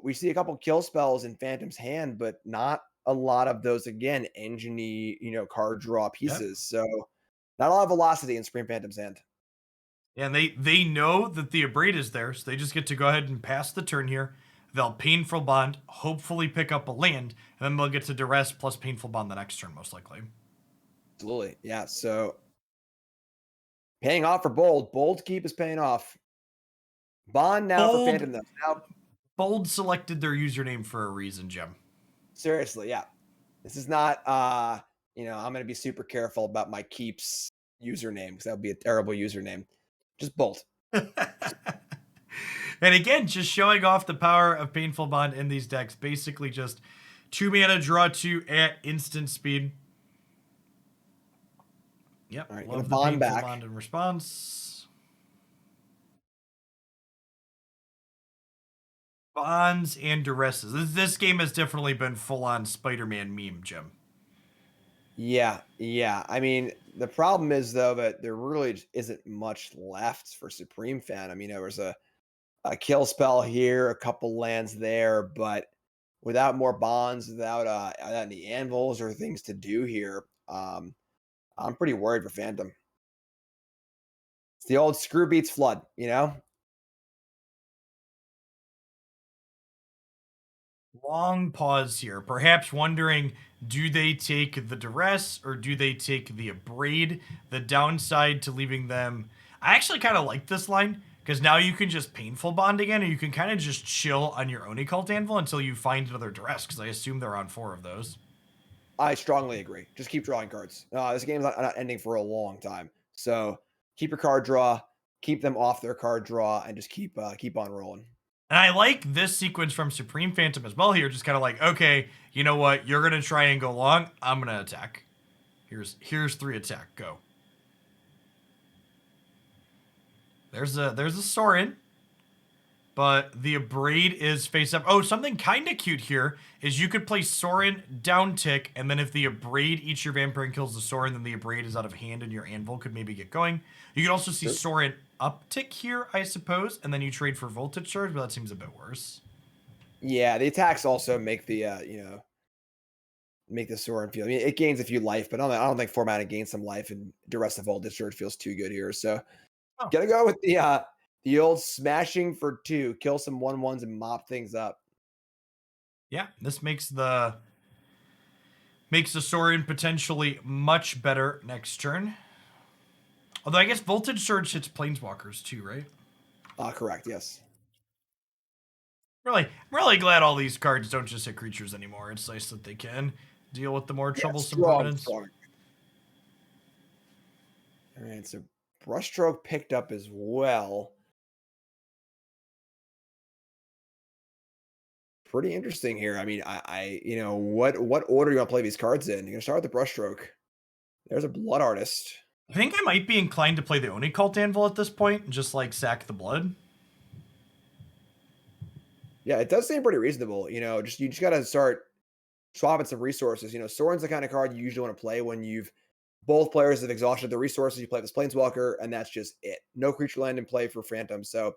B: we see a couple kill spells in Phantom's hand, but not a lot of those again, engine-y, card draw pieces. So not a lot of velocity in Supreme Phantom's hand.
A: Yeah, and they know that the abrade is there, so they just get to go ahead and pass the turn here. They'll painful bond, hopefully pick up a land, and then they'll get to duress plus painful bond the next turn, most likely.
B: Absolutely. Yeah. So paying off for Bold. Bold keep is paying off. Bond now for Phantom though. Now
A: Bold selected their username for a reason, Jim.
B: Seriously, yeah. This is not I'm gonna be super careful about my keeps username because that would be a terrible username. Just Bolt.
A: And again, just showing off the power of Painful Bond in these decks. Basically just 2 mana, draw 2 at instant speed. Yep,
B: all right,
A: love the
B: bond
A: Painful
B: back.
A: Bond in response. Bonds and duresses. This game has definitely been full-on Spider-Man meme, Jim.
B: Yeah. I mean, the problem is though that there really isn't much left for Supreme Phantom. There was a kill spell here, a couple lands there, but without more bonds, without any anvils or things to do here, I'm pretty worried for Phantom. It's the old screw beats flood,
A: Long pause here, perhaps wondering, do they take the duress or do they take the abrade? The downside to leaving them, I actually kind of like this line because now you can just painful bond again, or you can kind of just chill on your Oni Cult Anvil until you find another duress, because I assume they're on 4 of those.
B: I strongly agree. Just keep drawing cards. This game's not ending for a long time, so keep your card draw, keep them off their card draw, and just keep on rolling.
A: And I like this sequence from Supreme Phantom as well here, just kind of like, okay, you know what? You're going to try and go long. I'm going to attack. Here's 3 attack. Go. There's a Sorin. But the abrade is face up. Oh, something kind of cute here is you could play Sorin down tick, and then if the abrade eats your vampire and kills the Sorin, then the abrade is out of hand and your anvil could maybe get going. You could also see Sorin uptick here, I suppose, and then you trade for voltage charge, but that seems a bit worse.
B: Yeah, the attacks also make the make the Sorin feel. I mean, it gains a few life, but I don't think format it gains some life, and the rest of voltage charge feels too good here. So gotta go with the old smashing for 2, kill some 1/1s and mop things up.
A: Yeah, this makes the Sorin potentially much better next turn. Although I guess voltage surge hits planeswalkers too, right?
B: Correct, yes.
A: I'm really glad all these cards don't just hit creatures anymore. It's nice that they can deal with the more troublesome permanents.
B: Strong. All right, so Brushstroke picked up as well. Pretty interesting here. I mean, I what order you want to play these cards in? You're gonna start with the Brushstroke. There's a Blood Artist.
A: I think I might be inclined to play the Oni Cult Anvil at this point and just like sack the blood.
B: Yeah, it does seem pretty reasonable. You just gotta start swapping some resources. Soren's the kind of card you usually want to play when both players have exhausted their resources. You play this Planeswalker, and that's just it. No creature land in play for Phantom. So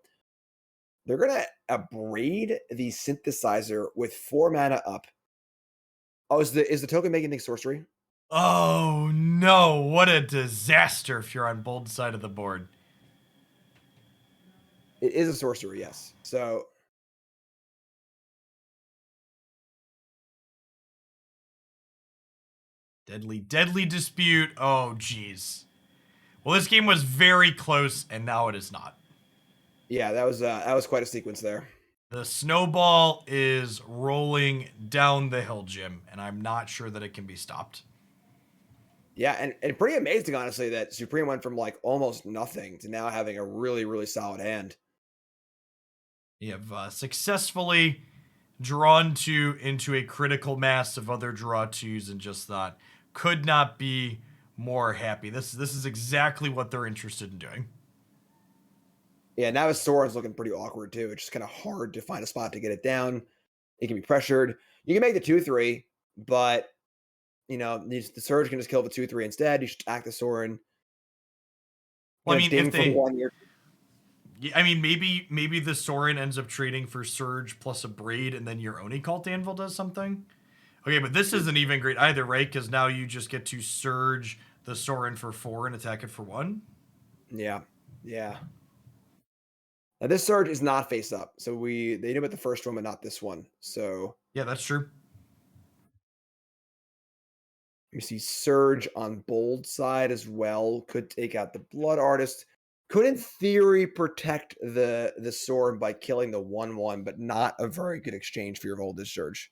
B: they're going to abrade the Synthesizer with 4 mana up. Oh, is the token making things sorcery?
A: Oh no, what a disaster if you're on bold side of the board.
B: It is a sorcery, yes. So
A: Deadly dispute. Oh geez. Well, this game was very close, and now it is not.
B: yeah, that was quite a sequence there.
A: The snowball is rolling down the hill, Jim, and I'm not sure that it can be stopped.
B: Yeah, and pretty amazing, honestly, that Supreme went from like almost nothing to now having a really, really solid hand.
A: You have successfully drawn two into a critical mass of other draw twos, and just thought could not be more happy. This is exactly what they're interested in doing.
B: Yeah, now his Soren's looking pretty awkward too. It's just kind of hard to find a spot to get it down. It can be pressured. You can make the 2/3, but the Surge can just kill the 2/3 instead. You should attack the Soren.
A: Well, I mean,
B: Ding
A: if
B: for
A: they,
B: 1 year.
A: I mean, maybe the Sorin ends up trading for Surge plus a Braid, and then your Oni Cult Anvil does something. Okay, but this isn't even great either, right? Because now you just get to Surge the Sorin for 4 and attack it for 1.
B: Yeah. Now this Surge is not face up, so they knew about the first one, but not this one. So
A: Yeah, that's true.
B: you see Surge on bold side as well. Could take out the Blood Artist. Could in theory protect the Soren by killing the 1/1, but not a very good exchange for your Voltage Surge.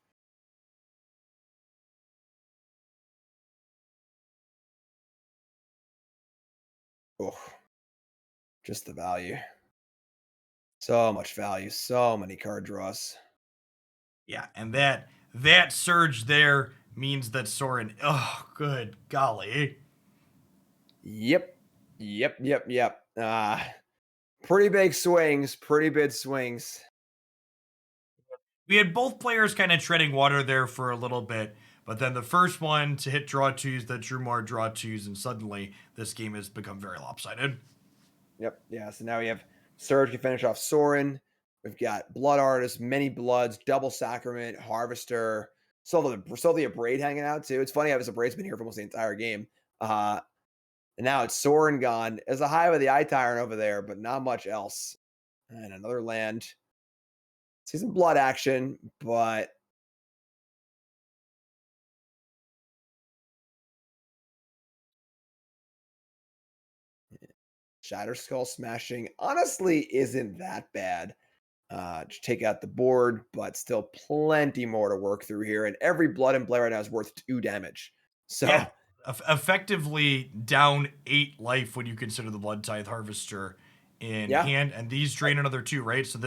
B: Oh, just the value. So much value, so many card draws.
A: Yeah, and that Surge there means that Sorin. Oh, good golly.
B: Yep. Pretty big swings, pretty big swings.
A: We had both players kind of treading water there for a little bit, but then the first one to hit draw twos that drew more draw twos, and suddenly this game has become very lopsided.
B: Yep. Yeah. So now we have Surge can finish off Soren. We've got Blood Artist, Many Bloods, Double Sacrament, Harvester. Still the Abrade hanging out too. It's funny how this Abrade's been here for almost the entire game. And now it's Soren gone. There's a high with the Eye Tyrant over there, but not much else. And another land. See some blood action, but Shatter Skull smashing honestly isn't that bad. Just take out the board, but still plenty more to work through here. And every blood and play right now is worth 2 damage. So
A: Yeah, effectively down 8 life when you consider the Blood Tithe Harvester in
B: yeah,
A: hand, and these drain another 2, right? So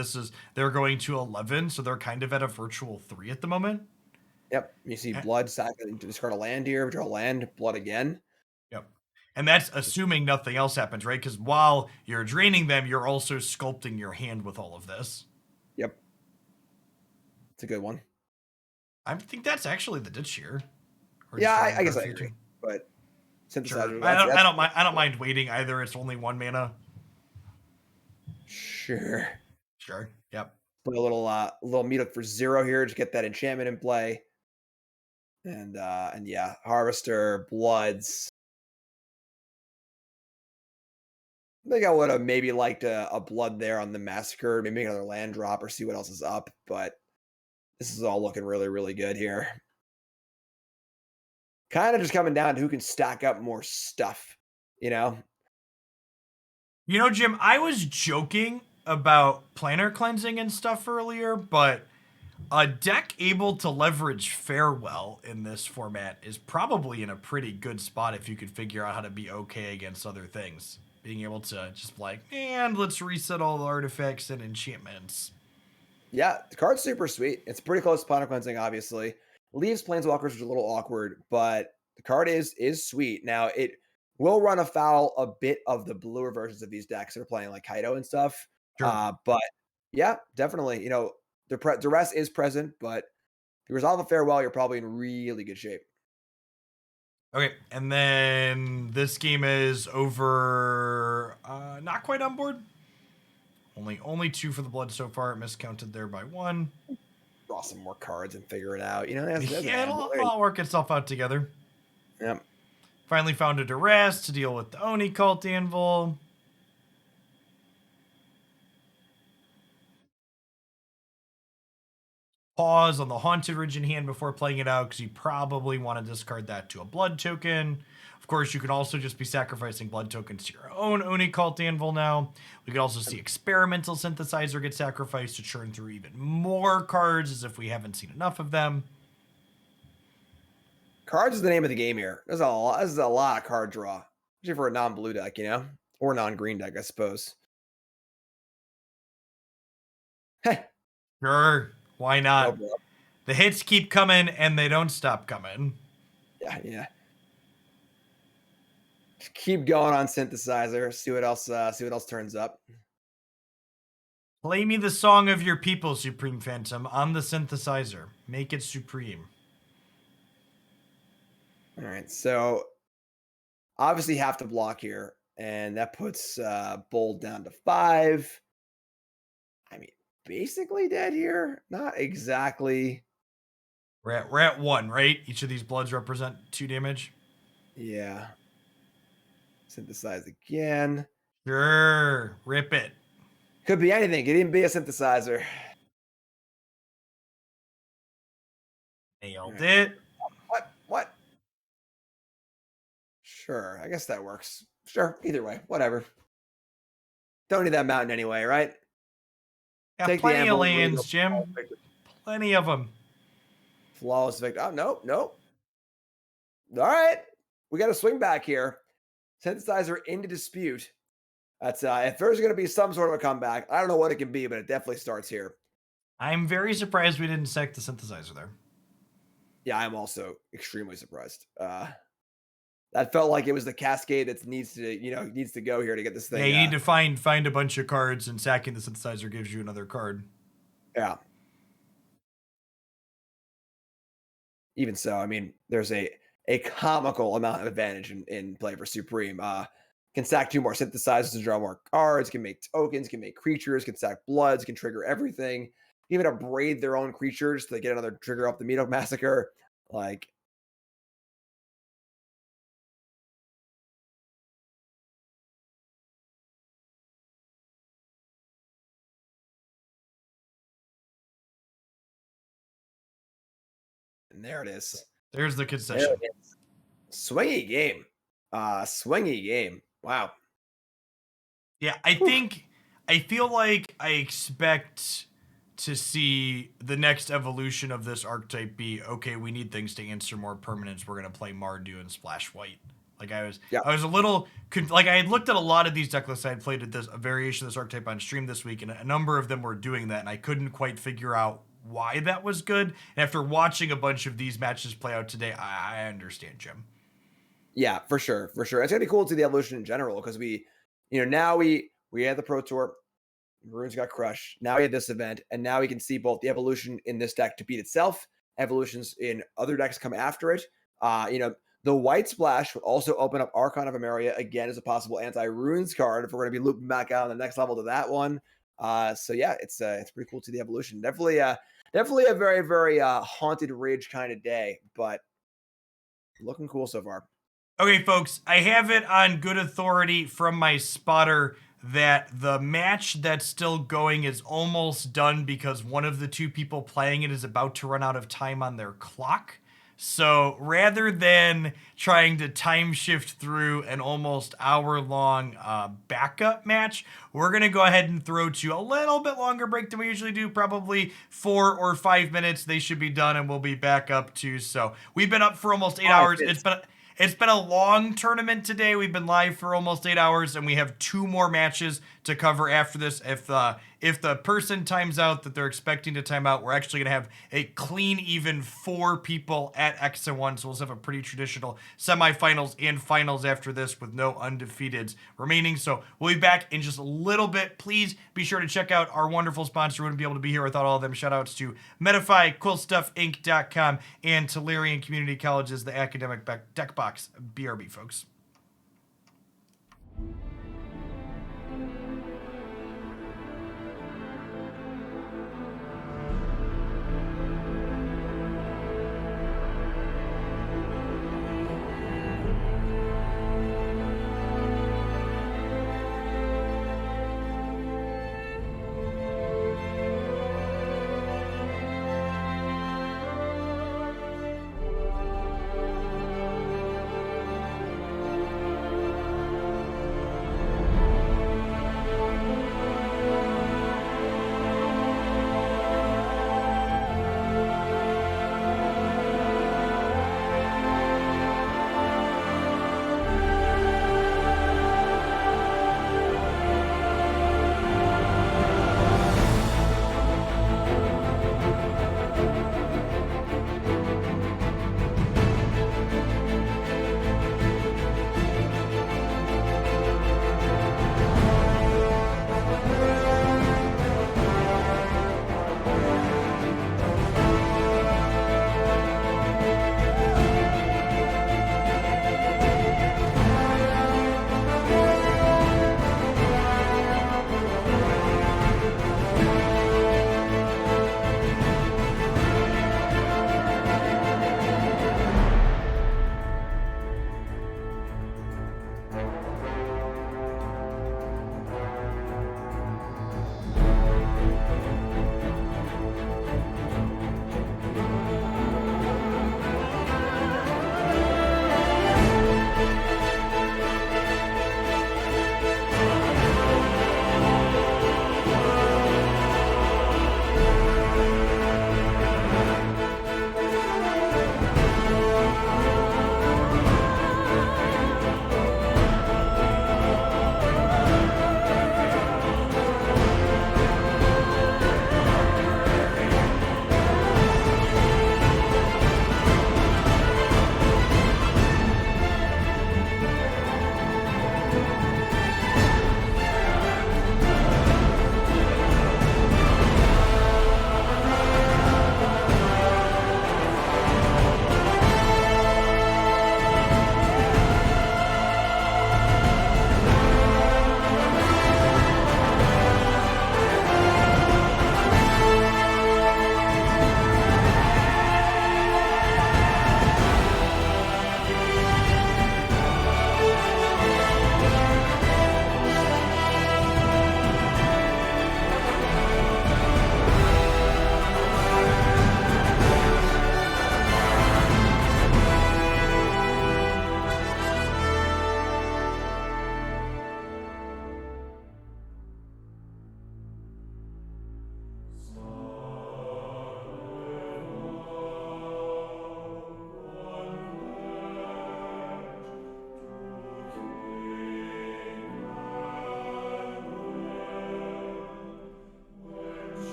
A: they're going to 11, so they're kind of at a virtual 3 at the moment.
B: yep. You see blood, sack, discard a land here, draw land, blood again.
A: Yep. And that's assuming nothing else happens, right? Because while you're draining them, you're also sculpting your hand with all of this.
B: Yep. It's a good one.
A: I think that's actually the ditch here.
B: Yeah, I guess I agree. But Synthesizer.
A: Sure. I don't mind waiting either. It's only 1 mana.
B: Sure.
A: Yep.
B: Put a little meet up for 0 here to get that enchantment in play. And yeah, Harvester, Bloods. I think I would have maybe liked a blood there on the Massacre, maybe another land drop or see what else is up, but this is all looking really, really good here. Kind of just coming down to who can stack up more stuff, you know?
A: You know, Jim, I was joking about planar cleansing and stuff earlier, but a deck able to leverage Farewell in this format is probably in a pretty good spot if you could figure out how to be okay against other things. Being able to just and let's reset all the artifacts and enchantments.
B: Yeah, the card's super sweet. It's pretty close to planar cleansing, obviously. Leaves Planeswalkers, which is a little awkward, but the card is sweet. Now, it will run afoul a bit of the bluer versions of these decks that are playing like Kaido and stuff.
A: Sure.
B: But yeah, definitely. The rest is present, but you resolve it farewell, you're probably in really good shape.
A: Okay, and then this game is over. Not quite on board. Only 2 for the blood so far. Miscounted there by 1.
B: Draw some more cards and figure it out. There's a
A: Yeah,
B: handful.
A: it'll all work itself out together.
B: Yep.
A: Finally found a duress to deal with the Oni Cult Anvil. Pause on the Haunted Ridge in hand before playing it out because you probably want to discard that to a blood token. Of course, you can also just be sacrificing blood tokens to your own Oni Cult Anvil now. We could also see Experimental Synthesizer get sacrificed to churn through even more cards as if we haven't seen enough of them.
B: Cards is the name of the game here. There's a lot. This is a lot of card draw, especially for a non-blue deck, or non-green deck, I suppose. Hey,
A: Sure, why not?
B: no,
A: The hits keep coming and they don't stop coming.
B: yeah. Just keep going on synthesizer. See what else. See what else turns up.
A: Play me the song of your people, Supreme Phantom, on the synthesizer. Make it supreme.
B: All right, so obviously have to block here, and that puts Bold down to 5. I mean, basically dead here. Not exactly.
A: We're at 1, right? Each of these bloods represent 2 damage.
B: Yeah. Synthesize again.
A: Sure, rip it.
B: Could be anything. Could even be a synthesizer.
A: Nailed it.
B: What? Sure, I guess that works. Sure, either way, whatever. Don't need that mountain anyway, right?
A: Got
B: Take the
A: plenty of
B: anvil,
A: lands, Jim. Plenty of them.
B: Flawless victory. Oh, nope. All right. We got a swing back here. Synthesizer into dispute. That's if there's going to be some sort of a comeback, I don't know what it can be, but it definitely starts here.
A: I'm very surprised we didn't sack the synthesizer there.
B: Yeah, I'm also extremely surprised. That felt like it was the cascade that needs to go here to get this thing.
A: Yeah, you need to find a bunch of cards, and sacking the synthesizer gives you another card.
B: Yeah. Even so, I mean, there's a comical amount of advantage in play for Supreme. Can stack 2 more synthesizers to draw more cards, can make tokens, can make creatures, can stack bloods, can trigger everything. Even upbraid their own creatures to get another trigger off the Meadow Massacre. Like, and there it is.
A: There's the concession.
B: Swingy game. Swingy game. Wow.
A: Yeah, I feel like I expect to see the next evolution of this archetype be, okay, we need things to answer more permanence. We're going to play Mardu and Splash White. Like I was a little, like I had looked at a lot of these deck lists. I had played a variation of this archetype on stream this week, and a number of them were doing that, and I couldn't quite figure out why that was good. And after watching a bunch of these matches play out today, I understand, Jim.
B: Yeah, for sure. It's gonna be cool to see the evolution in general because now we had the Pro Tour, Maroons got crushed. Now we had this event, and now we can see both the evolution in this deck to beat itself, evolutions in other decks come after it. The White Splash would also open up Archon of Emeria again as a possible anti-runes card if we're going to be looping back out on the next level to that one. So yeah, it's pretty cool to see the evolution. Definitely a very, very Haunted Ridge kind of day, but looking cool so far.
A: Okay, folks, I have it on good authority from my spotter that the match that's still going is almost done because one of the 2 people playing it is about to run out of time on their clock. So rather than trying to time shift through an almost hour-long backup match, we're going to go ahead and throw to a little bit longer break than we usually do, probably 4 or 5 minutes. They should be done, and we'll be back up too. So we've been up for almost 8 hours. It's been a long tournament today. We've been live for almost 8 hours, and we have 2 more matches to cover after this. if the person times out that they're expecting to time out, we're actually going to have a clean, even 4 people at X and 1. So we'll have a pretty traditional semifinals and finals after this with no undefeateds remaining. So we'll be back in just a little bit. Please be sure to check out our wonderful sponsor. We wouldn't be able to be here without all of them. Shout outs to Medify, CoolStuffInc.com, and Tularian Community College's The Academic Deck Box, BRB, folks.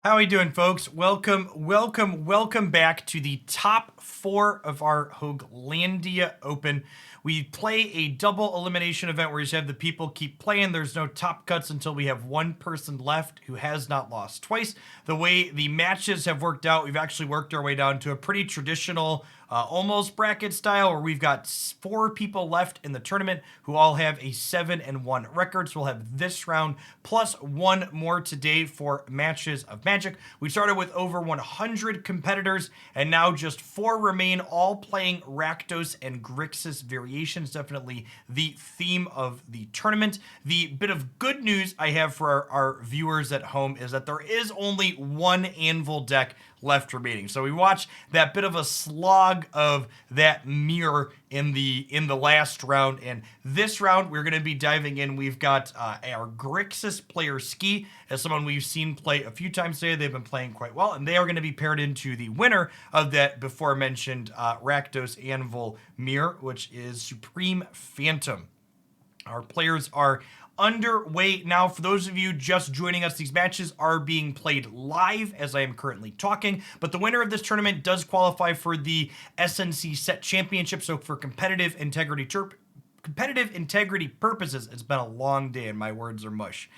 A: How we doing, folks? Welcome back to the top four of our Hooglandia Open. We play a double elimination event where you just have the people keep playing. There's no top cuts until we have one person left who has not lost twice. The way the matches have worked out, we've actually worked our way down to a pretty traditional almost bracket style where we've got four people left in the tournament who all have a 7-1 record. So we'll have this round plus one more today for Matches of Magic. We started with over 100 competitors and now just four remain, all playing Rakdos and Grixis variations. Definitely the theme of the tournament. The bit of good news I have for our viewers at home is that there is only one Anvil deck left remaining. So we watched that bit of a slog of that mirror in the last round, and this round we're going to be diving in. We've got our Grixis player Ski as someone we've seen play a few times today. They've been playing quite well, and they are going to be paired into the winner of that before mentioned Rakdos Anvil mirror, which is Supreme Phantom. Our players are underway now. For those of you just joining us, these matches are being played live as I am currently talking, but the winner of this tournament does qualify for the SNC Set Championship. So for competitive integrity purposes, it's been a long day and my words are mush.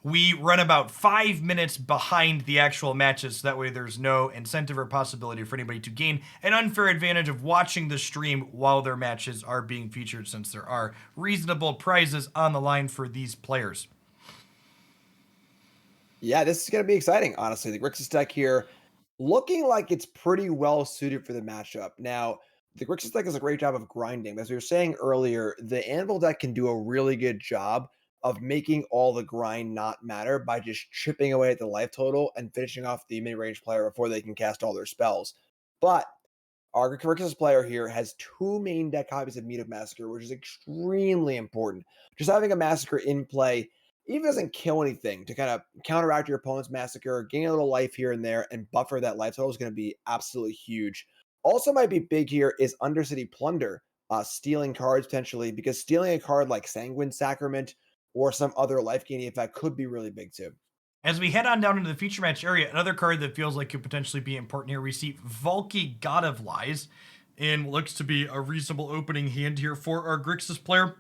A: We run about 5 minutes behind the actual matches, so that way there's no incentive or possibility for anybody to gain an unfair advantage of watching the stream while their matches are being featured, since there are reasonable prizes on the line for these players.
B: Yeah, this is going to be exciting, honestly. The Grixis deck here looking like it's pretty well suited for the matchup. Now, the Grixis deck does a great job of grinding. As we were saying earlier, the Anvil deck can do a really good job of making all the grind not matter by just chipping away at the life total and finishing off the mid-range player before they can cast all their spells. But our Grixis player here has two main deck copies of Meat of Massacre, which is extremely important. Just having a Massacre in play even doesn't kill anything to kind of counteract your opponent's Massacre, gain a little life here and there, and buffer that life total is going to be absolutely huge. Also might be big here is Undercity Plunder, stealing cards potentially, because stealing a card like Sanguine Sacrament or some other life gaining effect could be really big too.
A: As we head on down into the feature match area, another card that feels like could potentially be important here, we see Valky, God of Lies, and looks to be a reasonable opening hand here for our Grixis player.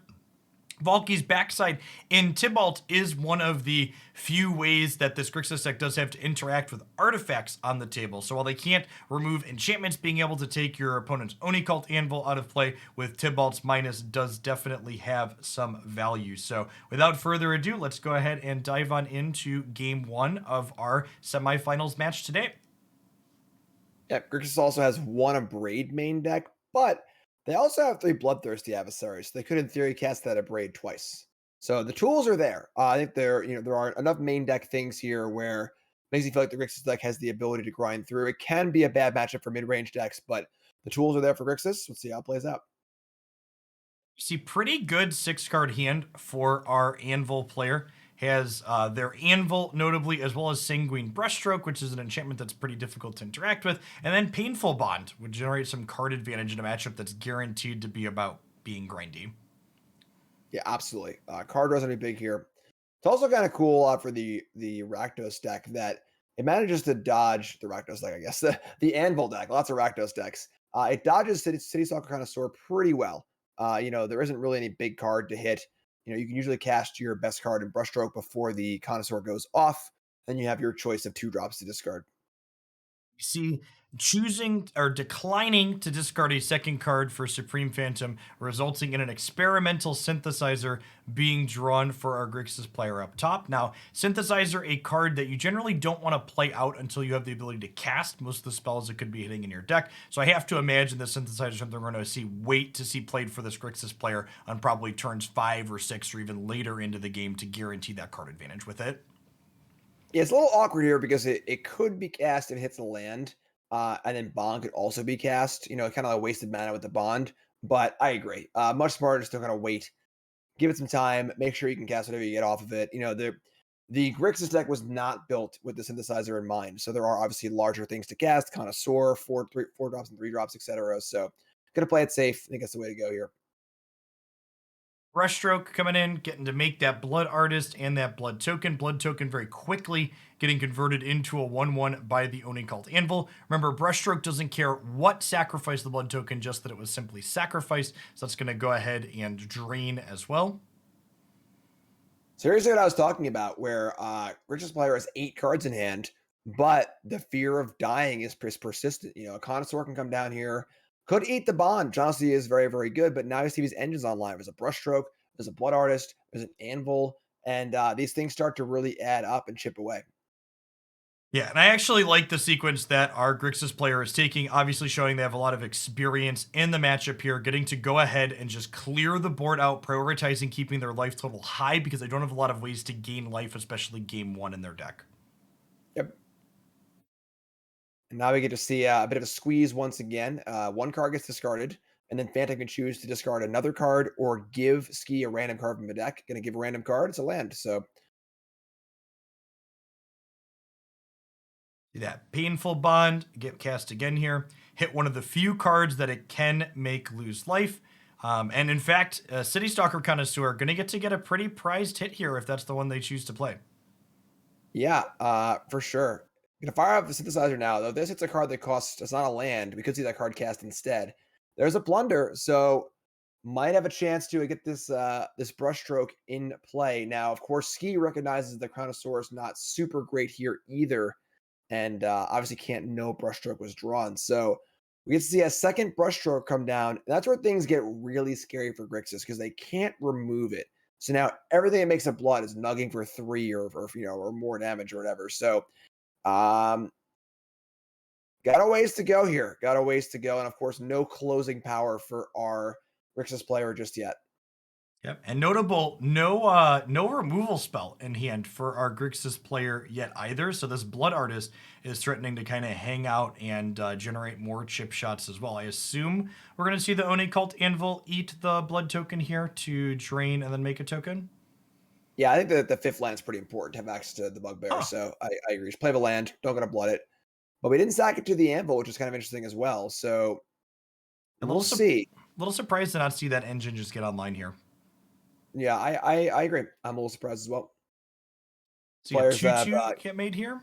A: Valky's backside in Tybalt is one of the few ways that this Grixis deck does have to interact with artifacts on the table. So while they can't remove enchantments, being able to take your opponent's Oni Cult Anvil out of play with Tybalt's minus does definitely have some value. So without further ado, let's go ahead and dive on into game one of our semifinals match today.
B: Yeah, Grixis also has one Abrade main deck, but they also have three Bloodthirsty adversaries. So they could, in theory, cast that Abrade twice. So the tools are there. I think there are enough main deck things here where makes you feel like the Grixis deck has the ability to grind through. It can be a bad matchup for mid-range decks, but the tools are there for Grixis. Let's see how it plays out.
A: See, pretty good 6-card hand for our Anvil player. Has their Anvil, notably, as well as Sanguine Brushstroke, which is an enchantment that's pretty difficult to interact with, and then Painful Bond would generate some card advantage in a matchup that's guaranteed to be about being grindy.
B: Yeah, absolutely. Card draws gonna be big here. It's also kind of cool for the Rakdos deck that it manages to dodge the Rakdos deck, I guess. The Anvil deck, lots of Rakdos decks. It dodges City Stalker Connoisseur pretty well. There isn't really any big card to hit. You can usually cast your best card in Brushstroke before the Connoisseur goes off. Then you have your choice of 2 drops to discard.
A: See, choosing or declining to discard a second card for Supreme Phantom, resulting in an experimental synthesizer being drawn for our Grixis player up top. Now, synthesizer, a card that you generally don't want to play out until you have the ability to cast most of the spells that could be hitting in your deck. So I have to imagine the synthesizer is something we're going to wait to see played for this Grixis player on probably turns 5 or 6 or even later into the game to guarantee that card advantage with it.
B: Yeah, it's a little awkward here because it could be cast and hits the land, and then Bond could also be cast. Kind of like a wasted mana with the Bond. But I agree. Much smarter to still kind of wait, give it some time, make sure you can cast whatever you get off of it. The Grixis deck was not built with the synthesizer in mind, so there are obviously larger things to cast, Connoisseur, 4 drops and 3 drops, etc. So gonna play it safe. I think that's the way to go here.
A: Brushstroke coming in, getting to make that Blood Artist and that Blood Token. Blood Token very quickly getting converted into a 1/1 by the Oni Cult Anvil. Remember, Brushstroke doesn't care what sacrificed the Blood Token, just that it was simply sacrificed. So that's going to go ahead and drain as well.
B: So here's what I was talking about, where Rich's player has 8 cards in hand, but the fear of dying is persistent. A Connoisseur can come down here, could eat the bond, which honestly is very, very good, but now you see these engines online. There's a Brushstroke, there's a Blood Artist, there's an Anvil, and these things start to really add up and chip away.
A: Yeah, and I actually like the sequence that our Grixis player is taking, obviously showing they have a lot of experience in the matchup here, getting to go ahead and just clear the board out, prioritizing keeping their life total high because they don't have a lot of ways to gain life, especially game 1 in their deck.
B: Yep. And now we get to see a bit of a squeeze once again. 1 card gets discarded, and then Phantom can choose to discard another card or give Ski a random card from the deck. Going to give a random card. It's a land. So
A: See that painful bond get cast again here. Hit one of the few cards that it can make lose life. And in fact, City Stalker Connoisseur are going to get a pretty prized hit here if that's the one they choose to play.
B: yeah, for sure. Gonna fire up the synthesizer now, though. This hits a card that costs, it's not a land. We could see that card cast instead. There's a Plunder, so might have a chance to get this this Brushstroke in play. Now, of course, Ski recognizes the Connoisseur is not super great here either, and obviously can't know Brushstroke was drawn. So we get to see a second Brushstroke come down. And that's where things get really scary for Grixis because they can't remove it. So now everything that makes a blood is nugging for 3 or more damage or whatever. So got a ways to go here. Got a ways to go, and of course, no closing power for our Grixis player just yet.
A: Yep, and notable, no removal spell in hand for our Grixis player yet either. So this Blood Artist is threatening to kind of hang out and generate more chip shots as well. I assume we're going to see the Oni Cult Anvil eat the Blood Token here to drain and then make a token.
B: Yeah, I think that the 5th land is pretty important to have access to the Bugbear.
A: Huh.
B: So I agree. Just play the land. Don't gonna blood it. But we didn't sack it to the Anvil, which is kind of interesting as well. So we'll see.
A: A little surprised to not see that engine just get online here.
B: Yeah, I agree. I'm a little surprised as well.
A: So you got 2/2 get made here.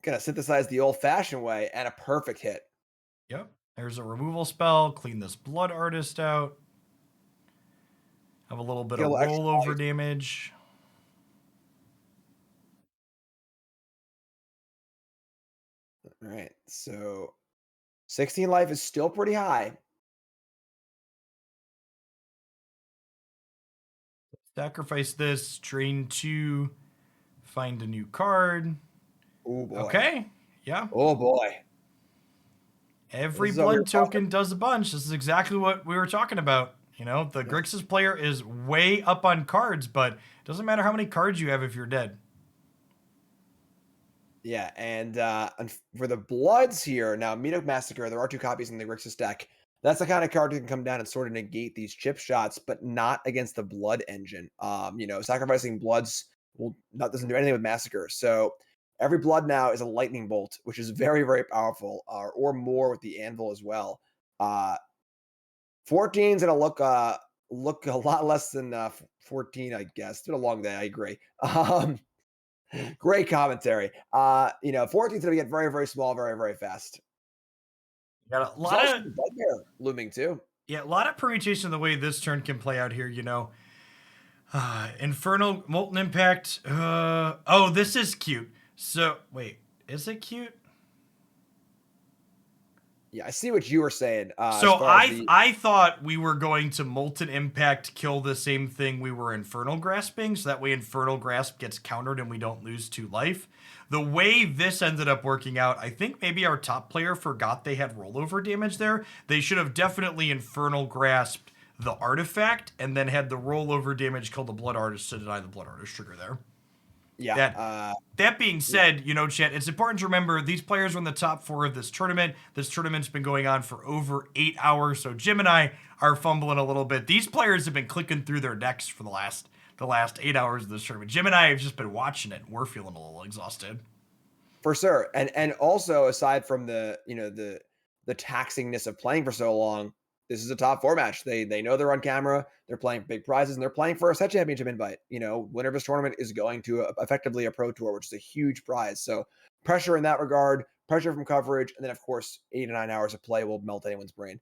B: Gonna synthesize the old-fashioned way and a perfect hit.
A: Yep. There's a removal spell. Clean this Blood Artist out. Have a little bit of rollover damage.
B: All right. So 16 life is still pretty high.
A: Sacrifice this, drain 2, find a new card.
B: Oh boy.
A: Okay. Yeah.
B: Oh boy.
A: Every blood token does a bunch. This is exactly what we were talking about. The Grixis player is way up on cards, but it doesn't matter how many cards you have if you're dead.
B: Yeah, and for the Bloods here, now Meadow Massacre, there are 2 copies in the Grixis deck. That's the kind of card that can come down and sort of negate these chip shots, but not against the Blood engine. Sacrificing Bloods doesn't do anything with Massacre. So every Blood now is a Lightning Bolt, which is very, very powerful, or more with the Anvil as well. 14's gonna look a lot less than 14, I guess. It's been a long day, I agree. Great commentary. 14's gonna get very, very small, very, very fast.
A: Got a lot of
B: Bugbear looming too.
A: Yeah, a lot of permutation of the way this turn can play out here. Infernal Molten Impact. Oh, this is cute. So wait, is it cute?
B: Yeah, I see what you were saying.
A: So I thought we were going to Molten Impact kill the same thing we were Infernal Grasping, so that way Infernal Grasp gets countered and we don't lose 2 life. The way this ended up working out, I think maybe our top player forgot they had rollover damage there. They should have definitely Infernal Grasped the artifact and then had the rollover damage kill the Blood Artist to deny the Blood Artist trigger there.
B: Yeah.
A: That being said, chat, it's important to remember these players are in the top 4 of this tournament. This tournament's been going on for over 8 hours, so Jim and I are fumbling a little bit. These players have been clicking through their decks for the last 8 hours of this tournament. Jim and I have just been watching it, and we're feeling a little exhausted.
B: For sure. And also, aside from the taxingness of playing for so long, this is a top 4 match. They know they're on camera, they're playing big prizes, and they're playing for a set championship invite. Winner of this tournament is going to effectively a pro tour, which is a huge prize. So pressure in that regard, pressure from coverage, and then of course 8 to 9 hours of play will melt anyone's brain.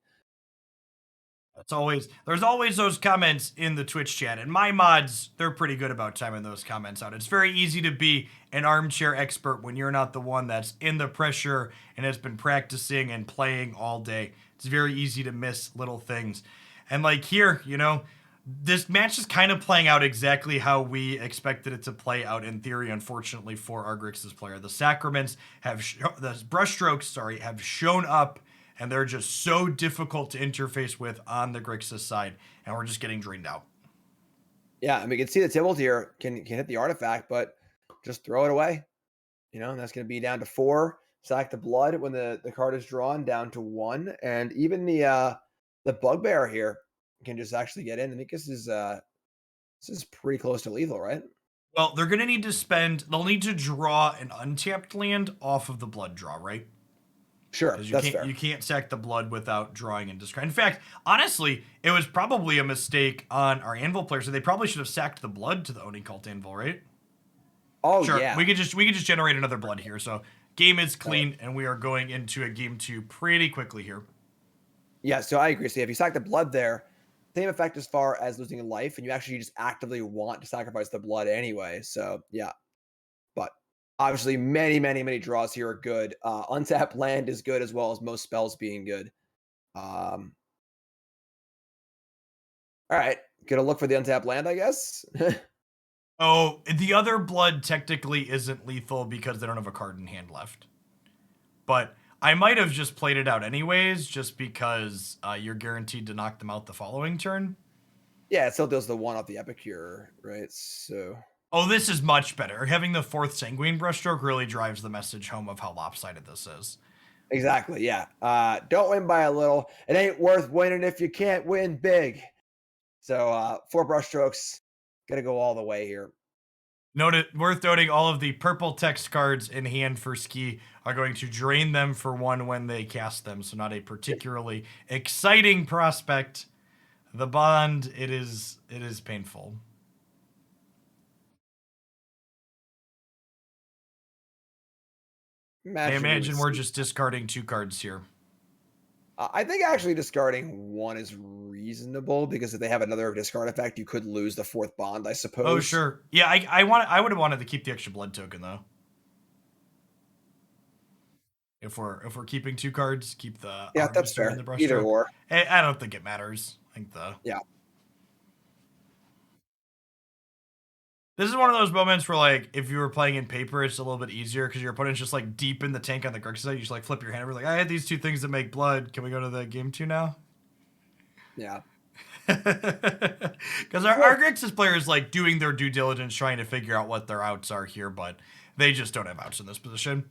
A: There's always those comments in the Twitch chat, and my mods, they're pretty good about timing those comments out. It's very easy to be an armchair expert when you're not the one that's in the pressure and has been practicing and playing all day. It's very easy to miss little things. And like here, this match is kind of playing out exactly how we expected it to play out in theory, unfortunately for our Grixis player. The sacraments the brushstrokes, have shown up, and they're just so difficult to interface with on the Grixis side, and we're just getting drained out.
B: Yeah, I mean, you can see the Tybalt here can hit the artifact, but just throw it away. And that's going to be down to 4. Sack the blood when the card is drawn, down to 1, and even the bugbear here can just actually get in. I think this is pretty close to lethal, right?
A: Well, they're going to need to they'll need to draw an untapped land off of the blood draw, right?
B: Sure, that's fair.
A: You can't sack the blood without drawing and discard. In fact, honestly, it was probably a mistake on our Anvil players, so they probably should have sacked the blood to the Oni Cult Anvil, right?
B: Oh,
A: sure.
B: Yeah.
A: We could just generate another blood here. So game is clean, and we are going into a game 2 pretty quickly here.
B: Yeah, so I agree. So if you sack the blood there, same effect as far as losing a life, and you actually just actively want to sacrifice the blood anyway. So yeah, but obviously many, many, many draws here are good. Untapped land is good, as well as most spells being good. All right, gonna look for the untapped land, I guess.
A: Oh, the other blood technically isn't lethal because they don't have a card in hand left. But I might have just played it out anyways, just because you're guaranteed to knock them out the following turn.
B: Yeah, it still does the 1 off the Epicure, right? So.
A: Oh, this is much better. Having the 4th Sanguine Brushstroke really drives the message home of how lopsided this is.
B: Exactly, yeah. Don't win by a little. It ain't worth winning if you can't win big. So 4 brushstrokes, gonna go all the way here.
A: Worth noting, all of the purple text cards in hand for Ski are going to drain them for 1 when they cast them, so not a particularly exciting prospect. The bond, it is painful. I imagine we're just discarding 2 cards here.
B: I think actually discarding 1 is reasonable, because if they have another discard effect, you could lose the 4th bond, I suppose.
A: Oh, sure. Yeah, I would have wanted to keep the extra blood token, though. If we're keeping 2 cards, keep the
B: that's fair.
A: And the brush
B: Either
A: stroke.
B: or.
A: I don't think it matters. I think
B: yeah.
A: This is one of those moments where, like, if you were playing in paper, it's a little bit easier because your opponent's just, like, deep in the tank on the Grixis side. You just, like, flip your hand over, like, I had these 2 things that make blood. Can we go to the game 2 now?
B: Yeah.
A: Because our Grixis player is, like, doing their due diligence, trying to figure out what their outs are here, but they just don't have outs in this position.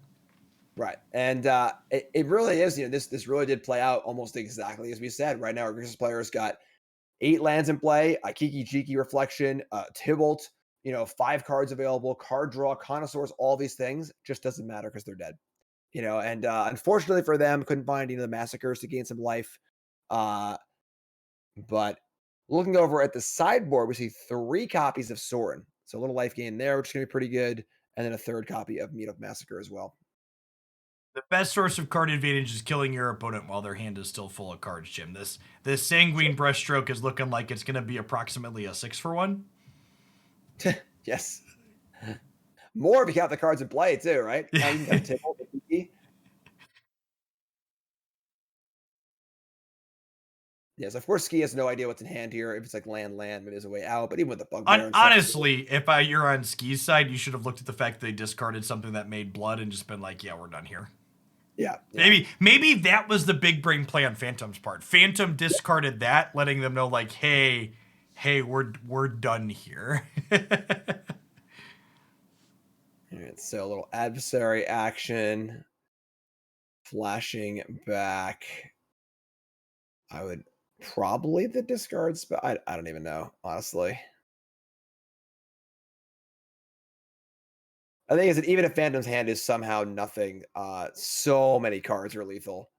B: Right. And it really is, this really did play out almost exactly as we said. Right now, our Grixis player's got 8 lands in play, a Kiki Jiki Reflection, Tybalt, 5 cards available, card draw, Connoisseurs, all these things. Just doesn't matter because they're dead. And unfortunately for them, couldn't find the massacres to gain some life. But looking over at the sideboard, we see 3 copies of Sorin. So a little life gain there, which is going to be pretty good. And then a 3rd copy of Meat of Massacre as well.
A: The best source of card advantage is killing your opponent while their hand is still full of cards, Jim. This Sanguine Brushstroke is looking like it's going to be approximately a 6-for-1.
B: Yes. More if you count the cards in play, too, right? Yes, of course, Ski has no idea what's in hand here. If it's like land, maybe there's a way out. But even with the bugbear,
A: honestly, if you're on Ski's side, you should have looked at the fact that they discarded something that made blood and just been like, yeah, we're done here.
B: Yeah.
A: Maybe that was the big brain play on Phantom's part. Phantom discarded that, letting them know, like, hey, we're done here.
B: All right, so a little adversary action. Flashing back. I would probably the discards, but I don't even know, honestly. I think is that even if Phantom's hand is somehow nothing, so many cards are lethal.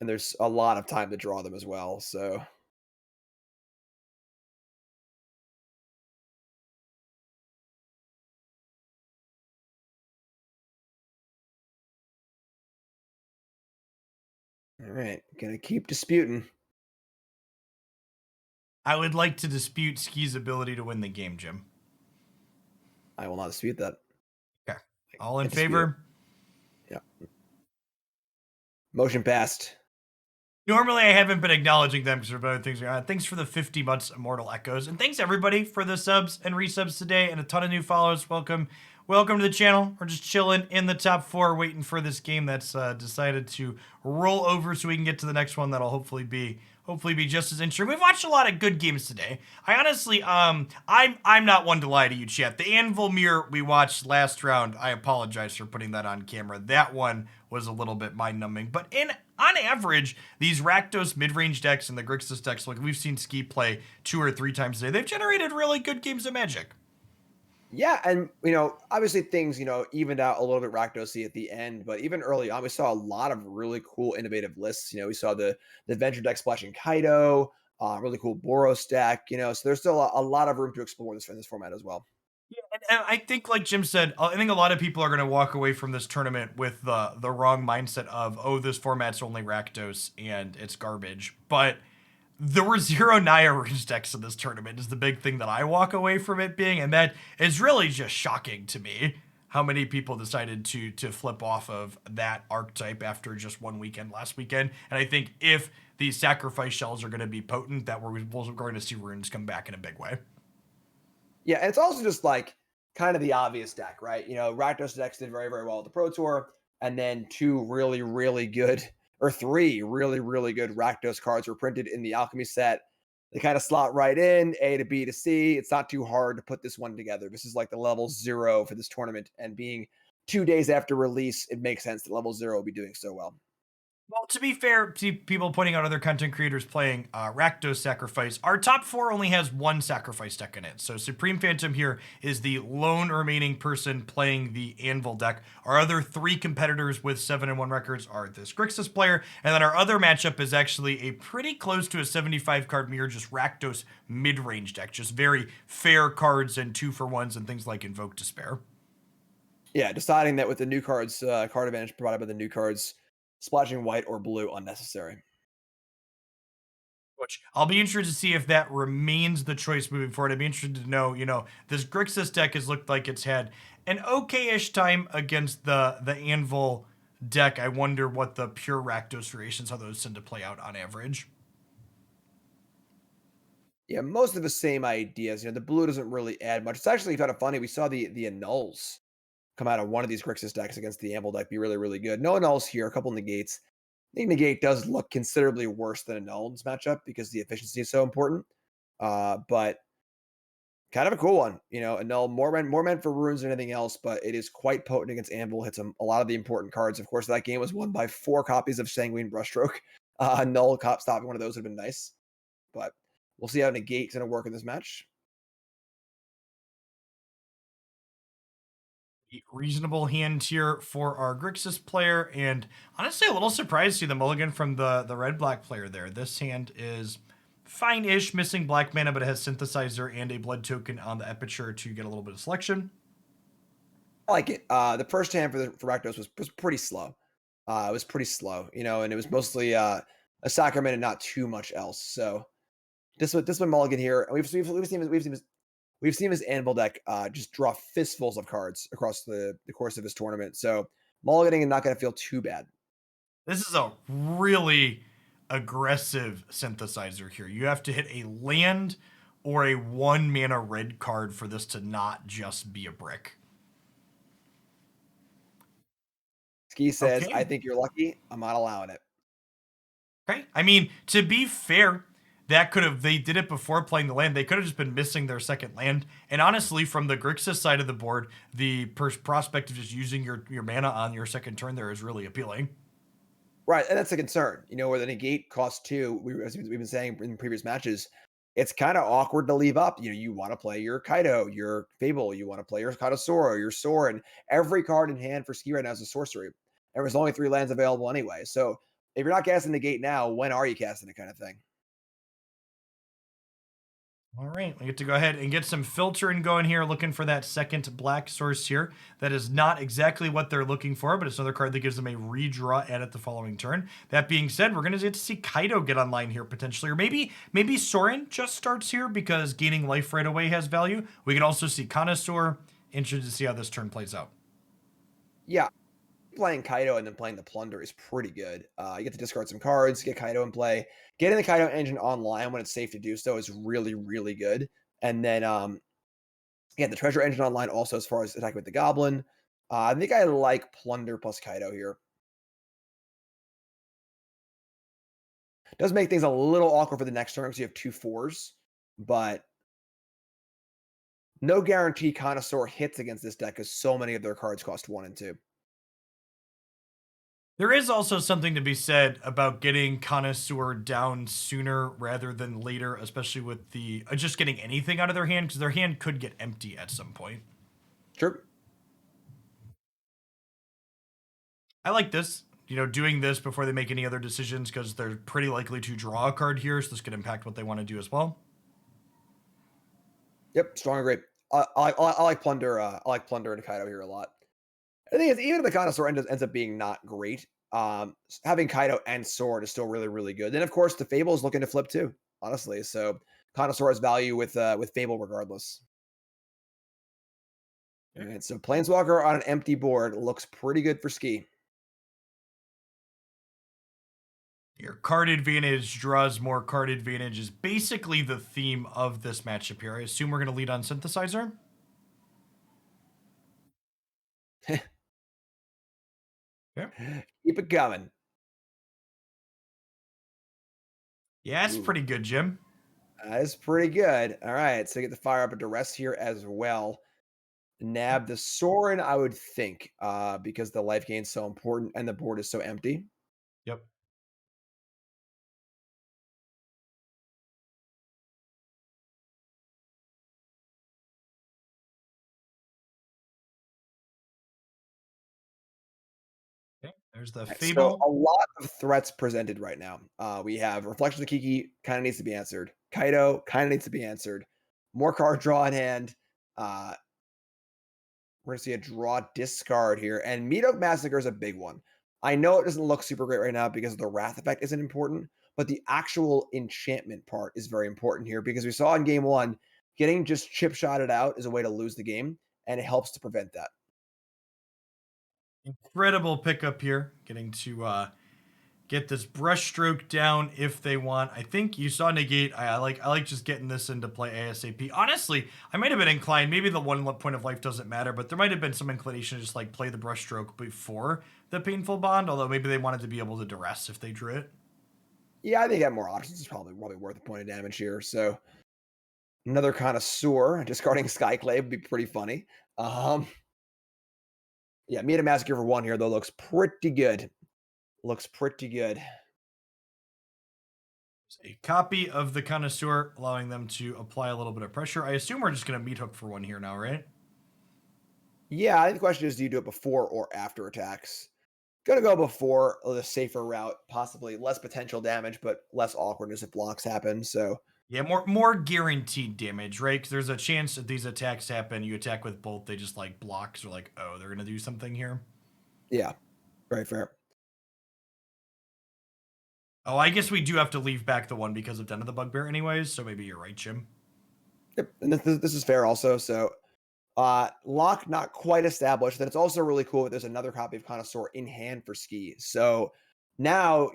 B: and there's a lot of time to draw them as well. So, all right, gonna keep disputing.
A: I would like to dispute Ski's ability to win the game, Jim.
B: I will not dispute that.
A: Okay. All in
B: Can't dispute it.
A: favor?
B: Yeah. Motion passed.
A: Normally, I haven't been acknowledging them because there have been other things going on. Thanks for the 50 months, Immortal Echoes. And thanks, everybody, for the subs and resubs today and a ton of new follows. Welcome. Welcome to the channel. We're just chilling in the top 4, waiting for this game that's decided to roll over so we can get to the next one that'll hopefully be just as interesting. We've watched a lot of good games today. I honestly, I'm not one to lie to you, chat. The Anvil Mirror we watched last round, I apologize for putting that on camera. That one was a little bit mind-numbing. But on average, these Rakdos mid-range decks and the Grixis decks, like we've seen Ski play 2 or 3 times a day, they've generated really good games of Magic.
B: Yeah, and obviously things evened out a little bit Rakdos at the end, but even early on, we saw a lot of really cool, innovative lists. We saw the Venture deck splashing Kaido, really cool Boros deck. So there's still a lot of room to explore in this format as well.
A: Yeah, and I think, like Jim said, I think a lot of people are going to walk away from this tournament with the wrong mindset of, oh, this format's only Rakdos and it's garbage. But there were 0 Naya Rouge decks in this tournament is the big thing that I walk away from it being, and that is really just shocking to me how many people decided to flip off of that archetype after just one weekend last weekend. And I think if these sacrifice shells are going to be potent, that we're going to see runes come back in a big way.
B: Yeah, and it's also just like kind of the obvious deck, right? Rakdos decks did very, very well at the Pro Tour, and then 2 really, really good, or 3 really, really good Rakdos cards were printed in the Alchemy set. They kind of slot right in, A to B to C. It's not too hard to put this one together. This is like the level 0 for this tournament, and being 2 days after release, it makes sense that level 0 will be doing so well.
A: Well, to be fair to people pointing out other content creators playing Rakdos Sacrifice, our top 4 only has 1 Sacrifice deck in it. So Supreme Phantom here is the lone remaining person playing the Anvil deck. Our other 3 competitors with 7-1 records are this Grixis player, and then our other matchup is actually a pretty close to a 75 card mirror, just Rakdos mid-range deck. Just very fair cards and 2-for-1s and things like Invoke Despair.
B: Yeah, deciding that with the new cards, card advantage provided by the new cards, splashing white or blue unnecessary.
A: Which I'll be interested to see if that remains the choice moving forward. I'd be interested to know, this Grixis deck has looked like it's had an okay-ish time against the Anvil deck. I wonder what the pure Rakdos variations, how those tend to play out on average.
B: Yeah, most of the same ideas. The blue doesn't really add much. It's actually kind of funny. We saw the annuls come out of one of these Grixis decks against the Anvil deck be really, really good. No annuls here, a couple negates. I think negate does look considerably worse than annul in this matchup because the efficiency is so important. But kind of a cool one. Annul more meant for runes than anything else, but it is quite potent against Anvil. Hits a lot of the important cards. Of course, that game was won by 4 copies of Sanguine Brushstroke. Null cop stopping one of those would have been nice, but we'll see how negate's going to work in this match.
A: Reasonable hand here for our Grixis player, and honestly a little surprised to see the mulligan from the red-black player there. This hand is fine-ish, missing black mana, but it has Synthesizer and a blood token on the Aperture to get a little bit of selection.
B: I like it. The first hand for Rakdos was pretty slow. It was pretty slow, and it was mostly a sacrament and not too much else. So this one mulligan here, we've seen his Anvil deck just draw fistfuls of cards across the course of his tournament. So mulliganing is not going to feel too bad.
A: This is a really aggressive Synthesizer here. You have to hit a land or a 1 mana red card for this to not just be a brick.
B: Ski says,
A: Okay.
B: I think you're lucky. I'm not allowing it.
A: Okay. I mean, to be fair, they did it before playing the land. They could have just been missing their second land. And honestly, from the Grixis side of the board, the prospect of just using your mana on your second turn there is really appealing.
B: Right, and that's a concern. Where the negate costs 2, as we've been saying in previous matches, it's kind of awkward to leave up. You want to play your Kaido, your Fable, you want to play your Kaido Sora, your Sora, and every card in hand for Ski right now is a sorcery. And there's only 3 lands available anyway. So if you're not casting the gate now, when are you casting it kind of thing?
A: All right, we get to go ahead and get some filtering going here, looking for that second black source here. That is not exactly what they're looking for, but it's another card that gives them a redraw at it the following turn. That being said, we're going to get to see Kaido get online here potentially, or maybe Soren just starts here because gaining life right away has value. We can also see Connoisseur. Interested to see how this turn plays out.
B: Yeah, playing Kaido and then playing the Plunder is pretty good. You get to discard some cards, get Kaido in play. Getting the Kaido engine online when it's safe to do so is really, really good. And then, yeah, the Treasure engine online also as far as attacking with the Goblin. I think I like Plunder plus Kaido here. Does make things a little awkward for the next turn because you have 2 4s, but no guarantee Connoisseur hits against this deck because so many of their cards cost 1 and 2.
A: There is also something to be said about getting Connoisseur down sooner rather than later, especially with the just getting anything out of their hand, because their hand could get empty at some point.
B: Sure.
A: I like this, doing this before they make any other decisions, because they're pretty likely to draw a card here, so this could impact what they want to do as well.
B: Yep, strong and great. I like Plunder. I like Plunder and Kaido here a lot. The thing is, even if the Connoisseur ends up being not great, having Kaido and Sword is still really, really good. Then, of course, the Fable is looking to flip too, honestly. So Connoisseur has value with Fable regardless. All right, so Planeswalker on an empty board looks pretty good for Ski.
A: Your card advantage draws more card advantage is basically the theme of this matchup here. I assume we're going to lead on Synthesizer.
B: Yeah. Keep it coming.
A: Yeah, it's pretty good, Jim.
B: That's pretty good. All right, so get the fire up a duress here as well. Nab the Sorin, I would think, because the life gain is so important and the board is so empty.
A: Yep. Okay, there's the Fable.
B: So a lot of threats presented right now. We have Reflection of the Kiki, kind of needs to be answered. Kaido kind of needs to be answered. More card draw in hand. We're gonna see a draw discard here, and Meat Oak Massacre is a big one. I know it doesn't look super great right now because the Wrath effect isn't important, but the actual enchantment part is very important here because we saw in game 1, getting just chip shotted out is a way to lose the game, and it helps to prevent that.
A: Incredible pickup here, getting to get this brushstroke down if they want. I think you saw negate. I like just getting this into play ASAP. Honestly, I might have been inclined. Maybe the 1 point of life doesn't matter, but there might have been some inclination to just like play the brushstroke before the painful bond. Although maybe they wanted to be able to duress if they drew it.
B: Yeah, I think have more options is probably worth a point of damage here. So another Connoisseur discarding Skyclave would be pretty funny. Yeah, Meat Oak Massacre for 1 here though looks pretty good. Looks pretty good.
A: A copy of the Connoisseur, allowing them to apply a little bit of pressure. I assume we're just going to meat hook for 1 here now, right?
B: Yeah, I think the question is, do you do it before or after attacks? Gonna go before the safer route, possibly less potential damage, but less awkwardness if blocks happen. So
A: Yeah, more guaranteed damage, right? Because there's a chance that these attacks happen. You attack with both, they just like blocks or like, oh, they're gonna do something here.
B: yeah, very fair.
A: Oh, I guess we do have to leave back the 1 because of Den of the Bugbear anyways, so maybe you're right, Jim.
B: Yep, and this is fair also. So lock not quite established. Then it's also really cool that there's another copy of Connoisseur in hand for Ski. So now,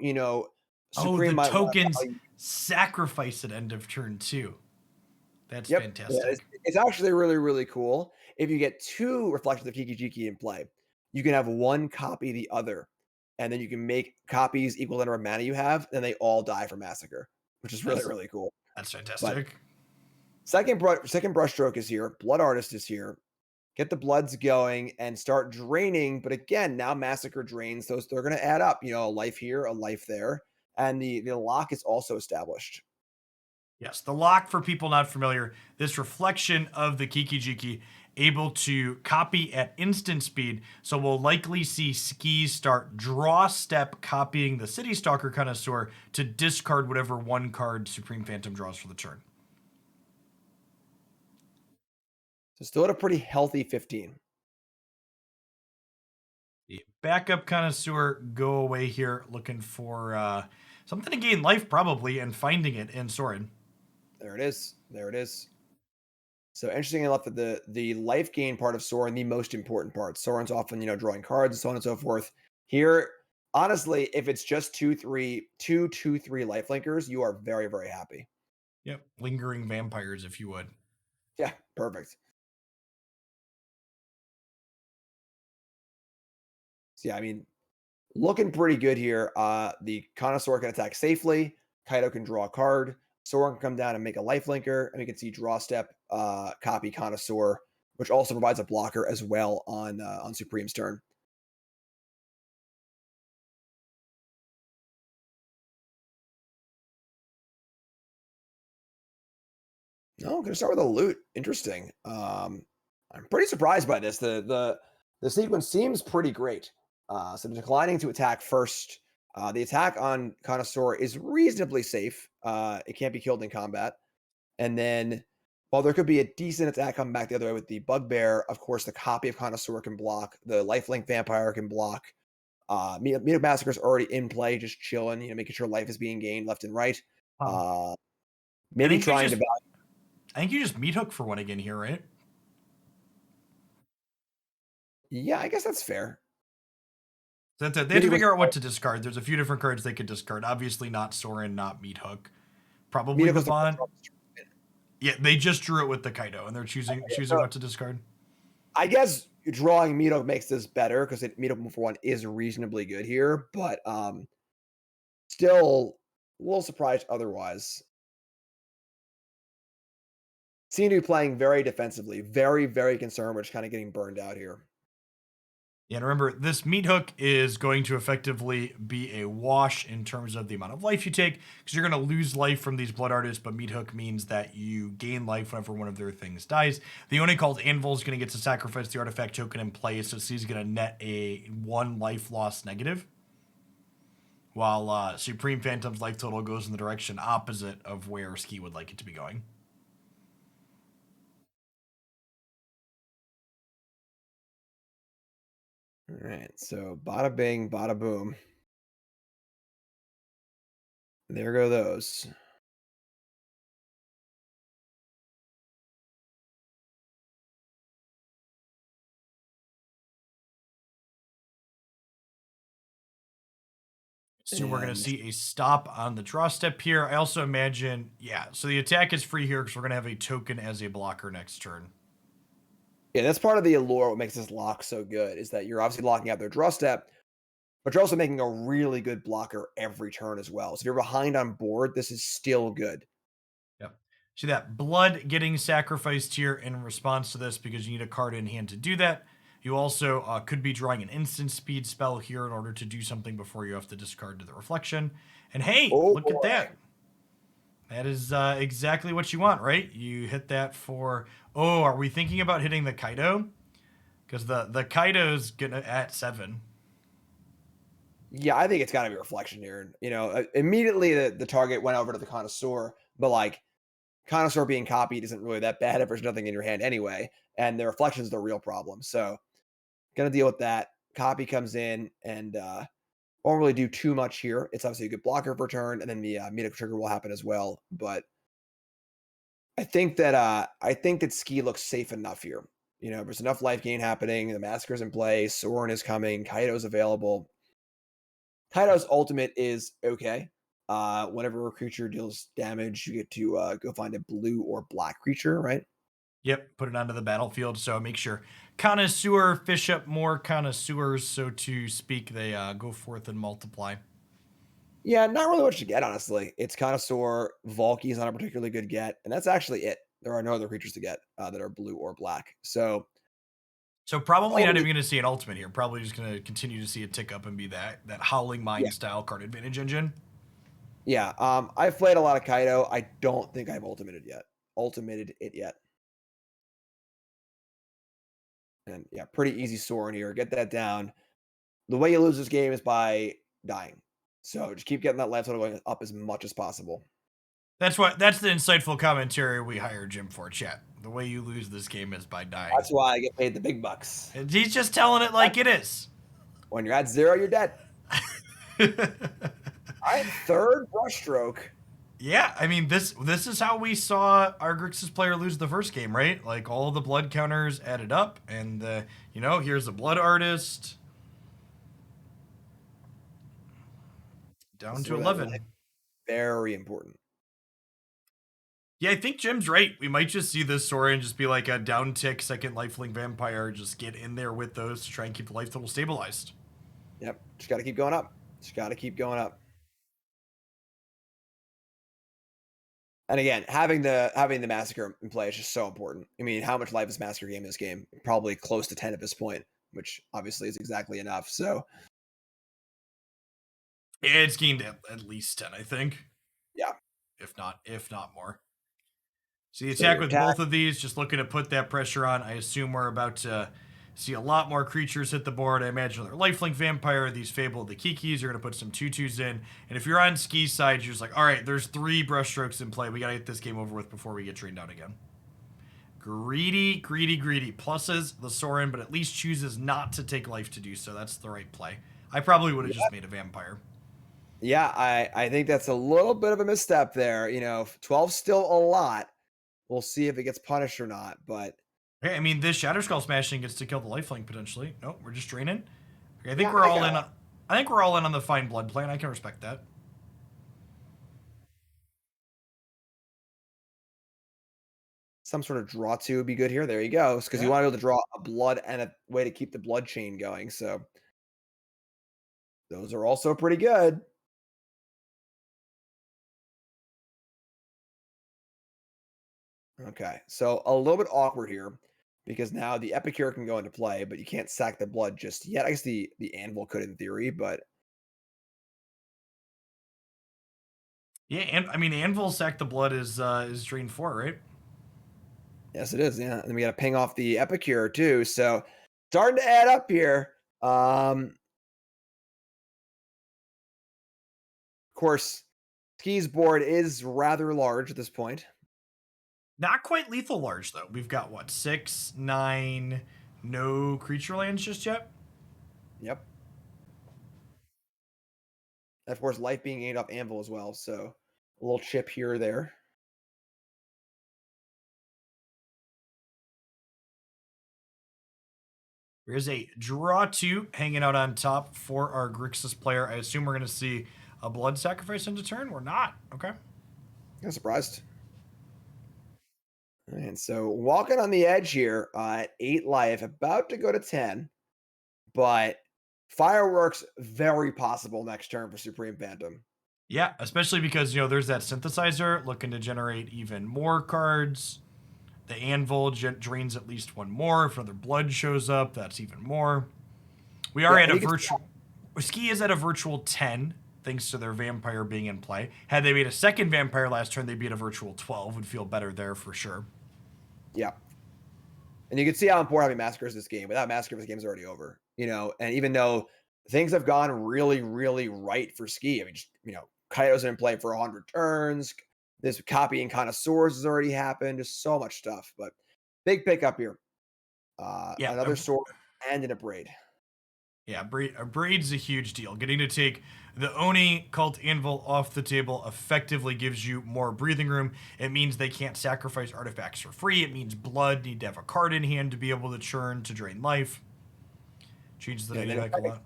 A: Supreme
B: might
A: tokens sacrifice at end of turn 2. That's fantastic.
B: Yeah, it's actually really, really cool. If you get 2 Reflections of Kiki Jiki in play, you can have 1 copy the other, and then you can make copies equal to the number of mana you have, and they all die for Massacre, which is really, really cool.
A: That's fantastic.
B: But second brushstroke is here. Blood Artist is here. Get the bloods going and start draining. But again, now Massacre drains those. They're going to add up. A life here, a life there, and the lock is also established.
A: Yes, the lock, for people not familiar, this reflection of the Kiki Jiki able to copy at instant speed. So we'll likely see Ski start draw step copying the City Stalker Connoisseur to discard whatever one card Supreme Phantom draws for the turn.
B: So still at a pretty healthy 15.
A: The backup Connoisseur go away here, looking for something to gain life probably, and finding it in Sorin.
B: There it is. There it is. So interesting enough that the life gain part of Sorin, the most important part. Sorin's often, drawing cards and so on and so forth. Here, honestly, if it's just 2-3 lifelinkers, you are very, very happy.
A: Yep, lingering vampires, if you would.
B: Yeah, perfect. So yeah, I mean, looking pretty good here. The Connoisseur can attack safely. Kaido can draw a card. Sorin can come down and make a lifelinker, and we can see draw step, copy Connoisseur, which also provides a blocker as well on Supreme's turn. No, I'm gonna start with a loot. Interesting. I'm pretty surprised by this. The sequence seems pretty great. So declining to attack first. The attack on Connoisseur is reasonably safe. It can't be killed in combat. And then, while there could be a decent attack coming back the other way with the Bugbear, of course, the copy of Connoisseur can block. The Lifelink Vampire can block. Meat Massacre is already in play, just chilling, making sure life is being gained left and right.
A: I
B: Maybe
A: think
B: trying to.
A: I think you just meat hook for one again here, right?
B: Yeah, I guess that's fair.
A: So they have to figure out what to discard. There's a few different cards they could discard. Obviously, not Sorin, not Meat Hook. Probably Levant. Yeah, they just drew it with the Kaido, and they're choosing what to discard.
B: I guess drawing Meat Hook makes this better because Meat Hook for one is reasonably good here, but still a little surprised otherwise. Seem to be playing very defensively, very, very concerned. We're just kind of getting burned out here.
A: Yeah, and remember, this Meat Hook is going to effectively be a wash in terms of the amount of life you take, because you're going to lose life from these Blood Artists, but Meat Hook means that you gain life whenever one of their things dies. The Oni called Anvil is going to get to sacrifice the artifact token in play, so he's going to net a 1 life loss negative, while Supreme Phantom's life total goes in the direction opposite of where Ski would like it to be going.
B: All right, so bada bing, bada boom. There go those.
A: So we're going to see a stop on the draw step here. I also imagine, so the attack is free here because we're going to have a token as a blocker next turn.
B: Yeah, that's part of the allure. What makes this lock so good is that you're obviously locking out their draw step, but you're also making a really good blocker every turn as well. So if you're behind on board, this is still good.
A: Yep. See that blood getting sacrificed here in response to this because you need a card in hand to do that. You also could be drawing an instant speed spell here in order to do something before you have to discard to the reflection. And hey, look at that. That is exactly what you want, right? You hit that for... Oh, are we thinking about hitting the Kaido? Because the Kaido's gonna at 7.
B: Yeah, I think it's got to be reflection here. Immediately the target went over to the Connoisseur, but like Connoisseur being copied isn't really that bad if there's nothing in your hand anyway, and the reflection is the real problem. So, gonna deal with that. Copy comes in and won't really do too much here. It's obviously a good blocker for turn, and then the Meat trigger will happen as well. But I think that Ski looks safe enough here. There's enough life gain happening. The Massacre's in play. Sorin is coming. Kaido's available. Kaido's ultimate is okay. Whenever a creature deals damage, you get to go find a blue or black creature, right?
A: Yep, put it onto the battlefield. So make sure Connoisseur fish up more Connoisseurs, so to speak. They go forth and multiply.
B: Yeah, not really much to get, honestly. It's Connoisseur. Valky's not a particularly good get, and that's actually it. There are no other creatures to get that are blue or black. So
A: probably not even going to see an ultimate here. Probably just going to continue to see it tick up and be that Howling Mind style card advantage engine.
B: Yeah, I've played a lot of Kaido. I don't think I've ultimated it yet. And yeah, pretty easy Soren here. Get that down. The way you lose this game is by dying. So just keep getting that life total going up as much as possible.
A: That's the insightful commentary we hired Jim for, chat. The way you lose this game is by dying.
B: That's why I get paid the big bucks.
A: And he's just telling it like it is.
B: When you're at 0, you're dead. All right, third brushstroke.
A: Yeah, I mean this is how we saw our Grixis player lose the first game, right? Like all the blood counters added up, and here's a blood artist down to 11.
B: Very important.
A: Yeah, I think Jim's right. We might just see this Soren just be like a down tick second lifelink vampire, just get in there with those to try and keep the life total stabilized.
B: Yep, just got to keep going up. Just got to keep going up. And again, having the Massacre in play is just so important. I mean, how much life is Massacre game in this game? Probably close to 10 at this point, which obviously is exactly enough. So
A: It's gained at least 10, I think.
B: Yeah.
A: If not more. So the attack with
B: attack.
A: both of these, just looking to put that pressure on. I assume we're about to see a lot more creatures hit the board. I imagine another lifelink vampire, these Fable, the Kikis. You're going to put some 2/2s in. And if you're on Ski's side, you're just like, all right, there's 3 brushstrokes in play. We got to get this game over with before we get drained out again. Greedy. Pluses the Soren, but at least chooses not to take life to do so. That's the right play. I probably would have just made a vampire.
B: Yeah, I think that's a little bit of a misstep there. 12's still a lot. We'll see if it gets punished or not, but
A: Okay, I mean, this Shatter Skull smashing gets to kill the lifelink potentially. No, we're just draining. Okay, I think
B: Yeah,
A: we're all in. I think we're all in on the fine blood plan. I can respect that.
B: some sort of draw 2 would be good here. There you go. Because you want to be able to draw a blood and a way to keep the blood chain going. So those are also pretty good. Okay, so a little bit awkward here because now the Epicure can go into play, but you can't sack the blood just yet. I guess the Anvil could in theory, but
A: Yeah, and I mean, Anvil sack the blood is drain 4, right?
B: yes, it is. Yeah, and we got to ping off the Epicure too. So starting to add up here. Of course, Ski's board is rather large at this point.
A: Not quite lethal large though. We've got what 6, 9, no creature lands just yet.
B: Yep. And of course, life being gained off Anvil as well. So a little chip here or there.
A: There's a draw 2 hanging out on top for our Grixis player. I assume we're going to see a blood sacrifice into turn. We're not. Okay.
B: I'm surprised. And so walking on the edge here at 8 life, about to go to 10, but fireworks very possible next turn for Supreme Phantom.
A: Yeah, especially because there's that synthesizer looking to generate even more cards. The Anvil drains at least 1 more. If another blood shows up, that's even more. We are at a virtual. Ski is at a virtual 10, thanks to their vampire being in play. Had they made a second vampire last turn, they'd be at a virtual 12. Would feel better there for sure.
B: Yeah. And you can see how important having Massacres this game. Without Massacre, this game's already over. And even though things have gone really, really right for Ski, I mean, just, Kaito's in play for 100 turns. This copying Connoisseurs has already happened. Just so much stuff. But big pickup here. Another sword and an Abrade.
A: Yeah, a Braid's a huge deal. Getting to take the Oni Cult Anvil off the table effectively gives you more breathing room. It means they can't sacrifice artifacts for free. It means blood need to have a card in hand to be able to churn to drain life. Changes the dynamic a lot.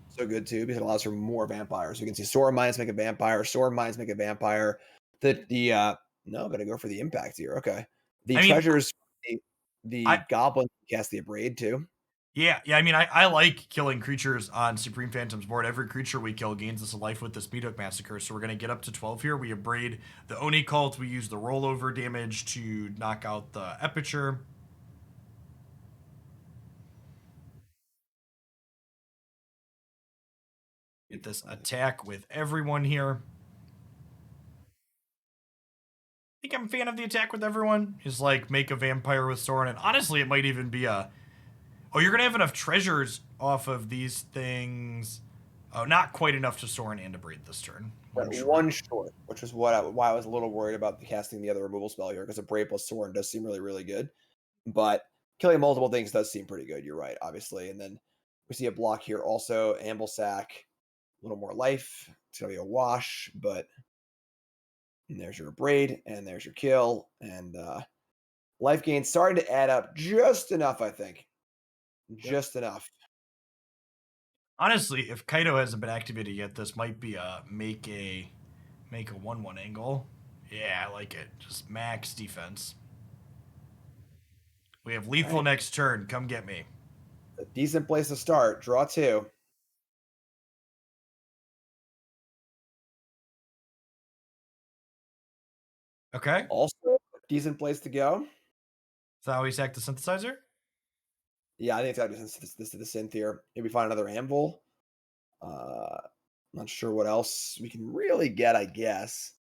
B: So good too because it allows for more vampires. You can see Sword Mines make a vampire, Sword Mines make a vampire. Gotta go for the impact here. Okay. Treasures, the goblin cast the Abrade too.
A: Yeah. I mean, I like killing creatures on Supreme Phantom's board. Every creature we kill gains us a life with the Speedhook Massacre, so we're going to get up to 12 here. We Abrade the Oni Cult. We use the rollover damage to knock out the Epicure. Get this attack with everyone here. I think I'm a fan of the attack with everyone. Is like make a vampire with Soren, and honestly, it might even be a... Oh, you're gonna have enough treasures off of these things. Oh, not quite enough to Soren and to Braid this turn. One
B: But
A: short.
B: one short, which is why I was a little worried about the casting the other removal spell here, because a Brave plus Soren does seem really, really good. But killing multiple things does seem pretty good. You're right, obviously. And then we see a block here also, Amble Sack, a little more life. It's gonna be a wash, but and there's your Braid, and there's your kill, and life gain starting to add up just enough, I think. Just enough.
A: Honestly, if Kaido hasn't been activated yet, this might be a make a 1/1 angle. Yeah, I like it. Just max defense. We have lethal
B: Right.
A: next turn. Come get me.
B: A decent place to start. Draw 2.
A: Okay.
B: Also, decent place to go.
A: Is that how we sack the synthesizer?
B: Yeah, I think it's got to be this to the synth here. Maybe find another anvil. Uh, not sure what else we can really get. I guess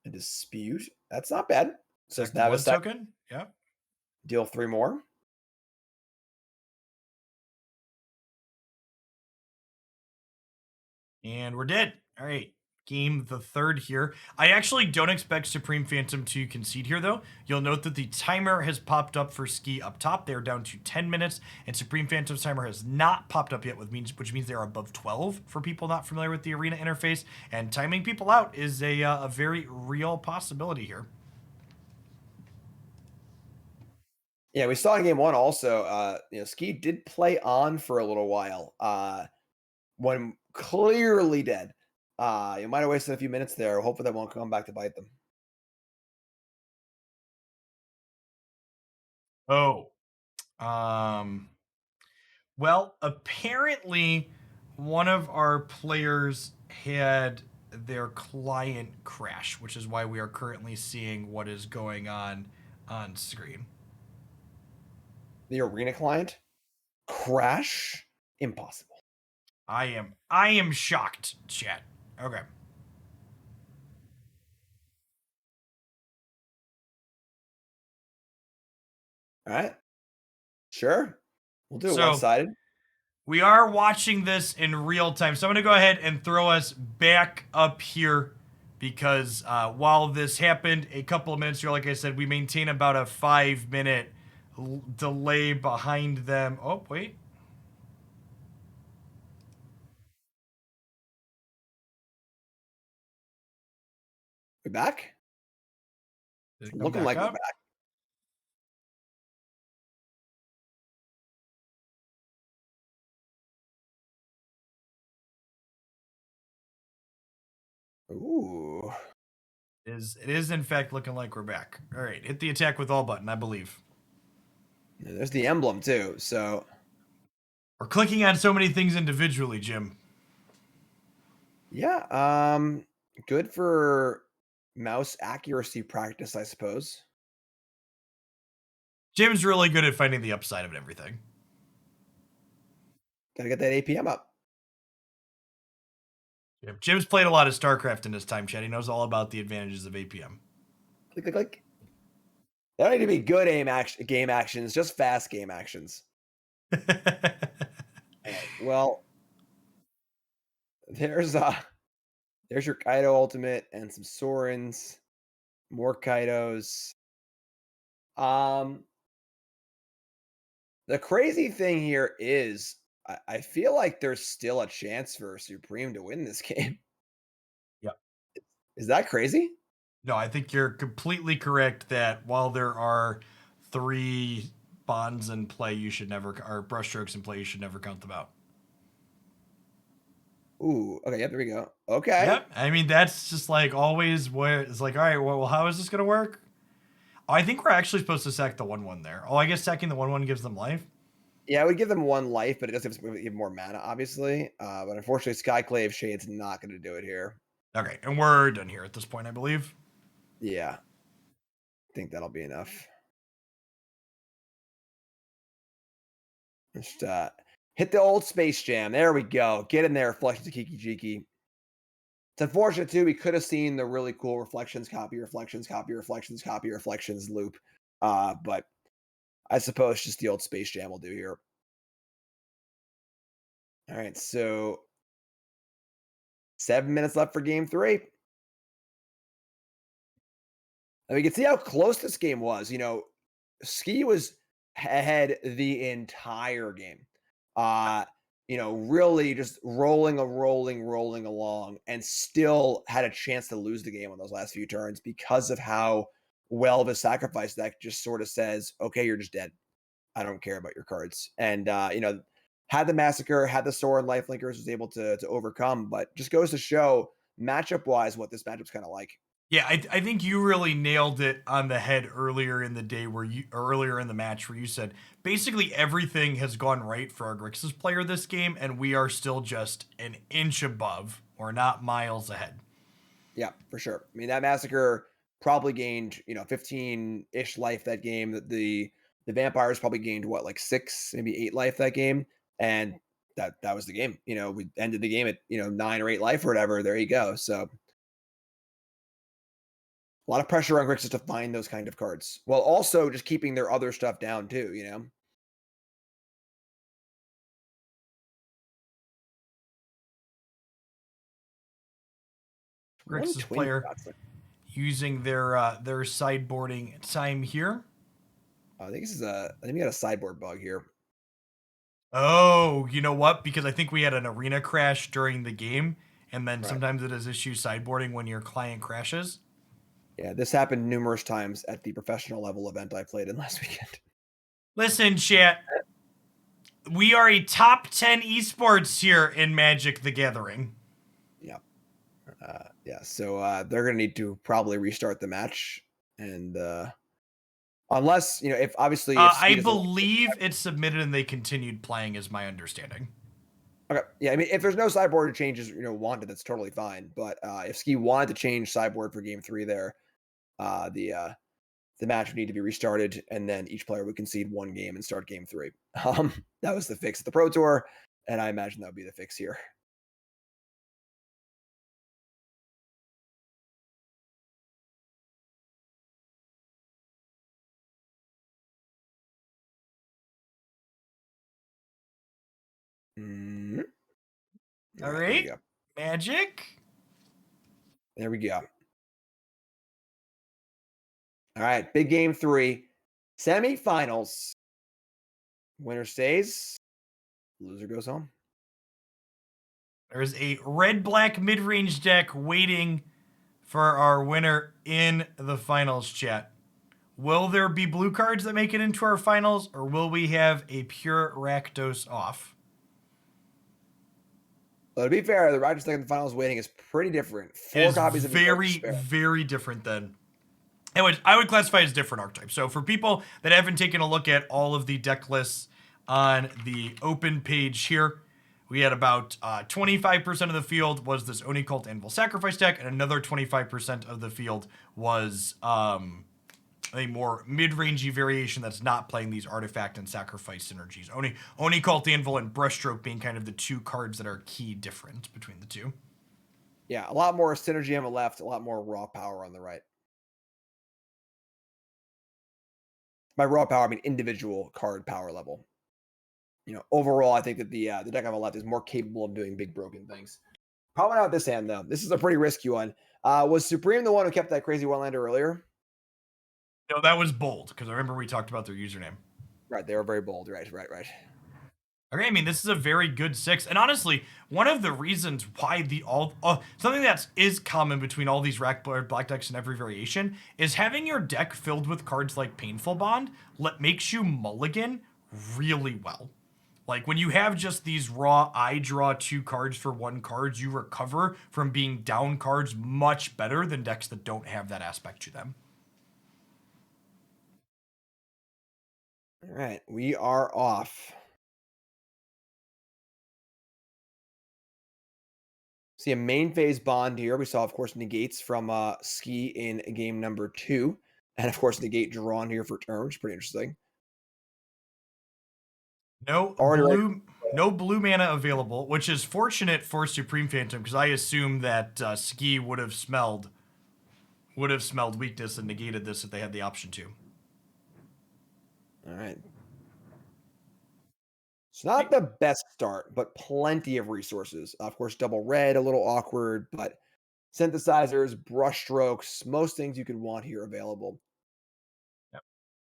B: a dispute. That's not bad. So
A: Sack the
B: have a
A: blood
B: sec.
A: token? Yeah.
B: Deal 3 more.
A: And we're dead. All right. Game the third here. I actually don't expect Supreme Phantom to concede here, though. You'll note that the timer has popped up for Ski up top. They're down to 10 minutes, and Supreme Phantom's timer has not popped up yet, which means they're above 12 for people not familiar with the arena interface. And timing people out is a very real possibility here.
B: Yeah, we saw in game 1 also. Ski did play on for a little while. When clearly dead. You might have wasted a few minutes there. Hopefully that won't come back to bite them.
A: Oh. Well, apparently one of our players had their client crash, which is why we are currently seeing what is going on screen.
B: The arena client crash? Impossible.
A: I am shocked, chat. Okay.
B: All right. Sure. We'll do it
A: So
B: one-sided.
A: we are watching this in real time. So I'm going to go ahead and throw us back up here because while this happened a couple of minutes ago, like I said, we maintain about a 5-minute delay behind them. Oh, wait.
B: We're back?
A: Did it come
B: Looking
A: back
B: like we're
A: up?
B: back. Ooh.
A: It is in fact looking like we're back. All right, hit the attack with all button, I believe.
B: Yeah, there's the emblem too. So
A: We're clicking on so many things individually, Jim.
B: yeah, good for mouse accuracy practice, I suppose.
A: Jim's really good at finding the upside of everything.
B: Gotta get that APM up.
A: Jim's played a lot of StarCraft in his time, chat. He knows all about the advantages of APM.
B: Click, click, click. They don't need to be good game actions, just fast game actions. Well, there's your Kaido ultimate and some Sorens, more Kaidos. The crazy thing here is I feel like there's still a chance for Supreme to win this game.
A: Yep.
B: Is that crazy?
A: No, I think you're completely correct that while there are 3 bonds in play, you should never, or brushstrokes in play, you should never count them out.
B: Ooh, okay, yep, there we go. Okay.
A: Yep. I mean, that's just like always where it's like, all right, well, how is this going to work? Oh, I think we're actually supposed to sack the 1/1 there. Oh, I guess sacking the 1/1 gives them life.
B: Yeah, I would give them 1 life, but it does give more mana, obviously. But unfortunately, Skyclave Shade's not going to do it here.
A: Okay, and we're done here at this point, I believe.
B: Yeah. I think that'll be enough. Just hit the old Space Jam. There we go. Get in there, Reflections of Kiki Jiki. It's unfortunate, too. We could have seen the really cool reflections, copy reflections, copy reflections, copy reflections loop. But I suppose just the old Space Jam will do here. All right, so 7 minutes left for game three. And we can see how close this game was. Ski was ahead the entire game. Uh, really just rolling along, and still had a chance to lose the game on those last few turns because of how well the sacrifice deck just sort of says, okay, you're just dead. I don't care about your cards. And had the massacre, had the sword and lifelinkers, was able to overcome, but just goes to show matchup wise what this matchup's kind of like.
A: Yeah, I think you really nailed it on the head earlier in the day earlier in the match where you said basically everything has gone right for our Grixis player this game, and we are still just an inch above or not miles ahead.
B: Yeah, for sure. I mean, that massacre probably gained, 15-ish life that game. The vampires probably gained what, like 6, maybe 8 life that game. And that was the game. We ended the game at, 9 or 8 life or whatever. There you go. So a lot of pressure on Grixis to find those kind of cards, while also just keeping their other stuff down too. One
A: Grixis
B: twin
A: player
B: shots.
A: using their sideboarding time here.
B: I think we got a sideboard bug here.
A: Oh, you know what? Because I think we had an arena crash during the game, and then
B: Right.
A: sometimes it has issues sideboarding when your client crashes.
B: Yeah, this happened numerous times at the professional level event I played in last weekend.
A: Listen, chat. We are a top 10 esports here in Magic the Gathering.
B: Yeah. Yeah, so they're going to need to probably restart the match. And unless, if obviously if
A: I
B: Ski doesn't want to.
A: believe it's submitted and they continued playing, is my understanding.
B: Okay. Yeah, I mean, if there's no sideboard changes, wanted, that's totally fine. But if Ski wanted to change sideboard for game three there, the match would need to be restarted, and then each player would concede one game and start game three. That was the fix at the Pro Tour, and I imagine that would be the fix here. Mm-hmm.
A: All
B: There we
A: right.
B: go.
A: Magic.
B: There we go. All right, big game three, semifinals. Winner stays, loser goes home.
A: There's a red-black mid-range deck waiting for our winner in the finals, chat. Will there be blue cards that make it into our finals, or will we have a pure Rakdos off?
B: But to be fair, the Rakdos deck in the finals waiting is pretty different. Four
A: Is
B: copies of
A: very, very different than. I would classify as different archetypes. So for people that haven't taken a look at all of the deck lists on the open page here, we had about 25% of the field was this Oni Cult Anvil Sacrifice deck, and another 25% of the field was a more mid-rangey variation that's not playing these artifact and sacrifice synergies. Oni Cult Anvil and Brushstroke being kind of the two cards that are key different between the two.
B: Yeah, a lot more synergy on the left, a lot more raw power on the right. By raw power, I mean individual card power level. Overall, I think that the deck on the left is more capable of doing big broken things. Probably not this hand though. This is a pretty risky one. Was Supreme the one who kept that crazy one-lander earlier?
A: No, that was bold, because I remember we talked about their username.
B: Right, they were very bold. Right.
A: Okay, I mean, this is a very good 6, and honestly, one of the reasons why something that is common between all these black decks and every variation is having your deck filled with cards like Painful Bond makes you mulligan really well. Like when you have just these raw I draw 2 cards for 1 card, you recover from being down cards much better than decks that don't have that aspect to them.
B: All right, we are off. See a main phase bond here. We saw, of course, negates from Ski in game number 2. And, of course, negate drawn here for turn, which is pretty interesting.
A: No blue mana available, which is fortunate for Supreme Phantom, because I assume that Ski would have smelled weakness and negated this if they had the option to.
B: All right. It's not the best start, but plenty of resources. Of course, double red, a little awkward, but synthesizers, brush strokes, most things you could want here available.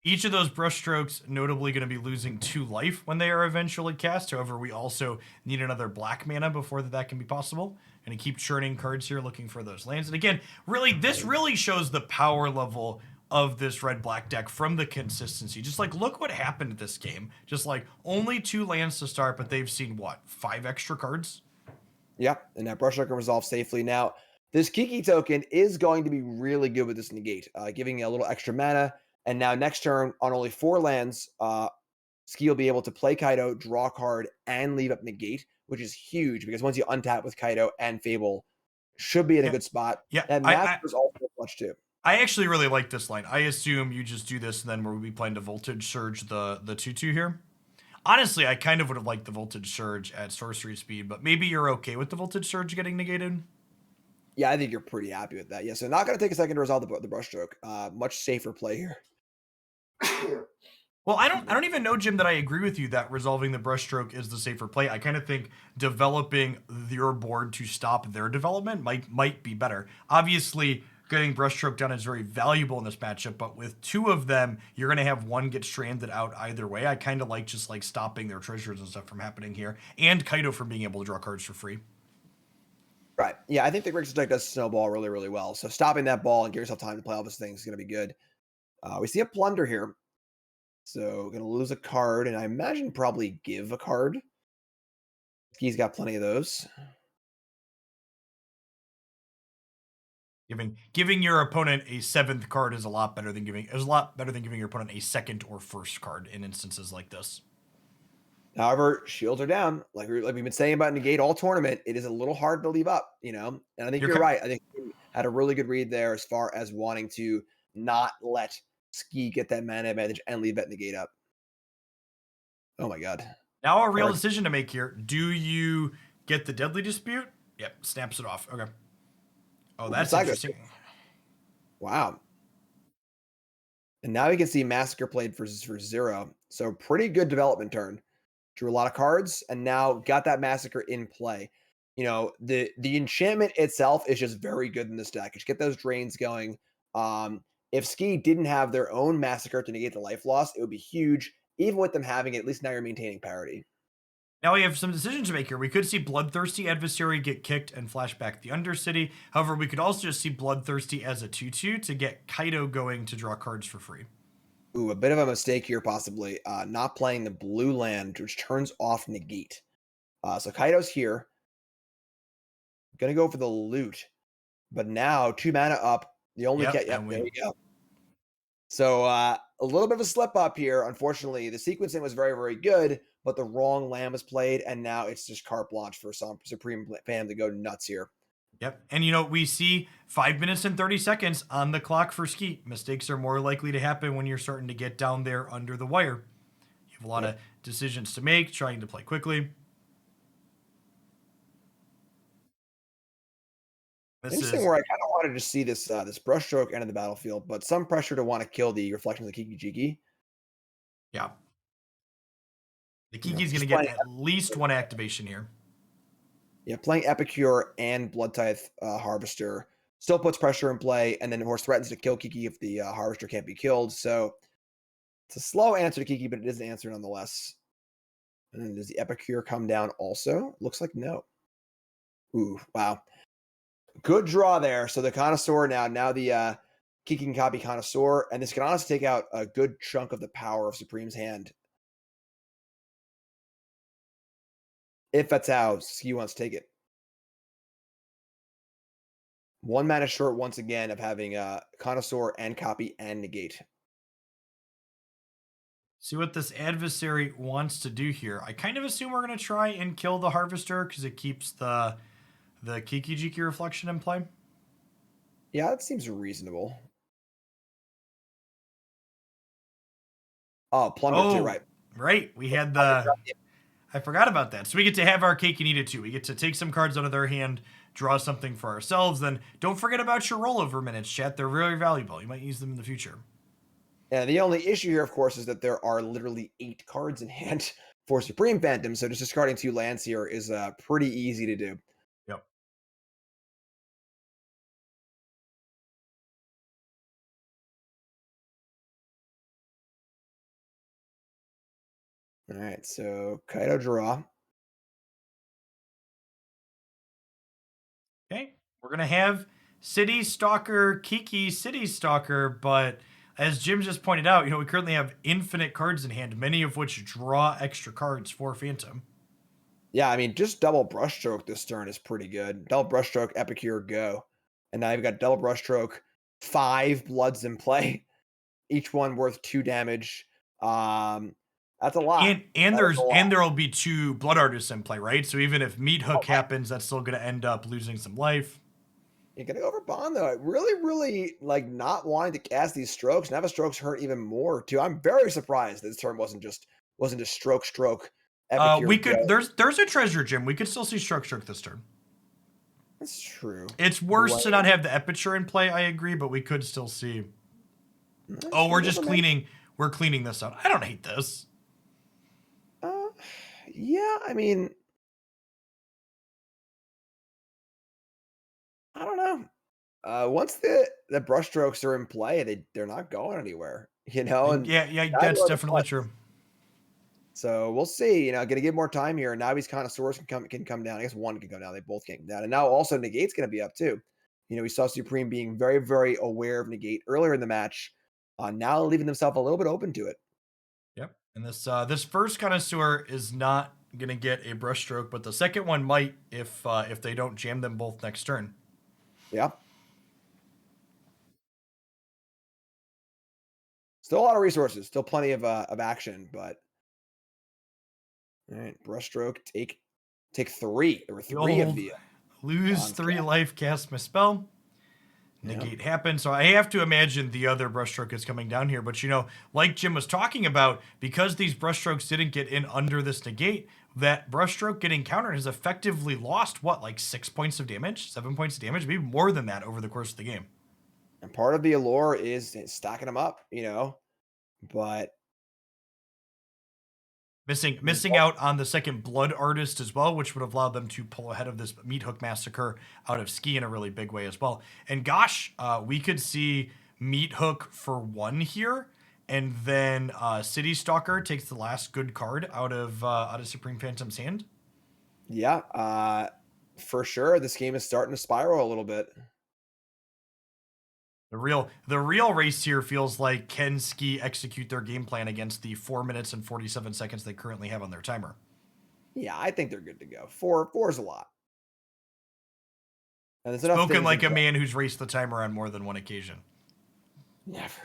A: Each of those brushstrokes notably going to be losing 2 life when they are eventually cast. However, we also need another black mana before that can be possible. Going to keep churning cards here, looking for those lands. And again, really, this really shows the power level of this red-black deck from the consistency. Just like, look what happened this game. Just like, only 2 lands to start, but they've seen, what, 5 extra cards?
B: Yeah, and that brush stroke can resolve safely. Now, this Kiki token is going to be really good with this negate, giving you a little extra mana. And now next turn, on only 4 lands, Ski will be able to play Kaido, draw a card, and leave up negate, which is huge because once you untap with Kaido and Fable, should be in a good spot.
A: Yeah,
B: And Master is also clutch too.
A: I actually really like this line. I assume you just do this, and then we'll be playing the Voltage Surge, the 2/2 here. Honestly, I kind of would have liked the Voltage Surge at sorcery speed, but maybe you're okay with the Voltage Surge getting negated.
B: Yeah, I think you're pretty happy with that. Yeah, so not going to take a second to resolve the brushstroke. Much safer play here.
A: Well, I don't even know, Jim, that I agree with you that resolving the brushstroke is the safer play. I kind of think developing your board to stop their development might be better. Obviously, getting brushstroke done is very valuable in this matchup, but with 2 of them, you're going to have one get stranded out either way. I kind of like just like stopping their treasures and stuff from happening here, and Kaido from being able to draw cards for free.
B: Right. Yeah, I think the Grixis deck does snowball really, really well. So stopping that ball and give yourself time to play all those things is going to be good. We see a plunder here. So going to lose a card, and I imagine probably give a card. He's got plenty of those.
A: Giving your opponent a 7th card is a lot better than giving your opponent a 2nd or 1st card in instances like this.
B: However, shields are down. Like we've been saying about negate all tournament, it is a little hard to leave up, you know? And I think you're right. I think you had a really good read there as far as wanting to not let Ski get that mana advantage and leave that negate up. Oh my god.
A: Now a real decision to make here. Do you get the Deadly Dispute? Yep, snaps it off. Okay. Oh, that's interesting.
B: Wow. And now we can see Massacre played for 0. So pretty good development turn. Drew a lot of cards and now got that Massacre in play. You know, the enchantment itself is just very good in this deck. Just get those drains going. If Ski didn't have their own Massacre to negate the life loss, it would be huge. Even with them having it, at least now you're maintaining parity.
A: Now we have some decisions to make here. We could see Bloodthirsty Adversary get kicked and flash back the Undercity. However, we could also just see Bloodthirsty as a 2/2 to get Kaido going to draw cards for free.
B: Ooh, a bit of a mistake here, possibly. Not playing the blue land, which turns off negate. So Kaido's here. Gonna go for the loot. But now, 2 mana up. The only there you go. So a little bit of a slip up here. Unfortunately, the sequencing was very, very good, but the wrong land was played, and now it's just carte blanche for some Supreme Fam to go nuts here.
A: Yep. And, you know, we see 5 minutes and 30 seconds on the clock for Ski. Mistakes are more likely to happen when you're starting to get down there under the wire. You have a lot of decisions to make, trying to play quickly.
B: Interesting where I kind of wanted to see this this brushstroke enter the battlefield, but some pressure to want to kill the Reflections of Kiki Jiki.
A: Yeah. The Kiki's going to get at least 1 activation here.
B: Yeah, playing Epicure and Blood Tithe Harvester still puts pressure in play, and then of course threatens to kill Kiki if the Harvester can't be killed. So it's a slow answer to Kiki, but it is an answer nonetheless. And then does the Epicure come down also? Looks like no. Ooh, wow. Good draw there. So the Connoisseur now the Kiki can copy Connoisseur, and this can honestly take out a good chunk of the power of Supreme's hand. If that's how Ski wants to take it. 1 mana short once again of having Connoisseur and copy and negate.
A: See what this adversary wants to do here. I kind of assume we're going to try and kill the Harvester because it keeps the Kiki Jiki Reflection in play.
B: Yeah, that seems reasonable. Oh, Plunder too, right.
A: Right. We had the... I forgot about that. So we get to have our cake and eat it too. We get to take some cards out of their hand, draw something for ourselves. Then don't forget about your rollover minutes, chat. They're very valuable. You might use them in the future.
B: Yeah, the only issue here, of course, is that there are literally 8 cards in hand for Supreme Phantom, so just discarding 2 lands here is pretty easy to do.
A: Yep.
B: All right, so Kaido draw.
A: Okay, we're gonna have City Stalker, Kiki City Stalker, but as Jim just pointed out, we currently have infinite cards in hand, many of which draw extra cards for Phantom.
B: Yeah, I mean, just double brushstroke this turn is pretty good. Double brushstroke, Epicure, go. And now you've got double brushstroke, 5 bloods in play, each one worth 2 damage. That's a lot.
A: And
B: That is a lot.
A: there'll be 2 Blood Artists in play, right? So even if Meat Hook
B: Oh,
A: happens, that's still gonna end up losing some life.
B: You're gonna go over Bond though. I really like not wanting to cast these strokes. Now the strokes hurt even more too. I'm very surprised this turn wasn't just stroke. Epicure,
A: We could
B: go.
A: there's a treasure, Jim. We could still see Stroke this turn.
B: That's true.
A: It's worse to not have the Epicure in play, I agree, but we could still see. Oh, we're just cleaning. We're cleaning this out. I don't hate this.
B: Yeah, I mean, I don't know. Once the brush strokes are in play, they're not going anywhere. And
A: Yeah, that's definitely true.
B: So we'll see. Gonna give more time here. Now he's kind of source can come down. I guess one can come down. They both can come down. And now also Negate's gonna be up too. We saw Supreme being very, very aware of Negate earlier in the match. Now leaving themselves a little bit open to it.
A: Yep. And this first connoisseur is not gonna get a brushstroke, but the second one might if they don't jam them both next turn.
B: Yeah. Still a lot of resources. Still plenty of action, but all right. Brushstroke. Take 3. There were 3 of the
A: lose 3 life, cast my spell. Negate happens. So I have to imagine the other brushstroke is coming down here. But like Jim was talking about, because these brushstrokes didn't get in under this negate, that brushstroke getting countered has effectively lost like 6 points of damage, 7 points of damage, maybe more than that over the course of the game.
B: And part of the allure is stacking them up, but
A: Missing out on the second Blood Artist as well, which would have allowed them to pull ahead of this Meat Hook Massacre out of Ski in a really big way as well. And gosh, we could see Meat Hook for 1 here, and then City Stalker takes the last good card out of Supreme Phantom's hand.
B: Yeah, for sure. This game is starting to spiral a little bit.
A: The real race here feels like, can Ski execute their game plan against the 4 minutes and 47 seconds they currently have on their timer?
B: Yeah, I think they're good to go. 4 is a lot.
A: And there's spoken like a man who's raced the timer on more than one occasion.
B: Never.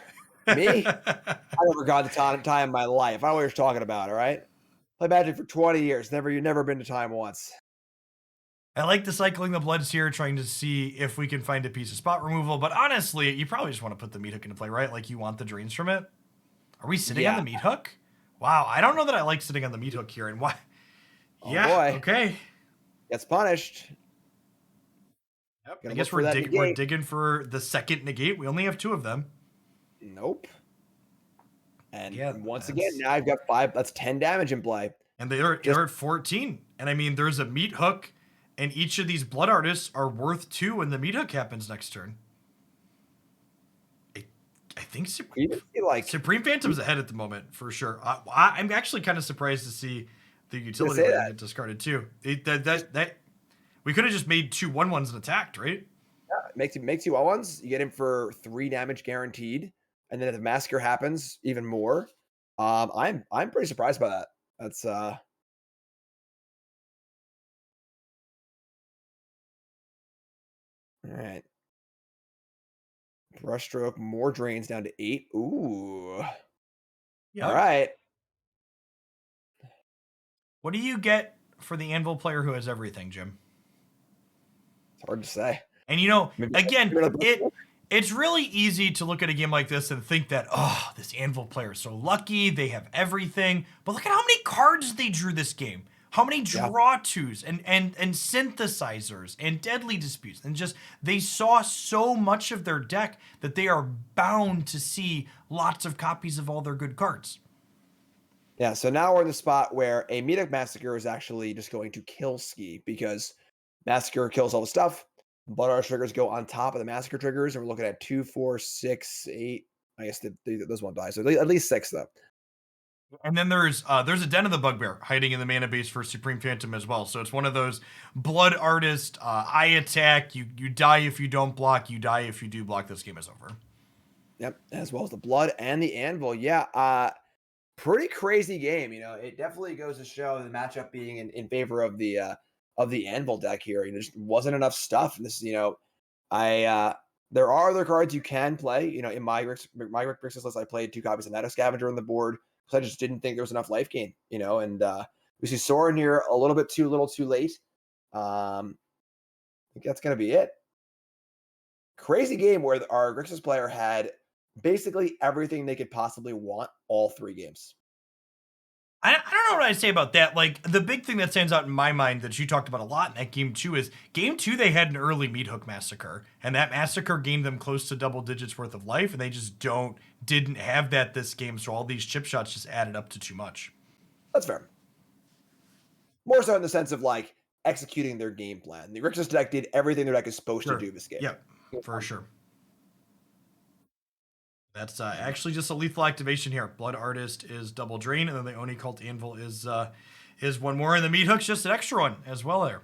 B: Me? I never got the time in my life. I don't know what you're talking about, all right? Play Magic for 20 years. You've never been to time once.
A: I like the cycling the bloods here, trying to see if we can find a piece of spot removal. But honestly, you probably just want to put the Meat Hook into play, right? Like you want the drains from it. Are we sitting on the Meat Hook? Wow, I don't know that I like sitting on the Meat Hook here. And why?
B: Oh, boy.
A: Okay.
B: Gets punished.
A: Yep. I guess we're digging for the second negate. We only have 2 of them.
B: Nope. And once again, now I've got 5. That's 10 damage in play.
A: And they're at 14. And I mean, there's a Meat Hook. And each of these Blood Artists are worth 2 when the Meat Hook happens next turn. I think Supreme Phantom's ahead at the moment, for sure. I'm actually kind of surprised to see the utility get discarded, too. That we could have just made 2 1/1s and attacked, right?
B: Yeah, it makes you 1/1s. You get him for 3 damage guaranteed. And then if the Massacre happens, even more. I'm pretty surprised by that. That's all right. Brushstroke, more drains down to 8. Ooh. Yeah. All right.
A: What do you get for the Anvil player who has everything, Jim?
B: It's hard to say.
A: And again, it's really easy to look at a game like this and think that, oh, this Anvil player is so lucky, they have everything. But look at how many cards they drew this game. How many draw 2s and synthesizers and deadly disputes, and just they saw so much of their deck that they are bound to see lots of copies of all their good cards.
B: Yeah, so now we're in the spot where a Meetup Massacre is actually just going to kill Ski because Massacre kills all the stuff. Blood Arch triggers go on top of the Massacre triggers, and we're looking at 2, 4, 6, 8. I guess those won't die, so at least 6 though.
A: And then there's a Den of the Bugbear hiding in the mana base for Supreme Phantom as well. So it's one of those Blood Artist, I attack, you die if you don't block, you die if you do block, this game is over.
B: Yep, as well as the Blood and the Anvil. Yeah, pretty crazy game. It definitely goes to show the matchup being in favor of the Anvil deck here. There just wasn't enough stuff. And this, I there are other cards you can play. In my Rick Brixis list, I played 2 copies of Night Scavenger on the board because I just didn't think there was enough life gain. And we see Sorin here a little bit too late. I think that's gonna be it. Crazy game where our Grixis player had basically everything they could possibly want all 3 games.
A: I don't know what I'd say about that. Like, the big thing that stands out in my mind that you talked about a lot in that game 2 is game 2, they had an early Meat Hook Massacre, and that massacre gained them close to double digits worth of life, and they just didn't have that this game, so all these chip shots just added up to too much.
B: That's fair. More so in the sense of like executing their game plan. The Grixis deck did everything their deck is supposed to do this game.
A: Yep, for sure. That's actually just a lethal activation here. Blood Artist is double drain, and then the Oni Cult Anvil is one more, and the Meat Hook's just an extra one as well there.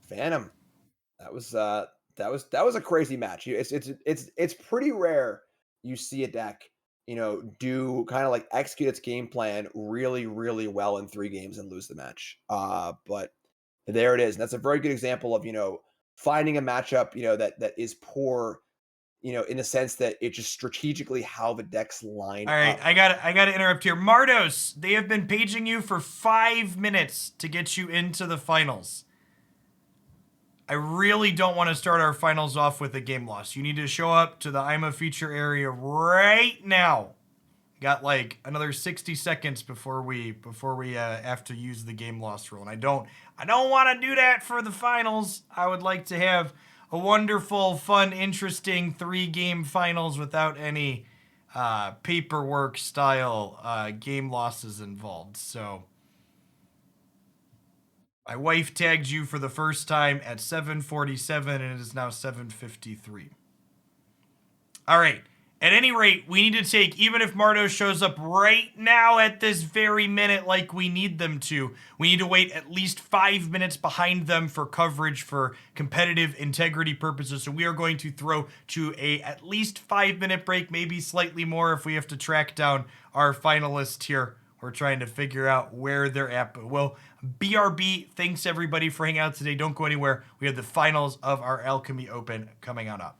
B: Phantom. That was a crazy match. It's pretty rare you see a deck, do kind of like execute its game plan really, really well in 3 games and lose the match. But there it is. And that's a very good example of, finding a matchup, that is poor, in the sense that it just strategically how the decks line
A: up. All right, I gotta interrupt here. Mardos, they have been paging you for 5 minutes to get you into the finals. I really don't want to start our finals off with a game loss. You need to show up to the I'm a feature area right now. Got like another 60 seconds before we have to use the game loss rule. And I don't want to do that for the finals. I would like to have a wonderful, fun, interesting 3-game finals without any paperwork style game losses involved. So my wife tagged you for the first time at 7:47, and it is now 7:53. All right. At any rate, we need to take, even if Mardo shows up right now at this very minute like we need them to, we need to wait at least 5 minutes behind them for coverage for competitive integrity purposes. So we are going to throw to a at least 5-minute break, maybe slightly more if we have to track down our finalists here. We're trying to figure out where they're at. But well, BRB, thanks everybody for hanging out today. Don't go anywhere. We have the finals of our Alchemy Open coming on up.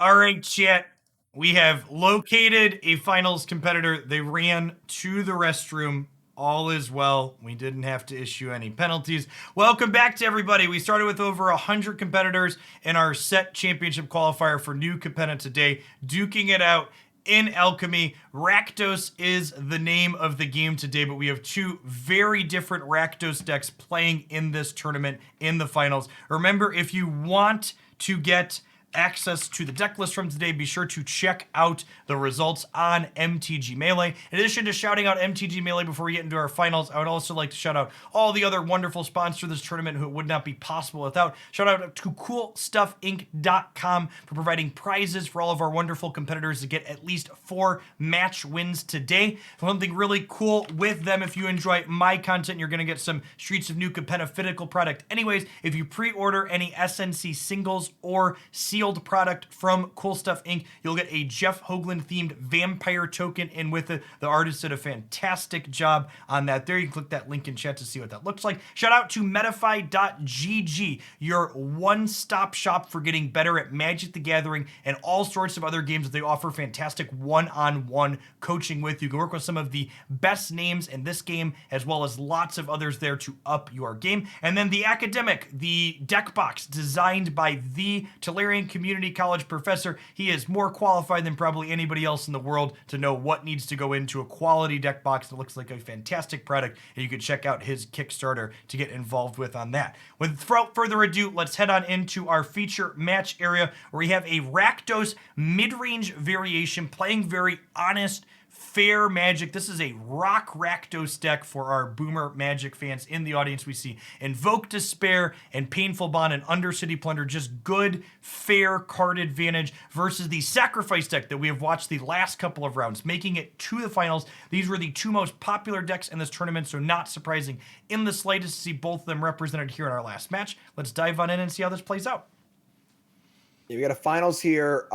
A: All right, chat. We have located a finals competitor. They ran to the restroom. All is well. We didn't have to issue any penalties. Welcome back to everybody. We started with over 100 competitors in our set championship qualifier for new competitor today, duking it out in Alchemy. Rakdos is the name of the game today, but we have two very different Rakdos decks playing in this tournament in the finals. Remember, if you want to get access to the deck list from today, be sure to check out the results on MTG Melee. In addition to shouting out MTG Melee before we get into our finals, I would also like to shout out all the other wonderful sponsors of this tournament who it would not be possible without. Shout out to CoolStuffInc.com for providing prizes for all of our wonderful competitors to get at least 4 match wins today. Something really cool with them, if you enjoy my content, you're going to get some Streets of New Capenna physical product. Anyways, if you pre-order any SNC singles or sealed product from Cool Stuff Inc., you'll get a Jeff Hoogland themed vampire token, and with it, the artist did a fantastic job on that. There, you can click that link in chat to see what that looks like. Shout out to Metafy.gg, your one-stop shop for getting better at Magic the Gathering and all sorts of other games. They offer fantastic one-on-one coaching with. You can work with some of the best names in this game, as well as lots of others there to up your game. And then the Academic, the deck box designed by the Tolarian Community College professor. He is more qualified than probably anybody else in the world to know what needs to go into a quality deck box that looks like a fantastic product, and you can check out his Kickstarter to get involved with on that. Without further ado, let's head on into our feature match area, where we have a Rakdos mid-range variation playing very honest, fair Magic. This is a rock Rakdos deck for our boomer Magic fans in the audience. We see Invoke Despair and Painful Bond and Undercity Plunder, just good, fair card advantage versus the Sacrifice deck that we have watched the last couple of rounds, making it to the finals. These were the two most popular decks in this tournament, so not surprising in the slightest to see both of them represented here in our last match. Let's dive on in and see how this plays out.
B: Yeah, we got a finals here.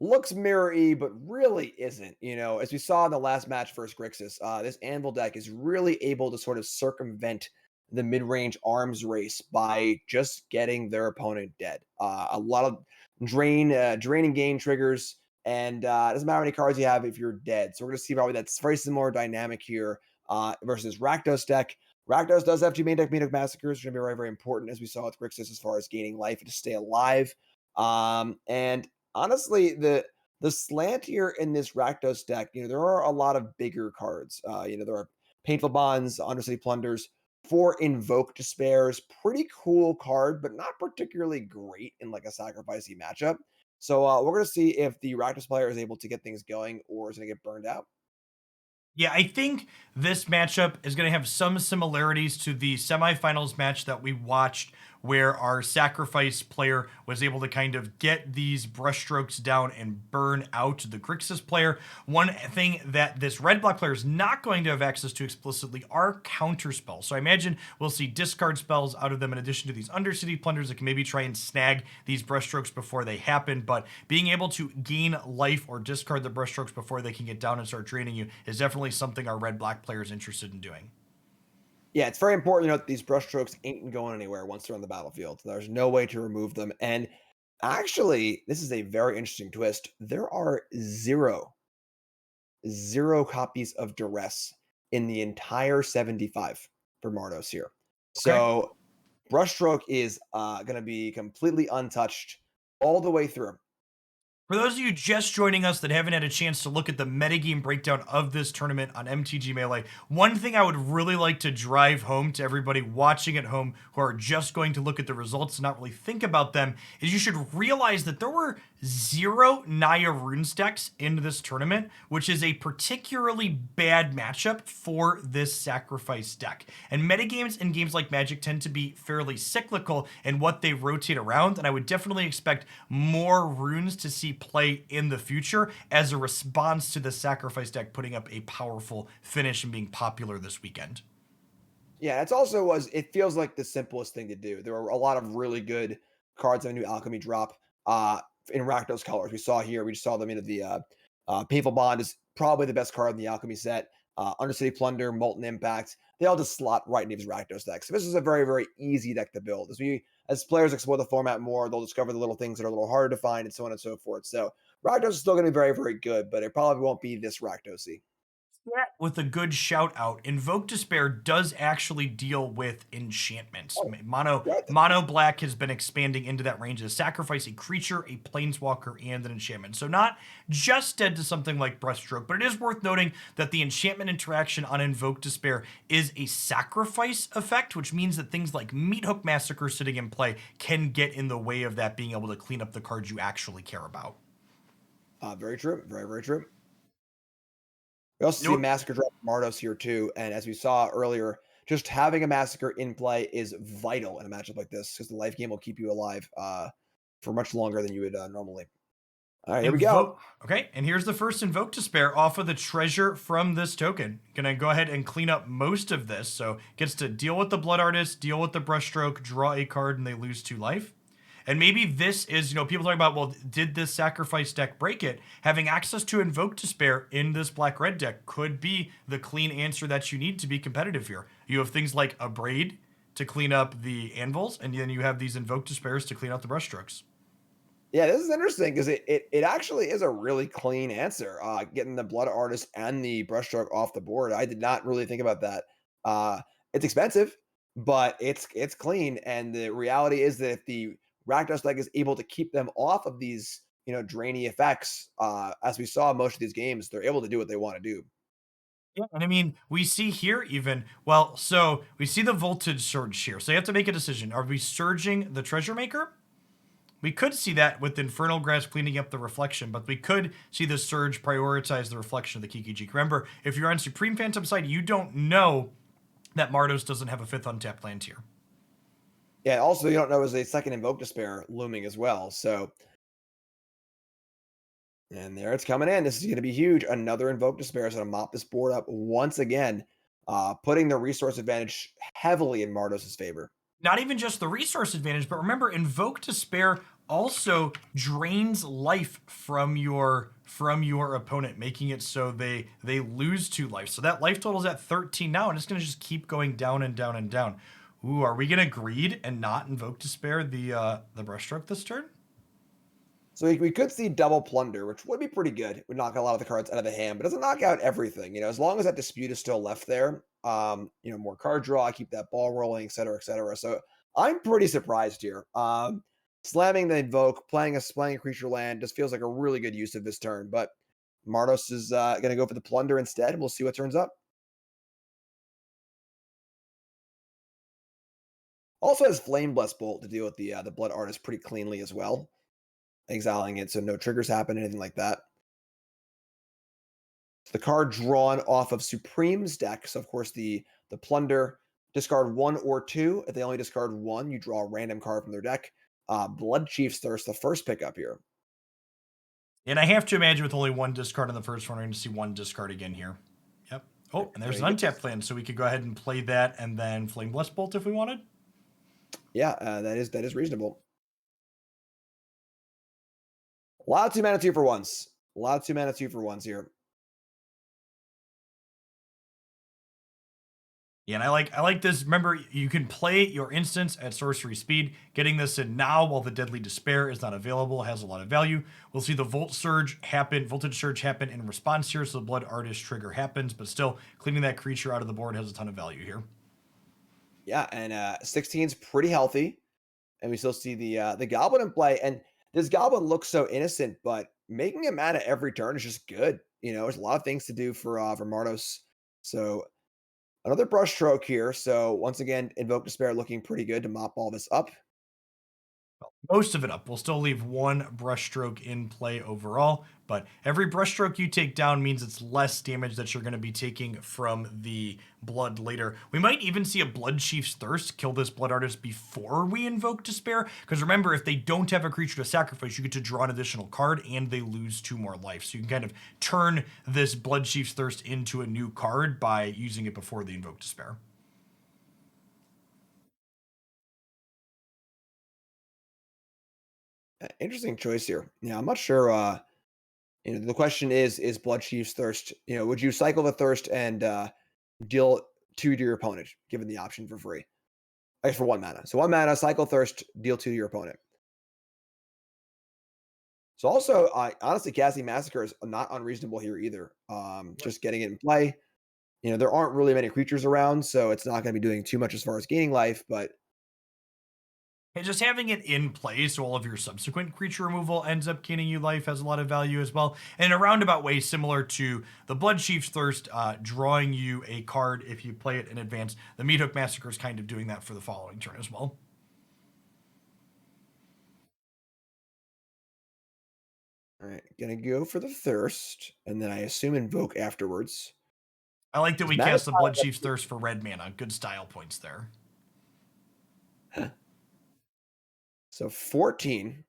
B: Looks mirror-y, but really isn't. You know, as we saw in the last match versus Grixis, this Anvil deck is really able to sort of circumvent the mid-range arms race by just getting their opponent dead. A lot of draining game triggers, and it doesn't matter how many cards you have if you're dead. So we're going to see probably that's very similar dynamic here versus Rakdos deck. Rakdos does have two main deck massacres, which are going to be very, very important, as we saw with Grixis, as far as gaining life and to stay alive. And honestly, the slant here in this Rakdos deck, you know, there are a lot of bigger cards. You know, there are Painful Bonds, Undercity Plunders, 4 Invoke Despairs. Pretty cool card, but not particularly great in like a sacrificey matchup. So we're gonna see if the Rakdos player is able to get things going or is gonna get burned out.
A: Yeah, I think this matchup is going to have some similarities to the semifinals match that we watched, where our Sacrifice player was able to kind of get these brushstrokes down and burn out the Grixis player. One thing that this red black player is not going to have access to explicitly are counter spells. So I imagine we'll see discard spells out of them in addition to these Undercity Plunders that can maybe try and snag these brushstrokes before they happen. But being able to gain life or discard the brushstrokes before they can get down and start draining you is definitely something our red-black player is interested in doing.
B: Yeah, it's very important to note that these brushstrokes ain't going anywhere once they're on the battlefield. There's no way to remove them. And actually, this is a very interesting twist. There are zero copies of Duress in the entire 75 for Mardos here.
A: Okay.
B: So brushstroke is going to be completely untouched all the way through.
A: For those of you just joining us that haven't had a chance to look at the metagame breakdown of this tournament on MTG Melee, one thing I would really like to drive home to everybody watching at home who are just going to look at the results and not really think about them is you should realize that there were 0 Naya Runes decks in this tournament, which is a particularly bad matchup for this Sacrifice deck. And metagames in games like Magic tend to be fairly cyclical in what they rotate around, and I would definitely expect more runes to see play in the future as a response to the Sacrifice deck putting up a powerful finish and being popular this weekend.
B: Yeah, it feels like the simplest thing to do. There are a lot of really good cards on a new Alchemy drop in Rakdos colors. We just saw them into the Painful Bond is probably the best card in the Alchemy set. Undercity Plunder, Molten Impact. They all just slot right into his Rakdos deck. So this is a very, very easy deck to build. As players explore the format more, they'll discover the little things that are a little harder to find and so on and so forth. So Rakdos is still going to be very, very good, but it probably won't be this Rakdosy.
A: With a good shout out, Invoke Despair does actually deal with enchantments.
B: Oh,
A: Mono
B: yeah,
A: Mono Black has been expanding into that range to sacrifice a creature, a planeswalker, and an enchantment. So not just dead to something like Breaststroke, but it is worth noting that the enchantment interaction on Invoke Despair is a sacrifice effect, which means that things like Meathook Massacre sitting in play can get in the way of that being able to clean up the cards you actually care about.
B: very true. Very, very true. We also see a
A: You
B: Massacre drop from Mardos here too, and as we saw earlier, just having a Massacre in play is vital in a matchup like this because the life game will keep you alive for much longer than you would normally. All right, here we go.
A: Invoke. Okay, and here's the first Invoke Despair off of the treasure from this token. Gonna go ahead and clean up most of this. So gets to deal with the Blood Artist, deal with the Brushstroke, draw a card, and they lose 2 life. And maybe this is, people talking about, well, did this sacrifice deck break it? Having access to Invoke Despair in this black-red deck could be the clean answer that you need to be competitive here. You have things like a Braid to clean up the Anvils, and then you have these Invoke Despairs to clean out the Brushstrokes.
B: Yeah, this is interesting because it actually is a really clean answer. Getting the Blood Artist and the Brushstroke off the board. I did not really think about that. It's expensive, but it's clean. And the reality is that if the Rakdos deck is able to keep them off of these, drainy effects, as we saw in most of these games, they're able to do what they want to do.
A: Yeah, and I mean, we see here even, well, so we see the voltage surge here. So you have to make a decision. Are we surging the Treasure Maker? We could see that with Infernal Grasp cleaning up the reflection, but we could see the surge prioritize the reflection of the Kiki Jiki. Remember, if you're on Supreme Phantom side, you don't know that Mardos doesn't have a 5th untapped land here.
B: Yeah, also you don't know is a second Invoke Despair looming as well. So and there it's coming in. This is going to be huge. Another Invoke Despair is going to mop this board up once again, putting the resource advantage heavily in Mardos's favor.
A: Not even just the resource advantage, but remember, Invoke Despair also drains life from your opponent, making it so they lose 2 life. So that life total is at 13 now, and it's gonna just keep going down and down and down. Ooh, are we gonna greed and not Invoke Despair the Brushstroke this turn?
B: So we could see double plunder, which would be pretty good. It would knock a lot of the cards out of the hand, but doesn't knock out everything. As long as that dispute is still left there, more card draw, keep that ball rolling, et cetera, et cetera. So I'm pretty surprised here. Slamming the invoke, playing a creature land just feels like a really good use of this turn. But Mardos is going to go for the plunder instead. We'll see what turns up. Also has Flame Blessed Bolt to deal with the Blood Artist pretty cleanly as well, exiling it so no triggers happen, anything like that. The card drawn off of Supreme's deck. So of course the plunder, discard 1 or 2. If they only discard 1, you draw a random card from their deck. Blood Chief's Thirst, the first pickup here.
A: And I have to imagine with only 1 discard in the first one, we're going to see 1 discard again here. Yep. Oh, and there's an untapped land, so we could go ahead and play that and then Flame Blessed Bolt if we wanted.
B: Yeah, that is reasonable. A lot of 2 mana 2 for ones. A lot of 2 mana 2 for ones here.
A: Yeah, and I like this. Remember, you can play your instance at sorcery speed. Getting this in now while the Deadly Despair is not available has a lot of value. We'll see the voltage surge happen in response here, so the Blood Artist trigger happens, but still cleaning that creature out of the board has a ton of value here.
B: Yeah, and 16 is pretty healthy, and we still see the Goblin in play. And this Goblin looks so innocent, but making a mana every turn is just good. There's a lot of things to do for Mardos. So another brush stroke here. So once again, Invoke Despair looking pretty good to mop all this up.
A: Most of it up. We'll still leave 1 brushstroke in play overall, but every brushstroke you take down means it's less damage that you're going to be taking from the blood later. We might even see a Blood Chief's Thirst kill this Blood Artist before we Invoke Despair, because remember, if they don't have a creature to sacrifice, you get to draw an additional card and they lose 2 more life. So you can kind of turn this Blood Chief's Thirst into a new card by using it before they Invoke Despair.
B: Interesting choice here. Yeah, I'm not sure The question is Blood Chief's Thirst, would you cycle the Thirst and deal 2 to your opponent, given the option for free? I guess for 1 mana. So 1 mana, cycle Thirst, deal 2 to your opponent. So also, honestly, casting Massacre is not unreasonable here either. Just getting it in play. There aren't really many creatures around, so it's not going to be doing too much as far as gaining life, but
A: And just having it in play so all of your subsequent creature removal ends up gaining you life has a lot of value as well. And in a roundabout way, similar to the Blood Chief's Thirst, drawing you a card if you play it in advance. The Meathook Massacre is kind of doing that for the following turn as well.
B: all right, gonna go for the Thirst, and then I assume Invoke afterwards.
A: I like that
B: Is
A: we
B: mana
A: cast the Blood Chief's Thirst for red mana. Good style points there.
B: So 14.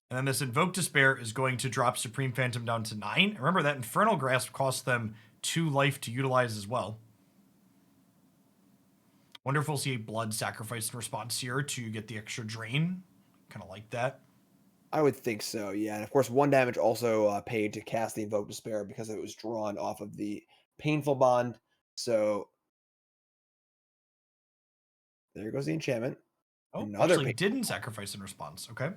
A: And then this Invoke Despair is going to drop Supreme Phantom down to 9. Remember, that Infernal Grasp costs them 2 life to utilize as well. Wonder if we'll see a blood sacrifice in response here to get the extra drain. Kind of like that.
B: I would think so, yeah. And of course, 1 damage also paid to cast the Invoke Despair because it was drawn off of the Painful Bond. So there goes the enchantment.
A: Oh,
B: Another
A: actually didn't sacrifice in response. Okay. All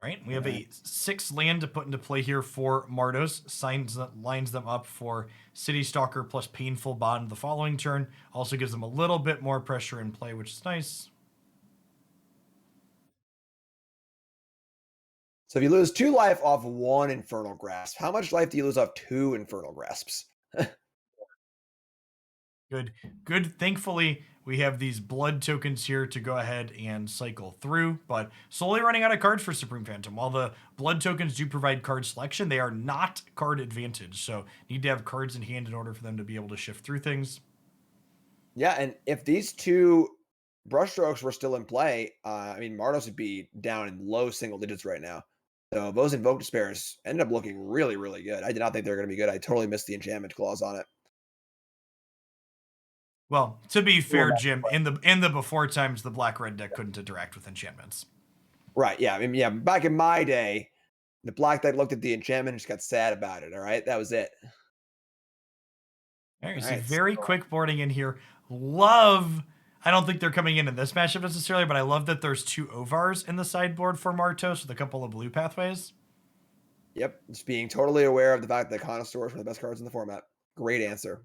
A: right, we have a 6 land to put into play here for Mardos. Lines them up for City Stalker plus Painful Bond the following turn. Also gives them a little bit more pressure in play, which is nice.
B: So if you lose 2 life off 1 Infernal Grasp, how much life do you lose off 2 Infernal Grasps?
A: Good. Thankfully, we have these blood tokens here to go ahead and cycle through, but slowly running out of cards for Supreme Phantom. While the blood tokens do provide card selection, they are not card advantage, so need to have cards in hand in order for them to be able to shift through things.
B: Yeah, and if these 2 brushstrokes were still in play, Mardos would be down in low single digits right now. So those Invoke Despairs ended up looking really, really good. I did not think they were going to be good. I totally missed the enchantment clause on it.
A: Well, to be fair, Jim, in the before times, the black-red deck couldn't interact with enchantments.
B: Right, yeah. Back in my day, the black deck looked at the enchantment and just got sad about it, all right? That was it.
A: All right,
B: All
A: so
B: right,
A: very
B: so-
A: quick boarding in here. I don't think they're coming in this matchup necessarily, but I love that there's 2 Ovars in the sideboard for Martos with a couple of blue pathways.
B: Yep, just being totally aware of the fact that Connoisseurs are one of the best cards in the format. Great answer.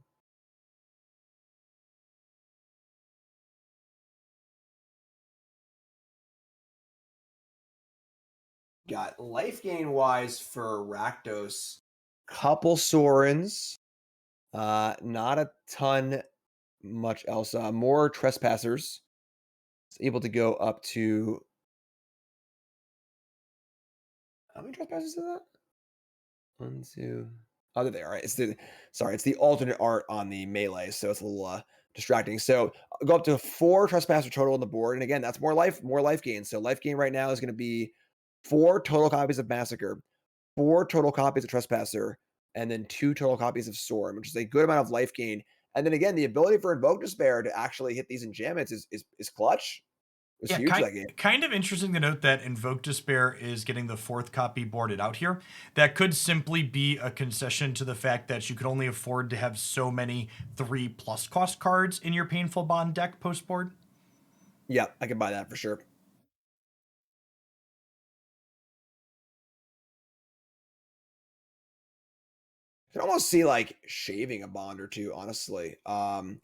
B: Got life gain wise for Rakdos, couple Sorens, not a ton much else. More Trespassers. It's able to go up to how many Trespassers is that? 1, 2. Oh, there they are. Right. It's the alternate art on the melee, so it's a little distracting. So go up to 4 Trespasser total on the board, and again, that's more life gain. So life gain right now is going to be 4 total copies of Massacre, 4 total copies of Trespasser, and then 2 total copies of Storm, which is a good amount of life gain. And then again, the ability for Invoke Despair to actually hit these enchantments is clutch. It's huge that game.
A: Kind of interesting to note that Invoke Despair is getting the 4th copy boarded out here. That could simply be a concession to the fact that you could only afford to have so many 3+ cost cards in your Painful Bond deck post board.
B: Yeah, I can buy that for sure. You can almost see like shaving a bond or 2, honestly. And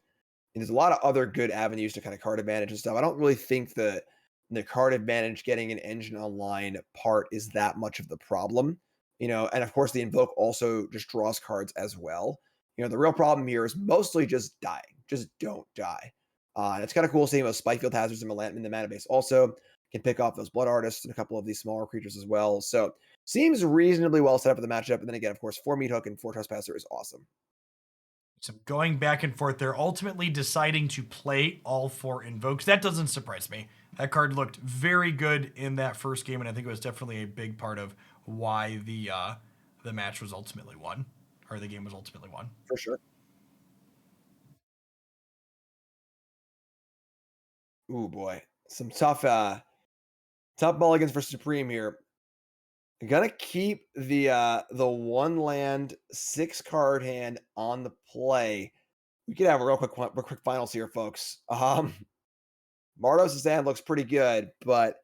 B: there's a lot of other good avenues to kind of card advantage and stuff. I don't really think that the card advantage getting an engine online part is that much of the problem. And of course the invoke also just draws cards as well. The real problem here is mostly just dying. Just don't die. And it's kind of cool seeing those Spikefield hazards in the mana base. Also can pick off those blood artists and a couple of these smaller creatures as well. So seems reasonably well set up for the matchup. And then again, of course, 4 Meat Hook and 4 Trespasser is awesome.
A: So going back and forth, they're ultimately deciding to play all 4 invokes. That doesn't surprise me. That card looked very good in that first game, and I think it was definitely a big part of why the match was ultimately won, or the game was ultimately won.
B: For sure. Ooh boy, some tough Top mulligans for Supreme here. Gonna keep the one land 6 card hand on the play. We could have a real quick finals here, folks. Mardos' hand looks pretty good, but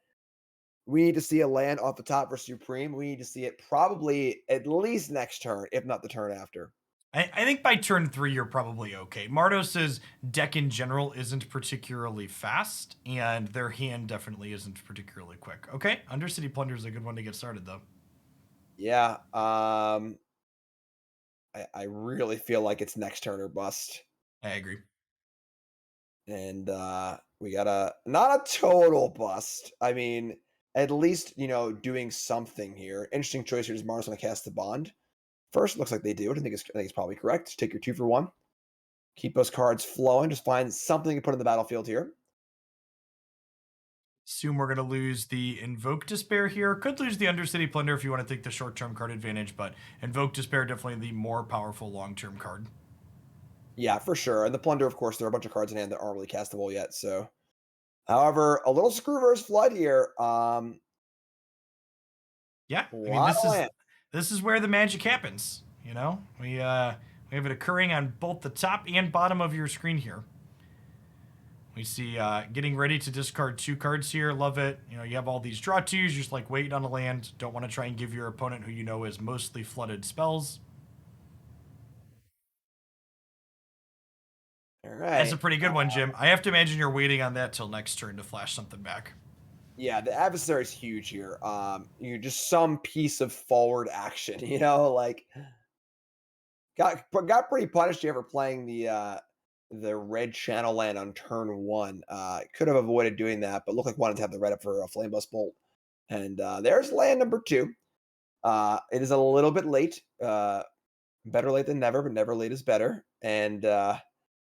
B: we need to see a land off the top for Supreme. We need to see it probably at least next turn, if not the turn after.
A: I think by turn 3, you're probably okay. Mardos's deck in general isn't particularly fast, and their hand definitely isn't particularly quick. Okay, Undercity Plunder is a good one to get started, though.
B: Yeah, I really feel like it's next turn or bust.
A: I agree.
B: And we got a not a total bust. I mean, at least doing something here. Interesting choice here. Does Mars want to cast the bond? First, looks like they do. I think it's probably correct. Take your 2 for 1. Keep those cards flowing. Just find something to put in the battlefield here.
A: Assume we're going to lose the Invoke Despair here. Could lose the Undercity Plunder if you want to take the short-term card advantage, but Invoke Despair definitely the more powerful long-term card.
B: Yeah, for sure. And the Plunder, of course, there are a bunch of cards in hand that aren't really castable yet. So, however, a little Screwverse Flood here.
A: Yeah, I mean
B: Lot of land.
A: this is where the magic happens. We have it occurring on both the top and bottom of your screen here. We see getting ready to discard 2 cards here. Love it. You have all these draw 2s. You're just like waiting on a land. Don't want to try and give your opponent who is mostly flooded spells.
B: All right.
A: That's a pretty good one, Jim. I have to imagine you're waiting on that till next turn to flash something back.
B: Yeah, the adversary is huge here. Just some piece of forward action. Like got pretty punished here for playing the red channel land on turn 1. Could have avoided doing that, but looked like wanted to have the red up for a Flameblast Bolt. And there's land number 2. It is a little bit late. Better late than never, but never late is better. And a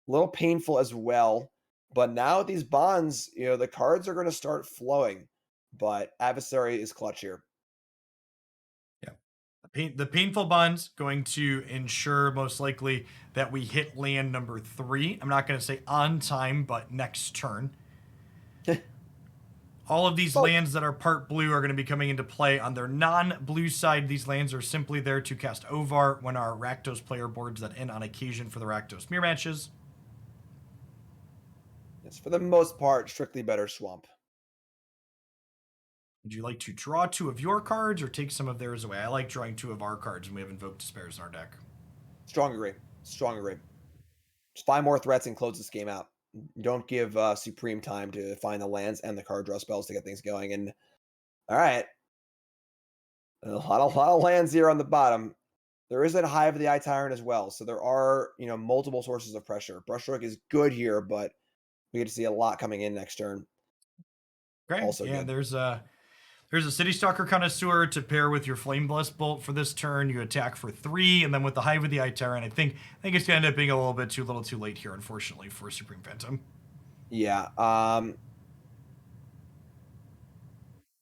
B: little painful as well. But now with these bonds, the cards are going to start flowing. But adversary is clutch here.
A: The painful bond's going to ensure most likely that we hit land number 3. I'm not going to say on time, but next turn. All of these lands that are part blue are going to be coming into play on their non-blue side. These lands are simply there to cast Ovar when our Rakdos player boards that in on occasion for the Rakdos mirror matches.
B: It's for the most part strictly better swamp.
A: Would you like to draw 2 of your cards or take some of theirs away? I like drawing 2 of our cards when we have Invoked Despairs in our deck.
B: Strong agree. Strong agree. Just 5 more threats and close this game out. Don't give Supreme time to find the lands and the card draw spells to get things going. And all right, a lot of lands here on the bottom. There is a Hive of the Eye Tyrant as well, so there are multiple sources of pressure. Brushstroke is good here, but we get to see a lot coming in next turn.
A: Great.
B: Also
A: yeah,
B: good.
A: There's a City Stalker Connoisseur to pair with your Flameblast Bolt for this turn. You attack for 3, and then with the Hive of the Eye Tyrant, I think it's going to end up being a little bit too late here, unfortunately, for Supreme Phantom.
B: Yeah.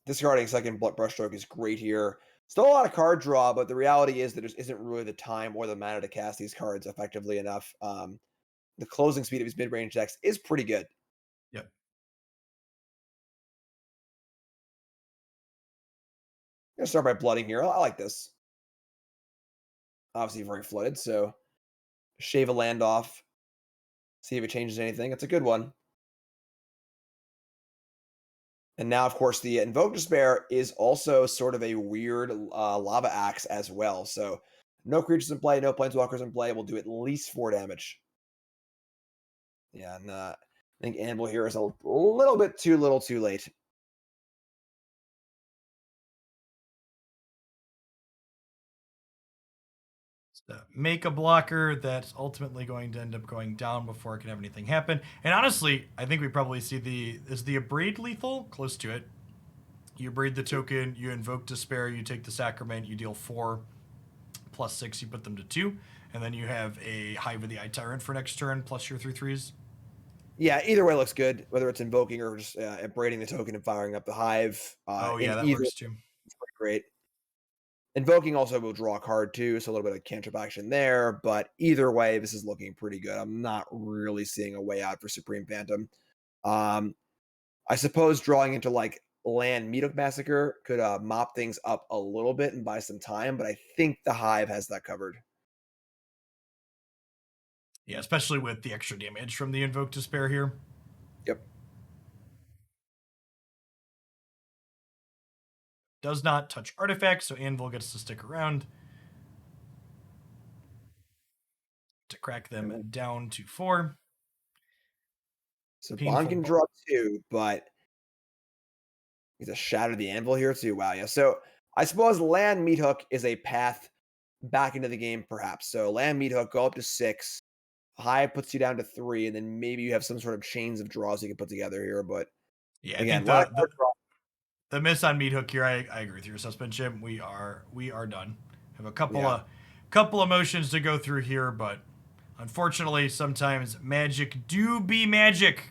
B: Discarding second Brushstroke is great here. Still a lot of card draw, but the reality is that there isn't really the time or the mana to cast these cards effectively enough. The closing speed of his mid-range decks is pretty good.
A: Yep.
B: I'm going to start by blooding here. I like this. Obviously very flooded, so shave a land off. See if it changes anything. It's a good one. And now, of course, the Invoke Despair is also sort of a weird lava axe as well. So no creatures in play, no planeswalkers in play. We'll do at least 4 damage. Yeah, and I think Anvil here is a little bit too late.
A: So make a blocker that's ultimately going to end up going down before it can have anything happen. And honestly, I think we probably see is the Abrade lethal? Close to it. You abrade the token, you invoke Despair, you take the Sacrament, you deal 4 plus 6, you put them to 2, and then you have a Hive of the Eye Tyrant for next turn plus your 3/3s.
B: Yeah, either way looks good, whether it's invoking or just abrading the token and firing up the Hive.
A: That works too.
B: It's pretty great. Invoking also will draw a card too, so a little bit of cantrip action there. But either way, this is looking pretty good. I'm not really seeing a way out for Supreme Phantom. I suppose drawing into like land Meat Hook Massacre could mop things up a little bit and buy some time, but I think the Hive has that covered.
A: Yeah, especially with the extra damage from the Invoke Despair here.
B: Yep.
A: Does not touch artifacts, so Anvil gets to stick around to crack them down to 4.
B: So
A: Painful
B: Bond can draw 2, but he's a Shatter the Anvil here too. Wow, yeah. So I suppose land Meat Hook is a path back into the game, perhaps. So land Meat Hook, go up to 6. Hive puts you down to 3, and then maybe you have some sort of chains of draws you can put together here. But
A: Yeah,
B: again,
A: I think
B: a lot of card draw.
A: the miss on Meat Hook here, I agree with your assessment, Jim. We are done. Have a couple of motions to go through here, but unfortunately, sometimes magic do be magic.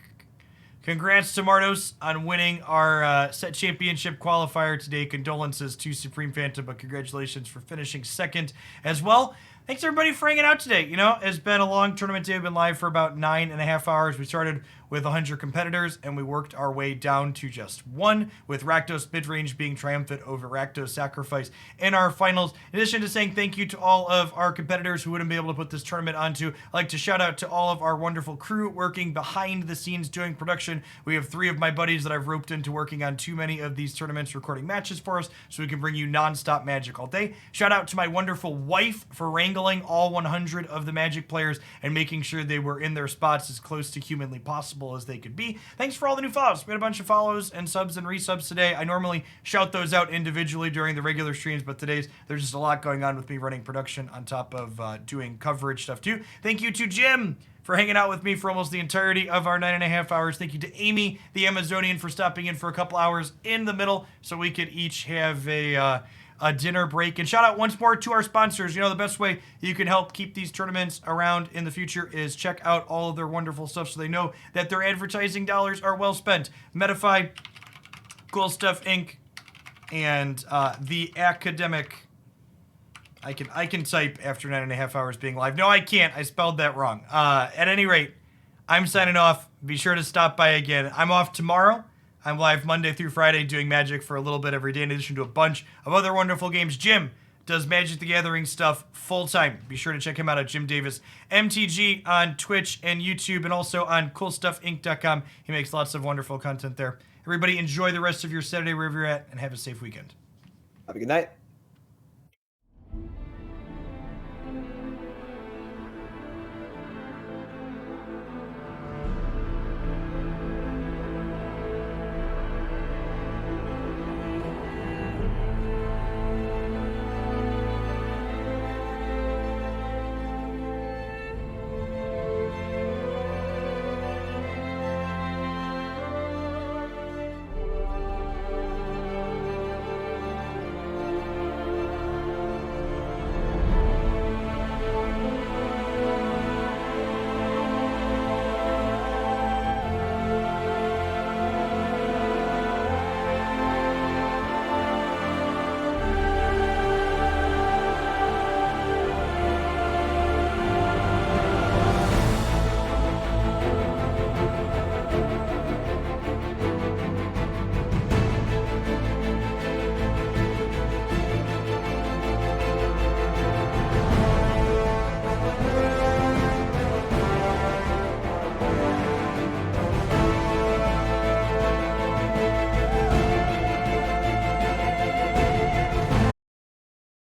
A: Congrats to Mardos on winning our set championship qualifier today. Condolences to Supreme Phantom, but congratulations for finishing second as well. Thanks everybody for hanging out today. You know, it's been a long tournament day. We've been live for about 9.5 hours. We started with 100 competitors, and we worked our way down to just 1, with Rakdos mid-range being triumphant over Rakdos Sacrifice in our finals. In addition to saying thank you to all of our competitors who wouldn't be able to put this tournament onto, I'd like to shout out to all of our wonderful crew working behind the scenes doing production. We have 3 of my buddies that I've roped into working on too many of these tournaments, recording matches for us, so we can bring you non-stop Magic all day. Shout out to my wonderful wife for wrangling all 100 of the Magic players and making sure they were in their spots as close to humanly possible as they could be. Thanks for all the new follows. We had a bunch of follows and subs and resubs today. I normally shout those out individually during the regular streams, but today's there's just a lot going on with me running production on top of doing coverage stuff too. Thank you to Jim for hanging out with me for almost the entirety of our 9.5 hours. Thank you to Amy, the Amazonian, for stopping in for a couple hours in the middle so we could each have a dinner break. And shout out once more to our sponsors. You know, the best way you can help keep these tournaments around in the future is check out all of their wonderful stuff so they know that their advertising dollars are well spent. Medify, Cool Stuff Inc., and the Academic. I can type after 9.5 hours being live. No, I can't. I spelled that wrong. At any rate, I'm signing off. Be sure to stop by again. I'm off tomorrow. I'm live Monday through Friday doing Magic for a little bit every day, in addition to a bunch of other wonderful games. Jim does Magic the Gathering stuff full time. Be sure to check him out at Jim Davis MTG on Twitch and YouTube, and also on CoolStuffInc.com. He makes lots of wonderful content there. Everybody enjoy the rest of your Saturday wherever you're at, and have a safe weekend.
B: Have a good night.